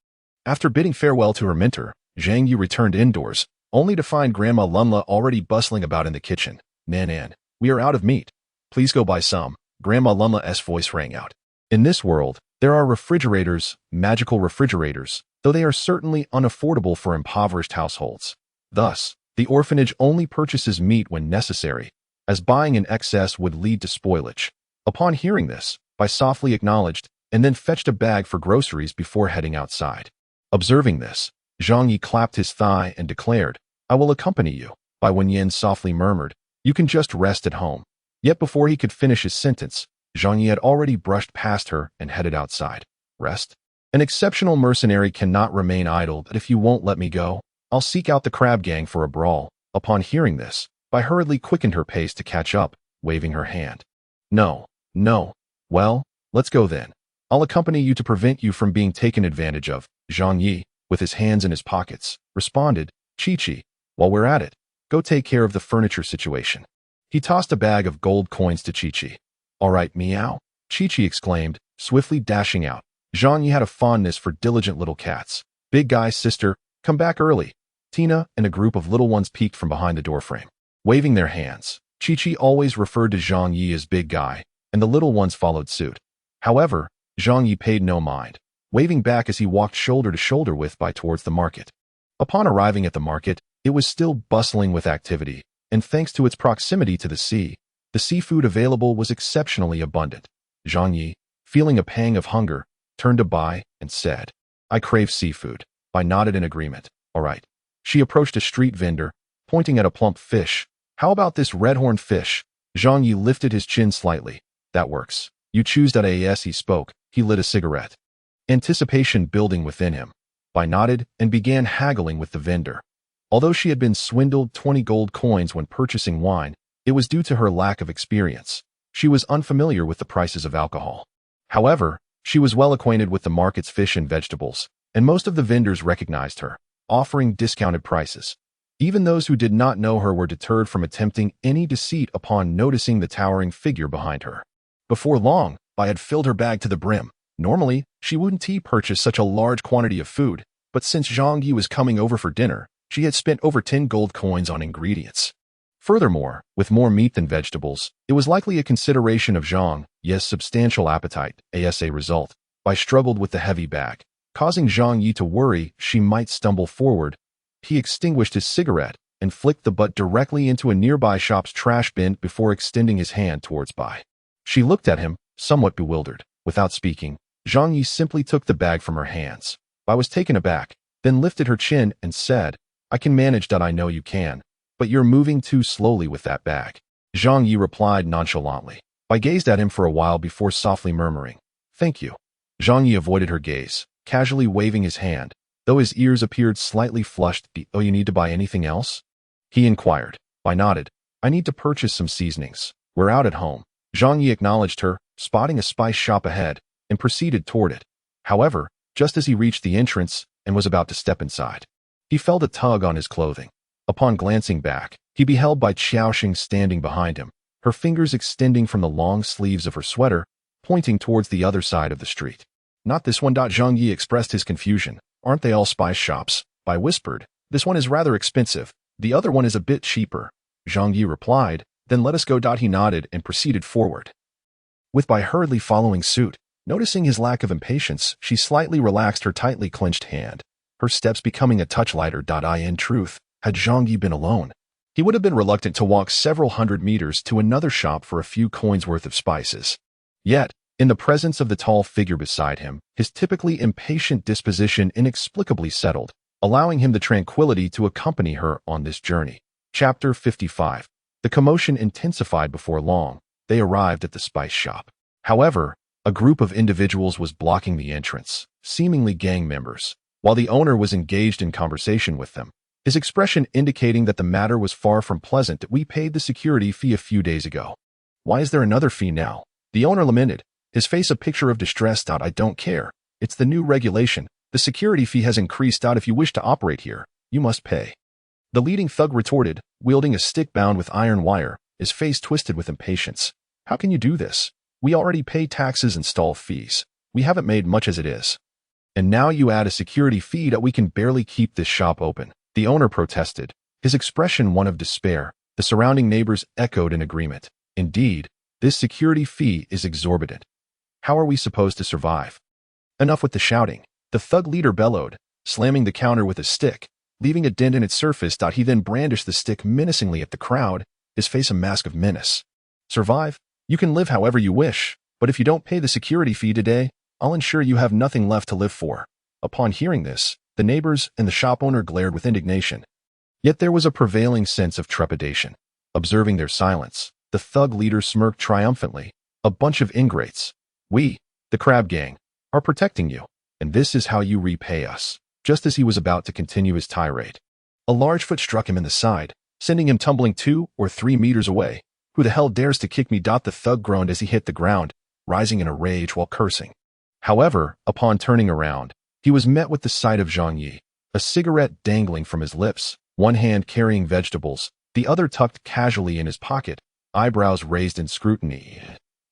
[SPEAKER 1] After bidding farewell to her mentor, Zhang Yi returned indoors, only to find Grandma Lunla already bustling about in the kitchen. Nan, we are out of meat. Please go buy some. Grandma Lunla's voice rang out. In this world, there are refrigerators, magical refrigerators, though they are certainly unaffordable for impoverished households. Thus, the orphanage only purchases meat when necessary, as buying in excess would lead to spoilage. Upon hearing this, Bai softly acknowledged, and then fetched a bag for groceries before heading outside. Observing this, Zhang Yi clapped his thigh and declared, I will accompany you. Bai Wenyan softly murmured, you can just rest at home. Yet before he could finish his sentence, Zhang Yi had already brushed past her and headed outside. Rest? An exceptional mercenary cannot remain idle. But if you won't let me go, I'll seek out the crab gang for a brawl. Upon hearing this, Bai hurriedly quickened her pace to catch up, waving her hand. No. Well, let's go then. I'll accompany you to prevent you from being taken advantage of. Zhang Yi, with his hands in his pockets, responded, Chi-Chi, while we're at it, go take care of the furniture situation. He tossed a bag of gold coins to Chi-Chi. All right, meow, Chi-Chi exclaimed, swiftly dashing out. Zhang Yi had a fondness for diligent little cats. Big guy, sister, come back early. Tina and a group of little ones peeked from behind the doorframe. Waving their hands, Chi-Chi always referred to Zhang Yi as big guy, and the little ones followed suit. However, Zhang Yi paid no mind, waving back as he walked shoulder to shoulder with Bai towards the market. Upon arriving at the market, it was still bustling with activity, and thanks to its proximity to the sea, the seafood available was exceptionally abundant. Zhang Yi, feeling a pang of hunger, turned to Bai and said, I crave seafood. Bai nodded in agreement. All right. She approached a street vendor, pointing at a plump fish. How about this red-horned fish? Zhang Yi lifted his chin slightly. That works. You choose. As he spoke, he lit a cigarette. Anticipation building within him. Bai nodded and began haggling with the vendor. Although she had been swindled 20 gold coins when purchasing wine, it was due to her lack of experience. She was unfamiliar with the prices of alcohol. However, she was well acquainted with the market's fish and vegetables, and most of the vendors recognized her, offering discounted prices. Even those who did not know her were deterred from attempting any deceit upon noticing the towering figure behind her. Before long, Bai had filled her bag to the brim. Normally, she wouldn't purchase such a large quantity of food, but since Zhang Yi was coming over for dinner, she had spent over 10 gold coins on ingredients. Furthermore, with more meat than vegetables, it was likely a consideration of Zhang Yi's substantial appetite. As a result, Bai struggled with the heavy bag, causing Zhang Yi to worry she might stumble forward. He extinguished his cigarette and flicked the butt directly into a nearby shop's trash bin before extending his hand towards Bai. She looked at him, somewhat bewildered. Without speaking, Zhang Yi simply took the bag from her hands. Bai was taken aback, then lifted her chin and said, I can manage. I know you can, but you're moving too slowly with that bag. Zhang Yi replied nonchalantly. Bai gazed at him for a while before softly murmuring, Thank you. Zhang Yi avoided her gaze, casually waving his hand, though his ears appeared slightly flushed. Oh, you need to buy anything else? He inquired. Bai nodded. I need to purchase some seasonings. We're out at home. Zhang Yi acknowledged her, spotting a spice shop ahead. and proceeded toward it. However, just as he reached the entrance and was about to step inside, he felt a tug on his clothing. Upon glancing back, he beheld Bai Qiaoxing standing behind him, her fingers extending from the long sleeves of her sweater, pointing towards the other side of the street. Not this one. Zhang Yi expressed his confusion. Aren't they all spice shops? Bai whispered. This one is rather expensive. The other one is a bit cheaper. Zhang Yi replied. Then let us go. He nodded and proceeded forward, with Bai hurriedly following suit. Noticing his lack of impatience, she slightly relaxed her tightly clenched hand, her steps becoming a touch lighter. In truth, had Zhang Yi been alone, he would have been reluctant to walk several hundred meters to another shop for a few coins worth of spices. Yet, in the presence of the tall figure beside him, his typically impatient disposition inexplicably settled, allowing him the tranquility to accompany her on this journey. Chapter 55. The commotion intensified. Before long, they arrived at the spice shop. However, a group of individuals was blocking the entrance, seemingly gang members, while the owner was engaged in conversation with them, his expression indicating that the matter was far from pleasant. We paid the security fee a few days ago. Why is there another fee now? The owner lamented, his face a picture of distress. I don't care. It's the new regulation. The security fee has increased. If you wish to operate here, you must pay. The leading thug retorted, wielding a stick bound with iron wire, his face twisted with impatience. How can you do this? We already pay taxes and stall fees. We haven't made much as it is. And now you add a security fee. We can barely keep this shop open. The owner protested, his expression one of despair. The surrounding neighbors echoed in agreement. Indeed, this security fee is exorbitant. How are we supposed to survive? Enough with the shouting. The thug leader bellowed, slamming the counter with a stick, leaving a dent in its surface. He then brandished the stick menacingly at the crowd, his face a mask of menace. Survive? You can live however you wish, but if you don't pay the security fee today, I'll ensure you have nothing left to live for. Upon hearing this, the neighbors and the shop owner glared with indignation. Yet there was a prevailing sense of trepidation. Observing their silence, the thug leader smirked triumphantly. A bunch of ingrates. We, the crab gang, are protecting you, and this is how you repay us. Just as he was about to continue his tirade, a large foot struck him in the side, sending him tumbling 2 or 3 meters away. Who the hell dares to kick me? The thug groaned as he hit the ground, rising in a rage while cursing. However, upon turning around, he was met with the sight of Zhang Yi, a cigarette dangling from his lips, one hand carrying vegetables, the other tucked casually in his pocket, eyebrows raised in scrutiny.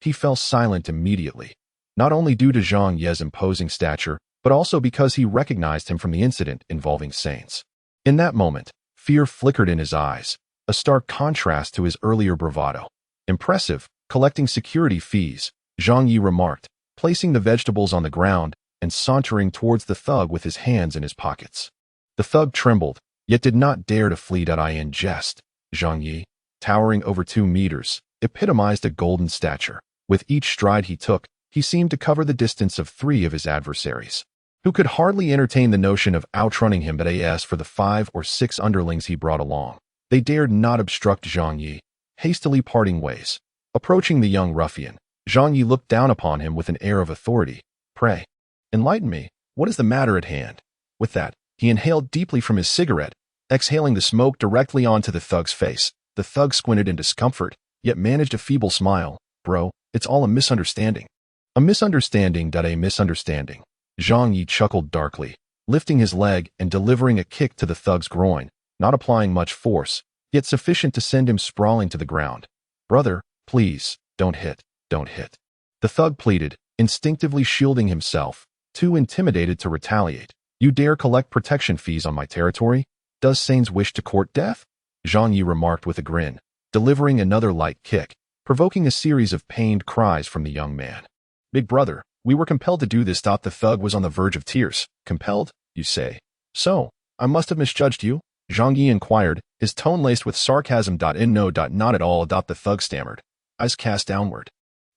[SPEAKER 1] He fell silent immediately, not only due to Zhang Yi's imposing stature, but also because he recognized him from the incident involving saints. In that moment, fear flickered in his eyes, a stark contrast to his earlier bravado. Impressive, collecting security fees, Zhang Yi remarked, placing the vegetables on the ground and sauntering towards the thug with his hands in his pockets. The thug trembled, yet did not dare to flee. In jest, Zhang Yi, towering over 2 meters, epitomized a golden stature. With each stride he took, he seemed to cover the distance of 3 of his adversaries, who could hardly entertain the notion of outrunning him. But as for the 5 or 6 underlings he brought along, they dared not obstruct Zhang Yi, hastily parting ways. Approaching the young ruffian, Zhang Yi looked down upon him with an air of authority. Pray, enlighten me. What is the matter at hand? With that, he inhaled deeply from his cigarette, exhaling the smoke directly onto the thug's face. The thug squinted in discomfort, yet managed a feeble smile. Bro, it's all a misunderstanding. A misunderstanding. A misunderstanding. Zhang Yi chuckled darkly, lifting his leg and delivering a kick to the thug's groin, not applying much force, yet sufficient to send him sprawling to the ground. Brother, please, don't hit, don't hit. The thug pleaded, instinctively shielding himself, too intimidated to retaliate. You dare collect protection fees on my territory? Does Sains wish to court death? Zhang Yi remarked with a grin, delivering another light kick, provoking a series of pained cries from the young man. Big brother, we were compelled to do this. The thug was on the verge of tears. Compelled, you say? So, I must have misjudged you? Zhang Yi inquired, his tone laced with sarcasm. No, not at all. The thug stammered, eyes cast downward.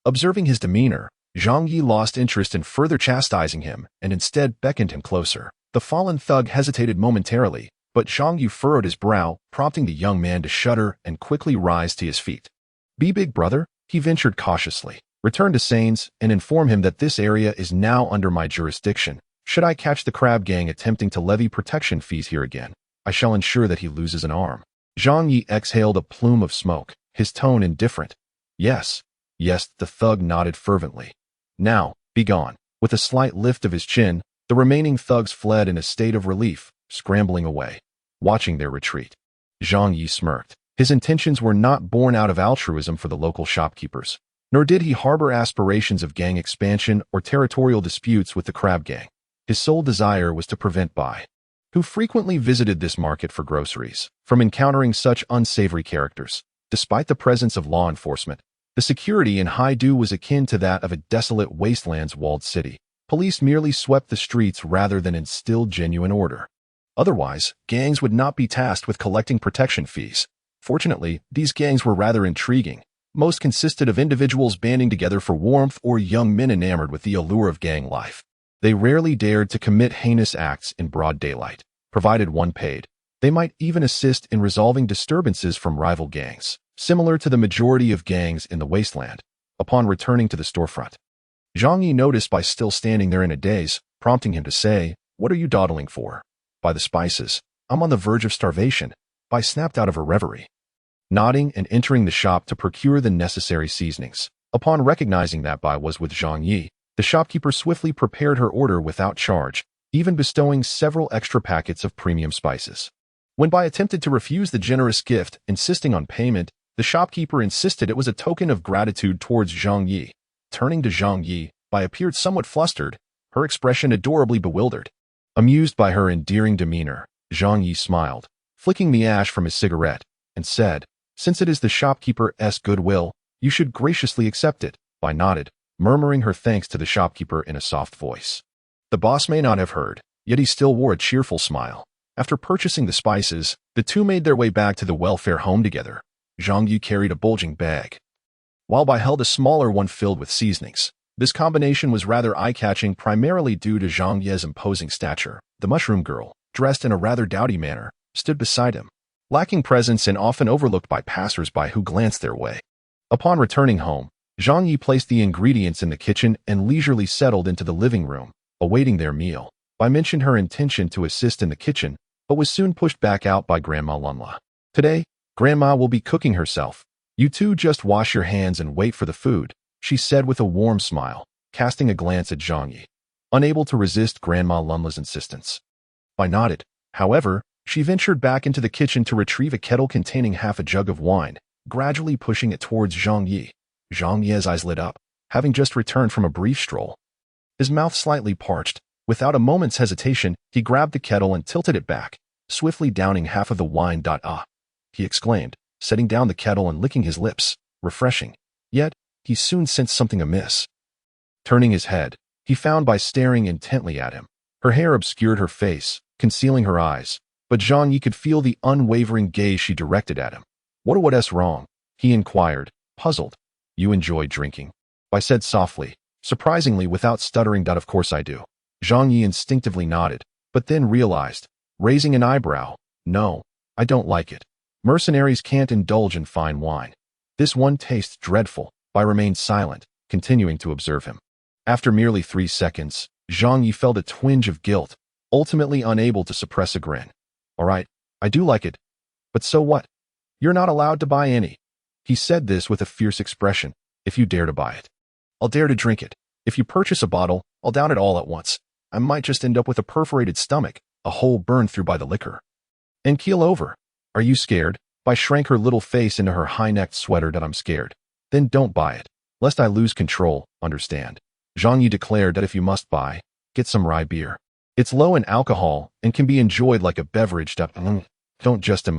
[SPEAKER 1] Observing his demeanor, Zhang Yi lost interest in further chastising him and instead beckoned him closer. The fallen thug hesitated momentarily, but Zhang Yi furrowed his brow, prompting the young man to shudder and quickly rise to his feet. Be big brother, he ventured cautiously. Return to Sains and inform him that this area is now under my jurisdiction. Should I catch the crab gang attempting to levy protection fees here again, I shall ensure that he loses an arm. Zhang Yi exhaled a plume of smoke, his tone indifferent. Yes, the thug nodded fervently. Now, Be gone." With a slight lift of his chin, the remaining thugs fled in a state of relief, scrambling away. Watching their retreat, Zhang Yi smirked. His intentions were not born out of altruism for the local shopkeepers, nor did he harbor aspirations of gang expansion or territorial disputes with the crab gang. His sole desire was to prevent Bai, who frequently visited this market for groceries, from encountering such unsavory characters. Despite the presence of law enforcement, the security in Haidu was akin to that of a desolate wasteland's walled city. Police merely swept the streets rather than instilled genuine order. Otherwise, gangs would not be tasked with collecting protection fees. Fortunately, these gangs were rather intriguing. Most consisted of individuals banding together for warmth or young men enamored with the allure of gang life. They rarely dared to commit heinous acts in broad daylight, provided one paid. They might even assist in resolving disturbances from rival gangs, similar to the majority of gangs in the wasteland. Upon returning to the storefront, Zhang Yi noticed Bai still standing there in a daze, prompting him to say, "What are you dawdling for?" "By the spices. I'm on the verge of starvation." Bai snapped out of her reverie, nodding and entering the shop to procure the necessary seasonings. Upon recognizing that Bai was with Zhang Yi, the shopkeeper swiftly prepared her order without charge, even bestowing several extra packets of premium spices. When Bai attempted to refuse the generous gift, insisting on payment, the shopkeeper insisted it was a token of gratitude towards Zhang Yi. Turning to Zhang Yi, Bai appeared somewhat flustered, her expression adorably bewildered. Amused by her endearing demeanor, Zhang Yi smiled, flicking the ash from his cigarette, and said, "Since it is the shopkeeper's goodwill, you should graciously accept it." Bai nodded, murmuring her thanks to the shopkeeper in a soft voice. The boss may not have heard, yet he still wore a cheerful smile. After purchasing the spices, the two made their way back to the welfare home together. Zhang Yi carried a bulging bag, while Bai held a smaller one filled with seasonings. This combination was rather eye-catching, primarily due to Zhang Yi's imposing stature. The mushroom girl, dressed in a rather dowdy manner, stood beside him, lacking presence and often overlooked by passers-by who glanced their way. Upon returning home, Zhang Yi placed the ingredients in the kitchen and leisurely settled into the living room, awaiting their meal. Bai mentioned her intention to assist in the kitchen, but was soon pushed back out by Grandma Lunla. "Today, Grandma will be cooking herself. You two just wash your hands and wait for the food," she said with a warm smile, casting a glance at Zhang Yi, unable to resist Grandma Lunla's insistence. Bai nodded. However, she ventured back into the kitchen to retrieve a kettle containing half a jug of wine, gradually pushing it towards Zhang Yi. Zhang Yi's eyes lit up, having just returned from a brief stroll. His mouth slightly parched. Without a moment's hesitation, he grabbed the kettle and tilted it back, swiftly downing half of the wine. "Ah!" he exclaimed, setting down the kettle and licking his lips. Refreshing. Yet, he soon sensed something amiss. Turning his head, he found Bai staring intently at him. Her hair obscured her face, concealing her eyes, but Zhang Yi could feel the unwavering gaze she directed at him. What's wrong?" he inquired, puzzled. "You enjoy drinking?" Bai said softly, surprisingly without stuttering. "Of course I do." Zhang Yi instinctively nodded, but then realized, raising an eyebrow, "No, I don't like it. Mercenaries can't indulge in fine wine. This one tastes dreadful." Bai remained silent, continuing to observe him. After merely 3 seconds, Zhang Yi felt a twinge of guilt, ultimately unable to suppress a grin. "All right, I do like it. But so what? You're not allowed to buy any." He said this with a fierce expression. "If you dare to buy it, I'll dare to drink it. If you purchase a bottle, I'll down it all at once. I might just end up with a perforated stomach, a hole burned through by the liquor, and keel over." "Are you scared?" Bai shrank her little face into her high-necked sweater. "I'm scared." "Then don't buy it, lest I lose control, understand?" Zhang Yi declared that if you must buy, get some rye beer. It's low in alcohol and can be enjoyed like a beverage. Don't just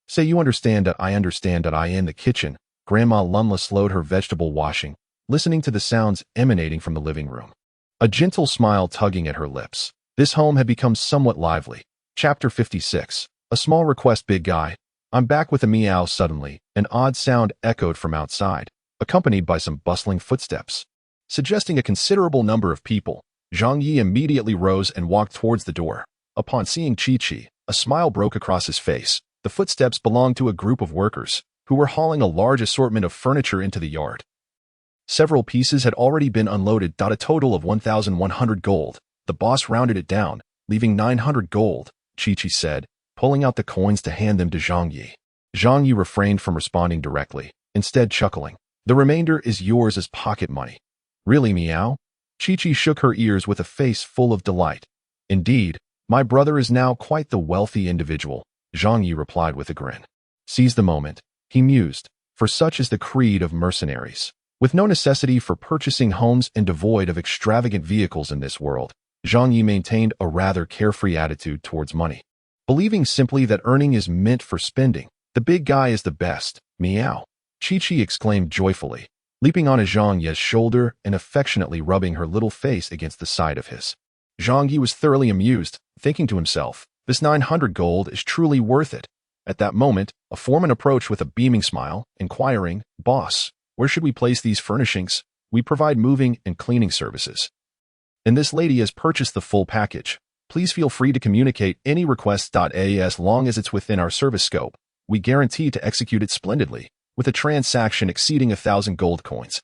[SPEAKER 1] say you understand that I understand that I in the kitchen. Grandma Lunla slowed her vegetable washing, listening to the sounds emanating from the living room, a gentle smile tugging at her lips. This home had become somewhat lively. Chapter 56. A small request, big guy. I'm back with a meow. Suddenly, an odd sound echoed from outside, accompanied by some bustling footsteps, suggesting a considerable number of people. Zhang Yi immediately rose and walked towards the door. Upon seeing Chi-Chi, a smile broke across his face. The footsteps belonged to a group of workers, who were hauling a large assortment of furniture into the yard. Several pieces had already been unloaded. A total of 1,100 gold. The boss rounded it down, leaving 900 gold, Chi-Chi said, pulling out the coins to hand them to Zhang Yi. Zhang Yi refrained from responding directly, instead chuckling. The remainder is yours as pocket money. Really, meow? Chi-Chi shook her ears with a face full of delight. Indeed, my brother is now quite the wealthy individual, Zhang Yi replied with a grin. Seize the moment, he mused, for such is the creed of mercenaries. With no necessity for purchasing homes and devoid of extravagant vehicles in this world, Zhang Yi maintained a rather carefree attitude towards money. Believing simply that earning is meant for spending, the big guy is the best, meow. Chi-Chi exclaimed joyfully, leaping on Zhang Yi's shoulder and affectionately rubbing her little face against the side of his. Zhang Yi was thoroughly amused, thinking to himself, this 900 gold is truly worth it. At that moment, a foreman approached with a beaming smile, inquiring, Boss, where should we place these furnishings? We provide moving and cleaning services. And this lady has purchased the full package. Please feel free to communicate any requests. As long as it's within our service scope, we guarantee to execute it splendidly, with a transaction exceeding 1,000 gold coins.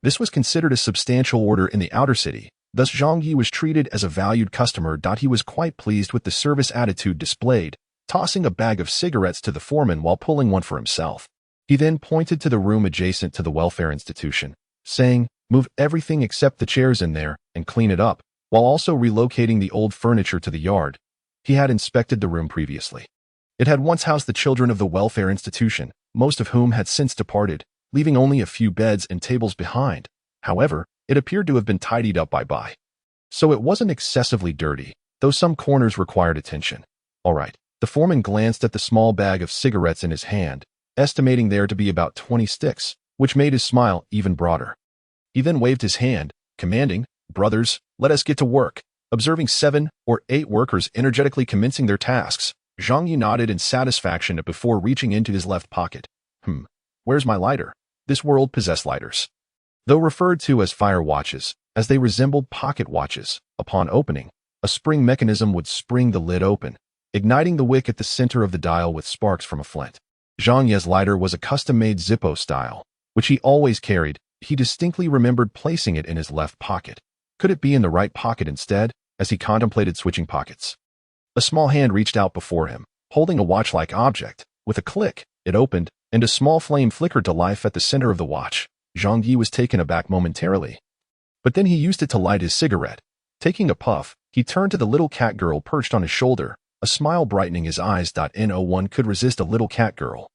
[SPEAKER 1] This was considered a substantial order in the outer city, thus Zhang Yi was treated as a valued customer. He was quite pleased with the service attitude displayed, tossing a bag of cigarettes to the foreman while pulling one for himself. He then pointed to the room adjacent to the welfare institution, saying, Move everything except the chairs in there and clean it up, while also relocating the old furniture to the yard. He had inspected the room previously. It had once housed the children of the welfare institution, most of whom had since departed, leaving only a few beds and tables behind. However, it appeared to have been tidied up by. So it wasn't excessively dirty, though some corners required attention. All right. The foreman glanced at the small bag of cigarettes in his hand, estimating there to be about 20 sticks, which made his smile even broader. He then waved his hand, commanding, Brothers, let us get to work. Observing 7 or 8 workers energetically commencing their tasks, Zhang Yi nodded in satisfaction before reaching into his left pocket. Where's my lighter? This world possessed lighters. Though referred to as fire watches, as they resembled pocket watches, upon opening, a spring mechanism would spring the lid open, igniting the wick at the center of the dial with sparks from a flint. Zhang Yi's lighter was a custom-made Zippo style, which he always carried. He distinctly remembered placing it in his left pocket. Could it be in the right pocket instead, as he contemplated switching pockets? A small hand reached out before him, holding a watch-like object. With a click, it opened, and a small flame flickered to life at the center of the watch. Zhang Yi was taken aback momentarily. But then he used it to light his cigarette. Taking a puff, he turned to the little catgirl perched on his shoulder, a smile brightening his eyes. No one could resist a little catgirl,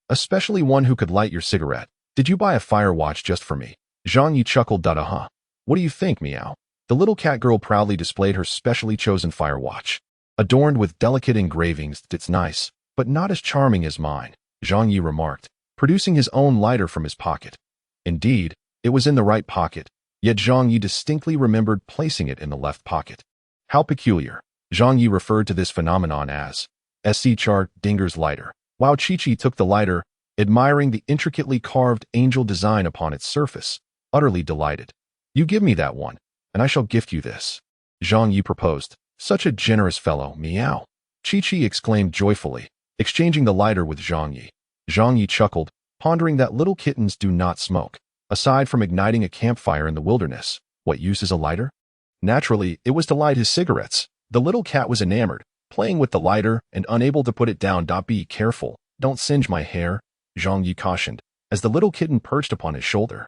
[SPEAKER 1] especially one who could light your cigarette. Did you buy a fire watch just for me? Zhang Yi chuckled. What do you think, meow? The little catgirl proudly displayed her specially chosen fire watch. Adorned with delicate engravings, it's nice, but not as charming as mine, Zhang Yi remarked, producing his own lighter from his pocket. Indeed, it was in the right pocket, yet Zhang Yi distinctly remembered placing it in the left pocket. How peculiar. Zhang Yi referred to this phenomenon as SC chart Dinger's lighter, while Chi-Chi took the lighter, admiring the intricately carved angel design upon its surface, utterly delighted. You give me that one, and I shall gift you this, Zhang Yi proposed. Such a generous fellow, meow. Chi-Chi exclaimed joyfully, exchanging the lighter with Zhang Yi. Zhang Yi chuckled, pondering that little kittens do not smoke. Aside from igniting a campfire in the wilderness, what use is a lighter? Naturally, it was to light his cigarettes. The little cat was enamored, playing with the lighter and unable to put it down. Be careful, don't singe my hair, Zhang Yi cautioned, as the little kitten perched upon his shoulder.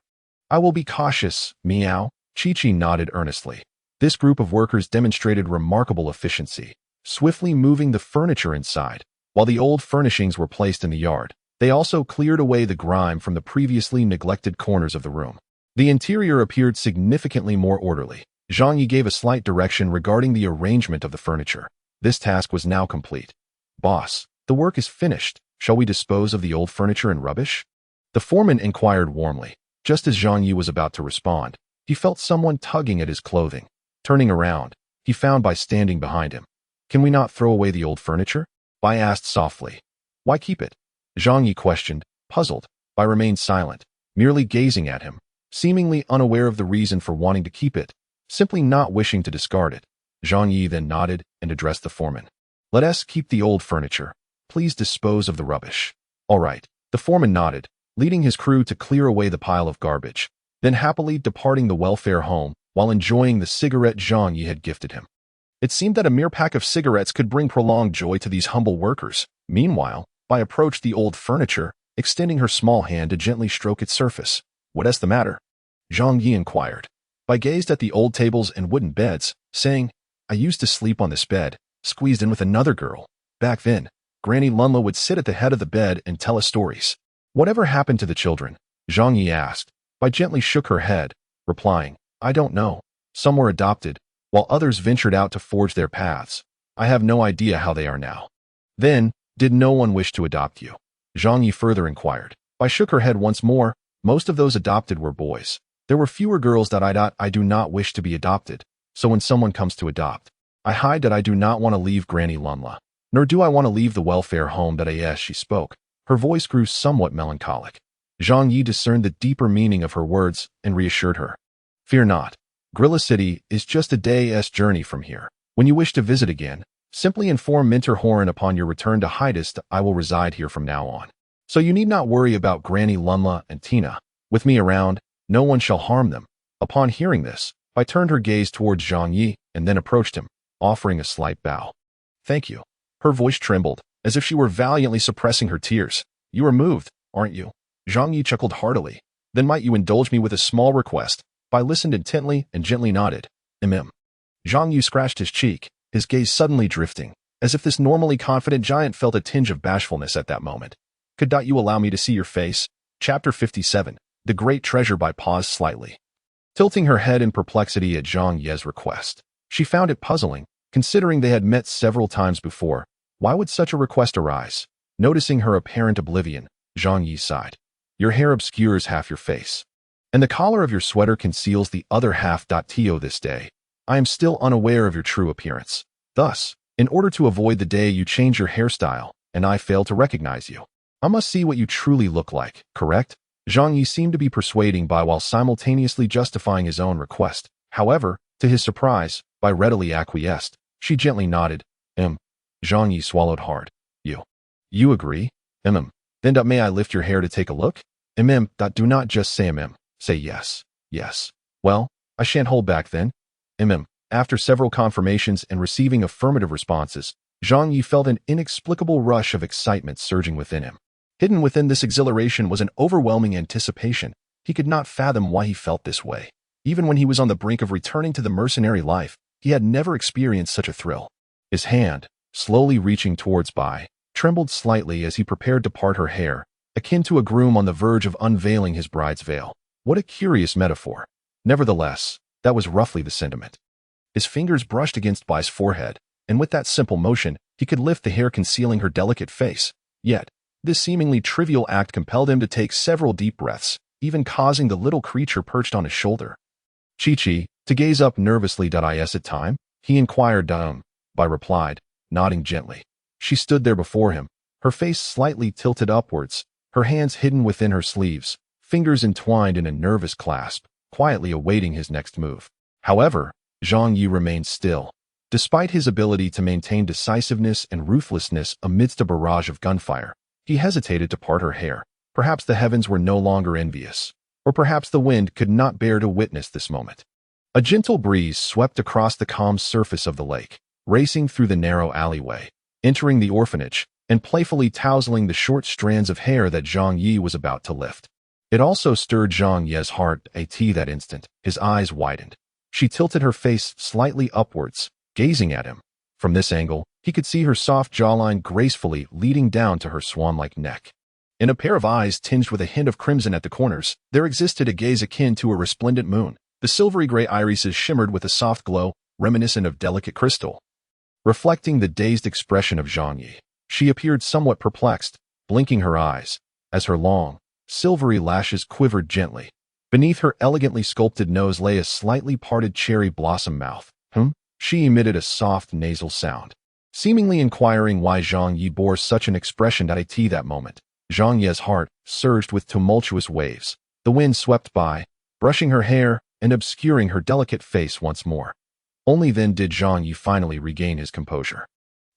[SPEAKER 1] I will be cautious, meow. Chi-Chi nodded earnestly. This group of workers demonstrated remarkable efficiency, swiftly moving the furniture inside. While the old furnishings were placed in the yard, they also cleared away the grime from the previously neglected corners of the room. The interior appeared significantly more orderly. Zhang Yi gave a slight direction regarding the arrangement of the furniture. This task was now complete. Boss, the work is finished. Shall we dispose of the old furniture and rubbish? The foreman inquired warmly. Just as Zhang Yi was about to respond, he felt someone tugging at his clothing. Turning around, he found Bai standing behind him. Can we not throw away the old furniture? Bai asked softly. Why keep it? Zhang Yi questioned, puzzled. Bai remained silent, merely gazing at him, seemingly unaware of the reason for wanting to keep it, simply not wishing to discard it. Zhang Yi then nodded and addressed the foreman. Let us keep the old furniture. Please dispose of the rubbish. All right. The foreman nodded, leading his crew to clear away the pile of garbage, then happily departing the welfare home while enjoying the cigarette Zhang Yi had gifted him. It seemed that a mere pack of cigarettes could bring prolonged joy to these humble workers. Meanwhile, Bai approached the old furniture, extending her small hand to gently stroke its surface. What is the matter? Zhang Yi inquired. Bai gazed at the old tables and wooden beds, saying, I used to sleep on this bed, squeezed in with another girl. Back then, Granny Lunla would sit at the head of the bed and tell us stories. Whatever happened to the children? Zhang Yi asked. Bai gently shook her head, replying, I don't know. Some were adopted, while others ventured out to forge their paths. I have no idea how they are now. Then, did no one wish to adopt you? Zhang Yi further inquired. Bai shook her head once more. Most of those adopted were boys. There were fewer girls that I do not wish to be adopted, so when someone comes to adopt, I hide that I do not want to leave Granny Lunla, nor do I want to leave the welfare home that yes, she spoke. Her voice grew somewhat melancholic. Zhang Yi discerned the deeper meaning of her words and reassured her. Fear not. Gorilla City is just a day's journey from here. When you wish to visit again, simply inform Minter Horan upon your return to Hydest. I will reside here from now on. So you need not worry about Granny Lunla and Tina. With me around, no one shall harm them. Upon hearing this, Bai turned her gaze towards Zhang Yi and then approached him, offering a slight bow. Thank you. Her voice trembled, as if she were valiantly suppressing her tears. You are moved, aren't you? Zhang Yi chuckled heartily. Then might you indulge me with a small request? Bai listened intently and gently nodded. Zhang Yi scratched his cheek, his gaze suddenly drifting, as if this normally confident giant felt a tinge of bashfulness at that moment. Could not you allow me to see your face? Chapter 57. The Great Treasure. Bai paused slightly, tilting her head in perplexity at Zhang Yi's request. She found it puzzling, considering they had met several times before. Why would such a request arise? Noticing her apparent oblivion, Zhang Yi sighed. Your hair obscures half your face, and the collar of your sweater conceals the other half. To this day, I am still unaware of your true appearance. Thus, in order to avoid the day you change your hairstyle, and I fail to recognize you, I must see what you truly look like, correct? Zhang Yi seemed to be persuading Bai while simultaneously justifying his own request. However, to his surprise, Bai readily acquiesced. She gently nodded. Zhang Yi swallowed hard. You agree? Then may I lift your hair to take a look? Do not just say say yes. Yes. Well, I shan't hold back then. After several confirmations and receiving affirmative responses, Zhang Yi felt an inexplicable rush of excitement surging within him. Hidden within this exhilaration was an overwhelming anticipation. He could not fathom why he felt this way. Even when he was on the brink of returning to the mercenary life, he had never experienced such a thrill. His hand, slowly reaching towards Bai, trembled slightly as he prepared to part her hair, akin to a groom on the verge of unveiling his bride's veil. What a curious metaphor. Nevertheless, that was roughly the sentiment. His fingers brushed against Bai's forehead, and with that simple motion, he could lift the hair concealing her delicate face. Yet, this seemingly trivial act compelled him to take several deep breaths, even causing the little creature perched on his shoulder, Chi-Chi, to gaze up nervously. Is it time? He inquired. Bai replied, nodding gently. She stood there before him, her face slightly tilted upwards, her hands hidden within her sleeves, fingers entwined in a nervous clasp, quietly awaiting his next move. However, Zhang Yi remained still. Despite his ability to maintain decisiveness and ruthlessness amidst a barrage of gunfire, he hesitated to part her hair. Perhaps the heavens were no longer envious, or perhaps the wind could not bear to witness this moment. A gentle breeze swept across the calm surface of the lake, racing through the narrow alleyway, entering the orphanage, and playfully tousling the short strands of hair that Zhang Yi was about to lift. It also stirred Zhang Yi's heart. That instant, his eyes widened. She tilted her face slightly upwards, gazing at him. From this angle, he could see her soft jawline gracefully leading down to her swan-like neck. In a pair of eyes tinged with a hint of crimson at the corners, there existed a gaze akin to a resplendent moon. The silvery gray irises shimmered with a soft glow, reminiscent of delicate crystal. Reflecting the dazed expression of Zhang Yi, she appeared somewhat perplexed, blinking her eyes, as her long, silvery lashes quivered gently. Beneath her elegantly sculpted nose lay a slightly parted cherry blossom mouth. She emitted a soft nasal sound, seemingly inquiring why Zhang Yi bore such an expression. At that moment, Zhang Yi's heart surged with tumultuous waves. The wind swept by, brushing her hair and obscuring her delicate face once more. Only then did Zhang Yi finally regain his composure.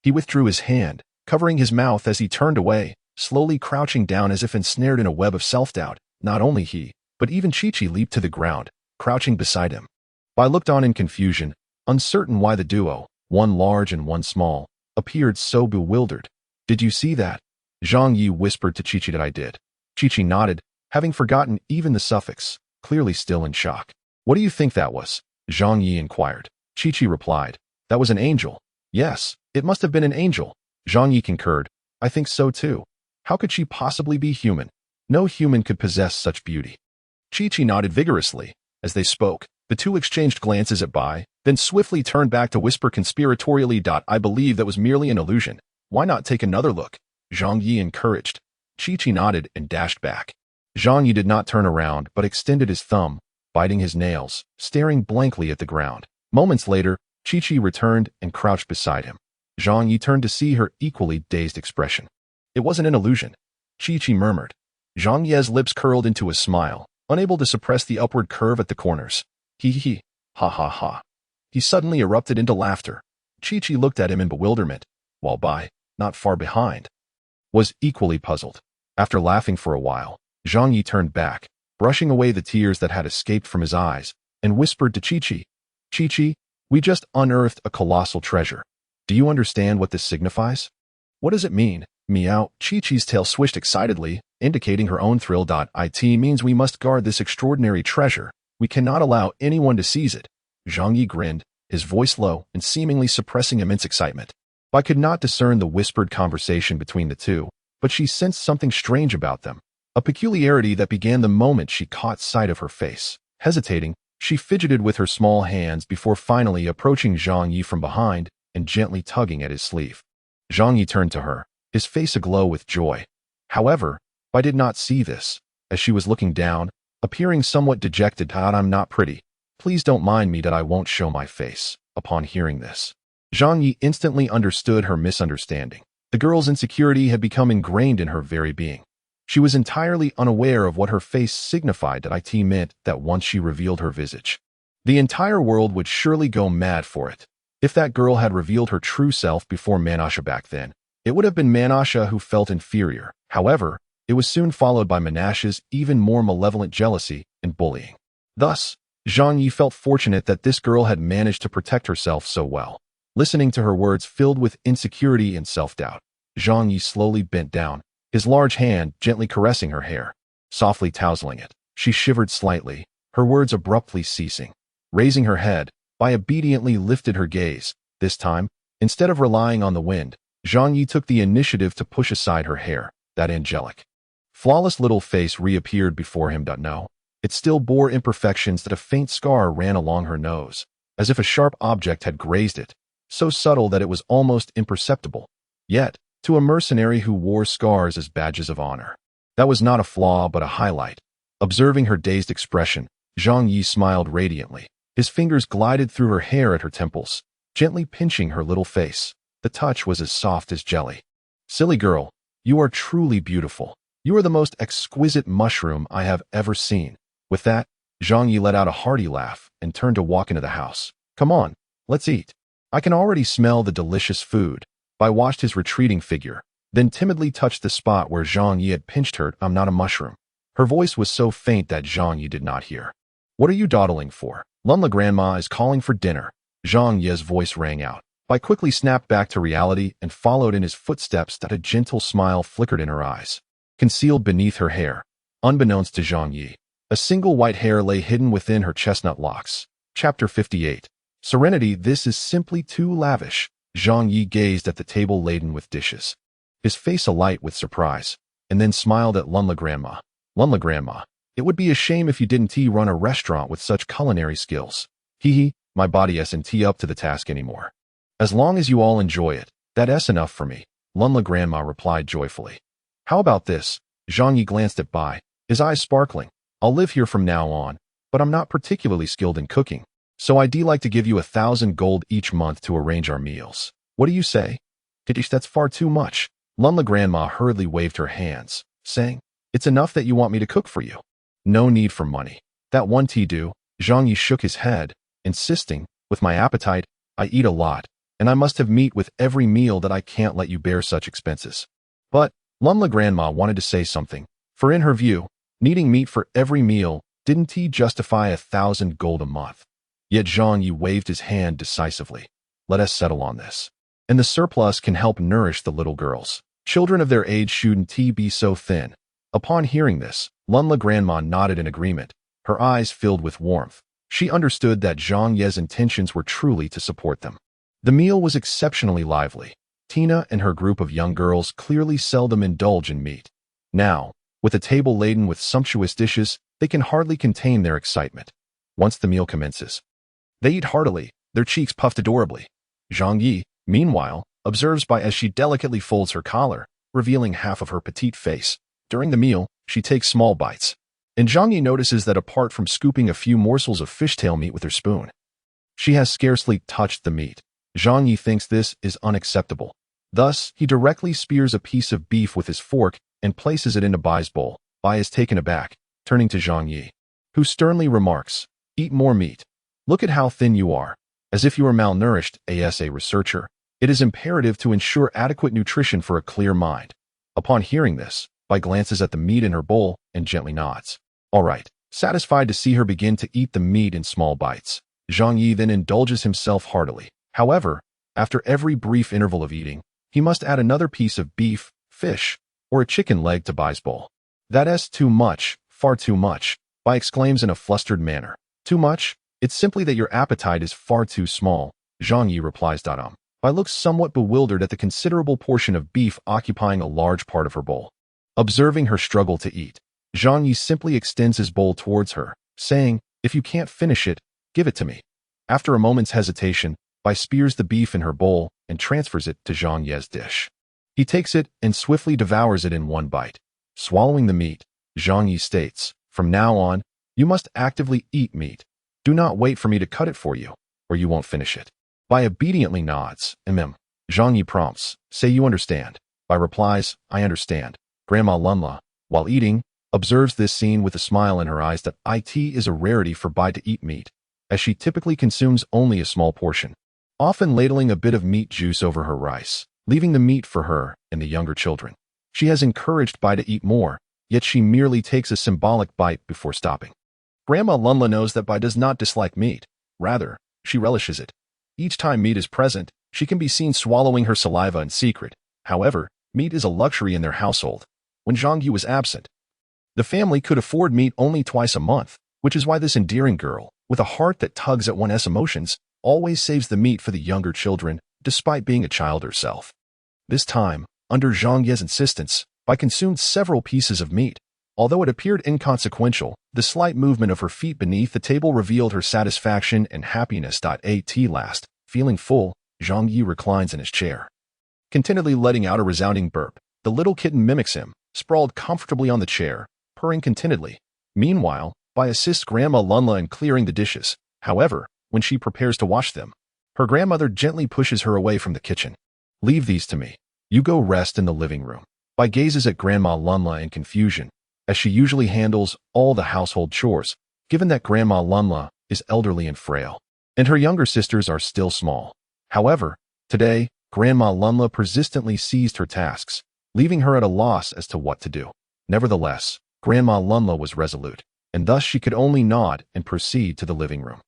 [SPEAKER 1] He withdrew his hand, covering his mouth as he turned away, slowly crouching down as if ensnared in a web of self-doubt. Not only he, but even Chi-Chi leaped to the ground, crouching beside him. Bai looked on in confusion, uncertain why the duo, one large and one small, appeared so bewildered. Did you see that? Zhang Yi whispered to Chi-Chi. That I did. Chi-Chi nodded, having forgotten even the suffix, clearly still in shock. What do you think that was? Zhang Yi inquired. Chi-Chi replied. That was an angel. Yes, it must have been an angel. Zhang Yi concurred. I think so too. How could she possibly be human? No human could possess such beauty. Chi-Chi nodded vigorously. As they spoke, the two exchanged glances at Bai, then swiftly turned back to whisper conspiratorially. I believe that was merely an illusion. Why not take another look? Zhang Yi encouraged. Chi-Chi nodded and dashed back. Zhang Yi did not turn around but extended his thumb, biting his nails, staring blankly at the ground. Moments later, Chi-Chi returned and crouched beside him. Zhang Yi turned to see her equally dazed expression. It wasn't an illusion, Chi-Chi murmured. Zhang Yi's lips curled into a smile, unable to suppress the upward curve at the corners. He, ha ha ha. He suddenly erupted into laughter. Chi-Chi looked at him in bewilderment, while Bai, not far behind, was equally puzzled. After laughing for a while, Zhang Yi turned back, brushing away the tears that had escaped from his eyes, and whispered to Chi-Chi, Chi-Chi, we just unearthed a colossal treasure. Do you understand what this signifies? What does it mean? Meow. Chi-Chi's tail swished excitedly, indicating her own thrill. It means we must guard this extraordinary treasure. We cannot allow anyone to seize it. Zhang Yi grinned, his voice low and seemingly suppressing immense excitement. Bai could not discern the whispered conversation between the two, but she sensed something strange about them, a peculiarity that began the moment she caught sight of her face. Hesitating, she fidgeted with her small hands before finally approaching Zhang Yi from behind and gently tugging at his sleeve. Zhang Yi turned to her, his face aglow with joy. However, Bai did not see this, as she was looking down, appearing somewhat dejected. I'm not pretty. Please don't mind me that I won't show my face. Upon hearing this, Zhang Yi instantly understood her misunderstanding. The girl's insecurity had become ingrained in her very being. She was entirely unaware of what her face signified. It meant that once she revealed her visage, the entire world would surely go mad for it. If that girl had revealed her true self before Manasha back then, it would have been Manasha who felt inferior. However, it was soon followed by Manasha's even more malevolent jealousy and bullying. Thus, Zhang Yi felt fortunate that this girl had managed to protect herself so well. Listening to her words filled with insecurity and self-doubt, Zhang Yi slowly bent down, his large hand gently caressing her hair, softly tousling it. She shivered slightly, her words abruptly ceasing. Raising her head, Bai obediently lifted her gaze. This time, instead of relying on the wind, Zhang Yi took the initiative to push aside her hair. That angelic, flawless little face reappeared before him. No, it still bore imperfections that a faint scar ran along her nose, as if a sharp object had grazed it, so subtle that it was almost imperceptible. Yet, to a mercenary who wore scars as badges of honor, that was not a flaw but a highlight. Observing her dazed expression, Zhang Yi smiled radiantly. His fingers glided through her hair at her temples, gently pinching her little face. The touch was as soft as jelly. Silly girl, you are truly beautiful. You are the most exquisite mushroom I have ever seen. With that, Zhang Yi let out a hearty laugh and turned to walk into the house. Come on, let's eat. I can already smell the delicious food. Bai watched his retreating figure, then timidly touched the spot where Zhang Yi had pinched her. I'm not a mushroom. Her voice was so faint that Zhang Yi did not hear. What are you dawdling for? Lunla grandma is calling for dinner. Zhang Yi's voice rang out. Bai quickly snapped back to reality and followed in his footsteps. That a gentle smile flickered in her eyes. Concealed beneath her hair, unbeknownst to Zhang Yi, a single white hair lay hidden within her chestnut locks. Chapter 58. Serenity. This is simply too lavish. Zhang Yi gazed at the table laden with dishes, his face alight with surprise, and then smiled at Lunla grandma. Lunla grandma, it would be a shame if you didn't run a restaurant with such culinary skills. Hee, my body isn't up to the task anymore. As long as you all enjoy it, that's enough for me, Lunla grandma replied joyfully. How about this? Zhang Yi glanced at Bai, his eyes sparkling. I'll live here from now on, but I'm not particularly skilled in cooking, so I'd like to give you 1,000 gold each month to arrange our meals. What do you say? Titish, that's far too much. Lunla grandma hurriedly waved her hands, saying, it's enough that you want me to cook for you. No need for money. That one tea do. Zhang Yi shook his head, insisting, with my appetite, I eat a lot, and I must have meat with every meal. That I can't let you bear such expenses. But, Lunla grandma wanted to say something, for in her view, needing meat for every meal didn't justify 1,000 gold a month. Yet Zhang Yi waved his hand decisively. Let us settle on this. And the surplus can help nourish the little girls. Children of their age shouldn't be so thin. Upon hearing this, Lunla grandma nodded in agreement, her eyes filled with warmth. She understood that Zhang Ye's intentions were truly to support them. The meal was exceptionally lively. Tina and her group of young girls clearly seldom indulge in meat. Now, with a table laden with sumptuous dishes, they can hardly contain their excitement. Once the meal commences, they eat heartily, their cheeks puffed adorably. Zhang Yi, meanwhile, observes Bai as she delicately folds her collar, revealing half of her petite face. During the meal, she takes small bites. And Zhang Yi notices that apart from scooping a few morsels of fishtail meat with her spoon, she has scarcely touched the meat. Zhang Yi thinks this is unacceptable. Thus, he directly spears a piece of beef with his fork and places it into Bai's bowl. Bai is taken aback, turning to Zhang Yi, who sternly remarks, "Eat more meat. Look at how thin you are, as if you are malnourished." As a researcher, it is imperative to ensure adequate nutrition for a clear mind. Upon hearing this, Bai glances at the meat in her bowl and gently nods. All right, satisfied to see her begin to eat the meat in small bites, Zhang Yi then indulges himself heartily. However, after every brief interval of eating, he must add another piece of beef, fish, or a chicken leg to Bai's bowl. "That's too much, far too much," Bai exclaims in a flustered manner. "Too much? It's simply that your appetite is far too small," Zhang Yi replies. Bai looks somewhat bewildered at the considerable portion of beef occupying a large part of her bowl. Observing her struggle to eat, Zhang Yi simply extends his bowl towards her, saying, "If you can't finish it, give it to me." After a moment's hesitation, Bai spears the beef in her bowl and transfers it to Zhang Ye's dish. He takes it and swiftly devours it in one bite. Swallowing the meat, Zhang Yi states, "From now on, you must actively eat meat. Do not wait for me to cut it for you, or you won't finish it." Bai obediently nods, and Zhang Yi prompts, "Say you understand." Bai replies, "I understand." Grandma Lunla, while eating, observes this scene with a smile in her eyes. That it is a rarity for Bai to eat meat, as she typically consumes only a small portion, often ladling a bit of meat juice over her rice, leaving the meat for her and the younger children. She has encouraged Bai to eat more, yet she merely takes a symbolic bite before stopping. Grandma Lunla knows that Bai does not dislike meat. Rather, she relishes it. Each time meat is present, she can be seen swallowing her saliva in secret. However, meat is a luxury in their household. When Zhang Yi was absent, the family could afford meat only twice a month, which is why this endearing girl, with a heart that tugs at one's emotions, always saves the meat for the younger children, despite being a child herself. This time, under Zhang Ye's insistence, Bai consumed several pieces of meat. Although it appeared inconsequential, the slight movement of her feet beneath the table revealed her satisfaction and happiness. At last, feeling full, Zhang Yi reclines in his chair, contentedly letting out a resounding burp. The little kitten mimics him, sprawled comfortably on the chair, purring contentedly. Meanwhile, Bai assists Grandma Lunla in clearing the dishes. However, when she prepares to wash them, her grandmother gently pushes her away from the kitchen. "Leave these to me. You go rest in the living room." Bai gazes at Grandma Lunla in confusion, as she usually handles all the household chores, given that Grandma Lunla is elderly and frail, and her younger sisters are still small. However, today, Grandma Lunla persistently seized her tasks, leaving her at a loss as to what to do. Nevertheless, Grandma Lunla was resolute, and thus she could only nod and proceed to the living room.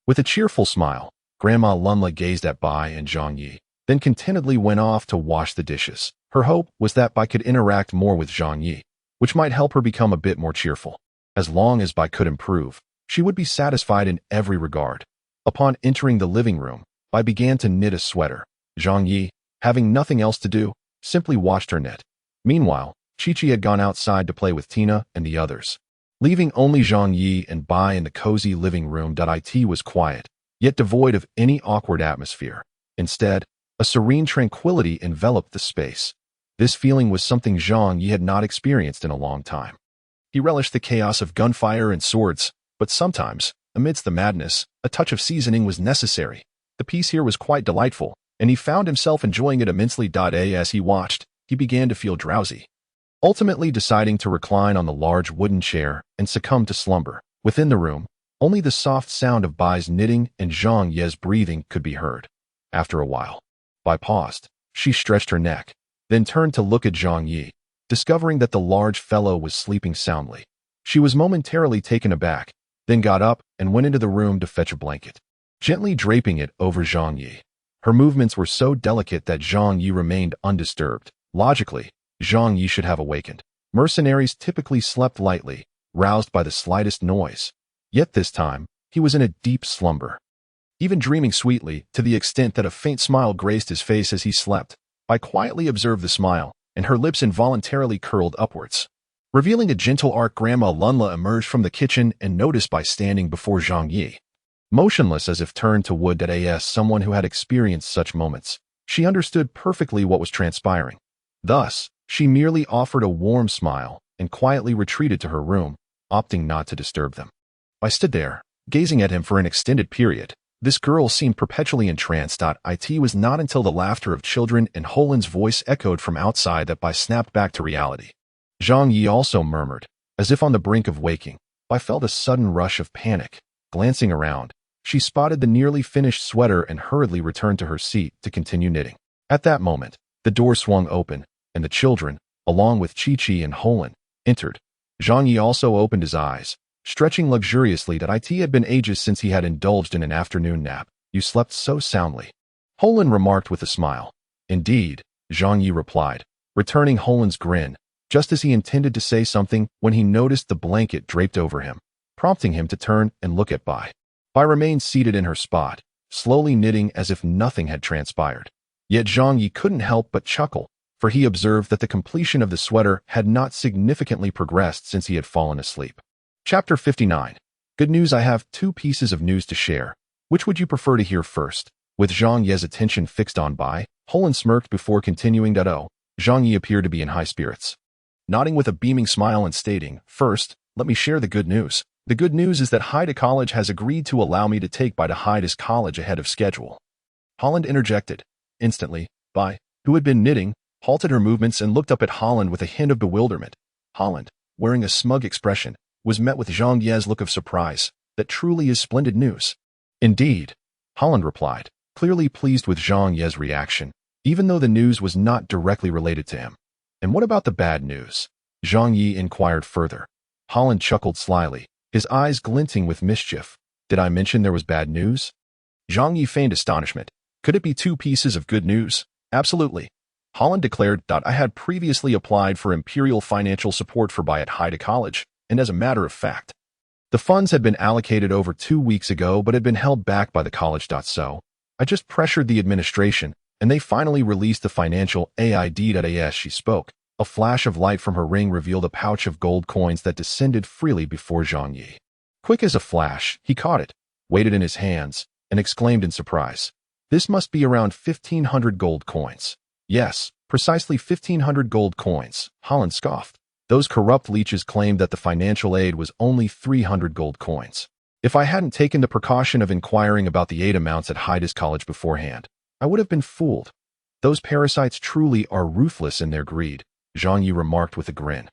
[SPEAKER 1] With a cheerful smile, Grandma Lunla gazed at Bai and Zhang Yi, then contentedly went off to wash the dishes. Her hope was that Bai could interact more with Zhang Yi, which might help her become a bit more cheerful. As long as Bai could improve, she would be satisfied in every regard. Upon entering the living room, Bai began to knit a sweater. Zhang Yi, having nothing else to do, simply watched her knit. Meanwhile, Chi-Chi had gone outside to play with Tina and the others, leaving only Zhang Yi and Bai in the cozy living room. It was quiet, yet devoid of any awkward atmosphere. Instead, a serene tranquility enveloped the space. This feeling was something Zhang Yi had not experienced in a long time. He relished the chaos of gunfire and swords, but sometimes, amidst the madness, a touch of seasoning was necessary. The peace here was quite delightful, and he found himself enjoying it immensely. As he watched, he began to feel drowsy, ultimately deciding to recline on the large wooden chair and succumb to slumber. Within the room, only the soft sound of Bai's knitting and Zhang Ye's breathing could be heard. After a while, Bai paused. She stretched her neck, then turned to look at Zhang Yi, discovering that the large fellow was sleeping soundly. She was momentarily taken aback, then got up and went into the room to fetch a blanket, gently draping it over Zhang Yi. Her movements were so delicate that Zhang Yi remained undisturbed. Logically, Zhang Yi should have awakened. Mercenaries typically slept lightly, roused by the slightest noise. Yet this time, he was in a deep slumber, even dreaming sweetly to the extent that a faint smile graced his face as he slept. I quietly observed the smile, and her lips involuntarily curled upwards, revealing a gentle arc. Grandma Lunla emerged from the kitchen and noticed by standing before Zhang Yi, motionless as if turned to wood. As someone who had experienced such moments, she understood perfectly what was transpiring. Thus, she merely offered a warm smile and quietly retreated to her room, opting not to disturb them. I stood there, gazing at him for an extended period. This girl seemed perpetually entranced. It was not until the laughter of children and Holin's voice echoed from outside that I snapped back to reality. Zhang Yi also murmured, as if on the brink of waking. I felt a sudden rush of panic. Glancing around, she spotted the nearly finished sweater and hurriedly returned to her seat to continue knitting. At that moment, the door swung open, and the children, along with Chi-Chi and Holin, entered. Zhang Yi also opened his eyes, stretching luxuriously. It had been ages since he had indulged in an afternoon nap. You slept so soundly, Holin remarked with a smile. Indeed, Zhang Yi replied, returning Holin's grin, just as he intended to say something when he noticed the blanket draped over him, prompting him to turn and look at Bai. Bai remained seated in her spot, slowly knitting as if nothing had transpired. Yet Zhang Yi couldn't help but chuckle, for he observed that the completion of the sweater had not significantly progressed since he had fallen asleep. Chapter 59. Good news. I have 2 pieces of news to share. Which would you prefer to hear first? With Zhang Yi's attention fixed on Bai, Holin smirked before continuing. Zhang Yi appeared to be in high spirits, nodding with a beaming smile and stating, "First, let me share the good news. The good news is that Haida College has agreed to allow me to take Bai to Haida's college ahead of schedule." Holland interjected. Instantly, Bai, who had been knitting, halted her movements and looked up at Holland with a hint of bewilderment. Holland, wearing a smug expression, was met with Zhang Yi's look of surprise. That truly is splendid news. Indeed, Holland replied, clearly pleased with Zhang Yi's reaction, even though the news was not directly related to him. And what about the bad news? Zhang Yi inquired further. Holland chuckled slyly, his eyes glinting with mischief. Did I mention there was bad news? Zhang Yi feigned astonishment. Could it be 2 pieces of good news? Absolutely. Holland declared. I had previously applied for imperial financial support for Bai at Haida College, and as a matter of fact, the funds had been allocated over 2 weeks ago but had been held back by the college. So, I just pressured the administration, and they finally released the financial aid. As she spoke, a flash of light from her ring revealed a pouch of gold coins that descended freely before Zhang Yi. Quick as a flash, he caught it, weighed it in his hands, and exclaimed in surprise, "This must be around 1,500 gold coins." "Yes, precisely 1,500 gold coins," Holland scoffed. Those corrupt leeches claimed that the financial aid was only 300 gold coins. If I hadn't taken the precaution of inquiring about the aid amounts at Haida's college beforehand, I would have been fooled. Those parasites truly are ruthless in their greed, Zhang Yi remarked with a grin.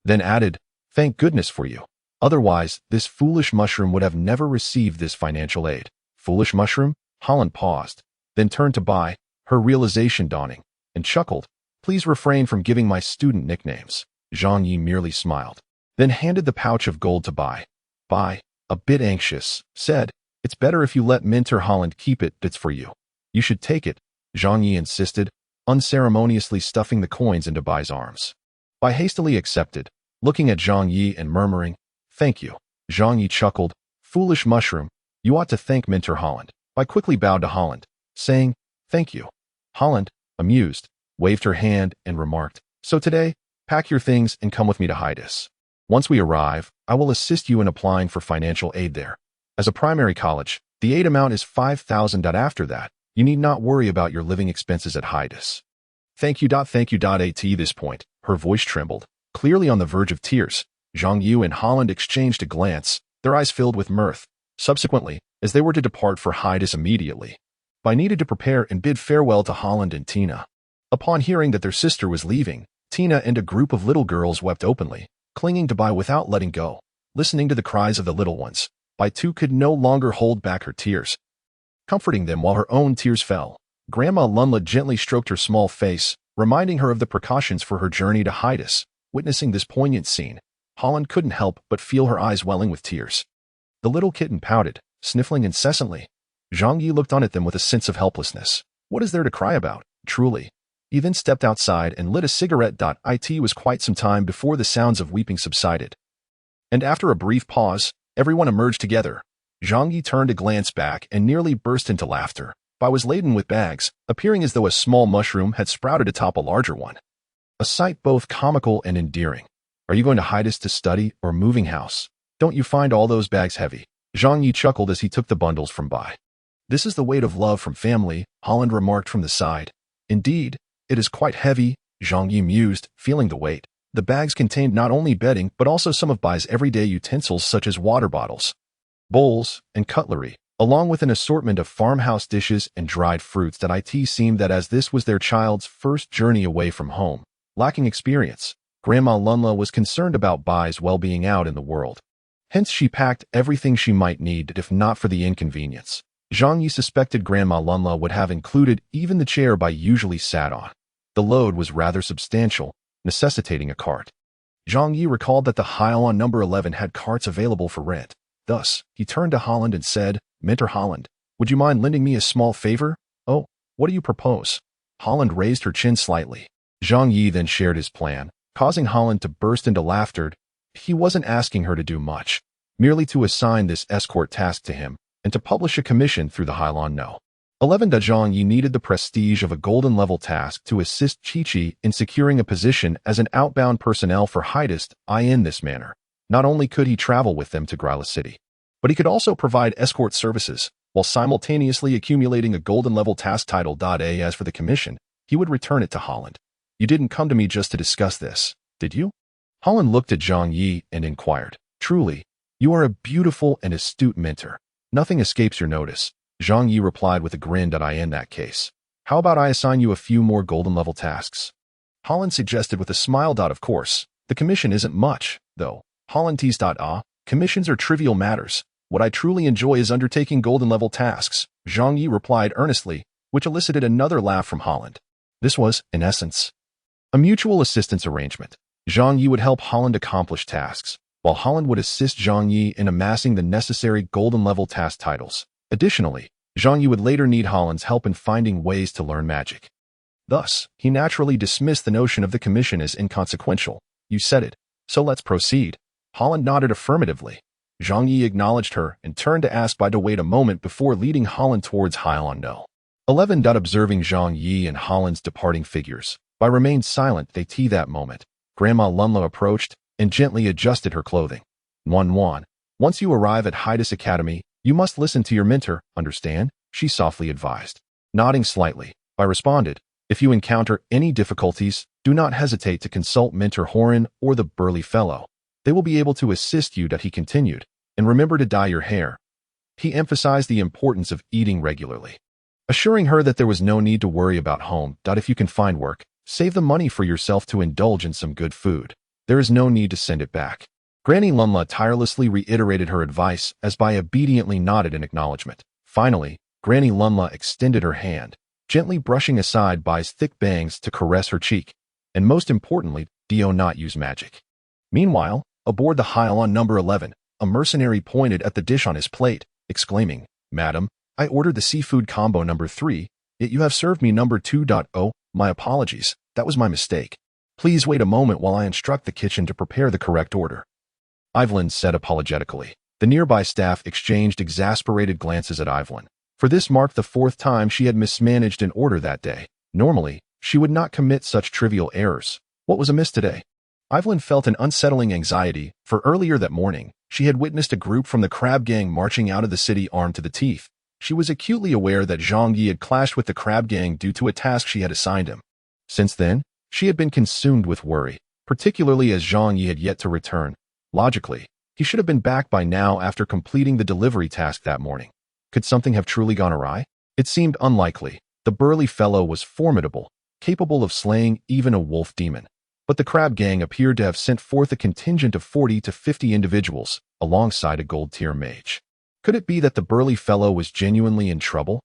[SPEAKER 1] Then added, "Thank goodness for you. Otherwise, this foolish mushroom would have never received this financial aid." Foolish mushroom? Holland paused, then turned to Bai, her realization dawning, and chuckled. "Please refrain from giving my student nicknames." Zhang Yi merely smiled, then handed the pouch of gold to Bai. Bai, a bit anxious, said, "It's better if you let Minter Holland keep it. It's for you." "You should take it," Zhang Yi insisted, unceremoniously stuffing the coins into Bai's arms. Bai hastily accepted, looking at Zhang Yi and murmuring, "Thank you." Zhang Yi chuckled, "Foolish mushroom, you ought to thank Minter Holland." Bai quickly bowed to Holland, saying, "Thank you." Holland, amused, waved her hand and remarked, "So today, pack your things and come with me to Haida's. Once we arrive, I will assist you in applying for financial aid there. As a primary college, the aid amount is 5,000. After that, you need not worry about your living expenses at Haida's." Thank you. At this point, her voice trembled, clearly on the verge of tears. Zhang Yu and Holland exchanged a glance, their eyes filled with mirth. Subsequently, as they were to depart for Haida's immediately, Bai needed to prepare and bid farewell to Holland and Tina. Upon hearing that their sister was leaving, Tina and a group of little girls wept openly, clinging to Bai without letting go. Listening to the cries of the little ones, Bai too could no longer hold back her tears, comforting them while her own tears fell. Grandma Lunla gently stroked her small face, reminding her of the precautions for her journey to Haida's. Witnessing this poignant scene, Holland couldn't help but feel her eyes welling with tears. The little kitten pouted, sniffling incessantly. Zhang Yi looked on at them with a sense of helplessness. What is there to cry about, truly? He then stepped outside and lit a cigarette. It was quite some time before the sounds of weeping subsided. And after a brief pause, everyone emerged together, Zhang Yi turned to glance back and nearly burst into laughter. Bai was laden with bags, appearing as though a small mushroom had sprouted atop a larger one. A sight both comical and endearing. Are you going to hide us to study or moving house? Don't you find all those bags heavy? Zhang Yi chuckled as he took the bundles from Bai. This is the weight of love from family, Holland remarked from the side. Indeed, it is quite heavy, Zhang Yi mused, feeling the weight. The bags contained not only bedding but also some of Bai's everyday utensils such as water bottles, bowls, and cutlery, along with an assortment of farmhouse dishes and dried fruits that it seemed that as this was their child's first journey away from home, lacking experience, Grandma Lunla was concerned about Bai's well-being out in the world. Hence she packed everything she might need if not for the inconvenience. Zhang Yi suspected Grandma Lunla would have included even the chair Bai usually sat on. The load was rather substantial, necessitating a cart. Zhang Yi recalled that the Hyalon number 11 had carts available for rent. Thus, he turned to Holland and said, Mentor Holland, would you mind lending me a small favor? Oh, what do you propose? Holland raised her chin slightly. Zhang Yi then shared his plan, causing Holland to burst into laughter. He wasn't asking her to do much, merely to assign this escort task to him, and to publish a commission through the Hyalon No. 11. Zhang Yi needed the prestige of a golden level task to assist Chi-Chi in securing a position as an outbound personnel for Hydest in this manner. Not only could he travel with them to Gryla City, but he could also provide escort services, while simultaneously accumulating a golden level task title. As for the commission, he would return it to Holland. You didn't come to me just to discuss this, did you? Holland looked at Zhang Yi and inquired. Truly, you are a beautiful and astute mentor. Nothing escapes your notice. Zhang Yi replied with a grin. In that case, how about I assign you a few more golden level tasks? Holland suggested with a smile. Of course, the commission isn't much, though. Holland teased. Commissions are trivial matters. What I truly enjoy is undertaking golden level tasks, Zhang Yi replied earnestly, which elicited another laugh from Holland. This was, in essence, a mutual assistance arrangement. Zhang Yi would help Holland accomplish tasks, while Holland would assist Zhang Yi in amassing the necessary golden level task titles. Additionally, Zhang Yi would later need Holland's help in finding ways to learn magic. Thus, he naturally dismissed the notion of the commission as inconsequential. You said it, so let's proceed. Holland nodded affirmatively. Zhang Yi acknowledged her and turned to ask Bai to wait a moment before leading Holland towards Hyalon No. 11. Observing Zhang Yi and Holland's departing figures, Bai remained silent. That moment, Grandma Lunla approached and gently adjusted her clothing. 1. Once you arrive at Hydest Academy, you must listen to your mentor, understand? She softly advised. Nodding slightly, Bai responded, if you encounter any difficulties, do not hesitate to consult Mentor Horan or the burly fellow. They will be able to assist you. He continued, and remember to dye your hair. He emphasized the importance of eating regularly, assuring her that there was no need to worry about home. If you can find work, save the money for yourself to indulge in some good food. There is no need to send it back. Granny Lunla tirelessly reiterated her advice as Bai obediently nodded in acknowledgement. Finally, Granny Lunla extended her hand, gently brushing aside Bai's thick bangs to caress her cheek, and most importantly, do not use magic. Meanwhile, aboard the Hyalon number 11, a mercenary pointed at the dish on his plate, exclaiming, Madam, I ordered the seafood combo number 3, yet you have served me number 2. Oh, my apologies, that was my mistake. Please wait a moment while I instruct the kitchen to prepare the correct order. Evelyn said apologetically. The nearby staff exchanged exasperated glances at Evelyn, for this marked the 4th time she had mismanaged an order that day. Normally, she would not commit such trivial errors. What was amiss today? Evelyn felt an unsettling anxiety, for earlier that morning, she had witnessed a group from the crab gang marching out of the city armed to the teeth. She was acutely aware that Zhang Yi had clashed with the crab gang due to a task she had assigned him. Since then, she had been consumed with worry, particularly as Zhang Yi had yet to return. Logically, he should have been back by now after completing the delivery task that morning. Could something have truly gone awry? It seemed unlikely. The burly fellow was formidable, capable of slaying even a wolf demon. But the crab gang appeared to have sent forth a contingent of 40 to 50 individuals, alongside a gold-tier mage. Could it be that the burly fellow was genuinely in trouble?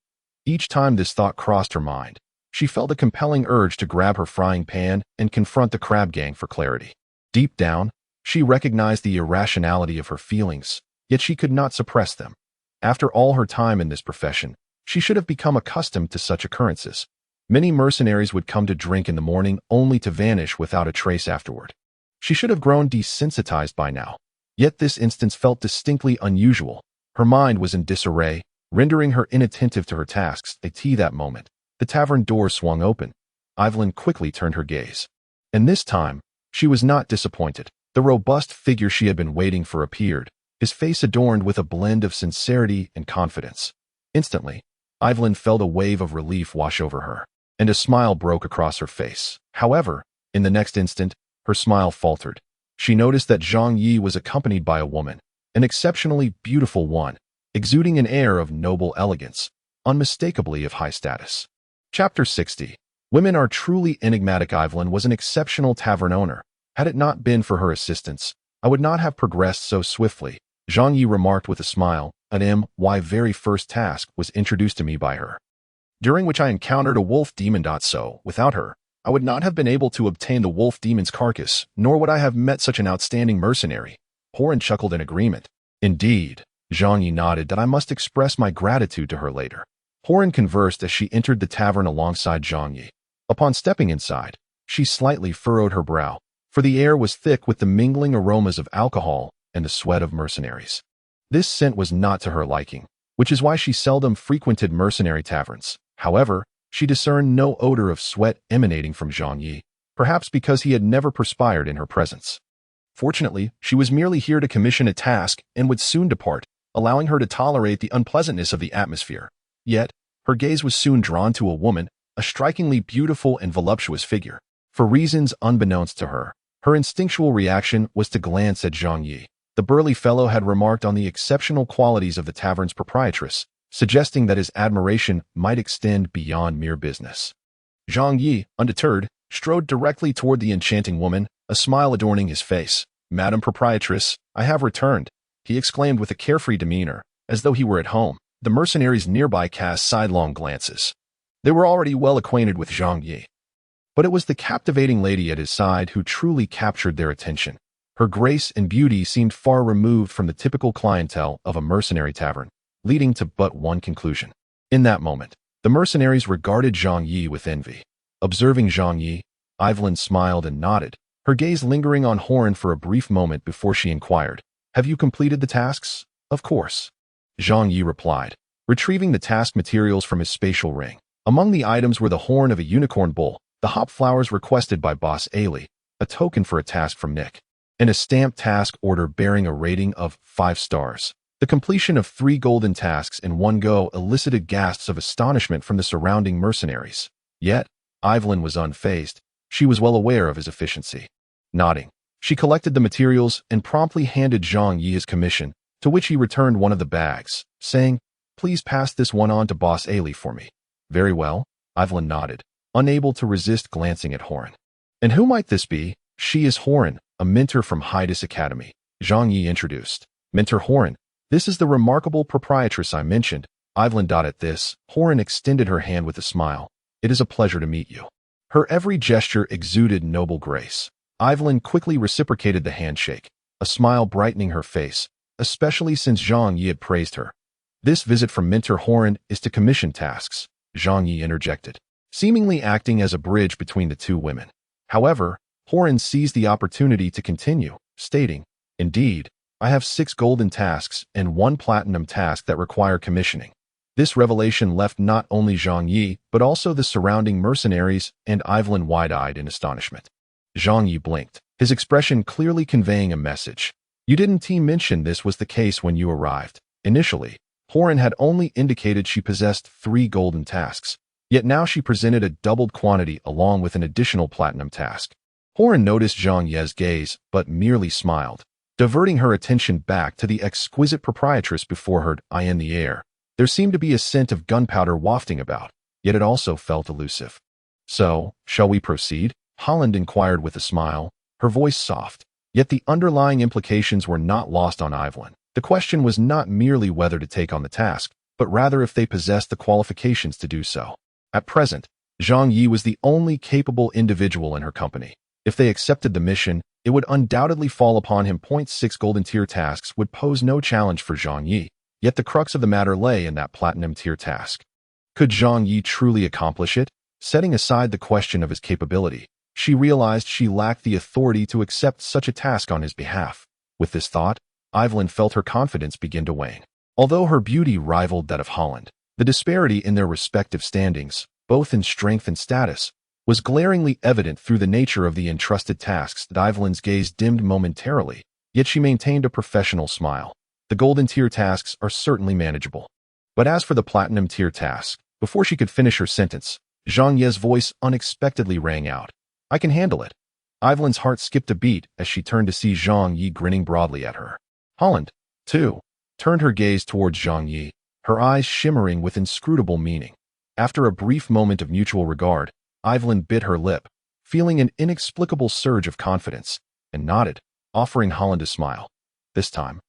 [SPEAKER 1] Each time this thought crossed her mind, she felt a compelling urge to grab her frying pan and confront the crab gang for clarity. Deep down, she recognized the irrationality of her feelings, yet she could not suppress them. After all her time in this profession, she should have become accustomed to such occurrences. Many mercenaries would come to drink in the morning only to vanish without a trace afterward. She should have grown desensitized by now. Yet this instance felt distinctly unusual. Her mind was in disarray, rendering her inattentive to her tasks. At that moment, the tavern door swung open. Evelyn quickly turned her gaze. And this time, she was not disappointed. The robust figure she had been waiting for appeared, his face adorned with a blend of sincerity and confidence. Instantly, Evelyn felt a wave of relief wash over her, and a smile broke across her face. However, in the next instant, her smile faltered. She noticed that Zhang Yi was accompanied by a woman, an exceptionally beautiful one, exuding an air of noble elegance, unmistakably of high status. Chapter 60. Women are truly enigmatic. Evelyn was an exceptional tavern owner. Had it not been for her assistance, I would not have progressed so swiftly, Zhang Yi remarked with a smile. My very first task was introduced to me by her, during which I encountered a wolf demon. So, without her, I would not have been able to obtain the wolf demon's carcass, nor would I have met such an outstanding mercenary. Horan chuckled in agreement. Indeed, Zhang Yi nodded that I must express my gratitude to her later. Horan conversed as she entered the tavern alongside Zhang Yi. Upon stepping inside, she slightly furrowed her brow, for the air was thick with the mingling aromas of alcohol and the sweat of mercenaries. This scent was not to her liking, which is why she seldom frequented mercenary taverns. However, she discerned no odor of sweat emanating from Zhang Yi, perhaps because he had never perspired in her presence. Fortunately, she was merely here to commission a task and would soon depart, allowing her to tolerate the unpleasantness of the atmosphere. Yet, her gaze was soon drawn to a woman, a strikingly beautiful and voluptuous figure. For reasons unbeknownst to her, her instinctual reaction was to glance at Zhang Yi. The burly fellow had remarked on the exceptional qualities of the tavern's proprietress, suggesting that his admiration might extend beyond mere business. Zhang Yi, undeterred, strode directly toward the enchanting woman, a smile adorning his face. "Madam Proprietress, I have returned," he exclaimed with a carefree demeanor, as though he were at home. The mercenaries nearby cast sidelong glances. They were already well acquainted with Zhang Yi, but it was the captivating lady at his side who truly captured their attention. Her grace and beauty seemed far removed from the typical clientele of a mercenary tavern, leading to but one conclusion. In that moment, the mercenaries regarded Zhang Yi with envy. Observing Zhang Yi, Evelyn smiled and nodded, her gaze lingering on Horan for a brief moment before she inquired, "Have you completed the tasks?" "Of course," Zhang Yi replied, retrieving the task materials from his spatial ring. Among the items were the horn of a unicorn bull, the hop flowers requested by Boss Ailey, a token for a task from Nick, and a stamped task order bearing a rating of 5 stars. The completion of 3 golden tasks in one go elicited gasps of astonishment from the surrounding mercenaries. Yet, Evelyn was unfazed. She was well aware of his efficiency. Nodding, she collected the materials and promptly handed Zhang Yi his commission, to which he returned one of the bags, saying, "Please pass this one on to Boss Ailey for me." "Very well," Evelyn nodded, unable to resist glancing at Horan. "And who might this be?" "She is Horan, a mentor from Hydas Academy," Zhang Yi introduced. "Mentor Horan, this is the remarkable proprietress I mentioned." Evelyn at this, Horan extended her hand with a smile. "It is a pleasure to meet you." Her every gesture exuded noble grace. Evelyn quickly reciprocated the handshake, a smile brightening her face, especially since Zhang Yi had praised her. "This visit from Mentor Horan is to commission tasks," Zhang Yi interjected, seemingly acting as a bridge between the two women. However, Horan seized the opportunity to continue, stating, "Indeed, I have 6 golden tasks and 1 platinum task that require commissioning." This revelation left not only Zhang Yi, but also the surrounding mercenaries and Evelyn wide-eyed in astonishment. Zhang Yi blinked, his expression clearly conveying a message. "You didn't mention this was the case when you arrived." Initially, Horan had only indicated she possessed 3 golden tasks, yet now she presented a doubled quantity along with an additional platinum task. Horan noticed Zhang Yi's gaze, but merely smiled, diverting her attention back to the exquisite proprietress before her. Eye in the air, there seemed to be a scent of gunpowder wafting about, yet it also felt elusive. "So, shall we proceed?" Holland inquired with a smile, her voice soft, yet the underlying implications were not lost on Evelyn. The question was not merely whether to take on the task, but rather if they possessed the qualifications to do so. At present, Zhang Yi was the only capable individual in her company. If they accepted the mission, it would undoubtedly fall upon him. 6 golden tier tasks would pose no challenge for Zhang Yi, yet the crux of the matter lay in that platinum tier task. Could Zhang Yi truly accomplish it? Setting aside the question of his capability, she realized she lacked the authority to accept such a task on his behalf. With this thought, Evelyn felt her confidence begin to wane. Although her beauty rivaled that of Holland, the disparity in their respective standings, both in strength and status, was glaringly evident through the nature of the entrusted tasks that Evelyn's gaze dimmed momentarily, yet she maintained a professional smile. The golden tier tasks are certainly manageable. But as for the platinum tier task, before she could finish her sentence, Zhang Ye's voice unexpectedly rang out. I can handle it. Evelyn's heart skipped a beat as she turned to see Zhang Yi grinning broadly at her. Holland, too, turned her gaze towards Zhang Yi, her eyes shimmering with inscrutable meaning. After a brief moment of mutual regard, Evelyn bit her lip, feeling an inexplicable surge of confidence, and nodded, offering Holland a smile. This time,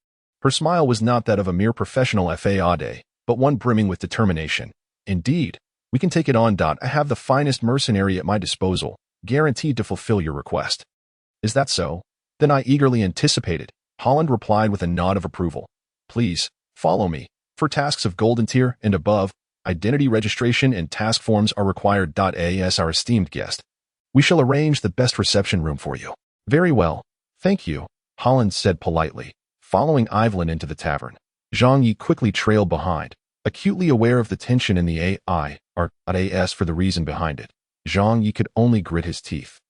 [SPEAKER 1] her smile was not that of a mere professional FAAD, but one brimming with determination. Indeed, we can take it on. I have the finest mercenary at my disposal, guaranteed to fulfill your request. Is that so? Then I eagerly anticipated. Holland replied with a nod of approval. Please, follow me. For tasks of golden tier and above, identity registration and task forms are required. As our esteemed guest, we shall arrange the best reception room for you. Very well, thank you, Holland said politely, following Evelyn into the tavern. Zhang Yi quickly trailed behind, acutely aware of the tension in the as for the reason behind it. Zhang Yi could only grit his teeth.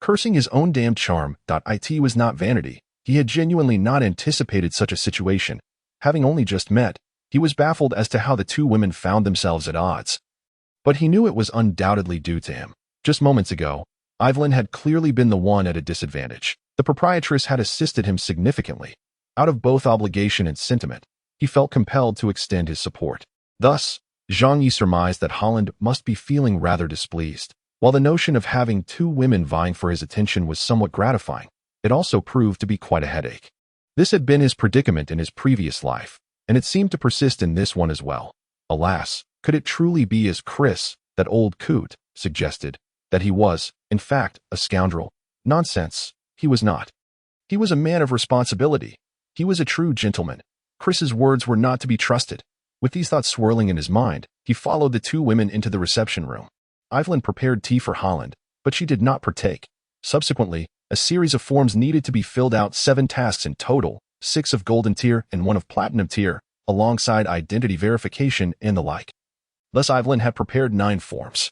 [SPEAKER 1] Cursing his own damned charm. It was not vanity. He had genuinely not anticipated such a situation. Having only just met, he was baffled as to how the two women found themselves at odds. But he knew it was undoubtedly due to him. Just moments ago, Evelyn had clearly been the one at a disadvantage. The proprietress had assisted him significantly. Out of both obligation and sentiment, he felt compelled to extend his support. Thus, Zhang Yi surmised that Holland must be feeling rather displeased. While the notion of having two women vying for his attention was somewhat gratifying, it also proved to be quite a headache. This had been his predicament in his previous life, and it seemed to persist in this one as well. Alas, could it truly be as Chris, that old coot, suggested, that he was, in fact, a scoundrel? Nonsense, he was not. He was a man of responsibility. He was a true gentleman. Chris's words were not to be trusted. With these thoughts swirling in his mind, he followed the two women into the reception room. Evelyn prepared tea for Holland, but she did not partake. Subsequently, a series of forms needed to be filled out, 7 tasks in total, 6 of golden tier and 1 of platinum tier, alongside identity verification and the like. Thus Evelyn had prepared 9 forms.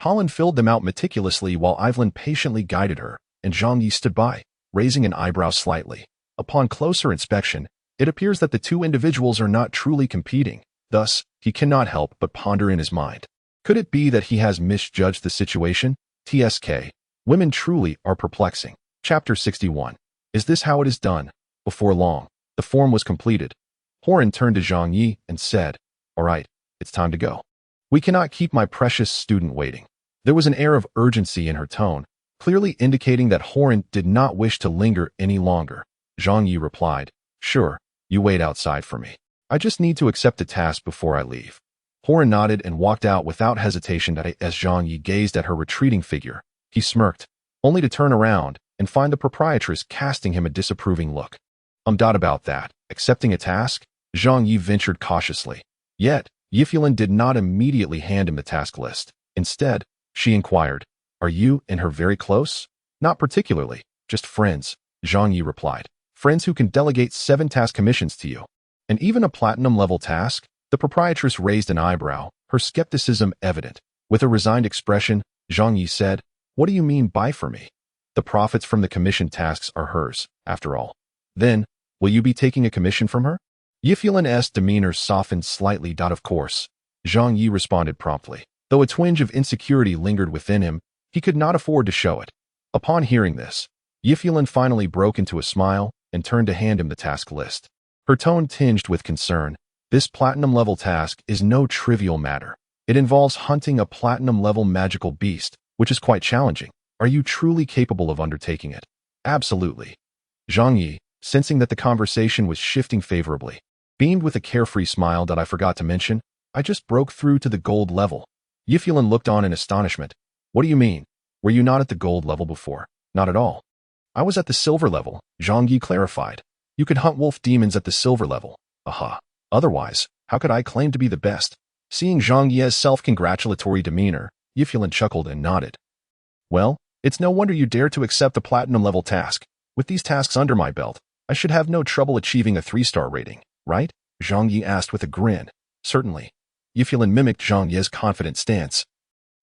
[SPEAKER 1] Holland filled them out meticulously while Evelyn patiently guided her, and Zhang Yi stood by, raising an eyebrow slightly. Upon closer inspection, it appears that the two individuals are not truly competing. Thus, he cannot help but ponder in his mind. Could it be that he has misjudged the situation? TSK. Women truly are perplexing. Chapter 61. Is this how it is done? Before long, the form was completed. Horan turned to Zhang Yi and said, All right, it's time to go. We cannot keep my precious student waiting. There was an air of urgency in her tone, clearly indicating that Horan did not wish to linger any longer. Zhang Yi replied, Sure, you wait outside for me. I just need to accept the task before I leave. Horan nodded and walked out without hesitation. As Zhang Yi gazed at her retreating figure, he smirked, only to turn around and find the proprietress casting him a disapproving look. About that, accepting a task? Zhang Yi ventured cautiously. Yet, Yifulin did not immediately hand him the task list. Instead, she inquired, Are you and her very close? Not particularly, just friends, Zhang Yi replied. Friends who can delegate 7 task commissions to you. And even a platinum-level task? The proprietress raised an eyebrow, her skepticism evident. With a resigned expression, Zhang Yi said, What do you mean by for me? The profits from the commission tasks are hers, after all. Then, will you be taking a commission from her? Yifulin's demeanor softened slightly. Of course, Zhang Yi responded promptly. Though a twinge of insecurity lingered within him, he could not afford to show it. Upon hearing this, Yifulin finally broke into a smile and turned to hand him the task list. Her tone tinged with concern. This platinum-level task is no trivial matter. It involves hunting a platinum-level magical beast, which is quite challenging. Are you truly capable of undertaking it? Absolutely. Zhang Yi, sensing that the conversation was shifting favorably, beamed with a carefree smile. I forgot to mention, I just broke through to the gold level. Yifulin looked on in astonishment. What do you mean? Were you not at the gold level before? Not at all. I was at the silver level, Zhang Yi clarified. You could hunt wolf demons at the silver level. Aha. Otherwise, how could I claim to be the best? Seeing Zhang Yi's self-congratulatory demeanor, Yifulin chuckled and nodded. Well, it's no wonder you dare to accept a platinum-level task. With these tasks under my belt, I should have no trouble achieving a 3-star rating, right? Zhang Yi asked with a grin. Certainly. Yifulin mimicked Zhang Yi's confident stance.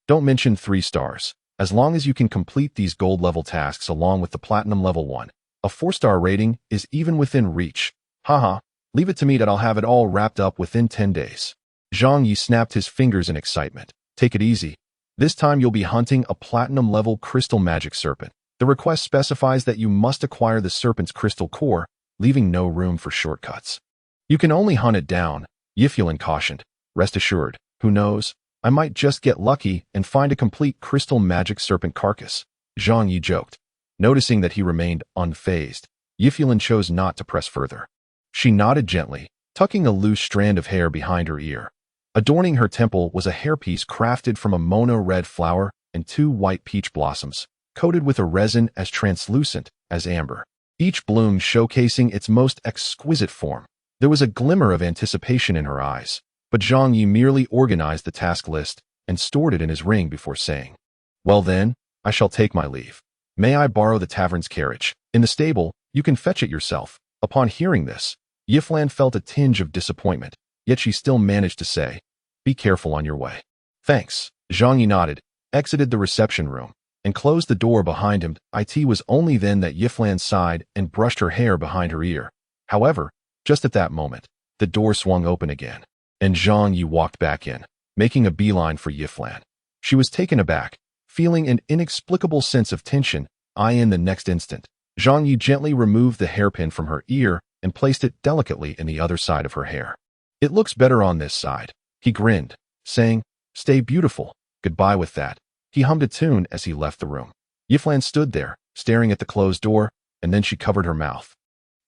[SPEAKER 1] Don't mention 3 stars. As long as you can complete these gold-level tasks along with the platinum level one, a 4-star rating is even within reach. Haha, leave it to me that I'll have it all wrapped up within 10 days. Zhang Yi snapped his fingers in excitement. Take it easy. This time you'll be hunting a platinum-level crystal magic serpent. The request specifies that you must acquire the serpent's crystal core, leaving no room for shortcuts. You can only hunt it down, Yifulin cautioned. Rest assured, who knows, I might just get lucky and find a complete crystal magic serpent carcass. Zhang Yi joked. Noticing that he remained unfazed, Yifulin chose not to press further. She nodded gently, tucking a loose strand of hair behind her ear. Adorning her temple was a hairpiece crafted from a mono-red flower and 2 white peach blossoms, coated with a resin as translucent as amber, each bloom showcasing its most exquisite form. There was a glimmer of anticipation in her eyes, but Zhang Yi merely organized the task list and stored it in his ring before saying, "Well then, I shall take my leave. May I borrow the tavern's carriage? In the stable, you can fetch it yourself." Upon hearing this, Yifulin felt a tinge of disappointment, yet she still managed to say, "Be careful on your way." "Thanks." Zhang Yi nodded, exited the reception room, and closed the door behind him. It was only then that Yifulin sighed and brushed her hair behind her ear. However, just at that moment, the door swung open again, and Zhang Yi walked back in, making a beeline for Yifulin. She was taken aback, feeling an inexplicable sense of tension. In the next instant, Zhang Yi gently removed the hairpin from her ear and placed it delicately in the other side of her hair. "It looks better on this side," he grinned, saying, "Stay beautiful. Goodbye with that." He hummed a tune as he left the room. Yifulin stood there, staring at the closed door, and then she covered her mouth,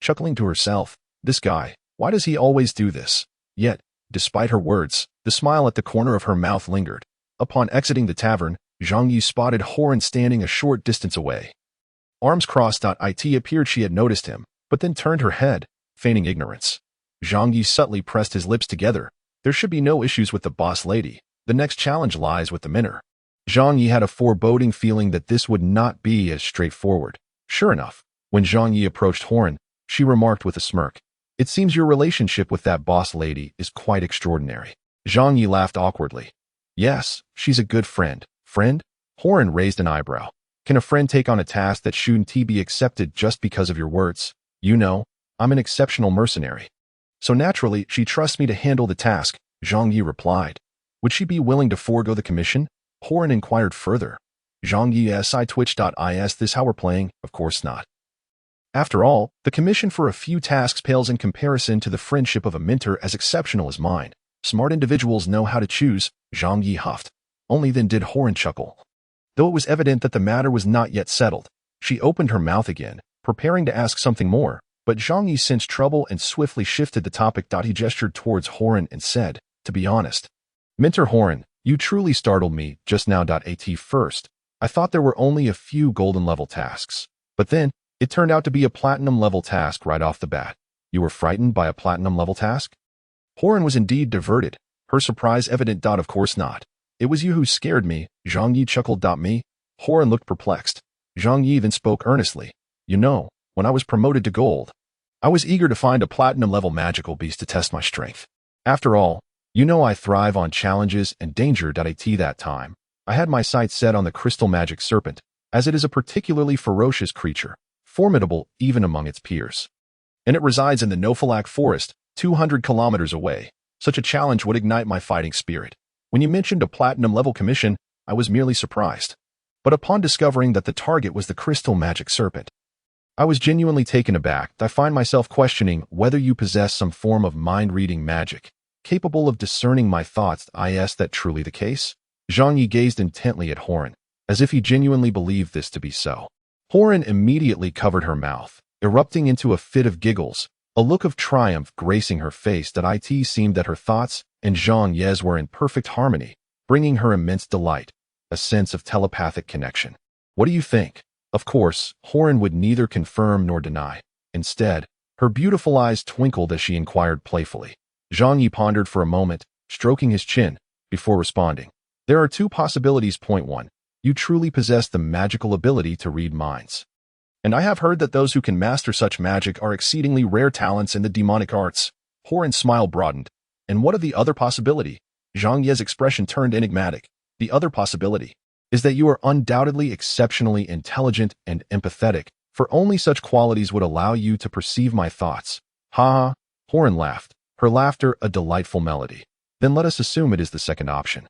[SPEAKER 1] chuckling to herself, "This guy, why does he always do this?" Yet, despite her words, the smile at the corner of her mouth lingered. Upon exiting the tavern, Zhang Yi spotted Horan standing a short distance away. Arms crossed. It appeared she had noticed him, but then turned her head, feigning ignorance. Zhang Yi subtly pressed his lips together. There should be no issues with the boss lady. The next challenge lies with the minor. Zhang Yi had a foreboding feeling that this would not be as straightforward. Sure enough, when Zhang Yi approached Horan, she remarked with a smirk, "It seems your relationship with that boss lady is quite extraordinary." Zhang Yi laughed awkwardly. "Yes, she's a good friend." "Friend?" Horan raised an eyebrow. "Can a friend take on a task that shouldn't be accepted just because of your words? You know, I'm an exceptional mercenary. So naturally, she trusts me to handle the task," Zhang Yi replied. "Would she be willing to forego the commission?" Horan inquired further. Zhang Yi's eye twitched. "Is this how we're playing? Of course not. After all, the commission for a few tasks pales in comparison to the friendship of a mentor as exceptional as mine. Smart individuals know how to choose," Zhang Yi huffed. Only then did Horan chuckle. Though it was evident that the matter was not yet settled, she opened her mouth again, preparing to ask something more, but Zhang Yi sensed trouble and swiftly shifted the topic. He gestured towards Horan and said, "To be honest, Mentor Horan, you truly startled me just now. At first, I thought there were only a few golden level tasks, but then it turned out to be a platinum level task right off the bat. You were frightened by a platinum level task?" Horan was indeed diverted, her surprise evident. "Of course not. It was you who scared me," Zhang Yi chuckled. "Me?" Horan looked perplexed. Zhang Yi then spoke earnestly. "You know, when I was promoted to gold, I was eager to find a platinum level magical beast to test my strength. After all, you know I thrive on challenges and danger. At that time, I had my sights set on the crystal magic serpent, as it is a particularly ferocious creature, formidable even among its peers. And it resides in the Nofalak forest, 200 kilometers away. Such a challenge would ignite my fighting spirit. When you mentioned a platinum level commission, I was merely surprised. But upon discovering that the target was the crystal magic serpent, I was genuinely taken aback. I find myself questioning whether you possess some form of mind-reading magic, capable of discerning my thoughts. Is that truly the case?" Zhang Yi gazed intently at Horan, as if he genuinely believed this to be so. Horan immediately covered her mouth, erupting into a fit of giggles, a look of triumph gracing her face. It seemed that her thoughts and Zhang Yi's were in perfect harmony, bringing her immense delight, a sense of telepathic connection. "What do you think?" Of course, Horan would neither confirm nor deny. Instead, her beautiful eyes twinkled as she inquired playfully. Zhang Yi pondered for a moment, stroking his chin, before responding. "There are 2 possibilities. Point 1. You truly possess the magical ability to read minds. And I have heard that those who can master such magic are exceedingly rare talents in the demonic arts." Horan's smile broadened. And what of the other possibility? Zhang Ye's expression turned enigmatic. The other possibility is that you are undoubtedly exceptionally intelligent and empathetic, for only such qualities would allow you to perceive my thoughts. Ha ha, Horan laughed, her laughter a delightful melody. Then let us assume it is the second option.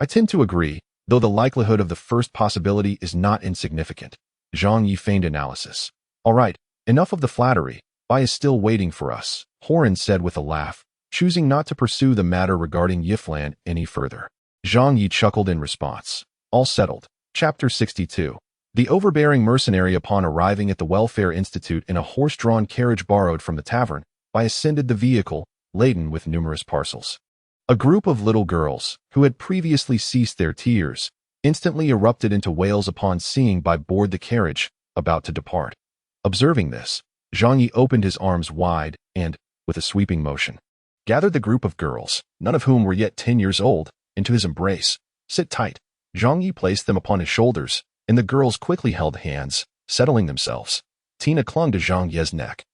[SPEAKER 1] I tend to agree, though the likelihood of the first possibility is not insignificant. Zhang Yi feigned analysis. All right, enough of the flattery. Bai is still waiting for us, Horan said with a laugh, choosing not to pursue the matter regarding Yiflan any further. Zhang Yi chuckled in response. All settled. Chapter 62. The overbearing mercenary upon arriving at the Welfare Institute in a horse-drawn carriage borrowed from the tavern, Bai ascended the vehicle, laden with numerous parcels. A group of little girls, who had previously ceased their tears, instantly erupted into wails upon seeing Bai board the carriage, about to depart. Observing this, Zhang Yi opened his arms wide and, with a sweeping motion, gathered the group of girls, none of whom were yet 10 years old, into his embrace. Sit tight. Zhang Yi placed them upon his shoulders, and the girls quickly held hands, settling themselves. Tina clung to Zhang Ye's neck.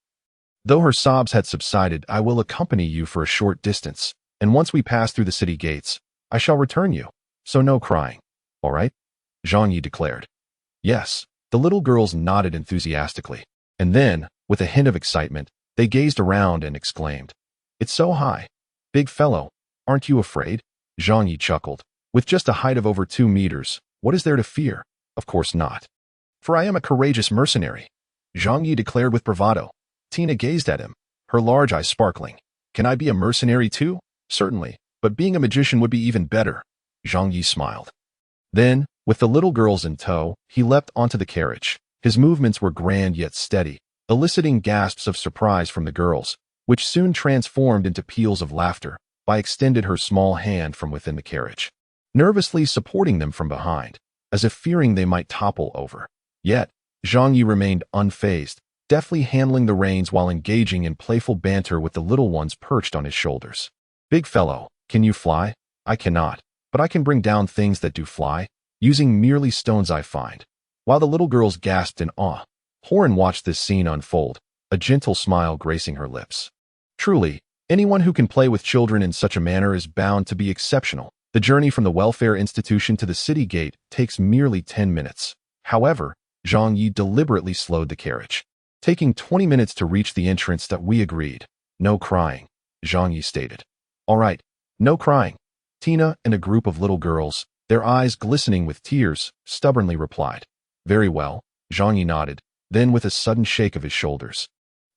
[SPEAKER 1] Though her sobs had subsided, I will accompany you for a short distance, and once we pass through the city gates, I shall return you. So no crying. All right? Zhang Yi declared. Yes. The little girls nodded enthusiastically, and then, with a hint of excitement, they gazed around and exclaimed, It's so high. Big fellow, aren't you afraid? Zhang Yi chuckled. With just a height of over 2 meters, what is there to fear? Of course not. For I am a courageous mercenary, Zhang Yi declared with bravado. Tina gazed at him, her large eyes sparkling. Can I be a mercenary too? Certainly, but being a magician would be even better. Zhang Yi smiled. Then, with the little girls in tow, he leapt onto the carriage. His movements were grand yet steady, eliciting gasps of surprise from the girls, which soon transformed into peals of laughter. Bai extended her small hand from within the carriage, nervously supporting them from behind, as if fearing they might topple over. Yet, Zhang Yi remained unfazed, deftly handling the reins while engaging in playful banter with the little ones perched on his shoulders. Big fellow, can you fly? I cannot, but I can bring down things that do fly, using merely stones I find. While the little girls gasped in awe, Horan watched this scene unfold, a gentle smile gracing her lips. Truly, anyone who can play with children in such a manner is bound to be exceptional. The journey from the Welfare Institution to the city gate takes merely 10 minutes. However, Zhang Yi deliberately slowed the carriage, taking 20 minutes to reach the entrance that we agreed. No crying, Zhang Yi stated. All right, no crying. Tina and a group of little girls, their eyes glistening with tears, stubbornly replied. Very well, Zhang Yi nodded, then with a sudden shake of his shoulders,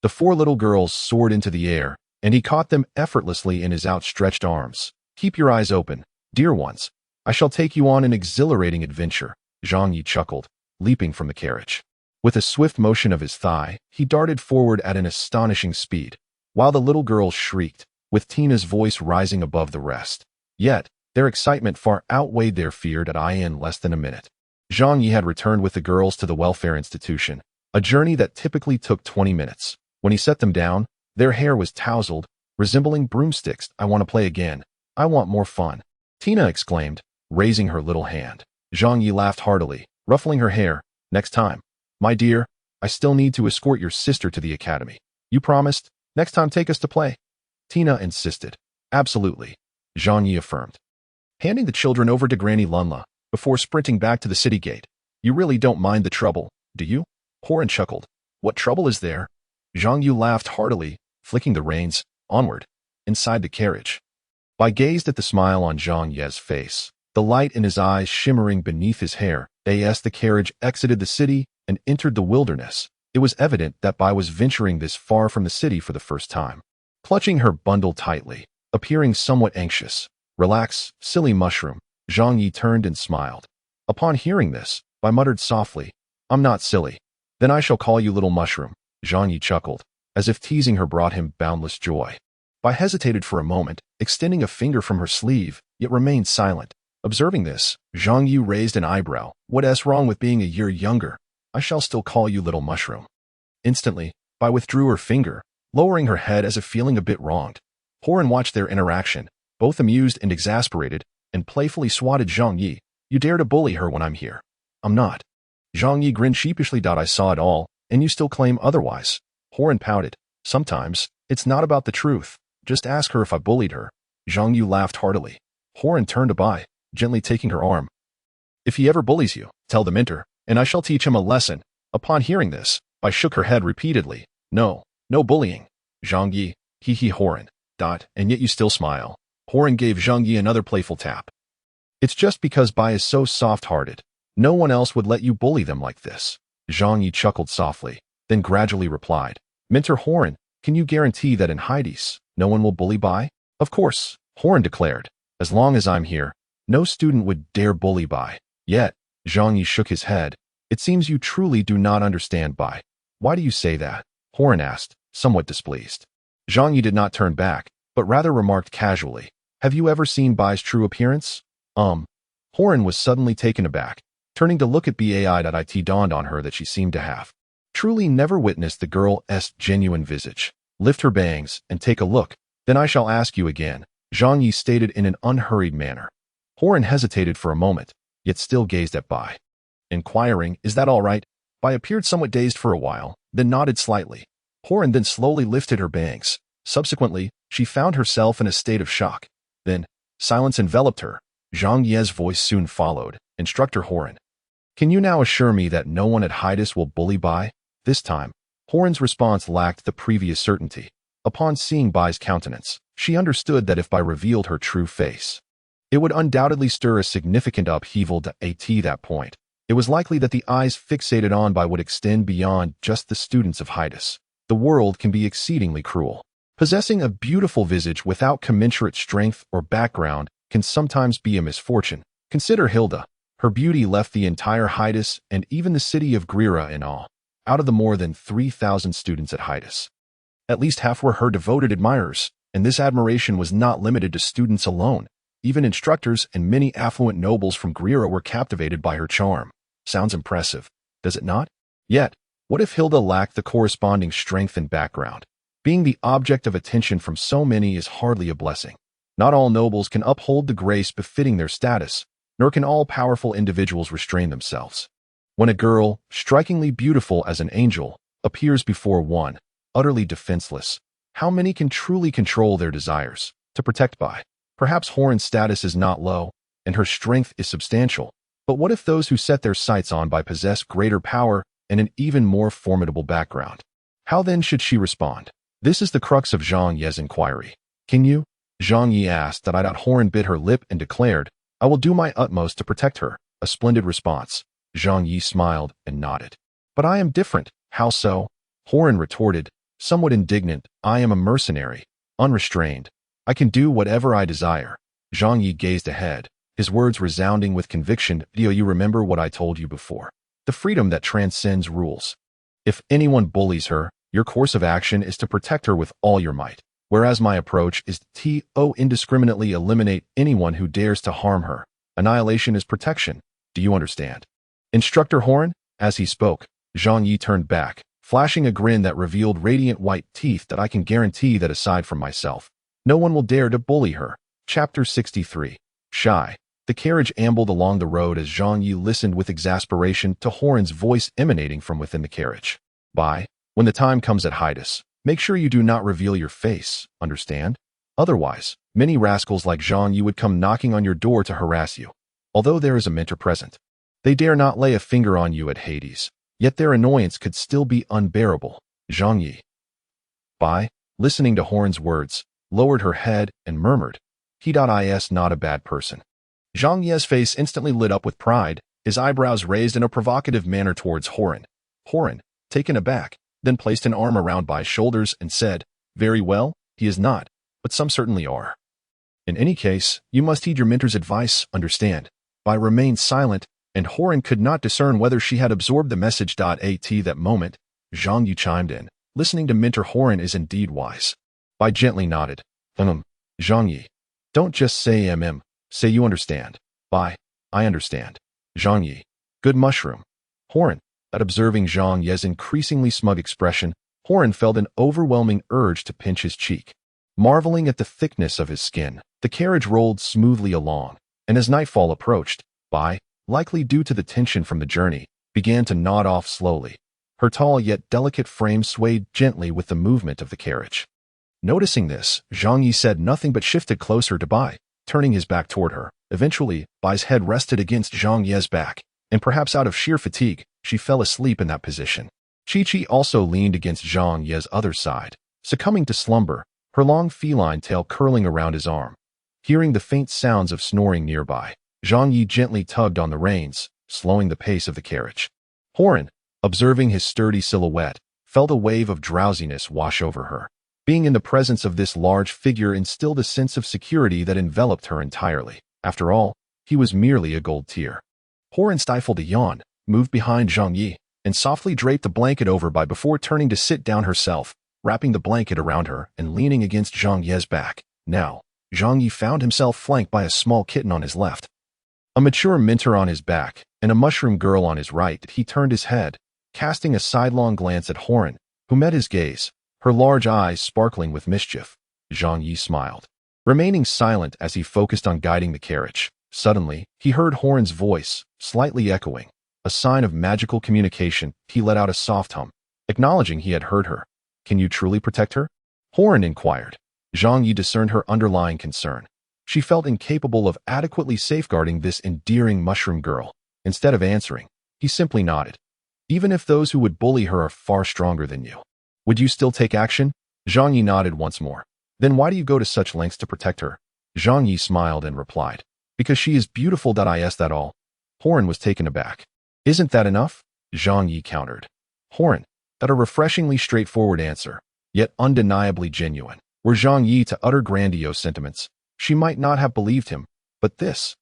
[SPEAKER 1] the 4 little girls soared into the air, and he caught them effortlessly in his outstretched arms. Keep your eyes open, dear ones. I shall take you on an exhilarating adventure, Zhang Yi chuckled, leaping from the carriage. With a swift motion of his thigh, he darted forward at an astonishing speed, while the little girls shrieked, with Tina's voice rising above the rest. Yet, their excitement far outweighed their fear that in less than a minute, Zhang Yi had returned with the girls to the Welfare Institution, a journey that typically took 20 minutes. When he set them down, their hair was tousled, resembling broomsticks. I want to play again. I want more fun, Tina exclaimed, raising her little hand. Zhang Yi laughed heartily, ruffling her hair. Next time. My dear, I still need to escort your sister to the academy. You promised? Next time take us to play. Tina insisted. Absolutely, Zhang Yi affirmed, handing the children over to Granny Lunla, before sprinting back to the city gate. You really don't mind the trouble, do you? Horan chuckled. What trouble is there? Zhang Yu laughed heartily, flicking the reins, onward, inside the carriage. Bai gazed at the smile on Zhang Ye's face, the light in his eyes shimmering beneath his hair. As the carriage exited the city and entered the wilderness, it was evident that Bai was venturing this far from the city for the first time. Clutching her bundle tightly, appearing somewhat anxious. Relax, silly mushroom. Zhang Yi turned and smiled. Upon hearing this, Bai muttered softly, I'm not silly. Then I shall call you little mushroom. Zhang Yi chuckled, as if teasing her brought him boundless joy. Bai hesitated for a moment, extending a finger from her sleeve, yet remained silent. Observing this, Zhang Yi raised an eyebrow. What's wrong with being a year younger? I shall still call you little mushroom. Instantly, Bai withdrew her finger, lowering her head as if feeling a bit wronged. Horan watched their interaction, both amused and exasperated, and playfully swatted Zhang Yi. You dare to bully her when I'm here. I'm not. Zhang Yi grinned sheepishly. I saw it all, and you still claim otherwise. Horan pouted. Sometimes, it's not about the truth, Just ask her if I bullied her. Zhang Yu laughed heartily. Horan turned to Bai, gently taking her arm. If he ever bullies you, tell the mentor, and I shall teach him a lesson. Upon hearing this, Bai shook her head repeatedly. No bullying. Zhang Yi, hee Horan. And yet you still smile. Horan gave Zhang Yi another playful tap. It's just because Bai is so soft-hearted. No one else would let you bully them like this. Zhang Yi chuckled softly, then gradually replied. Mentor Horan, can you guarantee that in Hades, no one will bully Bai? Of course, Horan declared. As long as I'm here, no student would dare bully Bai. Yet, Zhang Yi shook his head. It seems you truly do not understand Bai. Why do you say that? Horan asked, somewhat displeased. Zhang Yi did not turn back, but rather remarked casually. Have you ever seen Bai's true appearance? Horan was suddenly taken aback. Turning to look at Bai.it dawned on her that she seemed to have truly never witnessed the girl's genuine visage. Lift her bangs and take a look, then I shall ask you again, Zhang Yi stated in an unhurried manner. Horan hesitated for a moment, yet still gazed at Bai. Inquiring, is that all right? Bai appeared somewhat dazed for a while, then nodded slightly. Horan then slowly lifted her bangs. Subsequently, she found herself in a state of shock. Then, silence enveloped her. Zhang Yi's voice soon followed. Instructor Horan. Can you now assure me that no one at Hades will bully Bai? This time, Horan's response lacked the previous certainty. Upon seeing Bai's countenance, she understood that if Bai revealed her true face, it would undoubtedly stir a significant upheaval at that point. It was likely that the eyes fixated on Bai would extend beyond just the students of Hades. The world can be exceedingly cruel. Possessing a beautiful visage without commensurate strength or background can sometimes be a misfortune. Consider Hilda. Her beauty left the entire Hades and even the city of Grira in awe. Out of the more than 3,000 students at Hades, at least half were her devoted admirers, and this admiration was not limited to students alone. Even instructors and many affluent nobles from Grira were captivated by her charm. Sounds impressive, does it not? Yet, what if Hilda lacked the corresponding strength and background? Being the object of attention from so many is hardly a blessing. Not all nobles can uphold the grace befitting their status, nor can all powerful individuals restrain themselves. When a girl, strikingly beautiful as an angel, appears before one, utterly defenseless, how many can truly control their desires to protect Bai? Perhaps Horan's status is not low, and her strength is substantial, but what if those who set their sights on Bai possess greater power and an even more formidable background? How then should she respond? This is the crux of Zhang Yi's inquiry. Can you? Zhang Yi asked that Horan bit her lip and declared, I will do my utmost to protect her. A splendid response. Zhang Yi smiled and nodded. But I am different. How so? Horan retorted, somewhat indignant. I am a mercenary, unrestrained. I can do whatever I desire. Zhang Yi gazed ahead, his words resounding with conviction. Do you remember what I told you before? The freedom that transcends rules. If anyone bullies her, your course of action is to protect her with all your might, whereas my approach is to indiscriminately eliminate anyone who dares to harm her. Annihilation is protection. Do you understand? Instructor Horan? As he spoke, Zhang Yi turned back, flashing a grin that revealed radiant white teeth. That I can guarantee that aside from myself, no one will dare to bully her. Chapter 63. Shy. The carriage ambled along the road as Zhang Yi listened with exasperation to Horan's voice emanating from within the carriage. Bai, when the time comes at Hades, make sure you do not reveal your face, understand? Otherwise, many rascals like Zhang Yi would come knocking on your door to harass you. Although there is a mentor present, they dare not lay a finger on you at Hades, yet their annoyance could still be unbearable. Zhang Yi. Bai, listening to Horan's words, lowered her head and murmured, He.is not a bad person. Zhang Yi's face instantly lit up with pride, his eyebrows raised in a provocative manner towards Horan. Horan, taken aback, then placed an arm around Bai's shoulders and said, Very well, he is not, but some certainly are. In any case, you must heed your mentor's advice, understand. Bai remained silent, and Horan could not discern whether she had absorbed the message. At that moment, Zhang Yi chimed in. Listening to Mentor Horan is indeed wise. Bai gently nodded. Zhang Yi. Don't just say say you understand. Bai, I understand. Zhang Yi. Good mushroom. Horan. At observing Zhang Yi's increasingly smug expression, Horan felt an overwhelming urge to pinch his cheek. Marveling at the thickness of his skin, the carriage rolled smoothly along, and as nightfall approached, Bai, likely due to the tension from the journey, began to nod off slowly. Her tall yet delicate frame swayed gently with the movement of the carriage. Noticing this, Zhang Yi said nothing but shifted closer to Bai, turning his back toward her. Eventually, Bai's head rested against Zhang Ye's back, and perhaps out of sheer fatigue, she fell asleep in that position. Chi-Chi also leaned against Zhang Ye's other side, succumbing to slumber, her long feline tail curling around his arm. Hearing the faint sounds of snoring nearby, Zhang Yi gently tugged on the reins, slowing the pace of the carriage. Horan, observing his sturdy silhouette, felt a wave of drowsiness wash over her. Being in the presence of this large figure instilled a sense of security that enveloped her entirely. After all, he was merely a gold tier. Horan stifled a yawn, moved behind Zhang Yi, and softly draped the blanket over Bai before turning to sit down herself, wrapping the blanket around her and leaning against Zhang Ye's back. Now, Zhang Yi found himself flanked by a small kitten on his left, a mature mentor on his back, and a mushroom girl on his right. He turned his head, casting a sidelong glance at Horan, who met his gaze, her large eyes sparkling with mischief. Zhang Yi smiled, remaining silent as he focused on guiding the carriage. Suddenly, he heard Horan's voice, slightly echoing. A sign of magical communication, he let out a soft hum, acknowledging he had heard her. "Can you truly protect her?" Horan inquired. Zhang Yi discerned her underlying concern. She felt incapable of adequately safeguarding this endearing mushroom girl. Instead of answering, he simply nodded. "Even if those who would bully her are far stronger than you, would you still take action?" Zhang Yi nodded once more. "Then why do you go to such lengths to protect her?" Zhang Yi smiled and replied, "Because she is beautiful. Is that all?" Horan was taken aback. "Isn't that enough?" Zhang Yi countered. Horan, that a refreshingly straightforward answer, yet undeniably genuine. Were Zhang Yi to utter grandiose sentiments, she might not have believed him, but this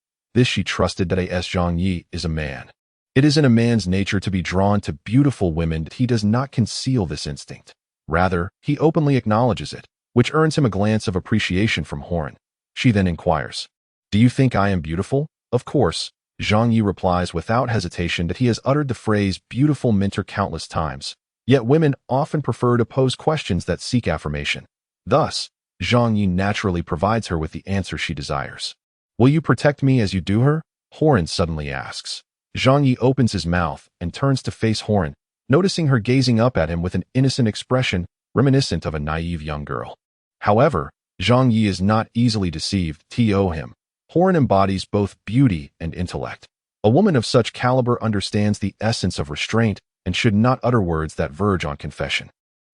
[SPEAKER 1] she trusted that Zhang Yi is a man. It is in a man's nature to be drawn to beautiful women. He does not conceal this instinct. Rather, he openly acknowledges it, which earns him a glance of appreciation from Horan. She then inquires, "Do you think I am beautiful?" "Of course." Zhang Yi replies without hesitation that he has uttered the phrase beautiful mentor countless times. Yet women often prefer to pose questions that seek affirmation. Thus, Zhang Yi naturally provides her with the answer she desires. "Will you protect me as you do her?" Horan suddenly asks. Zhang Yi opens his mouth and turns to face Horan, noticing her gazing up at him with an innocent expression reminiscent of a naive young girl. However, Zhang Yi is not easily deceived. To him, Horan embodies both beauty and intellect. A woman of such caliber understands the essence of restraint and should not utter words that verge on confession.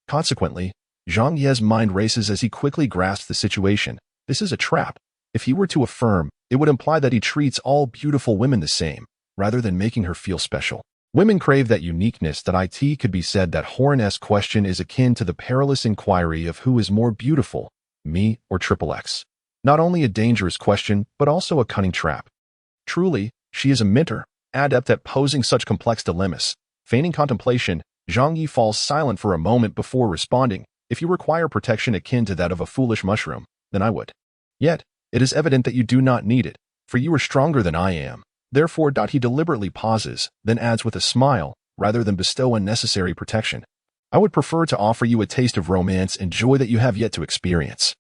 [SPEAKER 1] Consequently, Zhang Ye's mind races as he quickly grasps the situation. This is a trap. If he were to affirm, it would imply that he treats all beautiful women the same, rather than making her feel special. Women crave that uniqueness. It could be said that Horan's question is akin to the perilous inquiry of who is more beautiful, me or XXX. Not only a dangerous question, but also a cunning trap. Truly, she is a mentor, adept at posing such complex dilemmas. Feigning contemplation, Zhang Yi falls silent for a moment before responding. "If you require protection akin to that of a foolish mushroom, then I would. Yet, it is evident that you do not need it, for you are stronger than I am. Therefore, he deliberately pauses, then adds with a smile, rather than bestow unnecessary protection, "I would prefer to offer you a taste of romance and joy that you have yet to experience.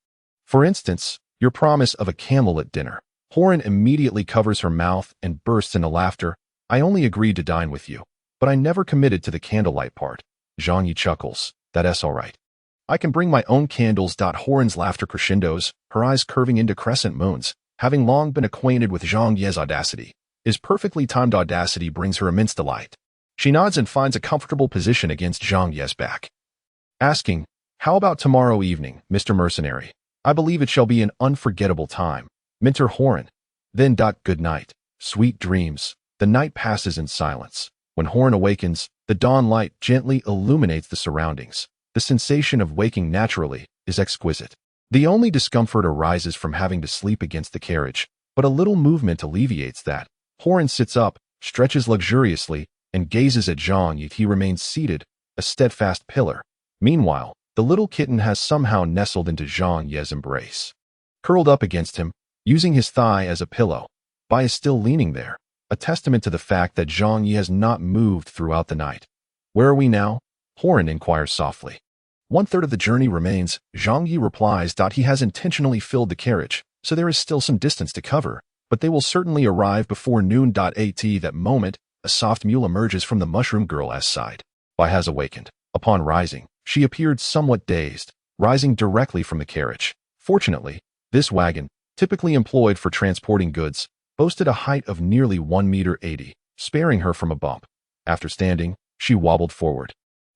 [SPEAKER 1] For instance, your promise of a candlelit dinner." Horan immediately covers her mouth and bursts into laughter. "I only agreed to dine with you, but I never committed to the candlelight part." Zhang Yi chuckles. "That's all right. I can bring my own candles." Horan's laughter crescendos, her eyes curving into crescent moons. Having long been acquainted with Zhang Ye's audacity, his perfectly timed audacity brings her immense delight. She nods and finds a comfortable position against Zhang Ye's back, asking, "How about tomorrow evening, Mr. Mercenary? I believe it shall be an unforgettable time." Mentor Horan. Then good night. Sweet dreams. The night passes in silence. When Horan awakens, the dawn light gently illuminates the surroundings. The sensation of waking naturally is exquisite. The only discomfort arises from having to sleep against the carriage, but a little movement alleviates that. Horan sits up, stretches luxuriously, and gazes at Zhang Yi. He remains seated, a steadfast pillar. Meanwhile, the little kitten has somehow nestled into Zhang Yi's embrace. Curled up against him, using his thigh as a pillow, Bai is still leaning there, a testament to the fact that Zhang Yi has not moved throughout the night. "Where are we now?" Horan inquires softly. "1/3 of the journey remains," Zhang Yi replies. He has intentionally filled the carriage, so there is still some distance to cover, but they will certainly arrive before noon. At that moment, a soft mew emerges from the mushroom girl's side. Bai has awakened. Upon rising, she appeared somewhat dazed, rising directly from the carriage. Fortunately, this wagon, typically employed for transporting goods, boasted a height of nearly 1.80 meters, sparing her from a bump. After standing, she wobbled forward,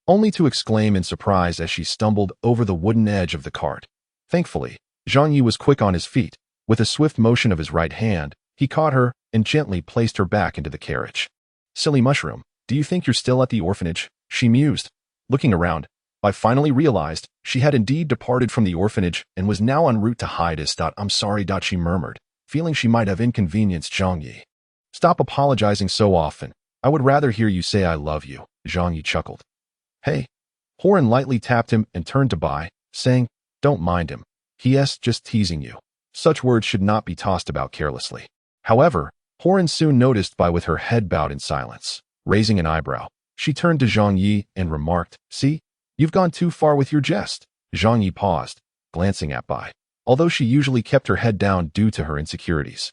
[SPEAKER 1] only to exclaim in surprise as she stumbled over the wooden edge of the cart. Thankfully, Zhang Yi was quick on his feet. With a swift motion of his right hand, he caught her and gently placed her back into the carriage. "Silly mushroom, do you think you're still at the orphanage?" she mused. Looking around, I finally realized she had indeed departed from the orphanage and was now en route to Hades. "I'm sorry," she murmured, feeling she might have inconvenienced Zhang Yi. "Stop apologizing so often. I would rather hear you say I love you," Zhang Yi chuckled. "Hey." Horan lightly tapped him and turned to Bai, saying, "Don't mind him. He's just teasing you." Such words should not be tossed about carelessly. However, Horan soon noticed Bai with her head bowed in silence. Raising an eyebrow, she turned to Zhang Yi and remarked, "See, you've gone too far with your jest." Zhang Yi paused, glancing at Bai, although she usually kept her head down due to her insecurities.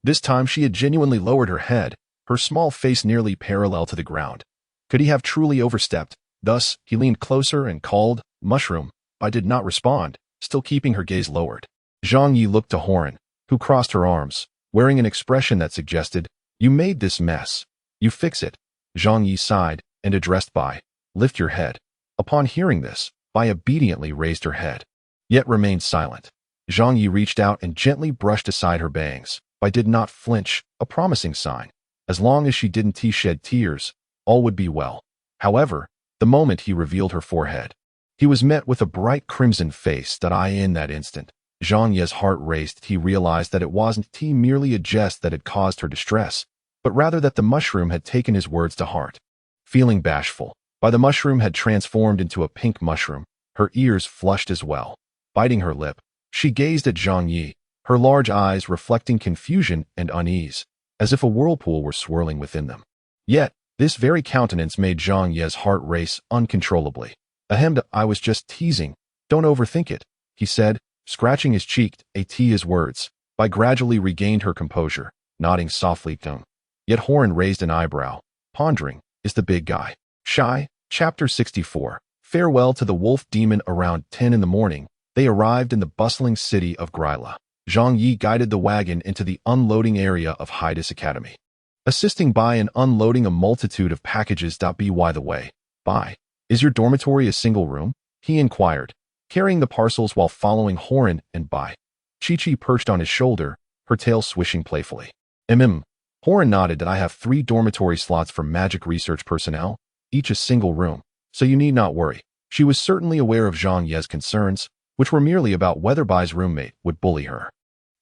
[SPEAKER 1] This time she had genuinely lowered her head, her small face nearly parallel to the ground. Could he have truly overstepped? Thus, he leaned closer and called, "Mushroom." Bai did not respond, still keeping her gaze lowered. Zhang Yi looked to Horan, who crossed her arms, wearing an expression that suggested, "You made this mess. You fix it." Zhang Yi sighed and addressed Bai, "Lift your head." Upon hearing this, Bai obediently raised her head, yet remained silent. Zhang Yi reached out and gently brushed aside her bangs. Bai did not flinch, a promising sign. As long as she didn't shed tears, all would be well. However, the moment he revealed her forehead, he was met with a bright crimson face. In that instant, Zhang Yi's heart raced. He realized that it wasn't merely a jest that had caused her distress, but rather that the mushroom had taken his words to heart. Feeling bashful, Bai the mushroom had transformed into a pink mushroom, her ears flushed as well. Biting her lip, she gazed at Zhang Yi, her large eyes reflecting confusion and unease, as if a whirlpool were swirling within them. Yet, this very countenance made Zhang Yi's heart race uncontrollably. "Ahem, I was just teasing. Don't overthink it," he said, scratching his cheek at his words. Bai gradually regained her composure, nodding softly to him. Yet Horan raised an eyebrow, pondering, "Is the big guy shy?" Chapter 64. Farewell to the wolf demon. Around 10 in the morning, they arrived in the bustling city of Gryla. Zhang Yi guided the wagon into the unloading area of Hades Academy, assisting Bai in unloading a multitude of packages. By the way, Bai, is your dormitory a single room?" he inquired, carrying the parcels while following Horan and Bai. Chi-Chi perched on his shoulder, her tail swishing playfully. Horan nodded. "I have 3 dormitory slots for magic research personnel, each a single room, so you need not worry." She was certainly aware of Zhang Yi's concerns, which were merely about whether Bai's roommate would bully her.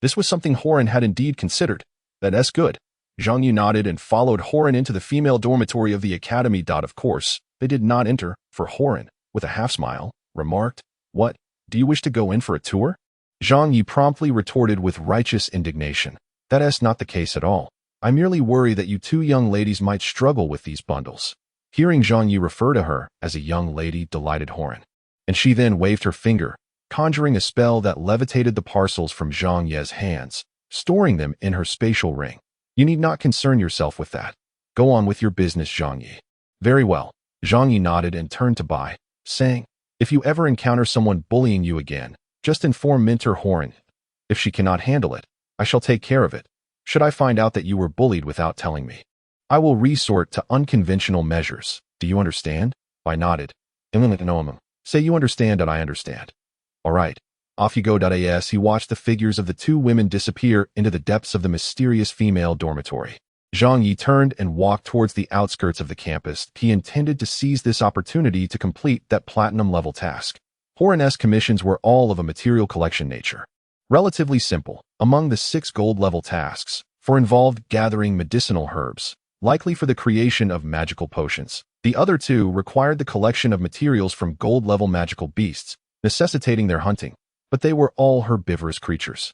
[SPEAKER 1] This was something Horan had indeed considered. "That's good." Zhang Yi nodded and followed Horan into the female dormitory of the academy. Of course, they did not enter, for Horan, with a half-smile, remarked, "What, do you wish to go in for a tour?" Zhang Yi promptly retorted with righteous indignation, "That's not the case at all. I merely worry that you 2 young ladies might struggle with these bundles." Hearing Zhang Yi refer to her as a young lady delighted Horan, and she then waved her finger, conjuring a spell that levitated the parcels from Zhang Yi's hands, storing them in her spatial ring. "You need not concern yourself with that. Go on with your business, Zhang Yi." "Very well." Zhang Yi nodded and turned to Bai, saying, "If you ever encounter someone bullying you again, just inform Mentor Horan. If she cannot handle it, I shall take care of it. Should I find out that you were bullied without telling me, I will resort to unconventional measures. Do you understand?" Bai nodded. "Say you understand and I understand." "All right. Off you go." As he watched the figures of the 2 women disappear into the depths of the mysterious female dormitory, Zhang Yi turned and walked towards the outskirts of the campus. He intended to seize this opportunity to complete that platinum-level task. Horan's commissions were all of a material collection nature. Relatively simple, among the 6 gold-level tasks, for involved gathering medicinal herbs, likely for the creation of magical potions. The other 2 required the collection of materials from gold-level magical beasts, necessitating their hunting, but they were all herbivorous creatures.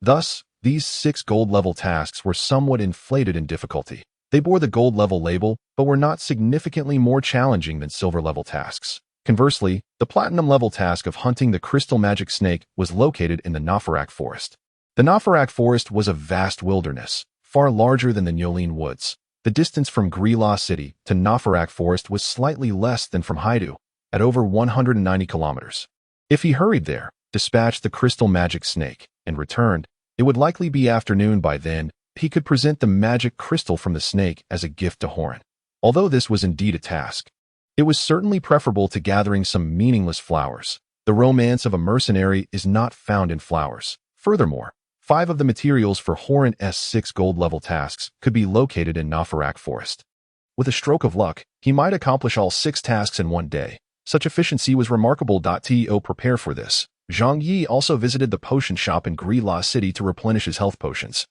[SPEAKER 1] Thus, these 6 gold-level tasks were somewhat inflated in difficulty. They bore the gold-level label, but were not significantly more challenging than silver-level tasks. Conversely, the platinum-level task of hunting the crystal magic snake was located in the Nafarak Forest. The Nafarak Forest was a vast wilderness, far larger than the Nyolin Woods. The distance from Gryla City to Nafarak Forest was slightly less than from Haidu, at over 190 kilometers. If he hurried there, dispatched the crystal magic snake, and returned, it would likely be afternoon by then. He could present the magic crystal from the snake as a gift to Horan. Although this was indeed a task, it was certainly preferable to gathering some meaningless flowers. The romance of a mercenary is not found in flowers. Furthermore, 5 of the materials for Horan's 6 gold-level tasks could be located in Nafarak Forest. With a stroke of luck, he might accomplish all 6 tasks in one day. Such efficiency was remarkable. To prepare for this, Zhang Yi also visited the potion shop in Grila City to replenish his health potions.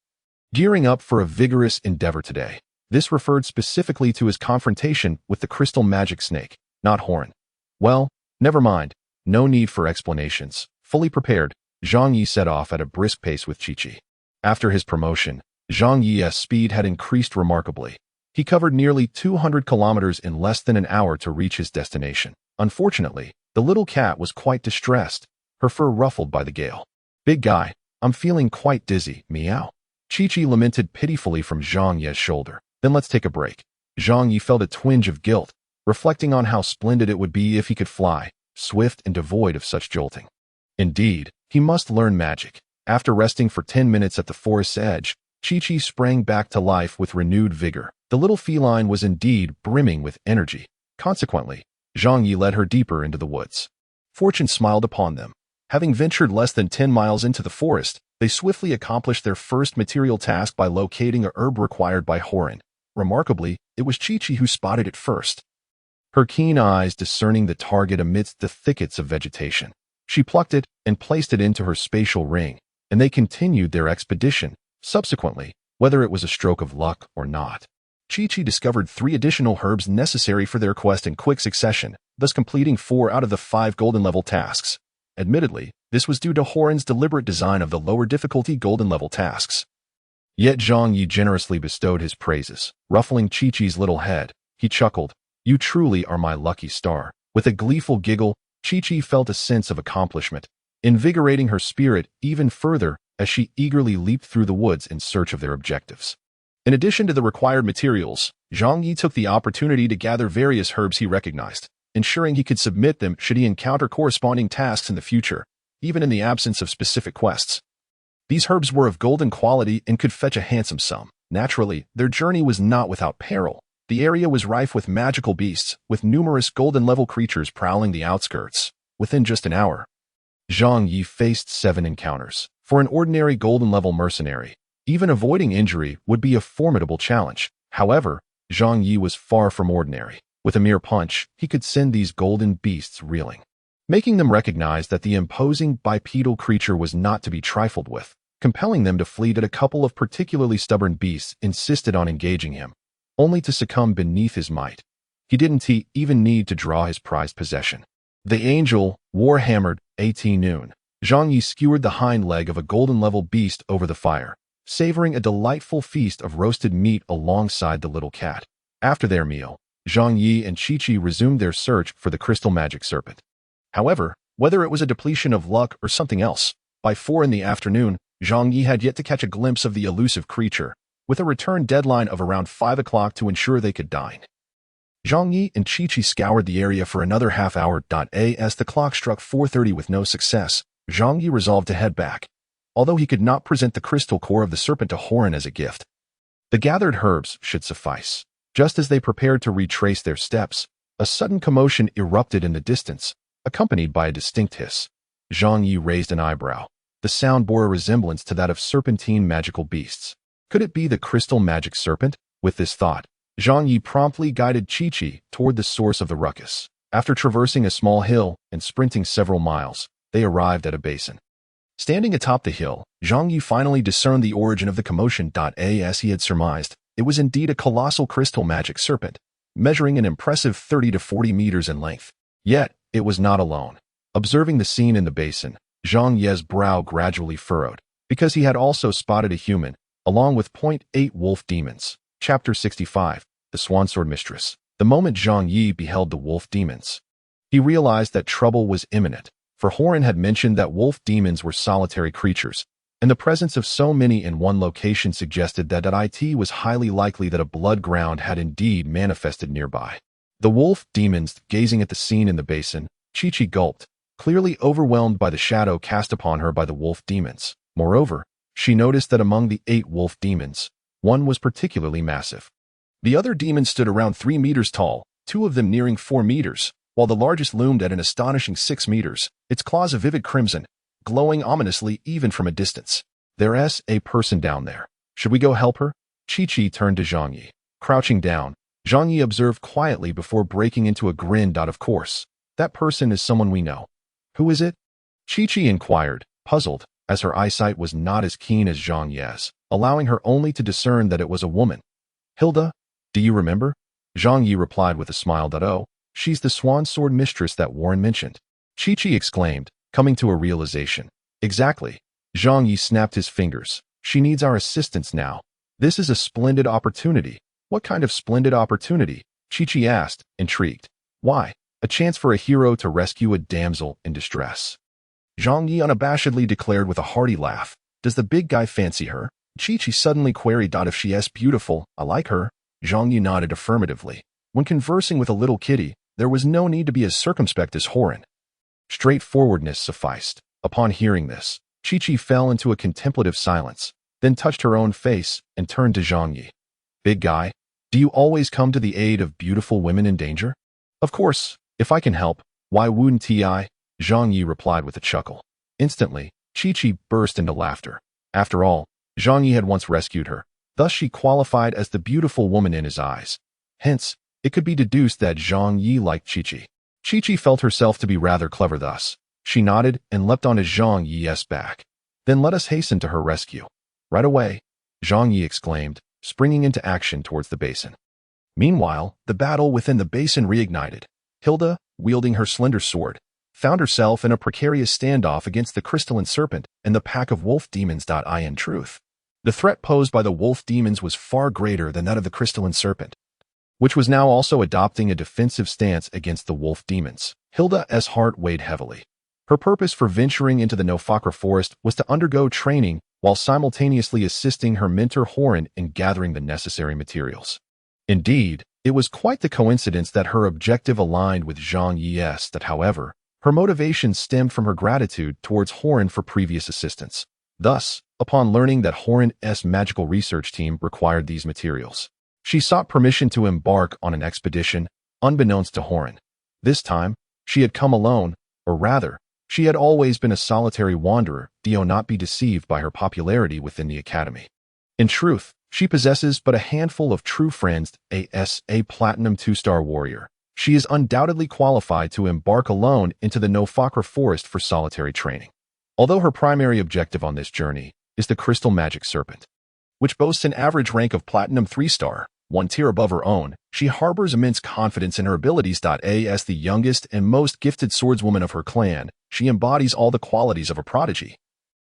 [SPEAKER 1] Gearing up for a vigorous endeavor today. This referred specifically to his confrontation with the crystal magic snake, not Horan. Well, never mind. No need for explanations. Fully prepared, Zhang Yi set off at a brisk pace with Qiqi. After his promotion, Zhang Yi's speed had increased remarkably. He covered nearly 200 kilometers in less than an hour to reach his destination. Unfortunately, the little cat was quite distressed, her fur ruffled by the gale. "Big guy, I'm feeling quite dizzy, meow." Qiqi lamented pitifully from Zhang Yi's shoulder. "Then let's take a break." Zhang Yi felt a twinge of guilt, reflecting on how splendid it would be if he could fly, swift and devoid of such jolting. Indeed, he must learn magic. After resting for 10 minutes at the forest's edge, Qiqi sprang back to life with renewed vigor. The little feline was indeed brimming with energy. Consequently, Zhang Yi led her deeper into the woods. Fortune smiled upon them. Having ventured less than 10 miles into the forest, they swiftly accomplished their first material task by locating a herb required by Horan. Remarkably, it was Qiqi who spotted it first, her keen eyes discerning the target amidst the thickets of vegetation. She plucked it and placed it into her spatial ring, and they continued their expedition. Subsequently, whether it was a stroke of luck or not, Qiqi discovered 3 additional herbs necessary for their quest in quick succession, thus completing 4 out of the 5 golden-level tasks. Admittedly, this was due to Horan's deliberate design of the lower difficulty golden-level tasks. Yet Zhang Yi generously bestowed his praises. Ruffling Qiqi's little head, he chuckled, "You truly are my lucky star." With a gleeful giggle, Qiqi felt a sense of accomplishment, invigorating her spirit even further as she eagerly leaped through the woods in search of their objectives. In addition to the required materials, Zhang Yi took the opportunity to gather various herbs he recognized, ensuring he could submit them should he encounter corresponding tasks in the future, even in the absence of specific quests. These herbs were of golden quality and could fetch a handsome sum. Naturally, their journey was not without peril. The area was rife with magical beasts, with numerous golden-level creatures prowling the outskirts. Within just an hour, Zhang Yi faced 7 encounters. For an ordinary golden-level mercenary, even avoiding injury would be a formidable challenge. However, Zhang Yi was far from ordinary. With a mere punch, he could send these golden beasts reeling, making them recognize that the imposing bipedal creature was not to be trifled with, compelling them to flee. That a couple of particularly stubborn beasts insisted on engaging him, only to succumb beneath his might. He didn't even need to draw his prized possession. The angel, war-hammered, at noon. Zhang Yi skewered the hind leg of a golden-level beast over the fire, savoring a delightful feast of roasted meat alongside the little cat. After their meal, Zhang Yi and Qiqi resumed their search for the crystal magic serpent. However, whether it was a depletion of luck or something else, by 4 in the afternoon, Zhang Yi had yet to catch a glimpse of the elusive creature, with a return deadline of around 5 o'clock to ensure they could dine. Zhang Yi and Qiqi scoured the area for another half hour. As the clock struck 4:30 with no success, Zhang Yi resolved to head back, although he could not present the crystal core of the serpent to Horan as a gift. The gathered herbs should suffice. Just as they prepared to retrace their steps, a sudden commotion erupted in the distance, accompanied by a distinct hiss. Zhang Yi raised an eyebrow. The sound bore a resemblance to that of serpentine magical beasts. Could it be the crystal magic serpent? With this thought, Zhang Yi promptly guided Qiqi toward the source of the ruckus. After traversing a small hill and sprinting several miles, they arrived at a basin. Standing atop the hill, Zhang Yi finally discerned the origin of the commotion. As he had surmised, it was indeed a colossal crystal magic serpent, measuring an impressive 30 to 40 meters in length. Yet, it was not alone. Observing the scene in the basin, Zhang Yi's brow gradually furrowed, because he had also spotted a human, along with .8 wolf demons. Chapter 65, The Swan Sword Mistress. The moment Zhang Yi beheld the wolf demons, he realized that trouble was imminent, for Horan had mentioned that wolf demons were solitary creatures, and the presence of so many in one location suggested that it was highly likely that a blood ground had indeed manifested nearby. The wolf demons, gazing at the scene in the basin, Qiqi gulped, clearly overwhelmed by the shadow cast upon her by the wolf demons. Moreover, she noticed that among the 8 wolf demons, one was particularly massive. The other demons stood around 3 meters tall, 2 of them nearing 4 meters, while the largest loomed at an astonishing 6 meters, its claws a vivid crimson, glowing ominously even from a distance. There's a person down there. Should we go help her? Chi-Chi turned to Zhang Yi. Crouching down, Zhang Yi observed quietly before breaking into a grin. Of course, that person is someone we know. Who is it? Chi-Chi inquired, puzzled, as her eyesight was not as keen as Zhang Yi's, allowing her only to discern that it was a woman. Hilda? Do you remember? Zhang Yi replied with a smile. Oh, she's the swan sword mistress that Warren mentioned. Chi-Chi exclaimed, coming to a realization. Exactly. Zhang Yi snapped his fingers. She needs our assistance now. This is a splendid opportunity. What kind of splendid opportunity? Chi-Chi asked, intrigued. Why? A chance for a hero to rescue a damsel in distress. Zhang Yi unabashedly declared with a hearty laugh. Does the big guy fancy her? Chi-Chi suddenly queried. If she is beautiful, I like her. Zhang Yi nodded affirmatively. When conversing with a little kitty, there was no need to be as circumspect as Horan. Straightforwardness sufficed. Upon hearing this, Chi-Chi fell into a contemplative silence, then touched her own face and turned to Zhang Yi. Big guy, do you always come to the aid of beautiful women in danger? Of course, if I can help, why wouldn't I? Zhang Yi replied with a chuckle. Instantly, Chi-Chi burst into laughter. After all, Zhang Yi had once rescued her. Thus she qualified as the beautiful woman in his eyes. Hence, it could be deduced that Zhang Yi liked Chi-Chi. Chi-Chi felt herself to be rather clever thus. She nodded and leapt onto Zhang Yi's back. Then let us hasten to her rescue. Right away, Zhang Yi exclaimed, springing into action towards the basin. Meanwhile, the battle within the basin reignited. Hilda, wielding her slender sword, found herself in a precarious standoff against the crystalline serpent and the pack of wolf demons. In truth, the threat posed by the wolf demons was far greater than that of the crystalline serpent, which was now also adopting a defensive stance against the wolf demons. Hilda's heart weighed heavily. Her purpose for venturing into the Nofakra forest was to undergo training while simultaneously assisting her mentor Horan in gathering the necessary materials. Indeed, it was quite the coincidence that her objective aligned with Zhang Yi's. However, her motivation stemmed from her gratitude towards Horan for previous assistance. Thus, upon learning that Horan's magical research team required these materials, she sought permission to embark on an expedition, unbeknownst to Horan. This time, she had come alone, or rather, she had always been a solitary wanderer. Do not be deceived by her popularity within the academy. In truth, she possesses but a handful of true friends. As a platinum 2-star warrior, she is undoubtedly qualified to embark alone into the Nofakra forest for solitary training. Although her primary objective on this journey is the crystal magic serpent, which boasts an average rank of platinum 3-star, 1 tier above her own, she harbors immense confidence in her abilities. As the youngest and most gifted swordswoman of her clan, she embodies all the qualities of a prodigy,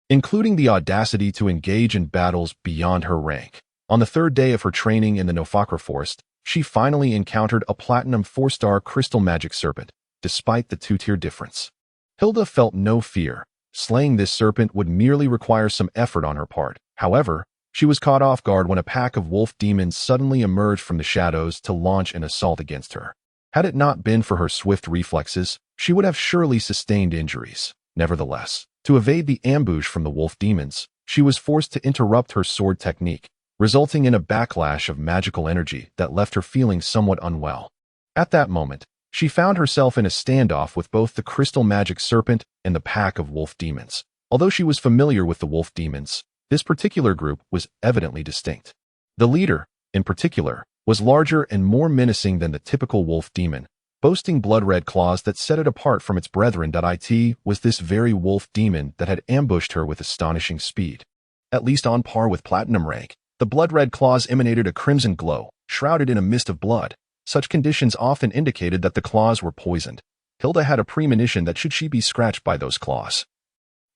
[SPEAKER 1] including the audacity to engage in battles beyond her rank. On the 3rd day of her training in the Nofakra forest, she finally encountered a platinum 4-star crystal magic serpent, despite the 2-tier difference. Hilda felt no fear. Slaying this serpent would merely require some effort on her part. However, she was caught off guard when a pack of wolf demons suddenly emerged from the shadows to launch an assault against her. Had it not been for her swift reflexes, she would have surely sustained injuries. Nevertheless, to evade the ambush from the wolf demons, she was forced to interrupt her sword technique, resulting in a backlash of magical energy that left her feeling somewhat unwell. At that moment, she found herself in a standoff with both the crystal magic serpent and the pack of wolf demons. Although she was familiar with the wolf demons, this particular group was evidently distinct. The leader, in particular, was larger and more menacing than the typical wolf demon, boasting blood-red claws that set it apart from its brethren. It was this very wolf demon that had ambushed her with astonishing speed. At least on par with platinum rank, the blood-red claws emanated a crimson glow, shrouded in a mist of blood. Such conditions often indicated that the claws were poisoned. Hilda had a premonition that should she be scratched by those claws,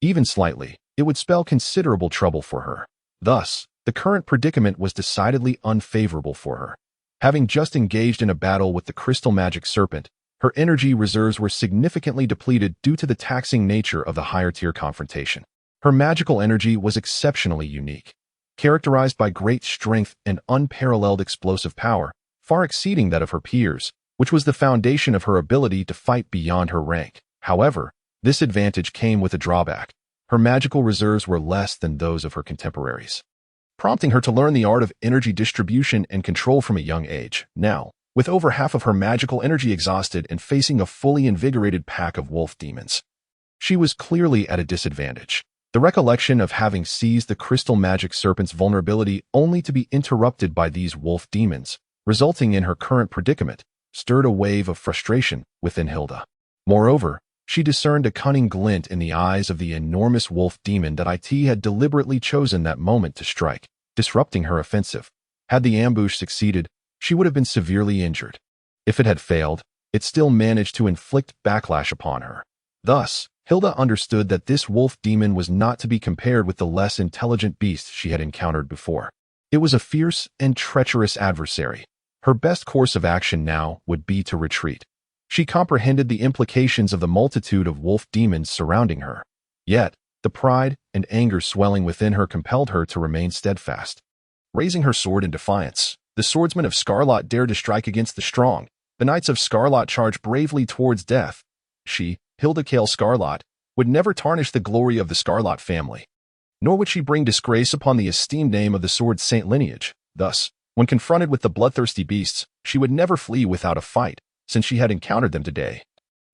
[SPEAKER 1] even slightly, it would spell considerable trouble for her. Thus, the current predicament was decidedly unfavorable for her. Having just engaged in a battle with the crystal magic serpent, her energy reserves were significantly depleted due to the taxing nature of the higher-tier confrontation. Her magical energy was exceptionally unique, characterized by great strength and unparalleled explosive power, far exceeding that of her peers, which was the foundation of her ability to fight beyond her rank. However, This advantage came with a drawback. Her magical reserves were less than those of her contemporaries, prompting her to learn the art of energy distribution and control from a young age. Now, with over half of her magical energy exhausted and facing a fully invigorated pack of wolf demons, she was clearly at a disadvantage. The recollection of having seized the crystal magic serpent's vulnerability only to be interrupted by these wolf demons, resulting in her current predicament, stirred a wave of frustration within Hilda. Moreover, she discerned a cunning glint in the eyes of the enormous wolf demon that IT had deliberately chosen that moment to strike, disrupting her offensive. Had the ambush succeeded, she would have been severely injured. If it had failed, it still managed to inflict backlash upon her. Thus, Hilda understood that this wolf demon was not to be compared with the less intelligent beast she had encountered before. It was a fierce and treacherous adversary. Her best course of action now would be to retreat. She comprehended the implications of the multitude of wolf demons surrounding her. Yet, the pride and anger swelling within her compelled her to remain steadfast. Raising her sword in defiance, the swordsmen of Scarlet dared to strike against the strong. The knights of Scarlet charged bravely towards death. She, Hilda Kale Scarlet, would never tarnish the glory of the Scarlet family, nor would she bring disgrace upon the esteemed name of the sword's saint lineage. Thus, when confronted with the bloodthirsty beasts, she would never flee without a fight, since she had encountered them today.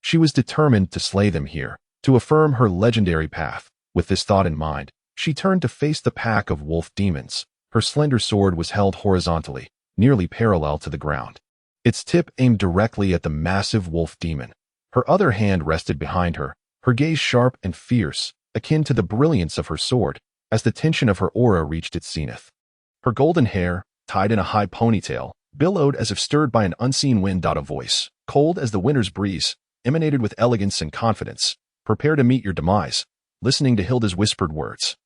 [SPEAKER 1] She was determined to slay them here, to affirm her legendary path. With this thought in mind, she turned to face the pack of wolf demons. Her slender sword was held horizontally, nearly parallel to the ground. Its tip aimed directly at the massive wolf demon. Her other hand rested behind her, her gaze sharp and fierce, akin to the brilliance of her sword, as the tension of her aura reached its zenith. Her golden hair, tied in a high ponytail, billowed as if stirred by an unseen wind. A voice, cold as the winter's breeze, emanated with elegance and confidence. Prepare to meet your demise. Listening to Hilda's whispered words,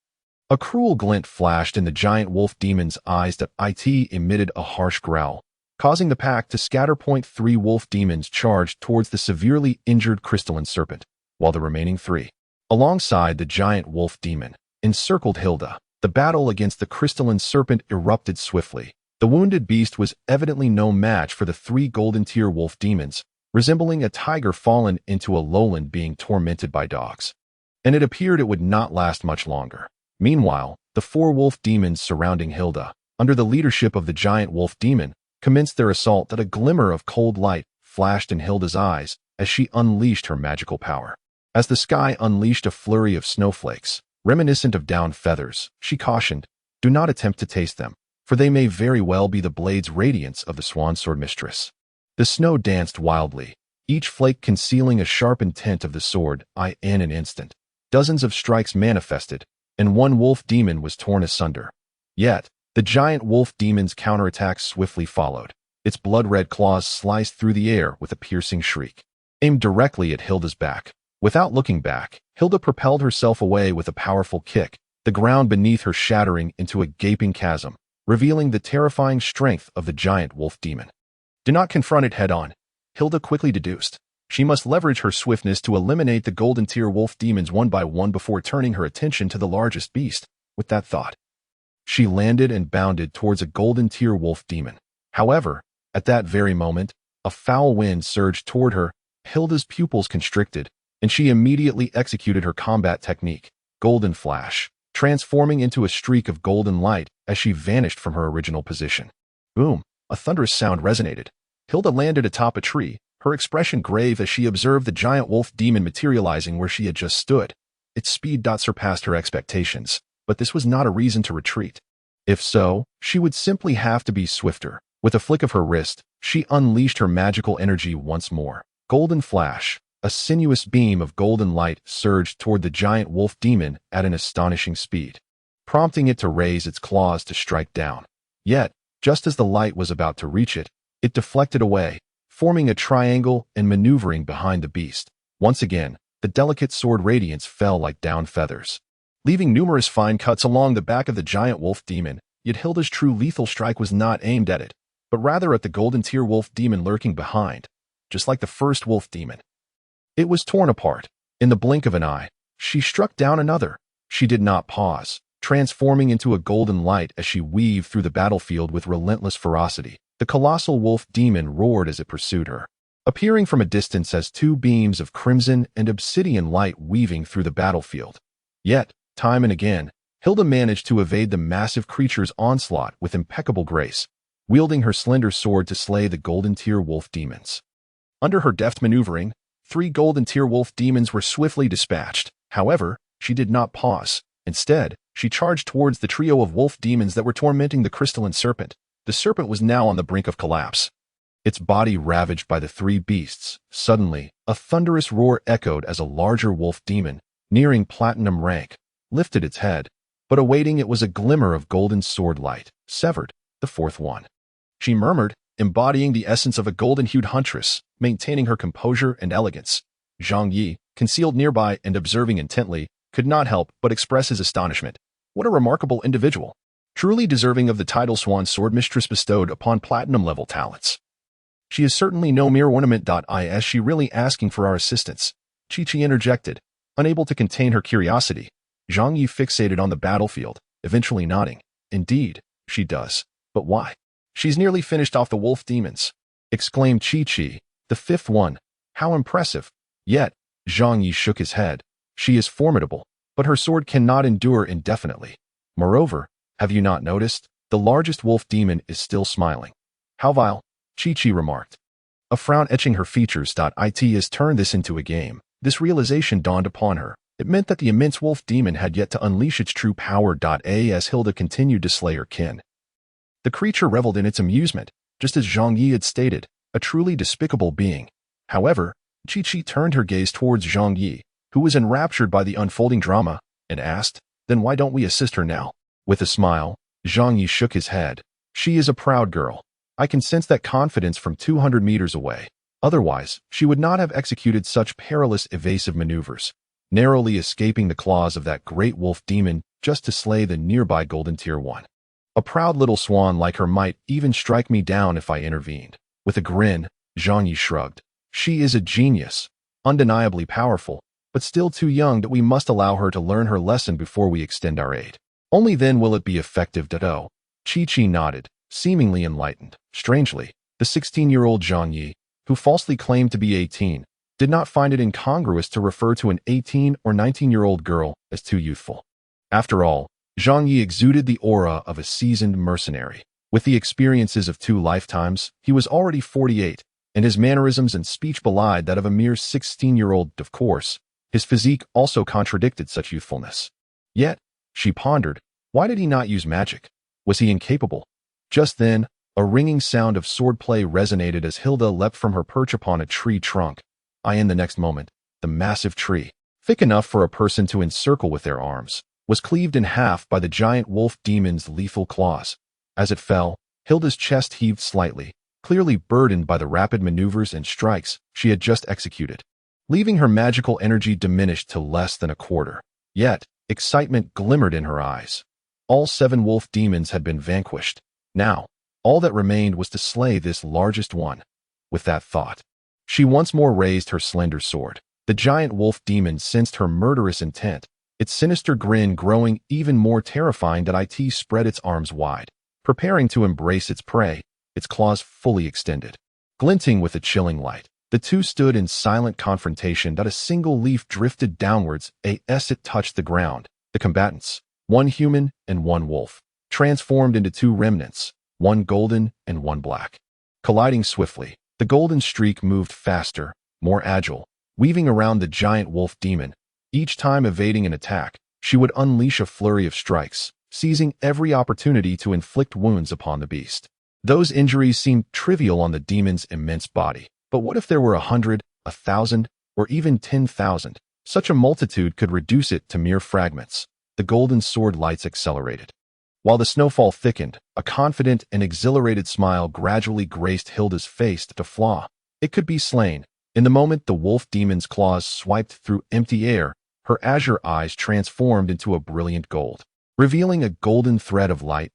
[SPEAKER 1] a cruel glint flashed in the giant wolf demon's eyes that IT emitted a harsh growl, causing the pack to scatter. 3 wolf demons charged towards the severely injured crystalline serpent, while the remaining 3, alongside the giant wolf demon, encircled Hilda. The battle against the crystalline serpent erupted swiftly. The wounded beast was evidently no match for the 3 golden tier wolf demons, resembling a tiger fallen into a lowland being tormented by dogs. And it appeared it would not last much longer. Meanwhile, the 4 wolf demons surrounding Hilda, under the leadership of the giant wolf demon, commenced their assault. That a glimmer of cold light flashed in Hilda's eyes as she unleashed her magical power. As the sky unleashed a flurry of snowflakes, reminiscent of down feathers, she cautioned, do not attempt to taste them, for they may very well be the blade's radiance of the swan sword mistress. The snow danced wildly, each flake concealing a sharpened tint of the sword. In an instant, dozens of strikes manifested, and 1 wolf demon was torn asunder. Yet, the giant wolf demon's counterattack swiftly followed. Its blood-red claws sliced through the air with a piercing shriek, aimed directly at Hilda's back. Without looking back, Hilda propelled herself away with a powerful kick, the ground beneath her shattering into a gaping chasm, revealing the terrifying strength of the giant wolf demon. Do not confront it head-on, Hilda quickly deduced. She must leverage her swiftness to eliminate the golden tier wolf demons one by one before turning her attention to the largest beast. With that thought, she landed and bounded towards a golden tier wolf demon. However, at that very moment, a foul wind surged toward her. Hilda's pupils constricted, and she immediately executed her combat technique, Golden Flash, transforming into a streak of golden light as she vanished from her original position. Boom! A thunderous sound resonated. Hilda landed atop a tree, her expression grave as she observed the giant wolf demon materializing where she had just stood. Its speed surpassed her expectations, but this was not a reason to retreat. If so, she would simply have to be swifter. With a flick of her wrist, she unleashed her magical energy once more. Golden Flash, a sinuous beam of golden light, surged toward the giant wolf demon at an astonishing speed, prompting it to raise its claws to strike down. Yet, just as the light was about to reach it, it deflected away, forming a triangle and maneuvering behind the beast. Once again, the delicate sword radiance fell like down feathers, leaving numerous fine cuts along the back of the giant wolf demon. Yet Hilda's true lethal strike was not aimed at it, but rather at the golden tier wolf demon lurking behind. Just like the first wolf demon, it was torn apart. In the blink of an eye, she struck down another. She did not pause, transforming into a golden light as she weaved through the battlefield with relentless ferocity. The colossal wolf demon roared as it pursued her, appearing from a distance as two beams of crimson and obsidian light weaving through the battlefield. Yet, time and again, Hilda managed to evade the massive creature's onslaught with impeccable grace, wielding her slender sword to slay the golden tier wolf demons. Under her deft maneuvering, 3 golden tier wolf demons were swiftly dispatched. However, she did not pause. Instead, she charged towards the trio of wolf demons that were tormenting the crystalline serpent. The serpent was now on the brink of collapse, its body ravaged by the 3 beasts. Suddenly, a thunderous roar echoed as a larger wolf demon, nearing platinum rank, lifted its head, but awaiting it was a glimmer of golden sword light, severed, the 4th one. She murmured, embodying the essence of a golden-hued huntress, maintaining her composure and elegance. Zhang Yi, concealed nearby and observing intently, could not help but express his astonishment. What a remarkable individual! Truly deserving of the title Swan Sword Mistress bestowed upon platinum-level talents. She is certainly no mere ornament. Is she really asking for our assistance? Chi-Chi interjected, unable to contain her curiosity. Zhang Yi fixated on the battlefield, eventually nodding. Indeed, she does. But why? She's nearly finished off the wolf demons, exclaimed Chi-Chi, the 5th one. How impressive. Yet, Zhang Yi shook his head. She is formidable, but her sword cannot endure indefinitely. Moreover, have you not noticed? The largest wolf demon is still smiling. How vile, Chi-Chi remarked. A frown etching her features. It has turned this into a game. This realization dawned upon her. It meant that the immense wolf demon had yet to unleash its true power. As Hilda continued to slay her kin, the creature reveled in its amusement, just as Zhang Yi had stated, a truly despicable being. However, Chi-Chi turned her gaze towards Zhang Yi, who was enraptured by the unfolding drama, and asked, "Then why don't we assist her now?" With a smile, Zhang Yi shook his head. She is a proud girl. I can sense that confidence from 200 meters away. Otherwise, she would not have executed such perilous evasive maneuvers, narrowly escaping the claws of that great wolf demon just to slay the nearby golden tier one. A proud little swan like her might even strike me down if I intervened. With a grin, Zhang Yi shrugged. She is a genius, undeniably powerful, but still too young that we must allow her to learn her lesson before we extend our aid. Only then will it be effective. Chi-Chi nodded, seemingly enlightened. Strangely, the 16-year-old Zhang Yi, who falsely claimed to be 18, did not find it incongruous to refer to an 18 or 19-year-old girl as too youthful. After all, Zhang Yi exuded the aura of a seasoned mercenary. With the experiences of 2 lifetimes, he was already 48, and his mannerisms and speech belied that of a mere 16-year-old. Of course, his physique also contradicted such youthfulness. Yet, she pondered, why did he not use magic? Was he incapable? Just then, a ringing sound of swordplay resonated as Hilda leapt from her perch upon a tree trunk. In the next moment, the massive tree, thick enough for a person to encircle with their arms, was cleaved in half by the giant wolf demon's lethal claws. As it fell, Hilda's chest heaved slightly, clearly burdened by the rapid maneuvers and strikes she had just executed, leaving her magical energy diminished to less than a quarter. Yet, excitement glimmered in her eyes. All 7 wolf demons had been vanquished. Now, all that remained was to slay this largest one. With that thought, she once more raised her slender sword. The giant wolf demon sensed her murderous intent, its sinister grin growing even more terrifying. It spread its arms wide, preparing to embrace its prey, its claws fully extended. Glinting with a chilling light, the two stood in silent confrontation. A single leaf drifted downwards as it touched the ground. The combatants, one human and one wolf, transformed into 2 remnants, one golden and one black. Colliding swiftly, the golden streak moved faster, more agile, weaving around the giant wolf demon. Each time evading an attack, she would unleash a flurry of strikes, seizing every opportunity to inflict wounds upon the beast. Those injuries seemed trivial on the demon's immense body. But what if there were 100, 1,000, or even 10,000? Such a multitude could reduce it to mere fragments. The golden sword lights accelerated. While the snowfall thickened, a confident and exhilarated smile gradually graced Hilda's face. To flaw, it could be slain. In the moment the wolf demon's claws swiped through empty air, her azure eyes transformed into a brilliant gold, revealing a golden thread of light.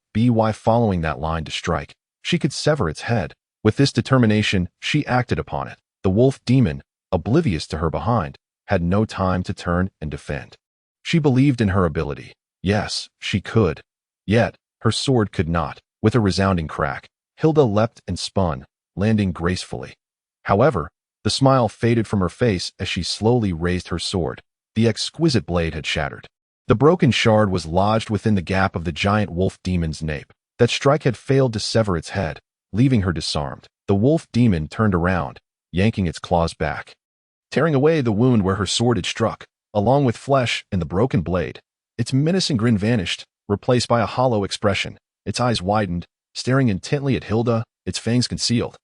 [SPEAKER 1] Following that line to strike, she could sever its head. With this determination, she acted upon it. The wolf demon, oblivious to her behind, had no time to turn and defend. She believed in her ability. Yes, she could. Yet, her sword could not. With a resounding crack, Hilda leapt and spun, landing gracefully. However, The smile faded from her face as she slowly raised her sword. The exquisite blade had shattered. The broken shard was lodged within the gap of the giant wolf demon's nape. That strike had failed to sever its head, leaving her disarmed. The wolf demon turned around, yanking its claws back, tearing away the wound where her sword had struck, along with flesh and the broken blade. Its menacing grin vanished, replaced by a hollow expression. Its eyes widened, staring intently at Hilda, its fangs concealed.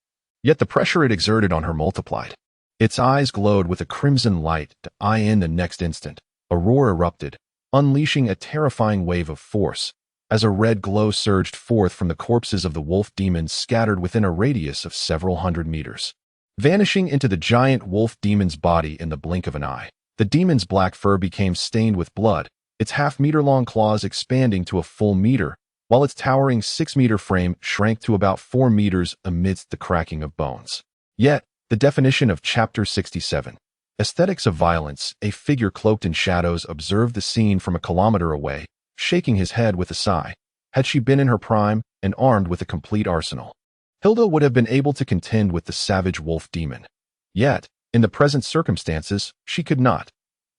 [SPEAKER 1] Yet the pressure it exerted on her multiplied. Its eyes glowed with a crimson light to eye in the next instant. A roar erupted, unleashing a terrifying wave of force, as a red glow surged forth from the corpses of the wolf demons scattered within a radius of several hundred meters, vanishing into the giant wolf demon's body in the blink of an eye. The demon's black fur became stained with blood, its half-meter-long claws expanding to a full meter, while its towering 6-meter frame shrank to about 4 meters amidst the cracking of bones. Yet, the definition of Chapter 67, Aesthetics of Violence, a figure cloaked in shadows observed the scene from a kilometer away, shaking his head with a sigh. Had she been in her prime and armed with a complete arsenal, Hilda would have been able to contend with the savage wolf demon. Yet, in the present circumstances, she could not.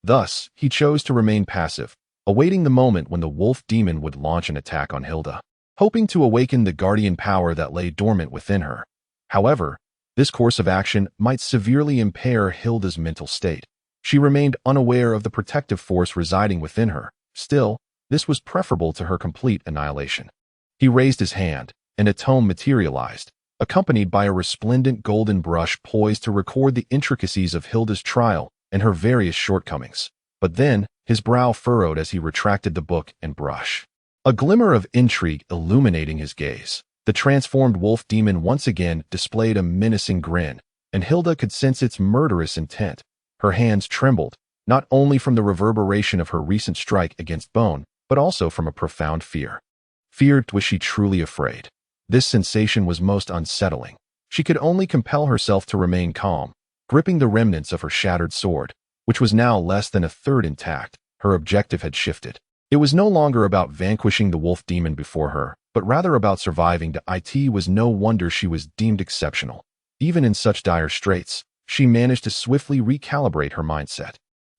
[SPEAKER 1] Thus, he chose to remain passive, awaiting the moment when the wolf demon would launch an attack on Hilda, hoping to awaken the guardian power that lay dormant within her. However, this course of action might severely impair Hilda's mental state. She remained unaware of the protective force residing within her. Still, this was preferable to her complete annihilation. He raised his hand, and a tome materialized, accompanied by a resplendent golden brush poised to record the intricacies of Hilda's trial and her various shortcomings. But then, his brow furrowed as he retracted the book and brush, a glimmer of intrigue illuminating his gaze. The transformed wolf demon once again displayed a menacing grin, and Hilda could sense its murderous intent. Her hands trembled, not only from the reverberation of her recent strike against bone, but also from a profound fear. Was she truly afraid? This sensation was most unsettling. She could only compel herself to remain calm, gripping the remnants of her shattered sword, which was now less than a third intact. Her objective had shifted. It was no longer about vanquishing the wolf demon before her, but rather about surviving. It was no wonder she was deemed exceptional. Even in such dire straits, she managed to swiftly recalibrate her mindset.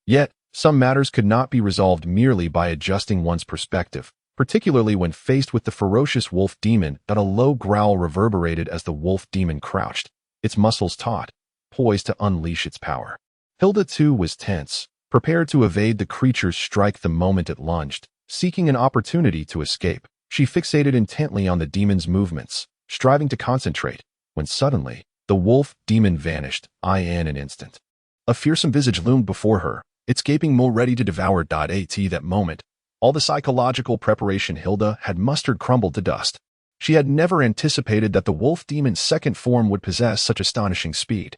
[SPEAKER 1] Yet, some matters could not be resolved merely by adjusting one's perspective, particularly when faced with the ferocious wolf demon. A low growl reverberated as the wolf demon crouched, its muscles taut, poised to unleash its power. Hilda too was tense, prepared to evade the creature's strike the moment it lunged, seeking an opportunity to escape. She fixated intently on the demon's movements, striving to concentrate, when suddenly, the wolf demon vanished, in an instant. A fearsome visage loomed before her, its gaping maw ready to devour. At that moment, all the psychological preparation Hilda had mustered crumbled to dust. She had never anticipated that the wolf demon's second form would possess such astonishing speed,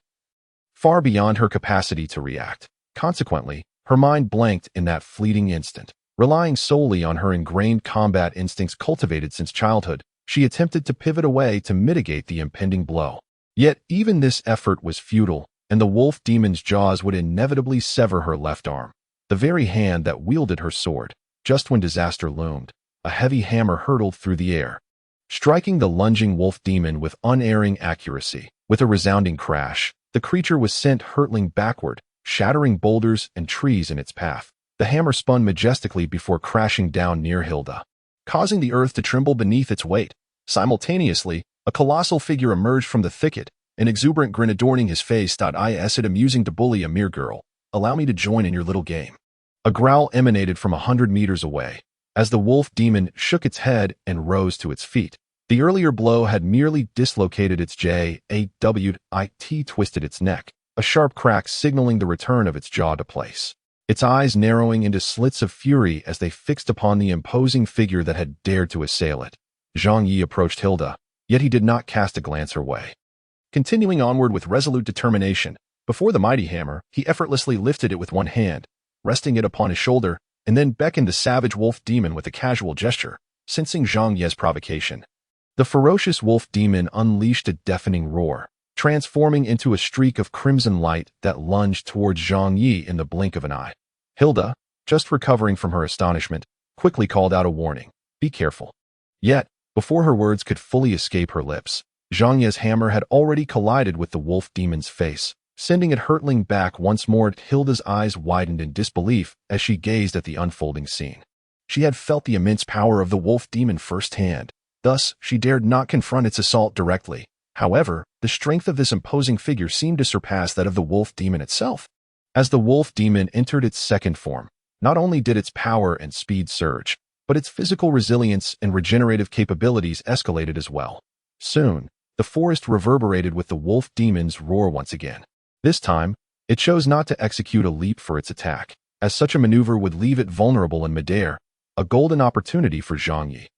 [SPEAKER 1] far beyond her capacity to react. Consequently, her mind blanked in that fleeting instant. Relying solely on her ingrained combat instincts cultivated since childhood, she attempted to pivot away to mitigate the impending blow. Yet even this effort was futile, and the wolf demon's jaws would inevitably sever her left arm, the very hand that wielded her sword. Just when disaster loomed, a heavy hammer hurtled through the air, striking the lunging wolf demon with unerring accuracy. With a resounding crash, the creature was sent hurtling backward, shattering boulders and trees in its path. The hammer spun majestically before crashing down near Hilda, causing the earth to tremble beneath its weight. Simultaneously, a colossal figure emerged from the thicket, an exuberant grin adorning his face. Is it amusing to bully a mere girl? Allow me to join in your little game. A growl emanated from 100 meters away, as the wolf demon shook its head and rose to its feet. The earlier blow had merely dislocated its jaw, twisted its neck, a sharp crack signaling the return of its jaw to place, its eyes narrowing into slits of fury as they fixed upon the imposing figure that had dared to assail it. Zhang Yi approached Hilda, yet he did not cast a glance her way. Continuing onward with resolute determination, before the mighty hammer, he effortlessly lifted it with one hand, resting it upon his shoulder, and then beckoned the savage wolf demon with a casual gesture, sensing Zhang Yi's provocation. The ferocious wolf demon unleashed a deafening roar, transforming into a streak of crimson light that lunged towards Zhang Yi in the blink of an eye. Hilda, just recovering from her astonishment, quickly called out a warning, "Be careful." Yet, before her words could fully escape her lips, Zhang Yi's hammer had already collided with the wolf demon's face, sending it hurtling back once more. Hilda's eyes widened in disbelief as she gazed at the unfolding scene. She had felt the immense power of the wolf demon firsthand. Thus, she dared not confront its assault directly. However, the strength of this imposing figure seemed to surpass that of the wolf demon itself. As the wolf demon entered its second form, not only did its power and speed surge, but its physical resilience and regenerative capabilities escalated as well. Soon, the forest reverberated with the wolf demon's roar once again. This time, it chose not to execute a leap for its attack, as such a maneuver would leave it vulnerable in midair, a golden opportunity for Zhang Yi.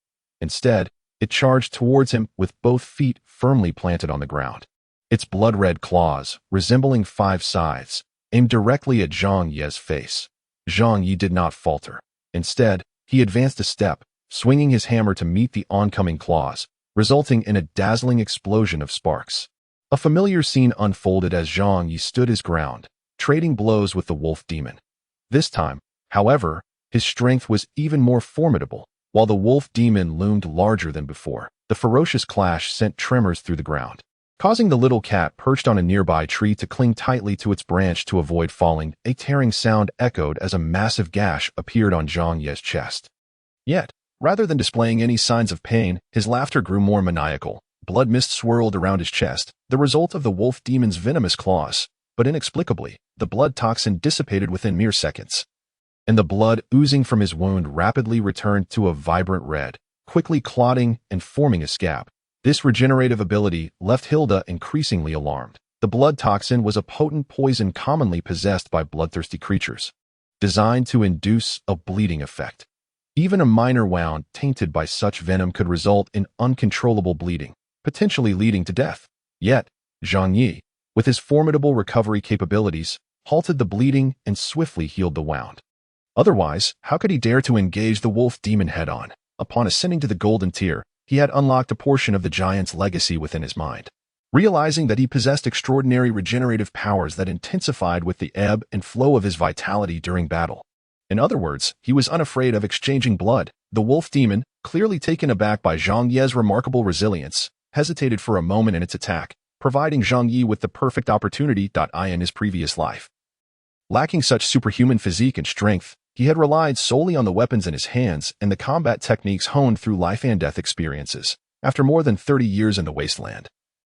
[SPEAKER 1] Instead, it charged towards him with both feet firmly planted on the ground. Its blood-red claws, resembling 5 scythes, aimed directly at Zhang Yi's face. Zhang Yi did not falter. Instead, he advanced a step, swinging his hammer to meet the oncoming claws, resulting in a dazzling explosion of sparks. A familiar scene unfolded as Zhang Yi stood his ground, trading blows with the wolf demon. This time, however, his strength was even more formidable. While the wolf demon loomed larger than before, the ferocious clash sent tremors through the ground, causing the little cat perched on a nearby tree to cling tightly to its branch to avoid falling. A tearing sound echoed as a massive gash appeared on Zhang Yi's chest. Yet, rather than displaying any signs of pain, his laughter grew more maniacal. Blood mist swirled around his chest, the result of the wolf demon's venomous claws, but inexplicably, the blood toxin dissipated within mere seconds, and the blood oozing from his wound rapidly returned to a vibrant red, quickly clotting and forming a scab. This regenerative ability left Hilda increasingly alarmed. The blood toxin was a potent poison commonly possessed by bloodthirsty creatures, designed to induce a bleeding effect. Even a minor wound tainted by such venom could result in uncontrollable bleeding, potentially leading to death. Yet, Zhang Yi, with his formidable recovery capabilities, halted the bleeding and swiftly healed the wound. Otherwise, how could he dare to engage the wolf demon head-on? Upon ascending to the golden tier, he had unlocked a portion of the giant's legacy within his mind. Realizing that he possessed extraordinary regenerative powers that intensified with the ebb and flow of his vitality during battle. In other words, he was unafraid of exchanging blood. The wolf demon, clearly taken aback by Zhang Yi's remarkable resilience, hesitated for a moment in its attack, providing Zhang Yi with the perfect opportunity. In his previous life, lacking such superhuman physique and strength, he had relied solely on the weapons in his hands and the combat techniques honed through life and death experiences. After more than 30 years in the wasteland,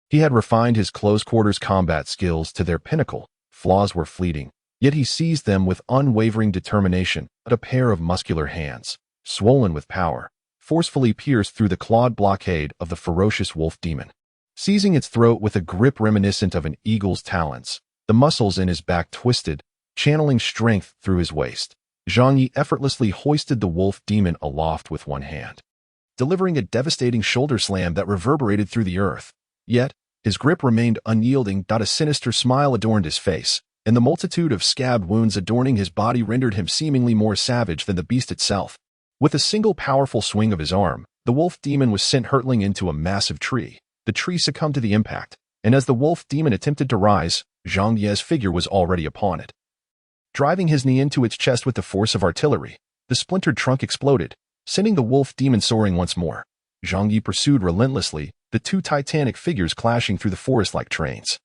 [SPEAKER 1] he had refined his close-quarters combat skills to their pinnacle. Flaws were fleeting, yet he seized them with unwavering determination. A pair of muscular hands, swollen with power, forcefully pierced through the clawed blockade of the ferocious wolf demon. Seizing its throat with a grip reminiscent of an eagle's talons, the muscles in his back twisted, channeling strength through his waist. Zhang Yi effortlessly hoisted the wolf demon aloft with one hand, delivering a devastating shoulder slam that reverberated through the earth. Yet, his grip remained unyielding. A sinister smile adorned his face, and the multitude of scabbed wounds adorning his body rendered him seemingly more savage than the beast itself. With a single powerful swing of his arm, the wolf demon was sent hurtling into a massive tree. The tree succumbed to the impact, and as the wolf demon attempted to rise, Zhang Yi's figure was already upon it. Driving his knee into its chest with the force of artillery, the splintered trunk exploded, sending the wolf demon soaring once more. Zhang Yi pursued relentlessly, the two titanic figures clashing through the forest like trains,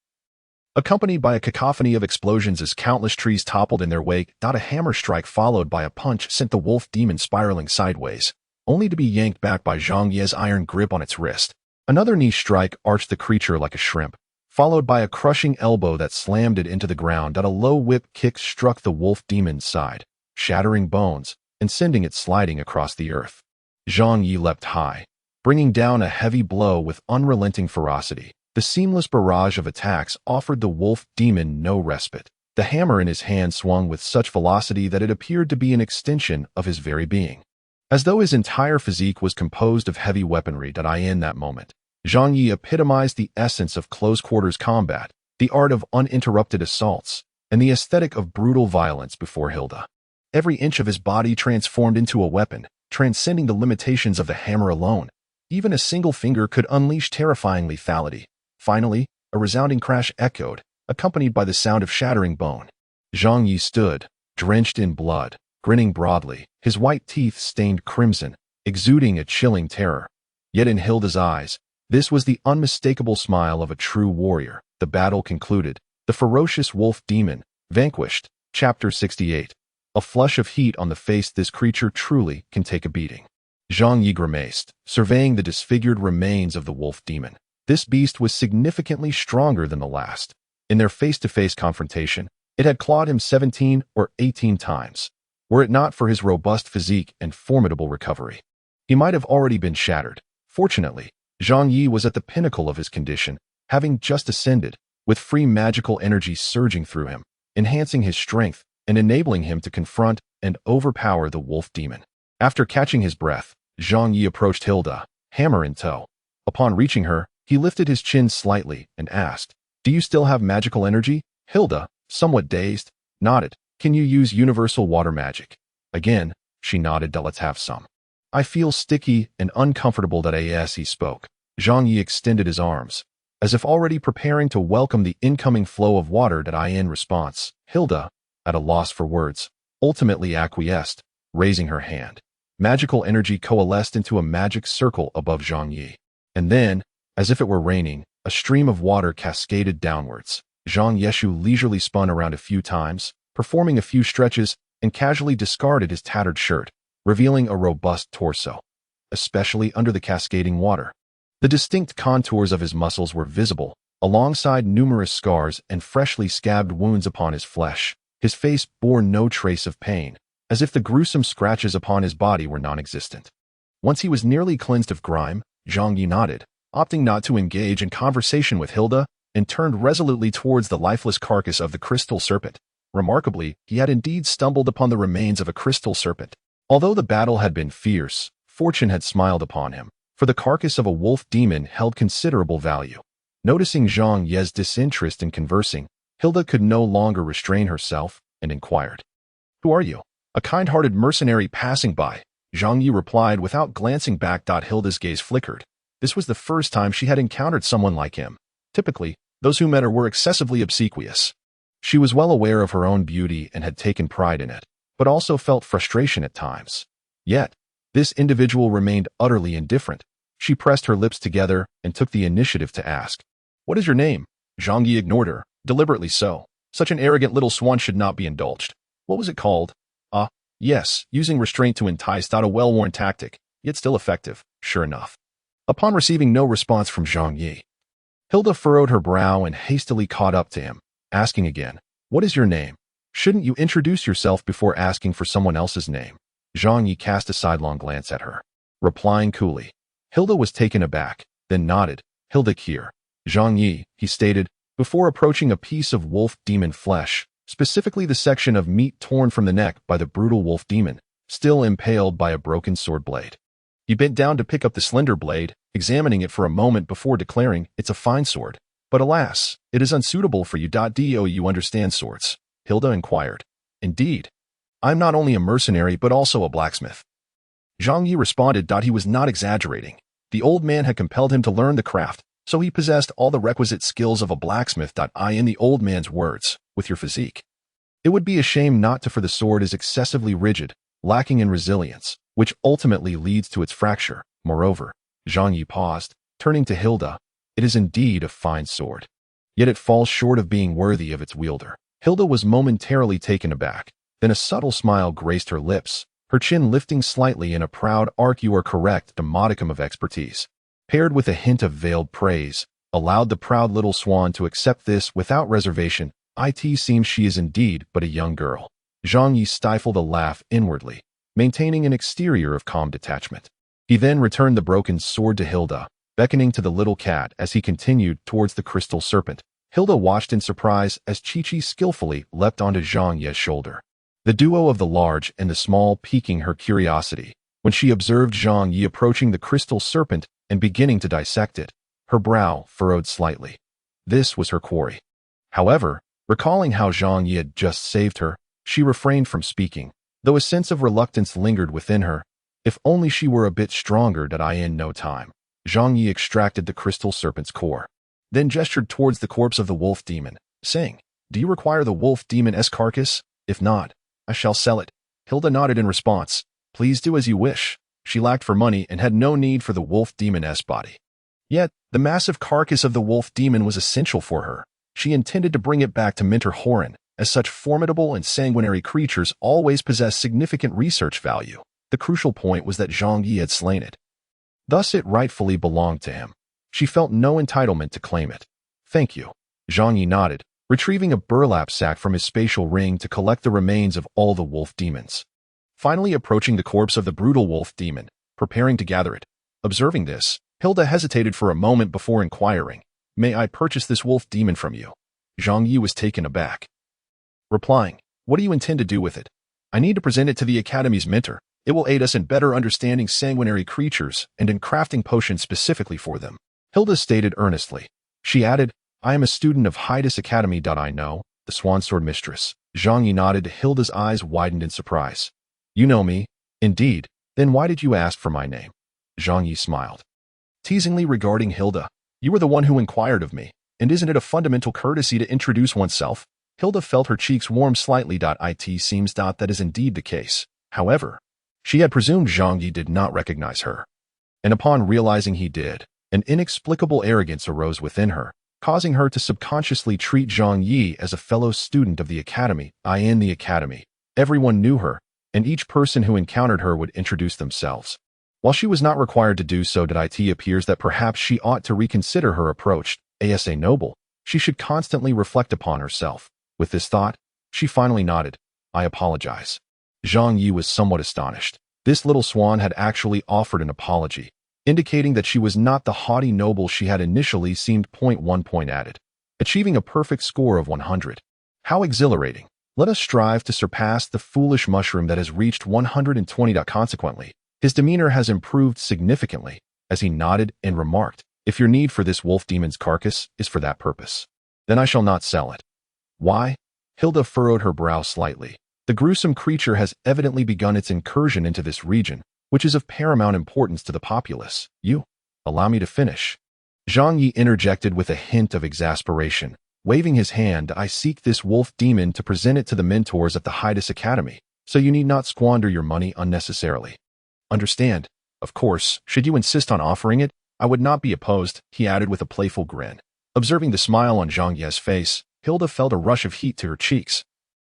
[SPEAKER 1] accompanied by a cacophony of explosions as countless trees toppled in their wake. A hammer strike followed by a punch sent the wolf demon spiraling sideways, only to be yanked back by Zhang Yi's iron grip on its wrist. Another knee strike arched the creature like a shrimp, followed by a crushing elbow that slammed it into the ground. A low whip kick struck the wolf demon's side, shattering bones and sending it sliding across the earth. Zhang Yi leapt high, bringing down a heavy blow with unrelenting ferocity. The seamless barrage of attacks offered the wolf demon no respite. The hammer in his hand swung with such velocity that it appeared to be an extension of his very being, as though his entire physique was composed of heavy weaponry. In that moment, Zhang Yi epitomized the essence of close-quarters combat, the art of uninterrupted assaults, and the aesthetic of brutal violence before Hilda. Every inch of his body transformed into a weapon, transcending the limitations of the hammer alone. Even a single finger could unleash terrifying lethality. Finally, a resounding crash echoed, accompanied by the sound of shattering bone. Zhang Yi stood, drenched in blood, grinning broadly, his white teeth stained crimson, exuding a chilling terror. Yet in Hilda's eyes, this was the unmistakable smile of a true warrior. The battle concluded, The ferocious wolf demon, vanquished. Chapter 68. A flush of heat on the face. This creature truly can take a beating. Zhang Yi grimaced, surveying the disfigured remains of the wolf demon. This beast was significantly stronger than the last. In their face-to-face confrontation, it had clawed him 17 or 18 times. Were it not for his robust physique and formidable recovery, he might have already been shattered. Fortunately, Zhang Yi was at the pinnacle of his condition, having just ascended, with free magical energy surging through him, enhancing his strength and enabling him to confront and overpower the wolf demon. After catching his breath, Zhang Yi approached Hilda, hammer in tow. Upon reaching her, he lifted his chin slightly and asked, "Do you still have magical energy?" Hilda, somewhat dazed, nodded. "Can you use universal water magic?" Again, she nodded. "Let's have some." "I feel sticky and uncomfortable." As he spoke, Zhang Yi extended his arms, as if already preparing to welcome the incoming flow of water. In response, Hilda, at a loss for words, ultimately acquiesced, raising her hand. Magical energy coalesced into a magic circle above Zhang Yi. And then, as if it were raining, a stream of water cascaded downwards. Zhang Yeshu leisurely spun around a few times, performing a few stretches, and casually discarded his tattered shirt, revealing a robust torso, especially under the cascading water. The distinct contours of his muscles were visible, alongside numerous scars and freshly scabbed wounds upon his flesh. His face bore no trace of pain, as if the gruesome scratches upon his body were non-existent. Once he was nearly cleansed of grime, Zhang Yi nodded, opting not to engage in conversation with Hilda, and turned resolutely towards the lifeless carcass of the crystal serpent. Remarkably, he had indeed stumbled upon the remains of a crystal serpent. Although the battle had been fierce, fortune had smiled upon him, for the carcass of a wolf demon held considerable value. Noticing Zhang Yi's disinterest in conversing, Hilda could no longer restrain herself and inquired, "Who are you?" "A kind-hearted mercenary passing by," Zhang Yi replied without glancing back. Hilda's gaze flickered. This was the first time she had encountered someone like him. Typically, those who met her were excessively obsequious. She was well aware of her own beauty and had taken pride in it, but also felt frustration at times. Yet, this individual remained utterly indifferent. She pressed her lips together and took the initiative to ask, "What is your name?" Zhang Yi ignored her, deliberately so. Such an arrogant little swan should not be indulged. "What was it called?" Yes, using restraint to entice." A well-worn tactic, yet still effective, sure enough. Upon receiving no response from Zhang Yi, Hilda furrowed her brow and hastily caught up to him, asking again, "What is your name? Shouldn't you introduce yourself before asking for someone else's name?" Zhang Yi cast a sidelong glance at her, replying coolly. Hilda was taken aback, then nodded. "Hilda Kier." "Zhang Yi," he stated, before approaching a piece of wolf demon flesh, specifically the section of meat torn from the neck by the brutal wolf demon, still impaled by a broken sword blade. He bent down to pick up the slender blade, examining it for a moment before declaring, "It's a fine sword. But alas, it is unsuitable for you. Do you understand swords?" Hilda inquired. "Indeed. I'm not only a mercenary but also a blacksmith." Zhang Yi responded. He was not exaggerating. The old man had compelled him to learn the craft, so he possessed all the requisite skills of a blacksmith. In the old man's words, "With your physique, it would be a shame not to, for the sword is excessively rigid, lacking in resilience, which ultimately leads to its fracture. Moreover," Zhang Yi paused, turning to Hilda, "it is indeed a fine sword. Yet it falls short of being worthy of its wielder." Hilda was momentarily taken aback, then a subtle smile graced her lips, her chin lifting slightly in a proud arc. "You are correct." A modicum of expertise, paired with a hint of veiled praise, allowed the proud little swan to accept this without reservation. "It seems she is indeed but a young girl." Zhang Yi stifled a laugh inwardly, maintaining an exterior of calm detachment. He then returned the broken sword to Hilda, beckoning to the little cat as he continued towards the crystal serpent. Hilda watched in surprise as Chi-Chi skillfully leapt onto Zhang Yi's shoulder, the duo of the large and the small piquing her curiosity. When she observed Zhang Yi approaching the crystal serpent and beginning to dissect it, her brow furrowed slightly. This was her quarry. However, recalling how Zhang Yi had just saved her, she refrained from speaking, though a sense of reluctance lingered within her. If only she were a bit stronger. In no time, Zhang Yi extracted the crystal serpent's core, then gestured towards the corpse of the wolf demon, saying, "Do you require the wolf demon's carcass? If not, I shall sell it." Hilda nodded in response. "Please do as you wish." She lacked for money and had no need for the wolf demon's body. Yet, the massive carcass of the wolf demon was essential for her. She intended to bring it back to Minter Horan, as such formidable and sanguinary creatures always possess significant research value. The crucial point was that Zhang Yi had slain it. Thus it rightfully belonged to him. She felt no entitlement to claim it. Thank you. Zhang Yi nodded, retrieving a burlap sack from his spatial ring to collect the remains of all the wolf demons. Finally approaching the corpse of the brutal wolf demon, preparing to gather it. Observing this, Hilda hesitated for a moment before inquiring, "May I purchase this wolf demon from you?" Zhang Yi was taken aback, replying, "What do you intend to do with it?" "I need to present it to the Academy's mentor. It will aid us in better understanding sanguinary creatures and in crafting potions specifically for them," Hilda stated earnestly. She added, "I am a student of Hydus Academy. I know, the Swan Sword Mistress." Zhang Yi nodded. Hilda's eyes widened in surprise. "You know me? Indeed. Then why did you ask for my name?" Zhang Yi smiled teasingly regarding Hilda. "You were the one who inquired of me, and isn't it a fundamental courtesy to introduce oneself?" Hilda felt her cheeks warm slightly. It seems that is indeed the case. However, she had presumed Zhang Yi did not recognize her. And upon realizing he did, an inexplicable arrogance arose within her, causing her to subconsciously treat Zhang Yi as a fellow student of the Academy. In the Academy, everyone knew her, and each person who encountered her would introduce themselves. While she was not required to do so, it appears that perhaps she ought to reconsider her approach. As a noble, she should constantly reflect upon herself. With this thought, she finally nodded. "I apologize." Zhang Yi was somewhat astonished. This little swan had actually offered an apology, indicating that she was not the haughty noble she had initially seemed. 1 point added. Achieving a perfect score of 100. How exhilarating. Let us strive to surpass the foolish mushroom that has reached 120. Consequently, his demeanor has improved significantly, as he nodded and remarked, "If your need for this wolf demon's carcass is for that purpose, then I shall not sell it." "Why?" Hilda furrowed her brow slightly. The gruesome creature has evidently begun its incursion into this region, which is of paramount importance to the populace. "You allow me to finish." Zhang Yi interjected with a hint of exasperation, waving his hand. "I seek this wolf demon to present it to the mentors at the Hydus Academy, so you need not squander your money unnecessarily." "Understand. Of course, should you insist on offering it, I would not be opposed," he added with a playful grin. Observing the smile on Zhang Yi's face, Hilda felt a rush of heat to her cheeks.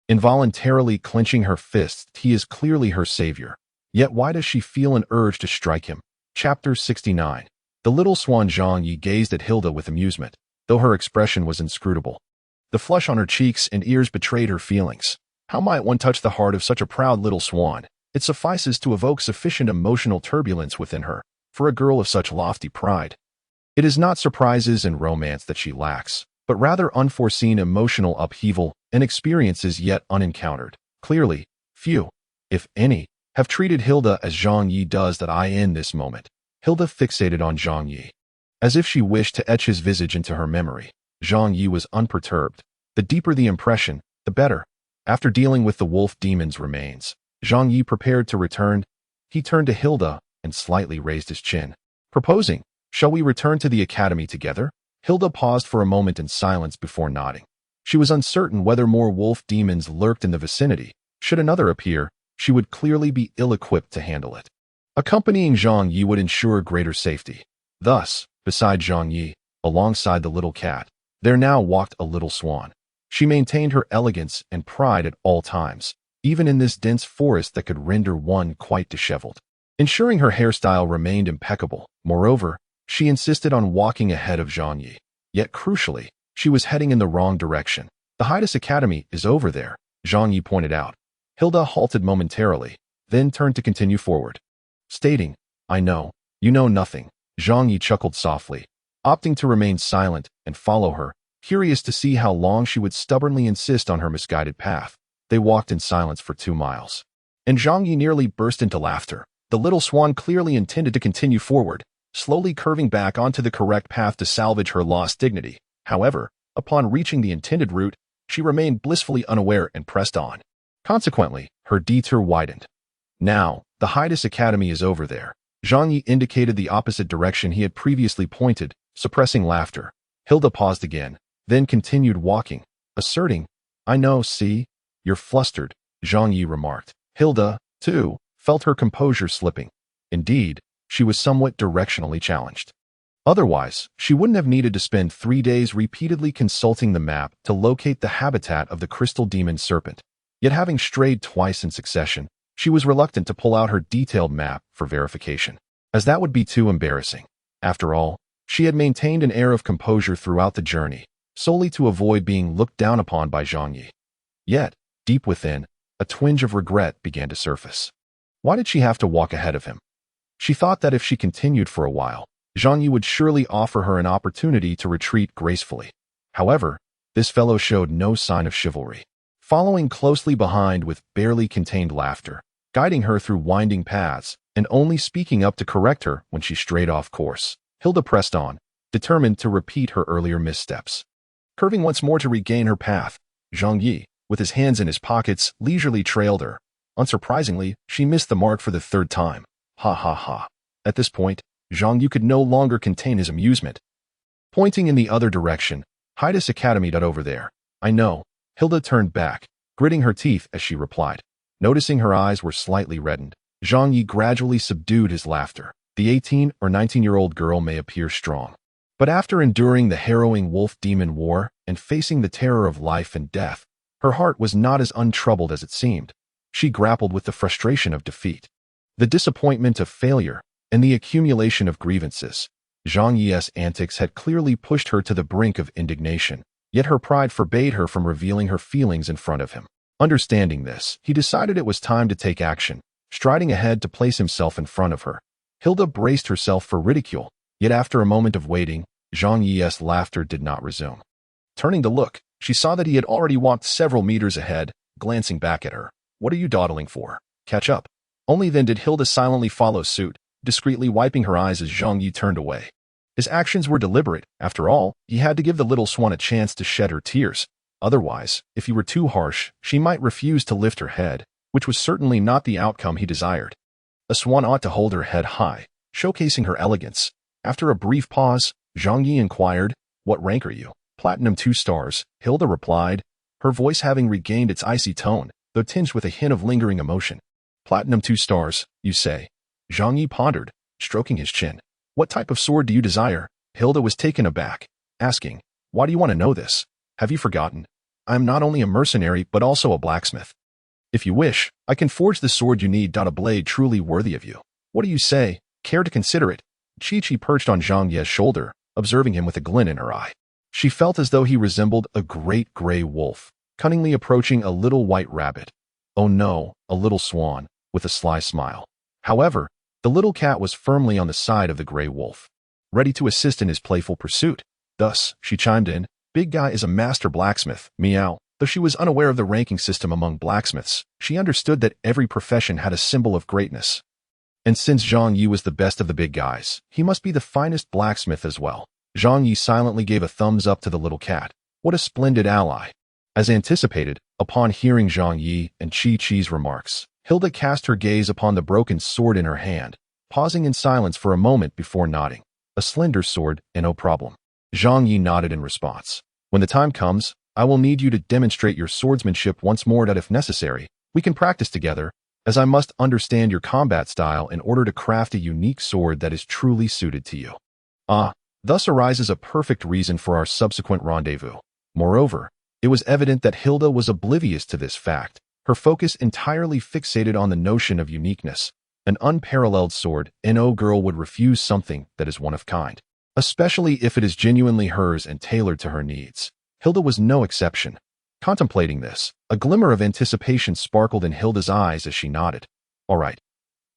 [SPEAKER 1] Involuntarily clenching her fists, he is clearly her savior. Yet why does she feel an urge to strike him? Chapter 69. The little swan. Zhang Yi gazed at Hilda with amusement, though her expression was inscrutable. The flush on her cheeks and ears betrayed her feelings. How might one touch the heart of such a proud little swan? It suffices to evoke sufficient emotional turbulence within her, for a girl of such lofty pride. It is not surprises and romance that she lacks, but rather unforeseen emotional upheaval and experiences yet unencountered. Clearly, few, if any, have treated Hilda as Zhang Yi does. In this moment, Hilda fixated on Zhang Yi, as if she wished to etch his visage into her memory. Zhang Yi was unperturbed. The deeper the impression, the better. After dealing with the wolf demon's remains, Zhang Yi prepared to return. He turned to Hilda and slightly raised his chin, proposing, "Shall we return to the Academy together?" Hilda paused for a moment in silence before nodding. She was uncertain whether more wolf demons lurked in the vicinity. Should another appear, she would clearly be ill-equipped to handle it. Accompanying Zhang Yi would ensure greater safety. Thus, beside Zhang Yi, alongside the little cat, there now walked a little swan. She maintained her elegance and pride at all times, even in this dense forest that could render one quite disheveled. Ensuring her hairstyle remained impeccable. Moreover, she insisted on walking ahead of Zhang Yi. Yet crucially, she was heading in the wrong direction. "The Hydus Academy is over there," Zhang Yi pointed out. Hilda halted momentarily, then turned to continue forward, stating, "I know, you know nothing." Zhang Yi chuckled softly, opting to remain silent and follow her, curious to see how long she would stubbornly insist on her misguided path. They walked in silence for 2 miles, and Zhang Yi nearly burst into laughter. The little swan clearly intended to continue forward, slowly curving back onto the correct path to salvage her lost dignity. However, upon reaching the intended route, she remained blissfully unaware and pressed on. Consequently, her detour widened. "Now, the Hydus Academy is over there." Zhang Yi indicated the opposite direction he had previously pointed, suppressing laughter. Hilda paused again, then continued walking, asserting, "I know, see? You're flustered," Zhang Yi remarked. Hilda, too, felt her composure slipping. Indeed, she was somewhat directionally challenged. Otherwise, she wouldn't have needed to spend 3 days repeatedly consulting the map to locate the habitat of the crystal demon serpent. Yet having strayed twice in succession, she was reluctant to pull out her detailed map for verification, as that would be too embarrassing. After all, she had maintained an air of composure throughout the journey, solely to avoid being looked down upon by Zhang Yi. Yet, deep within, a twinge of regret began to surface. Why did she have to walk ahead of him? She thought that if she continued for a while, Zhang Yi would surely offer her an opportunity to retreat gracefully. However, this fellow showed no sign of chivalry. Following closely behind with barely contained laughter, guiding her through winding paths, and only speaking up to correct her when she strayed off course, Hilda pressed on, determined to repeat her earlier missteps. Curving once more to regain her path, Zhang Yi, with his hands in his pockets, leisurely trailed her. Unsurprisingly, she missed the mark for the third time. Ha ha ha. At this point, Zhang Yi could no longer contain his amusement. Pointing in the other direction, Hydus Academy. Over there. I know. Hilda turned back, gritting her teeth as she replied. Noticing her eyes were slightly reddened, Zhang Yi gradually subdued his laughter. The 18 or 19-year-old girl may appear strong, but after enduring the harrowing wolf-demon war and facing the terror of life and death, her heart was not as untroubled as it seemed. She grappled with the frustration of defeat, the disappointment of failure, and the accumulation of grievances. Zhang Yi's antics had clearly pushed her to the brink of indignation, yet her pride forbade her from revealing her feelings in front of him. Understanding this, he decided it was time to take action, striding ahead to place himself in front of her. Hilda braced herself for ridicule, yet after a moment of waiting, Zhang Yi's laughter did not resume. Turning to look, she saw that he had already walked several meters ahead, glancing back at her. What are you dawdling for? Catch up. Only then did Hilda silently follow suit, discreetly wiping her eyes as Zhang Yi turned away. His actions were deliberate. After all, he had to give the little swan a chance to shed her tears. Otherwise, if he were too harsh, she might refuse to lift her head, which was certainly not the outcome he desired. A swan ought to hold her head high, showcasing her elegance. After a brief pause, Zhang Yi inquired, "What rank are you?" "Platinum 2 stars, Hilda replied, her voice having regained its icy tone, though tinged with a hint of lingering emotion. "Platinum 2 stars, you say?" Zhang Yi pondered, stroking his chin. "What type of sword do you desire?" Hilda was taken aback, asking, "Why do you want to know this? Have you forgotten? I am not only a mercenary but also a blacksmith. If you wish, I can forge the sword you need. A blade truly worthy of you. What do you say? Care to consider it?" Chi-Chi perched on Zhang Yi's shoulder, observing him with a glint in her eye. She felt as though he resembled a great gray wolf, cunningly approaching a little white rabbit. "Oh no, a little swan," with a sly smile. However, the little cat was firmly on the side of the gray wolf, ready to assist in his playful pursuit. Thus, she chimed in, "Big Guy is a master blacksmith, meow." Though she was unaware of the ranking system among blacksmiths, she understood that every profession had a symbol of greatness. And since Zhang Yi was the best of the big guys, he must be the finest blacksmith as well. Zhang Yi silently gave a thumbs up to the little cat. What a splendid ally. As anticipated, upon hearing Zhang Yi and Chi-Chi's remarks, Hilda cast her gaze upon the broken sword in her hand, pausing in silence for a moment before nodding. "A slender sword, and no problem." Zhang Yi nodded in response. "When the time comes, I will need you to demonstrate your swordsmanship once more. That if necessary, we can practice together, as I must understand your combat style in order to craft a unique sword that is truly suited to you." Thus arises a perfect reason for our subsequent rendezvous. Moreover, it was evident that Hilda was oblivious to this fact, her focus entirely fixated on the notion of uniqueness. An unparalleled sword, no girl would refuse something that is one of kind, especially if it is genuinely hers and tailored to her needs. Hilda was no exception. Contemplating this, a glimmer of anticipation sparkled in Hilda's eyes as she nodded. "All right.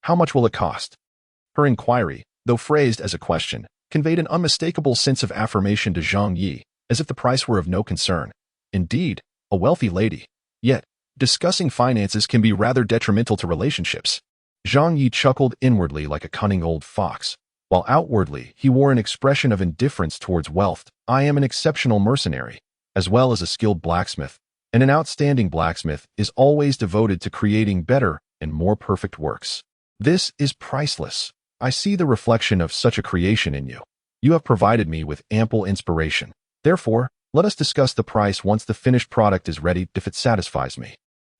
[SPEAKER 1] How much will it cost?" Her inquiry, though phrased as a question, conveyed an unmistakable sense of affirmation to Zhang Yi, as if the price were of no concern. Indeed, a wealthy lady. Yet, discussing finances can be rather detrimental to relationships. Zhang Yi chuckled inwardly like a cunning old fox, while outwardly he wore an expression of indifference towards wealth. "I am an exceptional mercenary, as well as a skilled blacksmith, and an outstanding blacksmith is always devoted to creating better and more perfect works. This is priceless. I see the reflection of such a creation in you. You have provided me with ample inspiration. Therefore, let us discuss the price once the finished product is ready. If it satisfies me,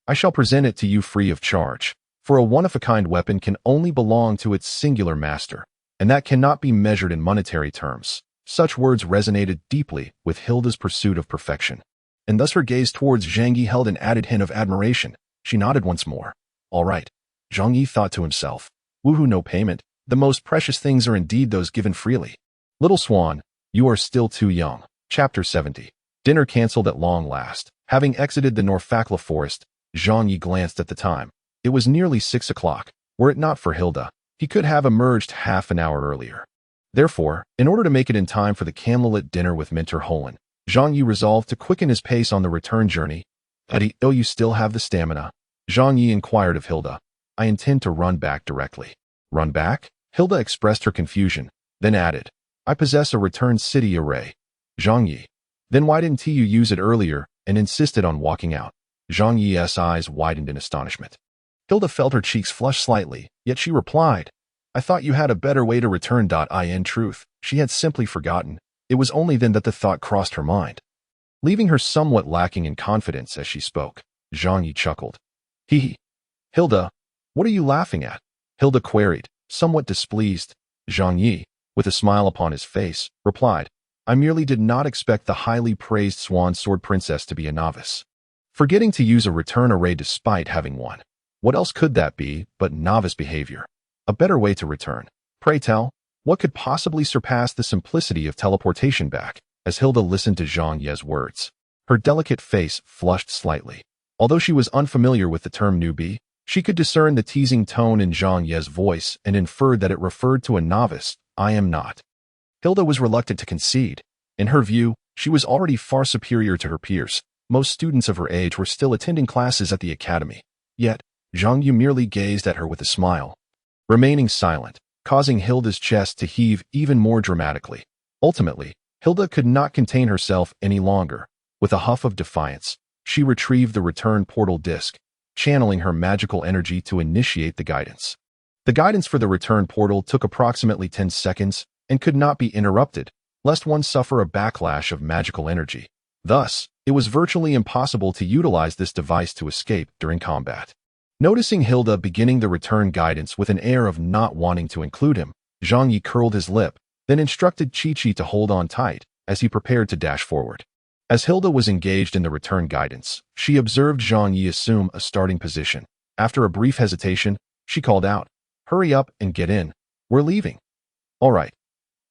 [SPEAKER 1] I shall present it to you free of charge, for a one-of-a-kind weapon can only belong to its singular master. and that cannot be measured in monetary terms. Such words resonated deeply with Hilda's pursuit of perfection, and thus her gaze towards Zhang Yi held an added hint of admiration. She nodded once more. All right, Zhang Yi thought to himself. Woohoo, no payment. The most precious things are indeed those given freely. Little Swan, you are still too young. Chapter 70. Dinner cancelled at long last. Having exited the Norfakla forest, Zhang Yi glanced at the time. It was nearly 6 o'clock. Were it not for Hilda, he could have emerged half an hour earlier. Therefore, in order to make it in time for the candlelit dinner with Minter Holen, Zhang Yi resolved to quicken his pace on the return journey. "Oh, you still have the stamina?" Zhang Yi inquired of Hilda. "I intend to run back directly." "Run back?" Hilda expressed her confusion, then added, "I possess a return city array." Zhang Yi. "Then why didn't you use it earlier?" and insisted on walking out. Zhang Yi's eyes widened in astonishment. Hilda felt her cheeks flush slightly, yet she replied, "I thought you had a better way to return. In truth, she had simply forgotten. It was only then that the thought crossed her mind." Leaving her somewhat lacking in confidence as she spoke, Zhang Yi chuckled. "Hee. Hilda, what are you laughing at?" Hilda queried, somewhat displeased. Zhang Yi, with a smile upon his face, replied, "I merely did not expect the highly praised Swan Sword Princess to be a novice. Forgetting to use a return array despite having one. What else could that be but novice behavior? A better way to return. Pray tell, what could possibly surpass the simplicity of teleportation back?" As Hilda listened to Zhang Yi's words, her delicate face flushed slightly. Although she was unfamiliar with the term newbie, she could discern the teasing tone in Zhang Yi's voice and inferred that it referred to a novice. "I am not." Hilda was reluctant to concede. In her view, she was already far superior to her peers. Most students of her age were still attending classes at the academy. Yet, Zhang Yi merely gazed at her with a smile, remaining silent, causing Hilda's chest to heave even more dramatically. Ultimately, Hilda could not contain herself any longer. With a huff of defiance, she retrieved the return portal disc, channeling her magical energy to initiate the guidance. The guidance for the return portal took approximately 10 seconds and could not be interrupted, lest one suffer a backlash of magical energy. Thus, it was virtually impossible to utilize this device to escape during combat. Noticing Hilda beginning the return guidance with an air of not wanting to include him, Zhang Yi curled his lip, then instructed Chi-Chi to hold on tight as he prepared to dash forward. As Hilda was engaged in the return guidance, she observed Zhang Yi assume a starting position. After a brief hesitation, she called out, "Hurry up and get in. We're leaving." "All right."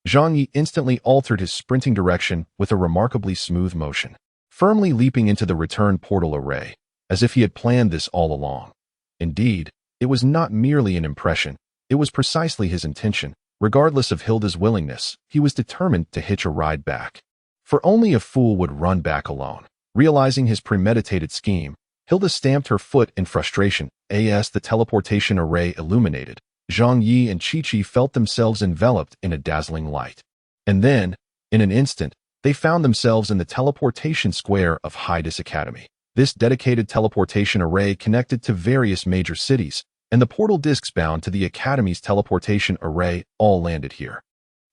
[SPEAKER 1] Zhang Yi instantly altered his sprinting direction with a remarkably smooth motion, firmly leaping into the return portal array, as if he had planned this all along. Indeed, it was not merely an impression, it was precisely his intention. Regardless of Hilda's willingness, he was determined to hitch a ride back. For only a fool would run back alone. Realizing his premeditated scheme, Hilda stamped her foot in frustration. As the teleportation array illuminated, Zhang Yi and Chi-Chi felt themselves enveloped in a dazzling light. And then, in an instant, they found themselves in the teleportation square of Hydus Academy. This dedicated teleportation array connected to various major cities, and the portal discs bound to the Academy's teleportation array all landed here.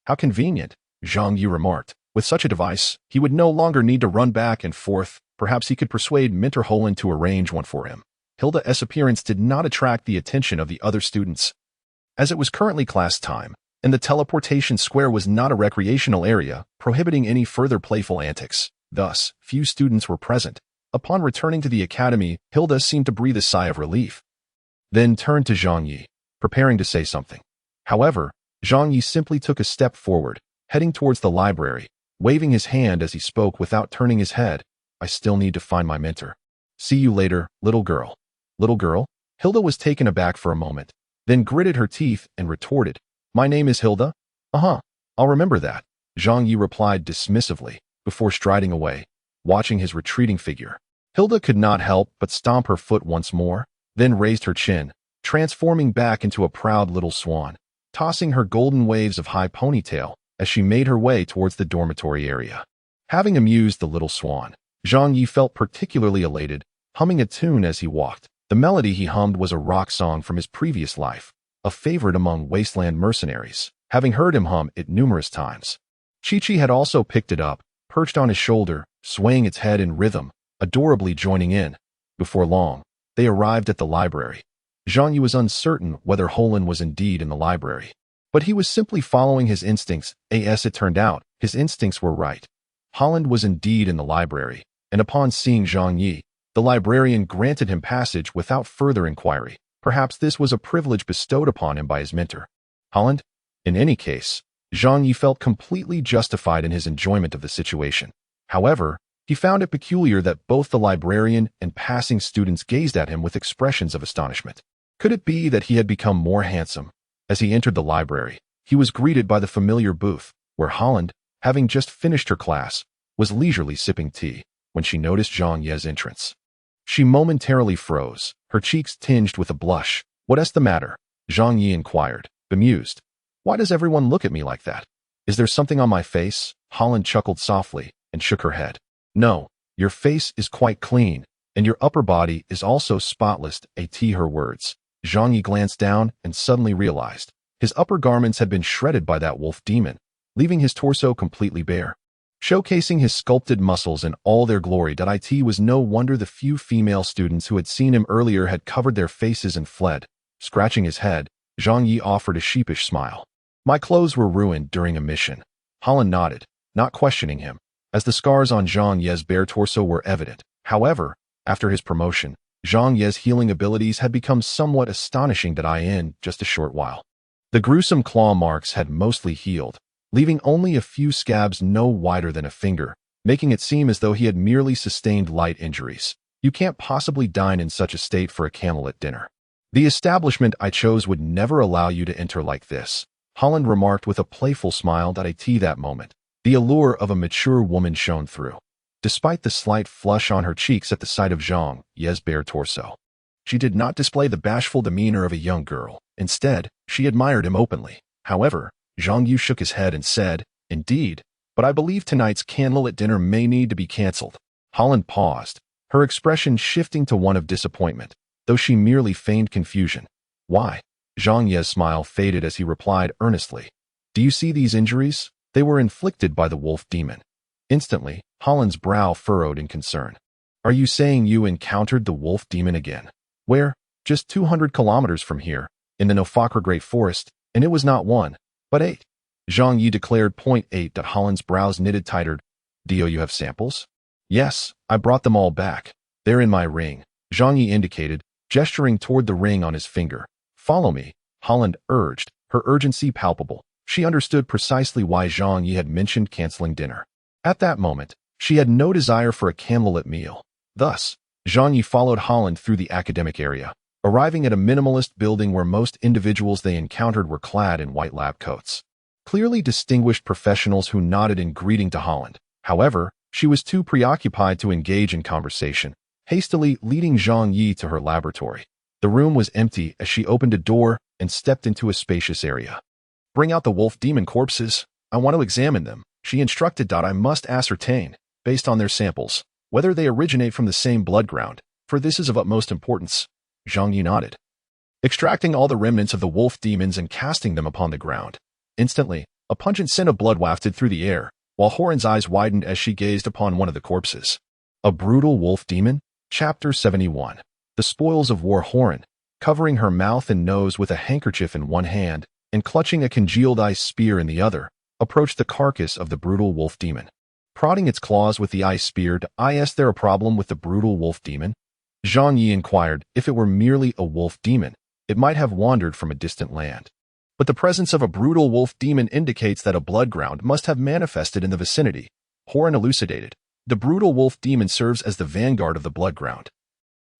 [SPEAKER 1] "How convenient," Zhang Yi remarked. With such a device, he would no longer need to run back and forth. Perhaps he could persuade Minter Holen to arrange one for him. Hilda's appearance did not attract the attention of the other students. As it was currently class time, and the teleportation square was not a recreational area, prohibiting any further playful antics. Thus, few students were present. Upon returning to the academy, Hilda seemed to breathe a sigh of relief, then turned to Zhang Yi, preparing to say something. However, Zhang Yi simply took a step forward, heading towards the library, waving his hand as he spoke without turning his head. "I still need to find my mentor. See you later, little girl." "Little girl?" Hilda was taken aback for a moment, then gritted her teeth and retorted, "My name is Hilda?" "Uh-huh, I'll remember that," Zhang Yi replied dismissively, before striding away, watching his retreating figure. Hilda could not help but stomp her foot once more, then raised her chin, transforming back into a proud little swan, tossing her golden waves of high ponytail as she made her way towards the dormitory area. Having amused the little swan, Zhang Yi felt particularly elated, humming a tune as he walked. The melody he hummed was a rock song from his previous life, a favorite among wasteland mercenaries, having heard him hum it numerous times. Chi-Chi had also picked it up, perched on his shoulder, swaying its head in rhythm, adorably joining in. Before long, they arrived at the library. Zhang Yi was uncertain whether Holen was indeed in the library. But he was simply following his instincts. As it turned out, his instincts were right. Holland was indeed in the library, and upon seeing Zhang Yi, the librarian granted him passage without further inquiry. Perhaps this was a privilege bestowed upon him by his mentor. Holland? In any case, Zhang Yi felt completely justified in his enjoyment of the situation. However, he found it peculiar that both the librarian and passing students gazed at him with expressions of astonishment. Could it be that he had become more handsome? As he entered the library, he was greeted by the familiar booth, where Holland, having just finished her class, was leisurely sipping tea, when she noticed Zhang Yi's entrance. She momentarily froze, her cheeks tinged with a blush. "What's the matter?" Zhang Yi inquired, bemused. "Why does everyone look at me like that? Is there something on my face?" Holland chuckled softly and shook her head. "No, your face is quite clean, and your upper body is also spotless." Her words. Zhang Yi glanced down and suddenly realized his upper garments had been shredded by that wolf demon, leaving his torso completely bare, showcasing his sculpted muscles in all their glory. It was no wonder the few female students who had seen him earlier had covered their faces and fled. Scratching his head, Zhang Yi offered a sheepish smile. "My clothes were ruined during a mission." Holland nodded, not questioning him, as the scars on Zhang Yi's bare torso were evident. However, after his promotion, Zhang Yi's healing abilities had become somewhat astonishing. In just a short while, the gruesome claw marks had mostly healed, leaving only a few scabs no wider than a finger, making it seem as though he had merely sustained light injuries. "You can't possibly dine in such a state for a candlelit dinner. The establishment I chose would never allow you to enter like this," Holland remarked with a playful smile. That moment, the allure of a mature woman shone through, despite the slight flush on her cheeks at the sight of Zhang Yi's bare torso. She did not display the bashful demeanor of a young girl. Instead, she admired him openly. However, Zhang Yi shook his head and said, "Indeed, but I believe tonight's candlelit dinner may need to be cancelled." Holland paused, her expression shifting to one of disappointment, though she merely feigned confusion. "Why?" Zhang Yi's smile faded as he replied earnestly, "Do you see these injuries? They were inflicted by the wolf demon." Instantly, Holland's brow furrowed in concern. "Are you saying you encountered the wolf demon again?" "Where?" "Just 200 kilometers from here, in the Nofakra Great Forest, and it was not one, but 8. Zhang Yi declared. "8. Holland's brows knitted tighter. "Do you have samples?" "Yes, I brought them all back. They're in my ring," Zhang Yi indicated, gesturing toward the ring on his finger. "Follow me," Holland urged, her urgency palpable. She understood precisely why Zhang Yi had mentioned canceling dinner. At that moment, she had no desire for a candlelit meal. Thus, Zhang Yi followed Holland through the academic area, arriving at a minimalist building where most individuals they encountered were clad in white lab coats. Clearly distinguished professionals who nodded in greeting to Holland. However, she was too preoccupied to engage in conversation, hastily leading Zhang Yi to her laboratory. The room was empty as she opened a door and stepped into a spacious area. "Bring out the wolf demon corpses. I want to examine them," she instructed. "I must ascertain, based on their samples, whether they originate from the same blood ground, for this is of utmost importance." Zhang Yi nodded, extracting all the remnants of the wolf demons and casting them upon the ground. Instantly, a pungent scent of blood wafted through the air, while Horan's eyes widened as she gazed upon one of the corpses. A brutal wolf demon? Chapter 71. The spoils of war. Horan, covering her mouth and nose with a handkerchief in one hand and clutching a congealed ice spear in the other, approached the carcass of the brutal wolf demon. Prodding its claws with the ice spear. "Is there a problem with the brutal wolf demon?" Zhang Yi inquired. If it were merely a wolf demon, it might have wandered from a distant land. But the presence of a brutal wolf demon indicates that a blood ground must have manifested in the vicinity. Horan elucidated. The brutal wolf demon serves as the vanguard of the blood ground,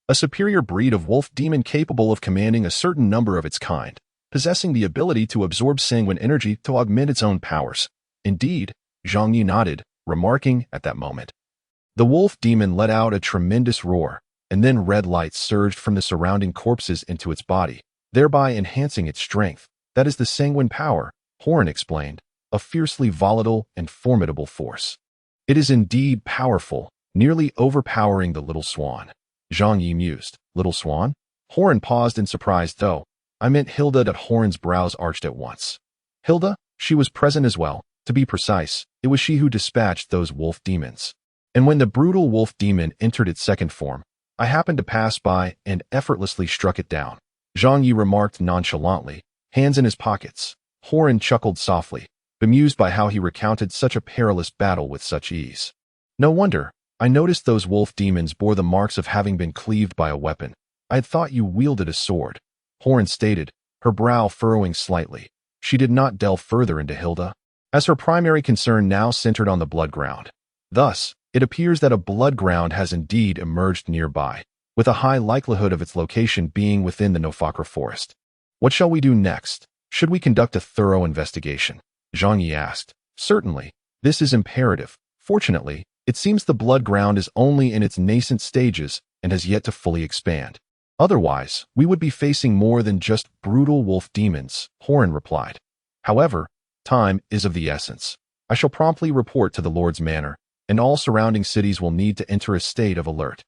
[SPEAKER 1] a superior breed of wolf demon capable of commanding a certain number of its kind, possessing the ability to absorb sanguine energy to augment its own powers. Indeed, Zhang Yi nodded, remarking at that moment. The wolf demon let out a tremendous roar, and then red light surged from the surrounding corpses into its body, thereby enhancing its strength. "That is the sanguine power," Horan explained, "a fiercely volatile and formidable force. It is indeed powerful, nearly overpowering the little swan." Zhang Yi mused. "Little swan?" Horan paused in surprise. "Though, I meant Hilda." Horan's brows arched at once. "Hilda? She was present as well. To be precise, it was she who dispatched those wolf demons. And when the brutal wolf demon entered its second form, I happened to pass by and effortlessly struck it down," Zhang Yi remarked nonchalantly, hands in his pockets. Horan chuckled softly, bemused by how he recounted such a perilous battle with such ease. No wonder. I noticed those wolf demons bore the marks of having been cleaved by a weapon. I had thought you wielded a sword, Horan stated, her brow furrowing slightly. She did not delve further into Hilda, as her primary concern now centered on the blood ground. Thus, it appears that a blood ground has indeed emerged nearby, with a high likelihood of its location being within the Nofakra forest. What shall we do next? Should we conduct a thorough investigation? Zhang Yi asked. Certainly. This is imperative. Fortunately, it seems the blood ground is only in its nascent stages and has yet to fully expand. Otherwise, we would be facing more than just brutal wolf demons, Horan replied. However, time is of the essence. I shall promptly report to the Lord's Manor, and all surrounding cities will need to enter a state of alert.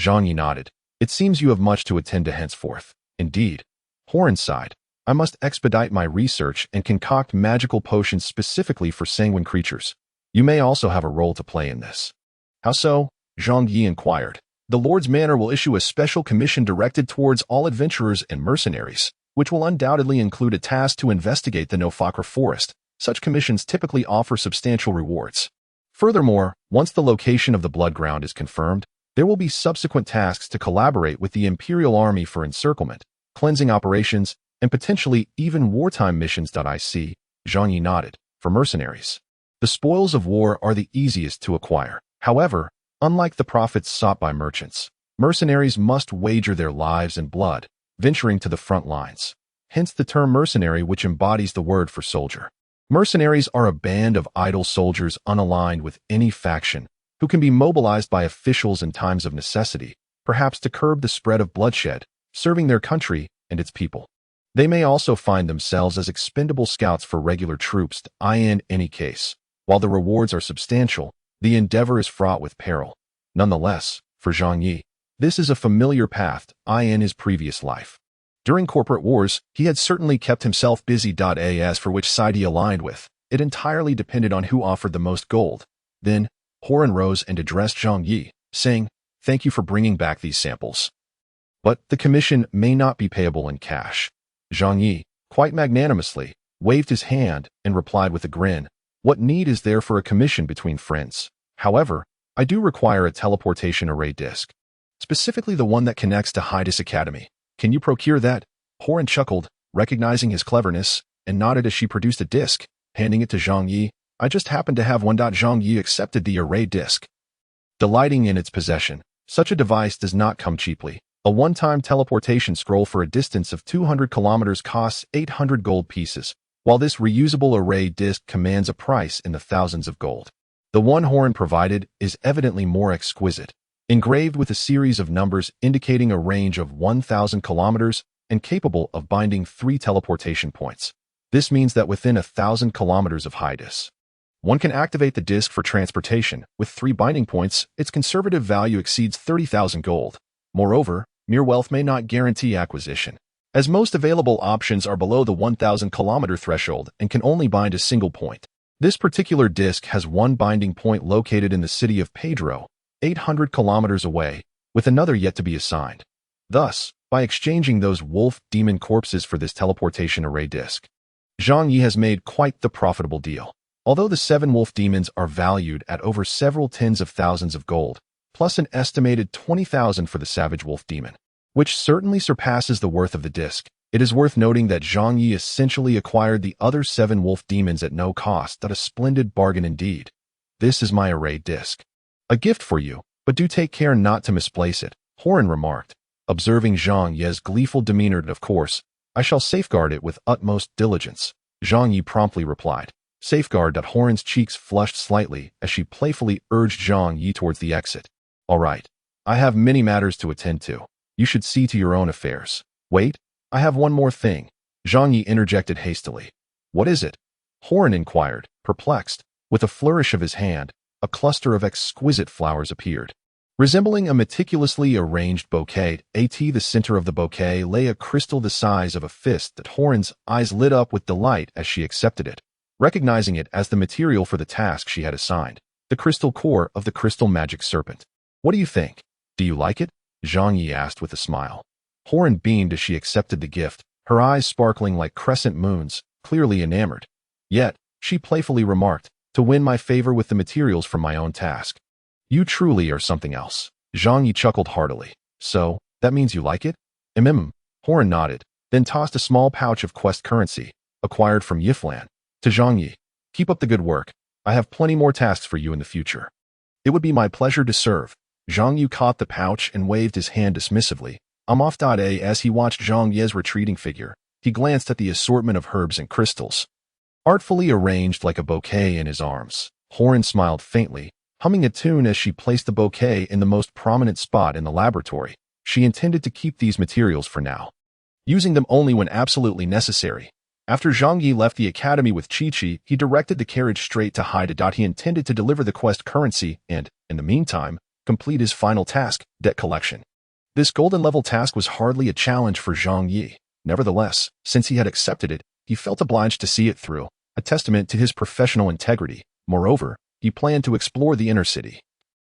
[SPEAKER 1] Zhang Yi nodded. It seems you have much to attend to henceforth. Indeed. Horan sighed. I must expedite my research and concoct magical potions specifically for sanguine creatures. You may also have a role to play in this. How so? Zhang Yi inquired. The Lord's Manor will issue a special commission directed towards all adventurers and mercenaries, which will undoubtedly include a task to investigate the Nofakra forest. Such commissions typically offer substantial rewards. Furthermore, once the location of the blood ground is confirmed, there will be subsequent tasks to collaborate with the Imperial Army for encirclement, cleansing operations, and potentially even wartime missions. I see, Zhang Yi nodded, for mercenaries. The spoils of war are the easiest to acquire. However, unlike the profits sought by merchants, mercenaries must wager their lives and blood, venturing to the front lines. Hence the term mercenary, which embodies the word for soldier. Mercenaries are a band of idle soldiers unaligned with any faction, who can be mobilized by officials in times of necessity, perhaps to curb the spread of bloodshed, serving their country and its people. They may also find themselves as expendable scouts for regular troops. In any case, while the rewards are substantial, the endeavor is fraught with peril. Nonetheless, for Zhang Yi, this is a familiar path in his previous life. During corporate wars, he had certainly kept himself busy. As for which side he aligned with, it entirely depended on who offered the most gold. Then, Horan rose and addressed Zhang Yi, saying, "Thank you for bringing back these samples. But the commission may not be payable in cash." Zhang Yi, quite magnanimously, waved his hand and replied with a grin, "What need is there for a commission between friends? However, I do require a teleportation array disk. Specifically the one that connects to Hydus Academy. Can you procure that?" Horan chuckled, recognizing his cleverness, and nodded as she produced a disk, handing it to Zhang Yi. "I just happen to have one." Zhang Yi accepted the array disk, delighting in its possession. Such a device does not come cheaply. A one-time teleportation scroll for a distance of 200 kilometers costs 800 gold pieces, while this reusable array disk commands a price in the thousands of gold. The one Horan provided is evidently more exquisite, engraved with a series of numbers indicating a range of 1,000 kilometers and capable of binding 3 teleportation points. This means that within 1,000 kilometers of Hydus, one can activate the disk for transportation. With 3 binding points, its conservative value exceeds 30,000 gold. Moreover, mere wealth may not guarantee acquisition, as most available options are below the 1,000 kilometer threshold and can only bind a single point. This particular disk has one binding point located in the city of Pedro, 800 kilometers away, with another yet to be assigned. Thus, by exchanging those wolf demon corpses for this teleportation array disk, Zhang Yi has made quite the profitable deal. Although the 7 wolf demons are valued at over several tens of thousands of gold, plus an estimated 20,000 for the savage wolf demon, which certainly surpasses the worth of the disk, it is worth noting that Zhang Yi essentially acquired the other 7 wolf demons at no cost. A splendid bargain indeed. This is my array disk. A gift for you, but do take care not to misplace it, Horan remarked, observing Zhang Yi's gleeful demeanor. Of course, I shall safeguard it with utmost diligence, Zhang Yi promptly replied. Safeguard. Horan's cheeks flushed slightly as she playfully urged Zhang Yi towards the exit. All right. I have many matters to attend to. You should see to your own affairs. Wait, I have one more thing, Zhang Yi interjected hastily. What is it? Horan inquired, perplexed. With a flourish of his hand, a cluster of exquisite flowers appeared. Resembling a meticulously arranged bouquet, at the center of the bouquet lay a crystal the size of a fist. That Horan's eyes lit up with delight as she accepted it, recognizing it as the material for the task she had assigned, the crystal core of the crystal magic serpent. What do you think? Do you like it? Zhang Yi asked with a smile. Horan beamed as she accepted the gift, her eyes sparkling like crescent moons. clearly enamored. Yet, she playfully remarked, to win my favor with the materials from my own task. You truly are something else. Zhang Yi chuckled heartily. So, that means you like it? Horan nodded, then tossed a small pouch of quest currency, acquired from Yiflan, to Zhang Yi. Keep up the good work. I have plenty more tasks for you in the future. It would be my pleasure to serve. Zhang Yi caught the pouch and waved his hand dismissively. I'm off. As he watched Zhang Yi's retreating figure, he glanced at the assortment of herbs and crystals, artfully arranged like a bouquet in his arms. Horan smiled faintly, humming a tune as she placed the bouquet in the most prominent spot in the laboratory. She intended to keep these materials for now, using them only when absolutely necessary. After Zhang Yi left the academy with Chi-Chi, he directed the carriage straight to Haida. He intended to deliver the quest currency and, in the meantime, complete his final task, debt collection. This golden level task was hardly a challenge for Zhang Yi. Nevertheless, since he had accepted it, he felt obliged to see it through, a testament to his professional integrity. Moreover, he planned to explore the inner city.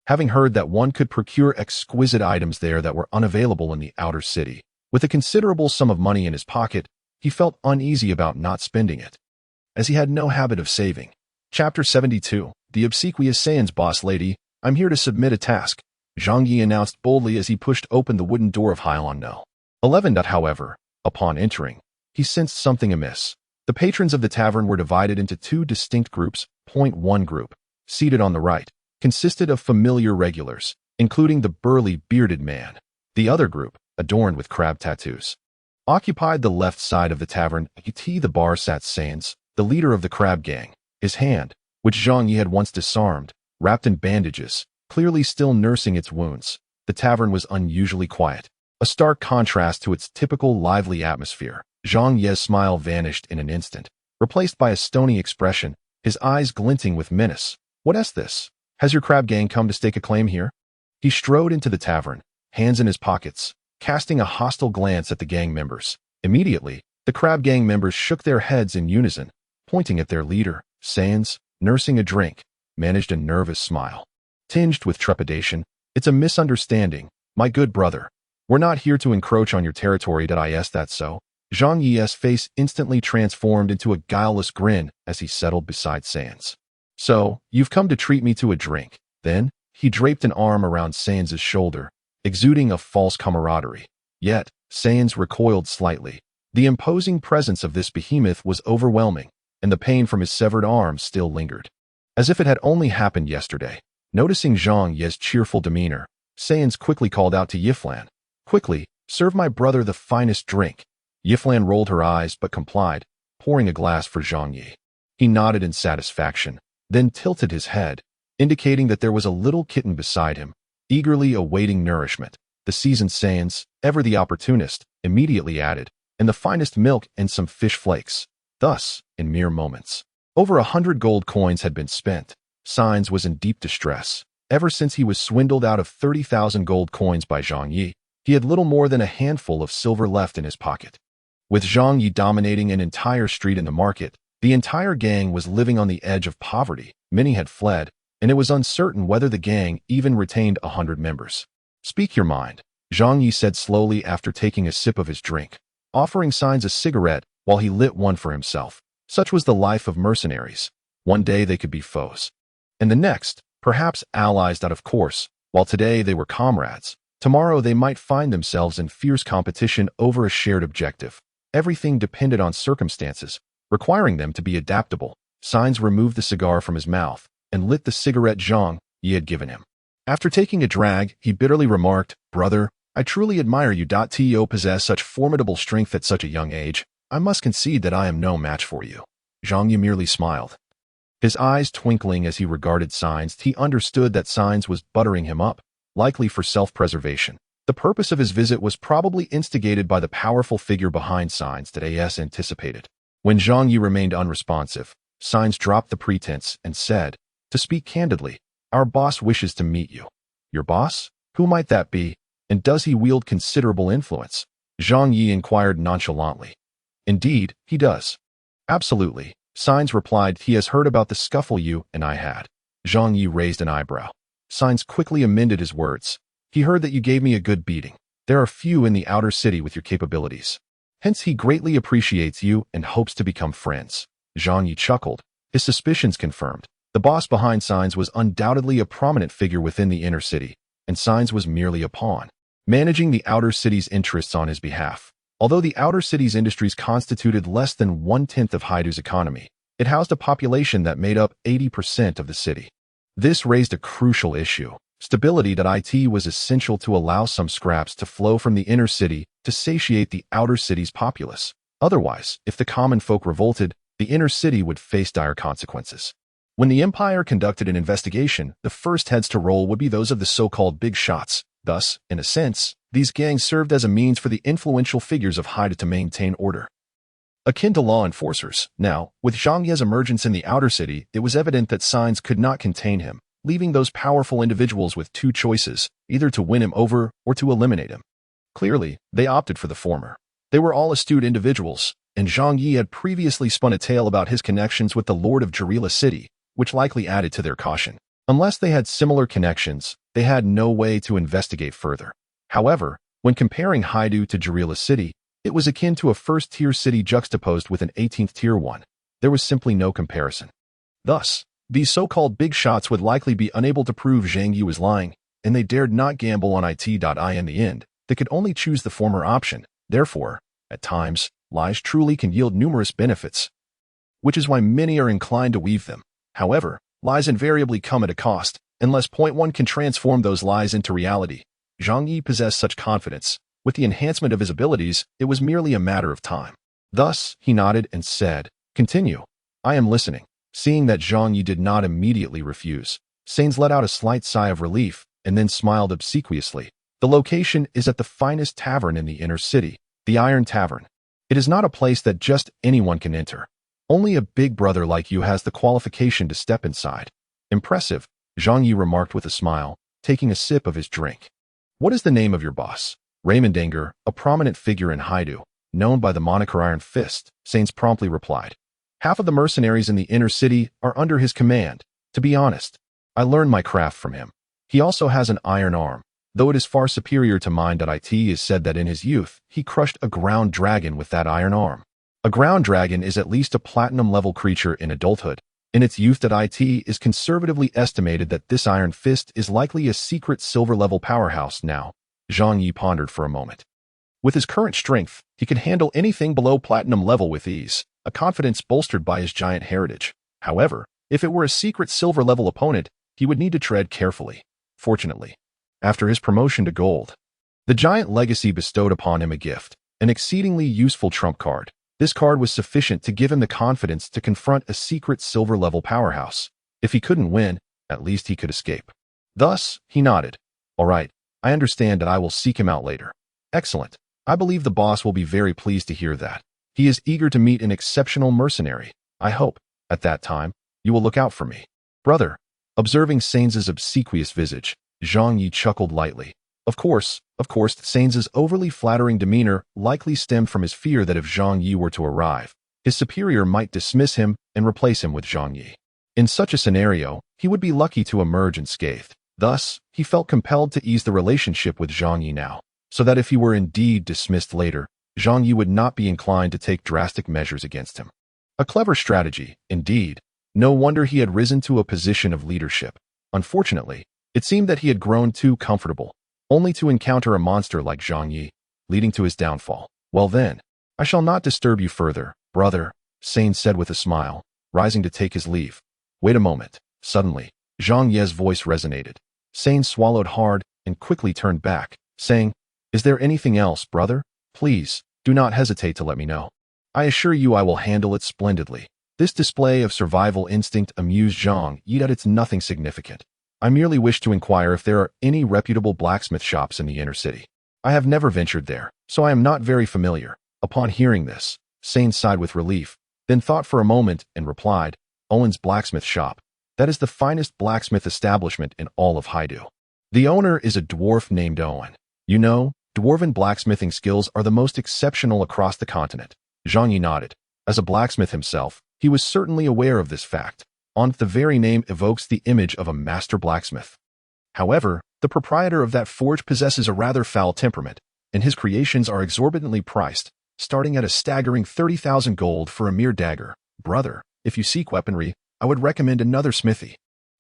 [SPEAKER 1] Having heard that one could procure exquisite items there that were unavailable in the outer city, with a considerable sum of money in his pocket, he felt uneasy about not spending it, as he had no habit of saving. Chapter 72, The Obsequious Saiyan's Boss Lady, I'm here to submit a task, Zhang Yi announced boldly as he pushed open the wooden door of Hyalon No. 11. However, upon entering, he sensed something amiss. The patrons of the tavern were divided into two distinct groups. One group, seated on the right, consisted of familiar regulars, including the burly bearded man. The other group, adorned with crab tattoos, occupied the left side of the tavern. The bar sat Sans, the leader of the crab gang, his hand, which Zhang Yi had once disarmed, wrapped in bandages, clearly still nursing its wounds. The tavern was unusually quiet, a stark contrast to its typical lively atmosphere. Zhang Yi's smile vanished in an instant, replaced by a stony expression, his eyes glinting with menace. What's this? Has your crab gang come to stake a claim here? He strode into the tavern, hands in his pockets, casting a hostile glance at the gang members. Immediately, the crab gang members shook their heads in unison, pointing at their leader. Sans, nursing a drink, managed a nervous smile, tinged with trepidation. It's a misunderstanding, my good brother. We're not here to encroach on your territory. Is that so? Zhang Yi's face instantly transformed into a guileless grin as he settled beside Sans. So, you've come to treat me to a drink. Then, he draped an arm around Sans's shoulder, exuding a false camaraderie. Yet, Sans recoiled slightly. The imposing presence of this behemoth was overwhelming, and the pain from his severed arm still lingered, as if it had only happened yesterday. Noticing Zhang Yi's cheerful demeanor, Sans quickly called out to Yiflan. Quickly, serve my brother the finest drink. Yiflan rolled her eyes but complied, pouring a glass for Zhang Yi. He nodded in satisfaction, then tilted his head, indicating that there was a little kitten beside him, eagerly awaiting nourishment. The seasoned Sans, ever the opportunist, immediately added, and the finest milk and some fish flakes. Thus, in mere moments, over 100 gold coins had been spent. Sans was in deep distress. Ever since he was swindled out of 30,000 gold coins by Zhang Yi, he had little more than a handful of silver left in his pocket. With Zhang Yi dominating an entire street in the market, the entire gang was living on the edge of poverty. Many had fled, and it was uncertain whether the gang even retained 100 members. Speak your mind, Zhang Yi said slowly after taking a sip of his drink, offering Sans a cigarette while he lit one for himself. Such was the life of mercenaries. One day they could be foes, and the next, perhaps allies. Of course, while today they were comrades, tomorrow they might find themselves in fierce competition over a shared objective. Everything depended on circumstances, requiring them to be adaptable. Sans removed the cigar from his mouth and lit the cigarette Zhang Yi had given him. After taking a drag, he bitterly remarked, Brother, I truly admire you. To possess such formidable strength at such a young age. I must concede that I am no match for you. Zhang Yi merely smiled, his eyes twinkling as he regarded Sans. He understood that Sans was buttering him up, likely for self-preservation. The purpose of his visit was probably instigated by the powerful figure behind Sans that AS anticipated. When Zhang Yi remained unresponsive, Sans dropped the pretense and said, To speak candidly, our boss wishes to meet you. Your boss? Who might that be? And does he wield considerable influence? Zhang Yi inquired nonchalantly. Indeed, he does. Absolutely, Sans replied. He has heard about the scuffle you and I had. Zhang Yi raised an eyebrow. Sans quickly amended his words. He heard that you gave me a good beating. There are few in the outer city with your capabilities. Hence he greatly appreciates you and hopes to become friends. Zhang Yi chuckled, his suspicions confirmed. The boss behind Signs was undoubtedly a prominent figure within the inner city, and Signs was merely a pawn, managing the outer city's interests on his behalf. Although the outer city's industries constituted less than 1/10 of Haidu's economy, it housed a population that made up 80% of the city. This raised a crucial issue. Stability.it was essential to allow some scraps to flow from the inner city to satiate the outer city's populace. Otherwise, if the common folk revolted, the inner city would face dire consequences. When the Empire conducted an investigation, the first heads to roll would be those of the so-called big shots. Thus, in a sense, these gangs served as a means for the influential figures of Haida to maintain order. Akin to law enforcers. Now, with Zhang Ye's emergence in the outer city, it was evident that Signs could not contain him, leaving those powerful individuals with two choices, either to win him over or to eliminate him. Clearly, they opted for the former. They were all astute individuals, and Zhang Yi had previously spun a tale about his connections with the Lord of Jarila City, which likely added to their caution. Unless they had similar connections, they had no way to investigate further. However, when comparing Haidu to Jarila City, it was akin to a first-tier city juxtaposed with an 18th-tier one. There was simply no comparison. Thus, these so-called big shots would likely be unable to prove Zhang Yi was lying, and they dared not gamble on it.I in the end. They could only choose the former option. Therefore, at times, lies truly can yield numerous benefits, which is why many are inclined to weave them. However, lies invariably come at a cost, unless point one can transform those lies into reality. Zhang Yi possessed such confidence. With the enhancement of his abilities, it was merely a matter of time. Thus, he nodded and said, "Continue. I am listening." Seeing that Zhang Yi did not immediately refuse, Sains let out a slight sigh of relief and then smiled obsequiously. The location is at the finest tavern in the inner city, the Iron Tavern. It is not a place that just anyone can enter. Only a big brother like you has the qualification to step inside. Impressive, Zhang Yi remarked with a smile, taking a sip of his drink. What is the name of your boss? Raimondanger, a prominent figure in Haidu, known by the moniker Iron Fist, Sains promptly replied. Half of the mercenaries in the inner city are under his command. To be honest, I learned my craft from him. He also has an iron arm, though it is far superior to mine.it is said that in his youth, he crushed a ground dragon with that iron arm. A ground dragon is at least a platinum-level creature in adulthood. In its youth.it is conservatively estimated that this Iron Fist is likely a secret silver-level powerhouse now. Zhang Yi pondered for a moment. With his current strength, he could handle anything below platinum level with ease, a confidence bolstered by his giant heritage. However, if it were a secret silver-level opponent, he would need to tread carefully. Fortunately, after his promotion to gold, the giant legacy bestowed upon him a gift, an exceedingly useful trump card. This card was sufficient to give him the confidence to confront a secret silver-level powerhouse. If he couldn't win, at least he could escape. Thus, he nodded. All right, I understand that I will seek him out later. Excellent. I believe the boss will be very pleased to hear that. He is eager to meet an exceptional mercenary. I hope, at that time, you will look out for me. Brother, observing Sains's obsequious visage, Zhang Yi chuckled lightly. Of course, Sains's overly flattering demeanor likely stemmed from his fear that if Zhang Yi were to arrive, his superior might dismiss him and replace him with Zhang Yi. In such a scenario, he would be lucky to emerge unscathed. Thus, he felt compelled to ease the relationship with Zhang Yi now, so that if he were indeed dismissed later, Zhang Yi would not be inclined to take drastic measures against him. A clever strategy, indeed. No wonder he had risen to a position of leadership. Unfortunately, it seemed that he had grown too comfortable, only to encounter a monster like Zhang Yi, leading to his downfall. Well then, I shall not disturb you further, brother, Sain said with a smile, rising to take his leave. Wait a moment. Suddenly, Zhang Ye's voice resonated. Sain swallowed hard and quickly turned back, saying, Is there anything else, brother? Please, do not hesitate to let me know. I assure you I will handle it splendidly. This display of survival instinct amused Zhang Yi that it's nothing significant. I merely wish to inquire if there are any reputable blacksmith shops in the inner city. I have never ventured there, so I am not very familiar. Upon hearing this, Sain sighed with relief, then thought for a moment and replied, Owen's blacksmith shop. That is the finest blacksmith establishment in all of Haidu. The owner is a dwarf named Owen. You know, dwarven blacksmithing skills are the most exceptional across the continent. Zhang Yi nodded. As a blacksmith himself, he was certainly aware of this fact. The very name evokes the image of a master blacksmith. However, the proprietor of that forge possesses a rather foul temperament, and his creations are exorbitantly priced. starting at a staggering 30,000 gold for a mere dagger. Brother, if you seek weaponry, I would recommend another smithy.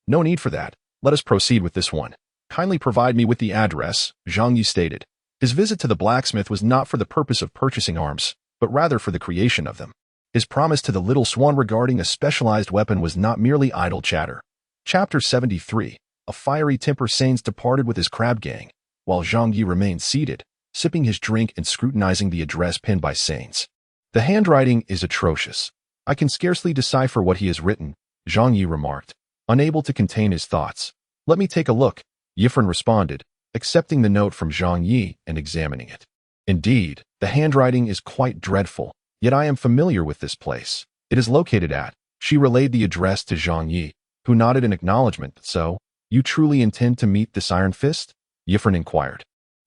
[SPEAKER 1] No need for that. Let us proceed with this one. Kindly provide me with the address, Zhang Yi stated. His visit to the blacksmith was not for the purpose of purchasing arms, but rather for the creation of them. His promise to the little swan regarding a specialized weapon was not merely idle chatter. Chapter 73. A fiery temper Sains departed with his crab gang, while Zhang Yi remained seated, sipping his drink and scrutinizing the address pinned by Sains. The handwriting is atrocious. I can scarcely decipher what he has written, Zhang Yi remarked, unable to contain his thoughts. Let me take a look, Yifren responded, accepting the note from Zhang Yi and examining it. Indeed, the handwriting is quite dreadful, yet I am familiar with this place. It is located at. She relayed the address to Zhang Yi, who nodded in acknowledgement. So, you truly intend to meet this Iron Fist? Yifren inquired,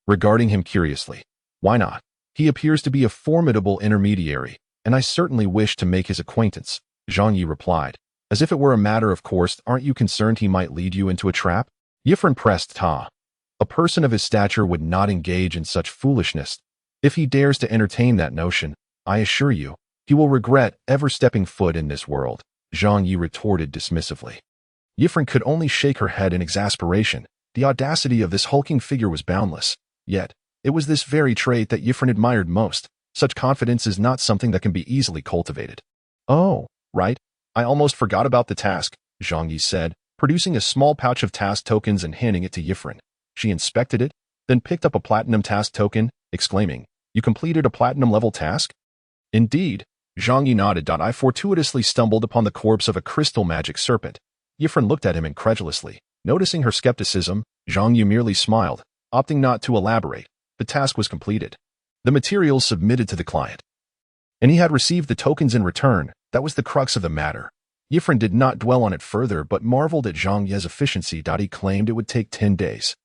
[SPEAKER 1] regarding him curiously. Why not? He appears to be a formidable intermediary, and I certainly wish to make his acquaintance, Zhang Yi replied. As if it were a matter of course, aren't you concerned he might lead you into a trap? Yifren pressed Ta. A person of his stature would not engage in such foolishness. If he dares to entertain that notion, I assure you, he will regret ever stepping foot in this world, Zhang Yi retorted dismissively. Yifren could only shake her head in exasperation. The audacity of this hulking figure was boundless. Yet, it was this very trait that Yifren admired most. Such confidence is not something that can be easily cultivated. Oh, right. I almost forgot about the task, Zhang Yi said, producing a small pouch of task tokens and handing it to Yifren. She inspected it, then picked up a platinum task token, exclaiming, You completed a platinum-level task? Indeed, Zhang Yi nodded. I fortuitously stumbled upon the corpse of a crystal magic serpent. Yifren looked at him incredulously. Noticing her skepticism, Zhang Yi merely smiled, opting not to elaborate. The task was completed. The materials submitted to the client. And he had received the tokens in return. That was the crux of the matter. Yifren did not dwell on it further but marveled at Zhang Yi's efficiency. He claimed it would take 10 days.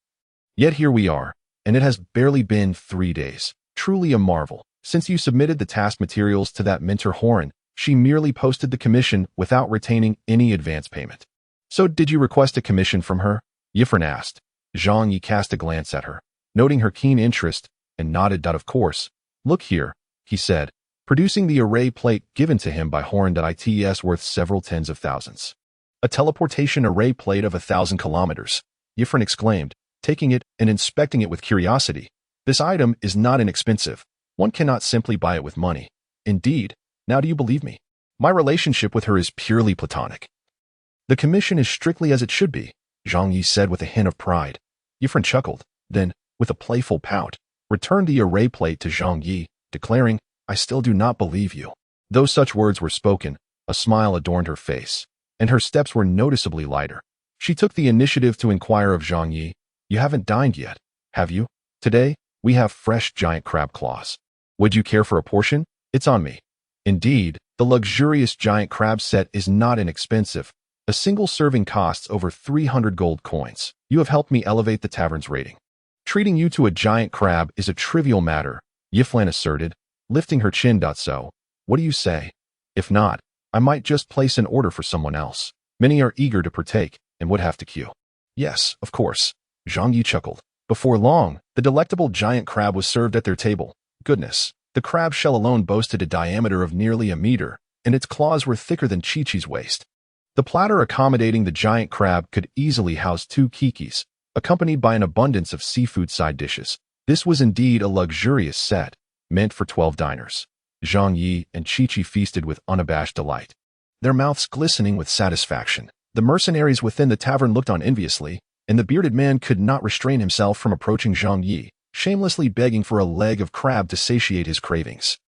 [SPEAKER 1] Yet here we are, and it has barely been 3 days. Truly a marvel. Since you submitted the task materials to that mentor Horan, she merely posted the commission without retaining any advance payment. So did you request a commission from her? Yifren asked. Zhang Yi cast a glance at her, noting her keen interest, and nodded. Of course. Look here, he said, producing the array plate given to him by Horan. It's worth several tens of thousands. A teleportation array plate of 1,000 kilometers, Yifren exclaimed, taking it and inspecting it with curiosity. This item is not inexpensive. One cannot simply buy it with money. Indeed, now do you believe me? My relationship with her is purely platonic. The commission is strictly as it should be, Zhang Yi said with a hint of pride. Yifren chuckled, then, with a playful pout, returned the array plate to Zhang Yi, declaring, I still do not believe you. Though such words were spoken, a smile adorned her face, and her steps were noticeably lighter. She took the initiative to inquire of Zhang Yi, You haven't dined yet, have you? Today, we have fresh giant crab claws. Would you care for a portion? It's on me. Indeed, the luxurious giant crab set is not inexpensive. A single serving costs over 300 gold coins. You have helped me elevate the tavern's rating. Treating you to a giant crab is a trivial matter, Yifren asserted, lifting her chin. So, what do you say? If not, I might just place an order for someone else. Many are eager to partake and would have to queue. Yes, of course, Zhang Yi chuckled. Before long, the delectable giant crab was served at their table. Goodness, the crab shell alone boasted a diameter of nearly a meter, and its claws were thicker than Chi-Chi's waist. The platter accommodating the giant crab could easily house 2 kikis, accompanied by an abundance of seafood side dishes. This was indeed a luxurious set, meant for 12 diners. Zhang Yi and Chi-Chi feasted with unabashed delight, their mouths glistening with satisfaction. The mercenaries within the tavern looked on enviously, and the bearded man could not restrain himself from approaching Zhang Yi, shamelessly begging for a leg of crab to satiate his cravings.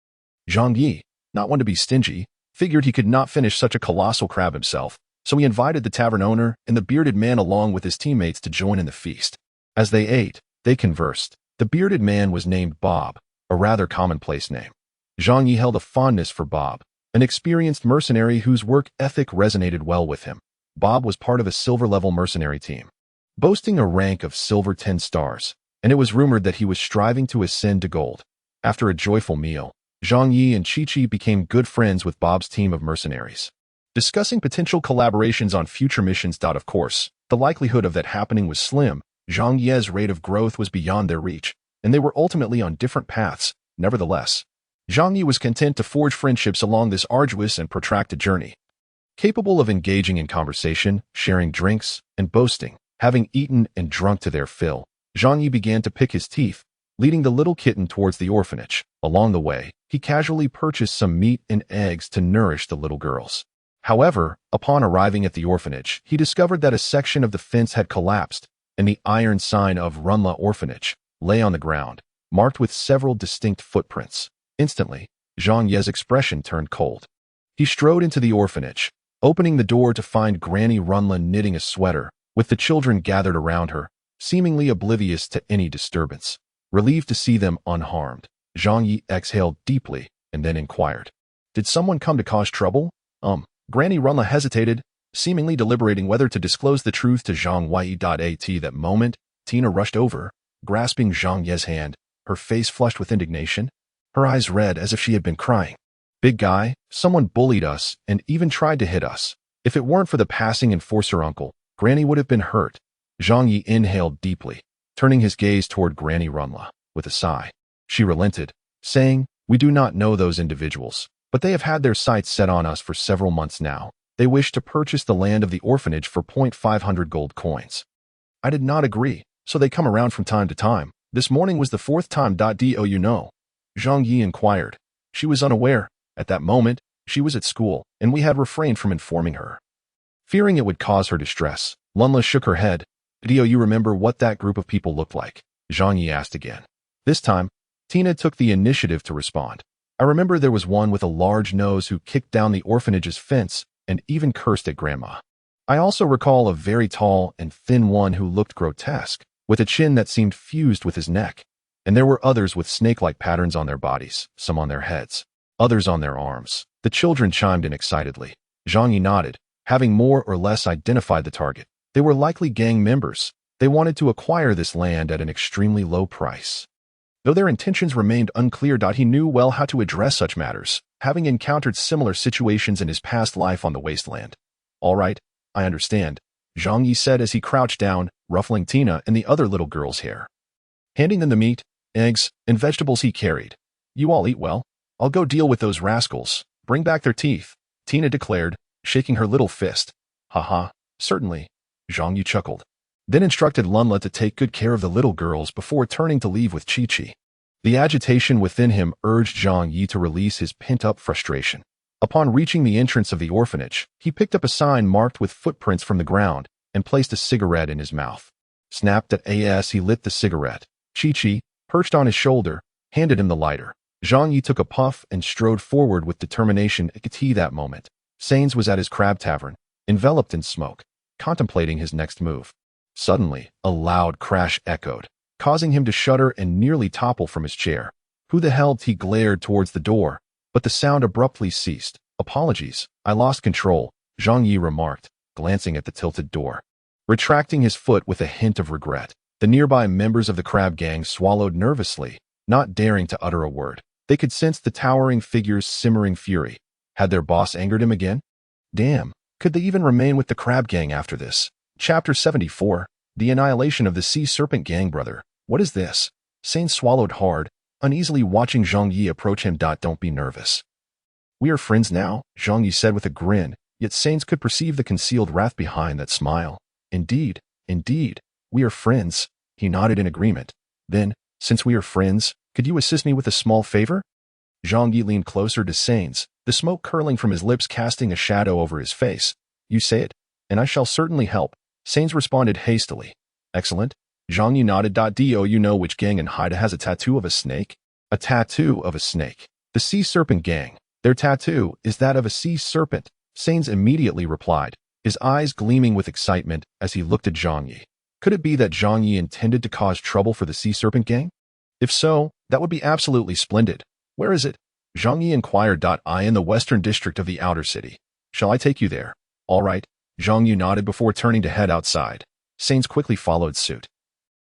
[SPEAKER 1] Zhang Yi, not one to be stingy, figured he could not finish such a colossal crab himself, so he invited the tavern owner and the bearded man along with his teammates to join in the feast. As they ate, they conversed. The bearded man was named Bob, a rather commonplace name. Zhang Yi held a fondness for Bob, an experienced mercenary whose work ethic resonated well with him. Bob was part of a silver-level mercenary team, boasting a rank of silver 10 stars, and it was rumored that he was striving to ascend to gold. After a joyful meal, Zhang Yi and Chi-Chi became good friends with Bob's team of mercenaries, discussing potential collaborations on future missions. Of course, the likelihood of that happening was slim. Zhang Yi's rate of growth was beyond their reach, and they were ultimately on different paths. Nevertheless, Zhang Yi was content to forge friendships along this arduous and protracted journey. Capable of engaging in conversation, sharing drinks, and boasting, having eaten and drunk to their fill, Zhang Yi began to pick his teeth, leading the little kitten towards the orphanage. Along the way, he casually purchased some meat and eggs to nourish the little girls. However, upon arriving at the orphanage, he discovered that a section of the fence had collapsed, and the iron sign of Runla Orphanage lay on the ground, marked with several distinct footprints. Instantly, Zhang Ye's expression turned cold. He strode into the orphanage, opening the door to find Granny Runla knitting a sweater, with the children gathered around her, seemingly oblivious to any disturbance. Relieved to see them unharmed, Zhang Yi exhaled deeply and then inquired, "Did someone come to cause trouble?" Granny Runla hesitated, seemingly deliberating whether to disclose the truth to Zhang Yi. At that moment, Tina rushed over, grasping Zhang Ye's hand, her face flushed with indignation, her eyes red as if she had been crying. "Big guy, someone bullied us and even tried to hit us. If it weren't for the passing enforcer uncle, Granny would have been hurt." Zhang Yi inhaled deeply, turning his gaze toward Granny Runla. With a sigh, she relented, saying, "We do not know those individuals, but they have had their sights set on us for several months now. They wish to purchase the land of the orphanage for 500 gold coins. I did not agree, so they come around from time to time. This morning was the fourth time. Do you know?" Zhang Yi inquired. She was unaware. At that moment, she was at school, and we had refrained from informing her. Fearing it would cause her distress, Lunla shook her head. "Do you remember what that group of people looked like?" Zhang Yi asked again. This time, Tina took the initiative to respond. "I remember there was one with a large nose who kicked down the orphanage's fence and even cursed at Grandma. I also recall a very tall and thin one who looked grotesque, with a chin that seemed fused with his neck. And there were others with snake-like patterns on their bodies, some on their heads, others on their arms." The children chimed in excitedly. Zhang Yi nodded, having more or less identified the target. They were likely gang members. They wanted to acquire this land at an extremely low price. Though their intentions remained unclear, he knew well how to address such matters, having encountered similar situations in his past life on the wasteland. "All right, I understand," Zhang Yi said as he crouched down, ruffling Tina and the other little girl's hair. Handing them the meat, eggs, and vegetables he carried. "You all eat well. I'll go deal with those rascals. Bring back their teeth," Tina declared, shaking her little fist. "Haha, certainly," Zhang Yi chuckled, then instructed Lunla to take good care of the little girls before turning to leave with Chi-Chi. The agitation within him urged Zhang Yi to release his pent-up frustration. Upon reaching the entrance of the orphanage, he picked up a sign marked with footprints from the ground and placed a cigarette in his mouth. Snapped at as he lit the cigarette. Chi-Chi, perched on his shoulder, handed him the lighter. Zhang Yi took a puff and strode forward with determination. At that moment, Sains was at his crab tavern, enveloped in smoke, contemplating his next move. Suddenly, a loud crash echoed, causing him to shudder and nearly topple from his chair. "Who the hell?" He glared towards the door, but the sound abruptly ceased. "Apologies, I lost control," Zhang Yi remarked, glancing at the tilted door. Retracting his foot with a hint of regret, the nearby members of the crab gang swallowed nervously, not daring to utter a word. They could sense the towering figure's simmering fury. Had their boss angered him again? Damn, could they even remain with the crab gang after this? Chapter 74, The Annihilation of the Sea Serpent Gang. "Brother, what is this?" Sain swallowed hard, uneasily watching Zhang Yi approach him. "Don't be nervous. We are friends now," Zhang Yi said with a grin, yet Sains could perceive the concealed wrath behind that smile. Indeed, we are friends," he nodded in agreement. "Then, since we are friends, could you assist me with a small favor?" Zhang Yi leaned closer to Sains, the smoke curling from his lips casting a shadow over his face. "You say it, and I shall certainly help," Sains responded hastily. "Excellent." Zhang Yi nodded. "Do you know which gang in Haida has a tattoo of a snake?" "A tattoo of a snake. The Sea Serpent Gang. Their tattoo is that of a sea serpent," Sains immediately replied, his eyes gleaming with excitement as he looked at Zhang Yi. Could it be that Zhang Yi intended to cause trouble for the Sea Serpent Gang? If so, that would be absolutely splendid. "Where is it?" Zhang Yi inquired. "I in the western district of the outer city. Shall I take you there?" "All right," Zhang Yi nodded before turning to head outside. Sains quickly followed suit,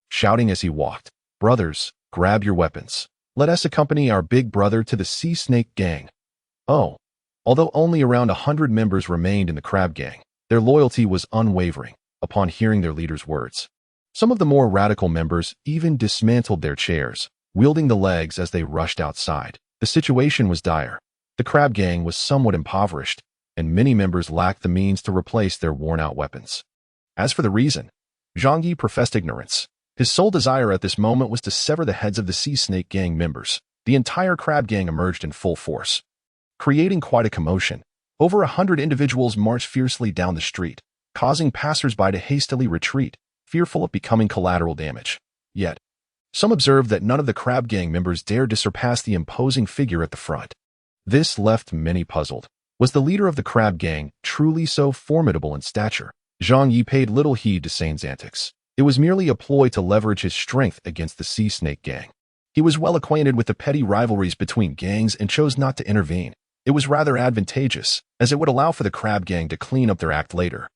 [SPEAKER 1] shouting as he walked, "Brothers, grab your weapons. Let us accompany our big brother to the Sea Snake Gang." Oh, although only around 100 members remained in the Crab Gang, their loyalty was unwavering upon hearing their leader's words. Some of the more radical members even dismantled their chairs, wielding the legs as they rushed outside. The situation was dire. The crab gang was somewhat impoverished, and many members lacked the means to replace their worn-out weapons. As for the reason, Zhang Yi professed ignorance. His sole desire at this moment was to sever the heads of the Sea Snake Gang members. The entire crab gang emerged in full force, creating quite a commotion. Over 100 individuals marched fiercely down the street, causing passers-by to hastily retreat, fearful of becoming collateral damage. Yet, some observed that none of the crab gang members dared to surpass the imposing figure at the front. This left many puzzled. Was the leader of the crab gang truly so formidable in stature? Zhang Yi paid little heed to Sane's antics. It was merely a ploy to leverage his strength against the Sea Snake Gang. He was well acquainted with the petty rivalries between gangs and chose not to intervene. It was rather advantageous, as it would allow for the crab gang to clean up their act later.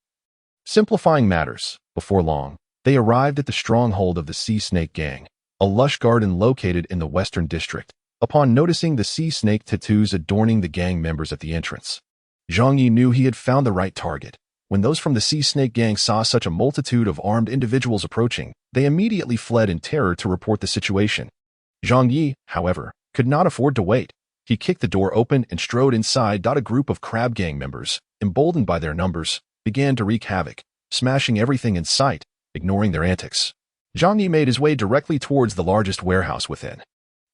[SPEAKER 1] Simplifying matters, before long, they arrived at the stronghold of the Sea Snake Gang, a lush garden located in the Western District. Upon noticing the sea snake tattoos adorning the gang members at the entrance, Zhang Yi knew he had found the right target. When those from the Sea Snake Gang saw such a multitude of armed individuals approaching, they immediately fled in terror to report the situation. Zhang Yi, however, could not afford to wait. He kicked the door open and strode inside. A group of crab gang members, emboldened by their numbers, began to wreak havoc, smashing everything in sight, ignoring their antics. Zhang Yi made his way directly towards the largest warehouse within.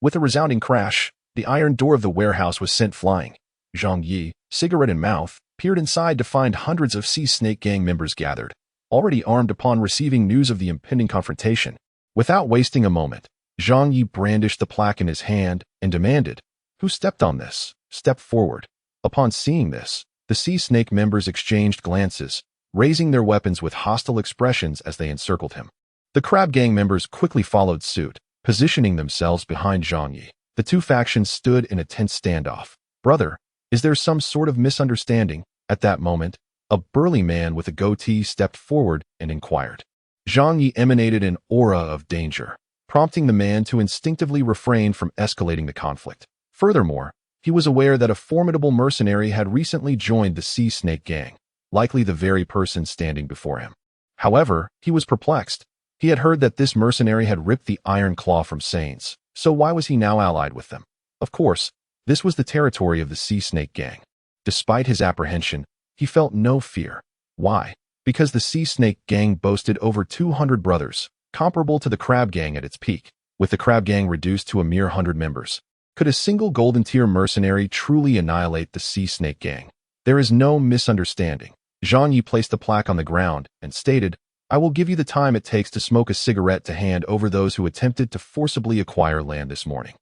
[SPEAKER 1] With a resounding crash, the iron door of the warehouse was sent flying. Zhang Yi, cigarette in mouth, peered inside to find hundreds of Sea Snake Gang members gathered, already armed upon receiving news of the impending confrontation. Without wasting a moment, Zhang Yi brandished the plaque in his hand and demanded, "Who stepped on this? Step forward." Upon seeing this, the Sea Snake members exchanged glances, raising their weapons with hostile expressions as they encircled him. The crab gang members quickly followed suit, positioning themselves behind Zhang Yi. The two factions stood in a tense standoff. "Brother, is there some sort of misunderstanding?" At that moment, a burly man with a goatee stepped forward and inquired. Zhang Yi emanated an aura of danger, prompting the man to instinctively refrain from escalating the conflict. Furthermore, he was aware that a formidable mercenary had recently joined the Sea Snake Gang, likely the very person standing before him. However, he was perplexed. He had heard that this mercenary had ripped the iron claw from Sane's, so why was he now allied with them? Of course, this was the territory of the Sea Snake Gang. Despite his apprehension, he felt no fear. Why? Because the Sea Snake Gang boasted over 200 brothers, comparable to the Crab Gang at its peak, with the Crab Gang reduced to a mere 100 members. Could a single golden tier mercenary truly annihilate the Sea Snake Gang? There is no misunderstanding. Zhang Yi placed the plaque on the ground and stated, "I will give you the time it takes to smoke a cigarette to hand over those who attempted to forcibly acquire land this morning."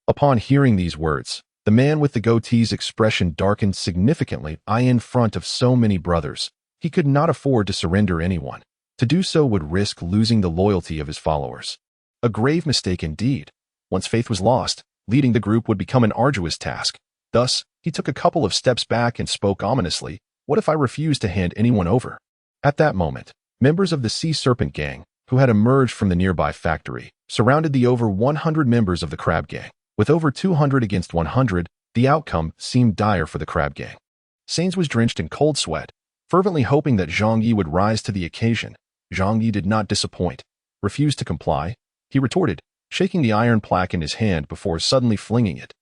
[SPEAKER 1] Upon hearing these words, the man with the goatee's expression darkened significantly. In front of so many brothers, he could not afford to surrender anyone. To do so would risk losing the loyalty of his followers. A grave mistake indeed. Once faith was lost, leading the group would become an arduous task. Thus, he took a couple of steps back and spoke ominously, "What if I refuse to hand anyone over?" At that moment, members of the Sea Serpent Gang, who had emerged from the nearby factory, surrounded the over 100 members of the Crab Gang. With over 200 against 100, the outcome seemed dire for the Crab Gang. Sanes was drenched in cold sweat, fervently hoping that Zhang Yi would rise to the occasion. Zhang Yi did not disappoint. Refused to comply, he retorted, shaking the iron plaque in his hand before suddenly flinging it.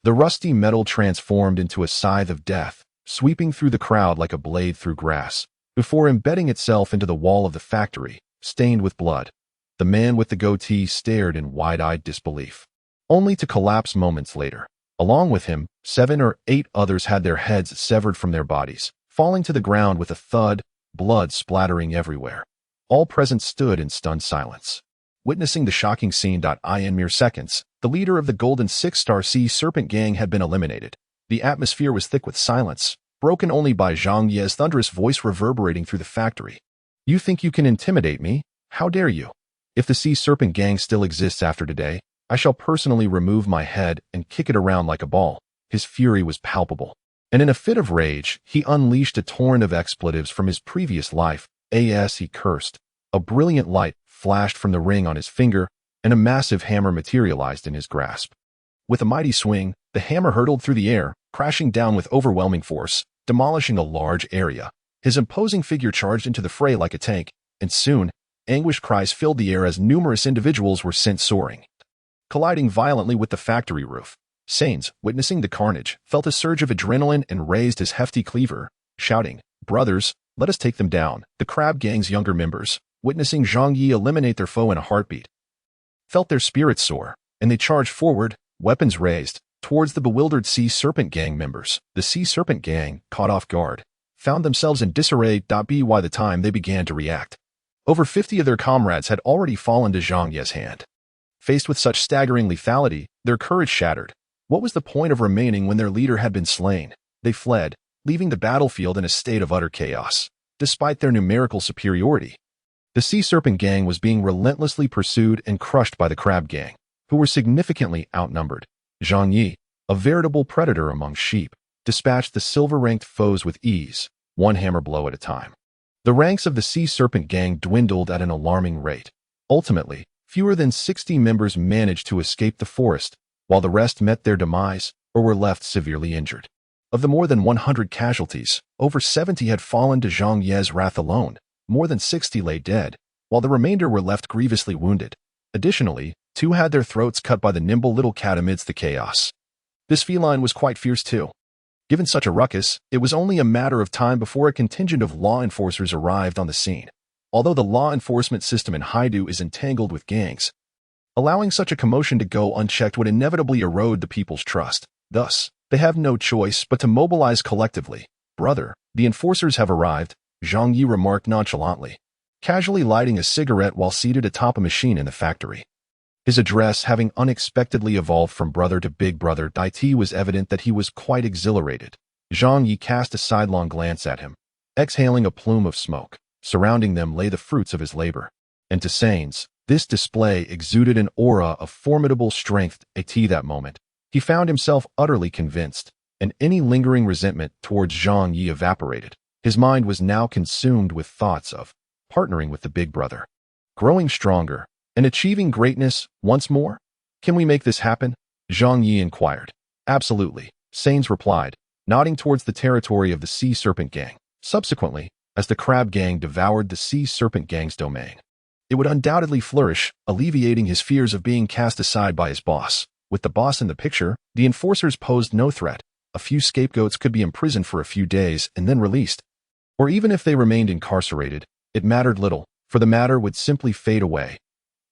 [SPEAKER 1] The rusty metal transformed into a scythe of death, sweeping through the crowd like a blade through grass, before embedding itself into the wall of the factory, stained with blood. The man with the goatee stared in wide-eyed disbelief, only to collapse moments later. Along with him, 7 or 8 others had their heads severed from their bodies, falling to the ground with a thud, blood splattering everywhere. All present stood in stunned silence, witnessing the shocking scene. In mere seconds, the leader of the Golden 6-Star Sea Serpent Gang had been eliminated. The atmosphere was thick with silence, broken only by Zhang Yi's thunderous voice reverberating through the factory. "You think you can intimidate me? How dare you? If the Sea Serpent Gang still exists after today, I shall personally remove my head and kick it around like a ball." His fury was palpable, and in a fit of rage, he unleashed a torrent of expletives from his previous life. As he cursed, a brilliant light flashed from the ring on his finger, and a massive hammer materialized in his grasp. With a mighty swing, the hammer hurtled through the air, crashing down with overwhelming force, demolishing a large area. His imposing figure charged into the fray like a tank, and soon, anguished cries filled the air as numerous individuals were sent soaring, colliding violently with the factory roof. Sains, witnessing the carnage, felt a surge of adrenaline and raised his hefty cleaver, shouting, "Brothers, let us take them down." The crab gang's younger members, witnessing Zhang Yi eliminate their foe in a heartbeat, felt their spirits soar, and they charged forward, weapons raised, towards the bewildered Sea Serpent Gang members. The Sea Serpent Gang, caught off guard, found themselves in disarray. By the time they began to react, over 50 of their comrades had already fallen to Zhang Yi's hand. Faced with such staggering lethality, their courage shattered. What was the point of remaining when their leader had been slain? They fled, leaving the battlefield in a state of utter chaos. Despite their numerical superiority, the Sea Serpent Gang was being relentlessly pursued and crushed by the Crab Gang, who were significantly outnumbered. Zhang Yi, a veritable predator among sheep, dispatched the silver-ranked foes with ease, one hammer blow at a time. The ranks of the Sea Serpent Gang dwindled at an alarming rate. Ultimately, fewer than 60 members managed to escape the forest, while the rest met their demise or were left severely injured. Of the more than 100 casualties, over 70 had fallen to Zhang Yi's wrath alone. More than 60 lay dead, while the remainder were left grievously wounded. Additionally, 2 had their throats cut by the nimble little cat amidst the chaos. This feline was quite fierce too. Given such a ruckus, it was only a matter of time before a contingent of law enforcers arrived on the scene. Although the law enforcement system in Haidu is entangled with gangs, allowing such a commotion to go unchecked would inevitably erode the people's trust. Thus, they have no choice but to mobilize collectively. "Brother, the enforcers have arrived," Zhang Yi remarked nonchalantly, casually lighting a cigarette while seated atop a machine in the factory. His address having unexpectedly evolved from brother to big brother, it was evident that he was quite exhilarated. Zhang Yi cast a sidelong glance at him, exhaling a plume of smoke. Surrounding them lay the fruits of his labor. And to Sains, this display exuded an aura of formidable strength. At that moment, he found himself utterly convinced, and any lingering resentment towards Zhang Yi evaporated. His mind was now consumed with thoughts of partnering with the big brother, growing stronger, and achieving greatness once more. "Can we make this happen?" Zhang Yi inquired. "Absolutely," Sains replied, nodding towards the territory of the Sea Serpent Gang. Subsequently, as the Crab Gang devoured the Sea Serpent Gang's domain, it would undoubtedly flourish, alleviating his fears of being cast aside by his boss. With the boss in the picture, the enforcers posed no threat. A few scapegoats could be imprisoned for a few days and then released. Or even if they remained incarcerated, it mattered little, for the matter would simply fade away.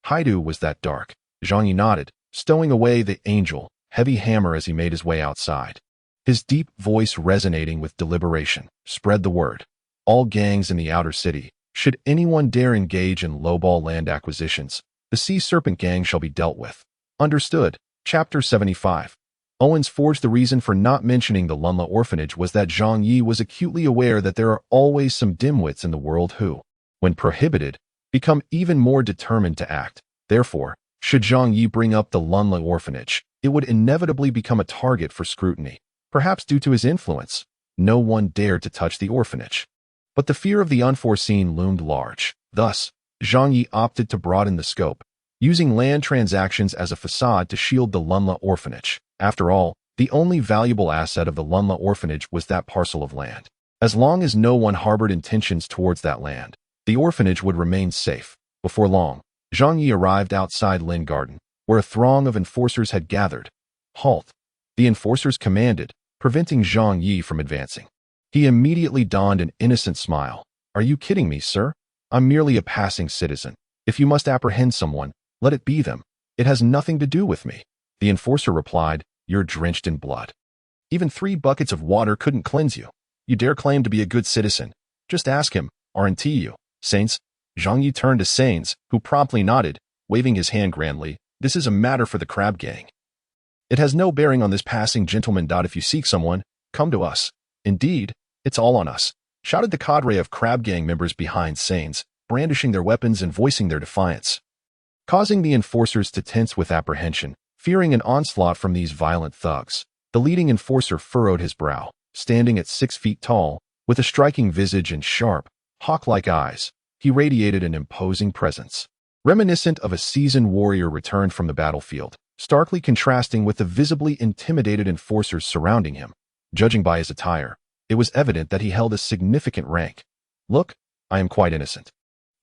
[SPEAKER 1] Haidu was that dark. Zhang Yi nodded, stowing away the angel, heavy hammer as he made his way outside. His deep voice resonating with deliberation, spread the word. "All gangs in the outer city, should anyone dare engage in lowball land acquisitions, the Sea Serpent Gang shall be dealt with." Understood. Chapter 75. Owens forged. The reason for not mentioning the Lunla orphanage was that Zhang Yi was acutely aware that there are always some dimwits in the world who, when prohibited, become even more determined to act. Therefore, should Zhang Yi bring up the Lunla orphanage, it would inevitably become a target for scrutiny. Perhaps due to his influence, no one dared to touch the orphanage. But the fear of the unforeseen loomed large. Thus, Zhang Yi opted to broaden the scope, using land transactions as a facade to shield the Lunla orphanage. After all, the only valuable asset of the Lunla orphanage was that parcel of land. As long as no one harbored intentions towards that land, the orphanage would remain safe. Before long, Zhang Yi arrived outside Lin Garden, where a throng of enforcers had gathered. "Halt!" the enforcers commanded, preventing Zhang Yi from advancing. He immediately donned an innocent smile. "Are you kidding me, sir? I'm merely a passing citizen. If you must apprehend someone, let it be them. It has nothing to do with me." The enforcer replied, "You're drenched in blood. Even 3 buckets of water couldn't cleanse you. You dare claim to be a good citizen? Just ask him, aren't you?" "Sains?" Zhang Yi turned to Sains, who promptly nodded, waving his hand grandly. "This is a matter for the Crab Gang. It has no bearing on this passing gentleman. If you seek someone, come to us." "Indeed, it's all on us," shouted the cadre of Crab Gang members behind Sains, brandishing their weapons and voicing their defiance, causing the enforcers to tense with apprehension, fearing an onslaught from these violent thugs. The leading enforcer furrowed his brow, standing at 6 feet tall, with a striking visage and sharp, hawk-like eyes. He radiated an imposing presence, reminiscent of a seasoned warrior returned from the battlefield, starkly contrasting with the visibly intimidated enforcers surrounding him. Judging by his attire, it was evident that he held a significant rank. "Look, I am quite innocent,"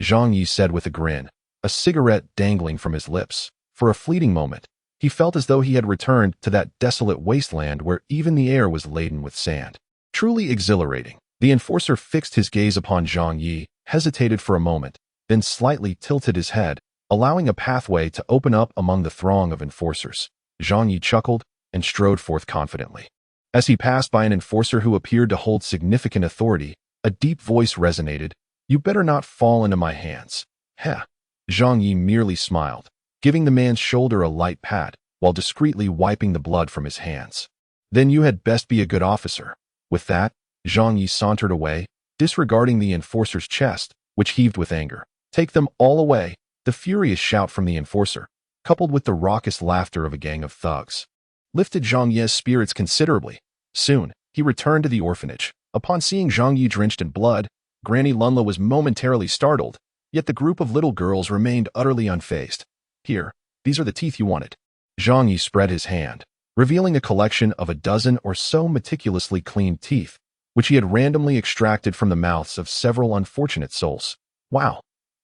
[SPEAKER 1] Zhang Yi said with a grin, a cigarette dangling from his lips. For a fleeting moment, He felt as though he had returned to that desolate wasteland where even the air was laden with sand. Truly exhilarating. The enforcer fixed his gaze upon Zhang Yi, hesitated for a moment, then slightly tilted his head, allowing a pathway to open up among the throng of enforcers. Zhang Yi chuckled and strode forth confidently. As he passed by an enforcer who appeared to hold significant authority, a deep voice resonated, "You better not fall into my hands." Heh. Zhang Yi merely smiled, giving the man's shoulder a light pat, while discreetly wiping the blood from his hands. "Then you had best be a good officer." With that, Zhang Yi sauntered away, disregarding the enforcer's chest, which heaved with anger. "Take them all away." The furious shout from the enforcer, coupled with the raucous laughter of a gang of thugs, lifted Zhang Yi's spirits considerably. Soon, he returned to the orphanage. Upon seeing Zhang Yi drenched in blood, Granny Lunla was momentarily startled, yet the group of little girls remained utterly unfazed. "Here, these are the teeth you wanted." Zhang Yi spread his hand, revealing a collection of a dozen or so meticulously cleaned teeth, which he had randomly extracted from the mouths of several unfortunate souls. "Wow!"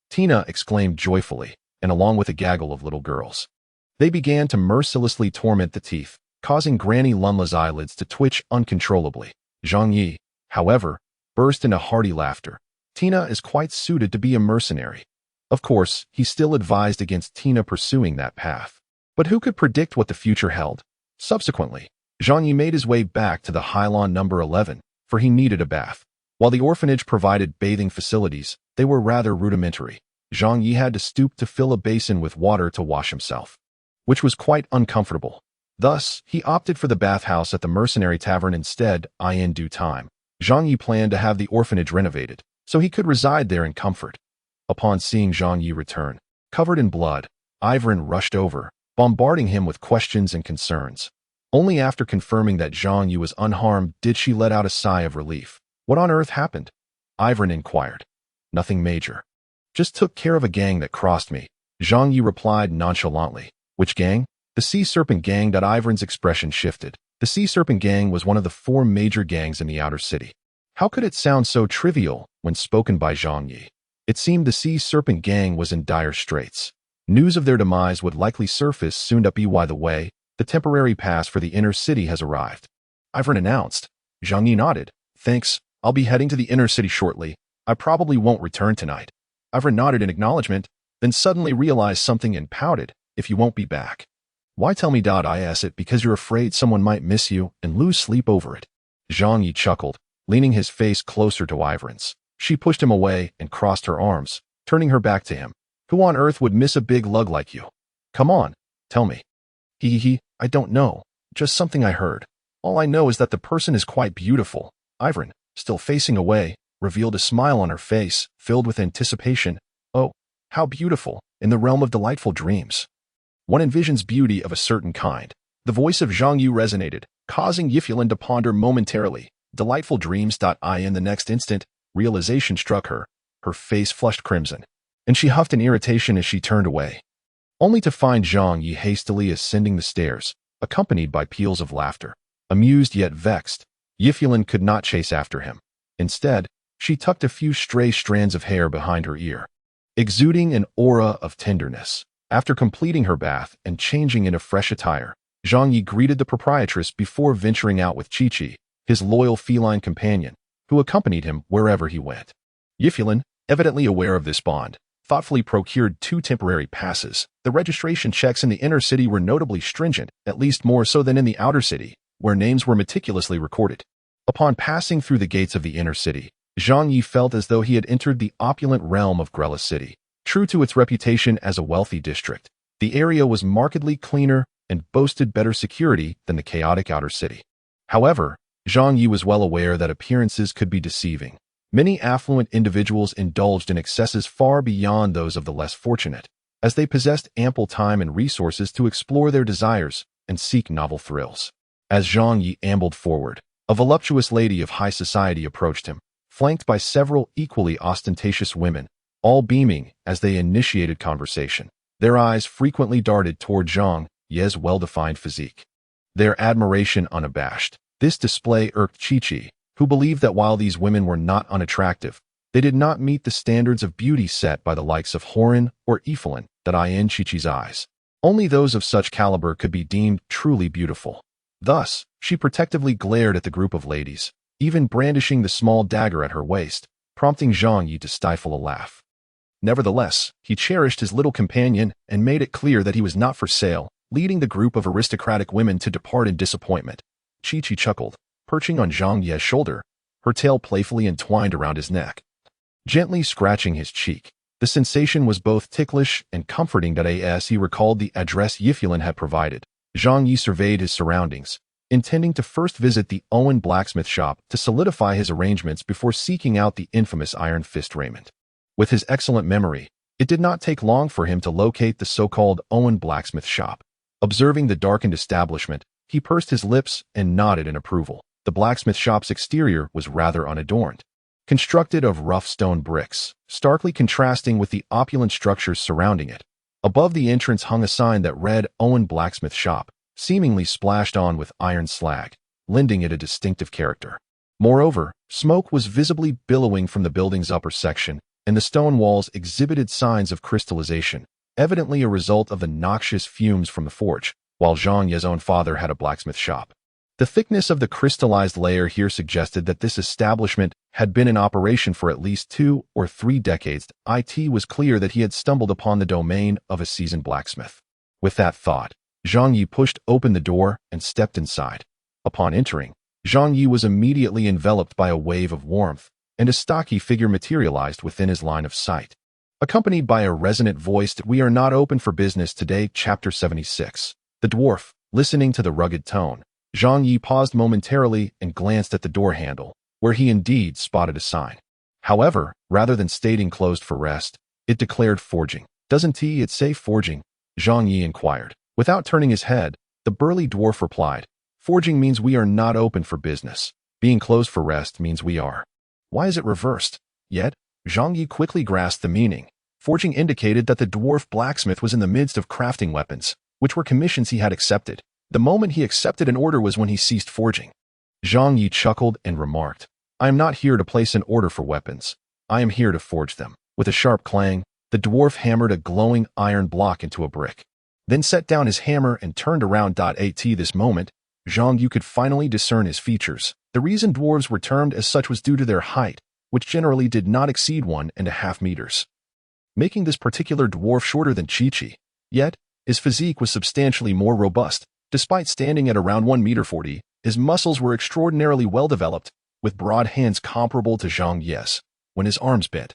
[SPEAKER 1] Tina exclaimed joyfully, and along with a gaggle of little girls, they began to mercilessly torment the teeth, causing Granny Lunla's eyelids to twitch uncontrollably. Zhang Yi, however, burst into hearty laughter. Tina is quite suited to be a mercenary. Of course, he still advised against Tina pursuing that path. But who could predict what the future held? Subsequently, Zhang Yi made his way back to the Hylon number 11, for he needed a bath. While the orphanage provided bathing facilities, they were rather rudimentary. Zhang Yi had to stoop to fill a basin with water to wash himself, which was quite uncomfortable. Thus, he opted for the bathhouse at the Mercenary tavern instead. In due time, Zhang Yi planned to have the orphanage renovated, so he could reside there in comfort. Upon seeing Zhang Yi return, covered in blood, Ironblood rushed over, bombarding him with questions and concerns. Only after confirming that Zhang Yi was unharmed did she let out a sigh of relief. "What on earth happened?" Ironblood inquired. "Nothing major. Just took care of a gang that crossed me," Zhang Yi replied nonchalantly. "Which gang?" "The Sea Serpent Gang." Ironblood's expression shifted. The Sea Serpent Gang was one of the 4 major gangs in the outer city. How could it sound so trivial when spoken by Zhang Yi? It seemed the Sea Serpent Gang was in dire straits. News of their demise would likely surface soon. By the way, the temporary pass for the inner city has arrived, Ironblood announced. Zhang Yi nodded. "Thanks, I'll be heading to the inner city shortly. I probably won't return tonight." Ironblood nodded in acknowledgement, then suddenly realized something and pouted. "If you won't be back, why tell me? Is it because you're afraid someone might miss you and lose sleep over it?" Zhang Yi chuckled, leaning his face closer to Ironblood's. She pushed him away and crossed her arms, turning her back to him. "Who on earth would miss a big lug like you? Come on, tell me." I don't know. Just something I heard. All I know is that the person is quite beautiful." Ironblood, still facing away, revealed a smile on her face, filled with anticipation. "Oh, how beautiful, in the realm of delightful dreams. One envisions beauty of a certain kind." The voice of Zhang Yi resonated, causing Yifulin to ponder momentarily. Delightful dreams. In the next instant, realization struck her. Her face flushed crimson, and she huffed in irritation as she turned away, only to find Zhang Yi hastily ascending the stairs, accompanied by peals of laughter. Amused yet vexed, Yifulin could not chase after him. Instead, she tucked a few stray strands of hair behind her ear, exuding an aura of tenderness. After completing her bath and changing into fresh attire, Zhang Yi greeted the proprietress before venturing out with Chi-Chi, his loyal feline companion, who accompanied him wherever he went. Yifulin, evidently aware of this bond, thoughtfully procured 2 temporary passes. The registration checks in the inner city were notably stringent, at least more so than in the outer city, where names were meticulously recorded. Upon passing through the gates of the inner city, Zhang Yi felt as though he had entered the opulent realm of Grella City. True to its reputation as a wealthy district, the area was markedly cleaner and boasted better security than the chaotic outer city. However, Zhang Yi was well aware that appearances could be deceiving. Many affluent individuals indulged in excesses far beyond those of the less fortunate, as they possessed ample time and resources to explore their desires and seek novel thrills. As Zhang Yi ambled forward, a voluptuous lady of high society approached him, flanked by several equally ostentatious women, all beaming as they initiated conversation. Their eyes frequently darted toward Zhang Yi's well-defined physique, their admiration unabashed. This display irked Chi-Chi, who believed that while these women were not unattractive, they did not meet the standards of beauty set by the likes of Horan or Yifulin. In Chi-Chi's eyes, Only those of such caliber could be deemed truly beautiful. Thus, she protectively glared at the group of ladies, even brandishing the small dagger at her waist, prompting Zhang Yi to stifle a laugh. Nevertheless, he cherished his little companion and made it clear that he was not for sale, leading the group of aristocratic women to depart in disappointment. Chi-Chi chuckled, perching on Zhang Yi's shoulder, her tail playfully entwined around his neck, gently scratching his cheek. The sensation was both ticklish and comforting as he recalled the address Yifulin had provided. Zhang Yi surveyed his surroundings, intending to first visit the Owen blacksmith shop to solidify his arrangements before seeking out the infamous Iron Fist raiment. With his excellent memory, it did not take long for him to locate the so-called Owen blacksmith shop. Observing the darkened establishment, he pursed his lips and nodded in approval. The blacksmith shop's exterior was rather unadorned, constructed of rough stone bricks, starkly contrasting with the opulent structures surrounding it. Above the entrance hung a sign that read Owen Blacksmith Shop, seemingly splashed on with iron slag, lending it a distinctive character. Moreover, smoke was visibly billowing from the building's upper section, and the stone walls exhibited signs of crystallization, evidently a result of the noxious fumes from the forge, while Zhang Yi's own father had a blacksmith shop. The thickness of the crystallized layer here suggested that this establishment had been in operation for at least 2 or 3 decades. It was clear that he had stumbled upon the domain of a seasoned blacksmith. With that thought, Zhang Yi pushed open the door and stepped inside. Upon entering, Zhang Yi was immediately enveloped by a wave of warmth, and a stocky figure materialized within his line of sight. Accompanied by a resonant voice, "We are not open for business today." Chapter 76. The dwarf, listening to the rugged tone, Zhang Yi paused momentarily and glanced at the door handle, where he indeed spotted a sign. However, rather than stating closed for rest, it declared forging. "Doesn't it say forging?" Zhang Yi inquired. Without turning his head, the burly dwarf replied, "Forging means we are not open for business. Being closed for rest means we are." Why is it reversed? Yet, Zhang Yi quickly grasped the meaning. Forging indicated that the dwarf blacksmith was in the midst of crafting weapons, which were commissions he had accepted. The moment he accepted an order was when he ceased forging. Zhang Yi chuckled and remarked, "I am not here to place an order for weapons. I am here to forge them." With a sharp clang, the dwarf hammered a glowing iron block into a brick, then set down his hammer and turned around. At this moment, Zhang Yi could finally discern his features. The reason dwarves were termed as such was due to their height, which generally did not exceed 1.5 meters, making this particular dwarf shorter than Chi-Chi. Yet, his physique was substantially more robust. Despite standing at around 1.40 meters, his muscles were extraordinarily well developed, with broad hands comparable to Zhang Yi's when his arms bent.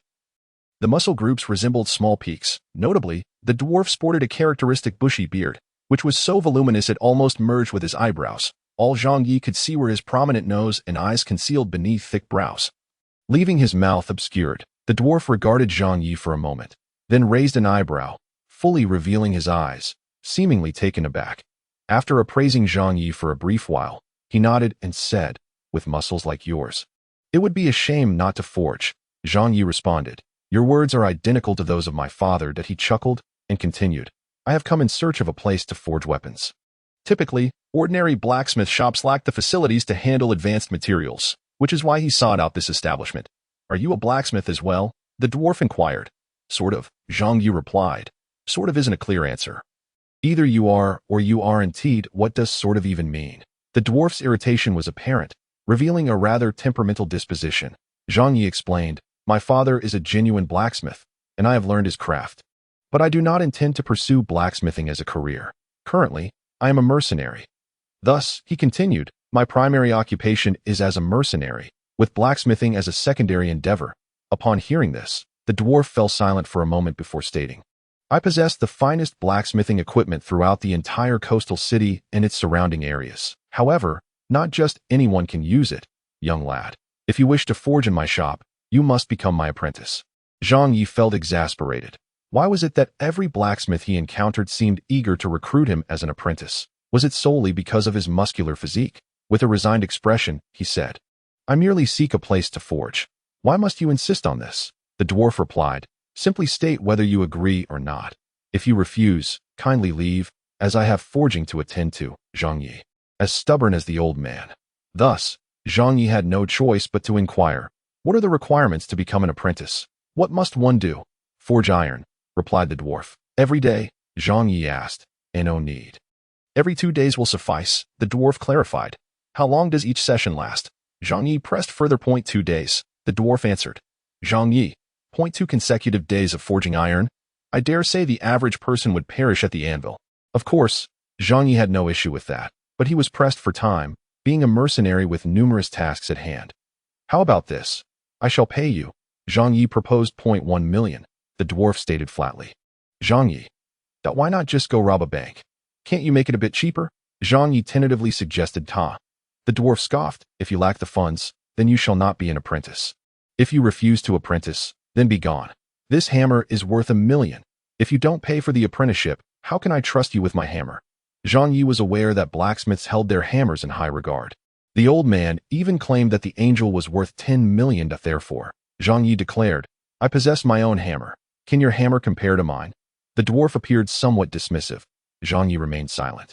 [SPEAKER 1] The muscle groups resembled small peaks. Notably, the dwarf sported a characteristic bushy beard, which was so voluminous it almost merged with his eyebrows. All Zhang Yi could see were his prominent nose and eyes concealed beneath thick brows, leaving his mouth obscured. The dwarf regarded Zhang Yi for a moment, then raised an eyebrow, fully revealing his eyes, seemingly taken aback. After appraising Zhang Yi for a brief while, he nodded and said, "With muscles like yours, it would be a shame not to forge." Zhang Yi responded, "Your words are identical to those of my father." He chuckled and continued, "I have come in search of a place to forge weapons. Typically, ordinary blacksmith shops lack the facilities to handle advanced materials, which is why he sought out this establishment." "Are you a blacksmith as well?" the dwarf inquired. "Sort of," Zhang Yi replied. "Sort of isn't a clear answer. Either you are or you aren't. What does sort of even mean?" The dwarf's irritation was apparent, revealing a rather temperamental disposition. Zhang Yi explained, "My father is a genuine blacksmith, and I have learned his craft. But I do not intend to pursue blacksmithing as a career. Currently, I am a mercenary." Thus, he continued, "My primary occupation is as a mercenary, with blacksmithing as a secondary endeavor." Upon hearing this, the dwarf fell silent for a moment before stating, "I possess the finest blacksmithing equipment throughout the entire coastal city and its surrounding areas. However, not just anyone can use it, young lad. If you wish to forge in my shop, you must become my apprentice." Zhang Yi felt exasperated. Why was it that every blacksmith he encountered seemed eager to recruit him as an apprentice? Was it solely because of his muscular physique? With a resigned expression, he said, "I merely seek a place to forge. Why must you insist on this?" The dwarf replied, "Simply state whether you agree or not. If you refuse, kindly leave, as I have forging to attend to." Zhang Yi, as stubborn as the old man. Thus, Zhang Yi had no choice but to inquire, "What are the requirements to become an apprentice? What must one do?" "Forge iron," replied the dwarf. "Every day?" Zhang Yi asked. No need. Every 2 days will suffice, the dwarf clarified. How long does each session last? Zhang Yi pressed further. 2 days, the dwarf answered. Zhang Yi, 2 consecutive days of forging iron? I dare say the average person would perish at the anvil. Of course, Zhang Yi had no issue with that, but he was pressed for time, being a mercenary with numerous tasks at hand. How about this? I shall pay you. Zhang Yi proposed. 1 million, the dwarf stated flatly. Zhang Yi, why not just go rob a bank? Can't you make it a bit cheaper? Zhang Yi tentatively suggested. The dwarf scoffed. If you lack the funds, then you shall not be an apprentice. If you refuse to apprentice, then be gone. This hammer is worth 1 million. If you don't pay for the apprenticeship, how can I trust you with my hammer? Zhang Yi was aware that blacksmiths held their hammers in high regard. The old man even claimed that the angel was worth 10 million. Therefore, Zhang Yi declared, I possess my own hammer. Can your hammer compare to mine? The dwarf appeared somewhat dismissive. Zhang Yi remained silent,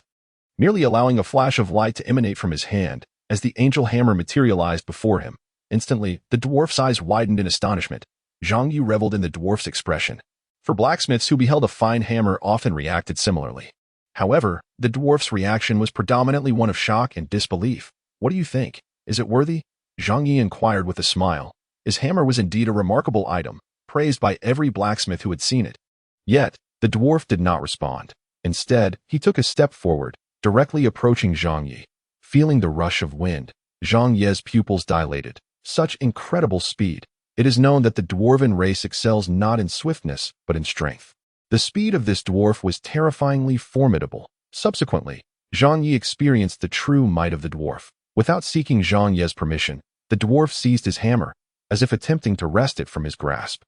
[SPEAKER 1] merely allowing a flash of light to emanate from his hand as the angel hammer materialized before him. Instantly, the dwarf's eyes widened in astonishment. Zhang Yi reveled in the dwarf's expression. For blacksmiths who beheld a fine hammer often reacted similarly. However, the dwarf's reaction was predominantly one of shock and disbelief. What do you think? Is it worthy? Zhang Yi inquired with a smile. His hammer was indeed a remarkable item, praised by every blacksmith who had seen it. Yet, the dwarf did not respond. Instead, he took a step forward, directly approaching Zhang Yi. Feeling the rush of wind, Zhang Yi's pupils dilated. Such incredible speed. It is known that the dwarven race excels not in swiftness, but in strength. The speed of this dwarf was terrifyingly formidable. Subsequently, Zhang Yi experienced the true might of the dwarf. Without seeking Zhang Yi's permission, the dwarf seized his hammer, as if attempting to wrest it from his grasp.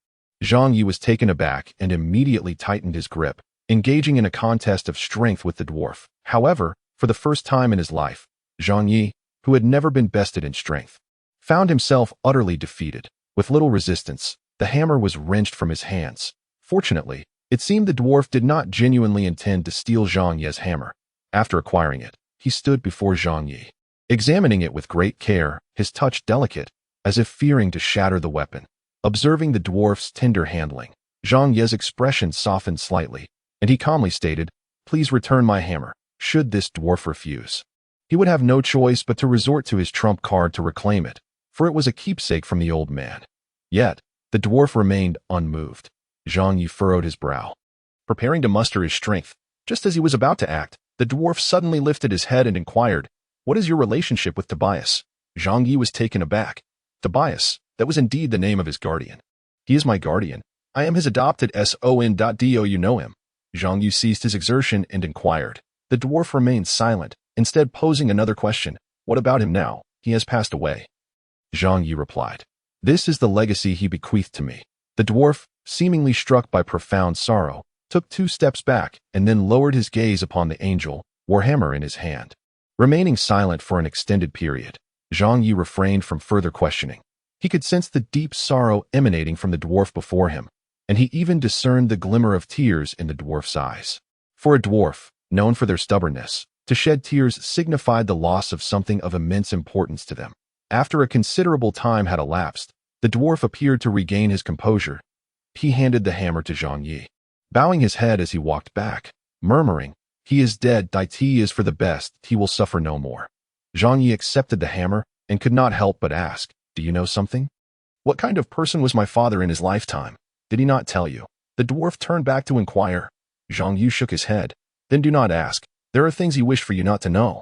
[SPEAKER 1] Zhang Yi was taken aback and immediately tightened his grip, engaging in a contest of strength with the dwarf. However, for the first time in his life, Zhang Yi, who had never been bested in strength, found himself utterly defeated. With little resistance, the hammer was wrenched from his hands. Fortunately, it seemed the dwarf did not genuinely intend to steal Zhang Yi's hammer. After acquiring it, he stood before Zhang Yi, examining it with great care, his touch delicate, as if fearing to shatter the weapon. Observing the dwarf's tender handling, Zhang Yi's expression softened slightly, and he calmly stated, Please return my hammer. Should this dwarf refuse, he would have no choice but to resort to his trump card to reclaim it, for it was a keepsake from the old man. Yet, the dwarf remained unmoved. Zhang Yi furrowed his brow, preparing to muster his strength. Just as he was about to act, the dwarf suddenly lifted his head and inquired, What is your relationship with Tobias? Zhang Yi was taken aback. Tobias, that was indeed the name of his guardian. He is my guardian. I am his adopted son. Do you know him? Zhang Yi ceased his exertion and inquired. The dwarf remained silent, instead posing another question. What about him now? He has passed away. Zhang Yi replied. This is the legacy he bequeathed to me. The dwarf, seemingly struck by profound sorrow, took 2 steps back and then lowered his gaze upon the angel, warhammer in his hand. Remaining silent for an extended period, Zhang Yi refrained from further questioning. He could sense the deep sorrow emanating from the dwarf before him, and he even discerned the glimmer of tears in the dwarf's eyes. For a dwarf, known for their stubbornness, to shed tears signified the loss of something of immense importance to them. After a considerable time had elapsed, the dwarf appeared to regain his composure. He handed the hammer to Zhang Yi, bowing his head as he walked back, murmuring, He is dead, he is for the best, he will suffer no more. Zhang Yi accepted the hammer and could not help but ask, Do you know something? What kind of person was my father in his lifetime? Did he not tell you? The dwarf turned back to inquire. Zhang Yi shook his head. Then do not ask. There are things he wished for you not to know.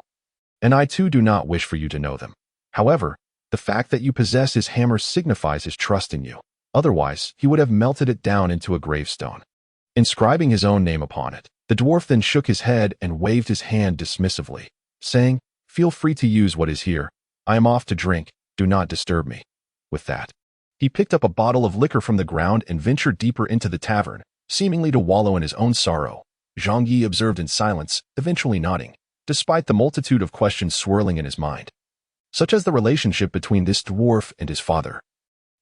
[SPEAKER 1] And I too do not wish for you to know them. However, the fact that you possess his hammer signifies his trust in you. Otherwise, he would have melted it down into a gravestone, inscribing his own name upon it. The dwarf then shook his head and waved his hand dismissively, saying, Feel free to use what is here. I am off to drink. Do not disturb me. With that, he picked up a bottle of liquor from the ground and ventured deeper into the tavern, seemingly to wallow in his own sorrow. Zhang Yi observed in silence, eventually nodding, despite the multitude of questions swirling in his mind, such as the relationship between this dwarf and his father,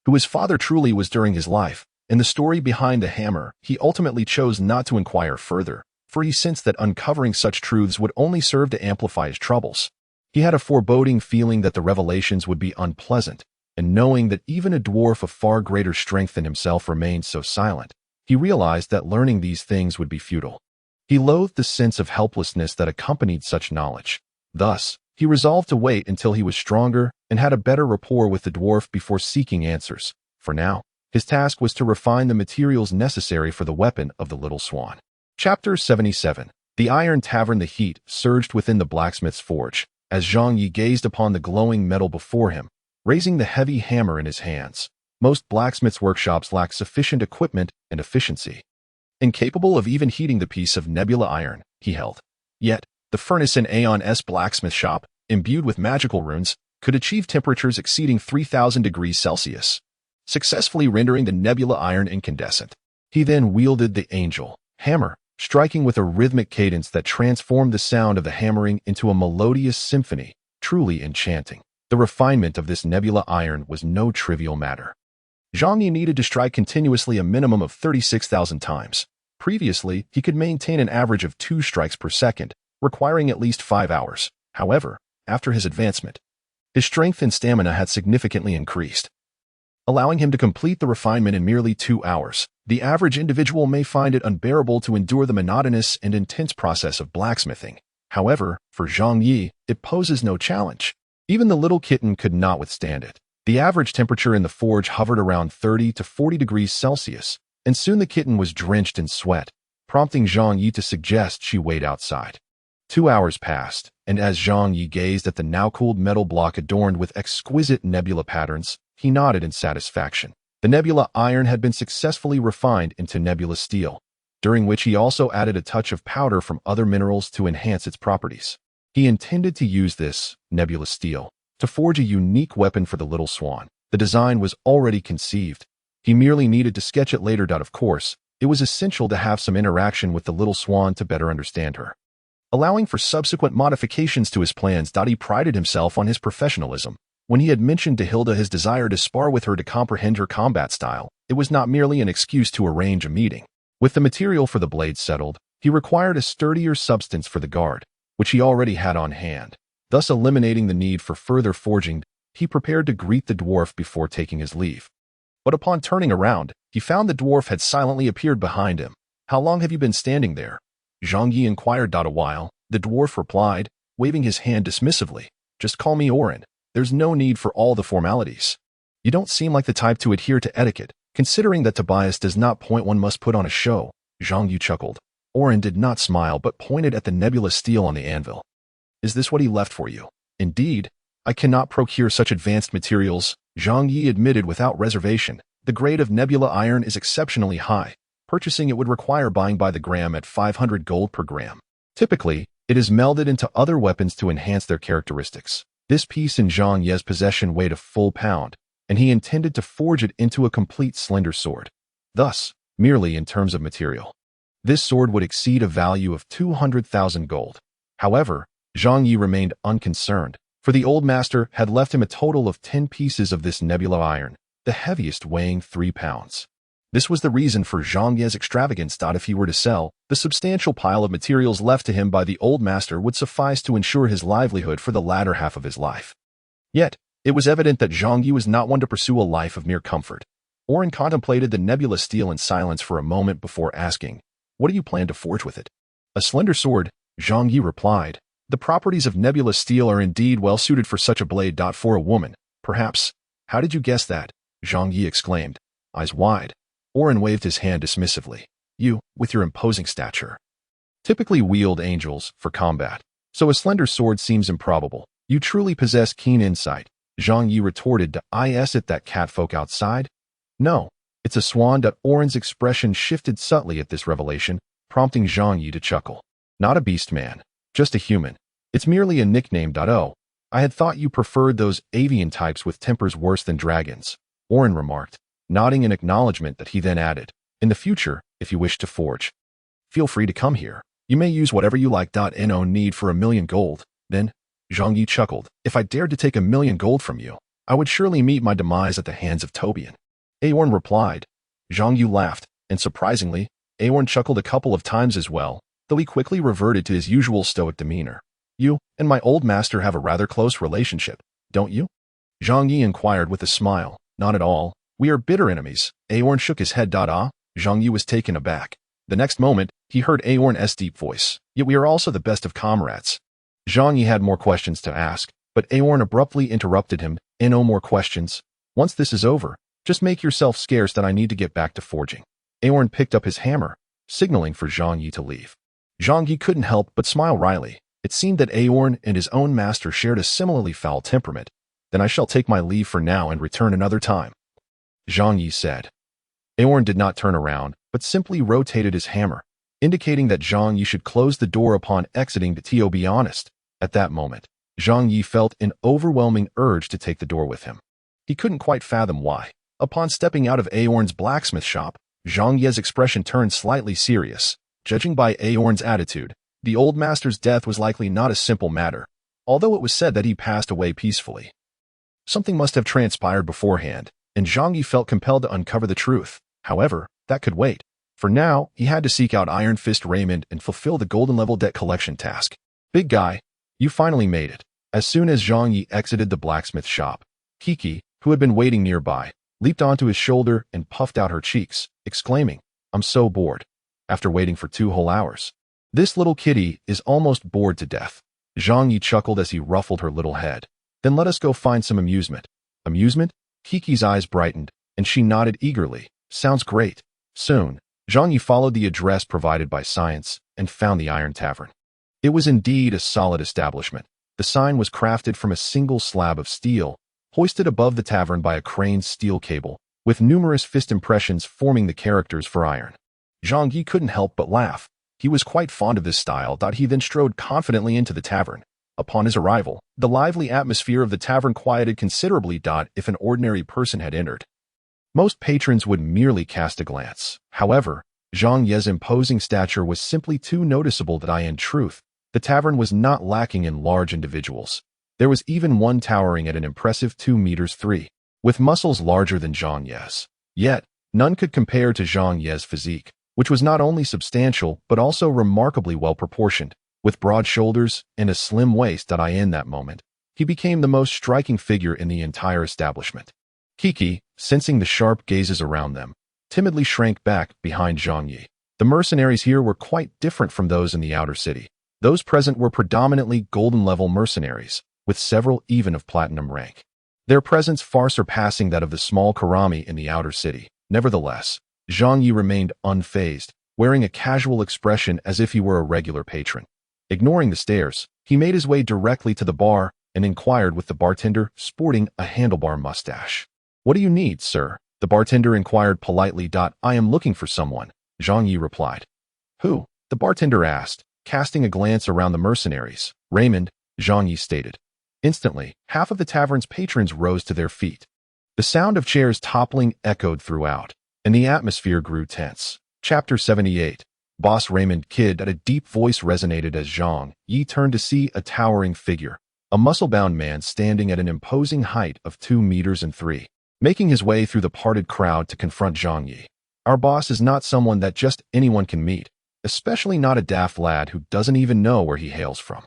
[SPEAKER 1] who his father truly was during his life, and the story behind the hammer. He ultimately chose not to inquire further, for he sensed that uncovering such truths would only serve to amplify his troubles. He had a foreboding feeling that the revelations would be unpleasant, and knowing that even a dwarf of far greater strength than himself remained so silent, he realized that learning these things would be futile. He loathed the sense of helplessness that accompanied such knowledge. Thus, he resolved to wait until he was stronger and had a better rapport with the dwarf before seeking answers. For now, his task was to refine the materials necessary for the weapon of the little swan. Chapter 77. The Iron Tavern. The heat surged within the blacksmith's forge, as Zhang Yi gazed upon the glowing metal before him, raising the heavy hammer in his hands. Most blacksmiths' workshops lack sufficient equipment and efficiency. Incapable of even heating the piece of nebula iron he held. Yet, the furnace in Aeon's blacksmith shop, imbued with magical runes, could achieve temperatures exceeding 3,000 degrees Celsius, successfully rendering the nebula iron incandescent. He then wielded the angel hammer, striking with a rhythmic cadence that transformed the sound of the hammering into a melodious symphony, truly enchanting. The refinement of this nebula iron was no trivial matter. Zhang Yi needed to strike continuously a minimum of 36,000 times. Previously, he could maintain an average of 2 strikes per second, requiring at least 5 hours. However, after his advancement, his strength and stamina had significantly increased, allowing him to complete the refinement in merely 2 hours. The average individual may find it unbearable to endure the monotonous and intense process of blacksmithing. However, for Zhang Yi, it poses no challenge. Even the little kitten could not withstand it. The average temperature in the forge hovered around 30 to 40 degrees Celsius, and soon the kitten was drenched in sweat, prompting Zhang Yi to suggest she wait outside. 2 hours passed, and as Zhang Yi gazed at the now-cooled metal block adorned with exquisite nebula patterns, he nodded in satisfaction. The nebula iron had been successfully refined into nebula steel, during which he also added a touch of powder from other minerals to enhance its properties. He intended to use this nebula steel to forge a unique weapon for the little swan. The design was already conceived. He merely needed to sketch it later. Of course, it was essential to have some interaction with the little swan to better understand her, allowing for subsequent modifications to his plans. He prided himself on his professionalism. When he had mentioned to Hilda his desire to spar with her to comprehend her combat style, it was not merely an excuse to arrange a meeting. With the material for the blade settled, he required a sturdier substance for the guard, which he already had on hand. Thus eliminating the need for further forging, he prepared to greet the dwarf before taking his leave. But upon turning around, he found the dwarf had silently appeared behind him. "How long have you been standing there?" Zhang Yi inquired. "A while," the dwarf replied, waving his hand dismissively. "Just call me Oren. There's no need for all the formalities. You don't seem like the type to adhere to etiquette, considering that Tobias does not point one must put on a show." Zhang Yi chuckled. Oren did not smile but pointed at the nebula steel on the anvil. "Is this what he left for you?" "Indeed. I cannot procure such advanced materials," Zhang Yi admitted without reservation. "The grade of nebula iron is exceptionally high. Purchasing it would require buying by the gram at 500 gold per gram. Typically, it is melded into other weapons to enhance their characteristics. This piece in Zhang Yi's possession weighed a full pound, and he intended to forge it into a complete slender sword. Thus, merely in terms of material, this sword would exceed a value of 200,000 gold. However, Zhang Yi remained unconcerned, for the old master had left him a total of 10 pieces of this nebula iron, the heaviest weighing 3 pounds. This was the reason for Zhang Yi's extravagance. If he were to sell, the substantial pile of materials left to him by the old master would suffice to ensure his livelihood for the latter half of his life. Yet, it was evident that Zhang Yi was not one to pursue a life of mere comfort. Oren contemplated the nebula steel in silence for a moment before asking, "What do you plan to forge with it?" "A slender sword," Zhang Yi replied. "The properties of nebula steel are indeed well suited for such a blade. For a woman, perhaps." "How did you guess that?" Zhang Yi exclaimed, eyes wide. Oren waved his hand dismissively. "You, with your imposing stature, typically wield angels for combat, so a slender sword seems improbable. You truly possess keen insight," Zhang Yi retorted. "Is it that catfolk outside?" "No, it's a swan." Oren's expression shifted subtly at this revelation, prompting Zhang Yi to chuckle. "Not a beast man, just a human. It's merely a nickname. Oh, I had thought you preferred those avian types with tempers worse than dragons," Oren remarked, nodding in acknowledgement. That he then added, "In the future, if you wish to forge, feel free to come here. You may use whatever you like. No need for 1,000,000 gold. Then," Zhang Yi chuckled, "if I dared to take 1,000,000 gold from you, I would surely meet my demise at the hands of Tobian." Aorn replied. Zhang Yi laughed, and surprisingly, Aorn chuckled a couple of times as well, though he quickly reverted to his usual stoic demeanor. "You and my old master have a rather close relationship, don't you?" Zhang Yi inquired with a smile. "Not at all. We are bitter enemies." Aorn shook his head. Zhang Yi was taken aback. The next moment, he he heard Aorn's deep voice. Yet we are also the best of comrades. Zhang Yi had more questions to ask, but Aorn abruptly interrupted him. No more questions. Once this is over, just make yourself scarce that I need to get back to forging. Aorn picked up his hammer, signaling for Zhang Yi to leave. Zhang Yi couldn't help but smile wryly. It seemed that Aorn and his own master shared a similarly foul temperament. Then I shall take my leave for now and return another time, Zhang Yi said. Aorn did not turn around, but simply rotated his hammer, indicating that Zhang Yi should close the door upon exiting. To be honest, at that moment, Zhang Yi felt an overwhelming urge to take the door with him. He couldn't quite fathom why. Upon stepping out of Aorn's blacksmith shop, Zhang Yi's expression turned slightly serious. Judging by Aorn's attitude, the old master's death was likely not a simple matter, although it was said that he passed away peacefully. Something must have transpired beforehand, and Zhang Yi felt compelled to uncover the truth. However, that could wait. For now, he had to seek out Iron Fist Raymond and fulfill the golden level debt collection task. Big guy, you finally made it. As soon as Zhang Yi exited the blacksmith shop, Kiki, who had been waiting nearby, leaped onto his shoulder and puffed out her cheeks, exclaiming, I'm so bored. After waiting for 2 whole hours. This little kitty is almost bored to death. Zhang Yi chuckled as he ruffled her little head. Then let us go find some amusement. Amusement? Kiki's eyes brightened, and she nodded eagerly. Sounds great. Soon, Zhang Yi followed the address provided by Science and found the Iron Tavern. It was indeed a solid establishment. The sign was crafted from a single slab of steel, hoisted above the tavern by a crane's steel cable, with numerous fist impressions forming the characters for iron. Zhang Yi couldn't help but laugh. He was quite fond of this style. He then strode confidently into the tavern. Upon his arrival, the lively atmosphere of the tavern quieted considerably. If an ordinary person had entered, most patrons would merely cast a glance. However, Zhang Yi's imposing stature was simply too noticeable. In truth, the tavern was not lacking in large individuals. There was even one towering at an impressive 2 meters 3, with muscles larger than Zhang Yi's. Yet, none could compare to Zhang Yi's physique, which was not only substantial but also remarkably well-proportioned. With broad shoulders and a slim waist. In that moment, he became the most striking figure in the entire establishment. Kiki, sensing the sharp gazes around them, timidly shrank back behind Zhang Yi. The mercenaries here were quite different from those in the outer city. Those present were predominantly golden-level mercenaries, with several even of platinum rank. Their presence far surpassing that of the small Karami in the outer city. Nevertheless, Zhang Yi remained unfazed, wearing a casual expression as if he were a regular patron. Ignoring the stares, he made his way directly to the bar and inquired with the bartender sporting a handlebar mustache. What do you need, sir? The bartender inquired politely. I am looking for someone, Zhang Yi replied. Who? The bartender asked, casting a glance around the mercenaries. Raymond, Zhang Yi stated. Instantly, half of the tavern's patrons rose to their feet. The sound of chairs toppling echoed throughout, and the atmosphere grew tense. Chapter 78. Boss Raymond Kid. A deep voice resonated as Zhang Yi turned to see a towering figure, a muscle-bound man standing at an imposing height of 2 meters and 3, making his way through the parted crowd to confront Zhang Yi. Our boss is not someone that just anyone can meet, especially not a daft lad who doesn't even know where he hails from.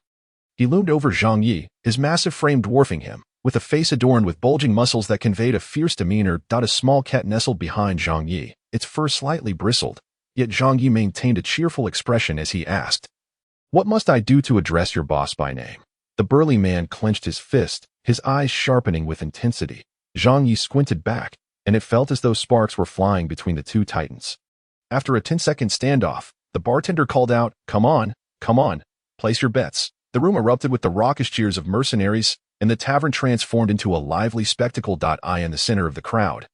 [SPEAKER 1] He loomed over Zhang Yi, his massive frame dwarfing him, with a face adorned with bulging muscles that conveyed a fierce demeanor. A small cat nestled behind Zhang Yi, its fur slightly bristled, yet Zhang Yi maintained a cheerful expression as he asked, What must I do to address your boss by name? The burly man clenched his fist, his eyes sharpening with intensity. Zhang Yi squinted back, and it felt as though sparks were flying between the two titans. After a 10-second standoff, the bartender called out, Come on, place your bets. The room erupted with the raucous cheers of mercenaries, and the tavern transformed into a lively spectacle. In the center of the crowd,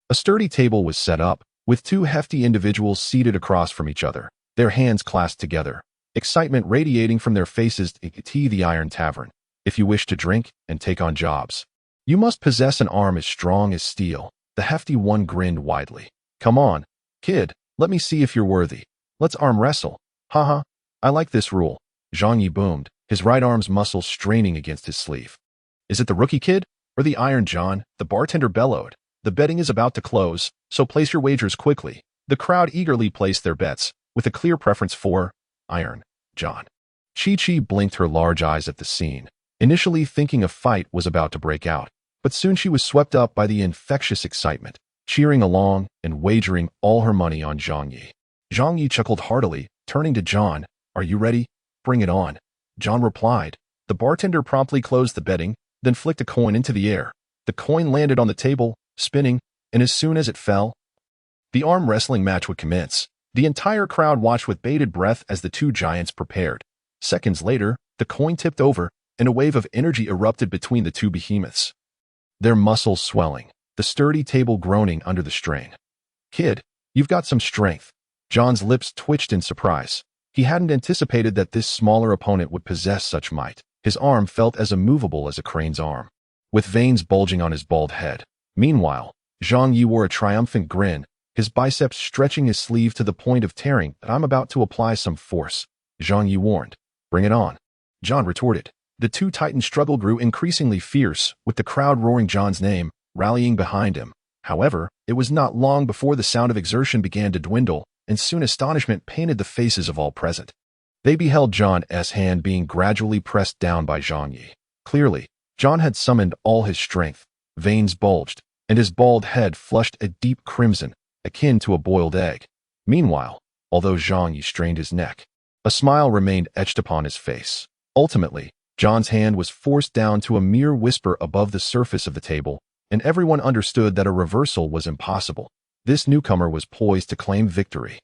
[SPEAKER 1] a sturdy table was set up, with 2 hefty individuals seated across from each other, their hands clasped together, excitement radiating from their faces. The Iron Tavern. If you wish to drink and take on jobs, you must possess an arm as strong as steel. The hefty one grinned widely. Come on, kid, let me see if you're worthy. Let's arm wrestle. Haha, I like this rule. Zhang Yi boomed, his right arm's muscles straining against his sleeve. Is it the rookie kid or the Iron John? The bartender bellowed. The betting is about to close, so place your wagers quickly. The crowd eagerly placed their bets, with a clear preference for Iron John. Chi-Chi blinked her large eyes at the scene, initially thinking a fight was about to break out, but soon she was swept up by the infectious excitement, cheering along and wagering all her money on Zhang Yi. Zhang Yi chuckled heartily, Turning to John, "Are you ready? Bring it on." John replied. The bartender promptly closed the betting, then flicked a coin into the air. The coin landed on the table, spinning, and as soon as it fell, the arm wrestling match would commence. The entire crowd watched with bated breath as the two giants prepared. Seconds later, the coin tipped over, and a wave of energy erupted between the two behemoths, their muscles swelling, the sturdy table groaning under the strain. "Kid, you've got some strength." John's lips twitched in surprise. He hadn't anticipated that this smaller opponent would possess such might. His arm felt as immovable as a crane's arm, with veins bulging on his bald head. Meanwhile, Zhang Yi wore a triumphant grin, his biceps stretching his sleeve to the point of tearing. "I'm about to apply some force," Zhang Yi warned. "Bring it on," John retorted. The two titans' struggle grew increasingly fierce, with the crowd roaring John's name, rallying behind him. However, it was not long before the sound of exertion began to dwindle, and soon astonishment painted the faces of all present. They beheld John's hand being gradually pressed down by Zhang Yi. Clearly, John had summoned all his strength. Veins bulged, and his bald head flushed a deep crimson, akin to a boiled egg. Meanwhile, although Zhang Yi strained his neck, a smile remained etched upon his face. Ultimately, John's hand was forced down to a mere whisper above the surface of the table, and everyone understood that a reversal was impossible. This newcomer was poised to claim victory.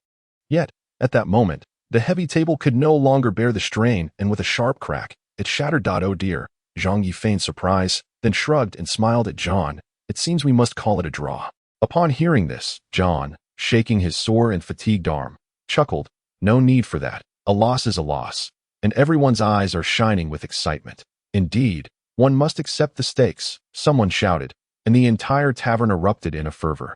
[SPEAKER 1] Yet, at that moment, the heavy table could no longer bear the strain, and with a sharp crack, it shattered. "Oh dear," Zhang Yi feigned surprise, then shrugged and smiled at John. "It seems we must call it a draw." Upon hearing this, John, shaking his sore and fatigued arm, chuckled. "No need for that. A loss is a loss, and everyone's eyes are shining with excitement. Indeed, one must accept the stakes," someone shouted, and the entire tavern erupted in a fervor,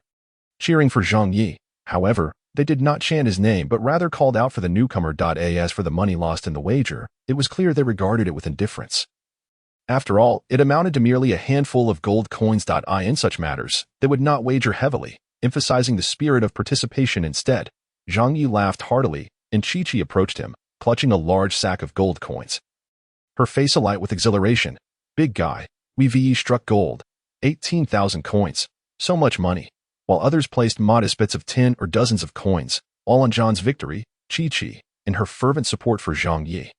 [SPEAKER 1] cheering for Zhang Yi. However, they did not chant his name, but rather called out for the newcomer. As for the money lost in the wager, it was clear they regarded it with indifference. After all, it amounted to merely a handful of gold coins. In such matters, they would not wager heavily, emphasizing the spirit of participation instead. Zhang Yi laughed heartily, and Chi-Chi approached him, clutching a large sack of gold coins, her face alight with exhilaration. "Big guy, we've struck gold. 18,000 coins. So much money." While others placed modest bets of 10 or dozens of coins, all on John's victory, Chi-Chi, in her fervent support for Zhang Yi,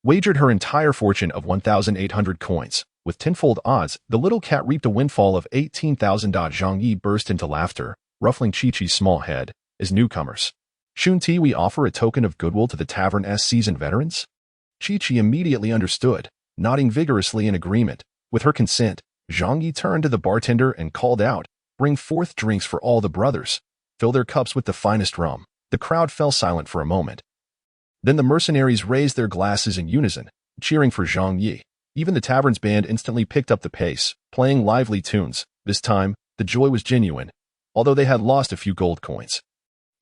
[SPEAKER 1] wagered her entire fortune of 1,800 coins. With tenfold odds, the little cat reaped a windfall of 18,000. Zhang Yi burst into laughter, ruffling Chi-Chi's small head. "As newcomers, shouldn't we offer a token of goodwill to the tavern's seasoned veterans?" Chi-Chi immediately understood, nodding vigorously in agreement. With her consent, Zhang Yi turned to the bartender and called out, "Bring forth drinks for all the brothers. Fill their cups with the finest rum." The crowd fell silent for a moment. Then the mercenaries raised their glasses in unison, cheering for Zhang Yi. Even the tavern's band instantly picked up the pace, playing lively tunes. This time, the joy was genuine, although they had lost a few gold coins.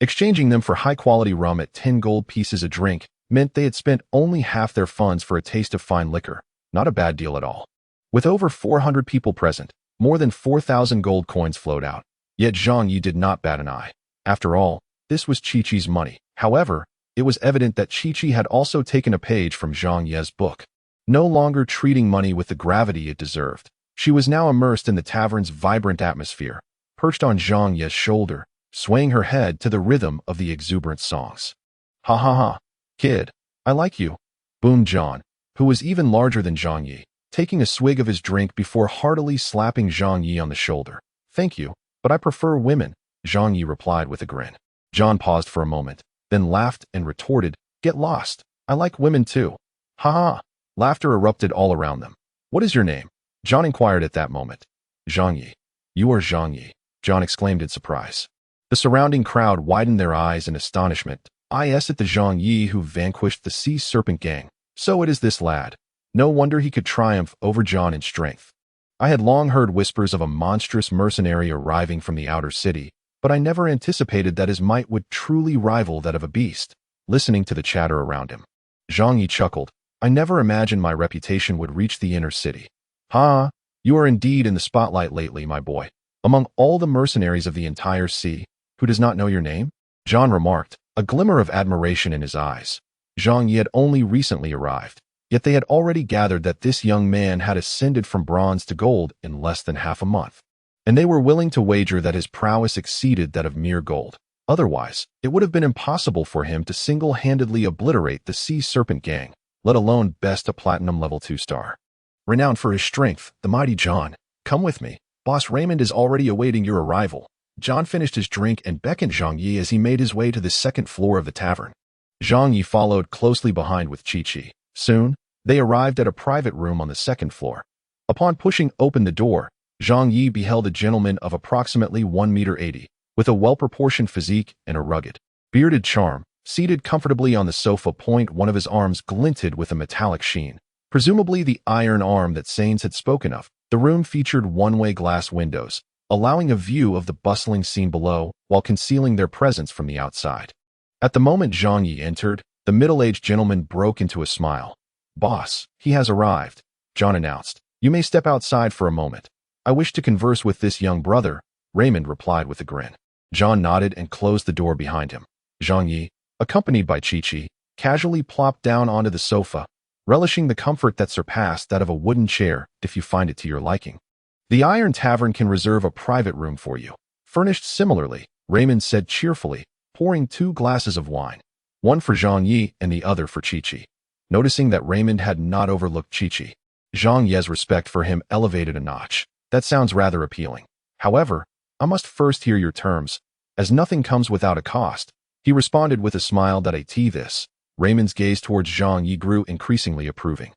[SPEAKER 1] Exchanging them for high-quality rum at 10 gold pieces a drink meant they had spent only half their funds for a taste of fine liquor. Not a bad deal at all. With over 400 people present, more than 4,000 gold coins flowed out. Yet Zhang Yi did not bat an eye. After all, this was Chi-Chi's money. However, it was evident that Chi-Chi had also taken a page from Zhang Ye's book, no longer treating money with the gravity it deserved. She was now immersed in the tavern's vibrant atmosphere, perched on Zhang Ye's shoulder, swaying her head to the rhythm of the exuberant songs. "Ha ha ha, kid, I like you," boomed John, who was even larger than Zhang Yi, taking a swig of his drink before heartily slapping Zhang Yi on the shoulder. "Thank you, but I prefer women," Zhang Yi replied with a grin. John paused for a moment, then laughed and retorted, "Get lost. I like women too." "Ha ha." Laughter erupted all around them. "What is your name?" John inquired at that moment. "Zhang Yi." "You are Zhang Yi," John exclaimed in surprise. The surrounding crowd widened their eyes in astonishment. At the Zhang Yi who vanquished the Sea Serpent Gang. So it is this lad. No wonder he could triumph over John in strength. I had long heard whispers of a monstrous mercenary arriving from the outer city, but I never anticipated that his might would truly rival that of a beast. Listening to the chatter around him, Zhang Yi chuckled. "I never imagined my reputation would reach the inner city." "Ha, you are indeed in the spotlight lately, my boy. Among all the mercenaries of the entire sea, who does not know your name?" John remarked, a glimmer of admiration in his eyes. Zhang Yi had only recently arrived, yet they had already gathered that this young man had ascended from bronze to gold in less than half a month, and they were willing to wager that his prowess exceeded that of mere gold. Otherwise, it would have been impossible for him to single-handedly obliterate the Sea Serpent gang, let alone best a platinum level 2-star. Renowned for his strength, the mighty John, come with me. Boss Raymond is already awaiting your arrival. John finished his drink and beckoned Zhang Yi as he made his way to the second floor of the tavern. Zhang Yi followed closely behind with Chi-Chi. Soon, they arrived at a private room on the second floor. Upon pushing open the door, Zhang Yi beheld a gentleman of approximately 1.80 meters, with a well-proportioned physique and a rugged, bearded charm, seated comfortably on the sofa. One of his arms glinted with a metallic sheen, presumably the iron arm that Sains had spoken of. The room featured one-way glass windows, allowing a view of the bustling scene below while concealing their presence from the outside. At the moment Zhang Yi entered, the middle-aged gentleman broke into a smile. "Boss, he has arrived," John announced. "You may step outside for a moment. I wish to converse with this young brother," Raymond replied with a grin. John nodded and closed the door behind him. Zhang Yi, accompanied by Chi-Chi, casually plopped down onto the sofa, relishing the comfort that surpassed that of a wooden chair if you find it to your liking. "The Iron Tavern can reserve a private room for you, furnished similarly," Raymond said cheerfully, pouring 2 glasses of wine, one for Zhang Yi and the other for Chi-Chi. Noticing that Raymond had not overlooked Chi-Chi, Zhang Yi's respect for him elevated a notch. "That sounds rather appealing. However, I must first hear your terms, as nothing comes without a cost," he responded with a smile. "This." Raymond's gaze towards Zhang Yi grew increasingly approving.